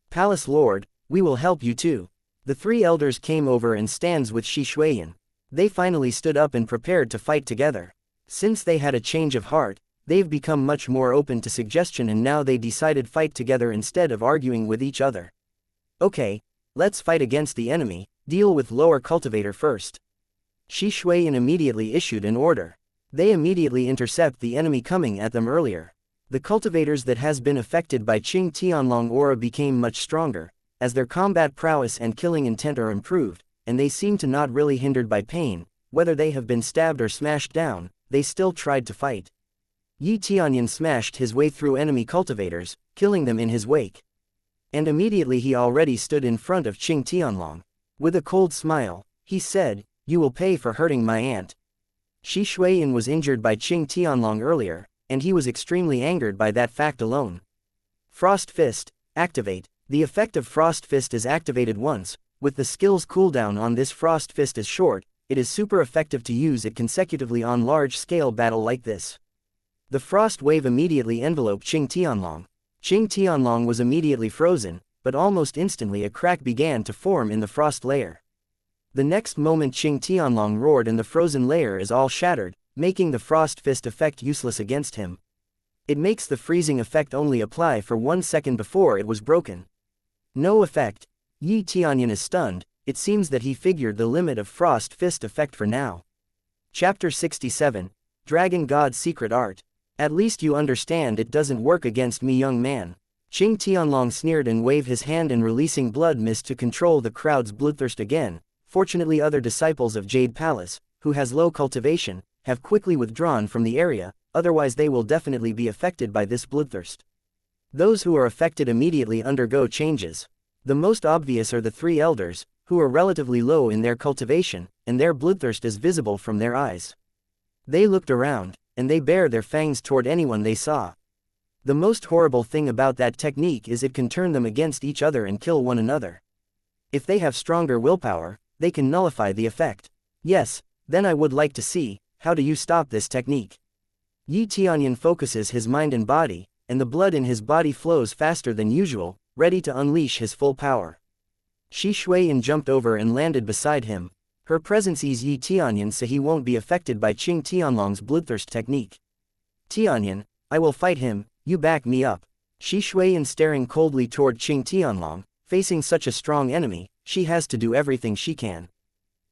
Speaker 1: Palace Lord, we will help you too. The three elders came over and stands with Shi Shuiyan. They finally stood up and prepared to fight together. Since they had a change of heart, they've become much more open to suggestion and now they decided fight together instead of arguing with each other. Okay, let's fight against the enemy, deal with lower cultivator first. Shi Shuiyan immediately issued an order. They immediately intercept the enemy coming at them earlier. The cultivators that has been affected by Qing Tianlong aura became much stronger, as their combat prowess and killing intent are improved, and they seem to not really hindered by pain, whether they have been stabbed or smashed down, they still tried to fight. Yi Tianyun smashed his way through enemy cultivators, killing them in his wake. And immediately he already stood in front of Qing Tianlong. With a cold smile, he said, "You will pay for hurting my aunt." Shi Shuiyan was injured by Qing Tianlong earlier, and he was extremely angered by that fact alone. Frost Fist, activate. The effect of Frost Fist is activated once. With the skill's cooldown on this Frost Fist is short, it is super effective to use it consecutively on large-scale battle like this. The Frost Wave immediately enveloped Qing Tianlong. Qing Tianlong was immediately frozen, but almost instantly a crack began to form in the frost layer. The next moment Qing Tianlong roared and the frozen layer is all shattered, making the Frost Fist effect useless against him. It makes the freezing effect only apply for 1 second before it was broken. No effect. Yi Tianyun is stunned, it seems that he figured the limit of Frost Fist effect for now. Chapter 67, Dragon God's Secret Art. At least you understand it doesn't work against me, young man. Qing Tianlong sneered and waved his hand and releasing blood mist to control the crowd's bloodthirst again. Fortunately other disciples of Jade Palace, who has low cultivation, have quickly withdrawn from the area, otherwise they will definitely be affected by this bloodthirst. Those who are affected immediately undergo changes. The most obvious are the 3 elders, who are relatively low in their cultivation, and their bloodthirst is visible from their eyes. They looked around, and they bare their fangs toward anyone they saw. The most horrible thing about that technique is it can turn them against each other and kill one another. If they have stronger willpower, they can nullify the effect. Yes, then I would like to see, how do you stop this technique? Yi Tianyun focuses his mind and body, and the blood in his body flows faster than usual, ready to unleash his full power. Shi Shuiyan jumped over and landed beside him. Her presence eases Yi Tianyun so he won't be affected by Qing Tianlong's bloodthirst technique. Tianyun, I will fight him, you back me up. Shi Shuiyan staring coldly toward Qing Tianlong, facing such a strong enemy, she has to do everything she can.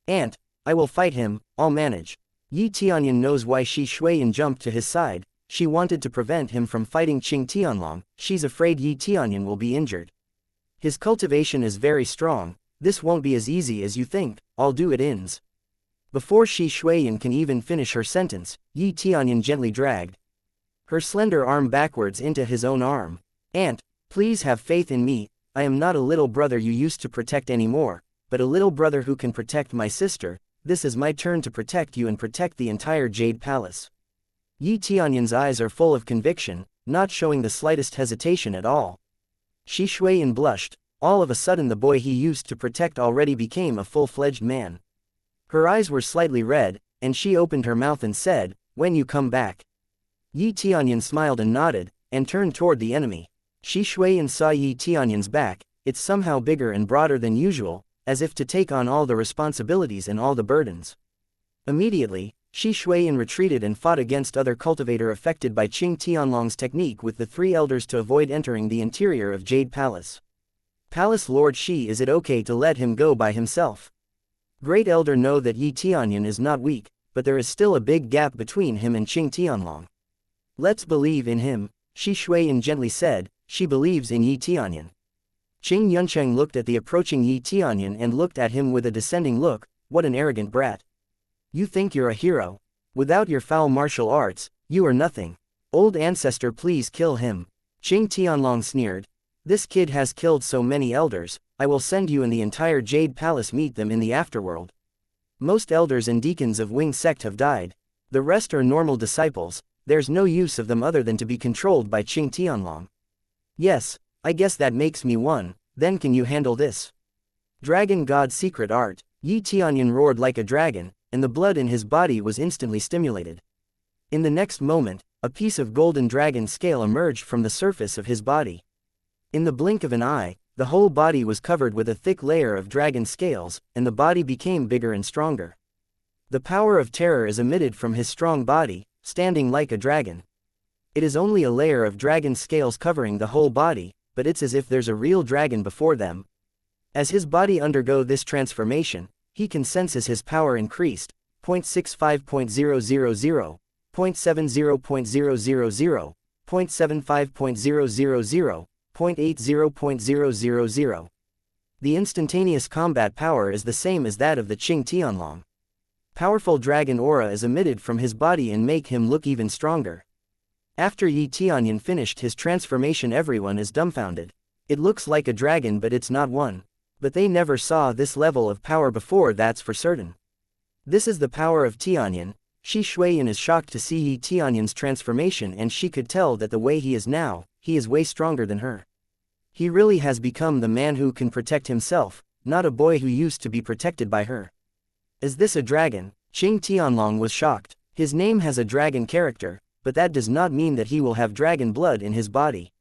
Speaker 1: Aunt, I will fight him, I'll manage. Yi Tianyun knows why Shi Shuiyan jumped to his side. She wanted to prevent him from fighting Qing Tianlong, she's afraid Yi Tianyun will be injured. His cultivation is very strong, this won't be as easy as you think, I'll do it ins. Before Shi Shuiyan can even finish her sentence, Yi Tianyun gently dragged her slender arm backwards into his own arm. Aunt, please have faith in me, I am not a little brother you used to protect anymore, but a little brother who can protect my sister. This is my turn to protect you and protect the entire Jade Palace. Yi Tianyun's eyes are full of conviction, not showing the slightest hesitation at all. Shi Shuiyan blushed, all of a sudden the boy he used to protect already became a full-fledged man. Her eyes were slightly red, and she opened her mouth and said, when you come back. Yi Tianyun smiled and nodded, and turned toward the enemy. Shi Shuiyan saw Yi Tianyun's back, it's somehow bigger and broader than usual, as if to take on all the responsibilities and all the burdens. Immediately, Shi Shuiyan retreated and fought against other cultivator affected by Qing Tianlong's technique with the 3 elders to avoid entering the interior of Jade Palace. Palace Lord Shi, is it okay to let him go by himself? Great Elder know that Yi Tianyun is not weak, but there is still a big gap between him and Qing Tianlong. Let's believe in him, Shi Shuiyan gently said, she believes in Yi Tianyun. Qing Yuncheng looked at the approaching Yi Tianyun and looked at him with a descending look, what an arrogant brat. You think you're a hero? Without your foul martial arts, you are nothing. Old ancestor, please kill him. Qing Tianlong sneered. This kid has killed so many elders, I will send you and the entire Jade Palace meet them in the afterworld. Most elders and deacons of Wing Sect have died. The rest are normal disciples, there's no use of them other than to be controlled by Qing Tianlong. Yes, I guess that makes me one, then can you handle this? Dragon God's Secret Art. Yi Tianyun roared like a dragon, and the blood in his body was instantly stimulated. In the next moment, a piece of golden dragon scale emerged from the surface of his body. In the blink of an eye, the whole body was covered with a thick layer of dragon scales, and the body became bigger and stronger. The power of terror is emitted from his strong body, standing like a dragon. It is only a layer of dragon scales covering the whole body, but it's as if there's a real dragon before them. As his body undergo this transformation, he can sense his power increased, 0.65.000, 0.70.000, 0.75.000, 0.80.000. The instantaneous combat power is the same as that of the Qing Tianlong. Powerful dragon aura is emitted from his body and make him look even stronger. After Yi Tianyun finished his transformation, everyone is dumbfounded. It looks like a dragon, but it's not one. But they never saw this level of power before, that's for certain. This is the power of Tianyun. Shi Shuiyan is shocked to see Yi Tianyun's transformation, and she could tell that the way he is now, he is way stronger than her. He really has become the man who can protect himself, not a boy who used to be protected by her. Is this a dragon? Qing Tianlong was shocked. His name has a dragon character, but that does not mean that he will have dragon blood in his body.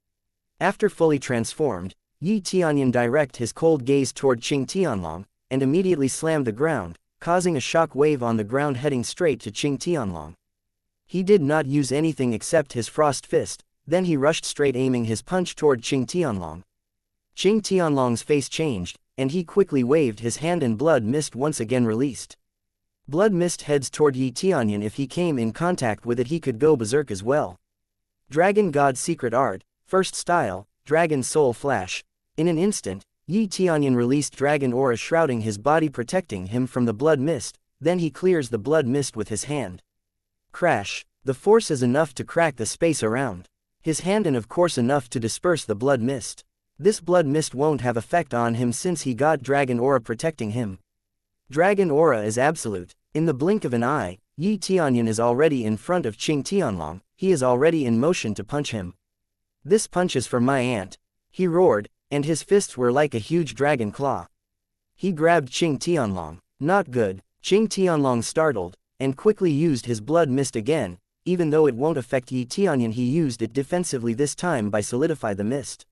Speaker 1: After fully transformed, Yi Tianyun directed his cold gaze toward Qing Tianlong, and immediately slammed the ground, causing a shock wave on the ground heading straight to Qing Tianlong. He did not use anything except his frost fist, then he rushed straight, aiming his punch toward Qing Tianlong. Qing Tianlong's face changed, and he quickly waved his hand, and blood mist once again released. Blood mist heads toward Yi Tianyun. If he came in contact with it, he could go berserk as well. Dragon God Secret Art, First Style, Dragon Soul Flash. In an instant, Yi Tianyun released dragon aura shrouding his body, protecting him from the blood mist, then he clears the blood mist with his hand. Crash! The force is enough to crack the space around his hand, and of course enough to disperse the blood mist. This blood mist won't have effect on him since he got dragon aura protecting him. Dragon aura is absolute. In the blink of an eye, Yi Tianyun is already in front of Qing Tianlong. He is already in motion to punch him. This punch is for my aunt, he roared, and his fists were like a huge dragon claw. He grabbed Qing Tianlong. Not good. Qing Tianlong startled, and quickly used his blood mist again. Even though it won't affect Yi Tianyun, he used it defensively this time by solidify the mist.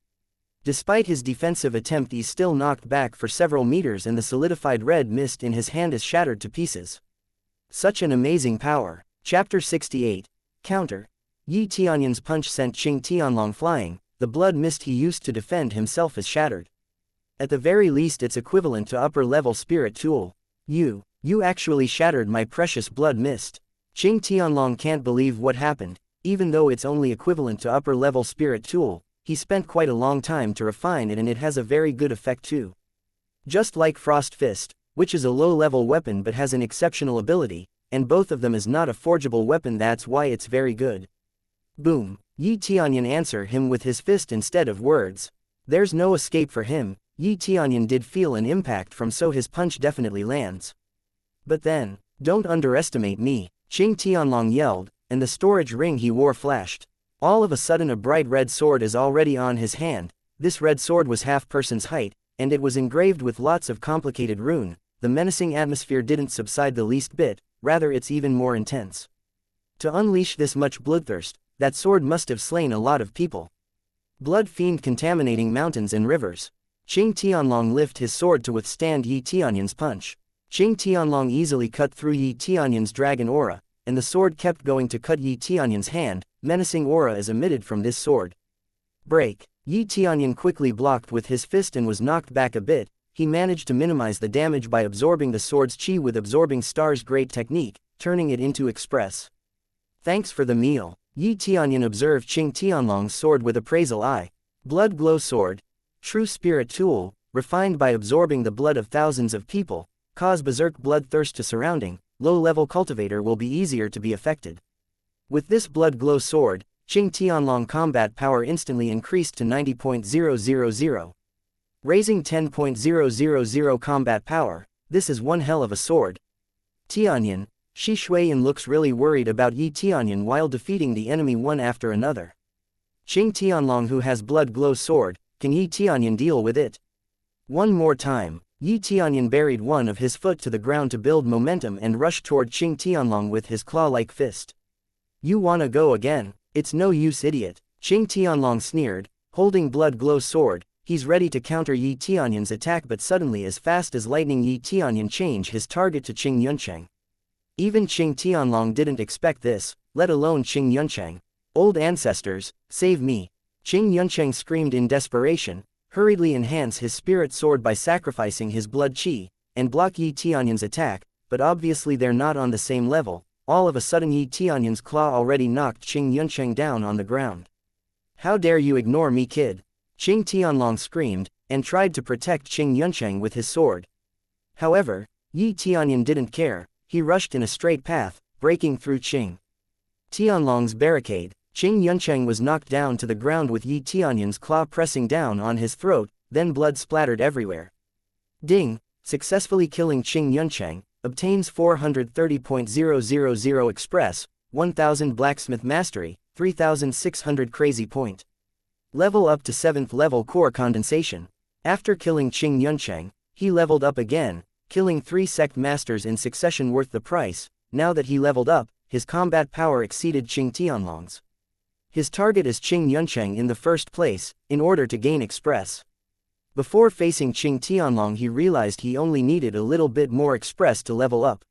Speaker 1: Despite his defensive attempt, he still knocked back for several meters, and the solidified red mist in his hand is shattered to pieces. Such an amazing power. Chapter 68. Counter. Yi Tianyun's punch sent Qing Tianlong flying. The blood mist he used to defend himself is shattered. At the very least, it's equivalent to upper-level spirit tool. You actually shattered my precious blood mist. Qing Tianlong can't believe what happened. Even though it's only equivalent to upper-level spirit tool, he spent quite a long time to refine it, and it has a very good effect too. Just like Frost Fist, which is a low-level weapon but has an exceptional ability, and both of them is not a forgeable weapon, that's why it's very good. Boom! Yi Tianyun answered him with his fist instead of words. There's no escape for him. Yi Tianyun did feel an impact from, so his punch definitely lands. But then, don't underestimate me, Qing Tianlong yelled, and the storage ring he wore flashed. All of a sudden a bright red sword is already on his hand. This red sword was half person's height, and it was engraved with lots of complicated rune. The menacing atmosphere didn't subside the least bit, rather it's even more intense. To unleash this much bloodthirst, that sword must have slain a lot of people. Blood fiend contaminating mountains and rivers. Qing Tianlong lifted his sword to withstand Yi Tianyun's punch. Qing Tianlong easily cut through Yi Tianyun's dragon aura, and the sword kept going to cut Yi Tianyun's hand. Menacing aura is emitted from this sword. Break! Yi Tianyun quickly blocked with his fist and was knocked back a bit. He managed to minimize the damage by absorbing the sword's chi with absorbing star's great technique, turning it into express. Thanks for the meal. Yi Tianyun observed Qing Tianlong's sword with appraisal eye. Blood glow sword. True spirit tool, refined by absorbing the blood of thousands of people, cause berserk bloodthirst to surrounding. Low-level cultivator will be easier to be affected. With this blood glow sword, Qing Tianlong combat power instantly increased to 90.000. Raising 10.000 combat power, this is one hell of a sword. Tianyun, Shi Shuiyan looks really worried about Yi Tianyun while defeating the enemy one after another. Qing Tianlong, who has blood glow sword, can Yi Tianyun deal with it? One more time, Yi Tianyun buried one of his foot to the ground to build momentum and rushed toward Qing Tianlong with his claw-like fist. You wanna go again? It's no use, idiot. Qing Tianlong sneered, holding blood glow sword. He's ready to counter Yi Tianyun's attack, but suddenly, as fast as lightning, Yi Tianyun changed his target to Qing Yuncheng. Even Qing Tianlong didn't expect this, let alone Qing Yuncheng. Old ancestors, save me. Qing Yuncheng screamed in desperation, hurriedly enhance his spirit sword by sacrificing his blood qi, and block Yi Tianyun's attack, but obviously they're not on the same level. All of a sudden Yi Tianyun's claw already knocked Qing Yuncheng down on the ground. How dare you ignore me, kid? Qing Tianlong screamed, and tried to protect Qing Yuncheng with his sword. However, Yi Tianyun didn't care. He rushed in a straight path, breaking through Qing Tianlong's barricade. Qing Yuncheng was knocked down to the ground with Yi Tianyun's claw pressing down on his throat, then blood splattered everywhere. Ding, successfully killing Qing Yuncheng, obtains 430.000 express, 1000 blacksmith mastery, 3600 crazy point. Level up to 7th level core condensation. After killing Qing Yuncheng, he leveled up again, killing 3 sect masters in succession worth the price. Now that he leveled up, his combat power exceeded Qing Tianlong's. His target is Qing Yuncheng in the first place, in order to gain express. Before facing Qing Tianlong he realized he only needed a little bit more express to level up.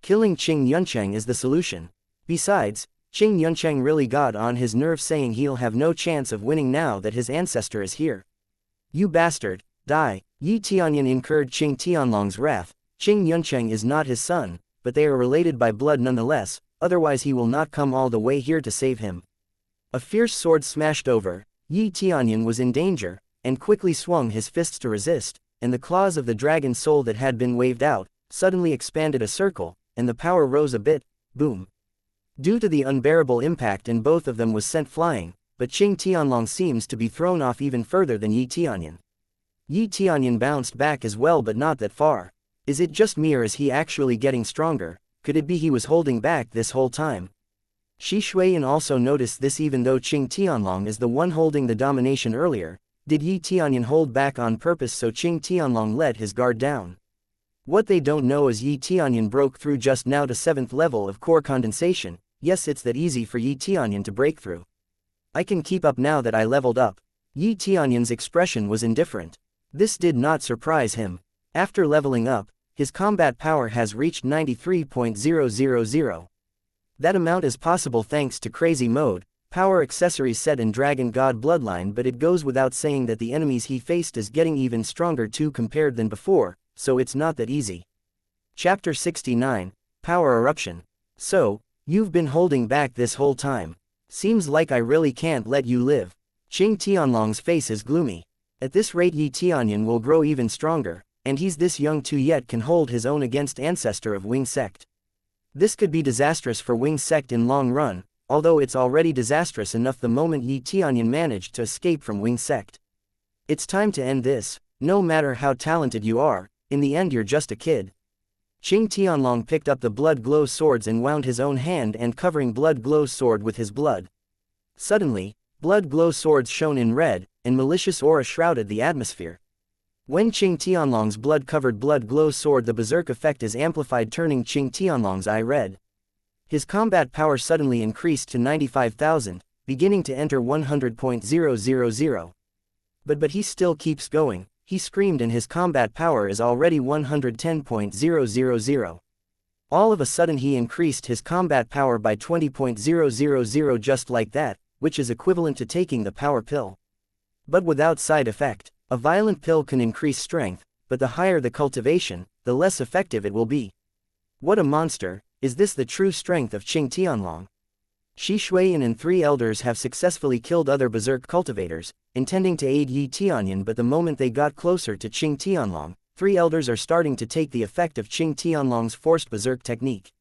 Speaker 1: Killing Qing Yuncheng is the solution. Besides, Qing Yuncheng really got on his nerves, saying he'll have no chance of winning now that his ancestor is here. You bastard, die! Yi Tianyun incurred Qing Tianlong's wrath. Qing Yuncheng is not his son, but they are related by blood nonetheless, otherwise he will not come all the way here to save him. A fierce sword smashed over. Yi Tianyun was in danger, and quickly swung his fists to resist, and the claws of the dragon soul that had been waved out, suddenly expanded a circle, and the power rose a bit. Boom. Due to the unbearable impact, and both of them was sent flying, but Qing Tianlong seems to be thrown off even further than Yi Tianyun. Yi Tianyun bounced back as well, but not that far. Is it just me, or is he actually getting stronger? Could it be he was holding back this whole time? Shi Shuiyan also noticed this. Even though Qing Tianlong is the one holding the domination earlier, did Yi Tianyun hold back on purpose so Qing Tianlong let his guard down? What they don't know is Yi Tianyun broke through just now to 7th level of core condensation. Yes, it's that easy for Yi Tianyun to break through. I can keep up now that I leveled up. Yi Tianyun's expression was indifferent. This did not surprise him. After leveling up, his combat power has reached 93.000. That amount is possible thanks to crazy mode, power accessories set in Dragon God bloodline, but it goes without saying that the enemies he faced is getting even stronger too compared than before, so it's not that easy. Chapter 69, Power Eruption. So, you've been holding back this whole time. Seems like I really can't let you live. Qing Tianlong's face is gloomy. At this rate Yi Tianyun will grow even stronger, and he's this young too yet can hold his own against ancestor of Wing Sect. This could be disastrous for Wing Sect in long run, although it's already disastrous enough the moment Yi Tianyun managed to escape from Wing Sect. It's time to end this. No matter how talented you are, in the end you're just a kid. Qing Tianlong picked up the blood glow swords and wound his own hand and covering blood glow sword with his blood. Suddenly, blood glow swords shone in red, and malicious aura shrouded the atmosphere. When Qing Tianlong's blood-covered blood glow sword, the berserk effect is amplified, turning Qing Tianlong's eye red. His combat power suddenly increased to 95,000, beginning to enter 100.000. But he still keeps going, he screamed, and his combat power is already 110.000. All of a sudden he increased his combat power by 20.000 just like that, which is equivalent to taking the power pill. But without side effect. A violent pill can increase strength, but the higher the cultivation, the less effective it will be. What a monster! Is this the true strength of Qing Tianlong? Shi Shuiyan and 3 elders have successfully killed other berserk cultivators, intending to aid Yi Tianyun, but the moment they got closer to Qing Tianlong, 3 elders are starting to take the effect of Qing Tianlong's forced berserk technique.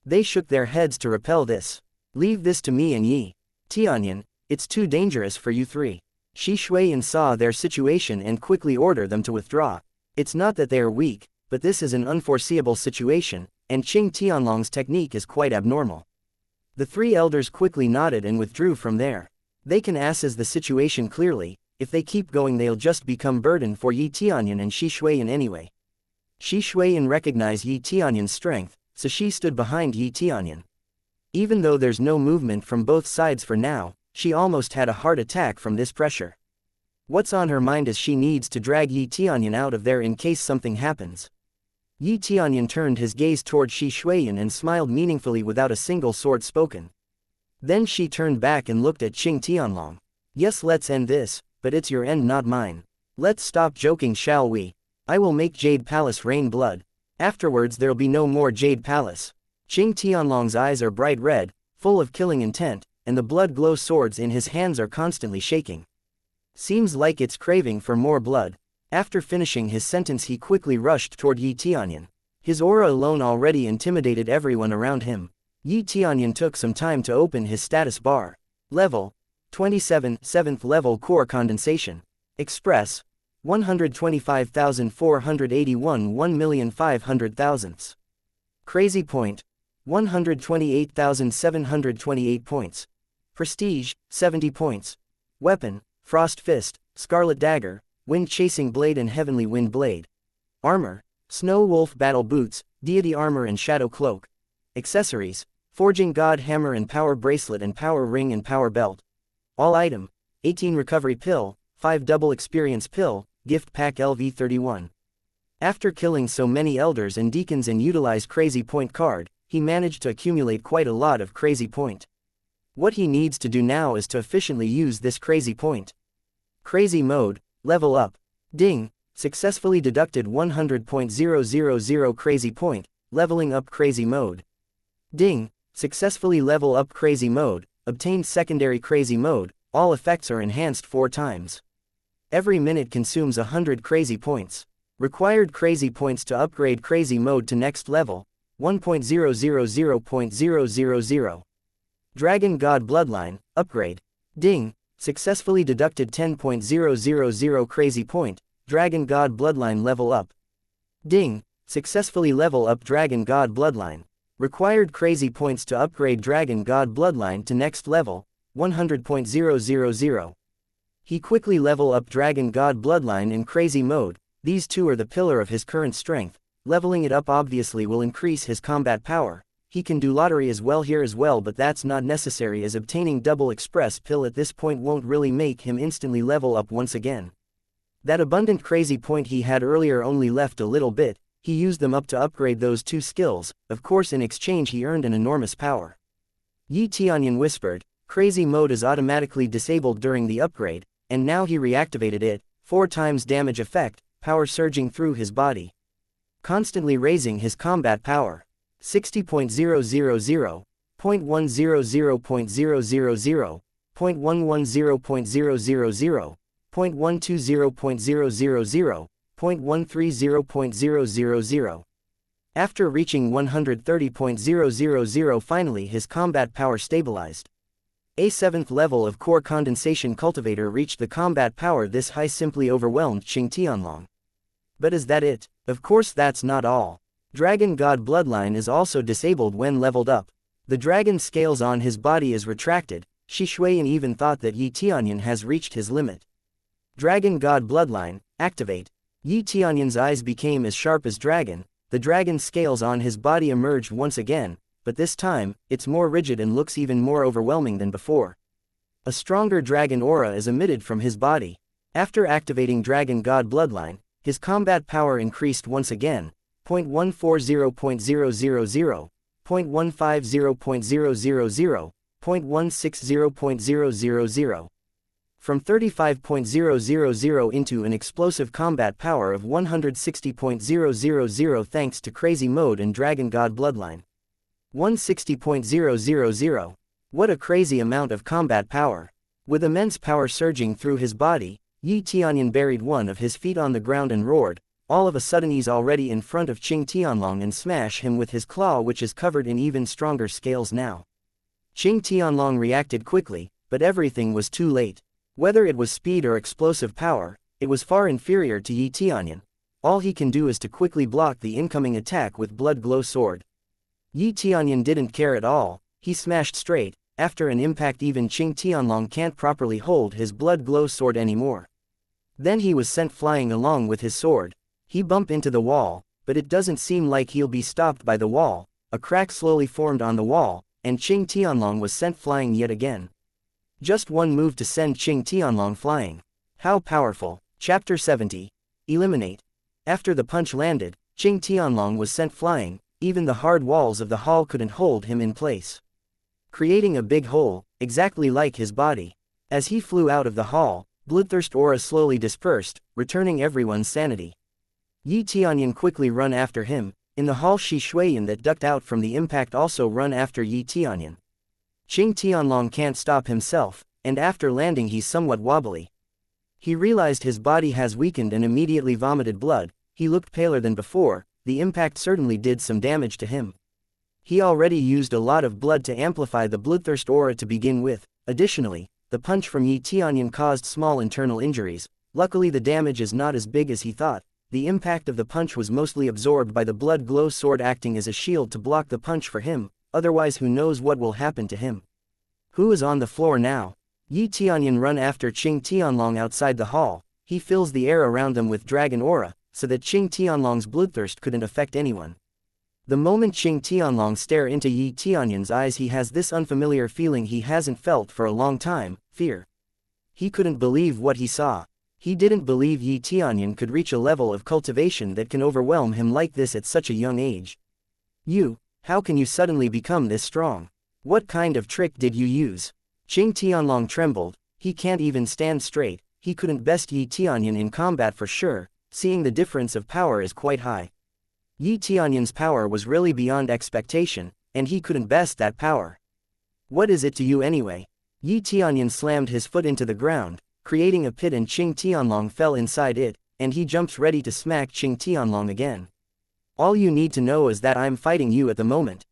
Speaker 1: They shook their heads to repel this. Leave this to me and Yi Tianyun, it's too dangerous for you 3. Shi Shuiyan saw their situation and quickly ordered them to withdraw. It's not that they are weak, but this is an unforeseeable situation, and Qing Tianlong's technique is quite abnormal. The 3 elders quickly nodded and withdrew from there. They can assess the situation clearly. If they keep going they'll just become burden for Yi Tianyun and Shi Shuiyan anyway. Shi Shuiyan recognized Yi Tianyun's strength, so she stood behind Yi Tianyun. Even though there's no movement from both sides for now, she almost had a heart attack from this pressure. What's on her mind is she needs to drag Yi Tianyun out of there in case something happens. Yi Tianyun turned his gaze toward Shi Shuiyan and smiled meaningfully without a single sword spoken. Then she turned back and looked at Qing Tianlong. Yes, let's end this, but it's your end, not mine. Let's stop joking, shall we? I will make Jade Palace rain blood. Afterwards there'll be no more Jade Palace. Qing Tianlong's eyes are bright red, full of killing intent, and the blood-glow swords in his hands are constantly shaking. Seems like it's craving for more blood. After finishing his sentence he quickly rushed toward Yi Tianyun. His aura alone already intimidated everyone around him. Yi Tianyun took some time to open his status bar. Level 27, 7th level core condensation. Express 125,481 1,500,000. Crazy point 128,728 points. Prestige 70 points. Weapon Frost Fist, Scarlet Dagger, Wind Chasing Blade and Heavenly Wind Blade. Armor Snow Wolf Battle Boots, Deity Armor and Shadow Cloak. Accessories Forging God Hammer and Power Bracelet and Power Ring and Power Belt. All item 18 Recovery Pill, 5 Double Experience Pill, Gift Pack LV31. After killing so many elders and deacons and utilize Crazy Point card, he managed to accumulate quite a lot of Crazy Point. What he needs to do now is to efficiently use this Crazy Point. Crazy Mode, Level Up. Ding, successfully deducted 100.000 Crazy Point, leveling up Crazy Mode. Ding, successfully level up Crazy Mode, obtained secondary Crazy Mode, all effects are enhanced 4 times. Every minute consumes 100 Crazy Points. Required Crazy Points to upgrade Crazy Mode to next level, 1.000.000. Dragon God Bloodline, Upgrade. Ding, successfully deducted 10.000 Crazy Point, Dragon God Bloodline level up. Ding, successfully level up Dragon God Bloodline. Required Crazy Points to upgrade Dragon God Bloodline to next level, 100.000. He quickly level up Dragon God Bloodline in Crazy Mode. These two are the pillar of his current strength. Leveling it up obviously will increase his combat power. He can do lottery as well here as well, but that's not necessary as obtaining double express pill at this point won't really make him instantly level up once again. That abundant Crazy Point he had earlier only left a little bit. He used them up to upgrade those 2 skills. Of course in exchange he earned an enormous power. Yi Tianyun whispered, Crazy Mode is automatically disabled during the upgrade, and now he reactivated it, 4 times damage effect, power surging through his body. Constantly raising his combat power. 60.000, 0.100.000, 0.110.000, 0.120.000, 0.130.000. After reaching 130.000 finally his combat power stabilized. A 7th level of core condensation cultivator reached the combat power this high simply overwhelmed Qing Tianlong. But is that it? Of course that's not all. Dragon God Bloodline is also disabled when leveled up. The dragon scales on his body is retracted. Shi Shuiyan even thought that Yi Tianyun has reached his limit. Dragon God Bloodline, activate. Yi Tianyun's eyes became as sharp as dragon. The dragon scales on his body emerged once again, but this time, it's more rigid and looks even more overwhelming than before. A stronger dragon aura is emitted from his body. After activating Dragon God Bloodline, his combat power increased once again, 0.140.000, 0.150.000, 0.160.000. From 35.000 into an explosive combat power of 160.000 thanks to Crazy Mode and Dragon God Bloodline. 160.000. What a crazy amount of combat power. With immense power surging through his body, Yi Tianyun buried one of his feet on the ground and roared. All of a sudden he's already in front of Qing Tianlong and smash him with his claw, which is covered in even stronger scales now. Qing Tianlong reacted quickly, but everything was too late. Whether it was speed or explosive power, it was far inferior to Yi Tianyun. All he can do is to quickly block the incoming attack with Blood Glow Sword. Yi Tianyun didn't care at all, he smashed straight. After an impact even Qing Tianlong can't properly hold his Blood Glow Sword anymore. Then he was sent flying along with his sword. He bumped into the wall, but it doesn't seem like he'll be stopped by the wall. A crack slowly formed on the wall, and Qing Tianlong was sent flying yet again. Just one move to send Qing Tianlong flying. How powerful. Chapter 70. Eliminate. After the punch landed, Qing Tianlong was sent flying. Even the hard walls of the hall couldn't hold him in place. creating a big hole, exactly like his body. As he flew out of the hall, bloodthirst aura slowly dispersed, returning everyone's sanity. Yi Tianyun quickly run after him. In the hall, Shi Shuiyan that ducked out from the impact also run after Yi Tianyun. Qing Tianlong can't stop himself, and after landing he's somewhat wobbly. He realized his body has weakened and immediately vomited blood. He looked paler than before. The impact certainly did some damage to him. He already used a lot of blood to amplify the bloodthirst aura to begin with. Additionally, the punch from Yi Tianyun caused small internal injuries. Luckily the damage is not as big as he thought. The impact of the punch was mostly absorbed by the blood glow sword acting as a shield to block the punch for him, otherwise who knows what will happen to him. Who is on the floor now? Yi Tianyun run after Qing Tianlong outside the hall. He fills the air around them with dragon aura, so that Qing Tianlong's bloodthirst couldn't affect anyone. The moment Qing Tianlong stare into Yi Tianyun's eyes, he has this unfamiliar feeling he hasn't felt for a long time, fear. He couldn't believe what he saw. He didn't believe Yi Tianyun could reach a level of cultivation that can overwhelm him like this at such a young age. How can you suddenly become this strong? What kind of trick did you use? Qing Tianlong trembled. He can't even stand straight. He couldn't best Yi Tianyun in combat for sure, seeing the difference of power is quite high. Yi Tianyun's power was really beyond expectation, and he couldn't best that power. What is it to you anyway? Yi Tianyun slammed his foot into the ground, creating a pit, and Qing Tianlong fell inside it, and he jumps ready to smack Qing Tianlong again. All you need to know is that I'm fighting you at the moment.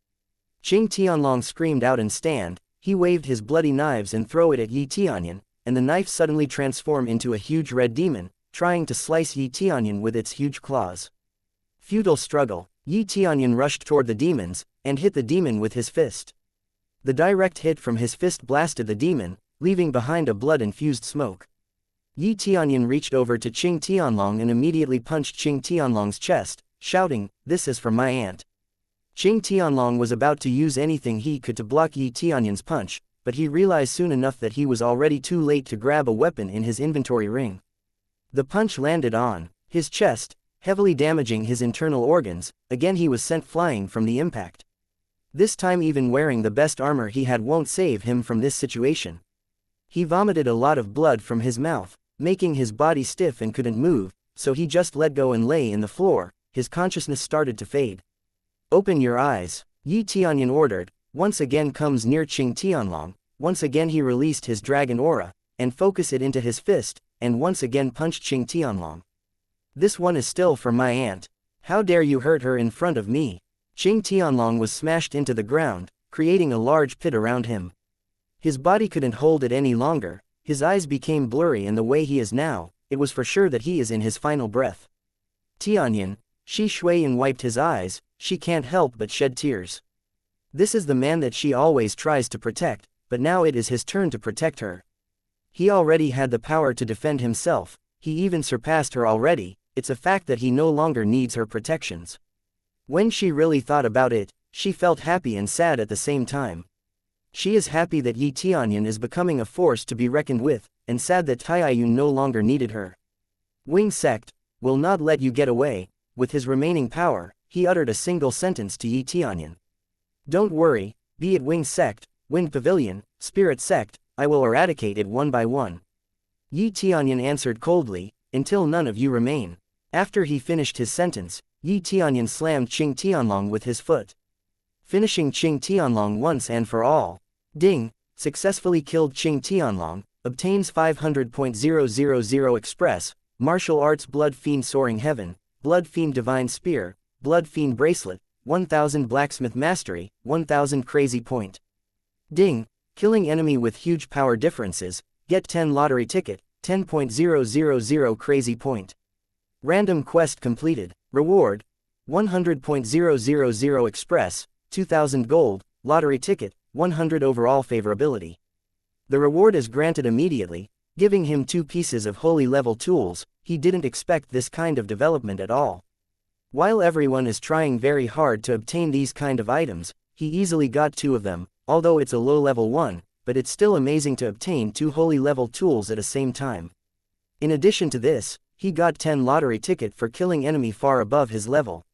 Speaker 1: Qing Tianlong screamed out and stand. He waved his bloody knives and throw it at Yi Tianyun, and the knife suddenly transformed into a huge red demon, trying to slice Yi Tianyun with its huge claws. Futile struggle. Yi Tianyun rushed toward the demons, and hit the demon with his fist. The direct hit from his fist blasted the demon, leaving behind a blood-infused smoke. Yi Tianyun reached over to Qing Tianlong and immediately punched Qing Tianlong's chest, shouting, "This is for my aunt." Qing Tianlong was about to use anything he could to block Yi Tianyun's punch, but he realized soon enough that he was already too late to grab a weapon in his inventory ring. The punch landed on his chest, heavily damaging his internal organs. Again he was sent flying from the impact. This time even wearing the best armor he had won't save him from this situation. He vomited a lot of blood from his mouth, making his body stiff and couldn't move, so he just let go and lay in the floor. His consciousness started to fade. "Open your eyes," Yi Tianyun ordered. Once again comes near Qing Tianlong. Once again he released his dragon aura, and focused it into his fist, and once again punched Qing Tianlong. "This one is still for my aunt. How dare you hurt her in front of me?" Qing Tianlong was smashed into the ground, creating a large pit around him. His body couldn't hold it any longer. His eyes became blurry, and the way he is now, it was for sure that he is in his final breath. Tianyun. Shi Shuiyan wiped his eyes. She can't help but shed tears. This is the man that she always tries to protect, but now it is his turn to protect her. He already had the power to defend himself. He even surpassed her already. It's a fact that he no longer needs her protections. When she really thought about it, she felt happy and sad at the same time. She is happy that Yi Tianyun is becoming a force to be reckoned with, and sad that Tianyun no longer needed her. Wing Sect will not let you get away. With his remaining power, he uttered a single sentence to Yi Tianyun. "Don't worry, be it Wing Sect, Wind Pavilion, Spirit Sect, I will eradicate it one by one." Yi Tianyun answered coldly, "Until none of you remain." After he finished his sentence, Yi Tianyun slammed Qing Tianlong with his foot, finishing Qing Tianlong once and for all. Ding! Successfully killed Qing Tianlong, obtains 500.000 Express, Martial Arts Blood Fiend Soaring Heaven, Blood Fiend Divine Spear, Blood Fiend Bracelet, 1000 Blacksmith Mastery, 1000 Crazy Point. Ding! Killing enemy with huge power differences, get 10 lottery ticket, 10.000 Crazy Point. Random quest completed. Reward: 100.000 Express, 2000 Gold, lottery ticket, 100 overall favorability. The reward is granted immediately, giving him 2 pieces of holy level tools. He didn't expect this kind of development at all. While everyone is trying very hard to obtain these kind of items, he easily got 2 of them, although it's a low level one, but it's still amazing to obtain 2 holy level tools at the same time. In addition to this, he got 10 lottery ticket for killing enemy far above his level.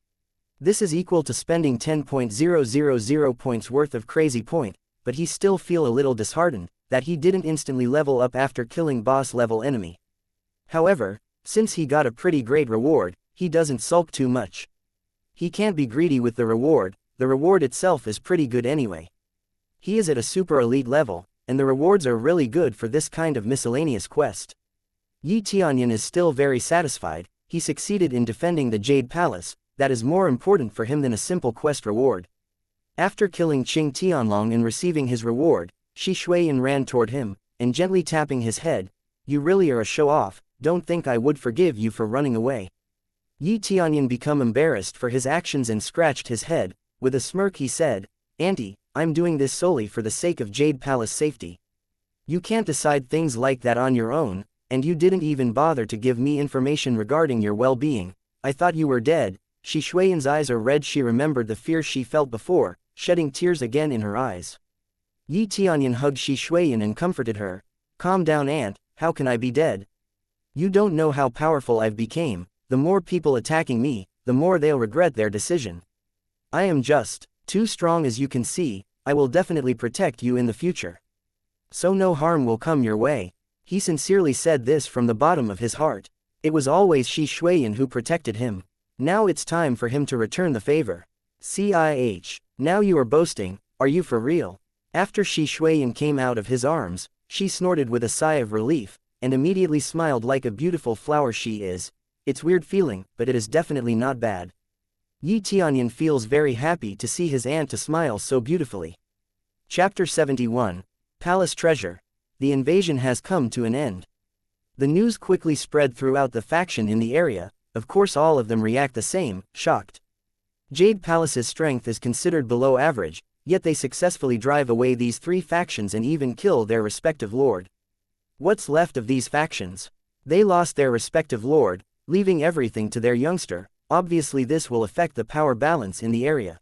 Speaker 1: This is equal to spending 10.000 points worth of crazy point, but he still feel a little disheartened that he didn't instantly level up after killing boss-level enemy. However, since he got a pretty great reward, he doesn't sulk too much. He can't be greedy with the reward itself is pretty good anyway. He is at a super elite level, and the rewards are really good for this kind of miscellaneous quest. Tianyun is still very satisfied. He succeeded in defending the Jade Palace, that is more important for him than a simple quest reward. After killing Qing Tianlong and receiving his reward, Shi Shuiyan ran toward him, and gently tapping his head, "You really are a show-off, don't think I would forgive you for running away." Tianyun became embarrassed for his actions and scratched his head. With a smirk he said, "Auntie, I'm doing this solely for the sake of Jade Palace safety. You can't decide things like that on your own, and you didn't even bother to give me information regarding your well-being. I thought you were dead." Shi Shuiyan's eyes are red. She remembered the fear she felt before, shedding tears again in her eyes. Tianyun hugged Shi Shuiyan and comforted her. "Calm down, aunt, how can I be dead? You don't know how powerful I've become. The more people attacking me, the more they'll regret their decision. I am just too strong, as you can see. I will definitely protect you in the future. So no harm will come your way." He sincerely said this from the bottom of his heart. It was always Shi Shuiyan who protected him. Now it's time for him to return the favor. "Cih, now you are boasting, are you for real?" After Shi Shuiyan came out of his arms, she snorted with a sigh of relief, and immediately smiled like a beautiful flower she is. It's weird feeling, but it is definitely not bad. Tianyun feels very happy to see his aunt to smile so beautifully. Chapter 71. Palace Treasure. The invasion has come to an end. The news quickly spread throughout the faction in the area. Of course all of them react the same, shocked. Jade Palace's strength is considered below average, yet they successfully drive away these three factions and even kill their respective lord. What's left of these factions? They lost their respective lord, leaving everything to their youngster. Obviously this will affect the power balance in the area.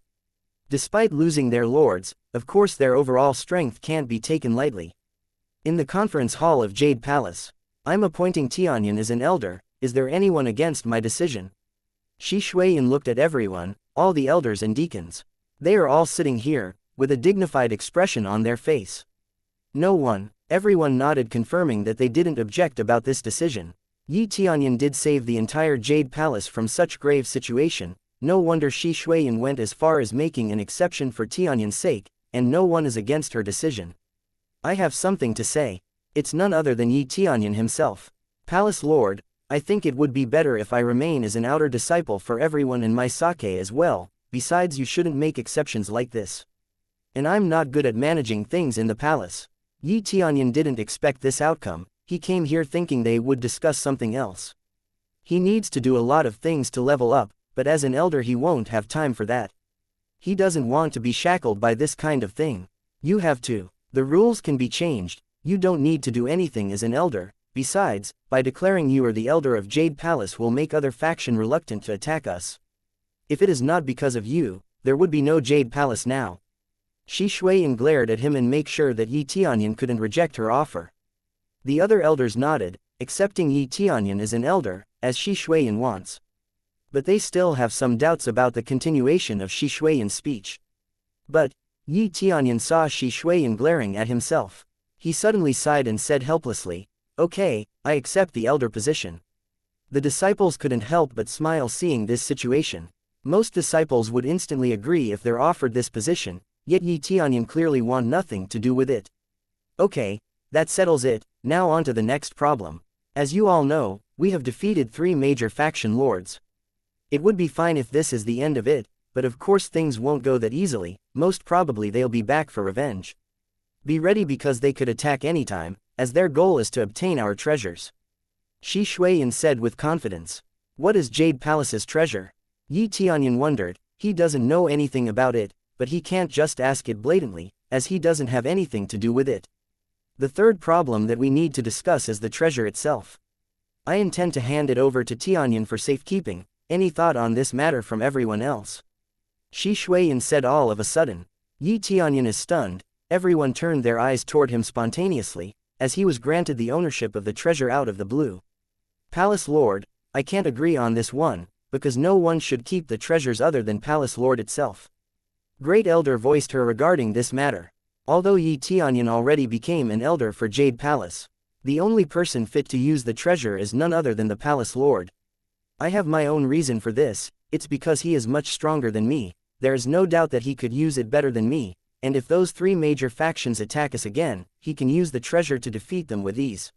Speaker 1: Despite losing their lords, of course their overall strength can't be taken lightly. In the conference hall of Jade Palace, "I'm appointing Tianyun as an elder. Is there anyone against my decision?" Shi Shuiyan looked at everyone, all the elders and deacons. They are all sitting here, with a dignified expression on their face. No one. Everyone nodded, confirming that they didn't object about this decision. Tianyun did save the entire Jade Palace from such grave situation. No wonder Shi Shuiyan went as far as making an exception for Tianyun's sake, and no one is against her decision. "I have something to say. It's none other than Tianyun himself. Palace Lord, I think it would be better if I remain as an outer disciple for everyone in my sake as well. Besides, you shouldn't make exceptions like this. And I'm not good at managing things in the palace." Tianyun didn't expect this outcome. He came here thinking they would discuss something else. He needs to do a lot of things to level up, but as an elder he won't have time for that. He doesn't want to be shackled by this kind of thing. You have to. The rules can be changed. You don't need to do anything as an elder. Besides, by declaring you are the elder of Jade Palace will make other faction reluctant to attack us. If it is not because of you, there would be no Jade Palace now. Shi Shuiyan glared at him and make sure that Tianyun couldn't reject her offer. The other elders nodded, accepting Tianyun as an elder, as Shi Shuiyan wants. But they still have some doubts about the continuation of Shi Shuiyan's speech. But Tianyun saw Shi Shuiyan glaring at himself. He suddenly sighed and said helplessly, "Okay, I accept the elder position." The disciples couldn't help but smile seeing this situation. Most disciples would instantly agree if they're offered this position, yet Tianyun clearly want nothing to do with it. "Okay, that settles it. Now on to the next problem. As you all know, we have defeated 3 major faction lords. It would be fine if this is the end of it, but of course things won't go that easily. Most probably they'll be back for revenge. Be ready because they could attack anytime, as their goal is to obtain our treasures." Shi Shuiyan said with confidence. "What is Jade Palace's treasure?" Tianyun wondered. He doesn't know anything about it, but he can't just ask it blatantly, as he doesn't have anything to do with it. The third problem that we need to discuss is the treasure itself. I intend to hand it over to Tianyun for safekeeping. Any thought on this matter from everyone else? Shi Shuiyan said all of a sudden. Tianyun is stunned. Everyone turned their eyes toward him spontaneously, as he was granted the ownership of the treasure out of the blue. "Palace Lord, I can't agree on this one, because no one should keep the treasures other than Palace Lord itself." Great Elder voiced her regarding this matter. Although Yi Tianyun already became an elder for Jade Palace, the only person fit to use the treasure is none other than the Palace Lord. I have my own reason for this, it's because he is much stronger than me, there is no doubt that he could use it better than me, and if those three major factions attack us again, he can use the treasure to defeat them with ease.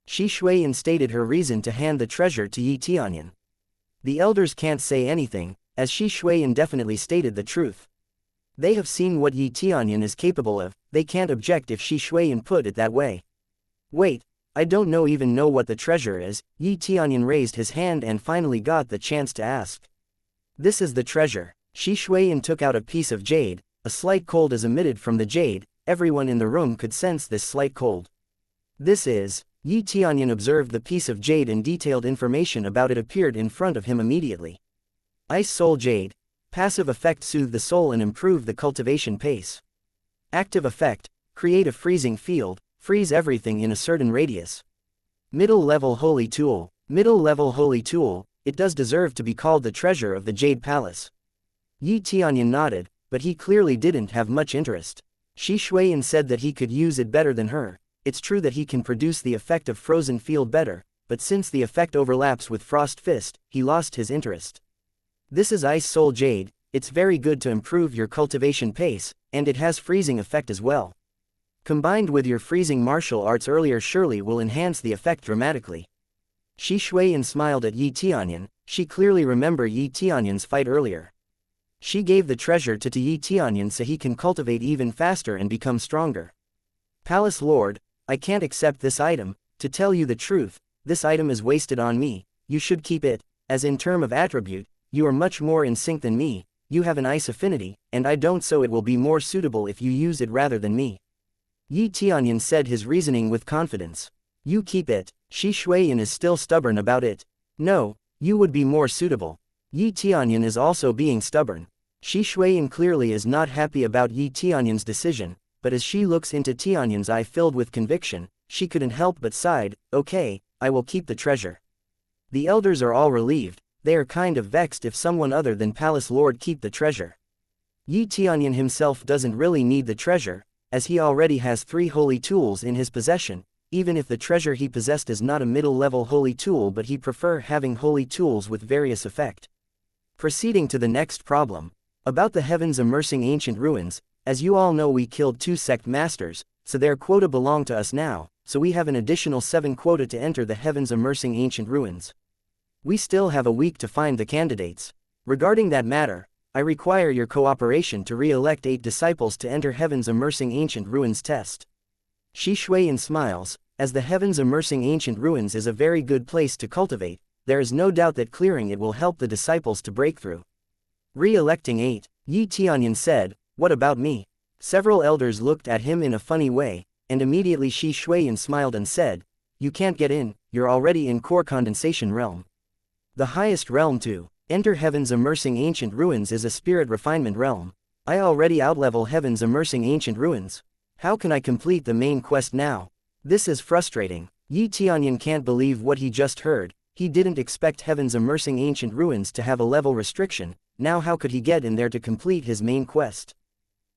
Speaker 1: Shi Shuiyan stated her reason to hand the treasure to Yi Tianyun. The elders can't say anything, as Shi Shuiyan definitely stated the truth. They have seen what Yi Tianyun is capable of, they can't object if Shi Shuiyan put it that way. Wait, I don't even know what the treasure is. Yi Tianyun raised his hand and finally got the chance to ask. This is the treasure. Shi Shuiyan took out a piece of jade, a slight cold is emitted from the jade, everyone in the room could sense this slight cold. This is, Yi Tianyun observed the piece of jade and detailed information about it appeared in front of him immediately. Ice Soul Jade. Passive effect: soothe the soul and improve the cultivation pace. Active effect: create a freezing field, freeze everything in a certain radius. Middle level Holy Tool. Middle level Holy Tool, it does deserve to be called the treasure of the Jade Palace. Yi Tianyun nodded, but he clearly didn't have much interest. Shi Shuiyan said that he could use it better than her. It's true that he can produce the effect of frozen field better, but since the effect overlaps with Frost Fist, he lost his interest. This is Ice Soul Jade, it's very good to improve your cultivation pace, and it has freezing effect as well. Combined with your freezing martial arts earlier surely will enhance the effect dramatically. Shi Shuiyan smiled at Yi Tianyun, she clearly remembered Yi Tianyun's fight earlier. She gave the treasure to Yi Tianyun so he can cultivate even faster and become stronger. Palace Lord, I can't accept this item, to tell you the truth, this item is wasted on me, you should keep it, as in term of attribute, you are much more in sync than me, you have an ice affinity, and I don't, so it will be more suitable if you use it rather than me. Yi Tianyun said his reasoning with confidence. You keep it. Shi Shuiyan is still stubborn about it. No, you would be more suitable. Yi Tianyun is also being stubborn. Shi Shuiyan clearly is not happy about Yi Tianyun's decision, but as she looks into Tianyun's eye filled with conviction, she couldn't help but sighed, okay, I will keep the treasure. The elders are all relieved. They are kind of vexed if someone other than Palace Lord keep the treasure. Yi Tianyun himself doesn't really need the treasure, as he already has 3 holy tools in his possession, even if the treasure he possessed is not a middle-level holy tool, but he prefer having holy tools with various effect. Proceeding to the next problem. About the heavens immersing ancient ruins, as you all know we killed 2 sect masters, so their quota belong to us now, so we have an additional 7 quota to enter the heavens immersing ancient ruins. We still have a week to find the candidates. Regarding that matter, I require your cooperation to re-elect 8 disciples to enter Heavens Immersing Ancient Ruins test. Shi Shuiyan smiles, as the Heavens Immersing Ancient Ruins is a very good place to cultivate, there is no doubt that clearing it will help the disciples to break through. Re-electing 8, Yi Tianyun said, what about me? Several elders looked at him in a funny way, and immediately Shi Shuiyan smiled and said, you can't get in, you're already in core condensation realm. The highest realm to enter Heavens Immersing Ancient Ruins is a spirit refinement realm. I already outlevel Heavens Immersing Ancient Ruins. How can I complete the main quest now? This is frustrating. Yi Tianyun can't believe what he just heard. He didn't expect Heavens Immersing Ancient Ruins to have a level restriction. Now how could he get in there to complete his main quest?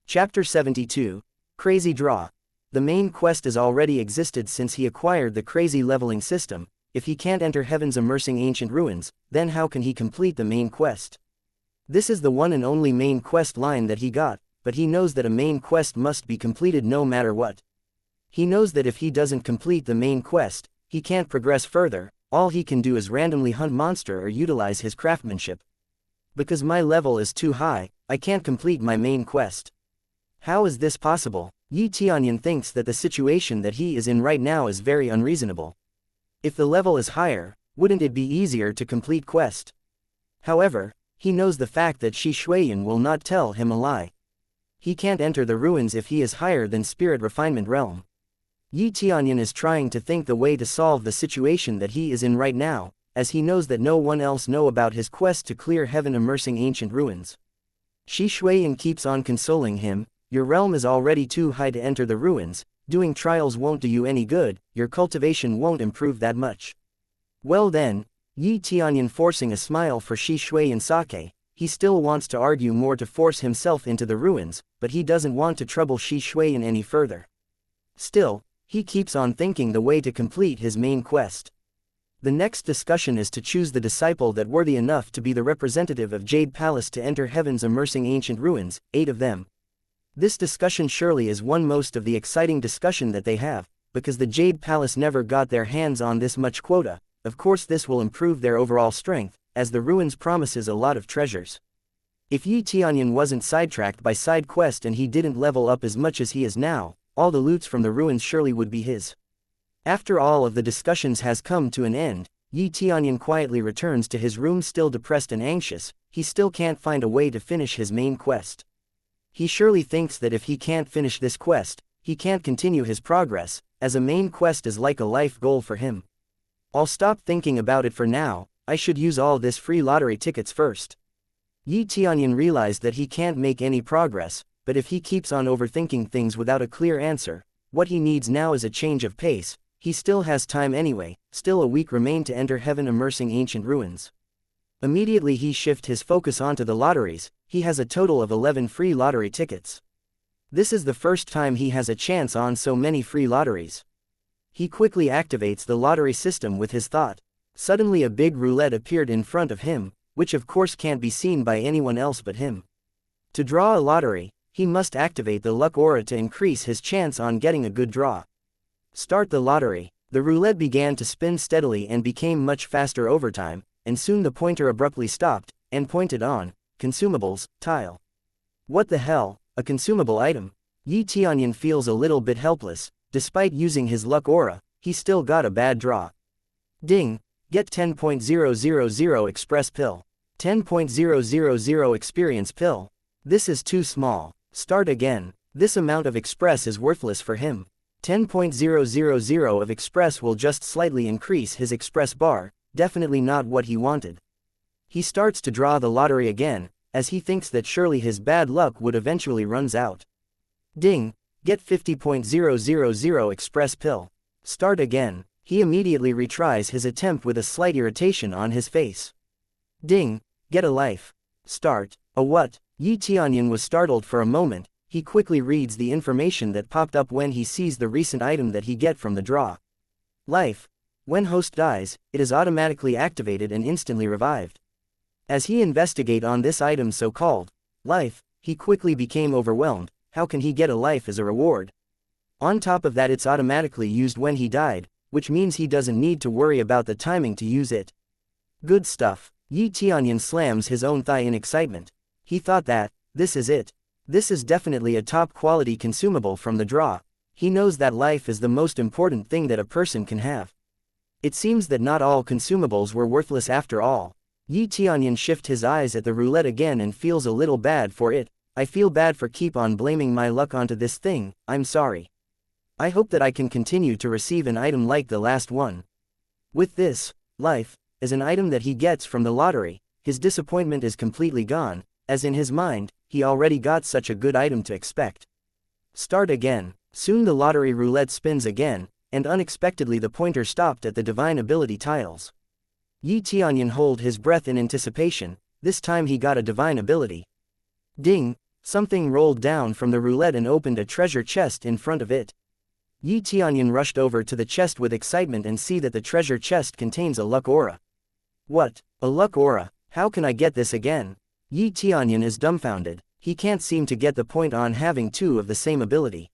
Speaker 1: Chapter 72. Crazy Draw. The main quest has already existed since he acquired the crazy leveling system. If he can't enter Heavens Immersing Ancient Ruins, then how can he complete the main quest? This is the one and only main quest line that he got, but he knows that a main quest must be completed no matter what. He knows that if he doesn't complete the main quest, he can't progress further, all he can do is randomly hunt monster or utilize his craftsmanship. Because my level is too high, I can't complete my main quest. How is this possible? Yi Tianyun thinks that the situation that he is in right now is very unreasonable. If the level is higher, wouldn't it be easier to complete quest? However, he knows the fact that Shi Shuiyan will not tell him a lie. He can't enter the ruins if he is higher than spirit refinement realm. Yi Tianyun is trying to think the way to solve the situation that he is in right now, as he knows that no one else know about his quest to clear Heaven Immersing Ancient Ruins. Shi Shuiyan keeps on consoling him, your realm is already too high to enter the ruins. Doing trials won't do you any good, your cultivation won't improve that much. Well then, Yi Tianyun forcing a smile for Shi Shuiyan sake, he still wants to argue more to force himself into the ruins, but he doesn't want to trouble Shi Shuiyan any further. Still, he keeps on thinking the way to complete his main quest. The next discussion is to choose the disciple that worthy enough to be the representative of Jade Palace to enter heaven's immersing ancient ruins, 8 of them. This discussion surely is one most of the exciting discussion that they have, because the Jade Palace never got their hands on this much quota. Of course this will improve their overall strength, as the ruins promises a lot of treasures. If Yi Tianyun wasn't sidetracked by side quest and he didn't level up as much as he is now, all the loots from the ruins surely would be his. After all of the discussions has come to an end, Yi Tianyun quietly returns to his room still depressed and anxious. He still can't find a way to finish his main quest. He surely thinks that if he can't finish this quest, he can't continue his progress, as a main quest is like a life goal for him. I'll stop thinking about it for now, I should use all this free lottery tickets first. Yi Tianyun realized that he can't make any progress, but if he keeps on overthinking things without a clear answer, what he needs now is a change of pace. He still has time anyway, still a week remained to enter heaven immersing ancient ruins. Immediately he shift his focus onto the lotteries. He has a total of 11 free lottery tickets. This is the first time he has a chance on so many free lotteries. He quickly activates the lottery system with his thought. Suddenly a big roulette appeared in front of him, which of course can't be seen by anyone else but him. To draw a lottery, he must activate the luck aura to increase his chance on getting a good draw. Start the lottery. The roulette began to spin steadily and became much faster over time, and soon the pointer abruptly stopped, and pointed on, consumables, tile. What the hell, a consumable item? Yi Tianyun feels a little bit helpless. Despite using his luck aura, he still got a bad draw. Ding, get 10.000 express pill. 10.000 experience pill. This is too small. Start again. This amount of express is worthless for him. 10.000 of express will just slightly increase his express bar, definitely not what he wanted. He starts to draw the lottery again, as he thinks that surely his bad luck would eventually runs out. Ding, get 50.000 express pill. Start again. He immediately retries his attempt with a slight irritation on his face. Ding, get a life. Start. A what? Yi Tianyun was startled for a moment. He quickly reads the information that popped up when he sees the recent item that he get from the draw. Life. When host dies, it is automatically activated and instantly revived. As he investigate on this item so-called life, he quickly became overwhelmed. How can he get a life as a reward? On top of that, it's automatically used when he died, which means he doesn't need to worry about the timing to use it. Good stuff. Yi Tianyun slams his own thigh in excitement. He thought that, this is it. This is definitely a top-quality consumable from the draw. He knows that life is the most important thing that a person can have. It seems that not all consumables were worthless after all. Yi Tianyun shifts his eyes at the roulette again and feels a little bad for it. I feel bad for keep on blaming my luck onto this thing, I'm sorry. I hope that I can continue to receive an item like the last one. With this, life, as an item that he gets from the lottery, his disappointment is completely gone, as in his mind, he already got such a good item to expect. Start again. Soon the lottery roulette spins again, and unexpectedly the pointer stopped at the divine ability tiles. Yi Tianyun hold his breath in anticipation. This time he got a divine ability. Ding, something rolled down from the roulette and opened a treasure chest in front of it. Yi Tianyun rushed over to the chest with excitement and see that the treasure chest contains a luck aura. What? A luck aura? How can I get this again? Yi Tianyun is dumbfounded. He can't seem to get the point on having two of the same ability.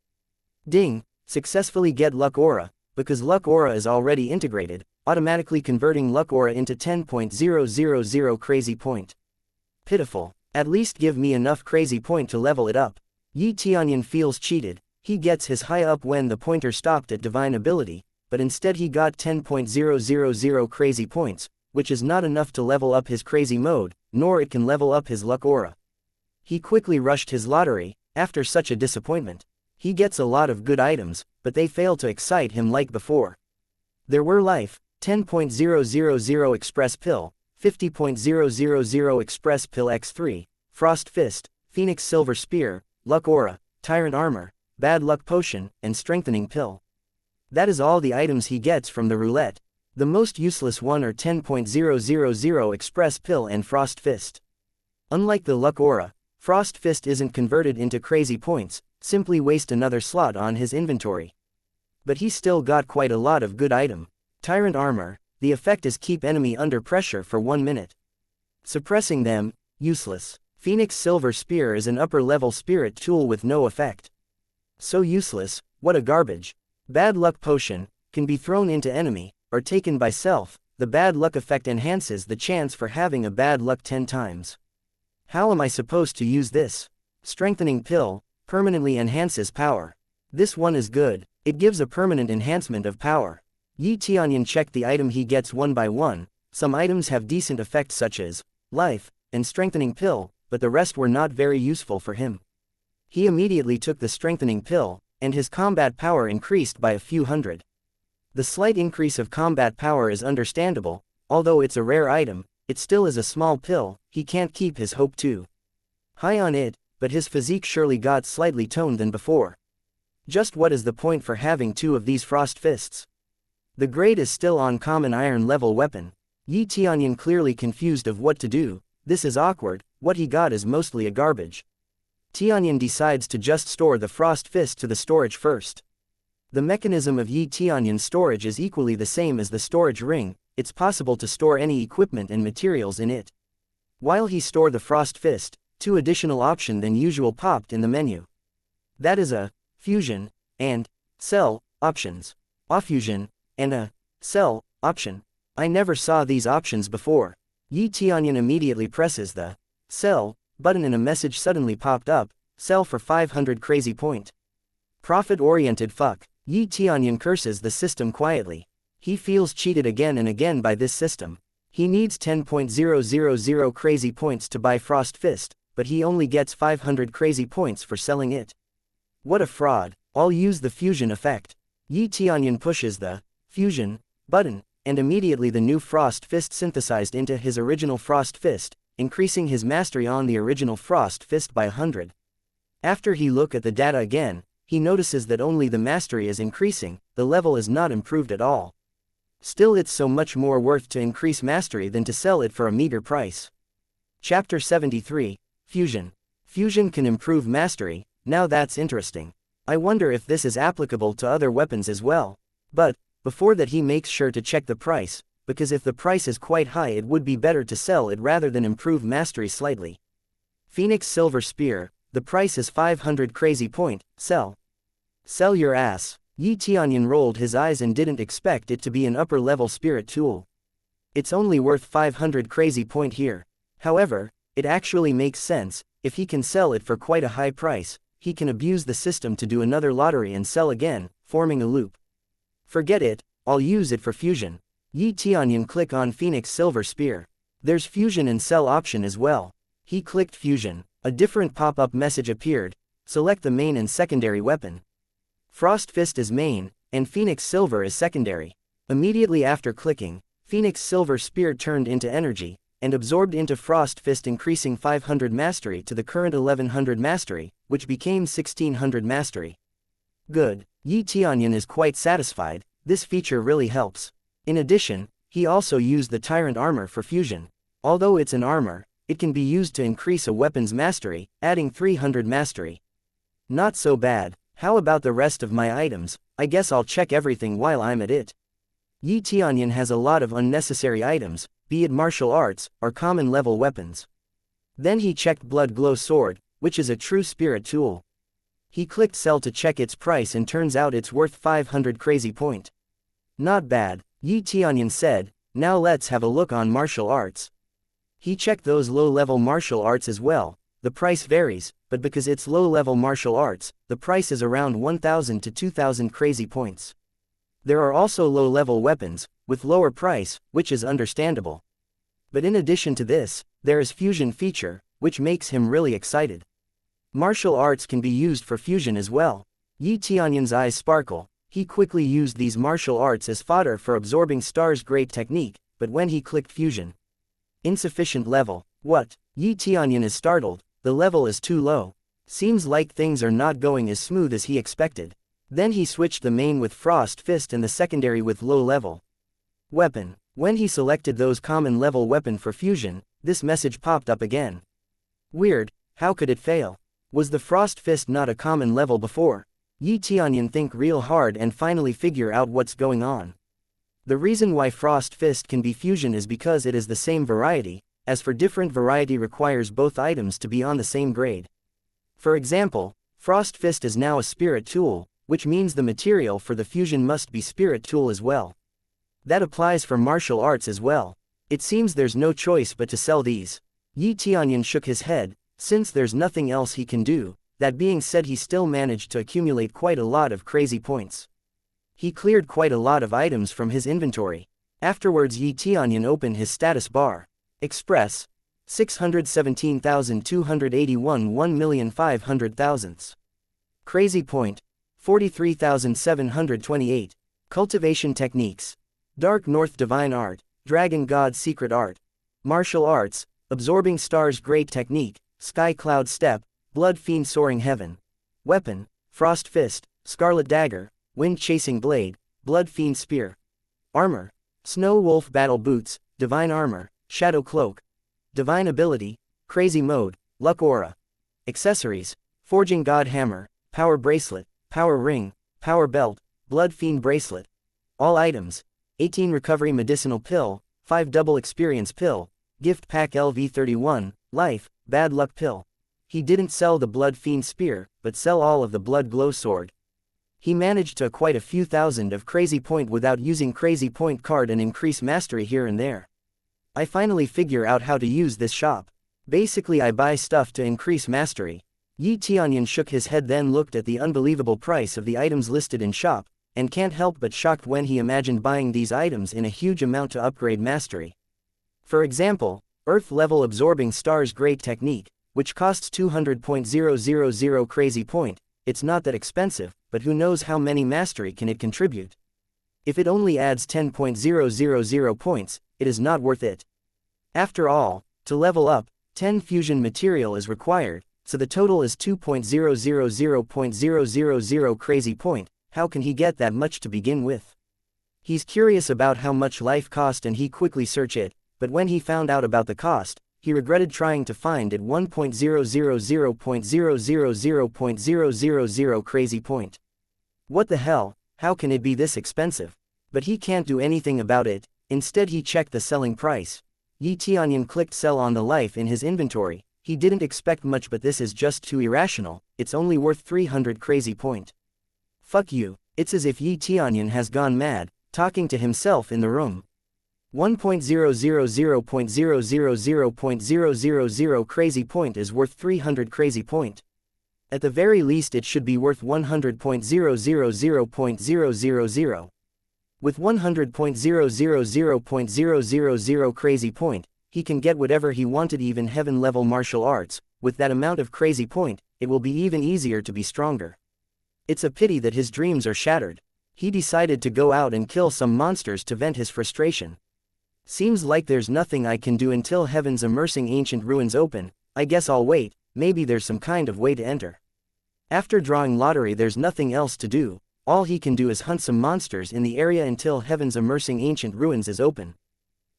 Speaker 1: Ding, successfully get luck aura, because luck aura is already integrated, automatically converting luck aura into 10.000 crazy point. Pitiful. At least give me enough crazy point to level it up. Yi Tianyun feels cheated. He gets his high up when the pointer stopped at divine ability, but instead he got 10.000 crazy points, which is not enough to level up his crazy mode, nor it can level up his luck aura. He quickly rushed his lottery. After such a disappointment, he gets a lot of good items, but they fail to excite him like before. There were life, 10.000 express pill, 50.000 express pill x3, frost fist, phoenix silver spear, luck aura, tyrant armor, bad luck potion, and strengthening pill. That is all the items he gets from the roulette. The most useless one are 10.000 express pill and frost fist. Unlike the luck aura, Frost Fist isn't converted into crazy points, simply waste another slot on his inventory. But he still got quite a lot of good item. Tyrant Armor, the effect is keep enemy under pressure for 1 minute. Suppressing them, useless. Phoenix Silver Spear is an upper-level spirit tool with no effect. So useless, what a garbage. Bad Luck Potion, can be thrown into enemy, or taken by self. The bad luck effect enhances the chance for having a bad luck 10 times. How am I supposed to use this? Strengthening Pill, permanently enhances power. This one is good, it gives a permanent enhancement of power. Tianyun checked the item he gets one by one. Some items have decent effects such as life and strengthening pill, but the rest were not very useful for him. He immediately took the strengthening pill, and his combat power increased by a few hundred. The slight increase of combat power is understandable, although it's a rare item, it still is a small pill. He can't keep his hope too high on it, but his physique surely got slightly toned than before. Just what is the point for having 2 of these Frost Fists? The grade is still on common iron level weapon. Tianyun clearly confused of what to do. This is awkward, what he got is mostly a garbage. Tianyun decides to just store the Frost Fist to the storage first. The mechanism of Tianyun's storage is equally the same as the storage ring. It's possible to store any equipment and materials in it. While he stored the Frost Fist, 2 additional options than usual popped in the menu. That is a fusion and cell options, a fusion and a cell option. I never saw these options before. Tianyun immediately presses the sell button and a message suddenly popped up, sell for 500 crazy point. Profit-oriented fuck. Tianyun curses the system quietly. He feels cheated again and again by this system. He needs 10.000 crazy points to buy Frost Fist, but he only gets 500 crazy points for selling it. What a fraud. I'll use the fusion effect. Tianyun pushes the fusion button, and immediately the new Frost Fist synthesized into his original Frost Fist, increasing his mastery on the original Frost Fist by 100. After he look at the data again, he notices that only the mastery is increasing, the level is not improved at all. Still, it's so much more worth to increase mastery than to sell it for a meager price. Chapter 73, Fusion. Fusion can improve mastery. Now that's interesting. I wonder if this is applicable to other weapons as well. But before that he makes sure to check the price, because if the price is quite high it would be better to sell it rather than improve mastery slightly. Phoenix Silver Spear, the price is 500 crazy point, sell. Sell your ass. Tianyun rolled his eyes and didn't expect it to be an upper level spirit tool. It's only worth 500 crazy point here. However, it actually makes sense. If he can sell it for quite a high price, he can abuse the system to do another lottery and sell again, forming a loop. Forget it, I'll use it for fusion. Tianyun click on Phoenix Silver Spear. There's fusion and sell option as well. He clicked fusion. A different pop-up message appeared. Select the main and secondary weapon. Frost Fist is main, and Phoenix Silver is secondary. Immediately after clicking, Phoenix Silver Spear turned into energy, and absorbed into Frost Fist, increasing 500 mastery to the current 1100 mastery, which became 1600 mastery. Good. Tianyun is quite satisfied. This feature really helps. In addition, he also used the Tyrant Armor for fusion. Although it's an armor, it can be used to increase a weapon's mastery, adding 300 mastery. Not so bad. How about the rest of my items? I guess I'll check everything while I'm at it. Tianyun has a lot of unnecessary items, be it martial arts, or common level weapons. Then he checked Blood Glow Sword, which is a true spirit tool. He clicked sell to check its price and turns out it's worth 500 crazy point. Not bad, Tianyun said. Now let's have a look on martial arts. He checked those low-level martial arts as well. The price varies, but because it's low-level martial arts, the price is around 1000 to 2000 crazy points. There are also low-level weapons, with lower price, which is understandable. But in addition to this, there is fusion feature, which makes him really excited. Martial arts can be used for fusion as well. Tianyun's eyes sparkle. He quickly used these martial arts as fodder for absorbing Star's great technique, but when he clicked fusion, insufficient level. What? Tianyun is startled. The level is too low. Seems like things are not going as smooth as he expected. Then he switched the main with Frost Fist and the secondary with low level weapon. When he selected those common level weapon for fusion, this message popped up again. Weird, how could it fail? Was the Frost Fist not a common level before? Yi Tianyun think real hard and finally figure out what's going on. The reason why Frost Fist can be fusion is because it is the same variety, as for different variety requires both items to be on the same grade. For example, Frost Fist is now a spirit tool, which means the material for the fusion must be spirit tool as well. That applies for martial arts as well. It seems there's no choice but to sell these. Yi Tianyun shook his head, since there's nothing else he can do. That being said, he still managed to accumulate quite a lot of crazy points. He cleared quite a lot of items from his inventory. Afterwards Yi Tianyun opened his status bar. Express. 617,281 1,500,000. Crazy point. 43,728. Cultivation techniques. Dark North Divine Art. Dragon God Secret Art. Martial Arts. Absorbing Stars Great Technique. Sky Cloud Step. Blood Fiend Soaring Heaven. Weapon. Frost Fist. Scarlet Dagger. Wind Chasing Blade. Blood Fiend Spear. Armor. Snow Wolf Battle Boots. Divine Armor. Shadow Cloak. Divine Ability. Crazy Mode. Luck Aura. Accessories. Forging God Hammer. Power Bracelet. Power Ring. Power Belt. Blood Fiend Bracelet. All items. 18 Recovery Medicinal Pill. 5 Double Experience Pill. Gift Pack LV31. Life. Bad Luck Pill. He didn't sell the Blood Fiend Spear, but sell all of the Blood Glow Sword. He managed to quite a few thousand of Crazy Point without using Crazy Point card and increase mastery here and there. I finally figure out how to use this shop. Basically I buy stuff to increase mastery. Yi Tianyun shook his head, then looked at the unbelievable price of the items listed in shop, and can't help but shocked when he imagined buying these items in a huge amount to upgrade mastery. For example, Earth Level Absorbing Stars Great Technique, which costs 200.000 Crazy Point. It's not that expensive, but who knows how many mastery can it contribute? If it only adds 10.000 points, it is not worth it. After all, to level up, 10 fusion material is required, so the total is 2.000.000 Crazy Point. How can he get that much to begin with? He's curious about how much life cost and he quickly searched it, but when he found out about the cost, he regretted trying to find it. 1.000.000.000 Crazy Point. What the hell, how can it be this expensive? But he can't do anything about it. Instead he checked the selling price. Yi Tianyun clicked sell on the life in his inventory. He didn't expect much, but this is just too irrational. It's only worth 300 Crazy Point. Fuck you. It's as if Yi Tianyun has gone mad, talking to himself in the room. 1.000.000.000 Crazy Point is worth 300 Crazy Point. At the very least it should be worth 100.000.000. With 100.000.000 Crazy Point, he can get whatever he wanted, even heaven level martial arts. With that amount of Crazy Point, it will be even easier to be stronger. It's a pity that his dreams are shattered. He decided to go out and kill some monsters to vent his frustration. Seems like there's nothing I can do until heaven's immersing ancient ruins open. I guess I'll wait, maybe there's some kind of way to enter. After drawing lottery, there's nothing else to do. All he can do is hunt some monsters in the area until heaven's immersing ancient ruins is open.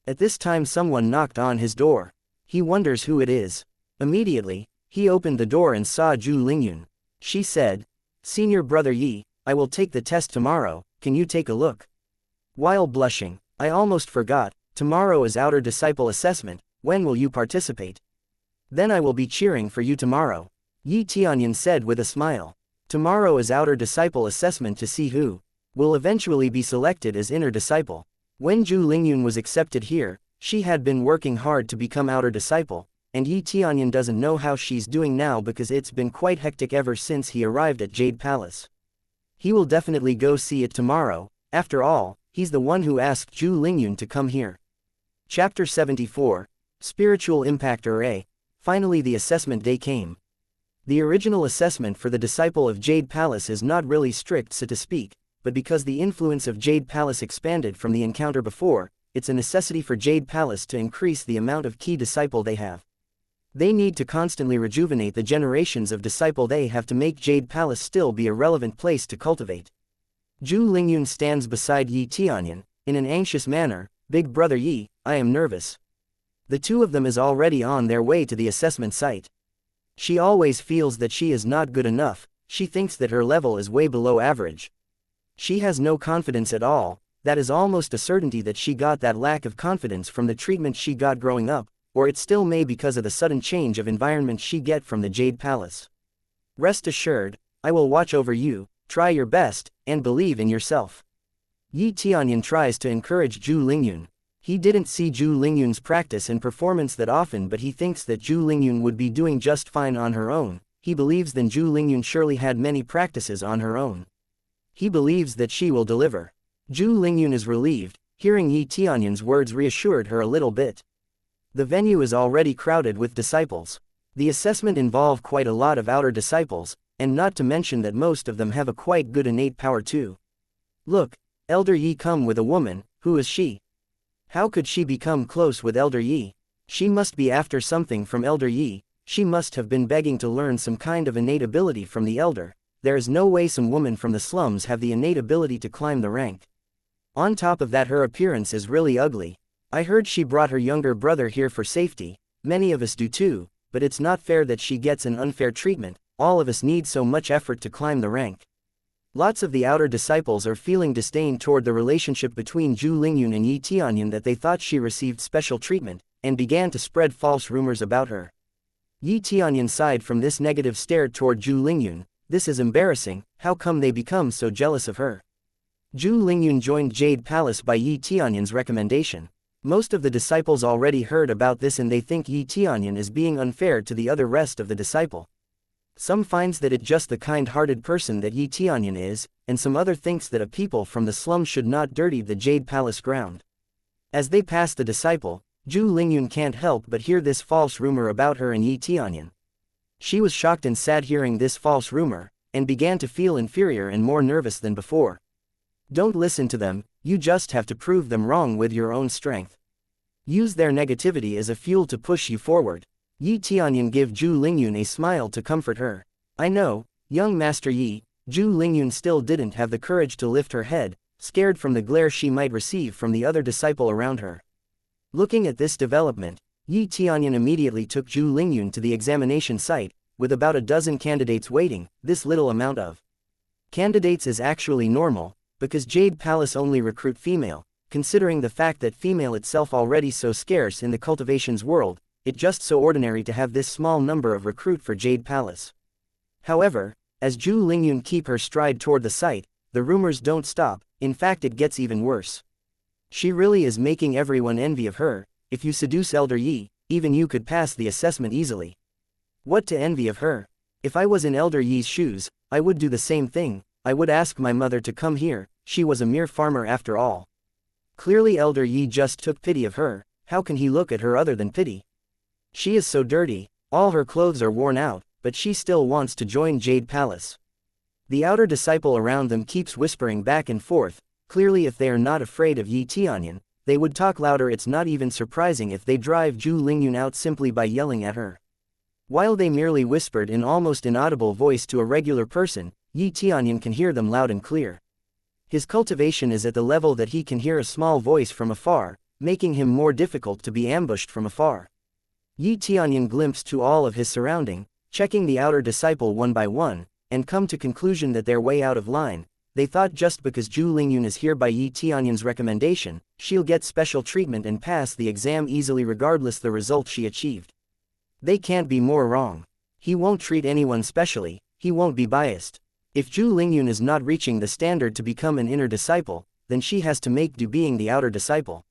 Speaker 1: At this time someone knocked on his door. He wonders who it is. Immediately, he opened the door and saw Zhu Lingyun. She said, "Senior Brother Yi, I will take the test tomorrow, can you take a look?" While blushing, "I almost forgot, tomorrow is Outer Disciple Assessment, when will you participate?" "Then I will be cheering for you tomorrow," Yi Tianyun said with a smile. Tomorrow is Outer Disciple Assessment to see who will eventually be selected as Inner Disciple. When Zhu Lingyun was accepted here, she had been working hard to become Outer Disciple, and Yi Tianyun doesn't know how she's doing now because it's been quite hectic ever since he arrived at Jade Palace. He will definitely go see it tomorrow. After all, he's the one who asked Zhu Lingyun to come here. Chapter 74, Spiritual Impact Array. Finally the assessment day came. The original assessment for the Disciple of Jade Palace is not really strict, so to speak, but because the influence of Jade Palace expanded from the encounter before, it's a necessity for Jade Palace to increase the amount of key disciple they have. They need to constantly rejuvenate the generations of disciple they have to make Jade Palace still be a relevant place to cultivate. Zhu Lingyun stands beside Yi Tianyun, in an anxious manner. "Big brother Yi, I am nervous." The two of them is already on their way to the assessment site. She always feels that she is not good enough, she thinks that her level is way below average. She has no confidence at all, that is almost a certainty that she got that lack of confidence from the treatment she got growing up, or it still may because of the sudden change of environment she get from the Jade Palace. Rest assured, I will watch over you, try your best, and believe in yourself. Yi Tianyun tries to encourage Zhu Lingyun. He didn't see Zhu Lingyun's practice and performance that often, but he thinks that Zhu Lingyun would be doing just fine on her own. He believes that Zhu Lingyun surely had many practices on her own. He believes that she will deliver. Zhu Lingyun is relieved, hearing Yi Tianyun's words reassured her a little bit. The venue is already crowded with disciples. The assessment involved quite a lot of outer disciples, and not to mention that most of them have a quite good innate power too. Look, Elder Yi come with a woman, who is she? How could she become close with Elder Yi? She must be after something from Elder Yi, she must have been begging to learn some kind of innate ability from the Elder. There is no way some woman from the slums have the innate ability to climb the rank. On top of that, her appearance is really ugly. I heard she brought her younger brother here for safety, many of us do too, but it's not fair that she gets an unfair treatment, all of us need so much effort to climb the rank. Lots of the outer disciples are feeling disdain toward the relationship between Zhu Lingyun and Yi Tianyun, that they thought she received special treatment, and began to spread false rumors about her. Yi Tianyun sighed from this negative stare toward Zhu Lingyun. This is embarrassing, how come they become so jealous of her? Zhu Lingyun joined Jade Palace by Yi Tianyun's recommendation. Most of the disciples already heard about this and they think Yi Tianyun is being unfair to the other rest of the disciple. Some finds that it just the kind-hearted person that Yi Tianyun is, and some other thinks that a people from the slum should not dirty the Jade Palace ground. As they pass the disciple, Zhu Lingyun can't help but hear this false rumor about her and Yi Tianyun. She was shocked and sad hearing this false rumor, and began to feel inferior and more nervous than before. Don't listen to them, you just have to prove them wrong with your own strength. Use their negativity as a fuel to push you forward. Yi Tianyun gave Zhu Lingyun a smile to comfort her. I know, young Master Yi. Zhu Lingyun still didn't have the courage to lift her head, scared from the glare she might receive from the other disciple around her. Looking at this development, Yi Tianyun immediately took Zhu Lingyun to the examination site, with about a dozen candidates waiting. This little amount of candidates is actually normal, because Jade Palace only recruit female, considering the fact that female itself already so scarce in the cultivation's world, it just so ordinary to have this small number of recruit for Jade Palace. However, as Zhu Lingyun keep her stride toward the site, the rumors don't stop, in fact it gets even worse. She really is making everyone envy of her. If you seduce Elder Yi, even you could pass the assessment easily. What to envy of her? If I was in Elder Yi's shoes, I would do the same thing. I would ask my mother to come here, she was a mere farmer after all. Clearly Elder Yi just took pity of her. How can he look at her other than pity? She is so dirty, all her clothes are worn out, but she still wants to join Jade Palace. The outer disciple around them keeps whispering back and forth. Clearly if they are not afraid of Yi Tianyun, they would talk louder. It's not even surprising if they drive Zhu Lingyun out simply by yelling at her. While they merely whispered in almost inaudible voice to a regular person, Yi Tianyun can hear them loud and clear. His cultivation is at the level that he can hear a small voice from afar, making him more difficult to be ambushed from afar. Yi Tianyun glimpsed to all of his surrounding, checking the outer disciple one by one, and come to conclusion that they're way out of line. They thought just because Zhu Lingyun is here by Yi Tianyun's recommendation, she'll get special treatment and pass the exam easily regardless the result she achieved. They can't be more wrong. He won't treat anyone specially, he won't be biased. If Zhu Lingyun is not reaching the standard to become an inner disciple, then she has to make do being the outer disciple.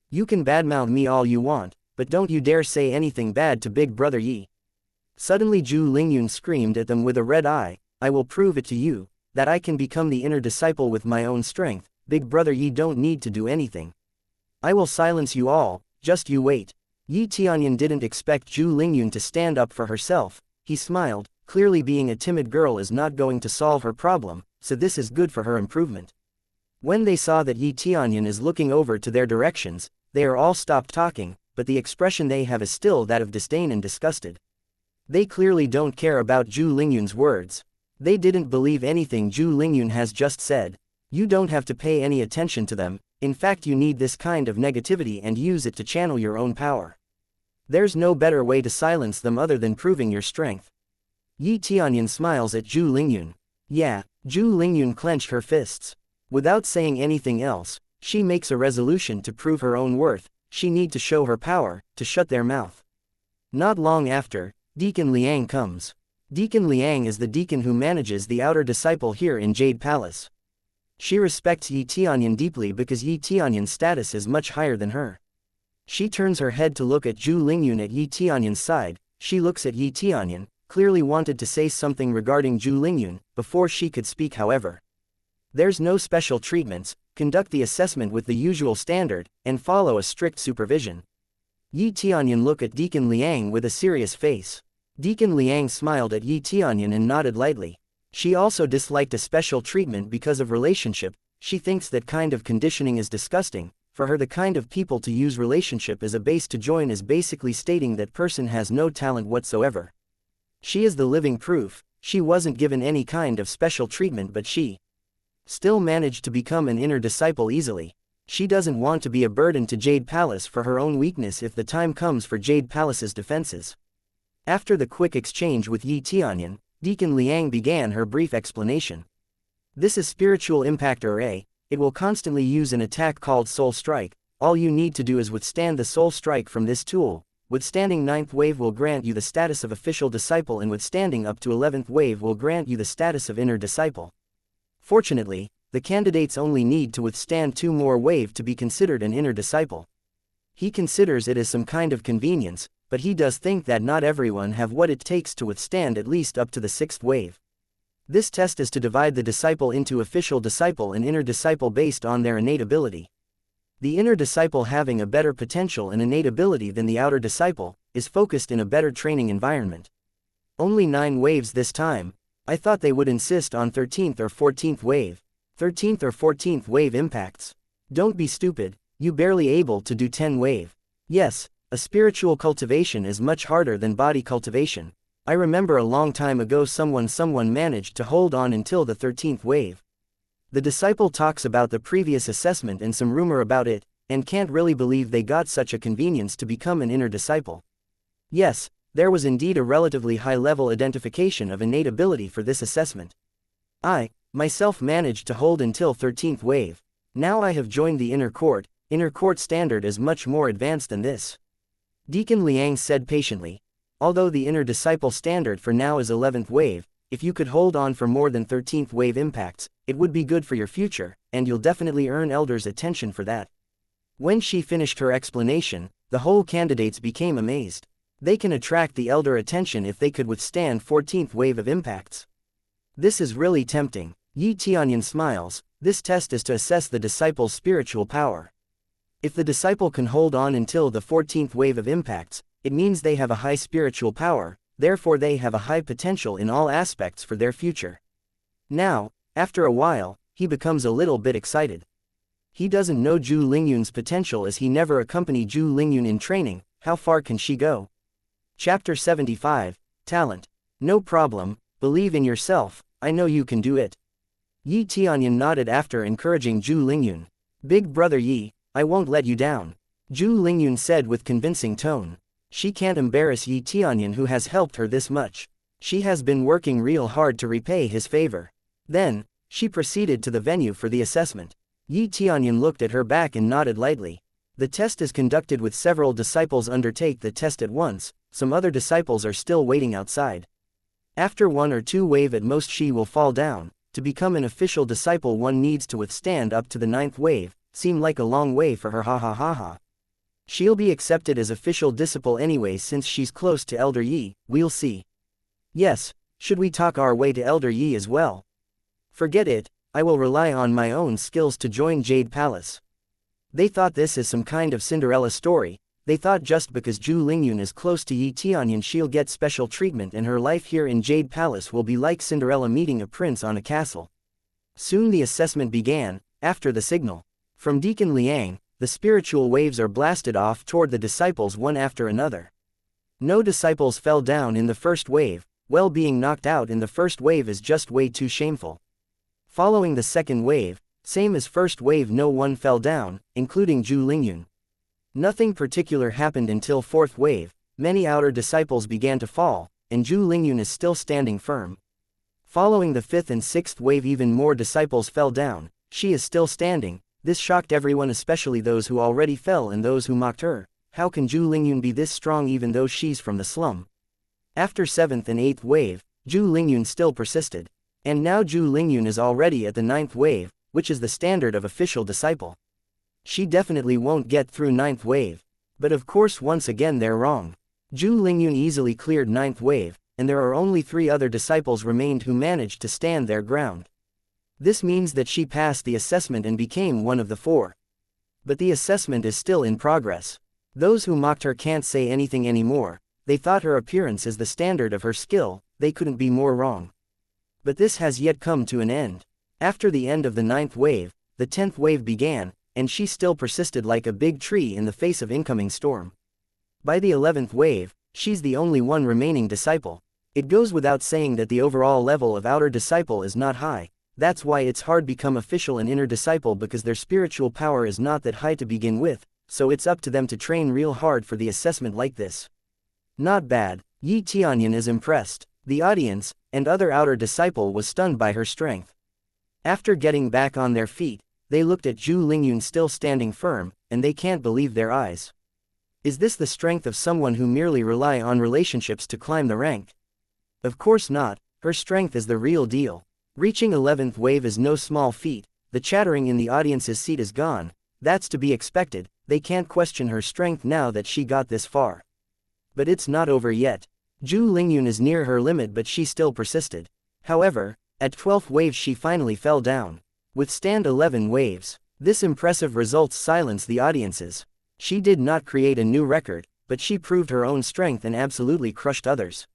Speaker 1: You can badmouth me all you want, but don't you dare say anything bad to Big Brother Yi. Suddenly Zhu Lingyun screamed at them with a red eye, I will prove it to you, that I can become the inner disciple with my own strength. Big Brother Yi don't need to do anything. I will silence you all, just you wait. Yi Tianyun didn't expect Zhu Lingyun to stand up for herself. He smiled, clearly being a timid girl is not going to solve her problem, so this is good for her improvement. When they saw that Yi Tianyun is looking over to their directions, they are all stopped talking, but the expression they have is still that of disdain and disgusted. They clearly don't care about Zhu Lingyun's words. They didn't believe anything Zhu Lingyun has just said. You don't have to pay any attention to them, in fact you need this kind of negativity and use it to channel your own power. There's no better way to silence them other than proving your strength. Yi Tianyun smiles at Zhu Lingyun. Yeah, Zhu Lingyun clenched her fists. Without saying anything else, she makes a resolution to prove her own worth. She need to show her power, to shut their mouth. Not long after, Deacon Liang comes. Deacon Liang is the deacon who manages the outer disciple here in Jade Palace. She respects Yi Tianyun deeply because Yi Tianyun's status is much higher than her. She turns her head to look at Zhu Lingyun at Yi Tianyun's side. She looks at Yi Tianyun, clearly wanted to say something regarding Zhu Lingyun, before she could speak however. There's no special treatments, conduct the assessment with the usual standard, and follow a strict supervision. Yi Tianyun looked at Deacon Liang with a serious face. Deacon Liang smiled at Yi Tianyun and nodded lightly. She also disliked a special treatment because of relationship. She thinks that kind of conditioning is disgusting. For her, the kind of people to use relationship as a base to join is basically stating that person has no talent whatsoever. She is the living proof. She wasn't given any kind of special treatment, but she still managed to become an inner disciple easily. She doesn't want to be a burden to Jade Palace for her own weakness if the time comes for Jade Palace's defenses. After the quick exchange with Yi Tianyun, Deacon Liang began her brief explanation. This is spiritual impact array. It will constantly use an attack called Soul Strike. All you need to do is withstand the Soul Strike from this tool. Withstanding 9th wave will grant you the status of official disciple, and withstanding up to 11th wave will grant you the status of inner disciple. Fortunately, the candidates only need to withstand 2 more wave to be considered an inner disciple. He considers it as some kind of convenience, but he does think that not everyone have what it takes to withstand at least up to the 6th wave. This test is to divide the disciple into official disciple and inner disciple based on their innate ability. The inner disciple, having a better potential and innate ability than the outer disciple, is focused in a better training environment. Only 9 waves this time. I thought they would insist on 13th or 14th wave. 13th or 14th wave impacts. Don't be stupid, you barely able to do 10 wave. Yes, a spiritual cultivation is much harder than body cultivation. I remember a long time ago someone managed to hold on until the 13th wave. The disciple talks about the previous assessment and some rumor about it, and can't really believe they got such a convenience to become an inner disciple. Yes, there was indeed a relatively high-level identification of innate ability for this assessment. I, myself, managed to hold until 13th wave. Now I have joined the inner court. Inner court standard is much more advanced than this. Deacon Liang said patiently. Although the inner disciple standard for now is 11th wave, if you could hold on for more than 13th wave impacts, it would be good for your future, and you'll definitely earn elders' attention for that. When she finished her explanation, the whole candidates became amazed. They can attract the elder attention if they could withstand 14th wave of impacts. This is really tempting. Yi Tianyun smiles. This test is to assess the disciple's spiritual power. If the disciple can hold on until the 14th wave of impacts, it means they have a high spiritual power, therefore they have a high potential in all aspects for their future. Now, after a while, he becomes a little bit excited. He doesn't know Zhu Lingyun's potential as he never accompanied Zhu Lingyun in training. How far can she go? Chapter 75, Talent. No problem, believe in yourself, I know you can do it. Yi Tianyun nodded after encouraging Zhu Lingyun. Big brother Yi, I won't let you down. Zhu Lingyun said with convincing tone. She can't embarrass Yi Tianyun who has helped her this much. She has been working real hard to repay his favor. Then, she proceeded to the venue for the assessment. Yi Tianyun looked at her back and nodded lightly. The test is conducted with several disciples undertake the test at once. Some other disciples are still waiting outside. After 1 or 2 wave at most she will fall down. To become an official disciple one needs to withstand up to the 9th wave. Seem like a long way for her, ha ha ha ha. She'll be accepted as official disciple anyway since she's close to Elder Yi, we'll see. Yes, should we talk our way to Elder Yi as well? Forget it, I will rely on my own skills to join Jade Palace. They thought this is some kind of Cinderella story. They thought just because Zhu Lingyun is close to Yi Tianyun she'll get special treatment and her life here in Jade Palace will be like Cinderella meeting a prince on a castle. Soon the assessment began, after the signal. From Deacon Liang, the spiritual waves are blasted off toward the disciples one after another. No disciples fell down in the first wave. Well, being knocked out in the first wave is just way too shameful. Following the second wave, same as first wave, no one fell down, including Zhu Lingyun. Nothing particular happened until 4th wave. many outer disciples began to fall, and Zhu Lingyun is still standing firm. Following the 5th and 6th wave, even more disciples fell down. She is still standing. This shocked everyone, especially those who already fell and those who mocked her. How can Zhu Lingyun be this strong even though she's from the slum? After 7th and 8th wave, Zhu Lingyun still persisted. And now Zhu Lingyun is already at the 9th wave, which is the standard of official disciple. She definitely won't get through 9th wave. But of course once again they're wrong. Zhu Lingyun easily cleared 9th wave, and there are only 3 other disciples remained who managed to stand their ground. This means that she passed the assessment and became one of the 4. But the assessment is still in progress. Those who mocked her can't say anything anymore. They thought her appearance is the standard of her skill. They couldn't be more wrong. But this has yet come to an end. After the end of the 9th wave, the 10th wave began, and she still persisted like a big tree in the face of incoming storm. By the 11th wave, she's the only one remaining disciple. It goes without saying that the overall level of outer disciple is not high. That's why it's hard become official and inner disciple, because their spiritual power is not that high to begin with, so it's up to them to train real hard for the assessment like this. Not bad. Yi Tianyun is impressed. The audience, and other outer disciple was stunned by her strength. After getting back on their feet, they looked at Zhu Lingyun still standing firm, and they can't believe their eyes. Is this the strength of someone who merely rely on relationships to climb the rank? Of course not. Her strength is the real deal. Reaching 11th wave is no small feat. The chattering in the audience's seat is gone. That's to be expected. They can't question her strength now that she got this far. But it's not over yet. Zhu Lingyun is near her limit, but she still persisted. However, at 12th wave she finally fell down. Withstand 11 waves. This impressive results silenced the audiences. She did not create a new record, but she proved her own strength and absolutely crushed others.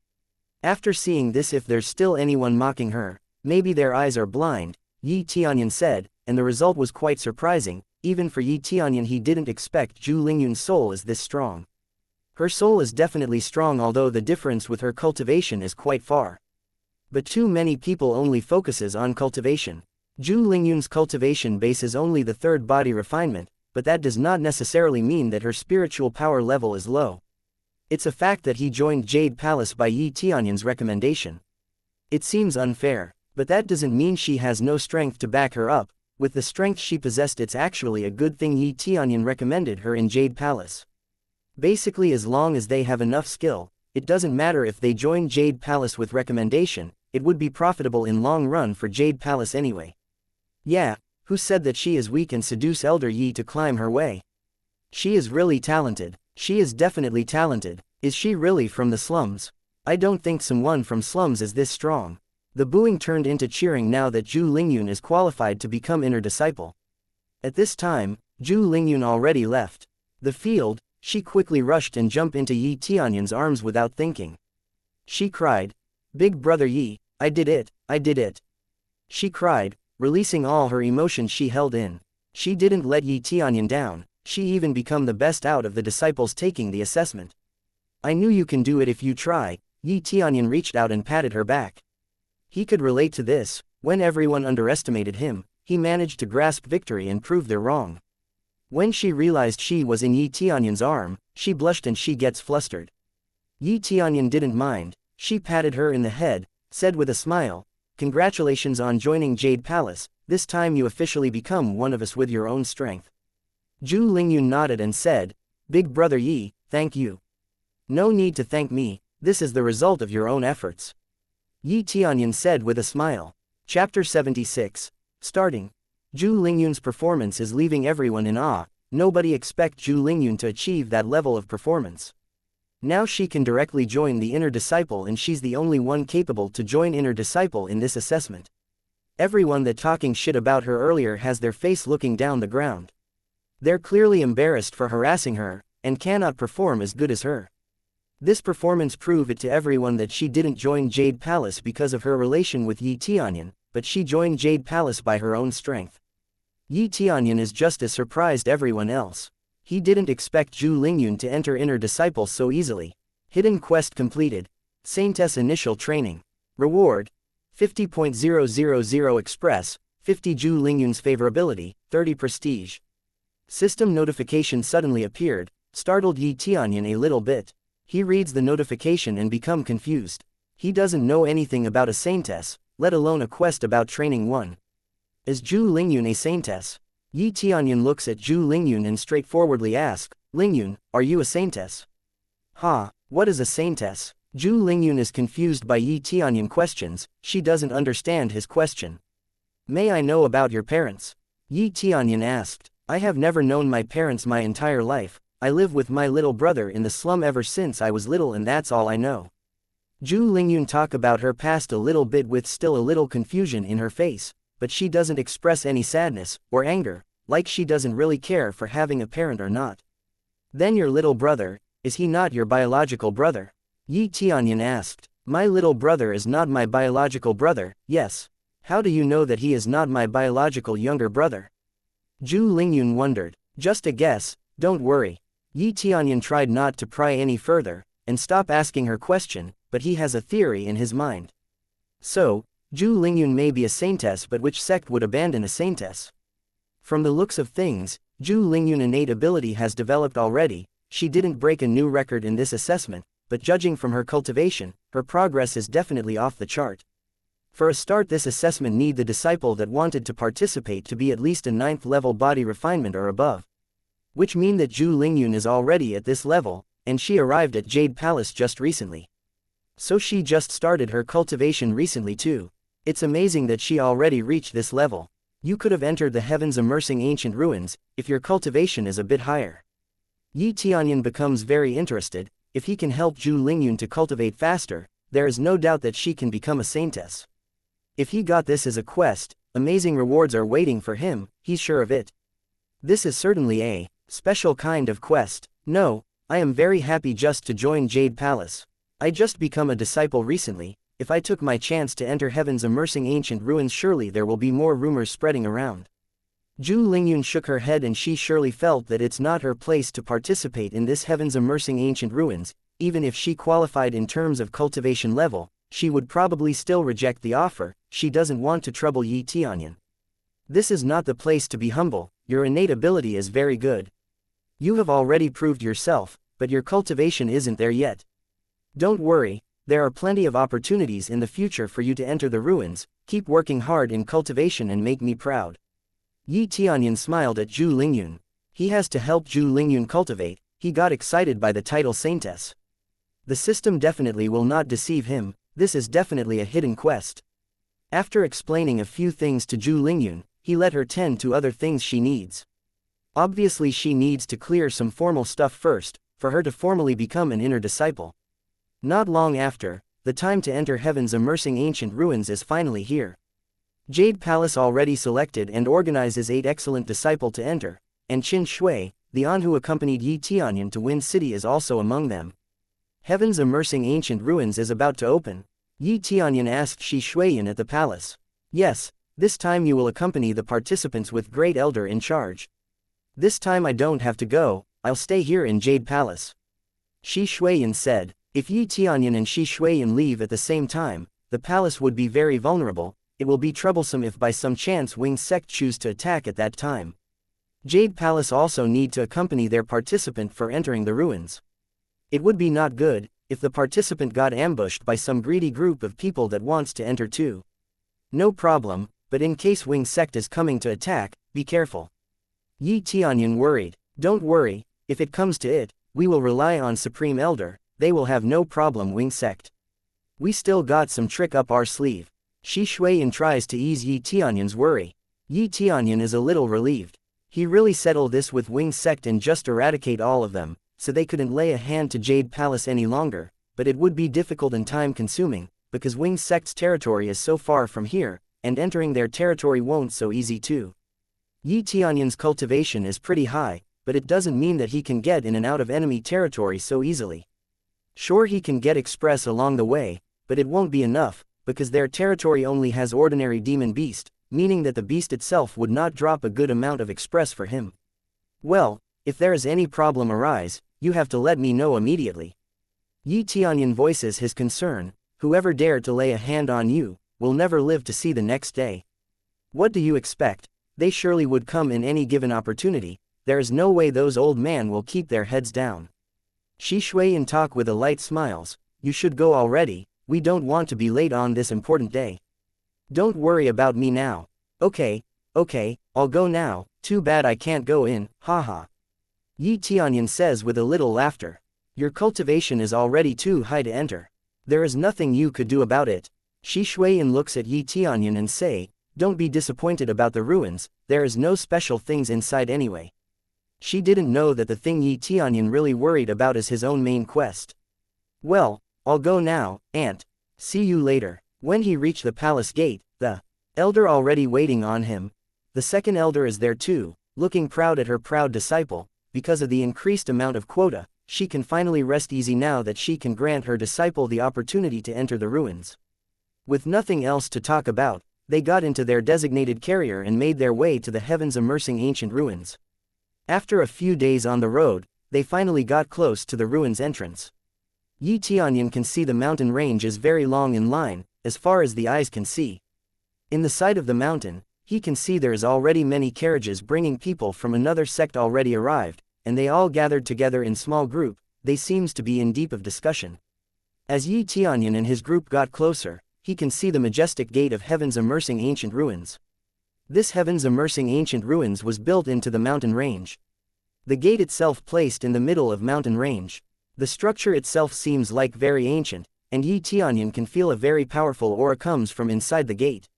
Speaker 1: After seeing this, if there's still anyone mocking her, maybe their eyes are blind, Yi Tianyun said, and the result was quite surprising. Even for Yi Tianyun, he didn't expect Zhu Lingyun's soul is this strong. Her soul is definitely strong, although the difference with her cultivation is quite far. But too many people only focuses on cultivation. Zhu Lingyun's cultivation base is only the 3rd body refinement, but that does not necessarily mean that her spiritual power level is low. It's a fact that he joined Jade Palace by Yi Tianyun's recommendation. It seems unfair, but that doesn't mean she has no strength to back her up. With the strength she possessed, it's actually a good thing Yi Tianyun recommended her in Jade Palace. Basically, as long as they have enough skill, it doesn't matter if they join Jade Palace with recommendation, it would be profitable in long run for Jade Palace anyway. Yeah, who said that she is weak and seduce Elder Yi to climb her way? She is really talented. She is definitely talented. Is she really from the slums? I don't think someone from slums is this strong. The booing turned into cheering now that Zhu Lingyun is qualified to become inner disciple. At this time, Zhu Lingyun already left the field. She quickly rushed and jumped into Yi Tianyun's arms without thinking. She cried, "Big brother Yi, I did it, I did it." She cried, releasing all her emotions she held in. She didn't let Yi Tianyun down. She even became the best out of the disciples taking the assessment. "I knew you can do it if you try." Yi Tianyun reached out and patted her back. He could relate to this. When everyone underestimated him, he managed to grasp victory and prove they're wrong. When she realized she was in Yi Tianyun's arm, she blushed and she gets flustered. Yi Tianyun didn't mind. She patted her in the head, said with a smile, "Congratulations on joining Jade Palace. This time you officially become one of us with your own strength." Zhu Lingyun nodded and said, "Big brother Yi, thank you." "No need to thank me. This is the result of your own efforts," Yi Tianyun said with a smile. Chapter 76. Starting. Zhu Lingyun's performance is leaving everyone in awe. Nobody expects Zhu Lingyun to achieve that level of performance. Now she can directly join the inner disciple, and she's the only one capable to join inner disciple in this assessment. Everyone that talking shit about her earlier has their face looking down the ground. They're clearly embarrassed for harassing her, and cannot perform as good as her. This performance proved it to everyone that she didn't join Jade Palace because of her relation with Yi Tianyun, but she joined Jade Palace by her own strength. Yi Tianyun is just as surprised everyone else. He didn't expect Zhu Lingyun to enter inner disciple so easily. Hidden quest completed. Saintess initial training. Reward: 50.000 Express, 50 Zhu Lingyun's favorability, 30 prestige. System notification suddenly appeared, startled Yi Tianyun a little bit. He reads the notification and become confused. He doesn't know anything about a saintess, let alone a quest about training one. Is Zhu Lingyun a saintess? Yi Tianyun looks at Zhu Lingyun and straightforwardly asks, Lingyun, are you a saintess? Ha, what is a saintess? Zhu Lingyun is confused by Yi Tianyun questions, she doesn't understand his question. May I know about your parents? Yi Tianyun asked. I have never known my parents my entire life, I live with my little brother in the slum ever since I was little and that's all I know. Zhu Lingyun talk about her past a little bit with still a little confusion in her face, but she doesn't express any sadness or anger, like she doesn't really care for having a parent or not. Then your little brother, is he not your biological brother? Yi Tianyun asked. My little brother is not my biological brother, yes. How do you know that he is not my biological younger brother? Zhu Lingyun wondered. Just a guess, don't worry. Yi Tianyun tried not to pry any further, and stop asking her question, but he has a theory in his mind. So, Zhu Lingyun may be a saintess, but which sect would abandon a saintess? From the looks of things, Zhu Lingyun's innate ability has developed already. She didn't break a new record in this assessment, but judging from her cultivation, her progress is definitely off the chart. For a start, this assessment need the disciple that wanted to participate to be at least a 9th level body refinement or above. Which mean that Zhu Lingyun is already at this level, and she arrived at Jade Palace just recently. So she just started her cultivation recently too. It's amazing that she already reached this level. You could have entered the heavens immersing ancient ruins, if your cultivation is a bit higher. Yi Tianyun becomes very interested. If he can help Zhu Lingyun to cultivate faster, there is no doubt that she can become a saintess. If he got this as a quest, amazing rewards are waiting for him, he's sure of it. This is certainly a special kind of quest. No, I am very happy just to join Jade Palace. I just become a disciple recently. If I took my chance to enter heaven's immersing ancient ruins, surely there will be more rumors spreading around. Zhu Lingyun shook her head and she surely felt that it's not her place to participate in this heaven's immersing ancient ruins. Even if she qualified in terms of cultivation level, she would probably still reject the offer. She doesn't want to trouble Yi Tianyun. This is not the place to be humble. Your innate ability is very good. You have already proved yourself, but your cultivation isn't there yet. Don't worry, there are plenty of opportunities in the future for you to enter the ruins. Keep working hard in cultivation and make me proud. Yi Tianyun smiled at Zhu Lingyun. He has to help Zhu Lingyun cultivate. He got excited by the title saintess. The system definitely will not deceive him. This is definitely a hidden quest. After explaining a few things to Zhu Lingyun, he let her tend to other things she needs. Obviously she needs to clear some formal stuff first, for her to formally become an inner disciple. Not long after, the time to enter heaven's immersing ancient ruins is finally here. Jade Palace already selected and organizes 8 excellent disciples to enter, and Qin Shui, the An who accompanied Yi Tianyun to Wind City, is also among them. Heaven's immersing ancient ruins is about to open. Yi Tianyun asked Shi Shuiyan at the palace. Yes, this time you will accompany the participants with Great Elder in charge. This time I don't have to go, I'll stay here in Jade Palace. Shi Shuiyan said. If Yi Tianyun and Shi Shuiyan leave at the same time, the palace would be very vulnerable. It will be troublesome if by some chance Wing Sect choose to attack at that time. Jade Palace also need to accompany their participant for entering the ruins. It would be not good if the participant got ambushed by some greedy group of people that wants to enter too. No problem, but in case Wing Sect is coming to attack, be careful. Yi Tianyun worried. Don't worry, if it comes to it, we will rely on Supreme Elder, they will have no problem. Wing Sect. We still got some trick up our sleeve. Shi Shuiyan tries to ease Yi Tianyun's worry. Yi Tianyun is a little relieved. He really settled this with Wing Sect and just eradicate all of them, so they couldn't lay a hand to Jade Palace any longer, but it would be difficult and time-consuming, because Wing Sect's territory is so far from here, and entering their territory won't so easy too. Yi Tianyun's cultivation is pretty high, but it doesn't mean that he can get in and out of enemy territory so easily. Sure, he can get express along the way, but it won't be enough, because their territory only has ordinary demon beast, meaning that the beast itself would not drop a good amount of express for him. Well, if there is any problem arise, you have to let me know immediately. Yi Tianyun voices his concern. Whoever dared to lay a hand on you, will never live to see the next day. What do you expect? They surely would come in any given opportunity. There is no way those old men will keep their heads down. Shi Xuan talk with a light smiles. You should go already, we don't want to be late on this important day. Don't worry about me now. Okay, I'll go now, too bad I can't go in, haha. Yi Tianyun says with a little laughter. Your cultivation is already too high to enter. There is nothing you could do about it. Shi Xuan looks at Yi Tianyun and say, don't be disappointed about the ruins, there is no special things inside anyway. She didn't know that the thing Yi Tianyun really worried about is his own main quest. Well, I'll go now, aunt. See you later. When he reached the palace gate, the elder already waiting on him. The second elder is there too, looking proud at her proud disciple. Because of the increased amount of quota, she can finally rest easy now that she can grant her disciple the opportunity to enter the ruins. With nothing else to talk about, they got into their designated carrier and made their way to the heavens immersing ancient ruins. After a few days on the road, they finally got close to the ruins entrance. Yi Tianyun can see the mountain range is very long in line, as far as the eyes can see. In the side of the mountain, he can see there is already many carriages bringing people from another sect already arrived, and they all gathered together in small group. They seems to be in deep of discussion. As Yi Tianyun and his group got closer, he can see the majestic gate of heavens immersing ancient ruins. This heavens immersing ancient ruins was built into the mountain range. The gate itself placed in the middle of mountain range. The structure itself seems like very ancient, and Yi Tianyun can feel a very powerful aura comes from inside the gate.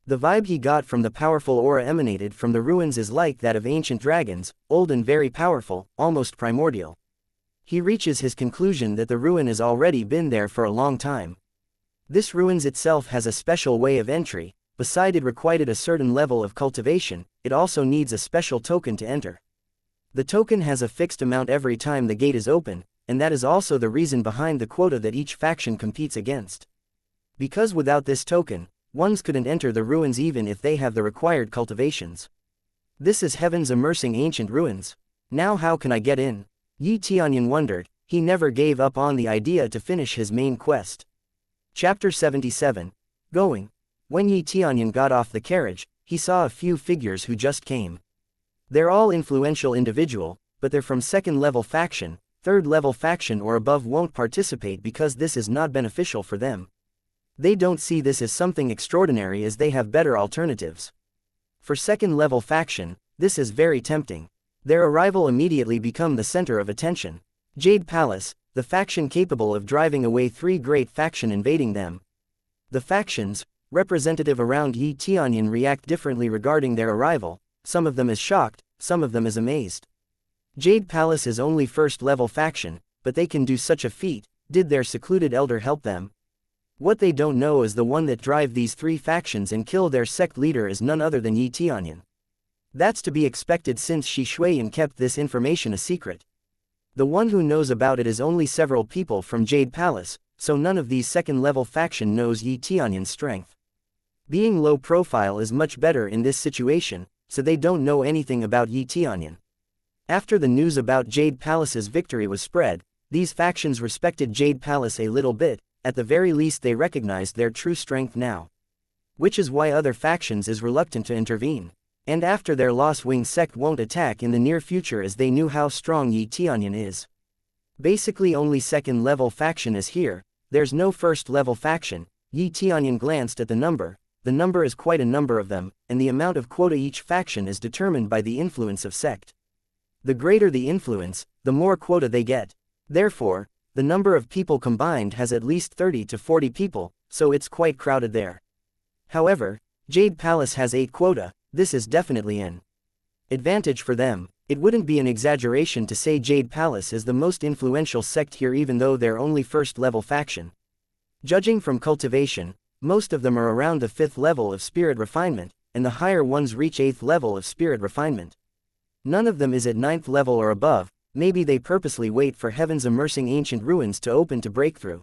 Speaker 1: The vibe he got from the powerful aura emanated from the ruins is like that of ancient dragons, old and very powerful, almost primordial. He reaches his conclusion that the ruin has already been there for a long time. This ruins itself has a special way of entry, beside it required a certain level of cultivation, it also needs a special token to enter. The token has a fixed amount every time the gate is open, and that is also the reason behind the quota that each faction competes against. Because without this token, ones couldn't enter the ruins even if they have the required cultivations. This is heavens immersing ancient ruins. Now how can I get in? Yi Tianyun wondered. He never gave up on the idea to finish his main quest. Chapter 77. Going. When Yi Tianyun got off the carriage, he saw a few figures who just came. They're all influential individual, but they're from second level faction, third level faction or above won't participate because this is not beneficial for them. They don't see this as something extraordinary as they have better alternatives. For second level faction, this is very tempting. Their arrival immediately become the center of attention. Jade Palace, the faction capable of driving away three great faction invading them. The factions, representative around Yi Tianyun react differently regarding their arrival, some of them is shocked, some of them is amazed. Jade Palace is only first level faction, but they can do such a feat. Did their secluded elder help them? What they don't know is the one that drive these three factions and kill their sect leader is none other than Yi Tianyun. That's to be expected since Shi Xuan kept this information a secret. The one who knows about it is only several people from Jade Palace, so none of these second-level faction knows Yi Tianyun's strength. Being low profile is much better in this situation, so they don't know anything about Yi Tianyun. After the news about Jade Palace's victory was spread, these factions respected Jade Palace a little bit. At the very least they recognized their true strength now. Which is why other factions is reluctant to intervene. And after their loss Wing sect won't attack in the near future as they knew how strong Yi Tianyun is. Basically only second level faction is here, there's no first level faction. Yi Tianyun glanced at the number is quite a number of them, and the amount of quota each faction is determined by the influence of sect. The greater the influence, the more quota they get. Therefore, the number of people combined has at least 30 to 40 people, so it's quite crowded there. However, Jade Palace has 8 quota, this is definitely an advantage for them. It wouldn't be an exaggeration to say Jade Palace is the most influential sect here even though they're only first level faction. Judging from cultivation, most of them are around the 5th level of spirit refinement, and the higher ones reach 8th level of spirit refinement. None of them is at 9th level or above. Maybe they purposely wait for heavens immersing ancient ruins to open to breakthrough.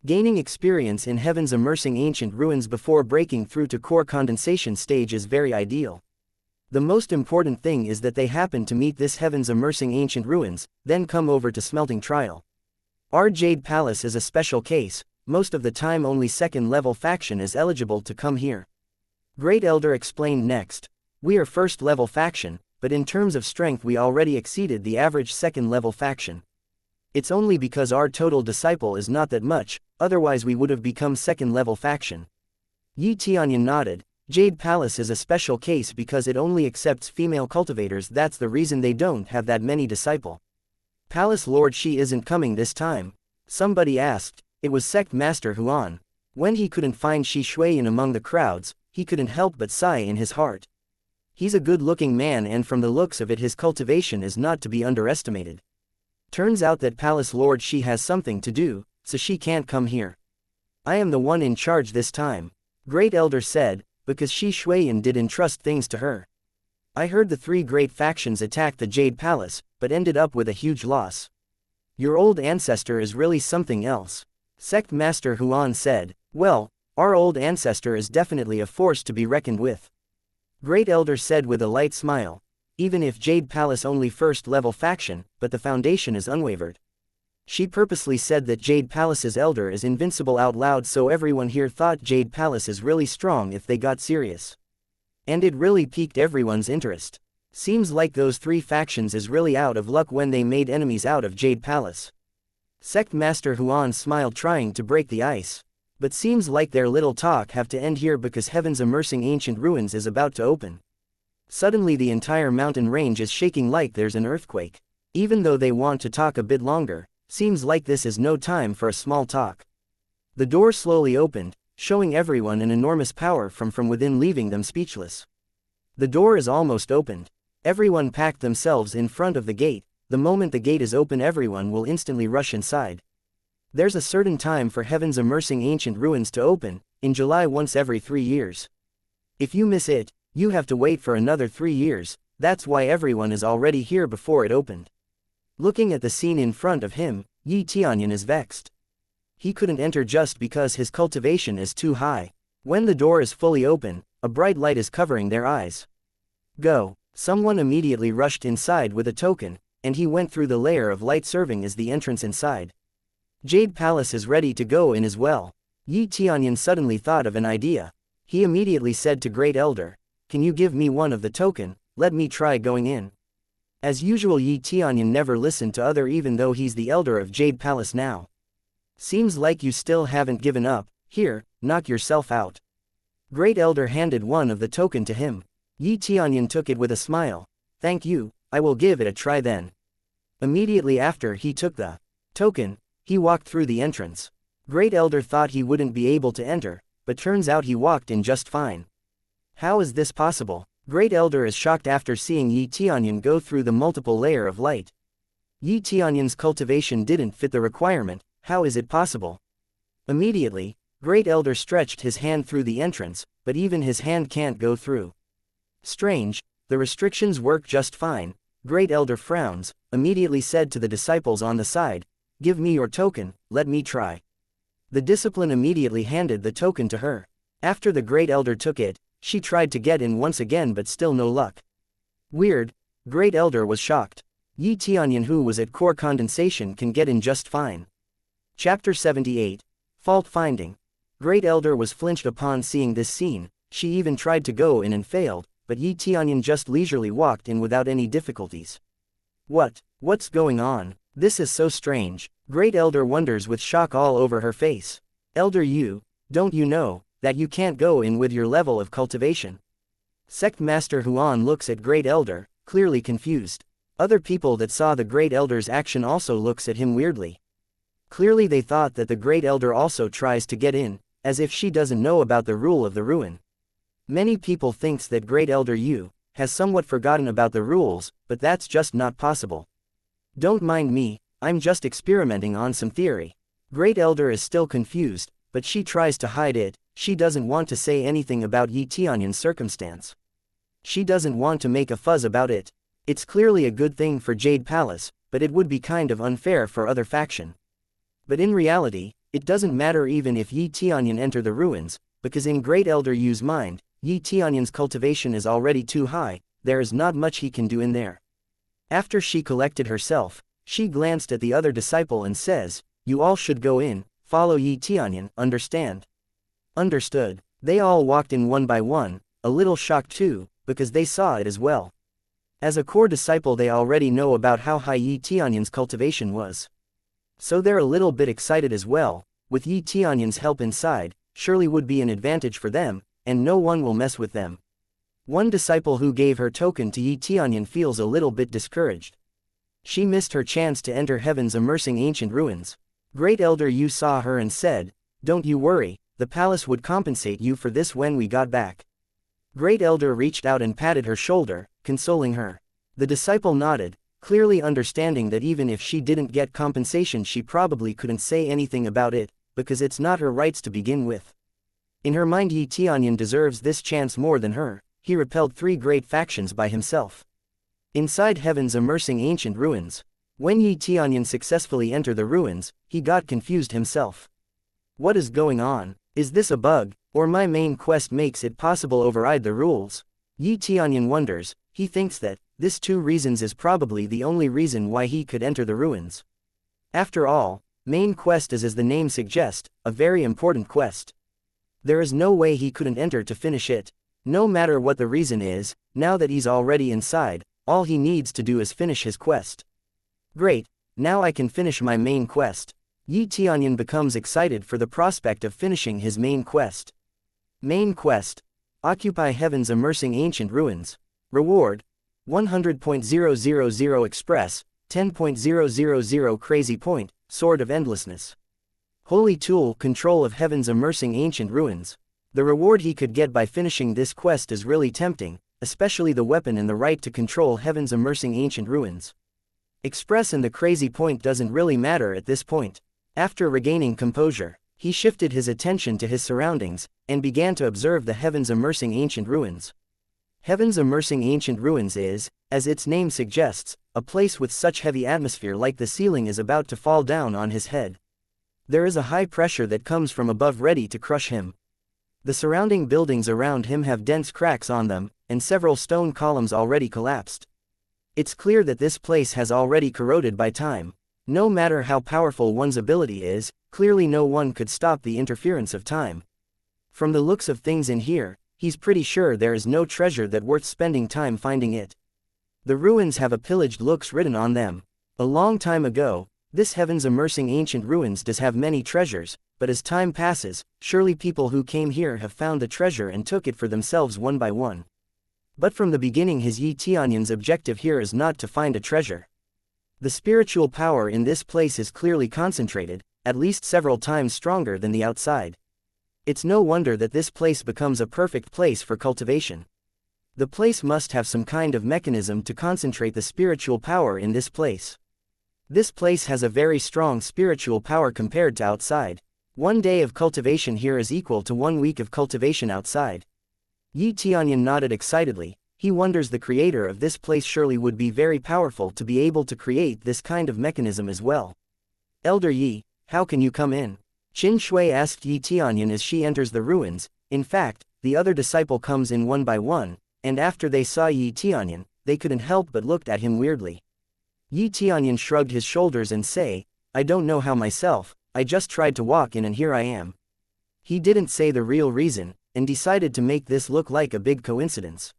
Speaker 1: Gaining experience in heavens immersing ancient ruins before breaking through to core condensation stage is very ideal. The most important thing is that they happen to meet this heavens immersing ancient ruins, then come over to smelting trial. Our Jade Palace is a special case, most of the time only second level faction is eligible to come here. Great Elder explained next. We are first level faction, but in terms of strength we already exceeded the average second level faction. It's only because our total disciple is not that much, otherwise we would have become second-level faction. Yi Tianyun nodded. Jade Palace is a special case because it only accepts female cultivators. That's the reason they don't have that many disciple. Palace Lord Shi isn't coming this time. Somebody asked. It was Sect Master Huan. When he couldn't find Shi Shuiyan among the crowds, he couldn't help but sigh in his heart. He's a good-looking man, and from the looks of it his cultivation is not to be underestimated. Turns out that Palace Lord Shi has something to do, so she can't come here. I am the one in charge this time, Great Elder said, because Shi Shuiyan did entrust things to her. I heard the 3 great factions attacked the Jade Palace, but ended up with a huge loss. Your old ancestor is really something else, Sect Master Huan said. Well, our old ancestor is definitely a force to be reckoned with, Great Elder said with a light smile. Even if Jade Palace only first-level faction, but the foundation is unwavered. She purposely said that Jade Palace's elder is invincible out loud, so everyone here thought Jade Palace is really strong if they got serious. And it really piqued everyone's interest. Seems like those 3 factions is really out of luck when they made enemies out of Jade Palace. Sect Master Huan smiled, trying to break the ice. But seems like their little talk have to end here because heaven's immersing ancient ruins is about to open. Suddenly the entire mountain range is shaking like there's an earthquake. Even though they want to talk a bit longer, seems like this is no time for a small talk. The door slowly opened, showing everyone an enormous power from within, leaving them speechless. The door is almost opened. Everyone packed themselves in front of the gate. The moment the gate is open, everyone will instantly rush inside. There's a certain time for heaven's immersing ancient ruins to open, in July once every 3 years. If you miss it, you have to wait for another 3 years, that's why everyone is already here before it opened. Looking at the scene in front of him, Yi Tianyun is vexed. He couldn't enter just because his cultivation is too high. When the door is fully open, a bright light is covering their eyes. Go! Someone immediately rushed inside with a token, and he went through the layer of light serving as the entrance inside. Jade Palace is ready to go in as well. Yi Tianyun suddenly thought of an idea. He immediately said to Great Elder, "Can you give me one of the token, let me try going in." As usual, Yi Tianyun never listened to other, even though he's the elder of Jade Palace now. Seems like you still haven't given up. Here, knock yourself out. Great Elder handed one of the token to him. Yi Tianyun took it with a smile. Thank you, I will give it a try then. Immediately after he took the token, he walked through the entrance. Great Elder thought he wouldn't be able to enter, but turns out he walked in just fine. How is this possible? Great Elder is shocked after seeing Yi Tianyun go through the multiple layer of light. Yi Tianyun's cultivation didn't fit the requirement. How is it possible? Immediately, Great Elder stretched his hand through the entrance, but even his hand can't go through. Strange, the restrictions work just fine. Great Elder frowns, immediately said to the disciples on the side, "Give me your token, let me try." The discipline immediately handed the token to her. After the Great Elder took it, she tried to get in once again, but still no luck. Weird. Great Elder was shocked. Yi Tianyun, who was at core condensation, can get in just fine. Chapter 78. Fault Finding. Great Elder was flinched upon seeing this scene. She even tried to go in and failed, but Yi Tianyun just leisurely walked in without any difficulties. What's going on? This is so strange. Great Elder wonders with shock all over her face. Elder Yu, don't you know that you can't go in with your level of cultivation? Sect Master Huan looks at Great Elder, clearly confused. Other people that saw the Great Elder's action also looks at him weirdly. Clearly they thought that the Great Elder also tries to get in, as if she doesn't know about the rule of the ruin. Many people thinks that Great Elder Yu has somewhat forgotten about the rules, but that's just not possible. Don't mind me, I'm just experimenting on some theory. Great Elder is still confused, but she tries to hide it. She doesn't want to say anything about Yi Tianyun's circumstance. She doesn't want to make a fuzz about it. It's clearly a good thing for Jade Palace, but it would be kind of unfair for other faction. But in reality, it doesn't matter even if Yi Tianyun enter the ruins, because in Great Elder Yu's mind, Yi Tianyun's cultivation is already too high, there is not much he can do in there. After she collected herself, she glanced at the other disciple and says, "You all should go in, follow Yi Tianyun, understand?" Understood. They all walked in one by one, a little shocked too, because they saw it as well. As a core disciple they already know about how high Yi Tianyun's cultivation was. So they're a little bit excited as well. With Yi Tianyun's help inside, surely would be an advantage for them, and no one will mess with them. One disciple who gave her token to Yi Tianyun feels a little bit discouraged. She missed her chance to enter heaven's immersing ancient ruins. Great Elder Yu saw her and said, "Don't you worry, the palace would compensate you for this when we got back." Great Elder reached out and patted her shoulder, consoling her. The disciple nodded, clearly understanding that even if she didn't get compensation she probably couldn't say anything about it, because it's not her rights to begin with. In her mind Yi Tianyun deserves this chance more than her. He repelled 3 great factions by himself. Inside heaven's immersing ancient ruins. When Yi Tianyun successfully entered the ruins, he got confused himself. What is going on? Is this a bug, or my main quest makes it possible override the rules? Yi Tianyun wonders. He thinks that this 2 reasons is probably the only reason why he could enter the ruins. After all, main quest is, as the name suggests, a very important quest. There is no way he couldn't enter to finish it. No matter what the reason is, now that he's already inside, all he needs to do is finish his quest. Great, now I can finish my main quest. Yi Tianyun becomes excited for the prospect of finishing his main quest. Main quest. Occupy heaven's immersing ancient ruins. Reward. 100.000 Express, 10.000 Crazy Point, Sword of Endlessness. Holy Tool, control of heaven's immersing ancient ruins. The reward he could get by finishing this quest is really tempting, especially the weapon and the right to control heaven's immersing ancient ruins. Express and the Crazy Point doesn't really matter at this point. After regaining composure, he shifted his attention to his surroundings, and began to observe the heaven's immersing ancient ruins. Heaven's immersing ancient ruins is, as its name suggests, a place with such heavy atmosphere like the ceiling is about to fall down on his head. There is a high pressure that comes from above ready to crush him. The surrounding buildings around him have dense cracks on them, and several stone columns already collapsed. It's clear that this place has already corroded by time. No matter how powerful one's ability is, clearly no one could stop the interference of time. From the looks of things in here, he's pretty sure there is no treasure that worth spending time finding it. The ruins have a pillaged looks written on them. A long time ago, this heaven's immersing ancient ruins does have many treasures, but as time passes, surely people who came here have found the treasure and took it for themselves one by one. But from the beginning his Yi Tianyun's objective here is not to find a treasure. The spiritual power in this place is clearly concentrated, at least several times stronger than the outside. It's no wonder that this place becomes a perfect place for cultivation. The place must have some kind of mechanism to concentrate the spiritual power in this place. This place has a very strong spiritual power compared to outside. 1 day of cultivation here is equal to 1 week of cultivation outside. Yi Tianyun nodded excitedly. He wonders the creator of this place surely would be very powerful to be able to create this kind of mechanism as well. Elder Yi, how can you come in? Qin Shui asked Yi Tianyun as she enters the ruins. In fact, the other disciple comes in one by one, and after they saw Yi Tianyun, they couldn't help but looked at him weirdly. Yi Tianyun shrugged his shoulders and say, "I don't know how myself, I just tried to walk in and here I am." He didn't say the real reason, and decided to make this look like a big coincidence.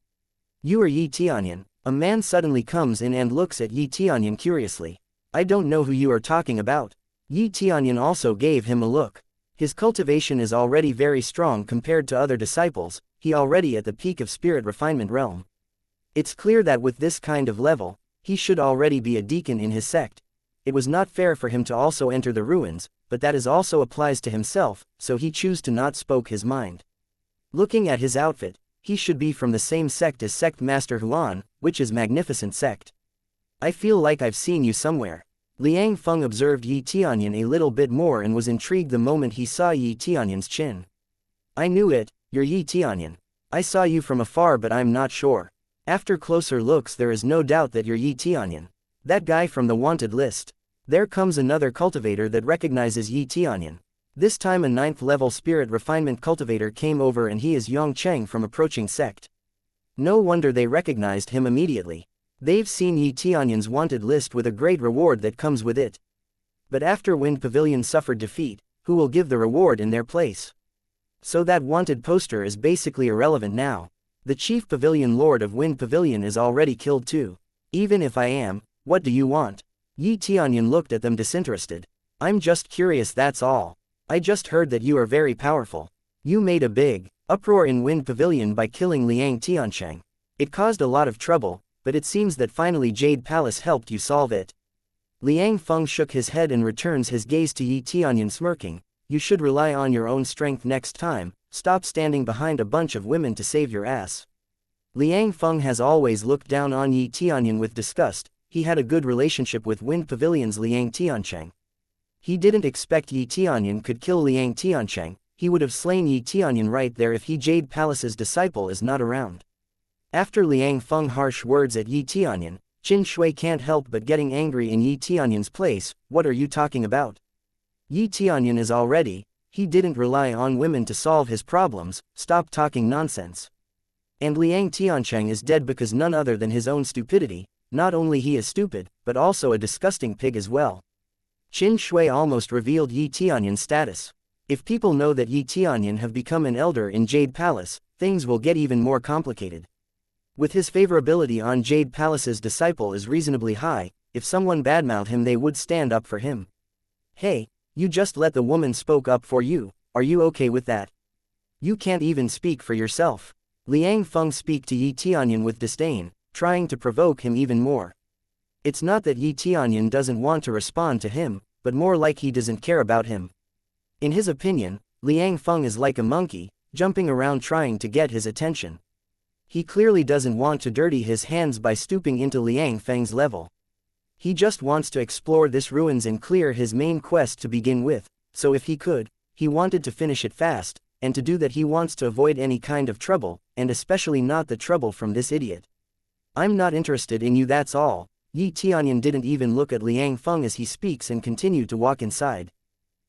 Speaker 1: "You are Yi Tianyun." A man suddenly comes in and looks at Yi Tianyun curiously. "I don't know who you are talking about." Yi Tianyun also gave him a look. His cultivation is already very strong compared to other disciples, he already at the peak of spirit refinement realm. It's clear that with this kind of level, he should already be a deacon in his sect. It was not fair for him to also enter the ruins, but that is also applies to himself, so he chose to not spoke his mind. Looking at his outfit, he should be from the same sect as Sect Master Huan, which is Magnificent Sect. "I feel like I've seen you somewhere." Liang Feng observed Yi Tianyun a little bit more and was intrigued the moment he saw Yi Tianyun's chin. "I knew it, you're Yi Tianyun. I saw you from afar but I'm not sure. After closer looks there is no doubt that you're Yi Tianyun. That guy from the wanted list." There comes another cultivator that recognizes Yi Tianyun. This time a 9th level spirit refinement cultivator came over and he is Yong Cheng from approaching sect. No wonder they recognized him immediately. They've seen Yi Tianyun's wanted list with a great reward that comes with it. But after Wind Pavilion suffered defeat, who will give the reward in their place? So that wanted poster is basically irrelevant now. The chief pavilion lord of Wind Pavilion is already killed too. "Even if I am, what do you want?" Yi Tianyun looked at them disinterested. I'm just curious, that's all. I just heard that you are very powerful. You made a big uproar in Wind Pavilion by killing Liang Tiancheng. It caused a lot of trouble, but it seems that finally Jade Palace helped you solve it. Liang Feng shook his head and returns his gaze to Yi Tianyun, smirking. You should rely on your own strength next time, stop standing behind a bunch of women to save your ass. Liang Feng has always looked down on Yi Tianyun with disgust. He had a good relationship with Wind Pavilion's Liang Tiancheng. He didn't expect Yi Tianyun could kill Liang Tiancheng. He would have slain Yi Tianyun right there if he Jade Palace's disciple is not around. After Liang Feng harsh words at Yi Tianyun, Qin Shui can't help but getting angry in Yi Tianyun's place. What are you talking about? Yi Tianyun is already, he didn't rely on women to solve his problems, stop talking nonsense. And Liang Tiancheng is dead because none other than his own stupidity. Not only he is stupid, but also a disgusting pig as well. Qin Shui almost revealed Yi Tianyun's status. If people know that Yi Tianyun have become an elder in Jade Palace, things will get even more complicated. With his favorability on Jade Palace's disciple is reasonably high, if someone badmouth him they would stand up for him. Hey, you just let the woman spoke up for you, are you okay with that? You can't even speak for yourself. Liang Feng speak to Yi Tianyun with disdain, trying to provoke him even more. It's not that Yi Tianyun doesn't want to respond to him, but more like he doesn't care about him. In his opinion, Liang Feng is like a monkey, jumping around trying to get his attention. He clearly doesn't want to dirty his hands by stooping into Liang Feng's level. He just wants to explore this ruins and clear his main quest to begin with, so if he could, he wanted to finish it fast, and to do that he wants to avoid any kind of trouble, and especially not the trouble from this idiot. I'm not interested in you, that's all. Yi Tianyun didn't even look at Liang Feng as he speaks and continued to walk inside.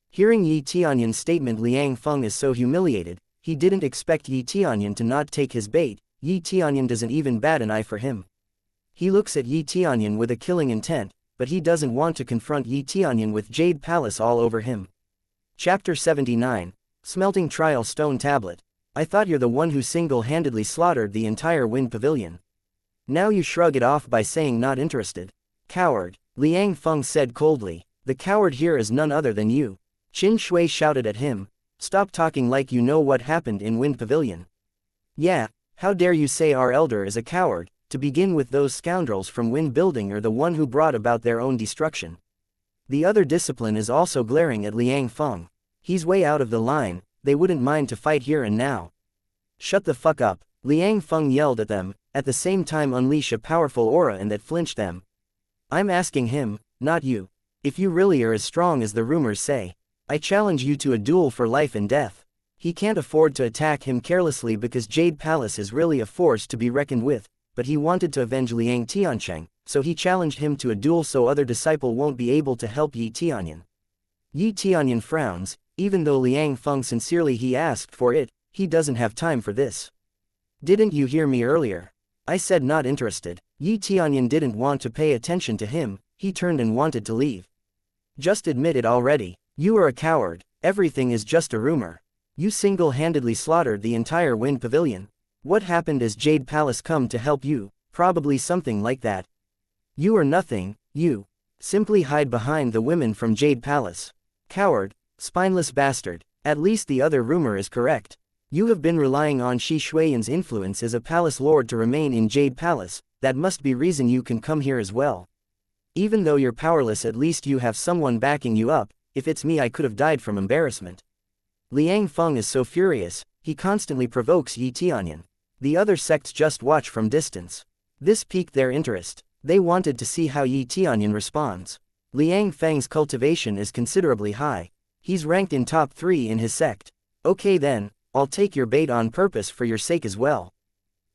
Speaker 1: Hearing Yi Tianyun's statement, Liang Feng is so humiliated, he didn't expect Yi Tianyun to not take his bait. Yi Tianyun doesn't even bat an eye for him. He looks at Yi Tianyun with a killing intent, but he doesn't want to confront Yi Tianyun with Jade Palace all over him. Chapter 79, Smelting Trial Stone Tablet. I thought you're the one who single-handedly slaughtered the entire Wind Pavilion. Now you shrug it off by saying not interested. Coward, Liang Feng said coldly. The coward here is none other than you. Qin Shui shouted at him. Stop talking like you know what happened in Wind Pavilion. Yeah, how dare you say our elder is a coward? To begin with, those scoundrels from Wind Building are the one who brought about their own destruction. The other discipline is also glaring at Liang Feng. He's way out of the line, they wouldn't mind to fight here and now. Shut the fuck up, Liang Feng yelled at them, at the same time unleash a powerful aura and that flinched them. I'm asking him, not you. If you really are as strong as the rumors say, I challenge you to a duel for life and death. He can't afford to attack him carelessly because Jade Palace is really a force to be reckoned with, but he wanted to avenge Liang Tiancheng, so he challenged him to a duel so other disciple won't be able to help Yi Tianyun. Yi Tianyun frowns, even though Liang Feng sincerely he asked for it, he doesn't have time for this. Didn't you hear me earlier? I said not interested. Yi Tianyun didn't want to pay attention to him, he turned and wanted to leave. Just admit it already. You are a coward, everything is just a rumor. You single-handedly slaughtered the entire Wind Pavilion. What happened as Jade Palace come to help you? Probably something like that. You are nothing, you. Simply hide behind the women from Jade Palace. Coward, spineless bastard, at least the other rumor is correct. You have been relying on Shi Shuiyan's influence as a palace lord to remain in Jade Palace, that must be reason you can come here as well. Even though you're powerless, at least you have someone backing you up. If it's me, I could have died from embarrassment. Liang Feng is so furious, he constantly provokes Yi Tianyun. The other sects just watch from distance. This piqued their interest. They wanted to see how Yi Tianyun responds. Liang Feng's cultivation is considerably high. He's ranked in top 3 in his sect. Okay then, I'll take your bait on purpose for your sake as well.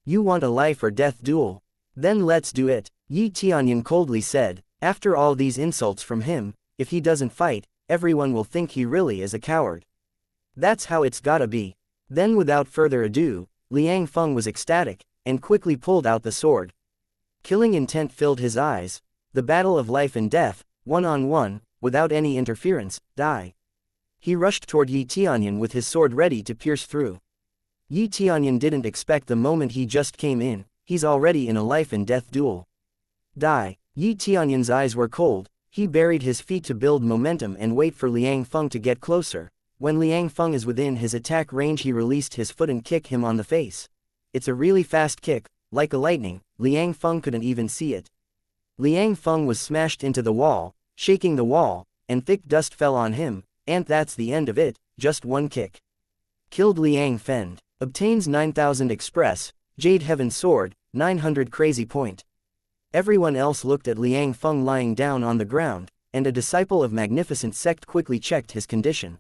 Speaker 1: You want a life or death duel? Then let's do it, Yi Tianyun coldly said. After all these insults from him, if he doesn't fight, everyone will think he really is a coward. That's how it's gotta be. Then without further ado, Liang Feng was ecstatic, and quickly pulled out the sword. Killing intent filled his eyes. The battle of life and death, one-on-one, without any interference, die. He rushed toward Yi Tianyun with his sword ready to pierce through. Yi Tianyun didn't expect the moment he just came in, he's already in a life and death duel. Die. Yi Tianyun's eyes were cold, He buried his feet to build momentum and wait for Liang Feng to get closer. When Liang Feng is within his attack range, he released his foot and kicked him on the face. It's a really fast kick, like a lightning. Liang Feng couldn't even see it. Liang Feng was smashed into the wall, shaking the wall, and thick dust fell on him, and that's the end of it, just one kick. Killed Liang Feng. Obtains 9000 Express, Jade Heaven Sword, 900 Crazy Point. Everyone else looked at Liang Feng lying down on the ground, and a disciple of Magnificent Sect quickly checked his condition.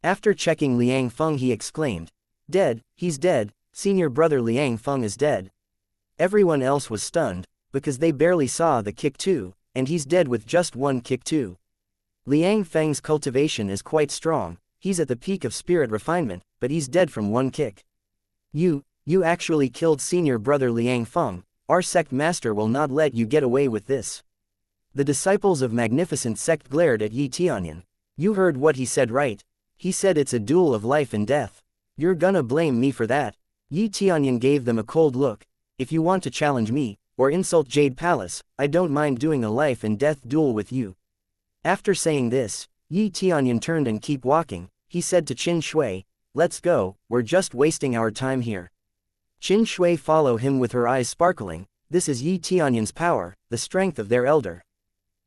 Speaker 1: After checking Liang Feng, he exclaimed, "Dead, he's dead, senior brother Liang Feng is dead." Everyone else was stunned, because they barely saw the kick too, and he's dead with just one kick too. Liang Feng's cultivation is quite strong, he's at the peak of spirit refinement, but he's dead from one kick. You actually killed senior brother Liang Feng, our sect master will not let you get away with this. The disciples of Magnificent Sect glared at Yi Tianyun. You heard what he said, right? He said it's a duel of life and death. You're gonna blame me for that? Yi Tianyun gave them a cold look. If you want to challenge me, or insult Jade Palace, I don't mind doing a life and death duel with you. After saying this, Yi Tianyun turned and kept walking. He said to Qin Shui, "Let's go, we're just wasting our time here." Qin Shui followed him with her eyes sparkling. This is Yi Tianyun's power, the strength of their elder.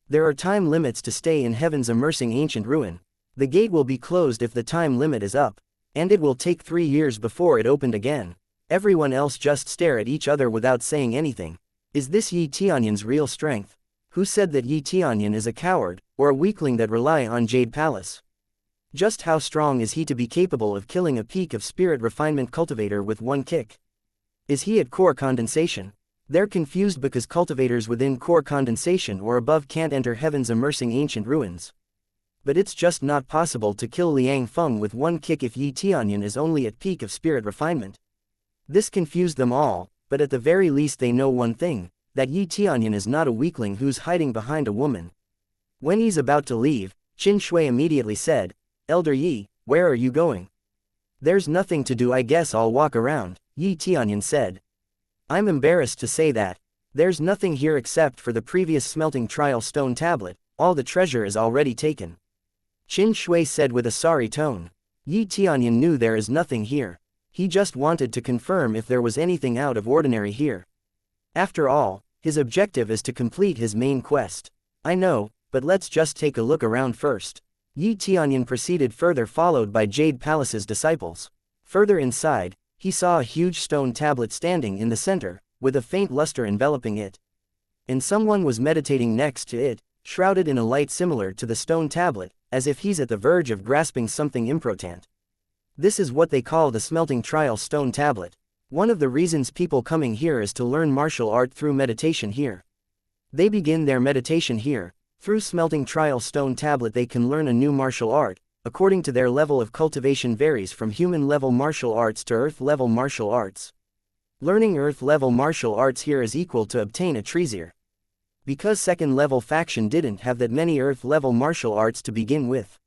Speaker 1: There are time limits to stay in heaven's immersing ancient ruin. The gate will be closed if the time limit is up, and it will take 3 years before it opened again. Everyone else just stare at each other without saying anything. Is this Yi Tianyun's real strength? Who said that Yi Tianyun is a coward, or a weakling that rely on Jade Palace? Just how strong is he to be capable of killing a peak of spirit refinement cultivator with one kick? Is he at core condensation? They're confused because cultivators within core condensation or above can't enter heaven's immersing ancient ruins. But it's just not possible to kill Liang Feng with one kick if Yi Tianyun is only at peak of spirit refinement. This confused them all, but at the very least they know one thing, that Yi Tianyun is not a weakling who's hiding behind a woman. When he's about to leave, Qin Shui immediately said, "Elder Yi, where are you going?" "There's nothing to do, I guess I'll walk around," Yi Tianyun said. "I'm embarrassed to say that. There's nothing here except for the previous smelting trial stone tablet, all the treasure is already taken." Qin Shui said with a sorry tone. Yi Tianyun knew there is nothing here. He just wanted to confirm if there was anything out of ordinary here. After all, his objective is to complete his main quest. "I know, but let's just take a look around first." Yi Tianyun proceeded further, followed by Jade Palace's disciples. Further inside, he saw a huge stone tablet standing in the center, with a faint luster enveloping it. And someone was meditating next to it, shrouded in a light similar to the stone tablet, as if he's at the verge of grasping something important. This is what they call the smelting trial stone tablet. One of the reasons people coming here is to learn martial art through meditation here. They begin their meditation here. Through smelting trial stone tablet they can learn a new martial art. According to their level of cultivation varies from human level martial arts to earth level martial arts. Learning earth level martial arts here is equal to obtain a treasure. Because second level faction didn't have that many earth level martial arts to begin with.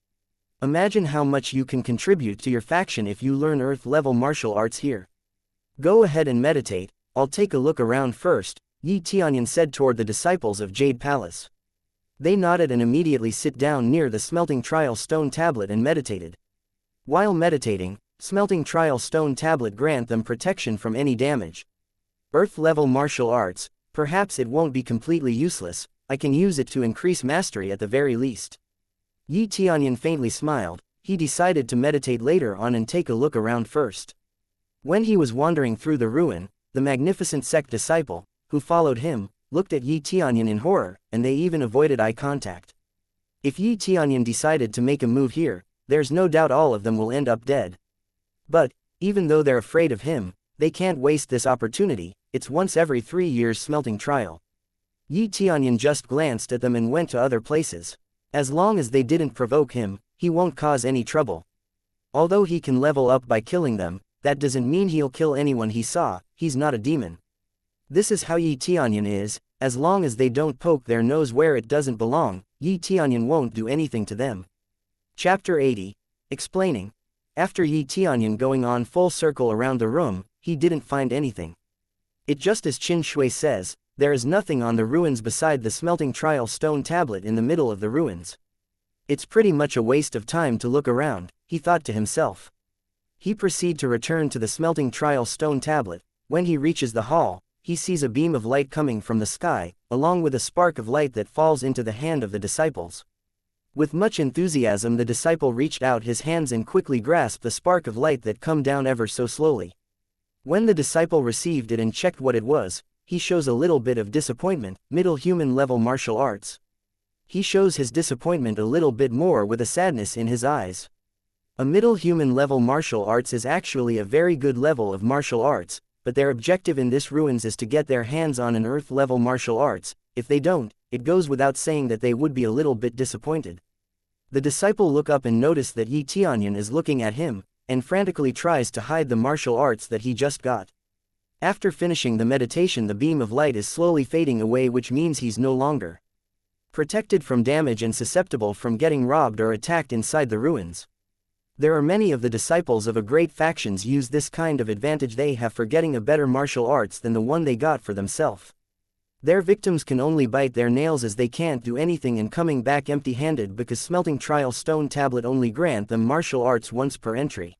Speaker 1: Imagine how much you can contribute to your faction if you learn earth level martial arts here. Go ahead and meditate, I'll take a look around first, Yi Tianyun said toward the disciples of Jade Palace. They nodded and immediately sit down near the smelting trial stone tablet and meditated. While meditating, smelting trial stone tablet grant them protection from any damage. Earth level martial arts, perhaps it won't be completely useless, I can use it to increase mastery at the very least. Yi Tianyun faintly smiled. He decided to meditate later on and take a look around first. When he was wandering through the ruin, the Magnificent Sect disciple, who followed him, looked at Yi Tianyun in horror, and they even avoided eye contact. If Yi Tianyun decided to make a move here, there's no doubt all of them will end up dead. But, even though they're afraid of him, they can't waste this opportunity. It's once every 3 years smelting trial. Yi Tianyun just glanced at them and went to other places. As long as they didn't provoke him, he won't cause any trouble. Although he can level up by killing them, that doesn't mean he'll kill anyone he saw. He's not a demon. This is how Yi Tianyun is. As long as they don't poke their nose where it doesn't belong, Yi Tianyun won't do anything to them. Chapter 80. Explaining. After Yi Tianyun going on full circle around the room, he didn't find anything. It just as Qin Shui says, There is nothing on the ruins beside the smelting trial stone tablet in the middle of the ruins. It's pretty much a waste of time to look around, he thought to himself. He proceeded to return to the smelting trial stone tablet. When he reaches the hall, he sees a beam of light coming from the sky, along with a spark of light that falls into the hand of the disciples. With much enthusiasm, the disciple reached out his hands and quickly grasped the spark of light that come down ever so slowly. When the disciple received it and checked what it was, he shows a little bit of disappointment. Middle human level martial arts. He shows his disappointment a little bit more with a sadness in his eyes. A middle human level martial arts is actually a very good level of martial arts, but their objective in this ruins is to get their hands on an earth level martial arts. If they don't, it goes without saying that they would be a little bit disappointed. The disciple look up and notice that Tianyun is looking at him, and frantically tries to hide the martial arts that he just got. After finishing the meditation, the beam of light is slowly fading away, which means he's no longer protected from damage and susceptible from getting robbed or attacked inside the ruins. There are many of the disciples of a great factions use this kind of advantage they have for getting a better martial arts than the one they got for themselves. Their victims can only bite their nails as they can't do anything and coming back empty-handed because smelting trial stone tablet only grant them martial arts once per entry.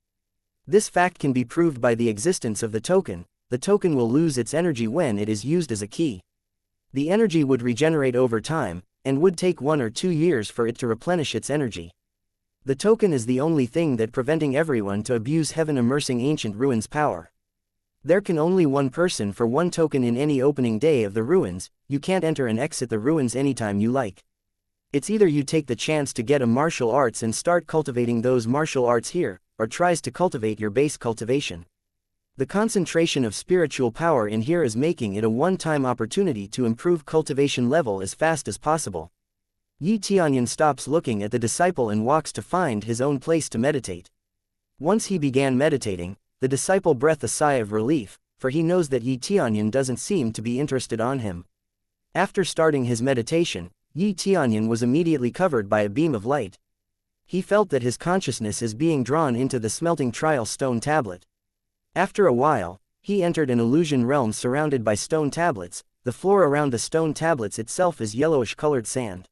Speaker 1: This fact can be proved by the existence of the token. The token will lose its energy when it is used as a key. The energy would regenerate over time, and would take 1 or 2 years for it to replenish its energy. The token is the only thing that preventing everyone to abuse heaven immersing ancient ruins power. There can only one person for one token in any opening day of the ruins. You can't enter and exit the ruins anytime you like. It's either you take the chance to get a martial arts and start cultivating those martial arts here, or tries to cultivate your base cultivation. The concentration of spiritual power in here is making it a one-time opportunity to improve cultivation level as fast as possible. Tianyun stops looking at the disciple and walks to find his own place to meditate. Once he began meditating, the disciple breathed a sigh of relief, for he knows that Tianyun doesn't seem to be interested on him. After starting his meditation, Tianyun was immediately covered by a beam of light. He felt that his consciousness is being drawn into the smelting trial stone tablet. After a while, he entered an illusion realm surrounded by stone tablets. The floor around the stone tablets itself is yellowish-colored sand.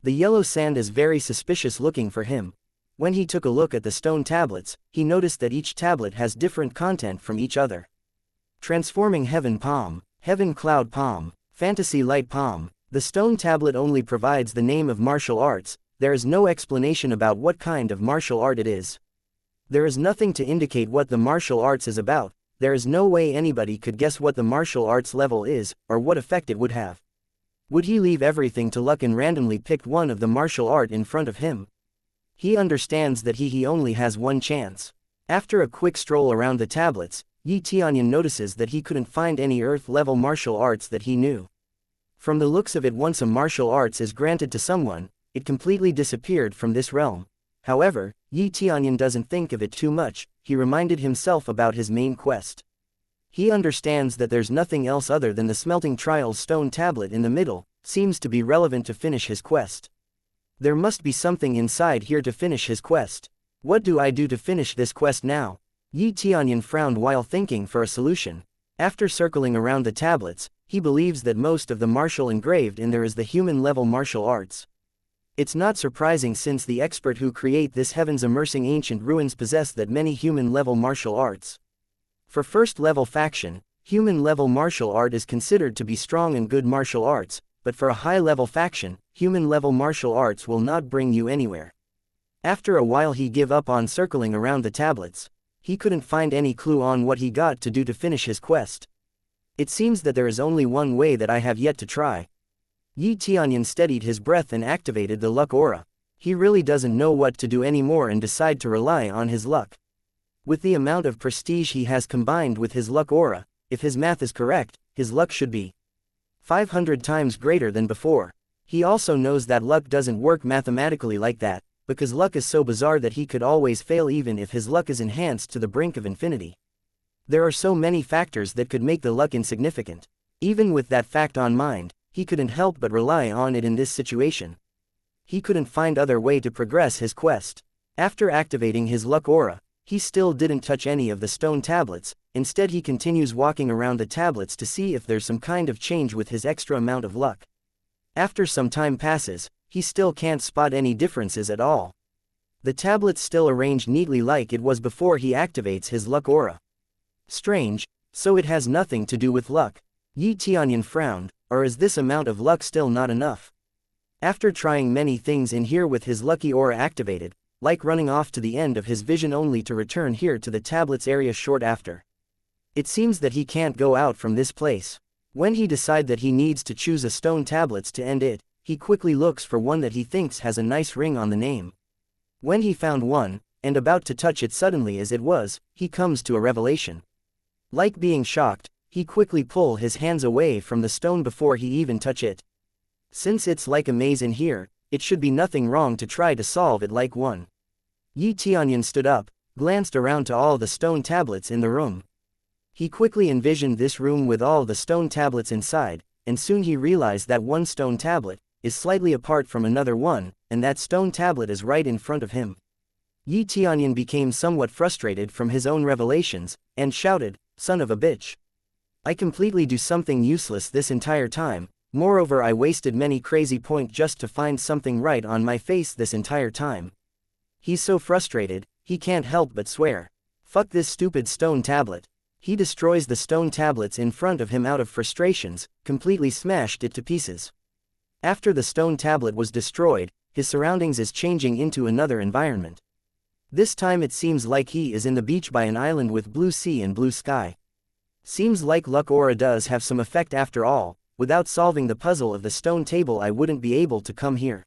Speaker 1: The yellow sand is very suspicious looking for him. When he took a look at the stone tablets, he noticed that each tablet has different content from each other. Transforming Heaven Palm, Heaven Cloud Palm, Fantasy Light Palm. The stone tablet only provides the name of martial arts. There is no explanation about what kind of martial art it is. There is nothing to indicate what the martial arts is about. There is no way anybody could guess what the martial arts level is, or what effect it would have. Would he leave everything to luck and randomly pick one of the martial art in front of him? He understands that he only has one chance. After a quick stroll around the tablets, Tianyun notices that he couldn't find any earth-level martial arts that he knew. From the looks of it, once a martial arts is granted to someone, it completely disappeared from this realm. However, Tianyun doesn't think of it too much. He reminded himself about his main quest. He understands that there's nothing else other than the smelting trial stone tablet in the middle, seems to be relevant to finish his quest. There must be something inside here to finish his quest. What do I do to finish this quest now? Tianyun frowned while thinking for a solution. After circling around the tablets, he believes that most of the martial engraved in there is the human-level martial arts. It's not surprising since the expert who create this heavens immersing ancient ruins possess that many human-level martial arts. For first-level faction, human-level martial art is considered to be strong and good martial arts, but for a high-level faction, human-level martial arts will not bring you anywhere. After a while he gave up on circling around the tablets. He couldn't find any clue on what he got to do to finish his quest. It seems that there is only one way that I have yet to try. Tianyun steadied his breath and activated the luck aura. He really doesn't know what to do anymore and decide to rely on his luck. With the amount of prestige he has combined with his luck aura, if his math is correct, his luck should be 500 times greater than before. He also knows that luck doesn't work mathematically like that, because luck is so bizarre that he could always fail even if his luck is enhanced to the brink of infinity. There are so many factors that could make the luck insignificant. Even with that fact on mind, he couldn't help but rely on it in this situation. He couldn't find other way to progress his quest. After activating his luck aura, He still didn't touch any of the stone tablets. Instead he continues walking around the tablets to see if there's some kind of change with his extra amount of luck. After some time passes, he still can't spot any differences at all. The tablet's still arranged neatly like it was before he activates his luck aura. Strange, so it has nothing to do with luck. Tianyun frowned, or is this amount of luck still not enough? After trying many things in here with his lucky aura activated, like running off to the end of his vision only to return here to the tablet's area short after. It seems that he can't go out from this place. When he decides that he needs to choose a stone tablets to end it, he quickly looks for one that he thinks has a nice ring on the name. When he found one, and about to touch it suddenly as it was, he comes to a revelation. Like being shocked, he quickly pulls his hands away from the stone before he even touch it. Since it's like a maze in here, it should be nothing wrong to try to solve it like one. Tianyun stood up, glanced around to all the stone tablets in the room. He quickly envisioned this room with all the stone tablets inside, and soon he realized that one stone tablet is slightly apart from another one, and that stone tablet is right in front of him. Tianyun became somewhat frustrated from his own revelations, and shouted, "Son of a bitch. I completely do something useless this entire time, moreover I wasted many crazy points just to find something right on my face this entire time." He's so frustrated, he can't help but swear. Fuck this stupid stone tablet. He destroys the stone tablets in front of him out of frustrations, completely smashed it to pieces. After the stone tablet was destroyed, his surroundings is changing into another environment. This time it seems like he is in the beach by an island with blue sea and blue sky. Seems like luck aura does have some effect after all. Without solving the puzzle of the stone table I wouldn't be able to come here.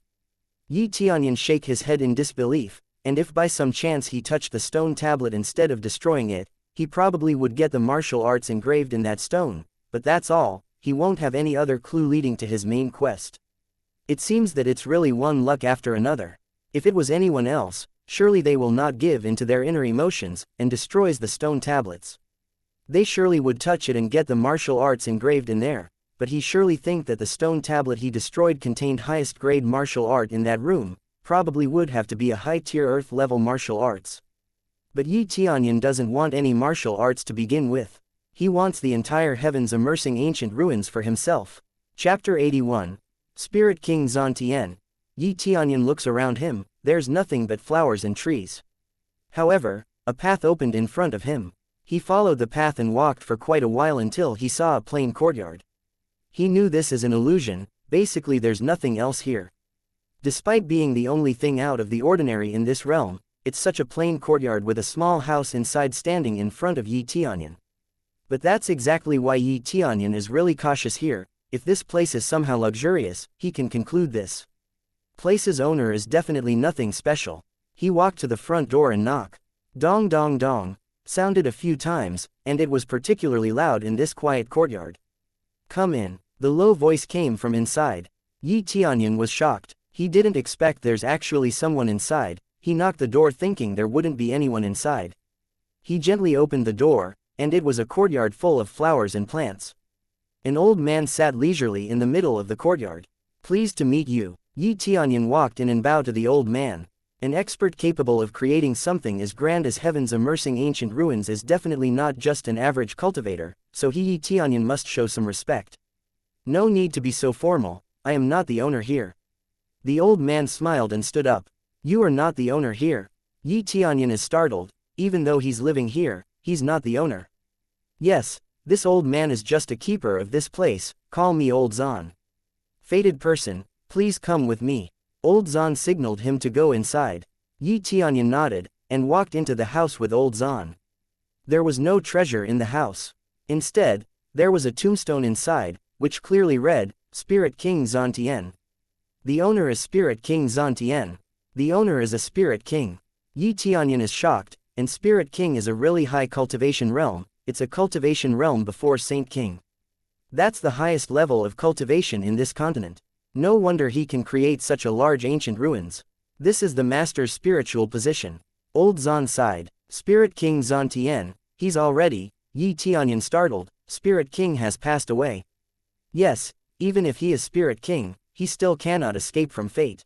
Speaker 1: Tianyun shake his head in disbelief, and if by some chance he touched the stone tablet instead of destroying it, he probably would get the martial arts engraved in that stone, but that's all, he won't have any other clue leading to his main quest. It seems that it's really one luck after another. If it was anyone else, surely they will not give into their inner emotions, and destroys the stone tablets. They surely would touch it and get the martial arts engraved in there, but he surely think that the stone tablet he destroyed contained highest grade martial art in that room, probably would have to be a high tier earth level martial arts. But Tianyun doesn't want any martial arts to begin with. He wants the entire heavens immersing ancient ruins for himself. Chapter 81. Spirit King Xuan Tian. Tianyun looks around him, there's nothing but flowers and trees. However, a path opened in front of him. He followed the path and walked for quite a while until he saw a plain courtyard. He knew this is an illusion, basically there's nothing else here. Despite being the only thing out of the ordinary in this realm, it's such a plain courtyard with a small house inside standing in front of Tianyun. But that's exactly why Tianyun is really cautious here. If this place is somehow luxurious, he can conclude this place's owner is definitely nothing special. He walked to the front door and knocked. Dong dong dong, sounded a few times, and it was particularly loud in this quiet courtyard. "Come in." The low voice came from inside. Tianyun was shocked. He didn't expect there's actually someone inside. He knocked the door thinking there wouldn't be anyone inside. He gently opened the door, and it was a courtyard full of flowers and plants. An old man sat leisurely in the middle of the courtyard. "Pleased to meet you." Tianyun walked in and bowed to the old man. An expert capable of creating something as grand as heaven's immersing ancient ruins is definitely not just an average cultivator, so Tianyun must show some respect. "No need to be so formal, I am not the owner here." The old man smiled and stood up. "You are not the owner here?" Tianyun is startled. Even though he's living here, he's not the owner. "Yes, this old man is just a keeper of this place, call me Old Xuan." "Fated person, please come with me." Old Xuan signaled him to go inside. Tianyun nodded, and walked into the house with Old Xuan. There was no treasure in the house. Instead, there was a tombstone inside, which clearly read, Spirit King Xuan Tian. The owner is Spirit King Xuan Tian. The owner is a Spirit King. Tianyun is shocked, and Spirit King is a really high cultivation realm. It's a cultivation realm before Saint King. That's the highest level of cultivation in this continent. No wonder he can create such a large ancient ruins. This is the master's spiritual position. Old Xuan sighed. Spirit King Xuan Tian, he's already. Tianyun startled. Spirit King has passed away. Yes, even if he is Spirit King, he still cannot escape from fate.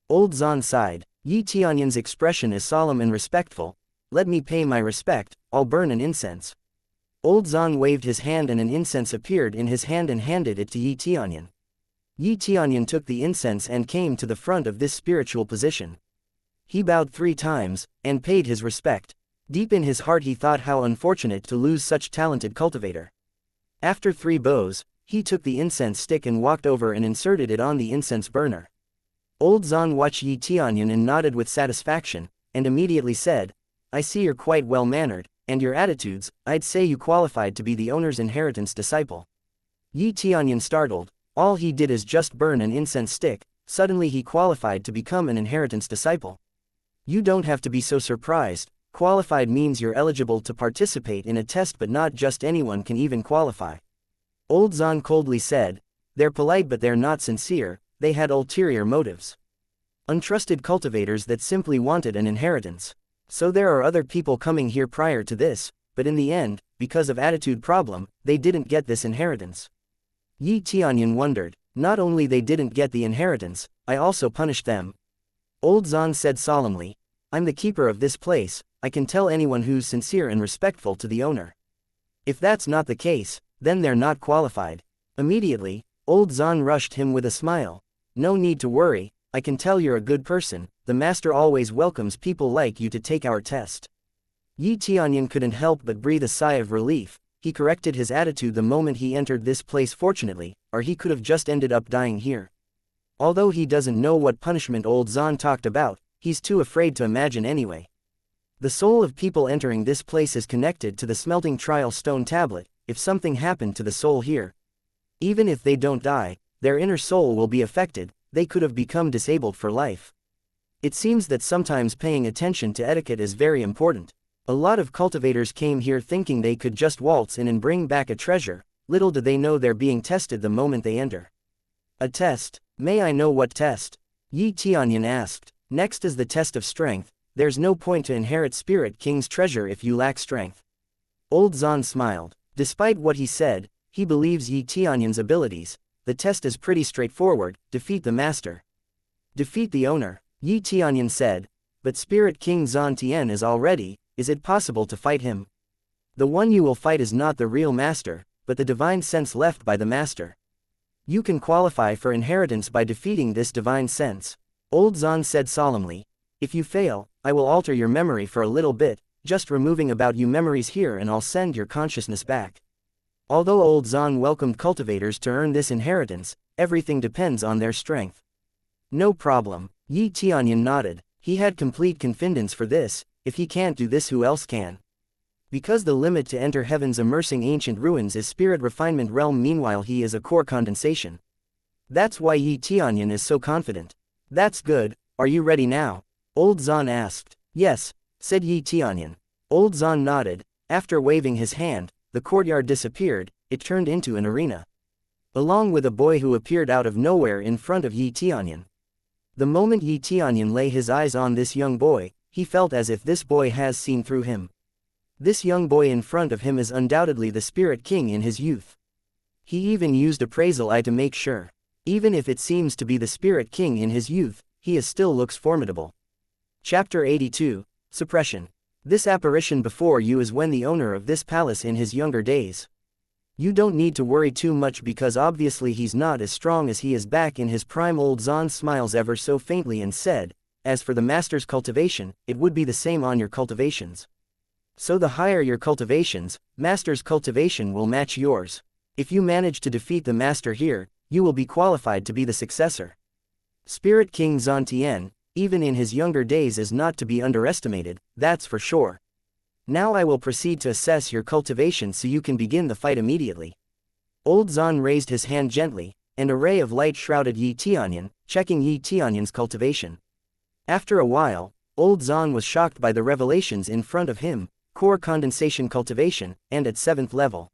Speaker 1: Old Xuan sighed. Tianyun's expression is solemn and respectful. let me pay my respect, I'll burn an incense. Old Zan waved his hand and an incense appeared in his hand and handed it to Yi Tianyun. Yi Tianyun took the incense and came to the front of this spiritual position. He bowed 3 times, and paid his respect. Deep in his heart he thought how unfortunate to lose such talented cultivator. After 3 bows, he took the incense stick and walked over and inserted it on the incense burner. Old Zan watched Yi Tianyun and nodded with satisfaction, and immediately said, I see you're quite well-mannered, and your attitudes, I'd say you qualified to be the owner's inheritance disciple. Yi Tianyun startled, all he did is just burn an incense stick, suddenly he qualified to become an inheritance disciple. You don't have to be so surprised, qualified means you're eligible to participate in a test but not just anyone can even qualify. Old Zan coldly said, they're polite but they're not sincere, they had ulterior motives. Untrusted cultivators that simply wanted an inheritance. So there are other people coming here prior to this, but in the end, because of attitude problem, they didn't get this inheritance. Yi Tianyun wondered, not only they didn't get the inheritance, I also punished them. Old Zan said solemnly, I'm the keeper of this place, I can tell anyone who's sincere and respectful to the owner. If that's not the case, then they're not qualified. Immediately, Old Zan rushed him with a smile. No need to worry, I can tell you're a good person, the master always welcomes people like you to take our test. Yi Tianyun couldn't help but breathe a sigh of relief. He corrected his attitude the moment he entered this place fortunately, or he could have just ended up dying here. Although he doesn't know what punishment Old Zan talked about, he's too afraid to imagine anyway. The soul of people entering this place is connected to the smelting trial stone tablet. If something happened to the soul here, even if they don't die, their inner soul will be affected, they could have become disabled for life. It seems that sometimes paying attention to etiquette is very important. A lot of cultivators came here thinking they could just waltz in and bring back a treasure, little do they know they're being tested the moment they enter. A test? May I know what test? Yi Tianyun asked. Next is the test of strength. There's no point to inherit Spirit King's treasure if you lack strength. Old Zan smiled. Despite what he said, he believes Yi Tianyun's abilities. The test is pretty straightforward, defeat the master. Defeat the owner, Yi Tianyun said. But Spirit King Xuan Tian is already, is it possible to fight him? The one you will fight is not the real master, but the divine sense left by the master. You can qualify for inheritance by defeating this divine sense. Old Zan said solemnly. If you fail, I will alter your memory for a little bit, just removing about you memories here and I'll send your consciousness back. Although Old Zan welcomed cultivators to earn this inheritance, everything depends on their strength. No problem, Yi Tianyun nodded. He had complete confidence for this. If he can't do this, who else can? Because the limit to enter heaven's immersing ancient ruins is spirit refinement realm, meanwhile he is a core condensation. That's why Yi Tianyun is so confident. That's good, are you ready now? Old Zan asked. Yes, said Yi Tianyun. Old Zan nodded. After waving his hand, the courtyard disappeared, it turned into an arena. Along with a boy who appeared out of nowhere in front of Yi Tianyun. The moment Yi Tianyun lay his eyes on this young boy, he felt as if this boy has seen through him. This young boy in front of him is undoubtedly the Spirit King in his youth. He even used appraisal eye to make sure. Even if it seems to be the Spirit King in his youth, he still looks formidable. Chapter 82, Suppression. This apparition before you is when the owner of this palace in his younger days. You don't need to worry too much because obviously he's not as strong as he is back in his prime. Old Zan smiles ever so faintly and said, as for the master's cultivation, it would be the same on your cultivations. So the higher your cultivations, master's cultivation will match yours. If you manage to defeat the master here, you will be qualified to be the successor. Spirit King Xuan Tian, even in his younger days, is not to be underestimated, that's for sure. Now I will proceed to assess your cultivation so you can begin the fight immediately. Old Zan raised his hand gently, and a ray of light shrouded Yi Tianyun, checking Yi Tianyun's cultivation. After a while, Old Zan was shocked by the revelations in front of him, core condensation cultivation, and at 7th level.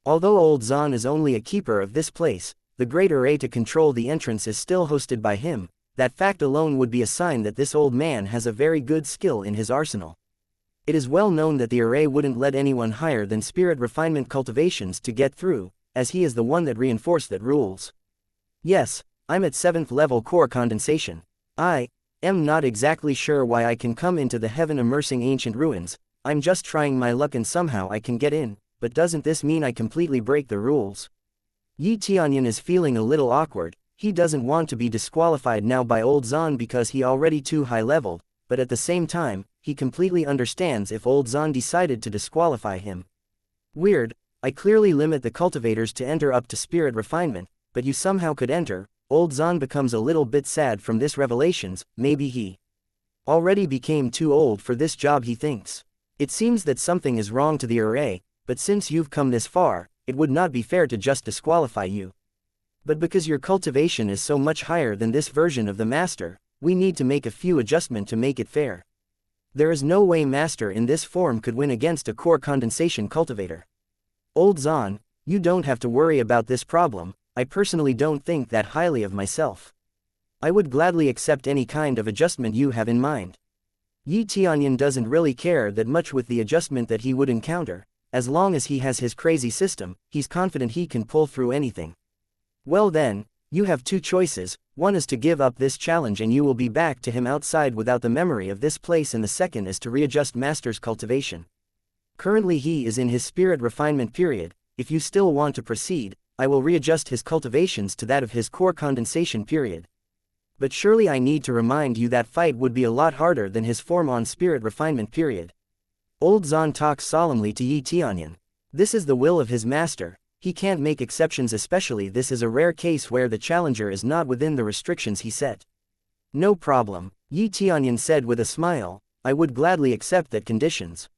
Speaker 1: Although Old Zan is only a keeper of this place, the great array to control the entrance is still hosted by him. That fact alone would be a sign that this old man has a very good skill in his arsenal. It is well known that the array wouldn't let anyone higher than spirit refinement cultivations to get through, as he is the one that reinforced that rules. Yes, I'm at 7th level core condensation. Am not exactly sure why I can come into the heaven-immersing ancient ruins. I'm just trying my luck and somehow I can get in, but doesn't this mean I completely break the rules? Yi Tianyun is feeling a little awkward. He doesn't want to be disqualified now by old Zan because he already too high-leveled, but at the same time, he completely understands if old Zan decided to disqualify him. Weird, I clearly limit the cultivators to enter up to spirit refinement, but you somehow could enter. Old Zan becomes a little bit sad from this revelations. Maybe he already became too old for this job, he thinks. It seems that something is wrong to the array, but since you've come this far, it would not be fair to just disqualify you. But because your cultivation is so much higher than this version of the master, we need to make a few adjustments to make it fair. There is no way master in this form could win against a core condensation cultivator. Old Zan, you don't have to worry about this problem. I personally don't think that highly of myself. I would gladly accept any kind of adjustment you have in mind. Yi Tianyun doesn't really care that much with the adjustment that he would encounter. As long as he has his crazy system, he's confident he can pull through anything. Well then, you have two choices. One is to give up this challenge and you will be back to him outside without the memory of this place, and the second is to readjust master's cultivation. Currently he is in his spirit refinement period. If you still want to proceed, I will readjust his cultivations to that of his core condensation period. But surely I need to remind you that fight would be a lot harder than his form on spirit refinement period. Old Zan talks solemnly to Yi Tianyun. This is the will of his master. He can't make exceptions, especially this is a rare case where the challenger is not within the restrictions he set. No problem, Yi Tianyun said with a smile. I would gladly accept that conditions.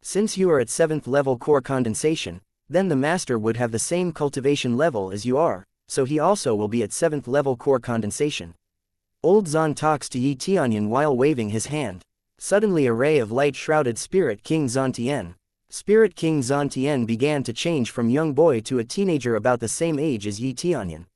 Speaker 1: Since you are at 7th level core condensation, then the master would have the same cultivation level as you are, so he also will be at 7th level core condensation. Old Zan talks to Yi Tianyun while waving his hand. Suddenly a ray of light shrouded Spirit King Xuan Tian. Spirit King Xuan Tian began to change from young boy to a teenager about the same age as Yi Tianyun.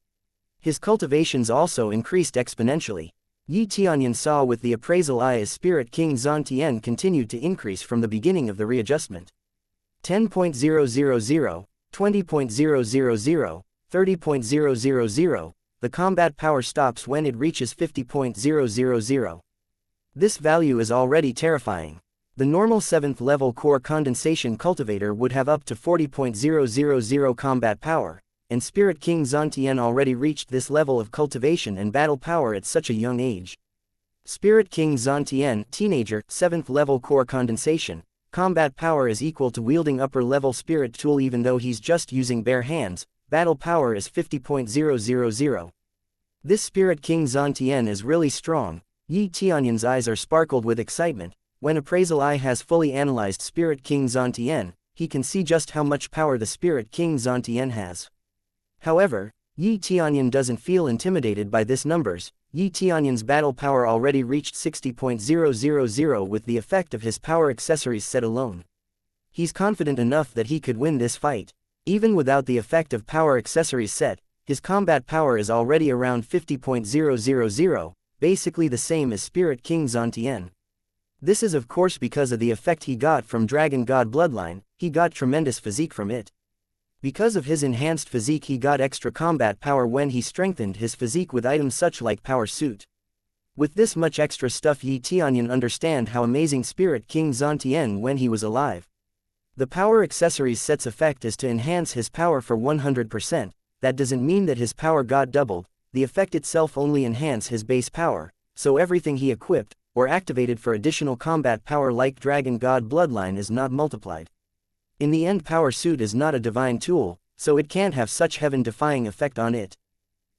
Speaker 1: His cultivations also increased exponentially. Yi Tianyun saw with the appraisal eye as Spirit King Xuan Tian continued to increase from the beginning of the readjustment. 10.000, 20.000, 30.000, the combat power stops when it reaches 50.000. This value is already terrifying. The normal 7th level core condensation cultivator would have up to 40.000 combat power, and Spirit King Xuan Tian already reached this level of cultivation and battle power at such a young age. Spirit King Xuan Tian, teenager, 7th level core condensation. Combat power is equal to wielding upper level spirit tool even though he's just using bare hands. Battle power is 50.000. This Spirit King Xuan Tian is really strong. Yi Tianyun's eyes are sparkled with excitement. When appraisal eye has fully analyzed Spirit King Xuan Tian, he can see just how much power the Spirit King Xuan Tian has. However, Yi Tianyun doesn't feel intimidated by this numbers. Yi Tianyun's battle power already reached 60.000 with the effect of his power accessories set alone. He's confident enough that he could win this fight. Even without the effect of power accessories set, his combat power is already around 50.000, basically the same as Spirit King Xuan Tian. This is of course because of the effect he got from Dragon God Bloodline. He got tremendous physique from it. Because of his enhanced physique he got extra combat power when he strengthened his physique with items such like Power Suit. With this much extra stuff Yi Tianyun understand how amazing Spirit King Xuan Tian when he was alive. The power accessories set's effect is to enhance his power for 100%, that doesn't mean that his power got doubled, the effect itself only enhance his base power, so everything he equipped, or activated for additional combat power like Dragon God Bloodline is not multiplied. In the end Power Suit is not a divine tool, so it can't have such heaven-defying effect on it.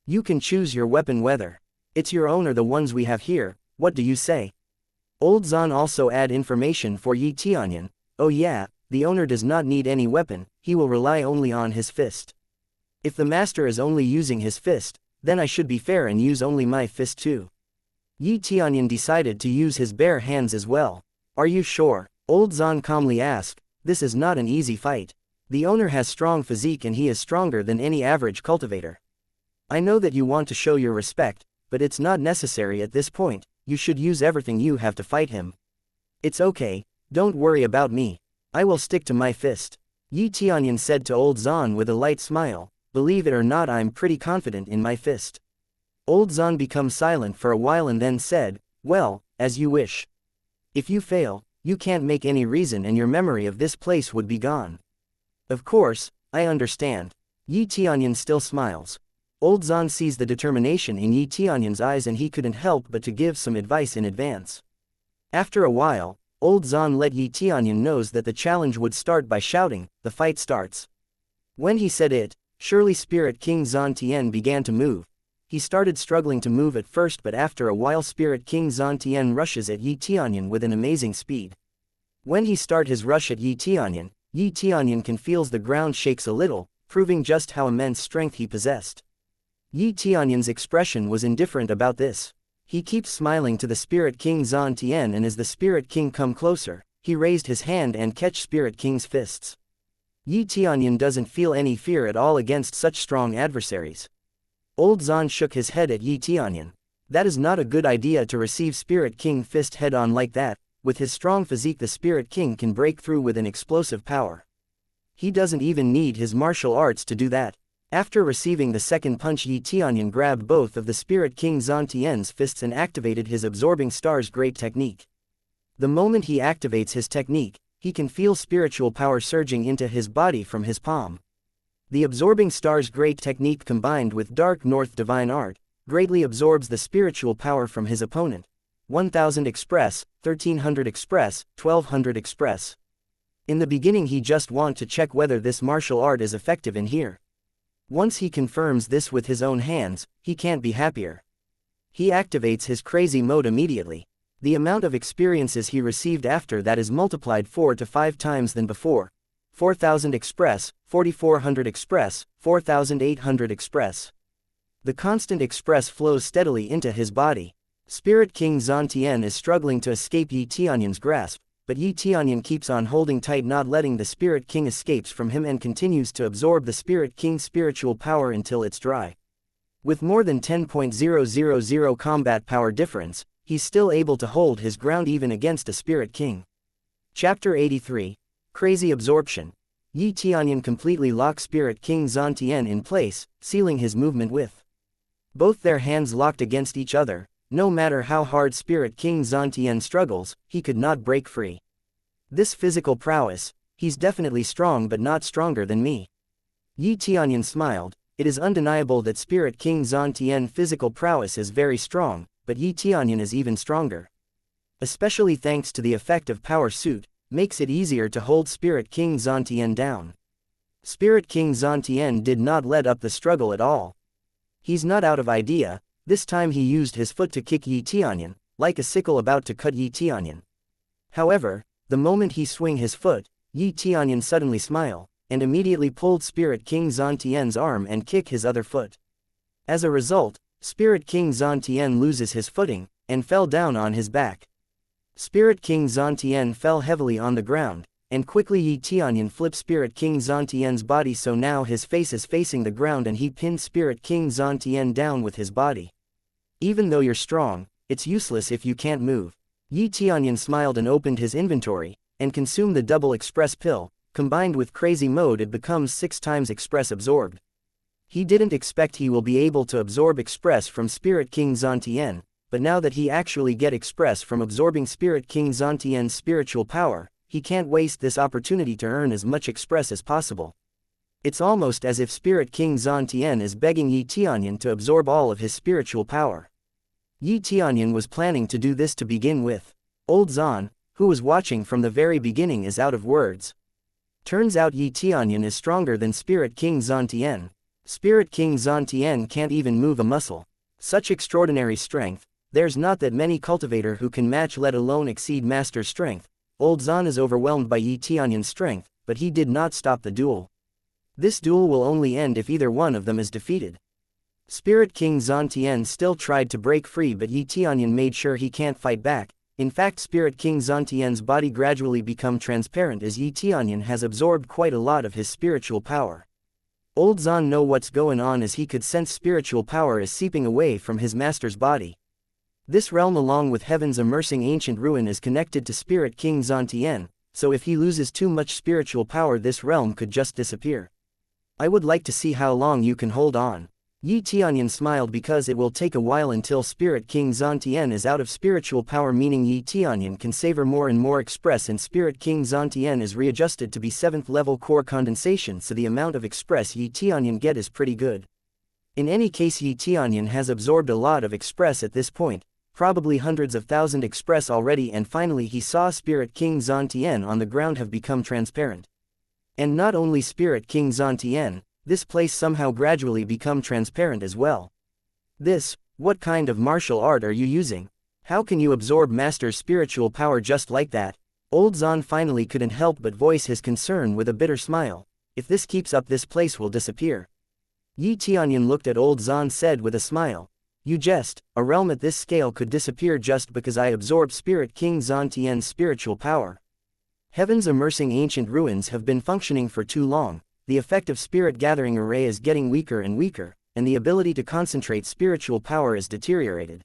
Speaker 1: You can choose your weapon whether it's your own or the ones we have here. What do you say? Old Zan also add information for Yi Tianyun. Oh yeah, the owner does not need any weapon, he will rely only on his fist. If the master is only using his fist, then I should be fair and use only my fist too. Yi Tianyun decided to use his bare hands as well. Are you sure? Old Zan calmly asked. This is not an easy fight. The owner has strong physique and he is stronger than any average cultivator. I know that you want to show your respect, but it's not necessary at this point. You should use everything you have to fight him. It's okay, don't worry about me. I will stick to my fist. Yi Tianyun said to Old Zan with a light smile. Believe it or not, I'm pretty confident in my fist. Old Zan becomes silent for a while and then said, Well, as you wish. If you fail, you can't make any reason and your memory of this place would be gone. Of course, I understand. Yi Tianyun still smiles. Old Zan sees the determination in Yi Tianyun's eyes and he couldn't help but to give some advice in advance. After a while, Old Zan let Yi Tianyun know that the challenge would start by shouting, "The fight starts." When he said it, surely Spirit King Xuan Tian began to move. He started struggling to move at first, but after a while Spirit King Xuan Tian rushes at Yi Tianyun with an amazing speed. When he starts his rush at Yi Tianyun can feel the ground shakes a little, proving just how immense strength he possessed. Yi Tianyun's expression was indifferent about this. He keeps smiling to the Spirit King Xuan Tian, and as the Spirit King come closer, he raised his hand and catch Spirit King's fists. Yi Tianyun doesn't feel any fear at all against such strong adversaries. Old Zan shook his head at Yi Tianyun. That is not a good idea to receive Spirit King fist head-on like that. With his strong physique the Spirit King can break through with an explosive power. He doesn't even need his martial arts to do that. After receiving the second punch, Yi Tianyun grabbed both of the Spirit King Xuan Tian's fists and activated his Absorbing Star's great technique. The moment he activates his technique, he can feel spiritual power surging into his body from his palm. The Absorbing Star's great technique combined with Dark North Divine Art, greatly absorbs the spiritual power from his opponent. 1000 Express, 1300 Express, 1200 Express. In the beginning he just wants to check whether this martial art is effective in here. Once he confirms this with his own hands, he can't be happier. He activates his crazy mode immediately. The amount of experiences he received after that is multiplied 4 to 5 times than before. 4000 Express, 4400 Express, 4800 Express. The constant Express flows steadily into his body. Spirit King Xuan Tian is struggling to escape Yi Tianyun's grasp, but Yi Tianyun keeps on holding tight, not letting the Spirit King escapes from him, and continues to absorb the Spirit King's spiritual power until it's dry. With more than 10.000 combat power difference, he's still able to hold his ground even against a Spirit King. Chapter 83. Crazy Absorption. Yi Tianyun completely locks Spirit King Xuan Tian in place, sealing his movement with both their hands locked against each other. No matter how hard Spirit King Xuan Tian struggles, he could not break free. This physical prowess, he's definitely strong but not stronger than me. Yi Tianyun smiled. It is undeniable that Spirit King Xuan Tian's physical prowess is very strong, but Yi Tianyun is even stronger. Especially thanks to the effect of Power Suit, makes it easier to hold Spirit King Xuan Tian down. Spirit King Xuan Tian did not let up the struggle at all. He's not out of idea. This time he used his foot to kick Yi Tianyun, like a sickle about to cut Yi Tianyun. However, the moment he swing his foot, Yi Tianyun suddenly smiled, and immediately pulled Spirit King Xuan Tian's arm and kick his other foot. As a result, Spirit King Xuan Tian loses his footing, and fell down on his back. Spirit King Xuan Tian fell heavily on the ground, and quickly Yi Tianyun flipped Spirit King Xuan Tian's body so now his face is facing the ground, and he pinned Spirit King Xuan Tian down with his body. Even though you're strong, it's useless if you can't move. Yi Tianyun smiled and opened his inventory, and consumed the double express pill. Combined with crazy mode it becomes 6 times express absorbed. He didn't expect he will be able to absorb express from Spirit King Xuan Tian, but now that he actually get express from absorbing Spirit King Xuan Tian's spiritual power, he can't waste this opportunity to earn as much express as possible. It's almost as if Spirit King Xuan Tian is begging Yi Tianyun to absorb all of his spiritual power. Yi Tianyun was planning to do this to begin with. Old Zan, who was watching from the very beginning, is out of words. Turns out Yi Tianyun is stronger than Spirit King Xuan Tian. Spirit King Xuan Tian can't even move a muscle. Such extraordinary strength, there's not that many cultivator who can match, let alone exceed master strength. Old Zan is overwhelmed by Yi Tianyun's strength, but he did not stop the duel. This duel will only end if either one of them is defeated. Spirit King Xuan Tian still tried to break free, but Yi Tianyun made sure he can't fight back. In fact, Spirit King Xuan Tian's body gradually become transparent as Yi Tianyun has absorbed quite a lot of his spiritual power. Old Zan know what's going on as he could sense spiritual power is seeping away from his master's body. This realm along with heaven's immersing ancient ruin is connected to Spirit King Xuan Tian, so if he loses too much spiritual power this realm could just disappear. I would like to see how long you can hold on. Yi Tianyun smiled because it will take a while until Spirit King Xuan Tian is out of spiritual power, meaning Yi Tianyun can savor more and more express, and Spirit King Xuan Tian is readjusted to be 7th level core condensation, so the amount of express Yi Tianyun get is pretty good. In any case, Yi Tianyun has absorbed a lot of express at this point, probably hundreds of thousand express already, and finally he saw Spirit King Xuan Tian on the ground have become transparent. And not only Spirit King Xuan Tian, this place somehow gradually become transparent as well. What kind of martial art are you using? How can you absorb Master's spiritual power just like that? Old Xuan finally couldn't help but voice his concern with a bitter smile. If this keeps up, this place will disappear. Yi Tianyun looked at Old Xuan, said with a smile, "You jest, a realm at this scale could disappear just because I absorb Spirit King Xuan Tian's spiritual power. Heaven's immersing ancient ruins have been functioning for too long. The effective spirit gathering array is getting weaker and weaker, and the ability to concentrate spiritual power is deteriorated.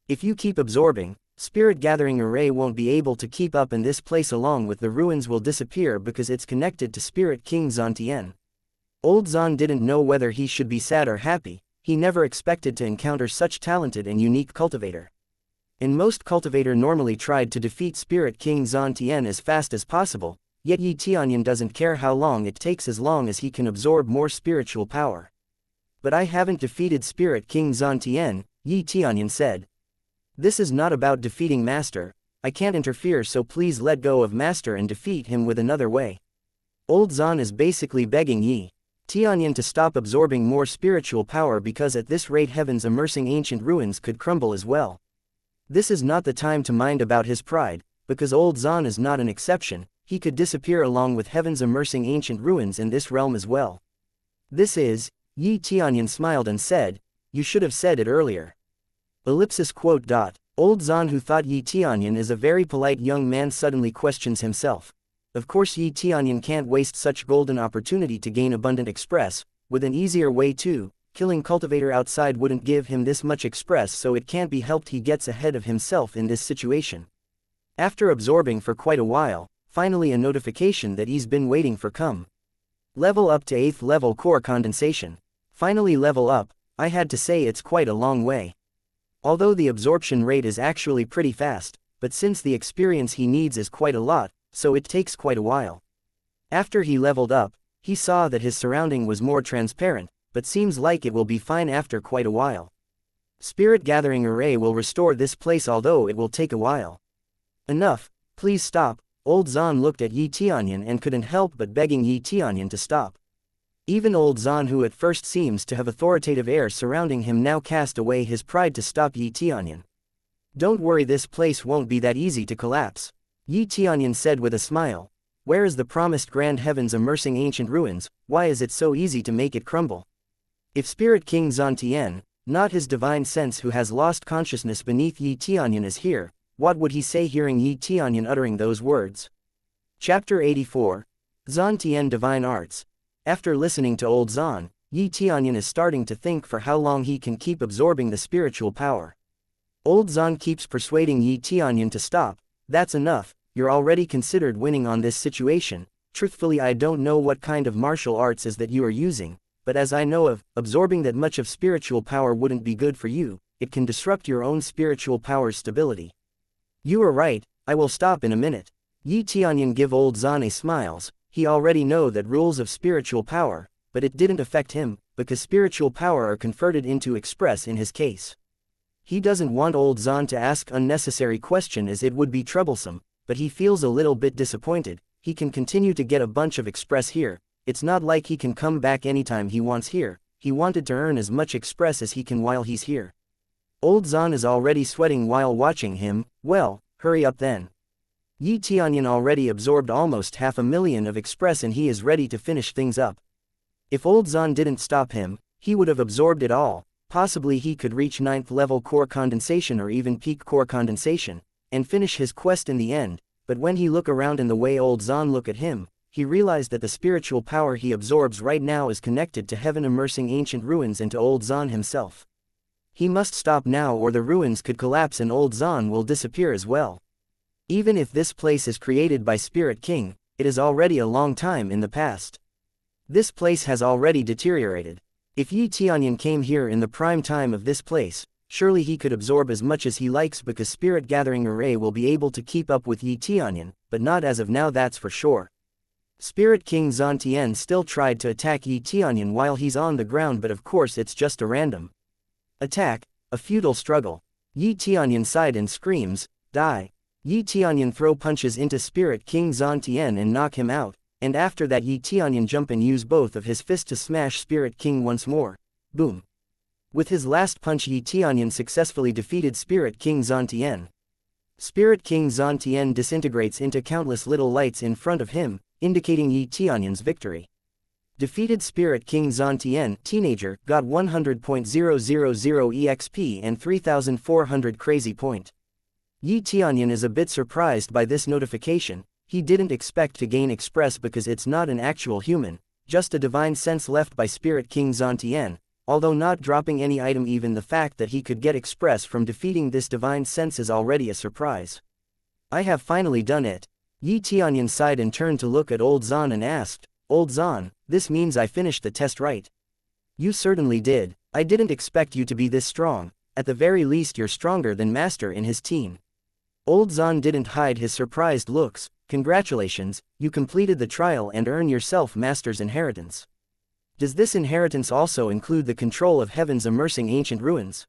Speaker 1: If you keep absorbing, spirit gathering array won't be able to keep up, and this place along with the ruins will disappear because it's connected to Spirit King Xuan Tian." Old Xuan didn't know whether he should be sad or happy. He never expected to encounter such talented and unique cultivator. And most cultivator normally tried to defeat Spirit King Xuan Tian as fast as possible. Yet Yi Tianyun doesn't care how long it takes as long as he can absorb more spiritual power. "But I haven't defeated Spirit King Xuan Tian," Yi Tianyun said. "This is not about defeating Master. I can't interfere, so please let go of Master and defeat him with another way." Old Xuan is basically begging Yi Tianyun to stop absorbing more spiritual power, because at this rate Heaven's immersing ancient ruins could crumble as well. This is not the time to mind about his pride, because Old Xuan is not an exception. He could disappear along with Heaven's immersing ancient ruins in this realm as well. Yi Tianyun smiled and said, "You should have said it earlier." Old Xuan, who thought Yi Tianyun is a very polite young man, suddenly questions himself. Of course Yi Tianyun can't waste such golden opportunity to gain abundant express, with an easier way too. Killing cultivator outside wouldn't give him this much express, so it can't be helped he gets ahead of himself in this situation. After absorbing for quite a while, finally a notification that he's been waiting for come. Level up to 8th level core condensation. Finally level up. I had to say it's quite a long way. Although the absorption rate is actually pretty fast, but since the experience he needs is quite a lot, so it takes quite a while. After he leveled up, he saw that his surrounding was more transparent, but seems like it will be fine after quite a while. Spirit gathering array will restore this place, although it will take a while. Enough, please stop. Old Xuan looked at Yi Tianyun and couldn't help but begging Yi Tianyun to stop. Even Old Xuan, who at first seems to have authoritative air surrounding him, now cast away his pride to stop Yi Tianyun. "Don't worry, this place won't be that easy to collapse," Yi Tianyun said with a smile. "Where is the promised grand Heaven's immersing ancient ruins? Why is it so easy to make it crumble? If Spirit King Xuan Tian, not his divine sense who has lost consciousness beneath Yi Tianyun, is here, what would he say hearing Yi Tianyun uttering those words?" Chapter 84. Xuan Tian Divine Arts. After listening to Old Xuan, Yi Tianyun is starting to think for how long he can keep absorbing the spiritual power. Old Xuan keeps persuading Yi Tianyun to stop. "That's enough, you're already considered winning on this situation. Truthfully, I don't know what kind of martial arts is that you are using, but as I know of, absorbing that much of spiritual power wouldn't be good for you. It can disrupt your own spiritual power's stability." "You are right, I will stop in a minute." Yi Tianyun give Old Xuan a smiles. He already know that rules of spiritual power, but it didn't affect him, because spiritual power are converted into express in his case. He doesn't want Old Xuan to ask unnecessary question, as it would be troublesome, but he feels a little bit disappointed. He can continue to get a bunch of express here. It's not like he can come back anytime he wants here. He wanted to earn as much express as he can while he's here. Old Xuan is already sweating while watching him. "Well, hurry up then." Yi Tianyun already absorbed almost 500,000 of express and he is ready to finish things up. If Old Xuan didn't stop him, he would have absorbed it all. Possibly he could reach 9th level core condensation or even peak core condensation, and finish his quest in the end, but when he look around and the way Old Xuan look at him, he realized that the spiritual power he absorbs right now is connected to heaven immersing ancient ruins and to Old Xuan himself. He must stop now or the ruins could collapse and Old Xuan will disappear as well. Even if this place is created by Spirit King, it is already a long time in the past. This place has already deteriorated. If Yi Tianyun came here in the prime time of this place, surely he could absorb as much as he likes because Spirit Gathering Array will be able to keep up with Yi Tianyun, but not as of now, that's for sure. Spirit King Xuan Tian still tried to attack Yi Tianyun while he's on the ground, but of course it's just a random attack, a futile struggle. Yi Tianyun sighed and screams, "Die!" Yi Tianyun throw punches into Spirit King Xuan Tian and knock him out, and after that Yi Tianyun jump and use both of his fists to smash Spirit King once more. Boom! With his last punch, Yi Tianyun successfully defeated Spirit King Xuan Tian. Spirit King Xuan Tian disintegrates into countless little lights in front of him, indicating Yi Tianyun's victory. Defeated Spirit King Xuan Tian, teenager, got 100.000 EXP and 3,400 crazy point. Yi Tianyun is a bit surprised by this notification. He didn't expect to gain Express because it's not an actual human, just a divine sense left by Spirit King Xuan Tian, although not dropping any item. Even the fact that he could get Express from defeating this divine sense is already a surprise. I have finally done it. Yi Tianyun sighed and turned to look at Old Zan and asked, "Old Zan, this means I finished the test, right?" "You certainly did. I didn't expect you to be this strong. At the very least you're stronger than Master in his team." Old Zan didn't hide his surprised looks. "Congratulations, you completed the trial and earn yourself Master's inheritance. Does this inheritance also include the control of heaven's immersing ancient ruins?"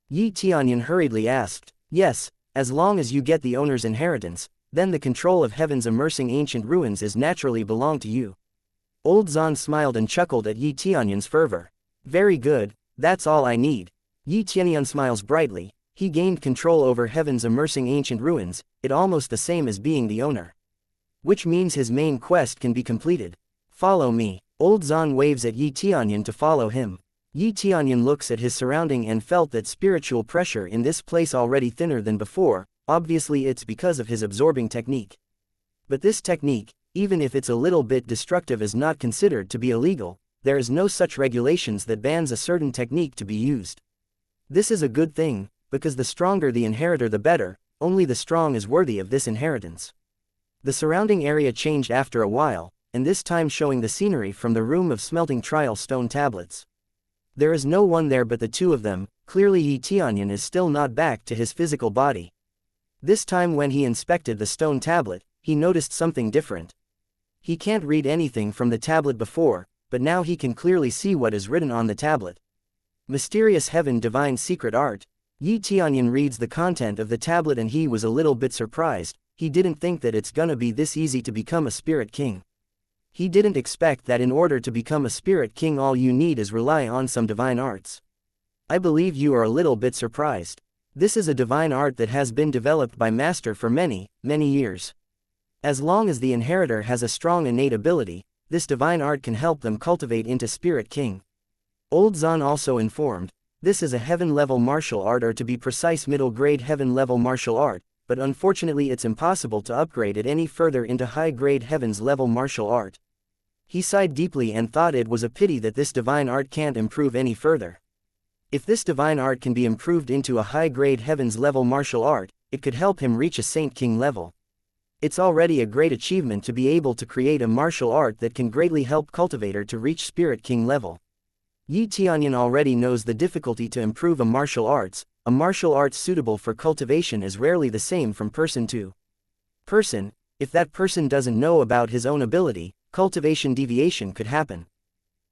Speaker 1: Yi Tianyun hurriedly asked. "Yes, as long as you get the owner's inheritance, then the control of heaven's immersing ancient ruins is naturally belong to you." Old Zan smiled and chuckled at Yi Tianyun's fervor. "Very good, that's all I need." Yi Tianyun smiles brightly. He gained control over heaven's immersing ancient ruins, it almost the same as being the owner. Which means his main quest can be completed. "Follow me." Old Zan waves at Yi Tianyun to follow him. Yi Tianyun looks at his surrounding and felt that spiritual pressure in this place already thinner than before. Obviously it's because of his absorbing technique. But this technique, even if it's a little bit destructive, is not considered to be illegal. There is no such regulations that bans a certain technique to be used. This is a good thing, because the stronger the inheritor the better, only the strong is worthy of this inheritance. The surrounding area changed after a while, and this time showing the scenery from the room of smelting trial stone tablets. There is no one there but the two of them. Clearly Yi Tianyun is still not back to his physical body. This time when he inspected the stone tablet, he noticed something different. He can't read anything from the tablet before, but now he can clearly see what is written on the tablet. Mysterious heaven-divine secret art. Yi Tianyun reads the content of the tablet and he was a little bit surprised. He didn't think that it's gonna be this easy to become a spirit king. He didn't expect that in order to become a spirit king all you need is rely on some divine arts. I believe you are a little bit surprised. This is a divine art that has been developed by Master for many, many years. As long as the inheritor has a strong innate ability, this divine art can help them cultivate into Spirit King. Old Zan also informed, this is a heaven-level martial art, or to be precise middle-grade heaven-level martial art, but unfortunately it's impossible to upgrade it any further into high-grade heavens-level martial art. He sighed deeply and thought it was a pity that this divine art can't improve any further. If this divine art can be improved into a high-grade heavens-level martial art, it could help him reach a Saint King level. It's already a great achievement to be able to create a martial art that can greatly help cultivator to reach Spirit King level. Yi Tianyun already knows the difficulty to improve a martial arts. A martial art suitable for cultivation is rarely the same from person to person. If that person doesn't know about his own ability, cultivation deviation could happen.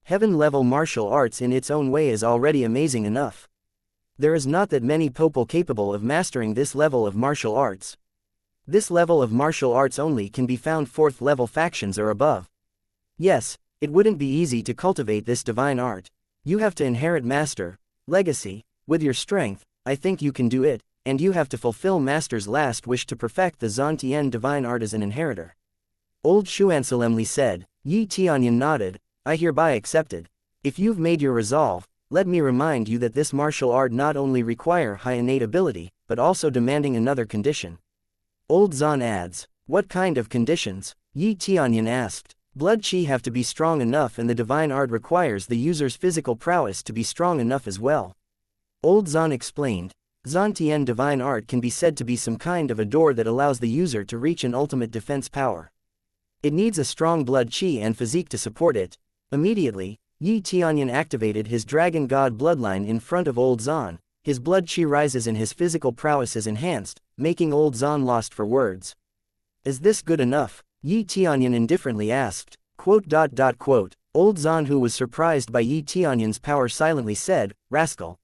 Speaker 1: Heaven-level martial arts in its own way is already amazing enough. There is not that many people capable of mastering this level of martial arts. This level of martial arts only can be found 4th level factions or above. Yes, it wouldn't be easy to cultivate this divine art. You have to inherit Master, legacy, with your strength. I think you can do it, and you have to fulfill Master's last wish to perfect the Xuan Tian divine art as an inheritor. Old Xuan solemnly said. Yi Tianyun nodded. I hereby accepted. If you've made your resolve, let me remind you that this martial art not only require high innate ability, but also demanding another condition. Old Zan adds, what kind of conditions? Yi Tianyun asked. Blood chi have to be strong enough, and the divine art requires the user's physical prowess to be strong enough as well. Old Zan explained. Xuan Tian divine art can be said to be some kind of a door that allows the user to reach an ultimate defense power. It needs a strong blood chi and physique to support it. Immediately, Yi Tianyun activated his dragon god bloodline in front of Old Zan. His blood chi rises and his physical prowess is enhanced, making Old Zan lost for words. Is this good enough? Yi Tianyun indifferently asked. Old Zan, who was surprised by Yi Tianyun's power, silently said, "Rascal.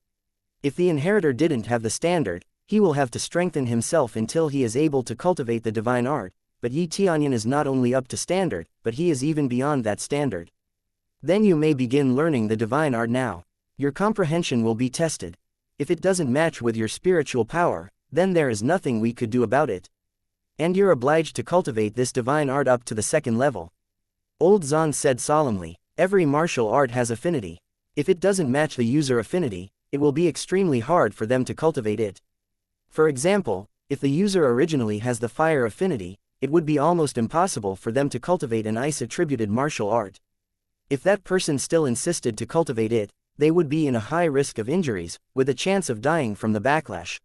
Speaker 1: If the inheritor didn't have the standard, he will have to strengthen himself until he is able to cultivate the divine art, but Yi Tianyun is not only up to standard, but he is even beyond that standard. Then you may begin learning the divine art now. Your comprehension will be tested. If it doesn't match with your spiritual power, then there is nothing we could do about it. And you're obliged to cultivate this divine art up to the second level." Old Zan said solemnly, "Every martial art has affinity. If it doesn't match the user affinity, it will be extremely hard for them to cultivate it. For example, if the user originally has the fire affinity, it would be almost impossible for them to cultivate an ice-attributed martial art. If that person still insisted to cultivate it, they would be in a high risk of injuries, with a chance of dying from the backlash.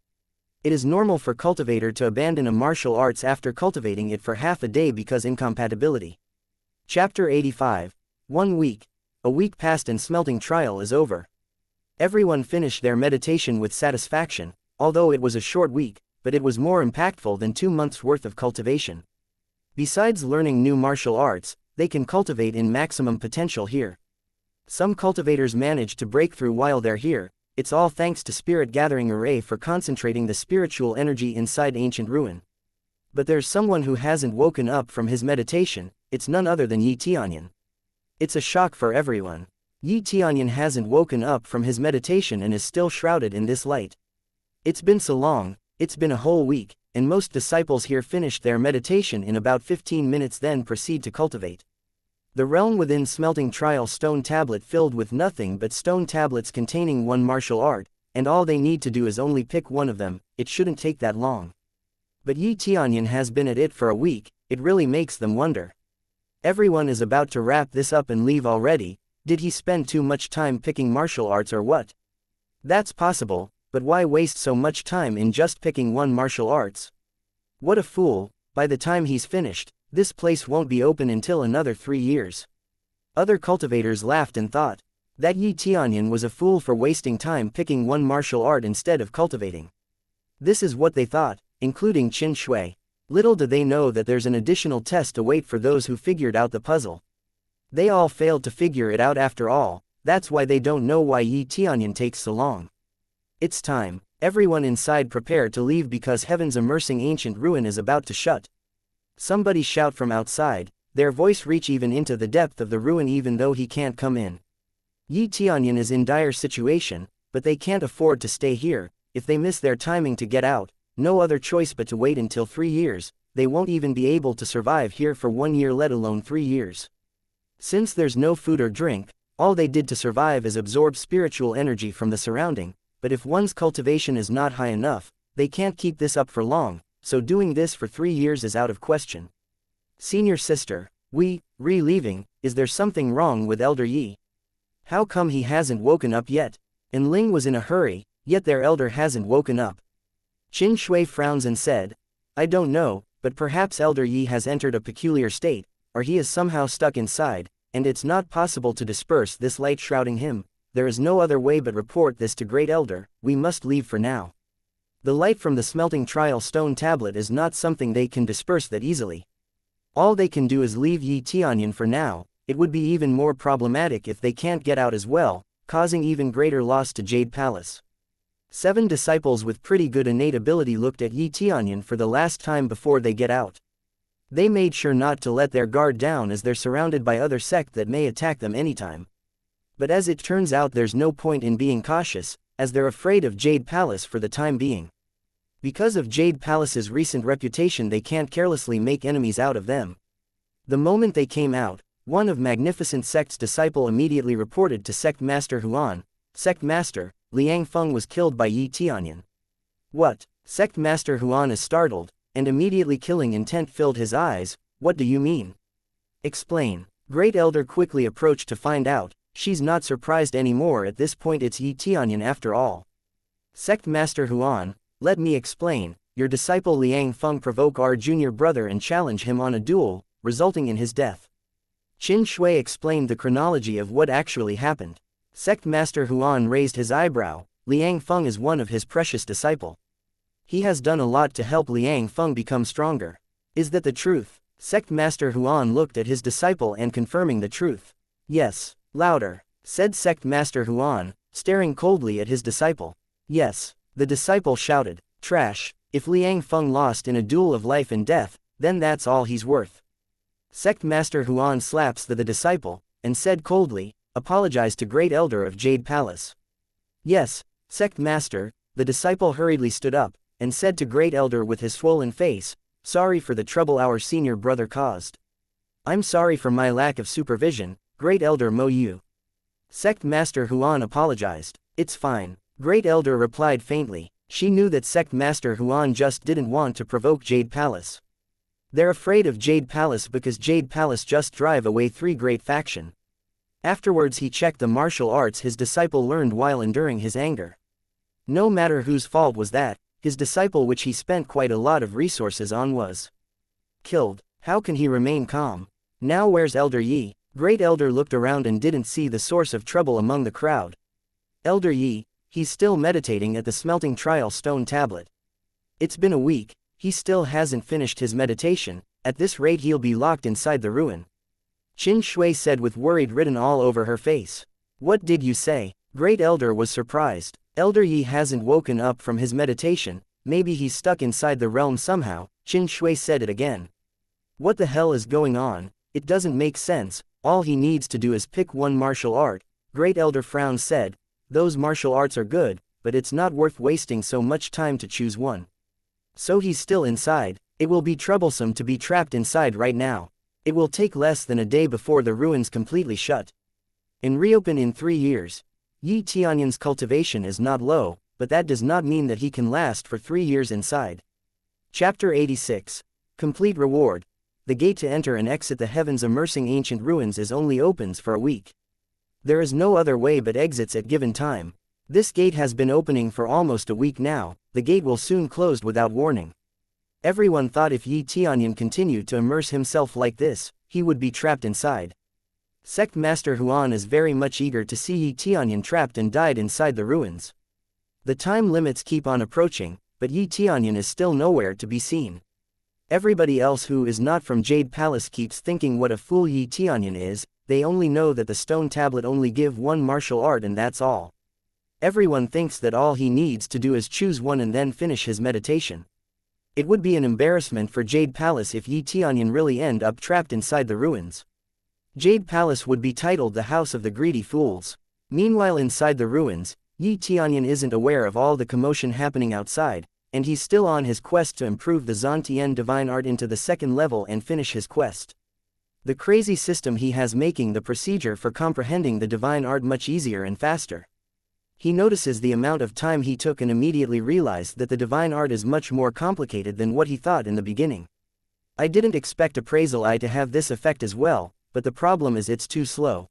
Speaker 1: It is normal for cultivator to abandon a martial arts after cultivating it for half a day because incompatibility." Chapter 85. 1 week. A week passed and smelting trial is over. Everyone finished their meditation with satisfaction, although it was a short week, but it was more impactful than 2 months' worth of cultivation. Besides learning new martial arts, they can cultivate in maximum potential here. Some cultivators manage to break through while they're here. It's all thanks to Spirit Gathering Array for concentrating the spiritual energy inside ancient ruin. But there's someone who hasn't woken up from his meditation. It's none other than Yi Tianyun. It's a shock for everyone. Yi Tianyun hasn't woken up from his meditation and is still shrouded in this light. It's been so long, it's been a whole week, and most disciples here finished their meditation in about 15 minutes then proceed to cultivate. The realm within smelting trial stone tablet filled with nothing but stone tablets containing one martial art, and all they need to do is only pick one of them. It shouldn't take that long. But Yi Tianyun has been at it for a week. It really makes them wonder. Everyone is about to wrap this up and leave already. Did he spend too much time picking martial arts or what? That's possible, but why waste so much time in just picking one martial arts? What a fool. By the time he's finished, this place won't be open until another 3 years. Other cultivators laughed and thought that Yi Tianyun was a fool for wasting time picking one martial art instead of cultivating. This is what they thought, including Qin Shui. Little did they know that there's an additional test to wait for those who figured out the puzzle. They all failed to figure it out after all. That's why they don't know why Yi Tianyun takes so long. It's time. Everyone inside prepare to leave because heaven's immersing ancient ruin is about to shut. Somebody shout from outside. Their voice reach even into the depth of the ruin even though he can't come in. Yi Tianyun is in dire situation, but they can't afford to stay here. If they miss their timing to get out, no other choice but to wait until 3 years. They won't even be able to survive here for 1 year, let alone 3 years. Since there's no food or drink, all they did to survive is absorb spiritual energy from the surrounding. But if one's cultivation is not high enough, they can't keep this up for long, so doing this for 3 years is out of question. Senior sister, leaving, is there something wrong with Elder Yi? How come he hasn't woken up yet? And Ling was in a hurry, yet their elder hasn't woken up. Qin Shui frowns and said, I don't know, but perhaps Elder Yi has entered a peculiar state, or he is somehow stuck inside, and it's not possible to disperse this light shrouding him. There is no other way but report this to Great Elder. We must leave for now. The light from the smelting trial stone tablet is not something they can disperse that easily. All they can do is leave Yi Tianyun for now. It would be even more problematic if they can't get out as well, causing even greater loss to Jade Palace. 7 disciples with pretty good innate ability looked at Yi Tianyun for the last time before they get out. They made sure not to let their guard down as they're surrounded by other sects that may attack them anytime. But as it turns out, there's no point in being cautious, as they're afraid of Jade Palace for the time being. Because of Jade Palace's recent reputation, they can't carelessly make enemies out of them. The moment they came out, one of Magnificent Sect's disciple immediately reported to Sect Master Huan. Sect Master, Liang Feng was killed by Yi Tianyun. What? Sect Master Huan is startled, and immediately killing intent filled his eyes. What do you mean? Explain. Great Elder quickly approached to find out. She's not surprised anymore at this point, it's Yi Tianyun after all. Sect Master Huan, let me explain. Your disciple Liang Feng provoked our junior brother and challenged him on a duel, resulting in his death. Qin Shui explained the chronology of what actually happened. Sect Master Huan raised his eyebrow. Liang Feng is one of his precious disciple. He has done a lot to help Liang Feng become stronger. Is that the truth? Sect Master Huan looked at his disciple and confirming the truth. Yes. Louder, said Sect Master Huan, staring coldly at his disciple. Yes. The disciple shouted. Trash. If Liang Feng lost in a duel of life and death, then that's all he's worth. Sect Master Huan slaps the disciple, and said coldly, apologize to Great Elder of Jade Palace. Yes, Sect Master, the disciple hurriedly stood up, and said to Great Elder with his swollen face, sorry for the trouble our senior brother caused. I'm sorry for my lack of supervision, Great Elder Mo Yu. Sect Master Huan apologized. It's fine. Great Elder replied faintly. She knew that Sect Master Huan just didn't want to provoke Jade Palace. They're afraid of Jade Palace because Jade Palace just drive away 3 great faction. Afterwards he checked the martial arts his disciple learned while enduring his anger. No matter whose fault was that, his disciple which he spent quite a lot of resources on was killed. How can he remain calm? Now where's Elder Yi? Great Elder looked around and didn't see the source of trouble among the crowd. Elder Yi, he's still meditating at the smelting trial stone tablet. It's been a week, he still hasn't finished his meditation, at this rate he'll be locked inside the ruin. Qin Shui said with worried written all over her face. What did you say? Great Elder was surprised. Elder Yi hasn't woken up from his meditation, maybe he's stuck inside the realm somehow. Qin Shui said it again. What the hell is going on? It doesn't make sense, all he needs to do is pick one martial art. Great Elder frowned said, those martial arts are good, but it's not worth wasting so much time to choose one. So he's still inside. It will be troublesome to be trapped inside right now. It will take less than a day before the ruins completely shut and reopen in 3 years. Yi Tianyun's cultivation is not low, but that does not mean that he can last for 3 years inside. Chapter 86. Complete Reward. The gate to enter and exit the heavens immersing ancient ruins is only opens for a week. There is no other way but exits at given time. This gate has been opening for almost a week now, the gate will soon close without warning. Everyone thought if Yi Tianyun continued to immerse himself like this, he would be trapped inside. Sect Master Huan is very much eager to see Yi Tianyun trapped and died inside the ruins. The time limits keep on approaching, but Yi Tianyun is still nowhere to be seen. Everybody else who is not from Jade Palace keeps thinking what a fool Yi Tianyun is, they only know that the stone tablet only give one martial art and that's all. Everyone thinks that all he needs to do is choose one and then finish his meditation. It would be an embarrassment for Jade Palace if Yi Tianyun really end up trapped inside the ruins. Jade Palace would be titled the House of the Greedy Fools. Meanwhile inside the ruins, Yi Tianyun isn't aware of all the commotion happening outside, and he's still on his quest to improve the Xuan Tian divine art into the 2nd level and finish his quest. The crazy system he has making the procedure for comprehending the divine art much easier and faster. He notices the amount of time he took and immediately realized that the divine art is much more complicated than what he thought in the beginning. I didn't expect Appraisal Eye to have this effect as well, but the problem is it's too slow.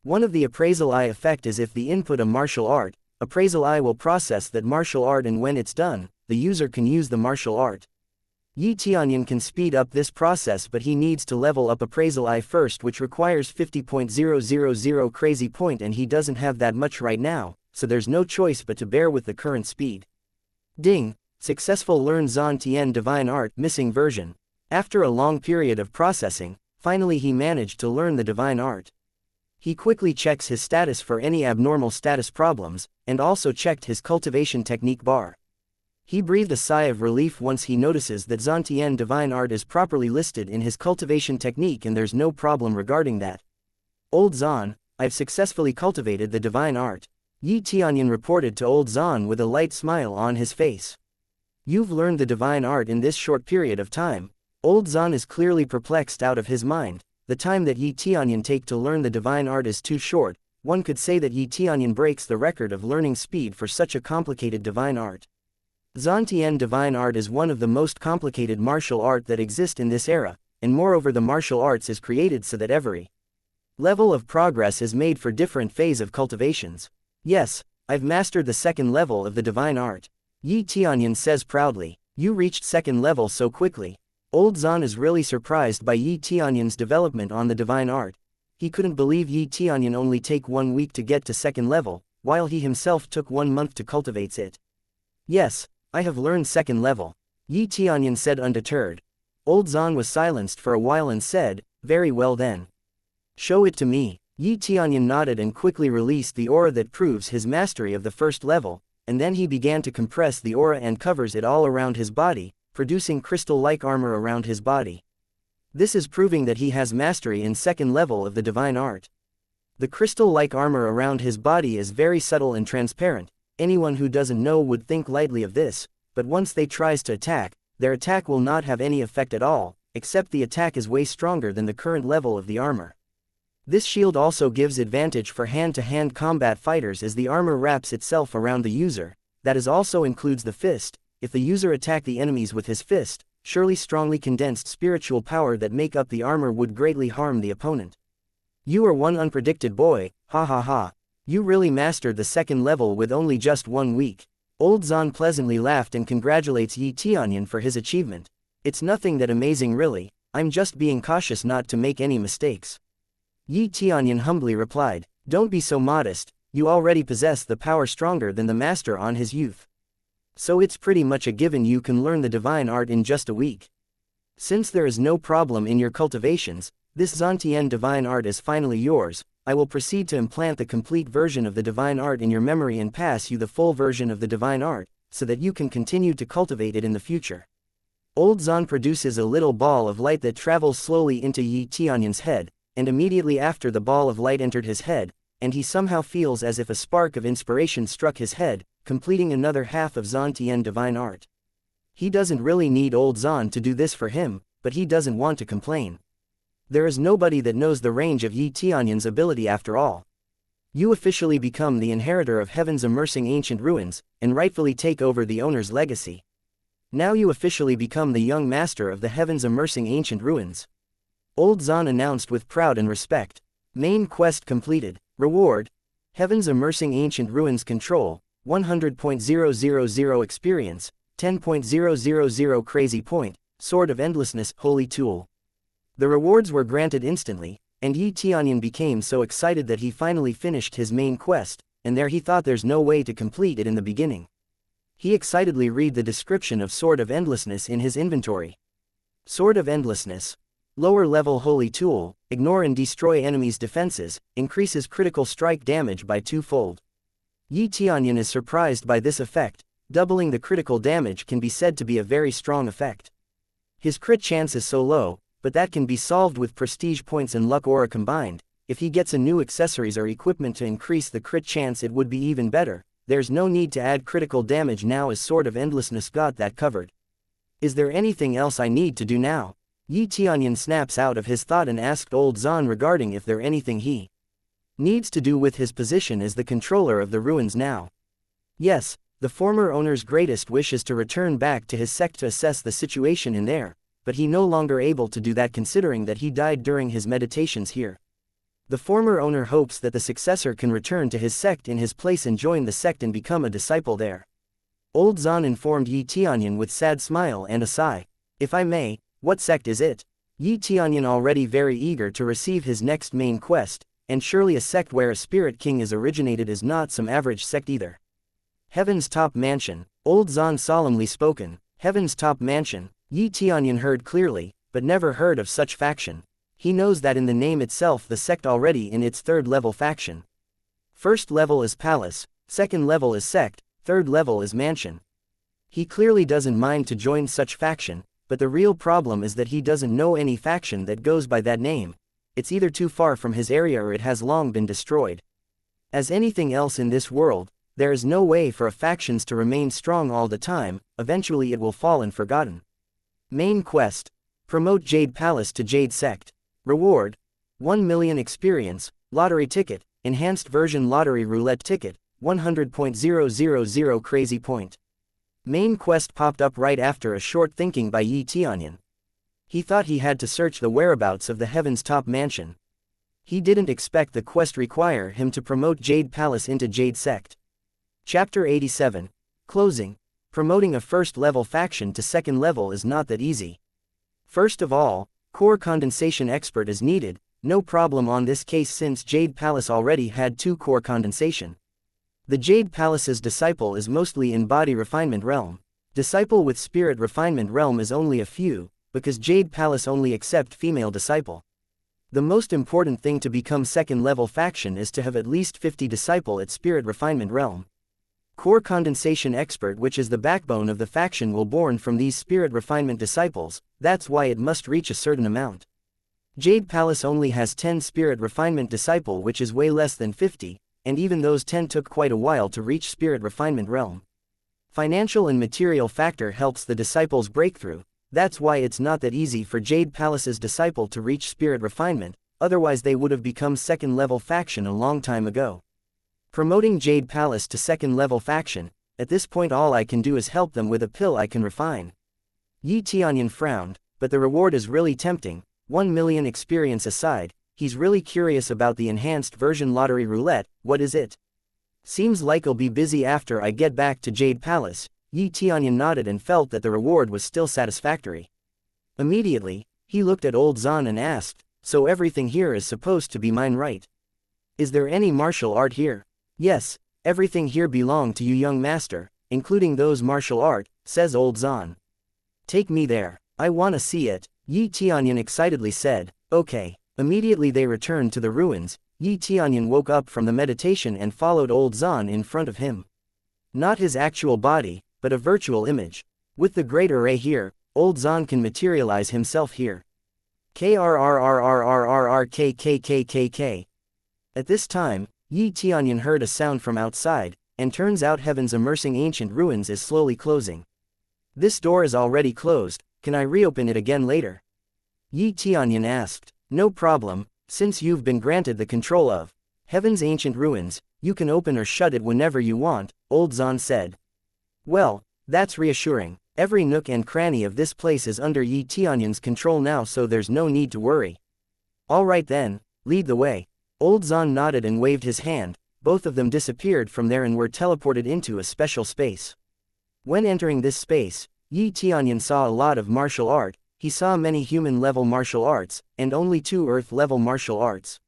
Speaker 1: One of the Appraisal Eye effect is if the input a martial art, Appraisal Eye will process that martial art and when it's done, the user can use the martial art. Yi Tianyun can speed up this process but he needs to level up Appraisal Eye first which requires 50.000 crazy point and he doesn't have that much right now. So there's no choice but to bear with the current speed. Ding! Successful learn Xuan Tian Divine Art missing version. After a long period of processing, finally he managed to learn the Divine Art. He quickly checks his status for any abnormal status problems, and also checked his cultivation technique bar. He breathed a sigh of relief once he notices that Xuan Tian Divine Art is properly listed in his cultivation technique and there's no problem regarding that. Old Xuan, I've successfully cultivated the Divine Art. Yi Tianyun reported to Old Xuan with a light smile on his face. You've learned the divine art in this short period of time. Old Xuan is clearly perplexed out of his mind. The time that Yi Tianyun take to learn the divine art is too short. One could say that Yi Tianyun breaks the record of learning speed for such a complicated divine art. Xuan Tian divine art is one of the most complicated martial art that exist in this era, and moreover the martial arts is created so that every level of progress is made for different phase of cultivations. Yes, I've mastered the 2nd level of the divine art. Yi Tianyun says proudly. You reached 2nd level so quickly. Old Zan is really surprised by Yi Tianyun's development on the divine art. He couldn't believe Yi Tianyun only take 1 week to get to second level, while he himself took 1 month to cultivate it. Yes, I have learned second level, Yi Tianyun said undeterred. Old Zan was silenced for a while and said, very well then. Show it to me. Yi Tianyun nodded and quickly released the aura that proves his mastery of the first level, and then he began to compress the aura and covers it all around his body, producing crystal-like armor around his body. This is proving that he has mastery in second level of the divine art. The crystal-like armor around his body is very subtle and transparent. Anyone who doesn't know would think lightly of this, but once they tries to attack, their attack will not have any effect at all, except the attack is way stronger than the current level of the armor. This shield also gives advantage for hand-to-hand combat fighters as the armor wraps itself around the user. That is also includes the fist. If the user attack the enemies with his fist, surely strongly condensed spiritual power that make up the armor would greatly harm the opponent. You are one unpredicted boy, ha ha ha. You really mastered the second level with only just 1 week. Old Zan pleasantly laughed and congratulates Yi Tianyun for his achievement. It's nothing that amazing really, I'm just being cautious not to make any mistakes. Yi Tianyun humbly replied, don't be so modest, you already possess the power stronger than the master on his youth. So it's pretty much a given you can learn the divine art in just a week. Since there is no problem in your cultivations, this Xuan Tian divine art is finally yours. I will proceed to implant the complete version of the divine art in your memory and pass you the full version of the divine art, so that you can continue to cultivate it in the future. Old Zan produces a little ball of light that travels slowly into Yi Tianyun's head, and immediately after the ball of light entered his head, and he somehow feels as if a spark of inspiration struck his head, completing another half of Xuan Tian divine art. He doesn't really need Old Zan to do this for him, but he doesn't want to complain. There is nobody that knows the range of Yi Tianyun's ability after all. You officially become the inheritor of heaven's immersing ancient ruins, and rightfully take over the owner's legacy. Now you officially become the young master of the heavens immersing ancient ruins. Old Zan announced with proud and respect. Main quest completed. Reward: Heavens Immersing Ancient Ruins Control, 100.000 experience, 10.000 crazy point, Sword of Endlessness, Holy Tool. The rewards were granted instantly, and Yi Tianyun became so excited that he finally finished his main quest, and there he thought there's no way to complete it in the beginning. He excitedly read the description of Sword of Endlessness in his inventory. Sword of Endlessness. Lower level holy tool, ignore and destroy enemies' defenses, increases critical strike damage by 2-fold. Yi Tianyun is surprised by this effect. Doubling the critical damage can be said to be a very strong effect. His crit chance is so low, but that can be solved with prestige points and luck aura combined. If he gets a new accessories or equipment to increase the crit chance, it would be even better. There's no need to add critical damage now as Sword of Endlessness got that covered. Is there anything else I need to do now? Yi Tianyun snaps out of his thought and asked Old Zan regarding if there anything he needs to do with his position as the controller of the ruins now. Yes, the former owner's greatest wish is to return back to his sect to assess the situation in there, but he no longer able to do that considering that he died during his meditations here. The former owner hopes that the successor can return to his sect in his place and join the sect and become a disciple there. Old Zan informed Yi Tianyun with sad smile and a sigh. If I may, what sect is it? Yi Tianyun already very eager to receive his next main quest, and surely a sect where a spirit king is originated is not some average sect either. Heaven's Top Mansion. Old Zan solemnly spoken. Heaven's Top Mansion. Yi Tianyun heard clearly, but never heard of such faction. He knows that in the name itself the sect already in its third level faction. First level is palace, second level is sect, third level is mansion. He clearly doesn't mind to join such faction, but the real problem is that he doesn't know any faction that goes by that name. It's either too far from his area or it has long been destroyed. As anything else in this world, there is no way for factions to remain strong all the time, eventually it will fall and forgotten. Main quest. Promote Jade Palace to Jade Sect. Reward: 1 million experience, lottery ticket, enhanced version lottery roulette ticket, 100.000 crazy point. Main quest popped up right after a short thinking by Yi Tianyun. He thought he had to search the whereabouts of the Heaven's Top Mansion. He didn't expect the quest require him to promote Jade Palace into Jade Sect. Chapter 87. Closing. Promoting a first level faction to second level is not that easy. First of all, core condensation expert is needed, no problem on this case since Jade Palace already had 2 core condensation. The Jade Palace's disciple is mostly in body refinement realm. Disciple with spirit refinement realm is only a few, because Jade Palace only accept female disciple. The most important thing to become second level faction is to have at least 50 disciple at spirit refinement realm. Core condensation expert, which is the backbone of the faction, will born from these spirit refinement disciples, that's why it must reach a certain amount. Jade Palace only has 10 spirit refinement disciple, which is way less than 50, and even those 10 took quite a while to reach spirit refinement realm. Financial and material factor helps the disciples breakthrough, that's why it's not that easy for Jade Palace's disciple to reach spirit refinement, otherwise they would have become second level faction a long time ago. Promoting Jade Palace to second level faction, at this point all I can do is help them with a pill I can refine. Tianyun frowned, but the reward is really tempting. 1 million experience aside, he's really curious about the enhanced version lottery roulette. What is it? Seems like I'll be busy after I get back to Jade Palace. Tianyun nodded and felt that the reward was still satisfactory. Immediately, he looked at old Zan and asked, so everything here is supposed to be mine, right? Is there any martial art here? Yes, everything here belong to you, young master, including those martial art, says old Zan. Take me there, I wanna see it, Tianyun excitedly said. Okay. Immediately they returned to the ruins. Tianyun woke up from the meditation and followed old Zan in front of him. Not his actual body, but a virtual image. With the great array here, old Zan can materialize himself here. KRRRRRRRKKKKK. At this time, Tianyun heard a sound from outside, and turns out heaven's immersing ancient ruins is slowly closing. This door is already closed, can I reopen it again later? Tianyun asked. No problem, since you've been granted the control of heaven's ancient ruins, you can open or shut it whenever you want, old Zan said. Well, that's reassuring. Every nook and cranny of this place is under Tianyun's control now, so there's no need to worry. Alright then, lead the way. Old Zan nodded and waved his hand. Both of them disappeared from there and were teleported into a special space. When entering this space, Tianyun saw a lot of martial art. He saw many human-level martial arts, and only 2 earth-level martial arts.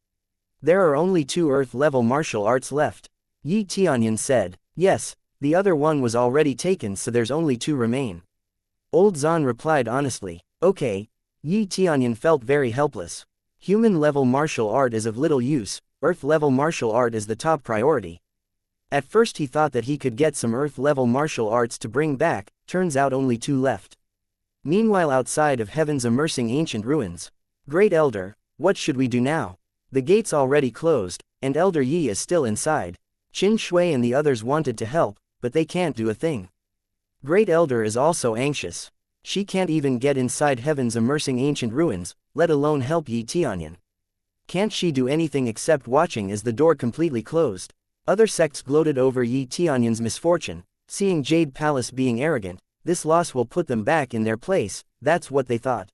Speaker 1: There are only 2 earth-level martial arts left. Tianyun said. Yes, the other one was already taken, so there's only 2 remain. Old Zan replied honestly. Okay. Tianyun felt very helpless. Human-level martial art is of little use, earth-level martial art is the top priority. At first he thought that he could get some earth-level martial arts to bring back, turns out only 2 left. Meanwhile, outside of heaven's immersing ancient ruins. Great Elder, what should we do now? The gate's already closed, and Elder Yi is still inside. Qin Shui and the others wanted to help, but they can't do a thing. Great Elder is also anxious. She can't even get inside heaven's immersing ancient ruins, let alone help Tianyun. Can't she do anything except watching as the door completely closed? Other sects gloated over Tianyun's misfortune, seeing Jade Palace being arrogant. This loss will put them back in their place, that's what they thought.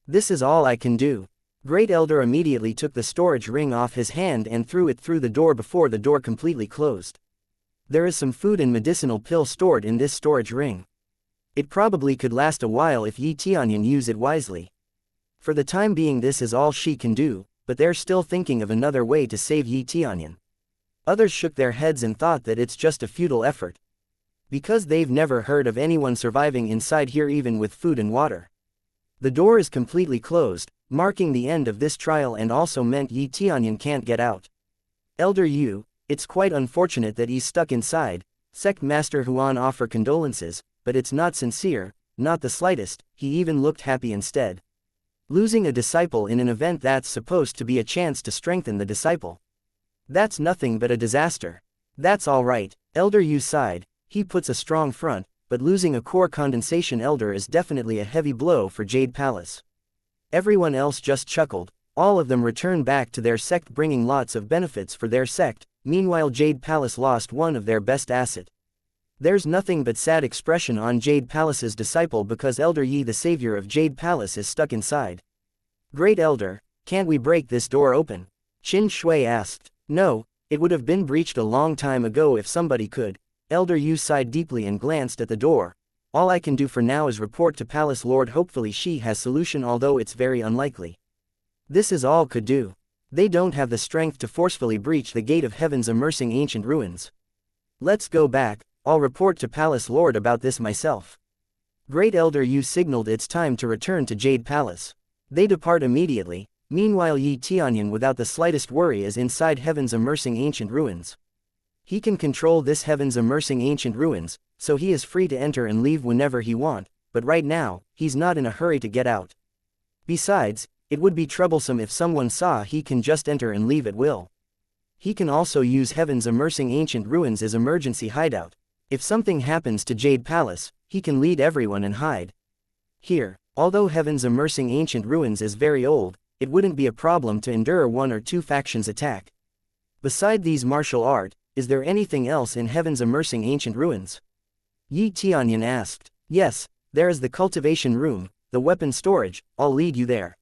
Speaker 1: This is all I can do. Great Elder immediately took the storage ring off his hand and threw it through the door before the door completely closed. There is some food and medicinal pill stored in this storage ring. It probably could last a while if Tianyun use it wisely. For the time being this is all she can do, but they're still thinking of another way to save Tianyun. Others shook their heads and thought that it's just a futile effort. Because they've never heard of anyone surviving inside here even with food and water. The door is completely closed, marking the end of this trial and also meant Tianyun can't get out. Elder Yu, it's quite unfortunate that he's stuck inside. Sect Master Huan offer condolences, but it's not sincere, not the slightest. He even looked happy instead. Losing a disciple in an event that's supposed to be a chance to strengthen the disciple. That's nothing but a disaster. That's alright, Elder Yu sighed. He puts a strong front, but losing a core condensation elder is definitely a heavy blow for Jade Palace. Everyone else just chuckled. All of them returned back to their sect, bringing lots of benefits for their sect. Meanwhile, Jade Palace lost one of their best asset. There's nothing but sad expression on Jade Palace's disciple because Elder Yi, the savior of Jade Palace, is stuck inside. Great Elder, can't we break this door open? Qin Shui asked. No, it would have been breached a long time ago if somebody could. Elder Yu sighed deeply and glanced at the door. All I can do for now is report to Palace Lord. Hopefully she has solution, although it's very unlikely. This is all could do. They don't have the strength to forcefully breach the gate of heaven's immersing ancient ruins. Let's go back, I'll report to Palace Lord about this myself. Great Elder Yu signaled it's time to return to Jade Palace. They depart immediately. Meanwhile Tianyun without the slightest worry is inside heaven's immersing ancient ruins. He can control this heaven's immersing ancient ruins, so he is free to enter and leave whenever he want, but right now, he's not in a hurry to get out. Besides, it would be troublesome if someone saw he can just enter and leave at will. He can also use heaven's immersing ancient ruins as emergency hideout. If something happens to Jade Palace, he can lead everyone and hide. Here, although heaven's immersing ancient ruins is very old, it wouldn't be a problem to endure one or two factions' attack. Beside these martial art, is there anything else in heaven's immersing ancient ruins? Tianyun asked. Yes, there is the cultivation room, the weapon storage, I'll lead you there.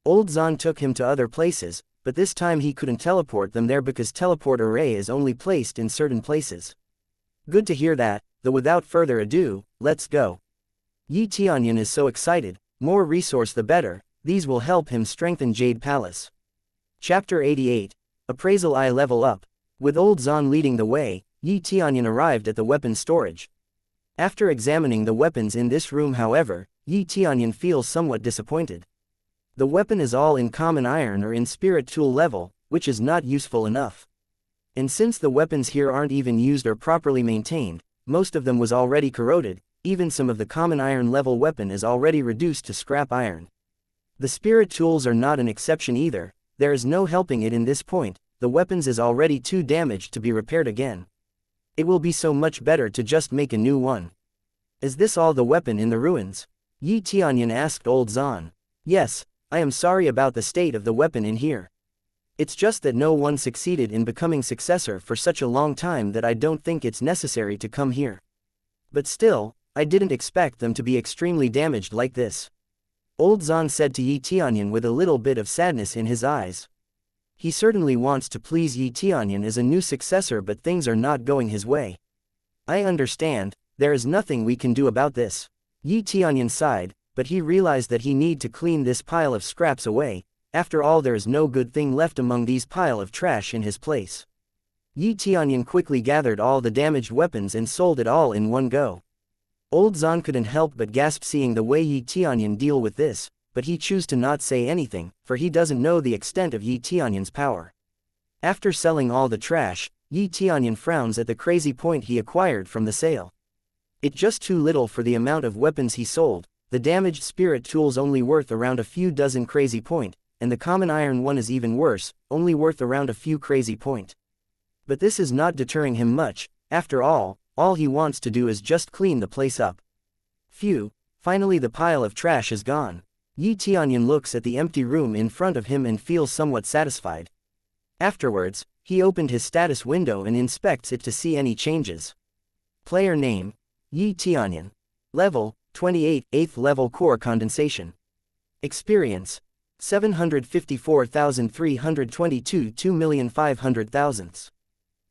Speaker 1: Old Zan took him to other places, but this time he couldn't teleport them there because teleport array is only placed in certain places. Good to hear that, though without further ado, let's go. Tianyun is so excited, more resource the better, these will help him strengthen Jade Palace. Chapter 88, Appraisal Eye Level Up. With Old Zan leading the way, Tianyun arrived at the weapon storage. After examining the weapons in this room however, Tianyun feels somewhat disappointed. The weapon is all in common iron or in spirit tool level, which is not useful enough. And since the weapons here aren't even used or properly maintained, most of them was already corroded, even some of the common iron level weapon is already reduced to scrap iron. The spirit tools are not an exception either, there is no helping it in this point, the weapons is already too damaged to be repaired again. It will be so much better to just make a new one. Is this all the weapon in the ruins? Tianyun asked Old Zan. Yes, I am sorry about the state of the weapon in here. It's just that no one succeeded in becoming successor for such a long time that I don't think it's necessary to come here. But still, I didn't expect them to be extremely damaged like this. Old Zan said to Tianyun with a little bit of sadness in his eyes. He certainly wants to please Tianyun as a new successor, but things are not going his way. I understand, there is nothing we can do about this. Tianyun sighed, but he realized that he need to clean this pile of scraps away, after all there is no good thing left among these pile of trash in his place. Tianyun quickly gathered all the damaged weapons and sold it all in one go. Old Zan couldn't help but gasp seeing the way Tianyun deal with this, but he chose to not say anything, for he doesn't know the extent of Tianyun's power. After selling all the trash, Tianyun frowns at the crazy point he acquired from the sale. It's just too little for the amount of weapons he sold, the damaged spirit tool's only worth around a few dozen crazy point, and the common iron one is even worse, only worth around a few crazy point. But this is not deterring him much, after all he wants to do is just clean the place up. Phew, finally the pile of trash is gone. Tianyun looks at the empty room in front of him and feels somewhat satisfied. Afterwards, he opened his status window and inspects it to see any changes. Player name, Tianyun. Level, 28, 8th level core condensation. Experience, 754,322 2,500,000.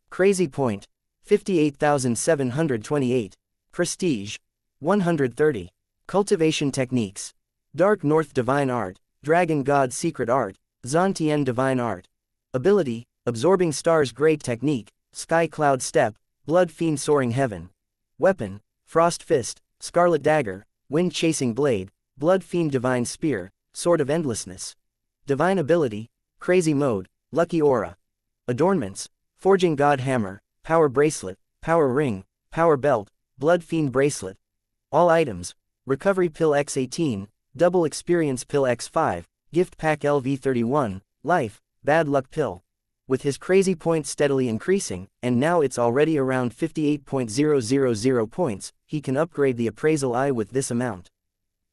Speaker 1: Crazy point, 58,728. Prestige, 130. Cultivation techniques. Dark North Divine Art, Dragon God Secret Art, Xuan Tian Divine Art. Ability, Absorbing Stars Great Technique, Sky Cloud Step, Blood Fiend Soaring Heaven. Weapon, Frost Fist, Scarlet Dagger, Wind Chasing Blade, Blood Fiend Divine Spear, Sword of Endlessness. Divine Ability, Crazy Mode, Lucky Aura. Adornments, Forging God Hammer, Power Bracelet, Power Ring, Power Belt, Blood Fiend Bracelet. All items, Recovery Pill X18, Double Experience Pill X5, Gift Pack LV31, Life, Bad Luck Pill. With his crazy points steadily increasing, and now it's already around 58.000 points, he can upgrade the appraisal eye with this amount.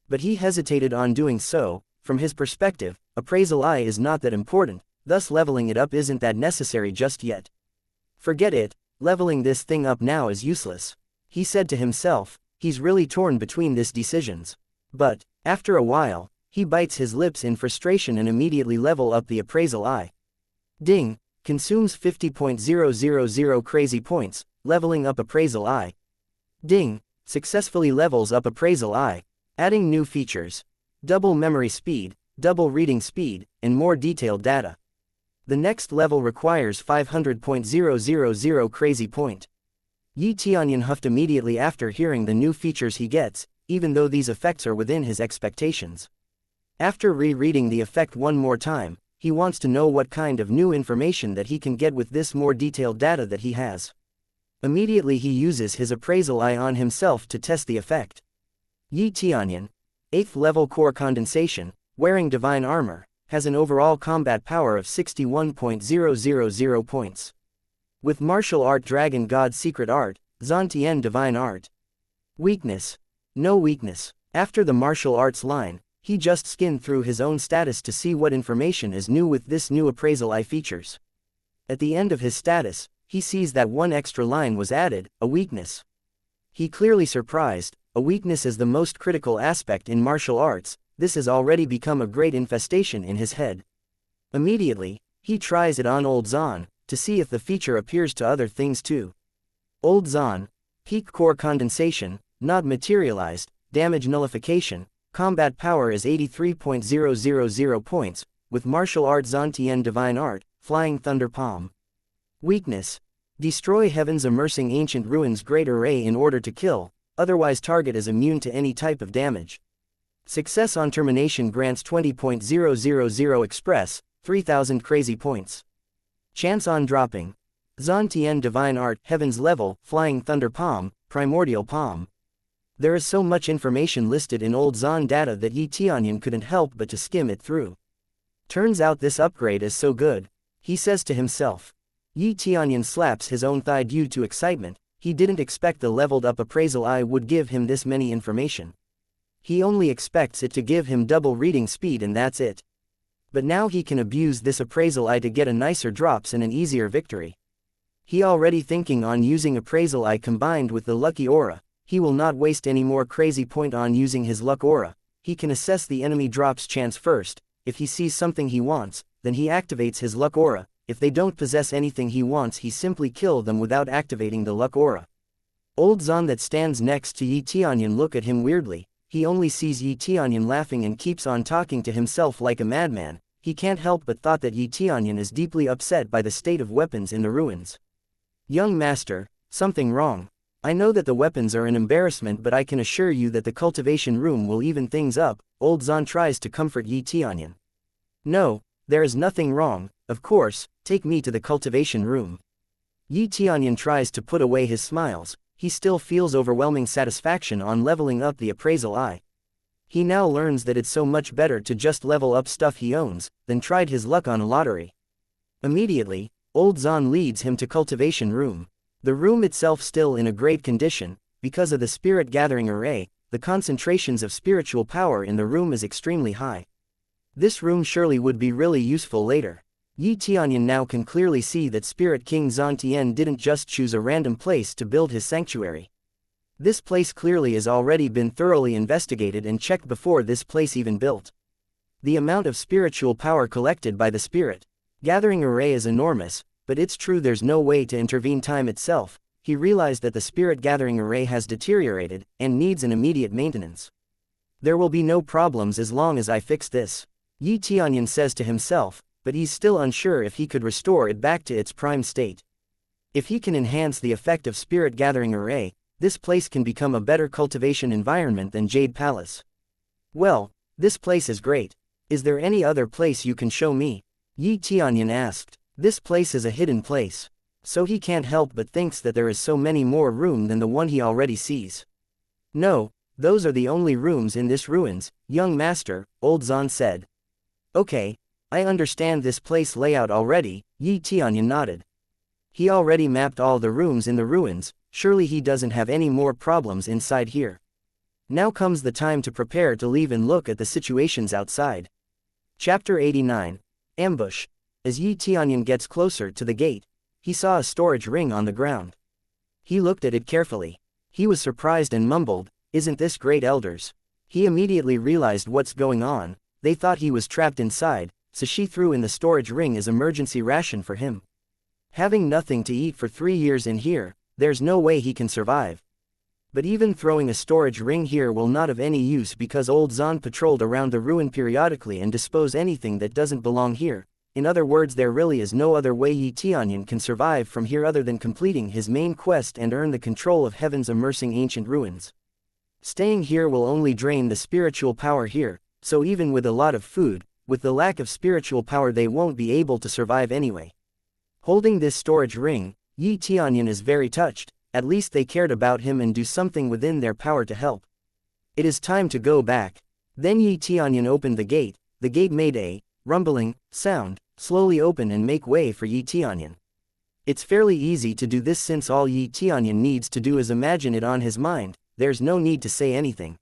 Speaker 1: But he hesitated on doing so. From his perspective, appraisal eye is not that important, thus leveling it up isn't that necessary just yet. Forget it, leveling this thing up now is useless. He said to himself, he's really torn between these decisions. But, after a while, he bites his lips in frustration and immediately level up the appraisal eye. Ding, consumes 50.000 crazy points, leveling up appraisal eye. Ding, Successfully levels up appraisal eye, adding new features. Double memory speed, double reading speed, and more detailed data. The next level requires 500.000 crazy point. Tianyun huffed immediately after hearing the new features he gets, even though these effects are within his expectations. After rereading the effect one more time, he wants to know what kind of new information that he can get with this more detailed data that he has. Immediately he uses his appraisal eye on himself to test the effect. Tianyun, 8th level core condensation, wearing divine armor, has an overall combat power of 61.000 points. With martial art Dragon God Secret Art, Xuan Tian Divine Art. Weakness. No weakness. After the martial arts line, he just skinned through his own status to see what information is new with this new appraisal eye features. At the end of his status, he sees that one extra line was added, a weakness. He clearly surprised, a weakness is the most critical aspect in martial arts, this has already become a great infestation in his head. Immediately, he tries it on Old Xuan, to see if the feature appears to other things too. Old Xuan, peak core condensation, not materialized, damage nullification, combat power is 83.000 points, with martial art Xuan Tian Divine Art, Flying Thunder Palm. Weakness. Destroy heaven's immersing ancient ruins great array in order to kill, otherwise target is immune to any type of damage. Success on termination grants 20.000 express, 3000 crazy points. Chance on dropping. Xuan Tian Divine Art, Heaven's Level, Flying Thunder Palm, Primordial Palm. There is so much information listed in Old Xuan data that Tianyun couldn't help but to skim it through. Turns out this upgrade is so good, he says to himself. Tianyun slaps his own thigh due to excitement, he didn't expect the leveled up appraisal eye would give him this many information. He only expects it to give him double reading speed and that's it. But now he can abuse this appraisal eye to get a nicer drops and an easier victory. He already thinking on using appraisal eye combined with the lucky aura, he will not waste any more crazy point on using his luck aura, he can assess the enemy drops chance first, if he sees something he wants, then he activates his luck aura, if they don't possess anything he wants he simply kill them without activating the luck aura. Old Xuan that stands next to Tianyun look at him weirdly. He only sees Tianyun laughing and keeps on talking to himself like a madman. He can't help but thought that Tianyun is deeply upset by the state of weapons in the ruins. Young master, something wrong. I know that the weapons are an embarrassment but I can assure you that the cultivation room will even things up. Old Xuan tries to comfort Tianyun. No, there is nothing wrong, of course, take me to the cultivation room. Tianyun tries to put away his smiles. He still feels overwhelming satisfaction on leveling up the appraisal eye. He now learns that it's so much better to just level up stuff he owns, than tried his luck on a lottery. Immediately, Old Xuan leads him to cultivation room. The room itself still in a great condition, because of the spirit gathering array, the concentrations of spiritual power in the room is extremely high. This room surely would be really useful later. Tianyun now can clearly see that Spirit King Xuan Tian didn't just choose a random place to build his sanctuary. This place clearly has already been thoroughly investigated and checked before this place even built. The amount of spiritual power collected by the spirit gathering array is enormous, but it's true there's no way to intervene time itself. He realized that the spirit gathering array has deteriorated and needs an immediate maintenance. There will be no problems as long as I fix this, Tianyun says to himself. But he's still unsure if he could restore it back to its prime state. If he can enhance the effect of Spirit Gathering Array, this place can become a better cultivation environment than Jade Palace. Well, this place is great. Is there any other place you can show me? Tianyun asked. This place is a hidden place. So he can't help but thinks that there is so many more room than the one he already sees. No, those are the only rooms in this ruins, young master, Old Xuan said. Okay. I understand this place layout already, Tianyun nodded. He already mapped all the rooms in the ruins, surely he doesn't have any more problems inside here. Now comes the time to prepare to leave and look at the situations outside. Chapter 89. Ambush. As Tianyun gets closer to the gate, he saw a storage ring on the ground. He looked at it carefully. He was surprised and mumbled, "Isn't this great, elders?" He immediately realized what's going on. They thought he was trapped inside, so she threw in the storage ring as emergency ration for him. Having nothing to eat for 3 years in here, there's no way he can survive. But even throwing a storage ring here will not of any use because old Zan patrolled around the ruin periodically and dispose anything that doesn't belong here. In other words, there really is no other way Yi Tianyun can survive from here other than completing his main quest and earn the control of heaven's immersing ancient ruins. Staying here will only drain the spiritual power here, so even with a lot of food, with the lack of spiritual power they won't be able to survive anyway. Holding this storage ring, Yi Tianyun is very touched. At least they cared about him and do something within their power to help. It is time to go back. Then Yi Tianyun opened the gate made a rumbling sound, slowly open and make way for Yi Tianyun. It's fairly easy to do this since all Yi Tianyun needs to do is imagine it on his mind, there's no need to say anything.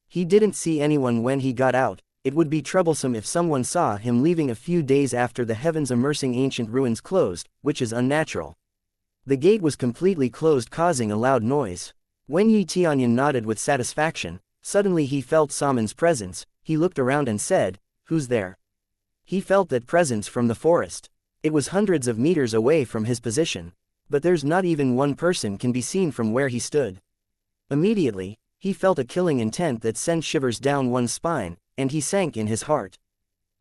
Speaker 1: He didn't see anyone when he got out, it would be troublesome if someone saw him leaving a few days after the heavens immersing ancient ruins closed, which is unnatural. The gate was completely closed, causing a loud noise. When Yi Tianyun nodded with satisfaction, suddenly he felt Saman's presence. He looked around and said, "Who's there?" He felt that presence from the forest. It was hundreds of meters away from his position, but there's not even one person can be seen from where he stood. Immediately, he felt a killing intent that sent shivers down one's spine, and he sank in his heart.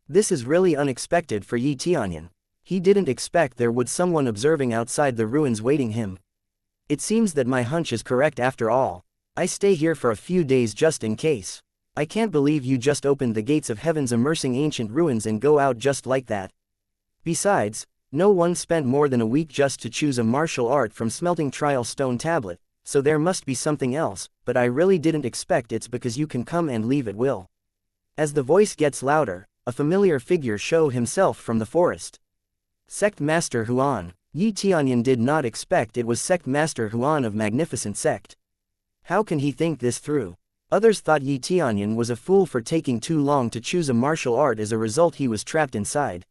Speaker 1: This is really unexpected for Yi Tianyun. He didn't expect there would someone observing outside the ruins waiting him. It seems that my hunch is correct after all. I stay here for a few days just in case. I can't believe you just opened the gates of heaven's immersing ancient ruins and go out just like that. Besides, no one spent more than a week just to choose a martial art from smelting trial stone tablet, so there must be something else, but I really didn't expect it's because you can come and leave at will. As the voice gets louder, a familiar figure shows himself from the forest. Sect Master Huan. Yi Tianyun did not expect it was Sect Master Huan of Magnificent Sect. How can he think this through? Others thought Yi Tianyun was a fool for taking too long to choose a martial art. As a result, he was trapped inside.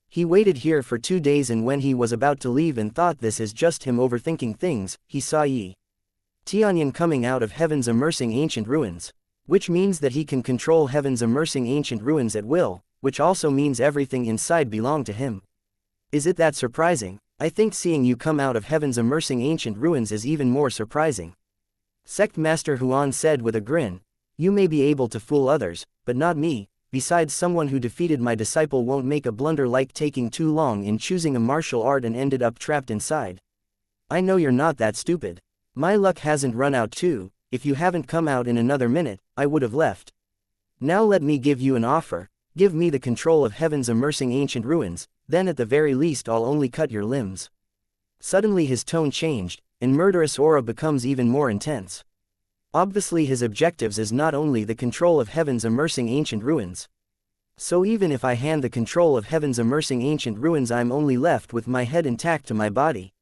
Speaker 1: He waited here for 2 days, and when he was about to leave and thought this is just him overthinking things, he saw Yi Tianyun coming out of heaven's immersing ancient ruins. Which means that he can control heaven's immersing ancient ruins at will, which also means everything inside belonged to him. Is it that surprising? I think seeing you come out of heaven's immersing ancient ruins is even more surprising. Sect Master Huan said with a grin. You may be able to fool others, but not me. Besides, someone who defeated my disciple won't make a blunder like taking too long in choosing a martial art and ended up trapped inside. I know you're not that stupid. My luck hasn't run out too. If you haven't come out in another minute, I would have left. Now let me give you an offer. Give me the control of heaven's immersing ancient ruins, then at the very least I'll only cut your limbs. Suddenly his tone changed, and murderous aura becomes even more intense. Obviously his objectives is not only the control of heaven's immersing ancient ruins. So even if I hand the control of heaven's immersing ancient ruins, I'm only left with my head intact to my body.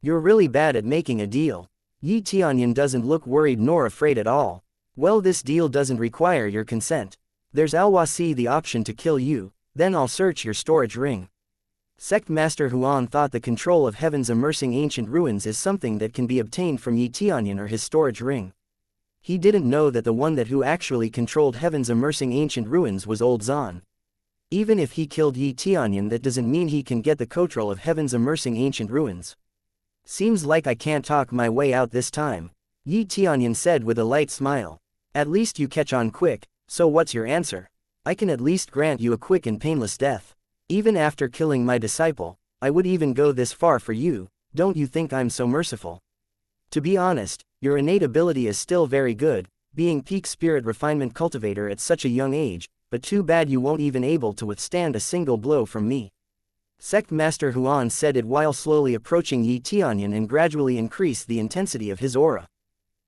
Speaker 1: You're really bad at making a deal. Yi Tianyun doesn't look worried nor afraid at all. Well, this deal doesn't require your consent. There's always the option to kill you, then I'll search your storage ring. Sect Master Huan thought the control of heaven's immersing ancient ruins is something that can be obtained from Yi Tianyun or his storage ring. He didn't know that the one that who actually controlled heaven's immersing ancient ruins was old Zan. Even if he killed Yi Tianyun, that doesn't mean he can get the control of heaven's immersing ancient ruins. Seems like I can't talk my way out this time, Yi Tianyun said with a light smile. At least you catch on quick, so what's your answer? I can at least grant you a quick and painless death. Even after killing my disciple, I would even go this far for you. Don't you think I'm so merciful? To be honest, your innate ability is still very good, being peak spirit refinement cultivator at such a young age, but too bad you won't even able to withstand a single blow from me. Sect Master Huan said it while slowly approaching Yi Tianyun and gradually increased the intensity of his aura.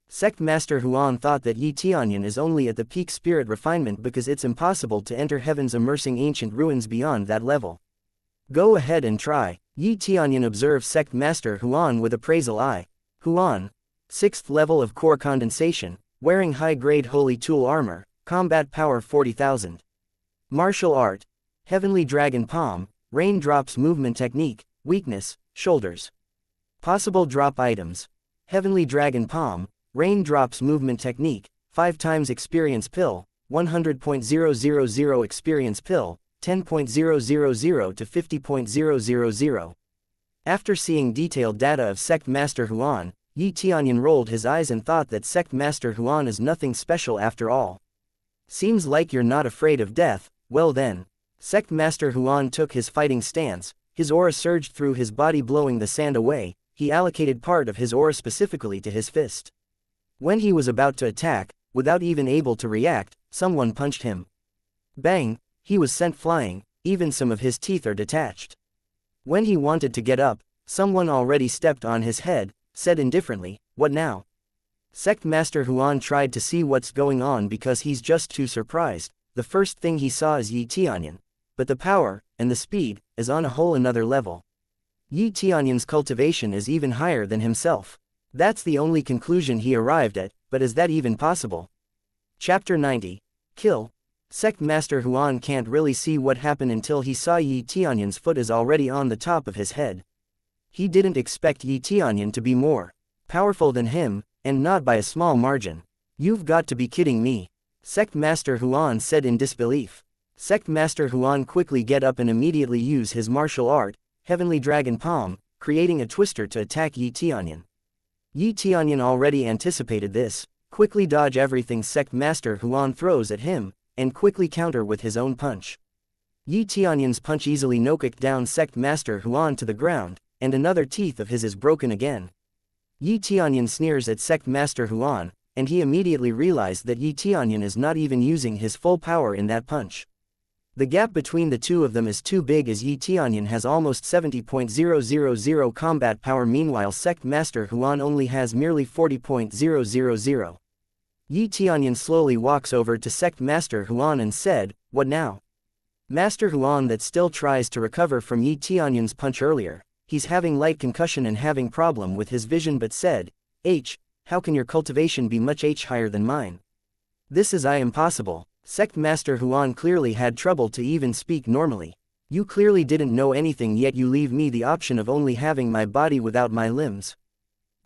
Speaker 1: Sect Master Huan thought that Yi Tianyun is only at the peak spirit refinement because it's impossible to enter heaven's immersing ancient ruins beyond that level. Go ahead and try. Yi Tianyun observed Sect Master Huan with appraisal eye. Huan, 6th level of core condensation, wearing high-grade holy tool armor, combat power 40,000. Martial art, Heavenly Dragon Palm, raindrops movement technique, weakness, shoulders. Possible drop items, Heavenly Dragon Palm, raindrops movement technique, 5 times experience pill, 100.000 experience pill, 10.000 to 50.000. After seeing detailed data of Sect Master Huan, Yi Tianyun rolled his eyes and thought that Sect Master Huan is nothing special after all. Seems like you're not afraid of death, well then. Sect Master Huan took his fighting stance, his aura surged through his body blowing the sand away, he allocated part of his aura specifically to his fist. When he was about to attack, without even able to react, someone punched him. Bang, he was sent flying, even some of his teeth are detached. When he wanted to get up, someone already stepped on his head, said indifferently, "What now?" Sect Master Huan tried to see what's going on because he's just too surprised. The first thing he saw is Yi Tianyun. But the power, and the speed, is on a whole another level. Yi Tianyun's cultivation is even higher than himself. That's the only conclusion he arrived at, but is that even possible? Chapter 90. Kill. Sect Master Huan can't really see what happened until he saw Yi Tianyun's foot is already on the top of his head. He didn't expect Yi Tianyun to be more powerful than him, and not by a small margin. You've got to be kidding me. Sect Master Huan said in disbelief. Sect Master Huan quickly get up and immediately use his martial art, Heavenly Dragon Palm, creating a twister to attack Yi Tianyun. Yi Tianyun already anticipated this, quickly dodge everything Sect Master Huan throws at him, and quickly counter with his own punch. Yi Tianyun's punch easily knocked down Sect Master Huan to the ground, and another teeth of his is broken again. Yi Tianyun sneers at Sect Master Huan, and he immediately realized that Yi Tianyun is not even using his full power in that punch. The gap between the two of them is too big as Yi Tianyun has almost 70.000 combat power, meanwhile Sect Master Huan only has merely 40.000. Yi Tianyun slowly walks over to Sect Master Huan and said, "What now?" Master Huan that still tries to recover from Yi Tianyun's punch earlier. He's having light concussion and having problem with his vision but said, how can your cultivation be much higher than mine? This is impossible. Sect Master Huan clearly had trouble to even speak normally. You clearly didn't know anything yet you leave me the option of only having my body without my limbs.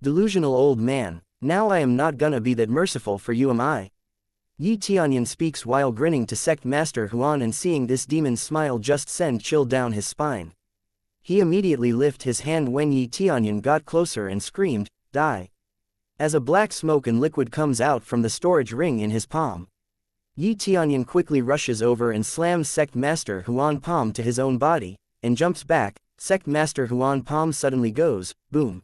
Speaker 1: Delusional old man, now I am not gonna be that merciful for you, am I? Yi Tianyun speaks while grinning to Sect Master Huan, and seeing this demon's smile just send chill down his spine. He immediately lifted his hand when Yi Tianyun got closer and screamed, "Die!" As a black smoke and liquid comes out from the storage ring in his palm. Yi Tianyun quickly rushes over and slams Sect Master Huan palm to his own body, and jumps back. Sect Master Huan palm suddenly goes, boom.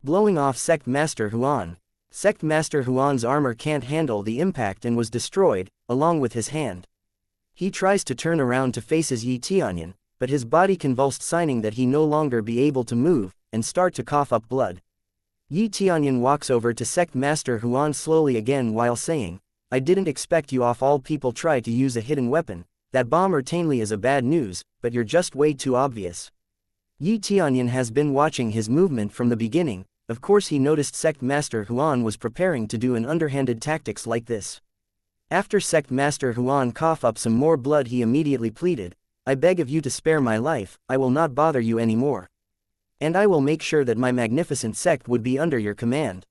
Speaker 1: Blowing off Sect Master Huan. Sect Master Huan's armor can't handle the impact and was destroyed, along with his hand. He tries to turn around to face Yi Tianyun, but his body convulsed, signing that he no longer be able to move, and start to cough up blood. Yi Tianyun walks over to Sect Master Huan slowly again while saying, "I didn't expect you of all people try to use a hidden weapon. That bomb routinely is a bad news, but you're just way too obvious." Yi Tianyun has been watching his movement from the beginning. Of course he noticed Sect Master Huan was preparing to do an underhanded tactics like this. After Sect Master Huan cough up some more blood, he immediately pleaded, "I beg of you to spare my life, I will not bother you anymore. And I will make sure that my magnificent sect would be under your command."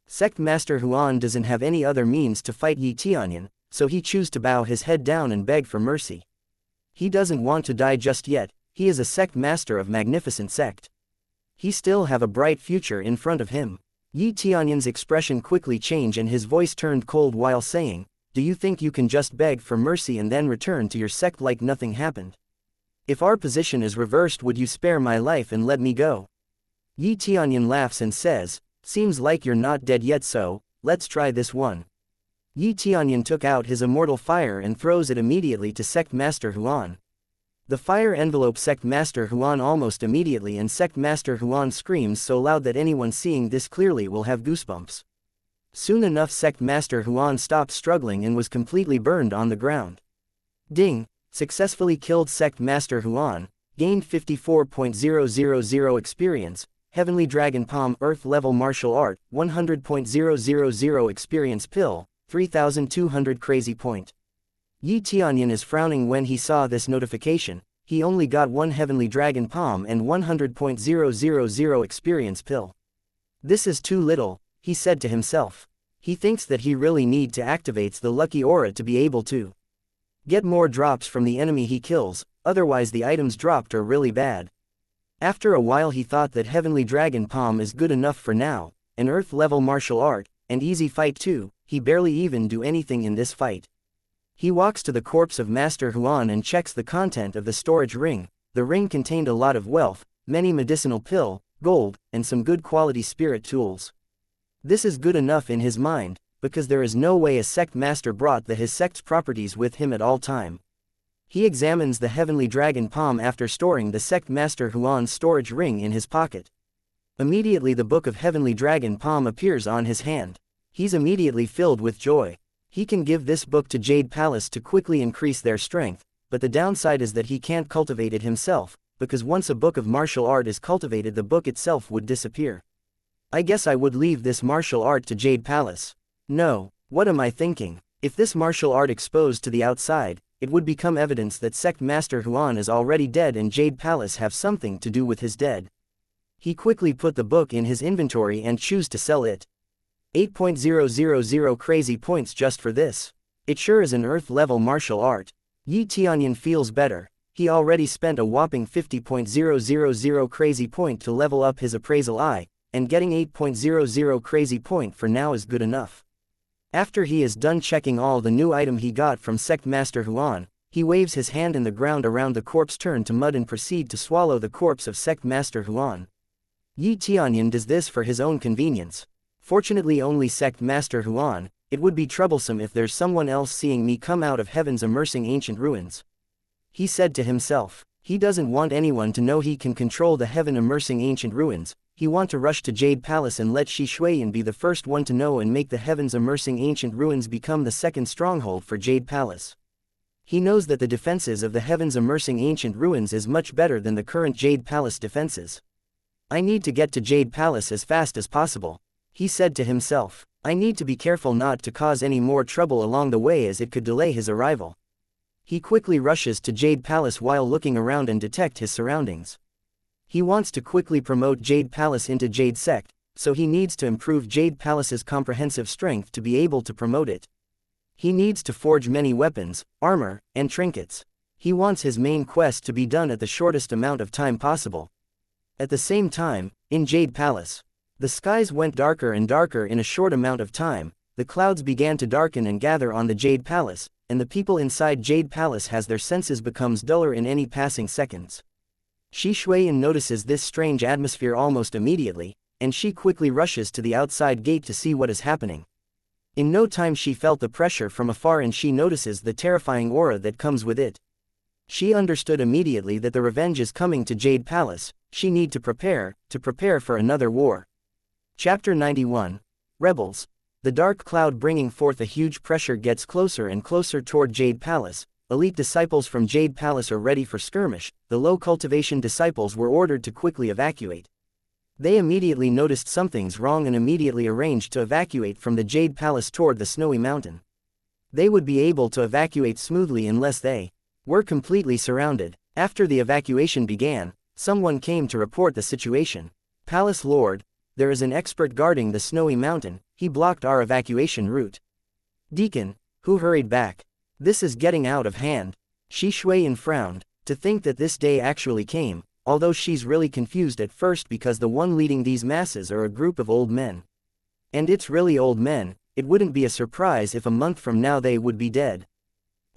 Speaker 1: Sect Master Huan doesn't have any other means to fight Yi Tianyun, so he chooses to bow his head down and beg for mercy. He doesn't want to die just yet. He is a sect master of magnificent sect. He still have a bright future in front of him. Yi Tianyun's expression quickly changed and his voice turned cold while saying, "Do you think you can just beg for mercy and then return to your sect like nothing happened? If our position is reversed, would you spare my life and let me go?" Yi Tianyun laughs and says, "Seems like you're not dead yet, so let's try this one." Yi Tianyun took out his immortal fire and throws it immediately to Sect Master Huan. The fire envelopes Sect Master Huan almost immediately, and Sect Master Huan screams so loud that anyone seeing this clearly will have goosebumps. Soon enough Sect Master Huan stopped struggling and was completely burned on the ground. Ding! Successfully killed Sect Master Huan, gained 54.000 experience, Heavenly Dragon Palm Earth Level Martial Art, 100.000 experience pill, 3200 crazy point. Yi Tianyun is frowning when he saw this notification. He only got one Heavenly Dragon Palm and 100.000 experience pill. This is too little, he said to himself. He thinks that he really need to activate the lucky aura to be able to get more drops from the enemy he kills, otherwise the items dropped are really bad. After a while he thought that Heavenly Dragon Palm is good enough for now, an Earth-level martial art, and easy fight too, he barely even do anything in this fight. He walks to the corpse of Master Huan and checks the content of the storage ring. The ring contained a lot of wealth, many medicinal pill, gold, and some good quality spirit tools. This is good enough in his mind, because there is no way a sect master brought his sect's properties with him at all time. He examines the heavenly dragon palm after storing the sect master Huan's storage ring in his pocket. Immediately the book of heavenly dragon palm appears on his hand. He's immediately filled with joy. He can give this book to Jade Palace to quickly increase their strength, but the downside is that he can't cultivate it himself, because once a book of martial art is cultivated the book itself would disappear. I guess I would leave this martial art to Jade Palace. No, what am I thinking? If this martial art exposed to the outside, it would become evidence that Sect Master Huan is already dead and Jade Palace have something to do with his dead. He quickly put the book in his inventory and choose to sell it. 8,000 crazy points just for this. It sure is an Earth-level martial art. Tianyun feels better. He already spent a whopping 50,000 crazy point to level up his appraisal eye, and getting 8,000 crazy point for now is good enough. After he is done checking all the new item he got from Sect Master Huan, he waves his hand in the ground around the corpse, turn to mud and proceed to swallow the corpse of Sect Master Huan. Tianyun does this for his own convenience. Fortunately only Sect Master Huan, it would be troublesome if there's someone else seeing me come out of heaven's immersing ancient ruins. He said to himself. He doesn't want anyone to know he can control the heaven immersing ancient ruins. He want to rush to Jade Palace and let Shi Shuiyan be the first one to know and make the heavens immersing ancient ruins become the second stronghold for Jade Palace. He knows that the defenses of the heavens immersing ancient ruins is much better than the current Jade Palace defenses. I need to get to Jade Palace as fast as possible. He said to himself. I need to be careful not to cause any more trouble along the way as it could delay his arrival. He quickly rushes to Jade Palace while looking around and detect his surroundings. He wants to quickly promote Jade Palace into Jade Sect, so he needs to improve Jade Palace's comprehensive strength to be able to promote it. He needs to forge many weapons, armor, and trinkets. He wants his main quest to be done at the shortest amount of time possible. At the same time, in Jade Palace, the skies went darker and darker in a short amount of time. The clouds began to darken and gather on the Jade Palace, and the people inside Jade Palace has their senses becomes duller in any passing seconds. Shi Shuiyan notices this strange atmosphere almost immediately, and she quickly rushes to the outside gate to see what is happening. In no time she felt the pressure from afar and she notices the terrifying aura that comes with it. She understood immediately that the revenge is coming to Jade Palace. She need to prepare for another war. Chapter 91. Rebels. The dark cloud bringing forth a huge pressure gets closer and closer toward Jade Palace. Elite disciples from Jade Palace are ready for skirmish. The low cultivation disciples were ordered to quickly evacuate. They immediately noticed something's wrong and immediately arranged to evacuate from the Jade Palace toward the snowy mountain. They would be able to evacuate smoothly unless they were completely surrounded. After the evacuation began, someone came to report the situation. Palace Lord, there is an expert guarding the snowy mountain. He blocked our evacuation route. Deacon, who hurried back. This is getting out of hand. Shi Shuiyan frowned. To think that this day actually came, although she's really confused at first because the one leading these masses are a group of old men. And it's really old men. It wouldn't be a surprise if a month from now they would be dead.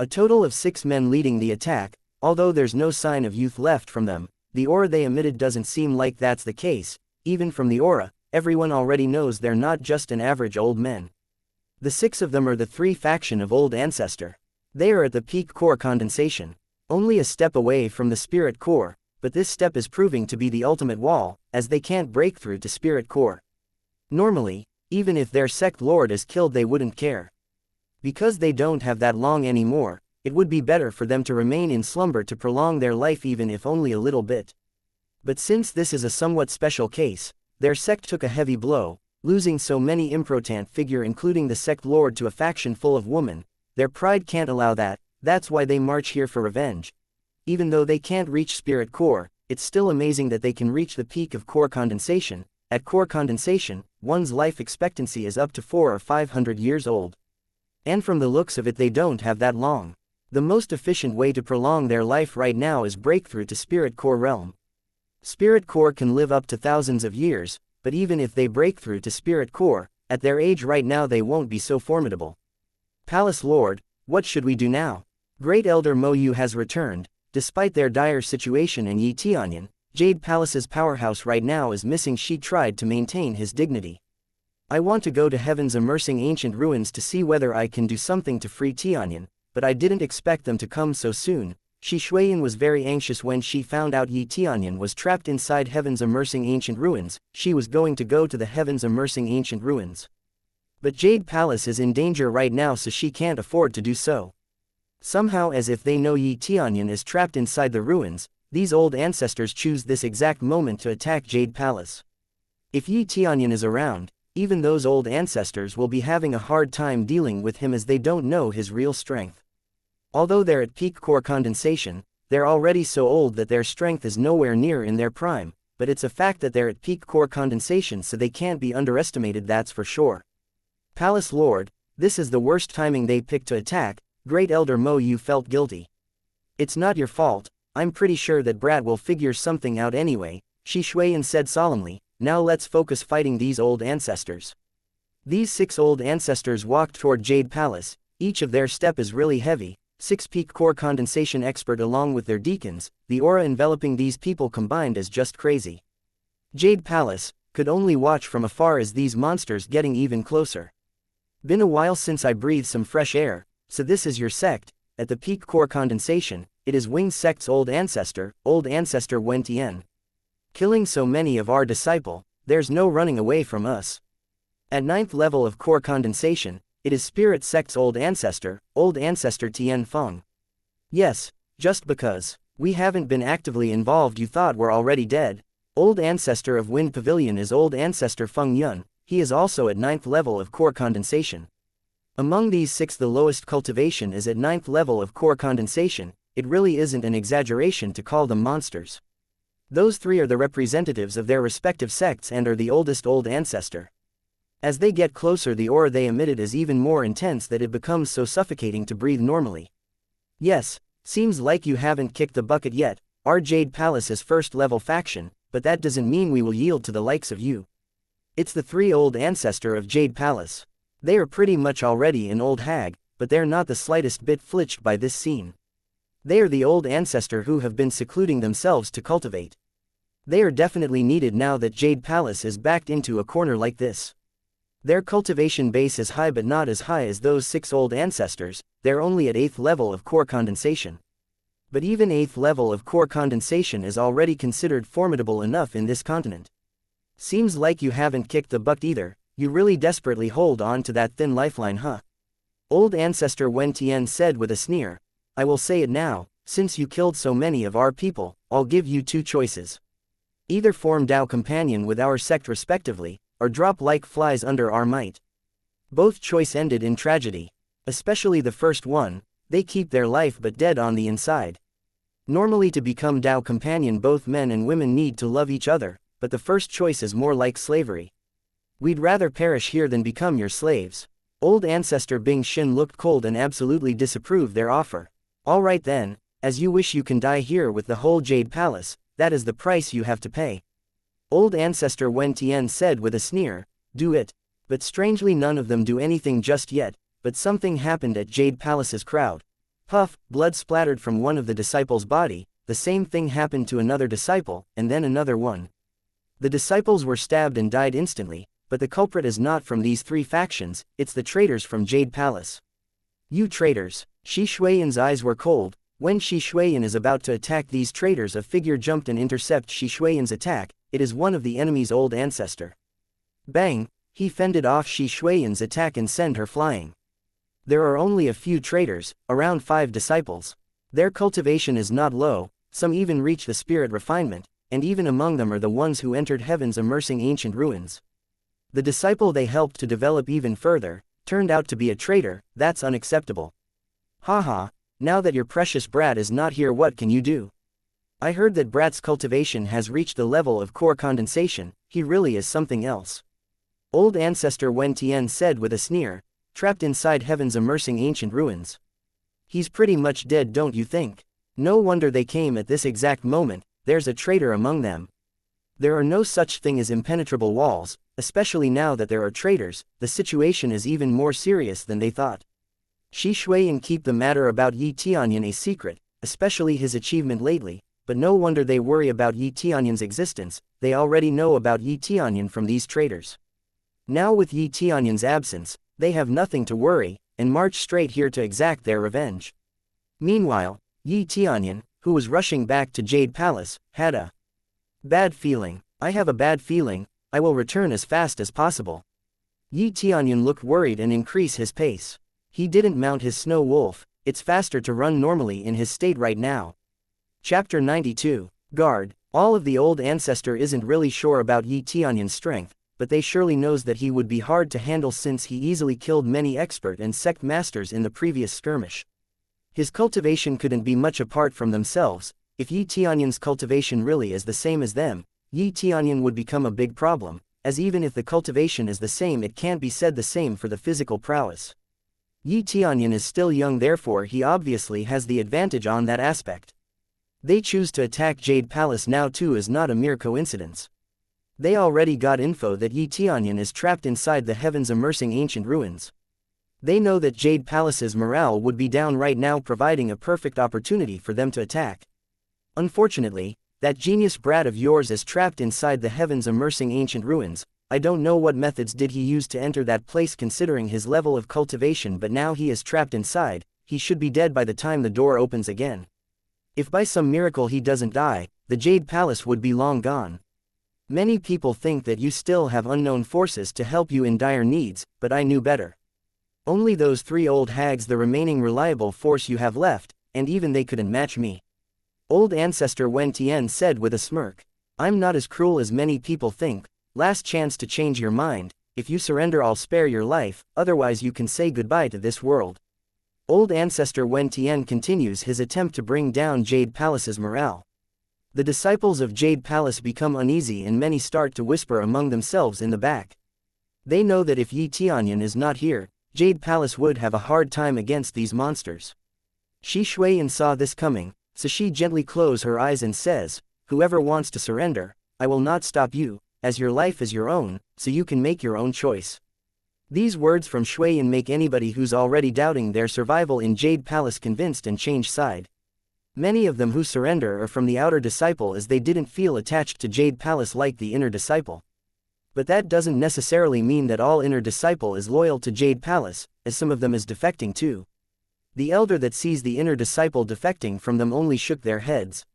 Speaker 1: A total of 6 men leading the attack, although there's no sign of youth left from them. The aura they emitted doesn't seem like that's the case. Even from the aura, everyone already knows they're not just an average old men. The 6 of them are the 3 faction of old ancestor. They are at the peak core condensation. Only a step away from the spirit core, but this step is proving to be the ultimate wall, as they can't break through to spirit core. Normally, even if their sect lord is killed they wouldn't care. Because they don't have that long anymore, it would be better for them to remain in slumber to prolong their life even if only a little bit. But since this is a somewhat special case, their sect took a heavy blow, losing so many important figure including the sect lord to a faction full of women. Their pride can't allow that, that's why they march here for revenge. Even though they can't reach spirit core, it's still amazing that they can reach the peak of core condensation. At core condensation, one's life expectancy is up to 400 or 500 years old. And from the looks of it they don't have that long. The most efficient way to prolong their life right now is breakthrough to spirit core realm. Spirit core can live up to thousands of years, but even if they break through to spirit core, at their age right now they won't be so formidable. Palace Lord, what should we do now? Great Elder Mo Yu has returned. Despite their dire situation in Yi Tianyun, Jade Palace's powerhouse right now is missing. She tried to maintain his dignity. I want to go to heaven's immersing ancient ruins to see whether I can do something to free Tianyun, but I didn't expect them to come so soon. Shi Shuiyan was very anxious when she found out Yi Tianyun was trapped inside heaven's immersing ancient ruins. She was going to go to the heaven's immersing ancient ruins. But Jade Palace is in danger right now, so she can't afford to do so. Somehow, as if they know Yi Tianyun is trapped inside the ruins, these old ancestors choose this exact moment to attack Jade Palace. If Yi Tianyun is around, even those old ancestors will be having a hard time dealing with him as they don't know his real strength. Although they're at peak core condensation, they're already so old that their strength is nowhere near in their prime, but it's a fact that they're at peak core condensation, so they can't be underestimated, that's for sure. Palace Lord, this is the worst timing they picked to attack. Great Elder Mo Yu felt guilty. It's not your fault, I'm pretty sure that Brat will figure something out anyway, Shi Shuiyan said solemnly. Now let's focus fighting these old ancestors. These 6 old ancestors walked toward Jade Palace. Each of their step is really heavy. 6 peak core condensation expert along with their deacons. The aura enveloping these people combined is just crazy. Jade Palace could only watch from afar as these monsters getting even closer. Been a while since I breathed some fresh air. So this is your sect, at the peak core condensation. It is Wing Sect's old ancestor Xuan Tian. Killing so many of our disciple, there's no running away from us. At 9th level of core condensation, it is Spirit Sect's old ancestor Tian Feng. Yes, just because we haven't been actively involved you thought we're already dead. Old ancestor of Wind Pavilion is old ancestor Feng Yun. He is also at 9th level of core condensation. Among these 6, the lowest cultivation is at 9th level of core condensation. It really isn't an exaggeration to call them monsters. Those 3 are the representatives of their respective sects and are the oldest old ancestor. As they get closer, the aura they emitted is even more intense that it becomes so suffocating to breathe normally. Yes, seems like you haven't kicked the bucket yet. Our Jade Palace is 1st level faction, but that doesn't mean we will yield to the likes of you. It's the 3 old ancestor of Jade Palace. They are pretty much already an old hag, but they're not the slightest bit flinched by this scene. They are the old ancestor who have been secluding themselves to cultivate. They are definitely needed now that Jade Palace is backed into a corner like this. Their cultivation base is high, but not as high as those 6 old ancestors. They're only at 8th level of core condensation. But even 8th level of core condensation is already considered formidable enough in this continent. Seems like you haven't kicked the bucket either. You really desperately hold on to that thin lifeline, huh? Old ancestor Xuan Tian said with a sneer. I will say it now, since you killed so many of our people, I'll give you 2 choices. Either form Dao companion with our sect respectively, or drop like flies under our might. Both choice ended in tragedy. Especially the first one, they keep their life but dead on the inside. Normally to become Dao companion both men and women need to love each other, but the first choice is more like slavery. We'd rather perish here than become your slaves. Old ancestor Bing Xin looked cold and absolutely disapproved their offer. Alright then, as you wish, you can die here with the whole Jade Palace, that is the price you have to pay. Old ancestor Xuan Tian said with a sneer, do it. But strangely none of them do anything just yet, but something happened at Jade Palace's crowd. Puff, blood splattered from one of the disciples' body. The same thing happened to another disciple, and then another one. The disciples were stabbed and died instantly. But the culprit is not from these 3 factions, it's the traitors from Jade Palace. You traitors! Shi Shuiyan's eyes were cold. When Shi Shuiyan is about to attack these traitors, a figure jumped and intercepted Shi Shuiyan's attack. It is one of the enemy's old ancestor. Bang! He fended off Shi Shuiyan's attack and sent her flying. There are only a few traitors, around 5 disciples. Their cultivation is not low, some even reach the spirit refinement, and even among them are the ones who entered heaven's immersing ancient ruins. The disciple they helped to develop even further, turned out to be a traitor. That's unacceptable. Haha, now that your precious Brat is not here, what can you do? I heard that Brat's cultivation has reached the level of core condensation. He really is something else. Old ancestor Xuan Tian said with a sneer, trapped inside heaven's immersing ancient ruins. He's pretty much dead, don't you think? No wonder they came at this exact moment. There's a traitor among them. There are no such thing as impenetrable walls, especially now that there are traitors. The situation is even more serious than they thought. Shi Shuiyan keep the matter about Yi Tianyun a secret, especially his achievement lately, but no wonder they worry about Yi Tianyun's existence. They already know about Yi Tianyun from these traitors. Now with Yi Tianyun's absence, they have nothing to worry, and march straight here to exact their revenge. Meanwhile, Yi Tianyun, who was rushing back to Jade Palace, had a bad feeling. I have a bad feeling, I will return as fast as possible. Yi Tianyun looked worried and increased his pace. He didn't mount his snow wolf, it's faster to run normally in his state right now. Chapter 92, Guard. All of the old ancestor isn't really sure about Yi Tianyun's strength, but they surely knows that he would be hard to handle since he easily killed many expert and sect masters in the previous skirmish. His cultivation couldn't be much apart from themselves. If Yi Tianyun's cultivation really is the same as them, Yi Tianyun would become a big problem, as even if the cultivation is the same it can't be said the same for the physical prowess. Yi Tianyun is still young, therefore he obviously has the advantage on that aspect. They choose to attack Jade Palace now too is not a mere coincidence. They already got info that Yi Tianyun is trapped inside the heavens immersing ancient ruins. They know that Jade Palace's morale would be down right now, providing a perfect opportunity for them to attack. Unfortunately, that genius brat of yours is trapped inside the heavens immersing ancient ruins. I don't know what methods did he use to enter that place considering his level of cultivation, but now he is trapped inside. He should be dead by the time the door opens again. If by some miracle he doesn't die, the Jade Palace would be long gone. Many people think that you still have unknown forces to help you in dire needs, but I knew better. Only those three old hags the remaining reliable force you have left, and even they couldn't match me. Old ancestor Xuan Tian said with a smirk. I'm not as cruel as many people think. Last chance to change your mind. If you surrender I'll spare your life, otherwise you can say goodbye to this world. Old ancestor Xuan Tian continues his attempt to bring down Jade Palace's morale. The disciples of Jade Palace become uneasy and many start to whisper among themselves in the back. They know that if Yi Tianyun is not here, Jade Palace would have a hard time against these monsters. Shi Shuiyan saw this coming, so she gently closes her eyes and says, whoever wants to surrender, I will not stop you, as your life is your own, so you can make your own choice. These words from Shuiyan make anybody who's already doubting their survival in Jade Palace convinced and change side. Many of them who surrender are from the outer disciple as they didn't feel attached to Jade Palace like the inner disciple. But that doesn't necessarily mean that all inner disciple is loyal to Jade Palace, as some of them is defecting too. The elder that sees the inner disciple defecting from them only shook their heads.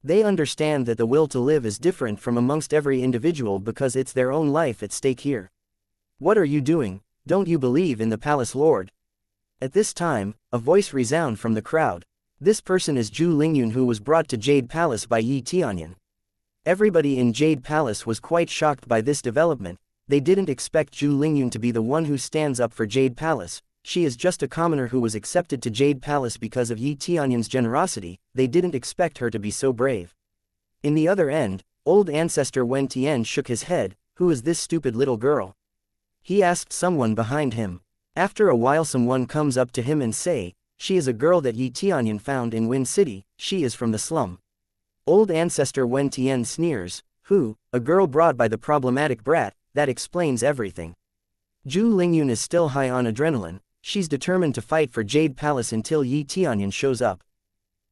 Speaker 1: They understand that the will to live is different from amongst every individual because it's their own life at stake here. What are you doing? Don't you believe in the palace lord? At this time, a voice resounded from the crowd. This person is Zhu Lingyun, who was brought to Jade Palace by Yi Tianyun. Everybody in Jade Palace was quite shocked by this development. They didn't expect Zhu Lingyun to be the one who stands up for Jade Palace. She is just a commoner who was accepted to Jade Palace because of Yi Tianyun's generosity. They didn't expect her to be so brave. In the other end, old ancestor Xuan Tian shook his head. Who is this stupid little girl? He asked someone behind him. After a while someone comes up to him and say, she is a girl that Yi Tianyun found in Wind City, she is from the slum. Old ancestor Xuan Tian sneers, who, a girl brought by the problematic brat, that explains everything. Zhu Lingyun is still high on adrenaline, she's determined to fight for Jade Palace until Yi Tianyun shows up.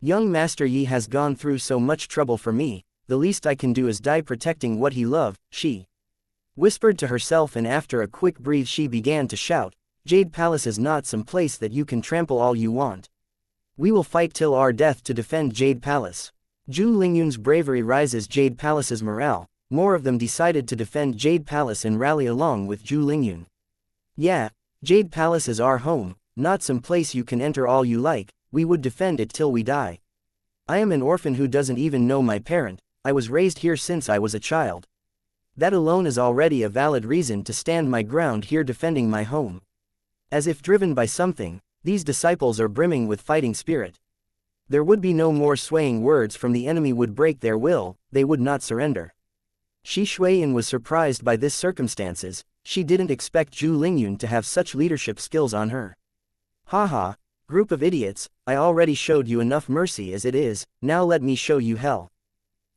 Speaker 1: Young Master Yi has gone through so much trouble for me, the least I can do is die protecting what he loved, she whispered to herself, and after a quick breathe she began to shout, Jade Palace is not some place that you can trample all you want. We will fight till our death to defend Jade Palace. Zhu Lingyun's bravery rises Jade Palace's morale. More of them decided to defend Jade Palace and rally along with Zhu Lingyun. Yeah, Jade Palace is our home, not some place you can enter all you like. We would defend it till we die. I am an orphan who doesn't even know my parent. I was raised here since I was a child. That alone is already a valid reason to stand my ground here defending my home. As if driven by something, these disciples are brimming with fighting spirit. There would be no more swaying words from the enemy would break their will, they would not surrender. Shi Shuiyan was surprised by this circumstances. She didn't expect Zhu Lingyun to have such leadership skills on her. Haha, group of idiots, I already showed you enough mercy as it is, now let me show you hell.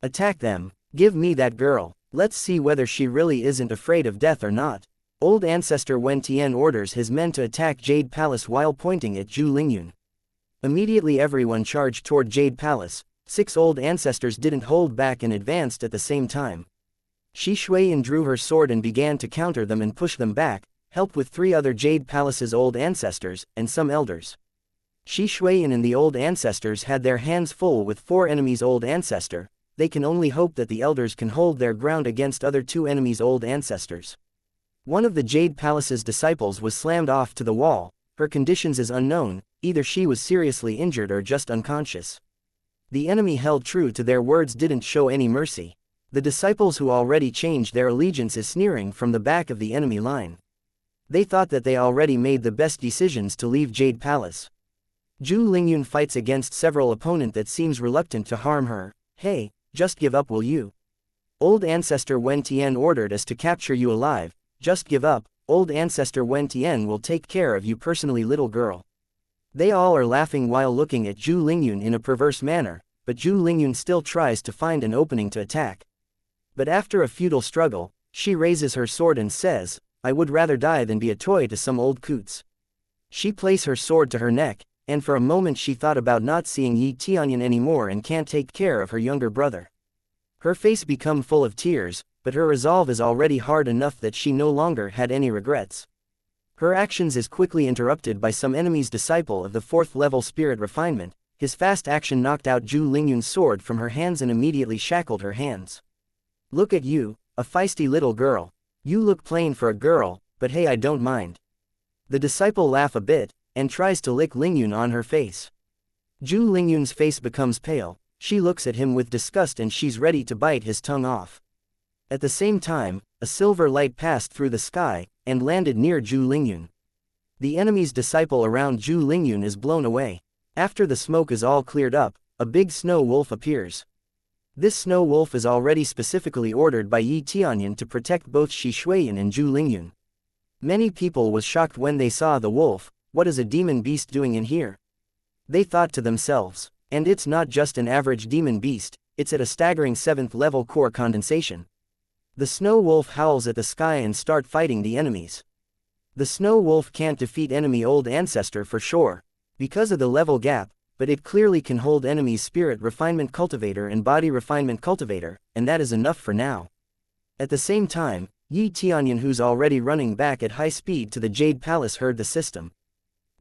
Speaker 1: Attack them. Give me that girl. Let's see whether she really isn't afraid of death or not. Old Ancestor Xuan Tian orders his men to attack Jade Palace while pointing at Zhu Lingyun. Immediately everyone charged toward Jade Palace. 6 old ancestors didn't hold back and advanced at the same time. Shi Shuiyan drew her sword and began to counter them and push them back, helped with 3 other Jade Palace's old ancestors, and some elders. Shi Shuiyan and the old ancestors had their hands full with 4 enemies' old ancestor. They can only hope that the elders can hold their ground against other 2 enemies' old ancestors. One of the Jade Palace's disciples was slammed off to the wall. Her conditions is unknown, either she was seriously injured or just unconscious. The enemy held true to their words, didn't show any mercy. The disciples who already changed their allegiance is sneering from the back of the enemy line. They thought that they already made the best decisions to leave Jade Palace. Zhu Lingyun fights against several opponent that seems reluctant to harm her. Hey, just give up, will you? Old Ancestor Xuan Tian ordered us to capture you alive. Just give up. Old Ancestor Xuan Tian will take care of you personally, little girl. They all are laughing while looking at Zhu Lingyun in a perverse manner, but Zhu Lingyun still tries to find an opening to attack. But after a futile struggle, she raises her sword and says, I would rather die than be a toy to some old coots. She places her sword to her neck, and for a moment she thought about not seeing Yi Tianyun anymore and can't take care of her younger brother. Her face become full of tears, but her resolve is already hard enough that she no longer had any regrets. Her actions is quickly interrupted by some enemy's disciple of the 4th level spirit refinement. His fast action knocked out Zhu Lingyun's sword from her hands and immediately shackled her hands. Look at you, a feisty little girl. You look plain for a girl, but hey, I don't mind. The disciple laughs a bit, and tries to lick Lingyun on her face. Zhu Lingyun's face becomes pale. She looks at him with disgust and she's ready to bite his tongue off. At the same time, a silver light passed through the sky, and landed near Zhu Lingyun. The enemy's disciple around Zhu Lingyun is blown away. After the smoke is all cleared up, a big snow wolf appears. This snow wolf is already specifically ordered by Yi Tianyun to protect both Shi Shuiyan and Zhu Lingyun. Many people was shocked when they saw the wolf. What is a demon beast doing in here? They thought to themselves. And it's not just an average demon beast, it's at a staggering 7th level core condensation. The snow wolf howls at the sky and start fighting the enemies. The snow wolf can't defeat enemy old ancestor for sure, because of the level gap, but it clearly can hold enemies spirit refinement cultivator and body refinement cultivator, and that is enough for now. At the same time, Yi Tianyun, who's already running back at high speed to the Jade Palace, heard the system.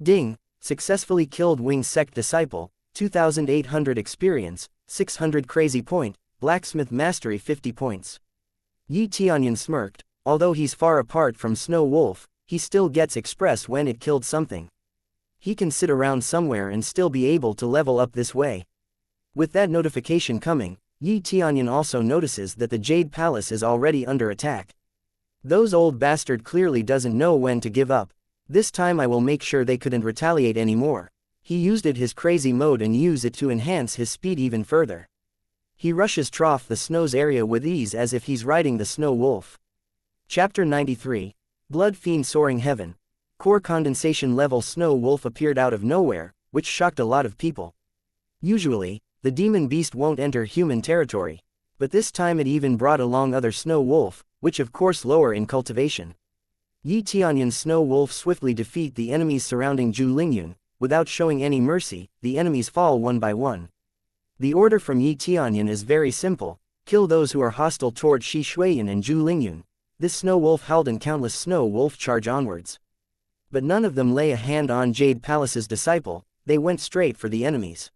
Speaker 1: Ding, successfully killed Wing Sect disciple, 2,800 experience, 600 crazy point, blacksmith mastery 50 points. Yi Tianyun smirked. Although he's far apart from Snow Wolf, he still gets express when it killed something. He can sit around somewhere and still be able to level up this way. With that notification coming, Yi Tianyun also notices that the Jade Palace is already under attack. Those old bastard clearly doesn't know when to give up. This time I will make sure they couldn't retaliate anymore. He used his crazy mode and used it to enhance his speed even further. He rushes trough the snow's area with ease as if he's riding the snow wolf. Chapter 93. Blood Fiend Soaring Heaven. Core condensation level snow wolf appeared out of nowhere, which shocked a lot of people. Usually, the demon beast won't enter human territory, but this time it even brought along other snow wolf, which of course lower in cultivation. Yi Tianyun's snow wolf swiftly defeat the enemies surrounding Zhu Lingyun. Without showing any mercy, the enemies fall one by one. The order from Yi Tianyun is very simple: kill those who are hostile toward Shi Shuiyan and Zhu Lingyun. This snow wolf howled and countless snow wolf charge onwards. But none of them lay a hand on Jade Palace's disciple, they went straight for the enemies.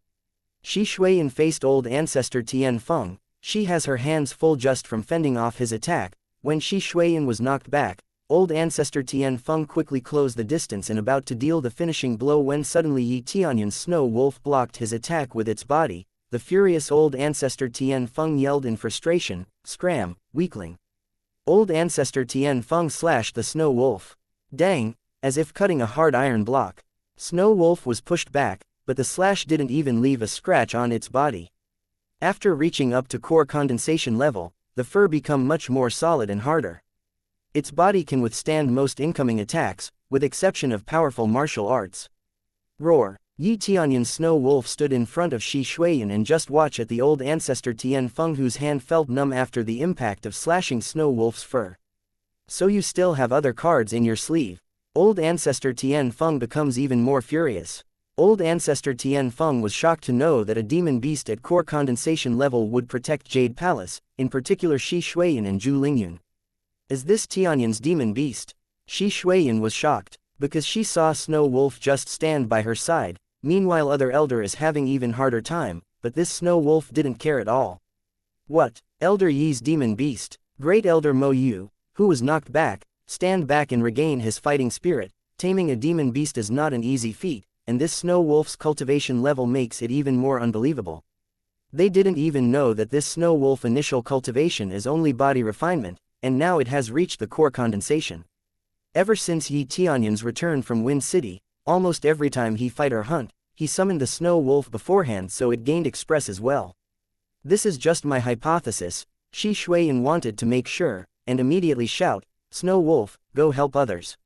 Speaker 1: Shi Shuiyan faced old ancestor Tian Feng. She has her hands full just from fending off his attack. When Shi Shuiyan was knocked back, old ancestor Tian Feng quickly closed the distance and about to deal the finishing blow when suddenly Yi Tianyun's snow wolf blocked his attack with its body. The furious old ancestor Tian Feng yelled in frustration, "Scram, weakling!" Old ancestor Tian Feng slashed the snow wolf. Dang, as if cutting a hard iron block. Snow wolf was pushed back, but the slash didn't even leave a scratch on its body. After reaching up to core condensation level, the fur become much more solid and harder. Its body can withstand most incoming attacks, with exception of powerful martial arts. Roar. Yi Tianyun's snow wolf stood in front of Shi Shuiyan and just watched at the old ancestor Tian Feng, whose hand felt numb after the impact of slashing snow wolf's fur. So you still have other cards in your sleeve. Old ancestor Tian Feng becomes even more furious. Old ancestor Tian Feng was shocked to know that a demon beast at core condensation level would protect Jade Palace, in particular Shi Shuiyan and Zhu Lingyun. Is this Tianyun's demon beast? Shi Shuiyan was shocked, because she saw Snow Wolf just stand by her side. Meanwhile other elder is having even harder time, but this Snow Wolf didn't care at all. What? Elder Yi's demon beast? Great Elder Mo Yu, who was knocked back, stand back and regain his fighting spirit. Taming a demon beast is not an easy feat, and this Snow Wolf's cultivation level makes it even more unbelievable. They didn't even know that this Snow Wolf initial cultivation is only body refinement, and now it has reached the core condensation. Ever since Yi Tianyun's return from Wind City, almost every time he fight or hunt, he summoned the Snow Wolf beforehand so it gained express as well. This is just my hypothesis. Shi Shuiyan wanted to make sure, and immediately shout, "Snow Wolf, go help others."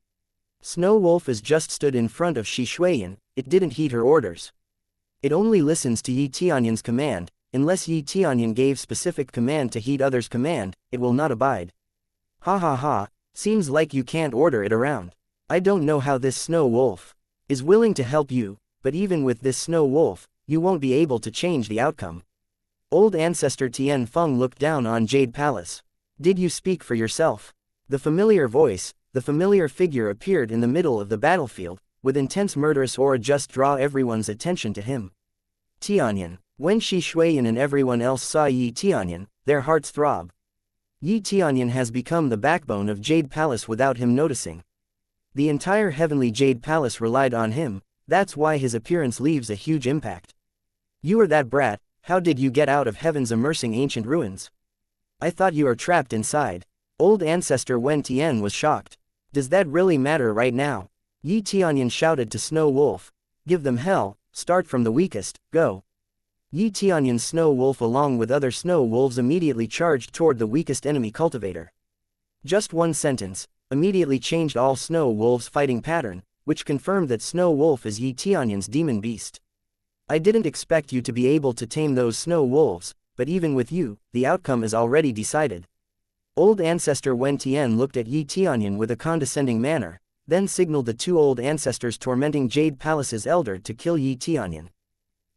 Speaker 1: Snow Wolf is just stood in front of Shi Shuiyan. It didn't heed her orders. It only listens to Yi Tianyun's command. Unless Yi Tianyun gave specific command to heed others' command, it will not abide. Ha ha ha, seems like you can't order it around. I don't know how this Snow Wolf is willing to help you, but even with this Snow Wolf, you won't be able to change the outcome. Old ancestor Tian Feng looked down on Jade Palace. Did you speak for yourself? The familiar voice, the familiar figure appeared in the middle of the battlefield, with intense murderous aura just draw everyone's attention to him. Tianyun. When Shi Shuiyan and everyone else saw Yi Tianyun, their hearts throb. Yi Tianyun has become the backbone of Jade Palace without him noticing. The entire Heavenly Jade Palace relied on him, that's why his appearance leaves a huge impact. You are that brat, how did you get out of heaven's immersing ancient ruins? I thought you are trapped inside. Old ancestor Wen Tian was shocked. Does that really matter right now? Yi Tianyun shouted to Snow Wolf. Give them hell, start from the weakest, go. Yi Tianyun's Snow Wolf along with other Snow Wolves immediately charged toward the weakest enemy cultivator. Just one sentence immediately changed all Snow Wolves' fighting pattern, which confirmed that Snow Wolf is Yi Tianyun's demon beast. I didn't expect you to be able to tame those Snow Wolves, but even with you, the outcome is already decided. Old ancestor Wen Tian looked at Yi Tianyun with a condescending manner, then signaled the two old ancestors tormenting Jade Palace's elder to kill Yi Tianyun.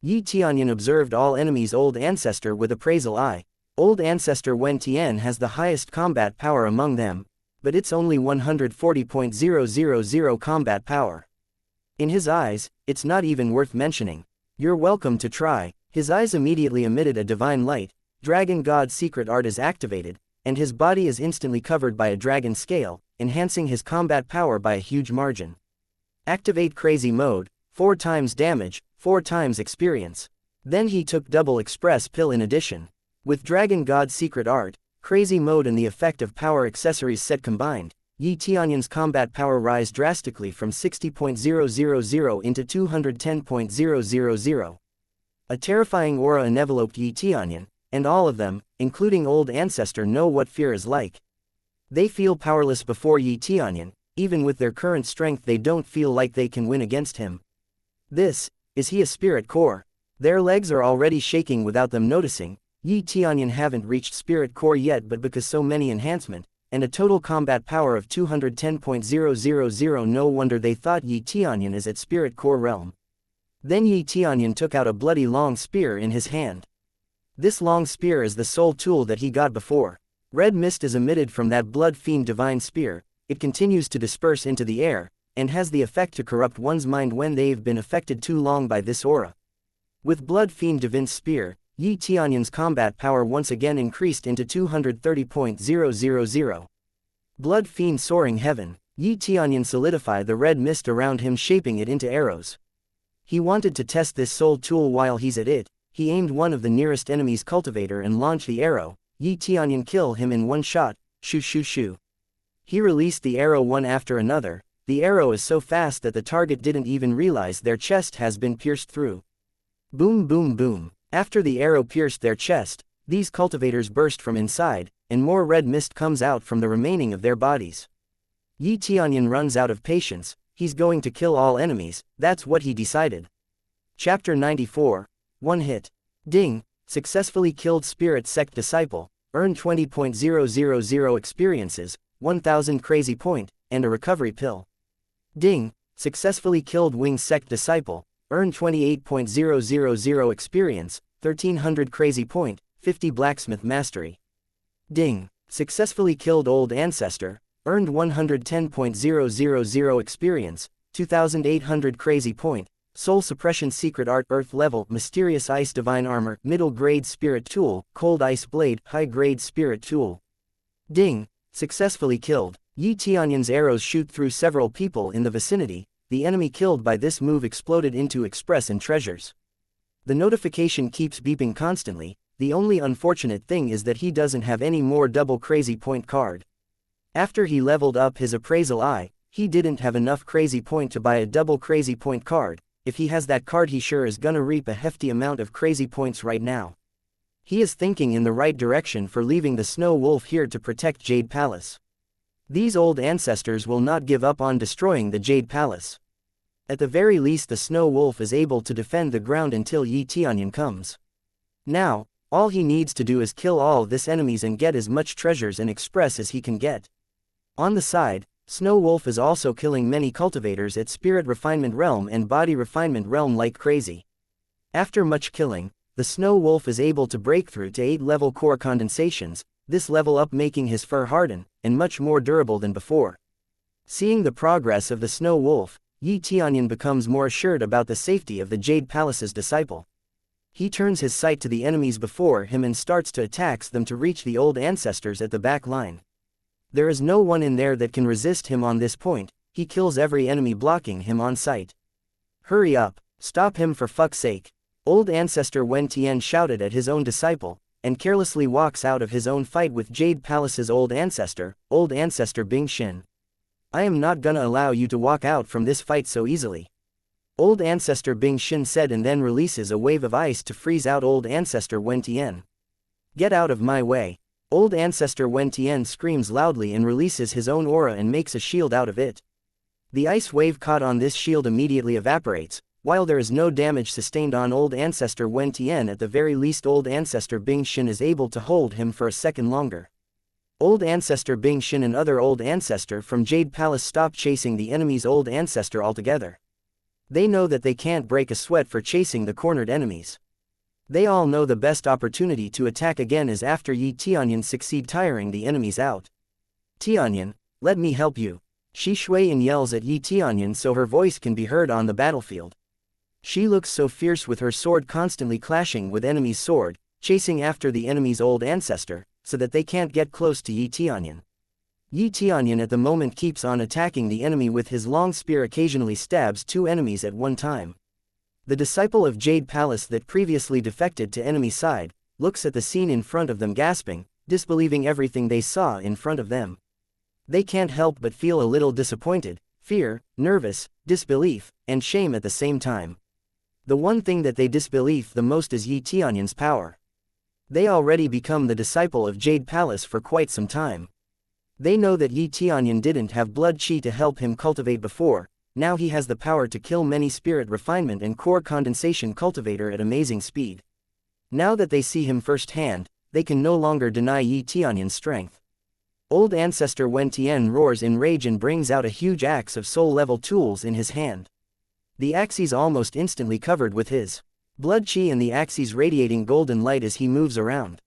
Speaker 1: Yi Tianyun observed all enemies' old ancestor with appraisal eye. Old ancestor Wen Tian has the highest combat power among them, but it's only 140.000 combat power. In his eyes, it's not even worth mentioning. You're welcome to try. His eyes immediately emitted a divine light, Dragon God's secret art is activated, and his body is instantly covered by a dragon scale, enhancing his combat power by a huge margin. Activate crazy mode, 4 times damage, 4 times experience. Then he took double express pill in addition. With Dragon God's secret art, crazy mode and the effect of power accessories set combined, Yi Tianyun's combat power rise drastically from 60.000 into 210.000. A terrifying aura enveloped Yi Tianyun, and all of them, including old ancestor, know what fear is like. They feel powerless before Yi Tianyun. Even with their current strength they don't feel like they can win against him. Is he a spirit core? Their legs are already shaking without them noticing. Yi Tianyun haven't reached spirit core yet, but because so many enhancement, and a total combat power of 210.000, no wonder they thought Yi Tianyun is at spirit core realm. Then Yi Tianyun took out a bloody long spear in his hand. This long spear is the sole tool that he got before. Red mist is emitted from that blood fiend divine spear. It continues to disperse into the air, and has the effect to corrupt one's mind when they've been affected too long by this aura. With blood fiend divine's spear, Yi Tianyun's combat power once again increased into 230.000. Blood fiend soaring heaven, Yi Tianyun solidified the red mist around him, shaping it into arrows. He wanted to test this soul tool while he's at it. He aimed one of the nearest enemy's cultivator and launched the arrow. Yi Tianyun kill him in one shot, shoo shoo shoo. He released the arrow one after another. The arrow is so fast that the target didn't even realize their chest has been pierced through. Boom boom boom. After the arrow pierced their chest, these cultivators burst from inside, and more red mist comes out from the remaining of their bodies. Yi Tianyun runs out of patience. He's going to kill all enemies, that's what he decided. Chapter 94, One Hit. Ding, successfully killed Spirit Sect Disciple, earned 20,000 experiences, 1000 crazy point, and a recovery pill. Ding, successfully killed Wing Sect Disciple, earned 28,000 experience, 1300 crazy point, 50 blacksmith mastery. Ding, successfully killed Old Ancestor, earned 110,000 experience, 2800 crazy point, soul suppression secret art earth level mysterious ice divine armor middle grade spirit tool, cold ice blade high grade spirit tool. Ding, successfully killed. Yi Tianyun's arrows shoot through several people in the vicinity. The enemy killed by this move exploded into express and treasures. The notification keeps beeping constantly. The only unfortunate thing is that he doesn't have any more double crazy point card. After he leveled up his appraisal eye, he didn't have enough crazy point to buy a double crazy point card. If he has that card, he sure is gonna reap a hefty amount of crazy points right now. He is thinking in the right direction for leaving the Snow Wolf here to protect Jade Palace. These old ancestors will not give up on destroying the Jade Palace. At the very least, the Snow Wolf is able to defend the ground until Yi Tianyun comes. Now, all he needs to do is kill all this enemies and get as much treasures and express as he can get. On the side, Snow Wolf is also killing many cultivators at Spirit Refinement Realm and Body Refinement Realm like crazy. After much killing, the Snow Wolf is able to break through to 8-level core condensations, this level up making his fur harden, and much more durable than before. Seeing the progress of the Snow Wolf, Yi Tianyun becomes more assured about the safety of the Jade Palace's disciple. He turns his sight to the enemies before him and starts to attack them to reach the old ancestors at the back line. There is no one in there that can resist him on this point. He kills every enemy blocking him on sight. Hurry up, stop him for fuck's sake. Old Ancestor Xuan Tian shouted at his own disciple, and carelessly walks out of his own fight with Jade Palace's Old Ancestor Bing Xin. I am not gonna allow you to walk out from this fight so easily. Old Ancestor Bing Xin said, and then releases a wave of ice to freeze out Old Ancestor Xuan Tian. Get out of my way. Old Ancestor Xuan Tian screams loudly and releases his own aura and makes a shield out of it. The ice wave caught on this shield immediately evaporates. While there is no damage sustained on Old Ancestor Xuan Tian, at the very least Old Ancestor Bing Xin is able to hold him for a second longer. Old Ancestor Bing Xin and other Old Ancestor from Jade Palace stop chasing the enemy's Old Ancestor altogether. They know that they can't break a sweat for chasing the cornered enemies. They all know the best opportunity to attack again is after Yi Tianyun succeed tiring the enemies out. Tianyun, let me help you. Shi Shuiyan yells at Yi Tianyun so her voice can be heard on the battlefield. She looks so fierce with her sword constantly clashing with enemy's sword, chasing after the enemy's Old Ancestor, so that they can't get close to Yi Tianyun. Yi Tianyun at the moment keeps on attacking the enemy with his long spear, occasionally stabs 2 enemies at one time. The disciple of Jade Palace that previously defected to enemy side, looks at the scene in front of them gasping, disbelieving everything they saw in front of them. They can't help but feel a little disappointed, fear, nervous, disbelief, and shame at the same time. The one thing that they disbelieve the most is Yi Tianyun's power. They already become the disciple of Jade Palace for quite some time. They know that Yi Tianyun didn't have blood chi to help him cultivate before. Now he has the power to kill many spirit refinement and core condensation cultivator at amazing speed. Now that they see him firsthand, they can no longer deny Yi Tianyun's strength. Old Ancestor Xuan Tian roars in rage and brings out a huge axe of soul-level tools in his hand. The axe is almost instantly covered with his blood chi and the axe's radiating golden light as he moves around.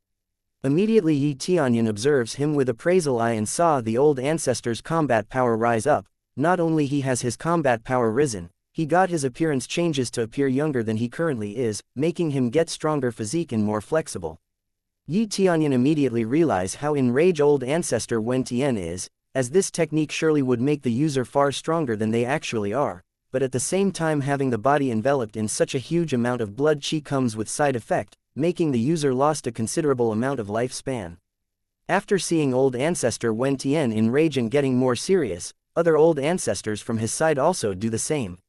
Speaker 1: Immediately Yi Tianyun observes him with appraisal eye and saw the Old Ancestor's combat power rise up. Not only he has his combat power risen, he got his appearance changes to appear younger than he currently is, making him get stronger physique and more flexible. Yi Tianyun immediately realize how enraged Old Ancestor Xuan Tian is, as this technique surely would make the user far stronger than they actually are, but at the same time having the body enveloped in such a huge amount of blood chi comes with side effect, making the user lost a considerable amount of lifespan. After seeing Old Ancestor Xuan Tian in rage and getting more serious, other Old Ancestors from his side also do the same.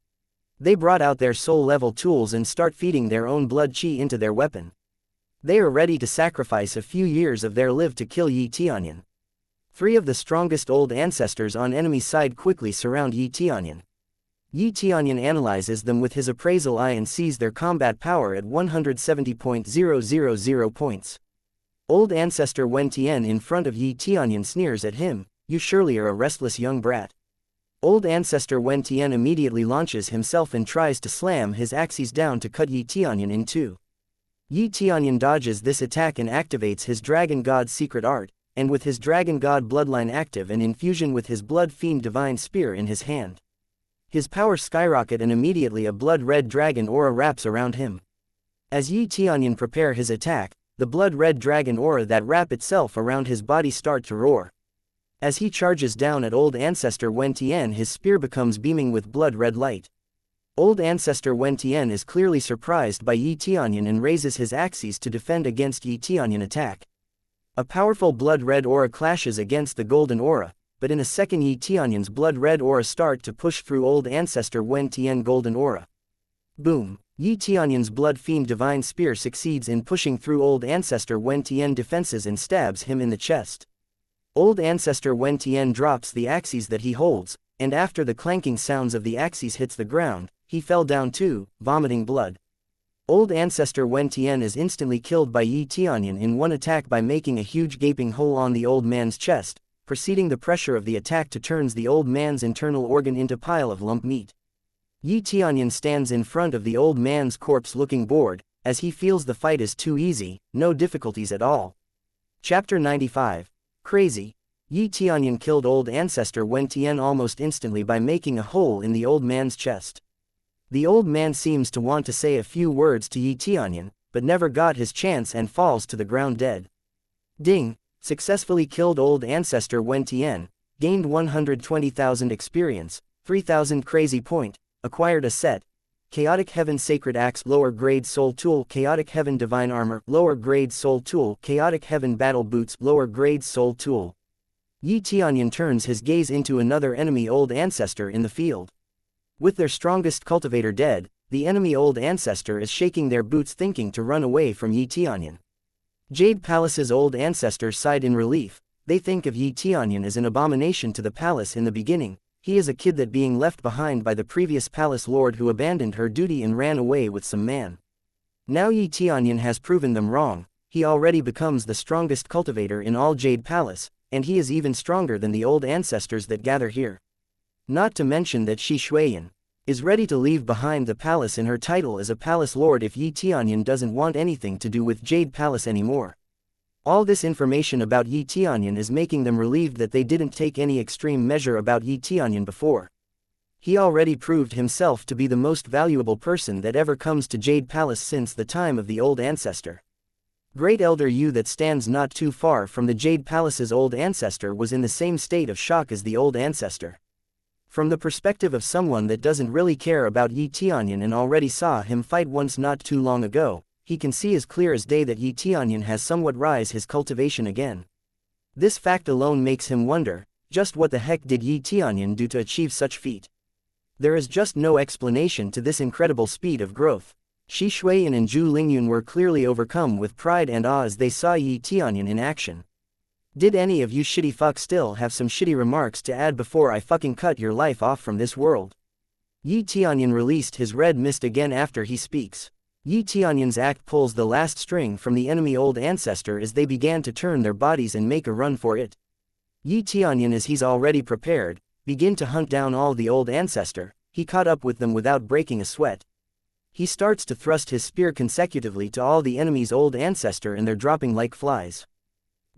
Speaker 1: They brought out their soul-level tools and start feeding their own blood chi into their weapon. They are ready to sacrifice a few years of their life to kill Yi Tianyun. 3 of the strongest Old Ancestors on enemy side quickly surround Yi Tianyun. Yi Tianyun analyzes them with his appraisal eye and sees their combat power at 170.000 points. Old Ancestor Wen Tian in front of Yi Tianyun sneers at him, "You surely are a restless young brat." Old Ancestor Wen Tian immediately launches himself and tries to slam his axes down to cut Yi Tianyun in two. Yi Tianyun dodges this attack and activates his Dragon God secret art, and with his Dragon God bloodline active and in fusion with his Blood Fiend Divine Spear in his hand, his power skyrocket and immediately a blood-red dragon aura wraps around him. As Yi Tianyun prepare his attack, the blood-red dragon aura that wrap itself around his body start to roar. As he charges down at Old Ancestor Wen Tian, his spear becomes beaming with blood-red light. Old Ancestor Wen Tian is clearly surprised by Yi Tianyun and raises his axes to defend against Yi Tianyun attack. A powerful blood-red aura clashes against the golden aura, but in a second Yi Tianyun's blood-red aura start to push through Old Ancestor Wen Tian golden aura. Boom! Yi Tianyun's Blood Fiend Divine Spear succeeds in pushing through Old Ancestor Wen Tian defenses and stabs him in the chest. Old Ancestor Wen Tian drops the axes that he holds, and after the clanking sounds of the axes hits the ground, he fell down too, vomiting blood. Old Ancestor Wen Tian is instantly killed by Yi Tianyun in one attack by making a huge gaping hole on the old man's chest, preceding the pressure of the attack to turns the old man's internal organ into pile of lump meat. Yi Tianyun stands in front of the old man's corpse looking bored, as he feels the fight is too easy, no difficulties at all. Chapter 95. Crazy. Yi Tianyun killed Old Ancestor Wen Tian almost instantly by making a hole in the old man's chest. The old man seems to want to say a few words to Yi Tianyun, but never got his chance and falls to the ground dead. Ding! Successfully killed Old Ancestor Wen Tian, gained 120,000 experience, 3,000 crazy point, acquired a set. Chaotic Heaven Sacred Axe Lower Grade Soul Tool, Chaotic Heaven Divine Armor Lower Grade Soul Tool, Chaotic Heaven Battle Boots Lower Grade Soul Tool. Yi Tianyun turns his gaze into another enemy Old Ancestor in the field. With their strongest cultivator dead, the enemy Old Ancestor is shaking their boots thinking to run away from Yi Tianyun. Jade Palace's Old Ancestors sighed in relief. They think of Yi Tianyun as an abomination to the palace in the beginning. He is a kid that being left behind by the previous palace lord who abandoned her duty and ran away with some man. Now Yi Tianyun has proven them wrong. He already becomes the strongest cultivator in all Jade Palace, and he is even stronger than the old ancestors that gather here. Not to mention that Shi Shuiyan is ready to leave behind the palace in her title as a palace lord if Yi Tianyun doesn't want anything to do with Jade Palace anymore. All this information about Yi Tianyun is making them relieved that they didn't take any extreme measure about Yi Tianyun before. He already proved himself to be the most valuable person that ever comes to Jade Palace since the time of the old ancestor. Great Elder Yu that stands not too far from the Jade Palace's old ancestor was in the same state of shock as the old ancestor. From the perspective of someone that doesn't really care about Yi Tianyun and already saw him fight once not too long ago, he can see as clear as day that Yi Tianyun has somewhat rise his cultivation again. This fact alone makes him wonder, just what the heck did Yi Tianyun do to achieve such feat? There is just no explanation to this incredible speed of growth. Shi Shuiyan and Zhu Lingyun were clearly overcome with pride and awe as they saw Yi Tianyun in action. Did any of you shitty fucks still have some shitty remarks to add before I fucking cut your life off from this world? Yi Tianyun released his red mist again after he speaks. Yi Tianyun's act pulls the last string from the enemy old ancestor as they began to turn their bodies and make a run for it. Yi Tianyun, as he's already prepared, begin to hunt down all the old ancestor. He caught up with them without breaking a sweat. He starts to thrust his spear consecutively to all the enemy's old ancestor and they're dropping like flies.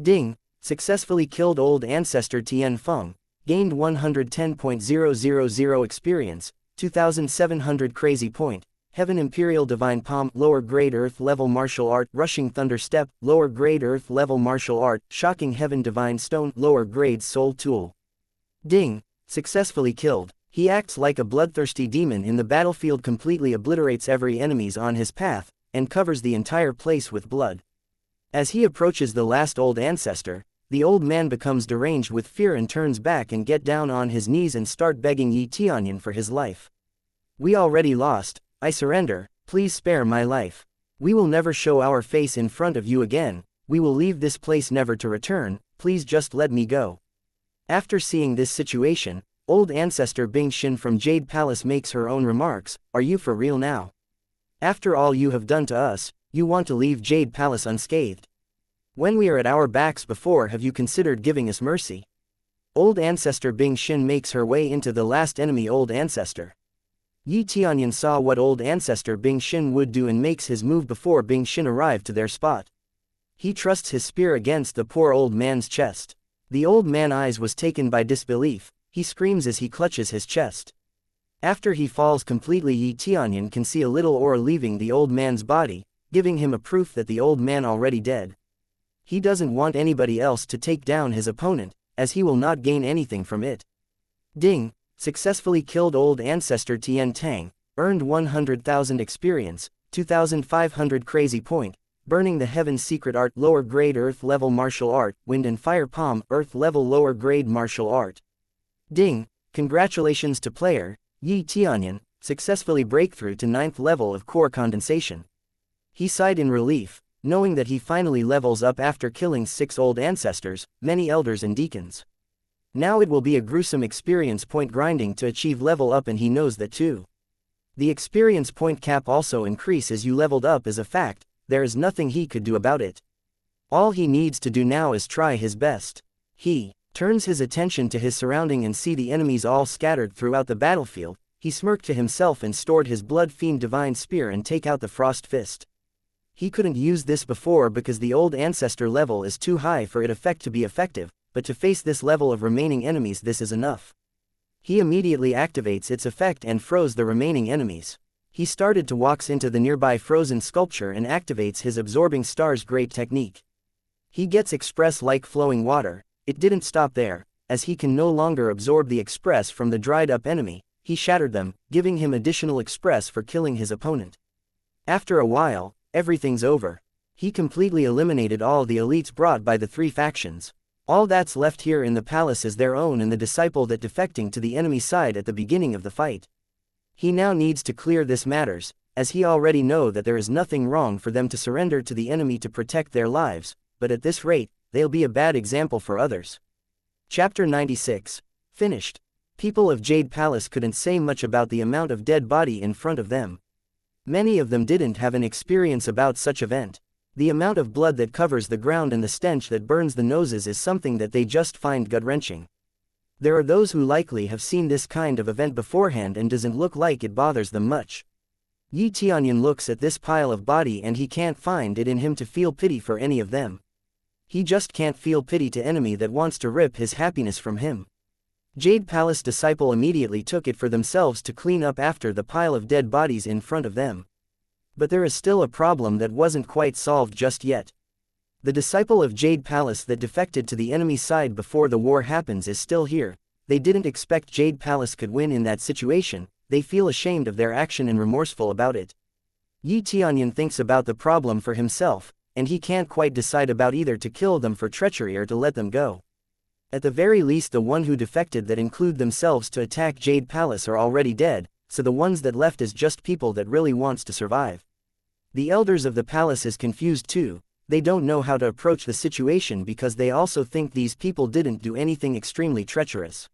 Speaker 1: Ding! Successfully killed Old Ancestor Tian Feng, gained 110.000 experience, 2,700 crazy point. Heaven Imperial Divine Palm Lower Grade Earth Level Martial Art Rushing Thunder Step Lower Grade Earth Level Martial Art Shocking Heaven Divine Stone Lower Grade Soul Tool. Ding! Successfully killed. He acts like a bloodthirsty demon in the battlefield, completely obliterates every enemies on his path, and covers the entire place with blood. As he approaches the last old ancestor, the old man becomes deranged with fear and turns back and get down on his knees and start begging Yi Tianyun for his life. We already lost. I surrender, please spare my life. We will never show our face in front of you again, we will leave this place never to return, please just let me go. After seeing this situation, Old ancestor Bing Xin from Jade Palace makes her own remarks, "Are you for real now? After all you have done to us, you want to leave Jade Palace unscathed? When we are at our backs before, have you considered giving us mercy?" Old ancestor Bing Xin makes her way into the last enemy. Old ancestor Tianyun saw what old ancestor Bing Xin would do and makes his move before Bing Xin arrived to their spot. He trusts his spear against the poor old man's chest. The old man's eyes was taken by disbelief. He screams as he clutches his chest. After he falls completely, Tianyun can see a little aura leaving the old man's body, giving him a proof that the old man already dead. He doesn't want anybody else to take down his opponent, as he will not gain anything from it. Ding! Successfully killed old ancestor Tian Tang, earned 100,000 experience, 2,500 crazy point, burning the heaven secret art lower grade earth level martial art, wind and fire palm earth level lower grade martial art. Ding! Congratulations to player, Tianyun, successfully breakthrough to 9th level of core condensation. He sighed in relief, knowing that he finally levels up after killing 6 old ancestors, many elders and deacons. Now it will be a gruesome experience point grinding to achieve level up, and he knows that too. The experience point cap also increase as you leveled up is a fact, there is nothing he could do about it. All he needs to do now is try his best. He turns his attention to his surrounding and see the enemies all scattered throughout the battlefield. He smirked to himself and stored his blood fiend divine spear and take out the frost fist. He couldn't use this before because the old ancestor level is too high for it effect to be effective, but to face this level of remaining enemies this is enough. He immediately activates its effect and froze the remaining enemies. He started to walk into the nearby frozen sculpture and activates his absorbing stars great technique. He gets express like flowing water. It didn't stop there, as he can no longer absorb the express from the dried up enemy. He shattered them, giving him additional express for killing his opponent. After a while, everything's over. He completely eliminated all the elites brought by the 3 factions. All that's left here in the palace is their own and the disciple that defecting to the enemy side at the beginning of the fight. He now needs to clear this matters, as he already know that there is nothing wrong for them to surrender to the enemy to protect their lives, but at this rate, they'll be a bad example for others. Chapter 96. Finished. People of Jade Palace couldn't say much about the amount of dead body in front of them. Many of them didn't have an experience about such event. The amount of blood that covers the ground and the stench that burns the noses is something that they just find gut-wrenching. There are those who likely have seen this kind of event beforehand and doesn't look like it bothers them much. Tianyun looks at this pile of body and he can't find it in him to feel pity for any of them. He just can't feel pity to enemy that wants to rip his happiness from him. Jade Palace disciple immediately took it for themselves to clean up after the pile of dead bodies in front of them. But there is still a problem that wasn't quite solved just yet. The disciple of Jade Palace that defected to the enemy side before the war happens is still here. They didn't expect Jade Palace could win in that situation. They feel ashamed of their action and remorseful about it. Tianyun thinks about the problem for himself, and he can't quite decide about either to kill them for treachery or to let them go. At the very least the one who defected that include themselves to attack Jade Palace are already dead, so the ones that left is just people that really wants to survive. The elders of the palace is confused too. They don't know how to approach the situation because they also think these people didn't do anything extremely treacherous.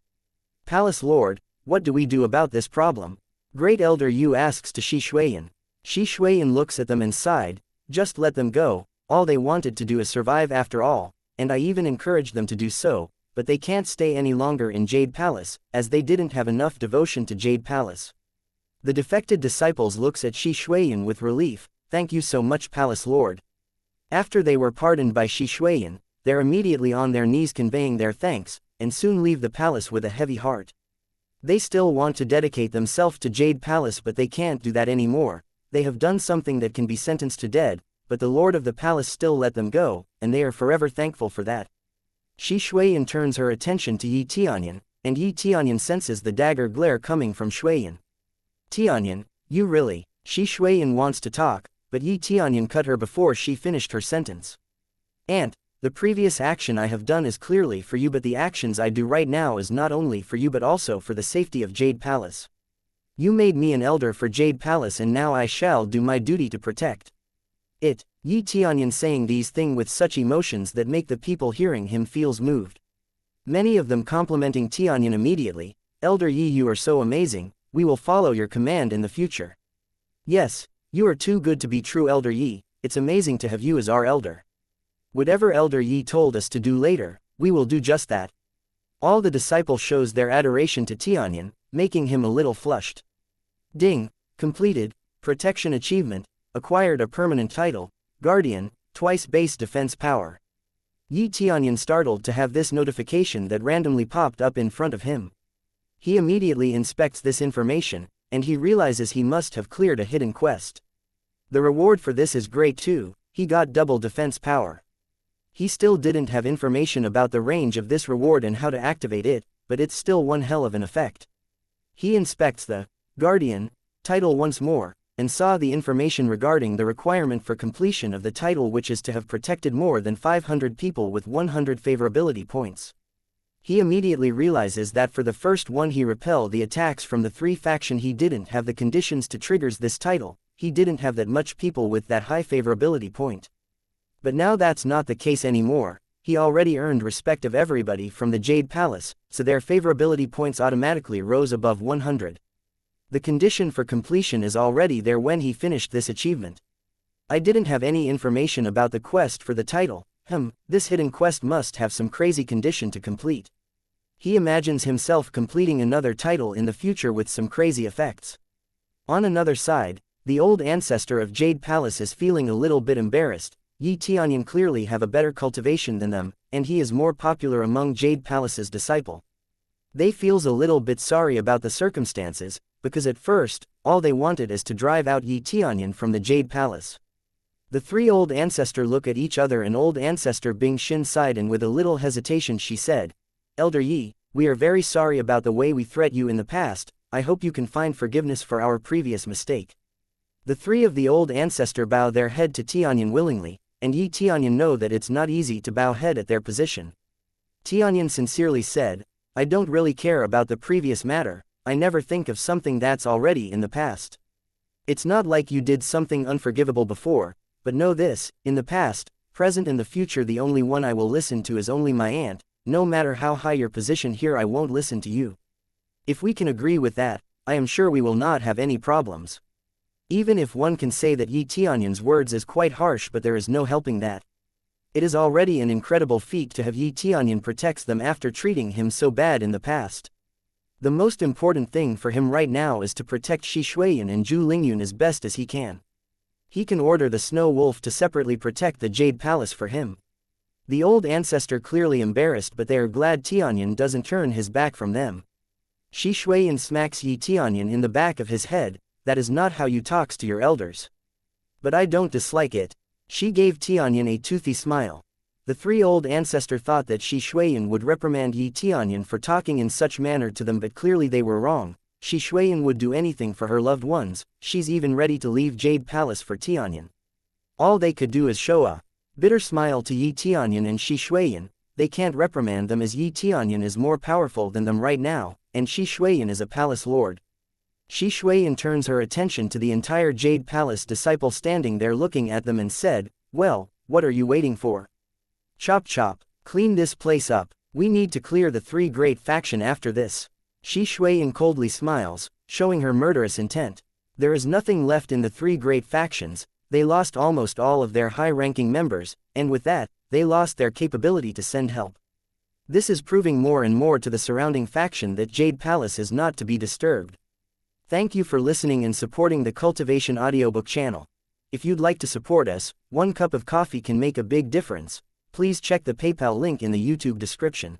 Speaker 1: Palace Lord, what do we do about this problem? Great Elder Yu asks to Shi Shuiyan. Shi Shuiyan looks at them and sighed, just let them go, all they wanted to do is survive after all, and I even encouraged them to do so, but they can't stay any longer in Jade Palace, as they didn't have enough devotion to Jade Palace. The defected disciples looks at Shi Shuiyan with relief, thank you so much Palace Lord. After they were pardoned by Shi Shuiyan, they're immediately on their knees conveying their thanks, and soon leave the palace with a heavy heart. They still want to dedicate themselves to Jade Palace but they can't do that anymore. They have done something that can be sentenced to death, but the Lord of the Palace still let them go, and they are forever thankful for that. Shi Shuiyan turns her attention to Tianyun, and Tianyun senses the dagger glare coming from Shuiyan. Tianyun, you really? Shi Shuiyan wants to talk, but Tianyun cut her before she finished her sentence. Aunt, the previous action I have done is clearly for you, but the actions I do right now is not only for you but also for the safety of Jade Palace. You made me an elder for Jade Palace and now I shall do my duty to protect it. Tianyun saying these things with such emotions that make the people hearing him feels moved. Many of them complimenting Tianyun immediately, Elder Yi, you are so amazing, we will follow your command in the future. Yes, you are too good to be true, Elder Yi, it's amazing to have you as our elder. Whatever Elder Yi told us to do later, we will do just that. All the disciples shows their adoration to Tianyun, making him a little flushed. Ding, completed, protection achievement, acquired a permanent title, Guardian, twice base defense power. Yi Tianyun startled to have this notification that randomly popped up in front of him. He immediately inspects this information, and he realizes he must have cleared a hidden quest. The reward for this is great too, he got double defense power. He still didn't have information about the range of this reward and how to activate it, but it's still one hell of an effect. He inspects the Guardian title once more, and saw the information regarding the requirement for completion of the title, which is to have protected more than 500 people with 100 favorability points. He immediately realizes that for the first one he repelled the attacks from the 3 faction. He didn't have the conditions to triggers this title, he didn't have that much people with that high favorability point. But now that's not the case anymore, he already earned respect of everybody from the Jade Palace, so their favorability points automatically rose above 100. The condition for completion is already there when he finished this achievement. I didn't have any information about the quest for the title. This hidden quest must have some crazy condition to complete. He imagines himself completing another title in the future with some crazy effects. On another side, the old ancestor of Jade Palace is feeling a little bit embarrassed. Yi Tianyun clearly have a better cultivation than them, and he is more popular among Jade Palace's disciple. They feels a little bit sorry about the circumstances, because at first, all they wanted is to drive out Yi Tianyun from the Jade Palace. The 3 old ancestor look at each other, and old ancestor Bing Xin sighed, and with a little hesitation she said, Elder Yi, we are very sorry about the way we threat you in the past, I hope you can find forgiveness for our previous mistake. The 3 of the old ancestor bow their head to Tianyun willingly, and Yi Tianyun know that it's not easy to bow head at their position. Tianyun sincerely said, I don't really care about the previous matter, I never think of something that's already in the past. It's not like you did something unforgivable before, but know this, in the past, present and the future, the only one I will listen to is only my aunt. No matter how high your position here, I won't listen to you. If we can agree with that, I am sure we will not have any problems. Even if one can say that Yi Tianyun's words is quite harsh, but there is no helping that. It is already an incredible feat to have Yi Tianyun protects them after treating him so bad in the past. The most important thing for him right now is to protect Shi Shuiyan and Zhu Lingyun as best as he can. He can order the Snow Wolf to separately protect the Jade Palace for him. The old ancestor clearly embarrassed, but they are glad Tianyun doesn't turn his back from them. Shi Shuiyan smacks Yi Tianyun in the back of his head, that is not how you talks to your elders. But I don't dislike it. She gave Tianyun a toothy smile. The 3 old ancestor thought that Shi Shuiyan would reprimand Yi Tianyun for talking in such manner to them, but clearly they were wrong. Shi Shuiyan would do anything for her loved ones, she's even ready to leave Jade Palace for Tianyun. All they could do is show a bitter smile to Yi Tianyun and Shi Shuiyan. They can't reprimand them as Yi Tianyun is more powerful than them right now, and Shi Shuiyan is a palace lord. Shi Shuiyan turns her attention to the entire Jade Palace disciple standing there looking at them and said, well, what are you waiting for? Chop chop, clean this place up, we need to clear the 3 great faction after this. Shi Shuiyan coldly smiles, showing her murderous intent. There is nothing left in the 3 great factions, they lost almost all of their high-ranking members, and with that, they lost their capability to send help. This is proving more and more to the surrounding faction that Jade Palace is not to be disturbed. Thank you for listening and supporting the Cultivation audiobook channel. If you'd like to support us, 1 cup of coffee can make a big difference. Please check the PayPal link in the YouTube description.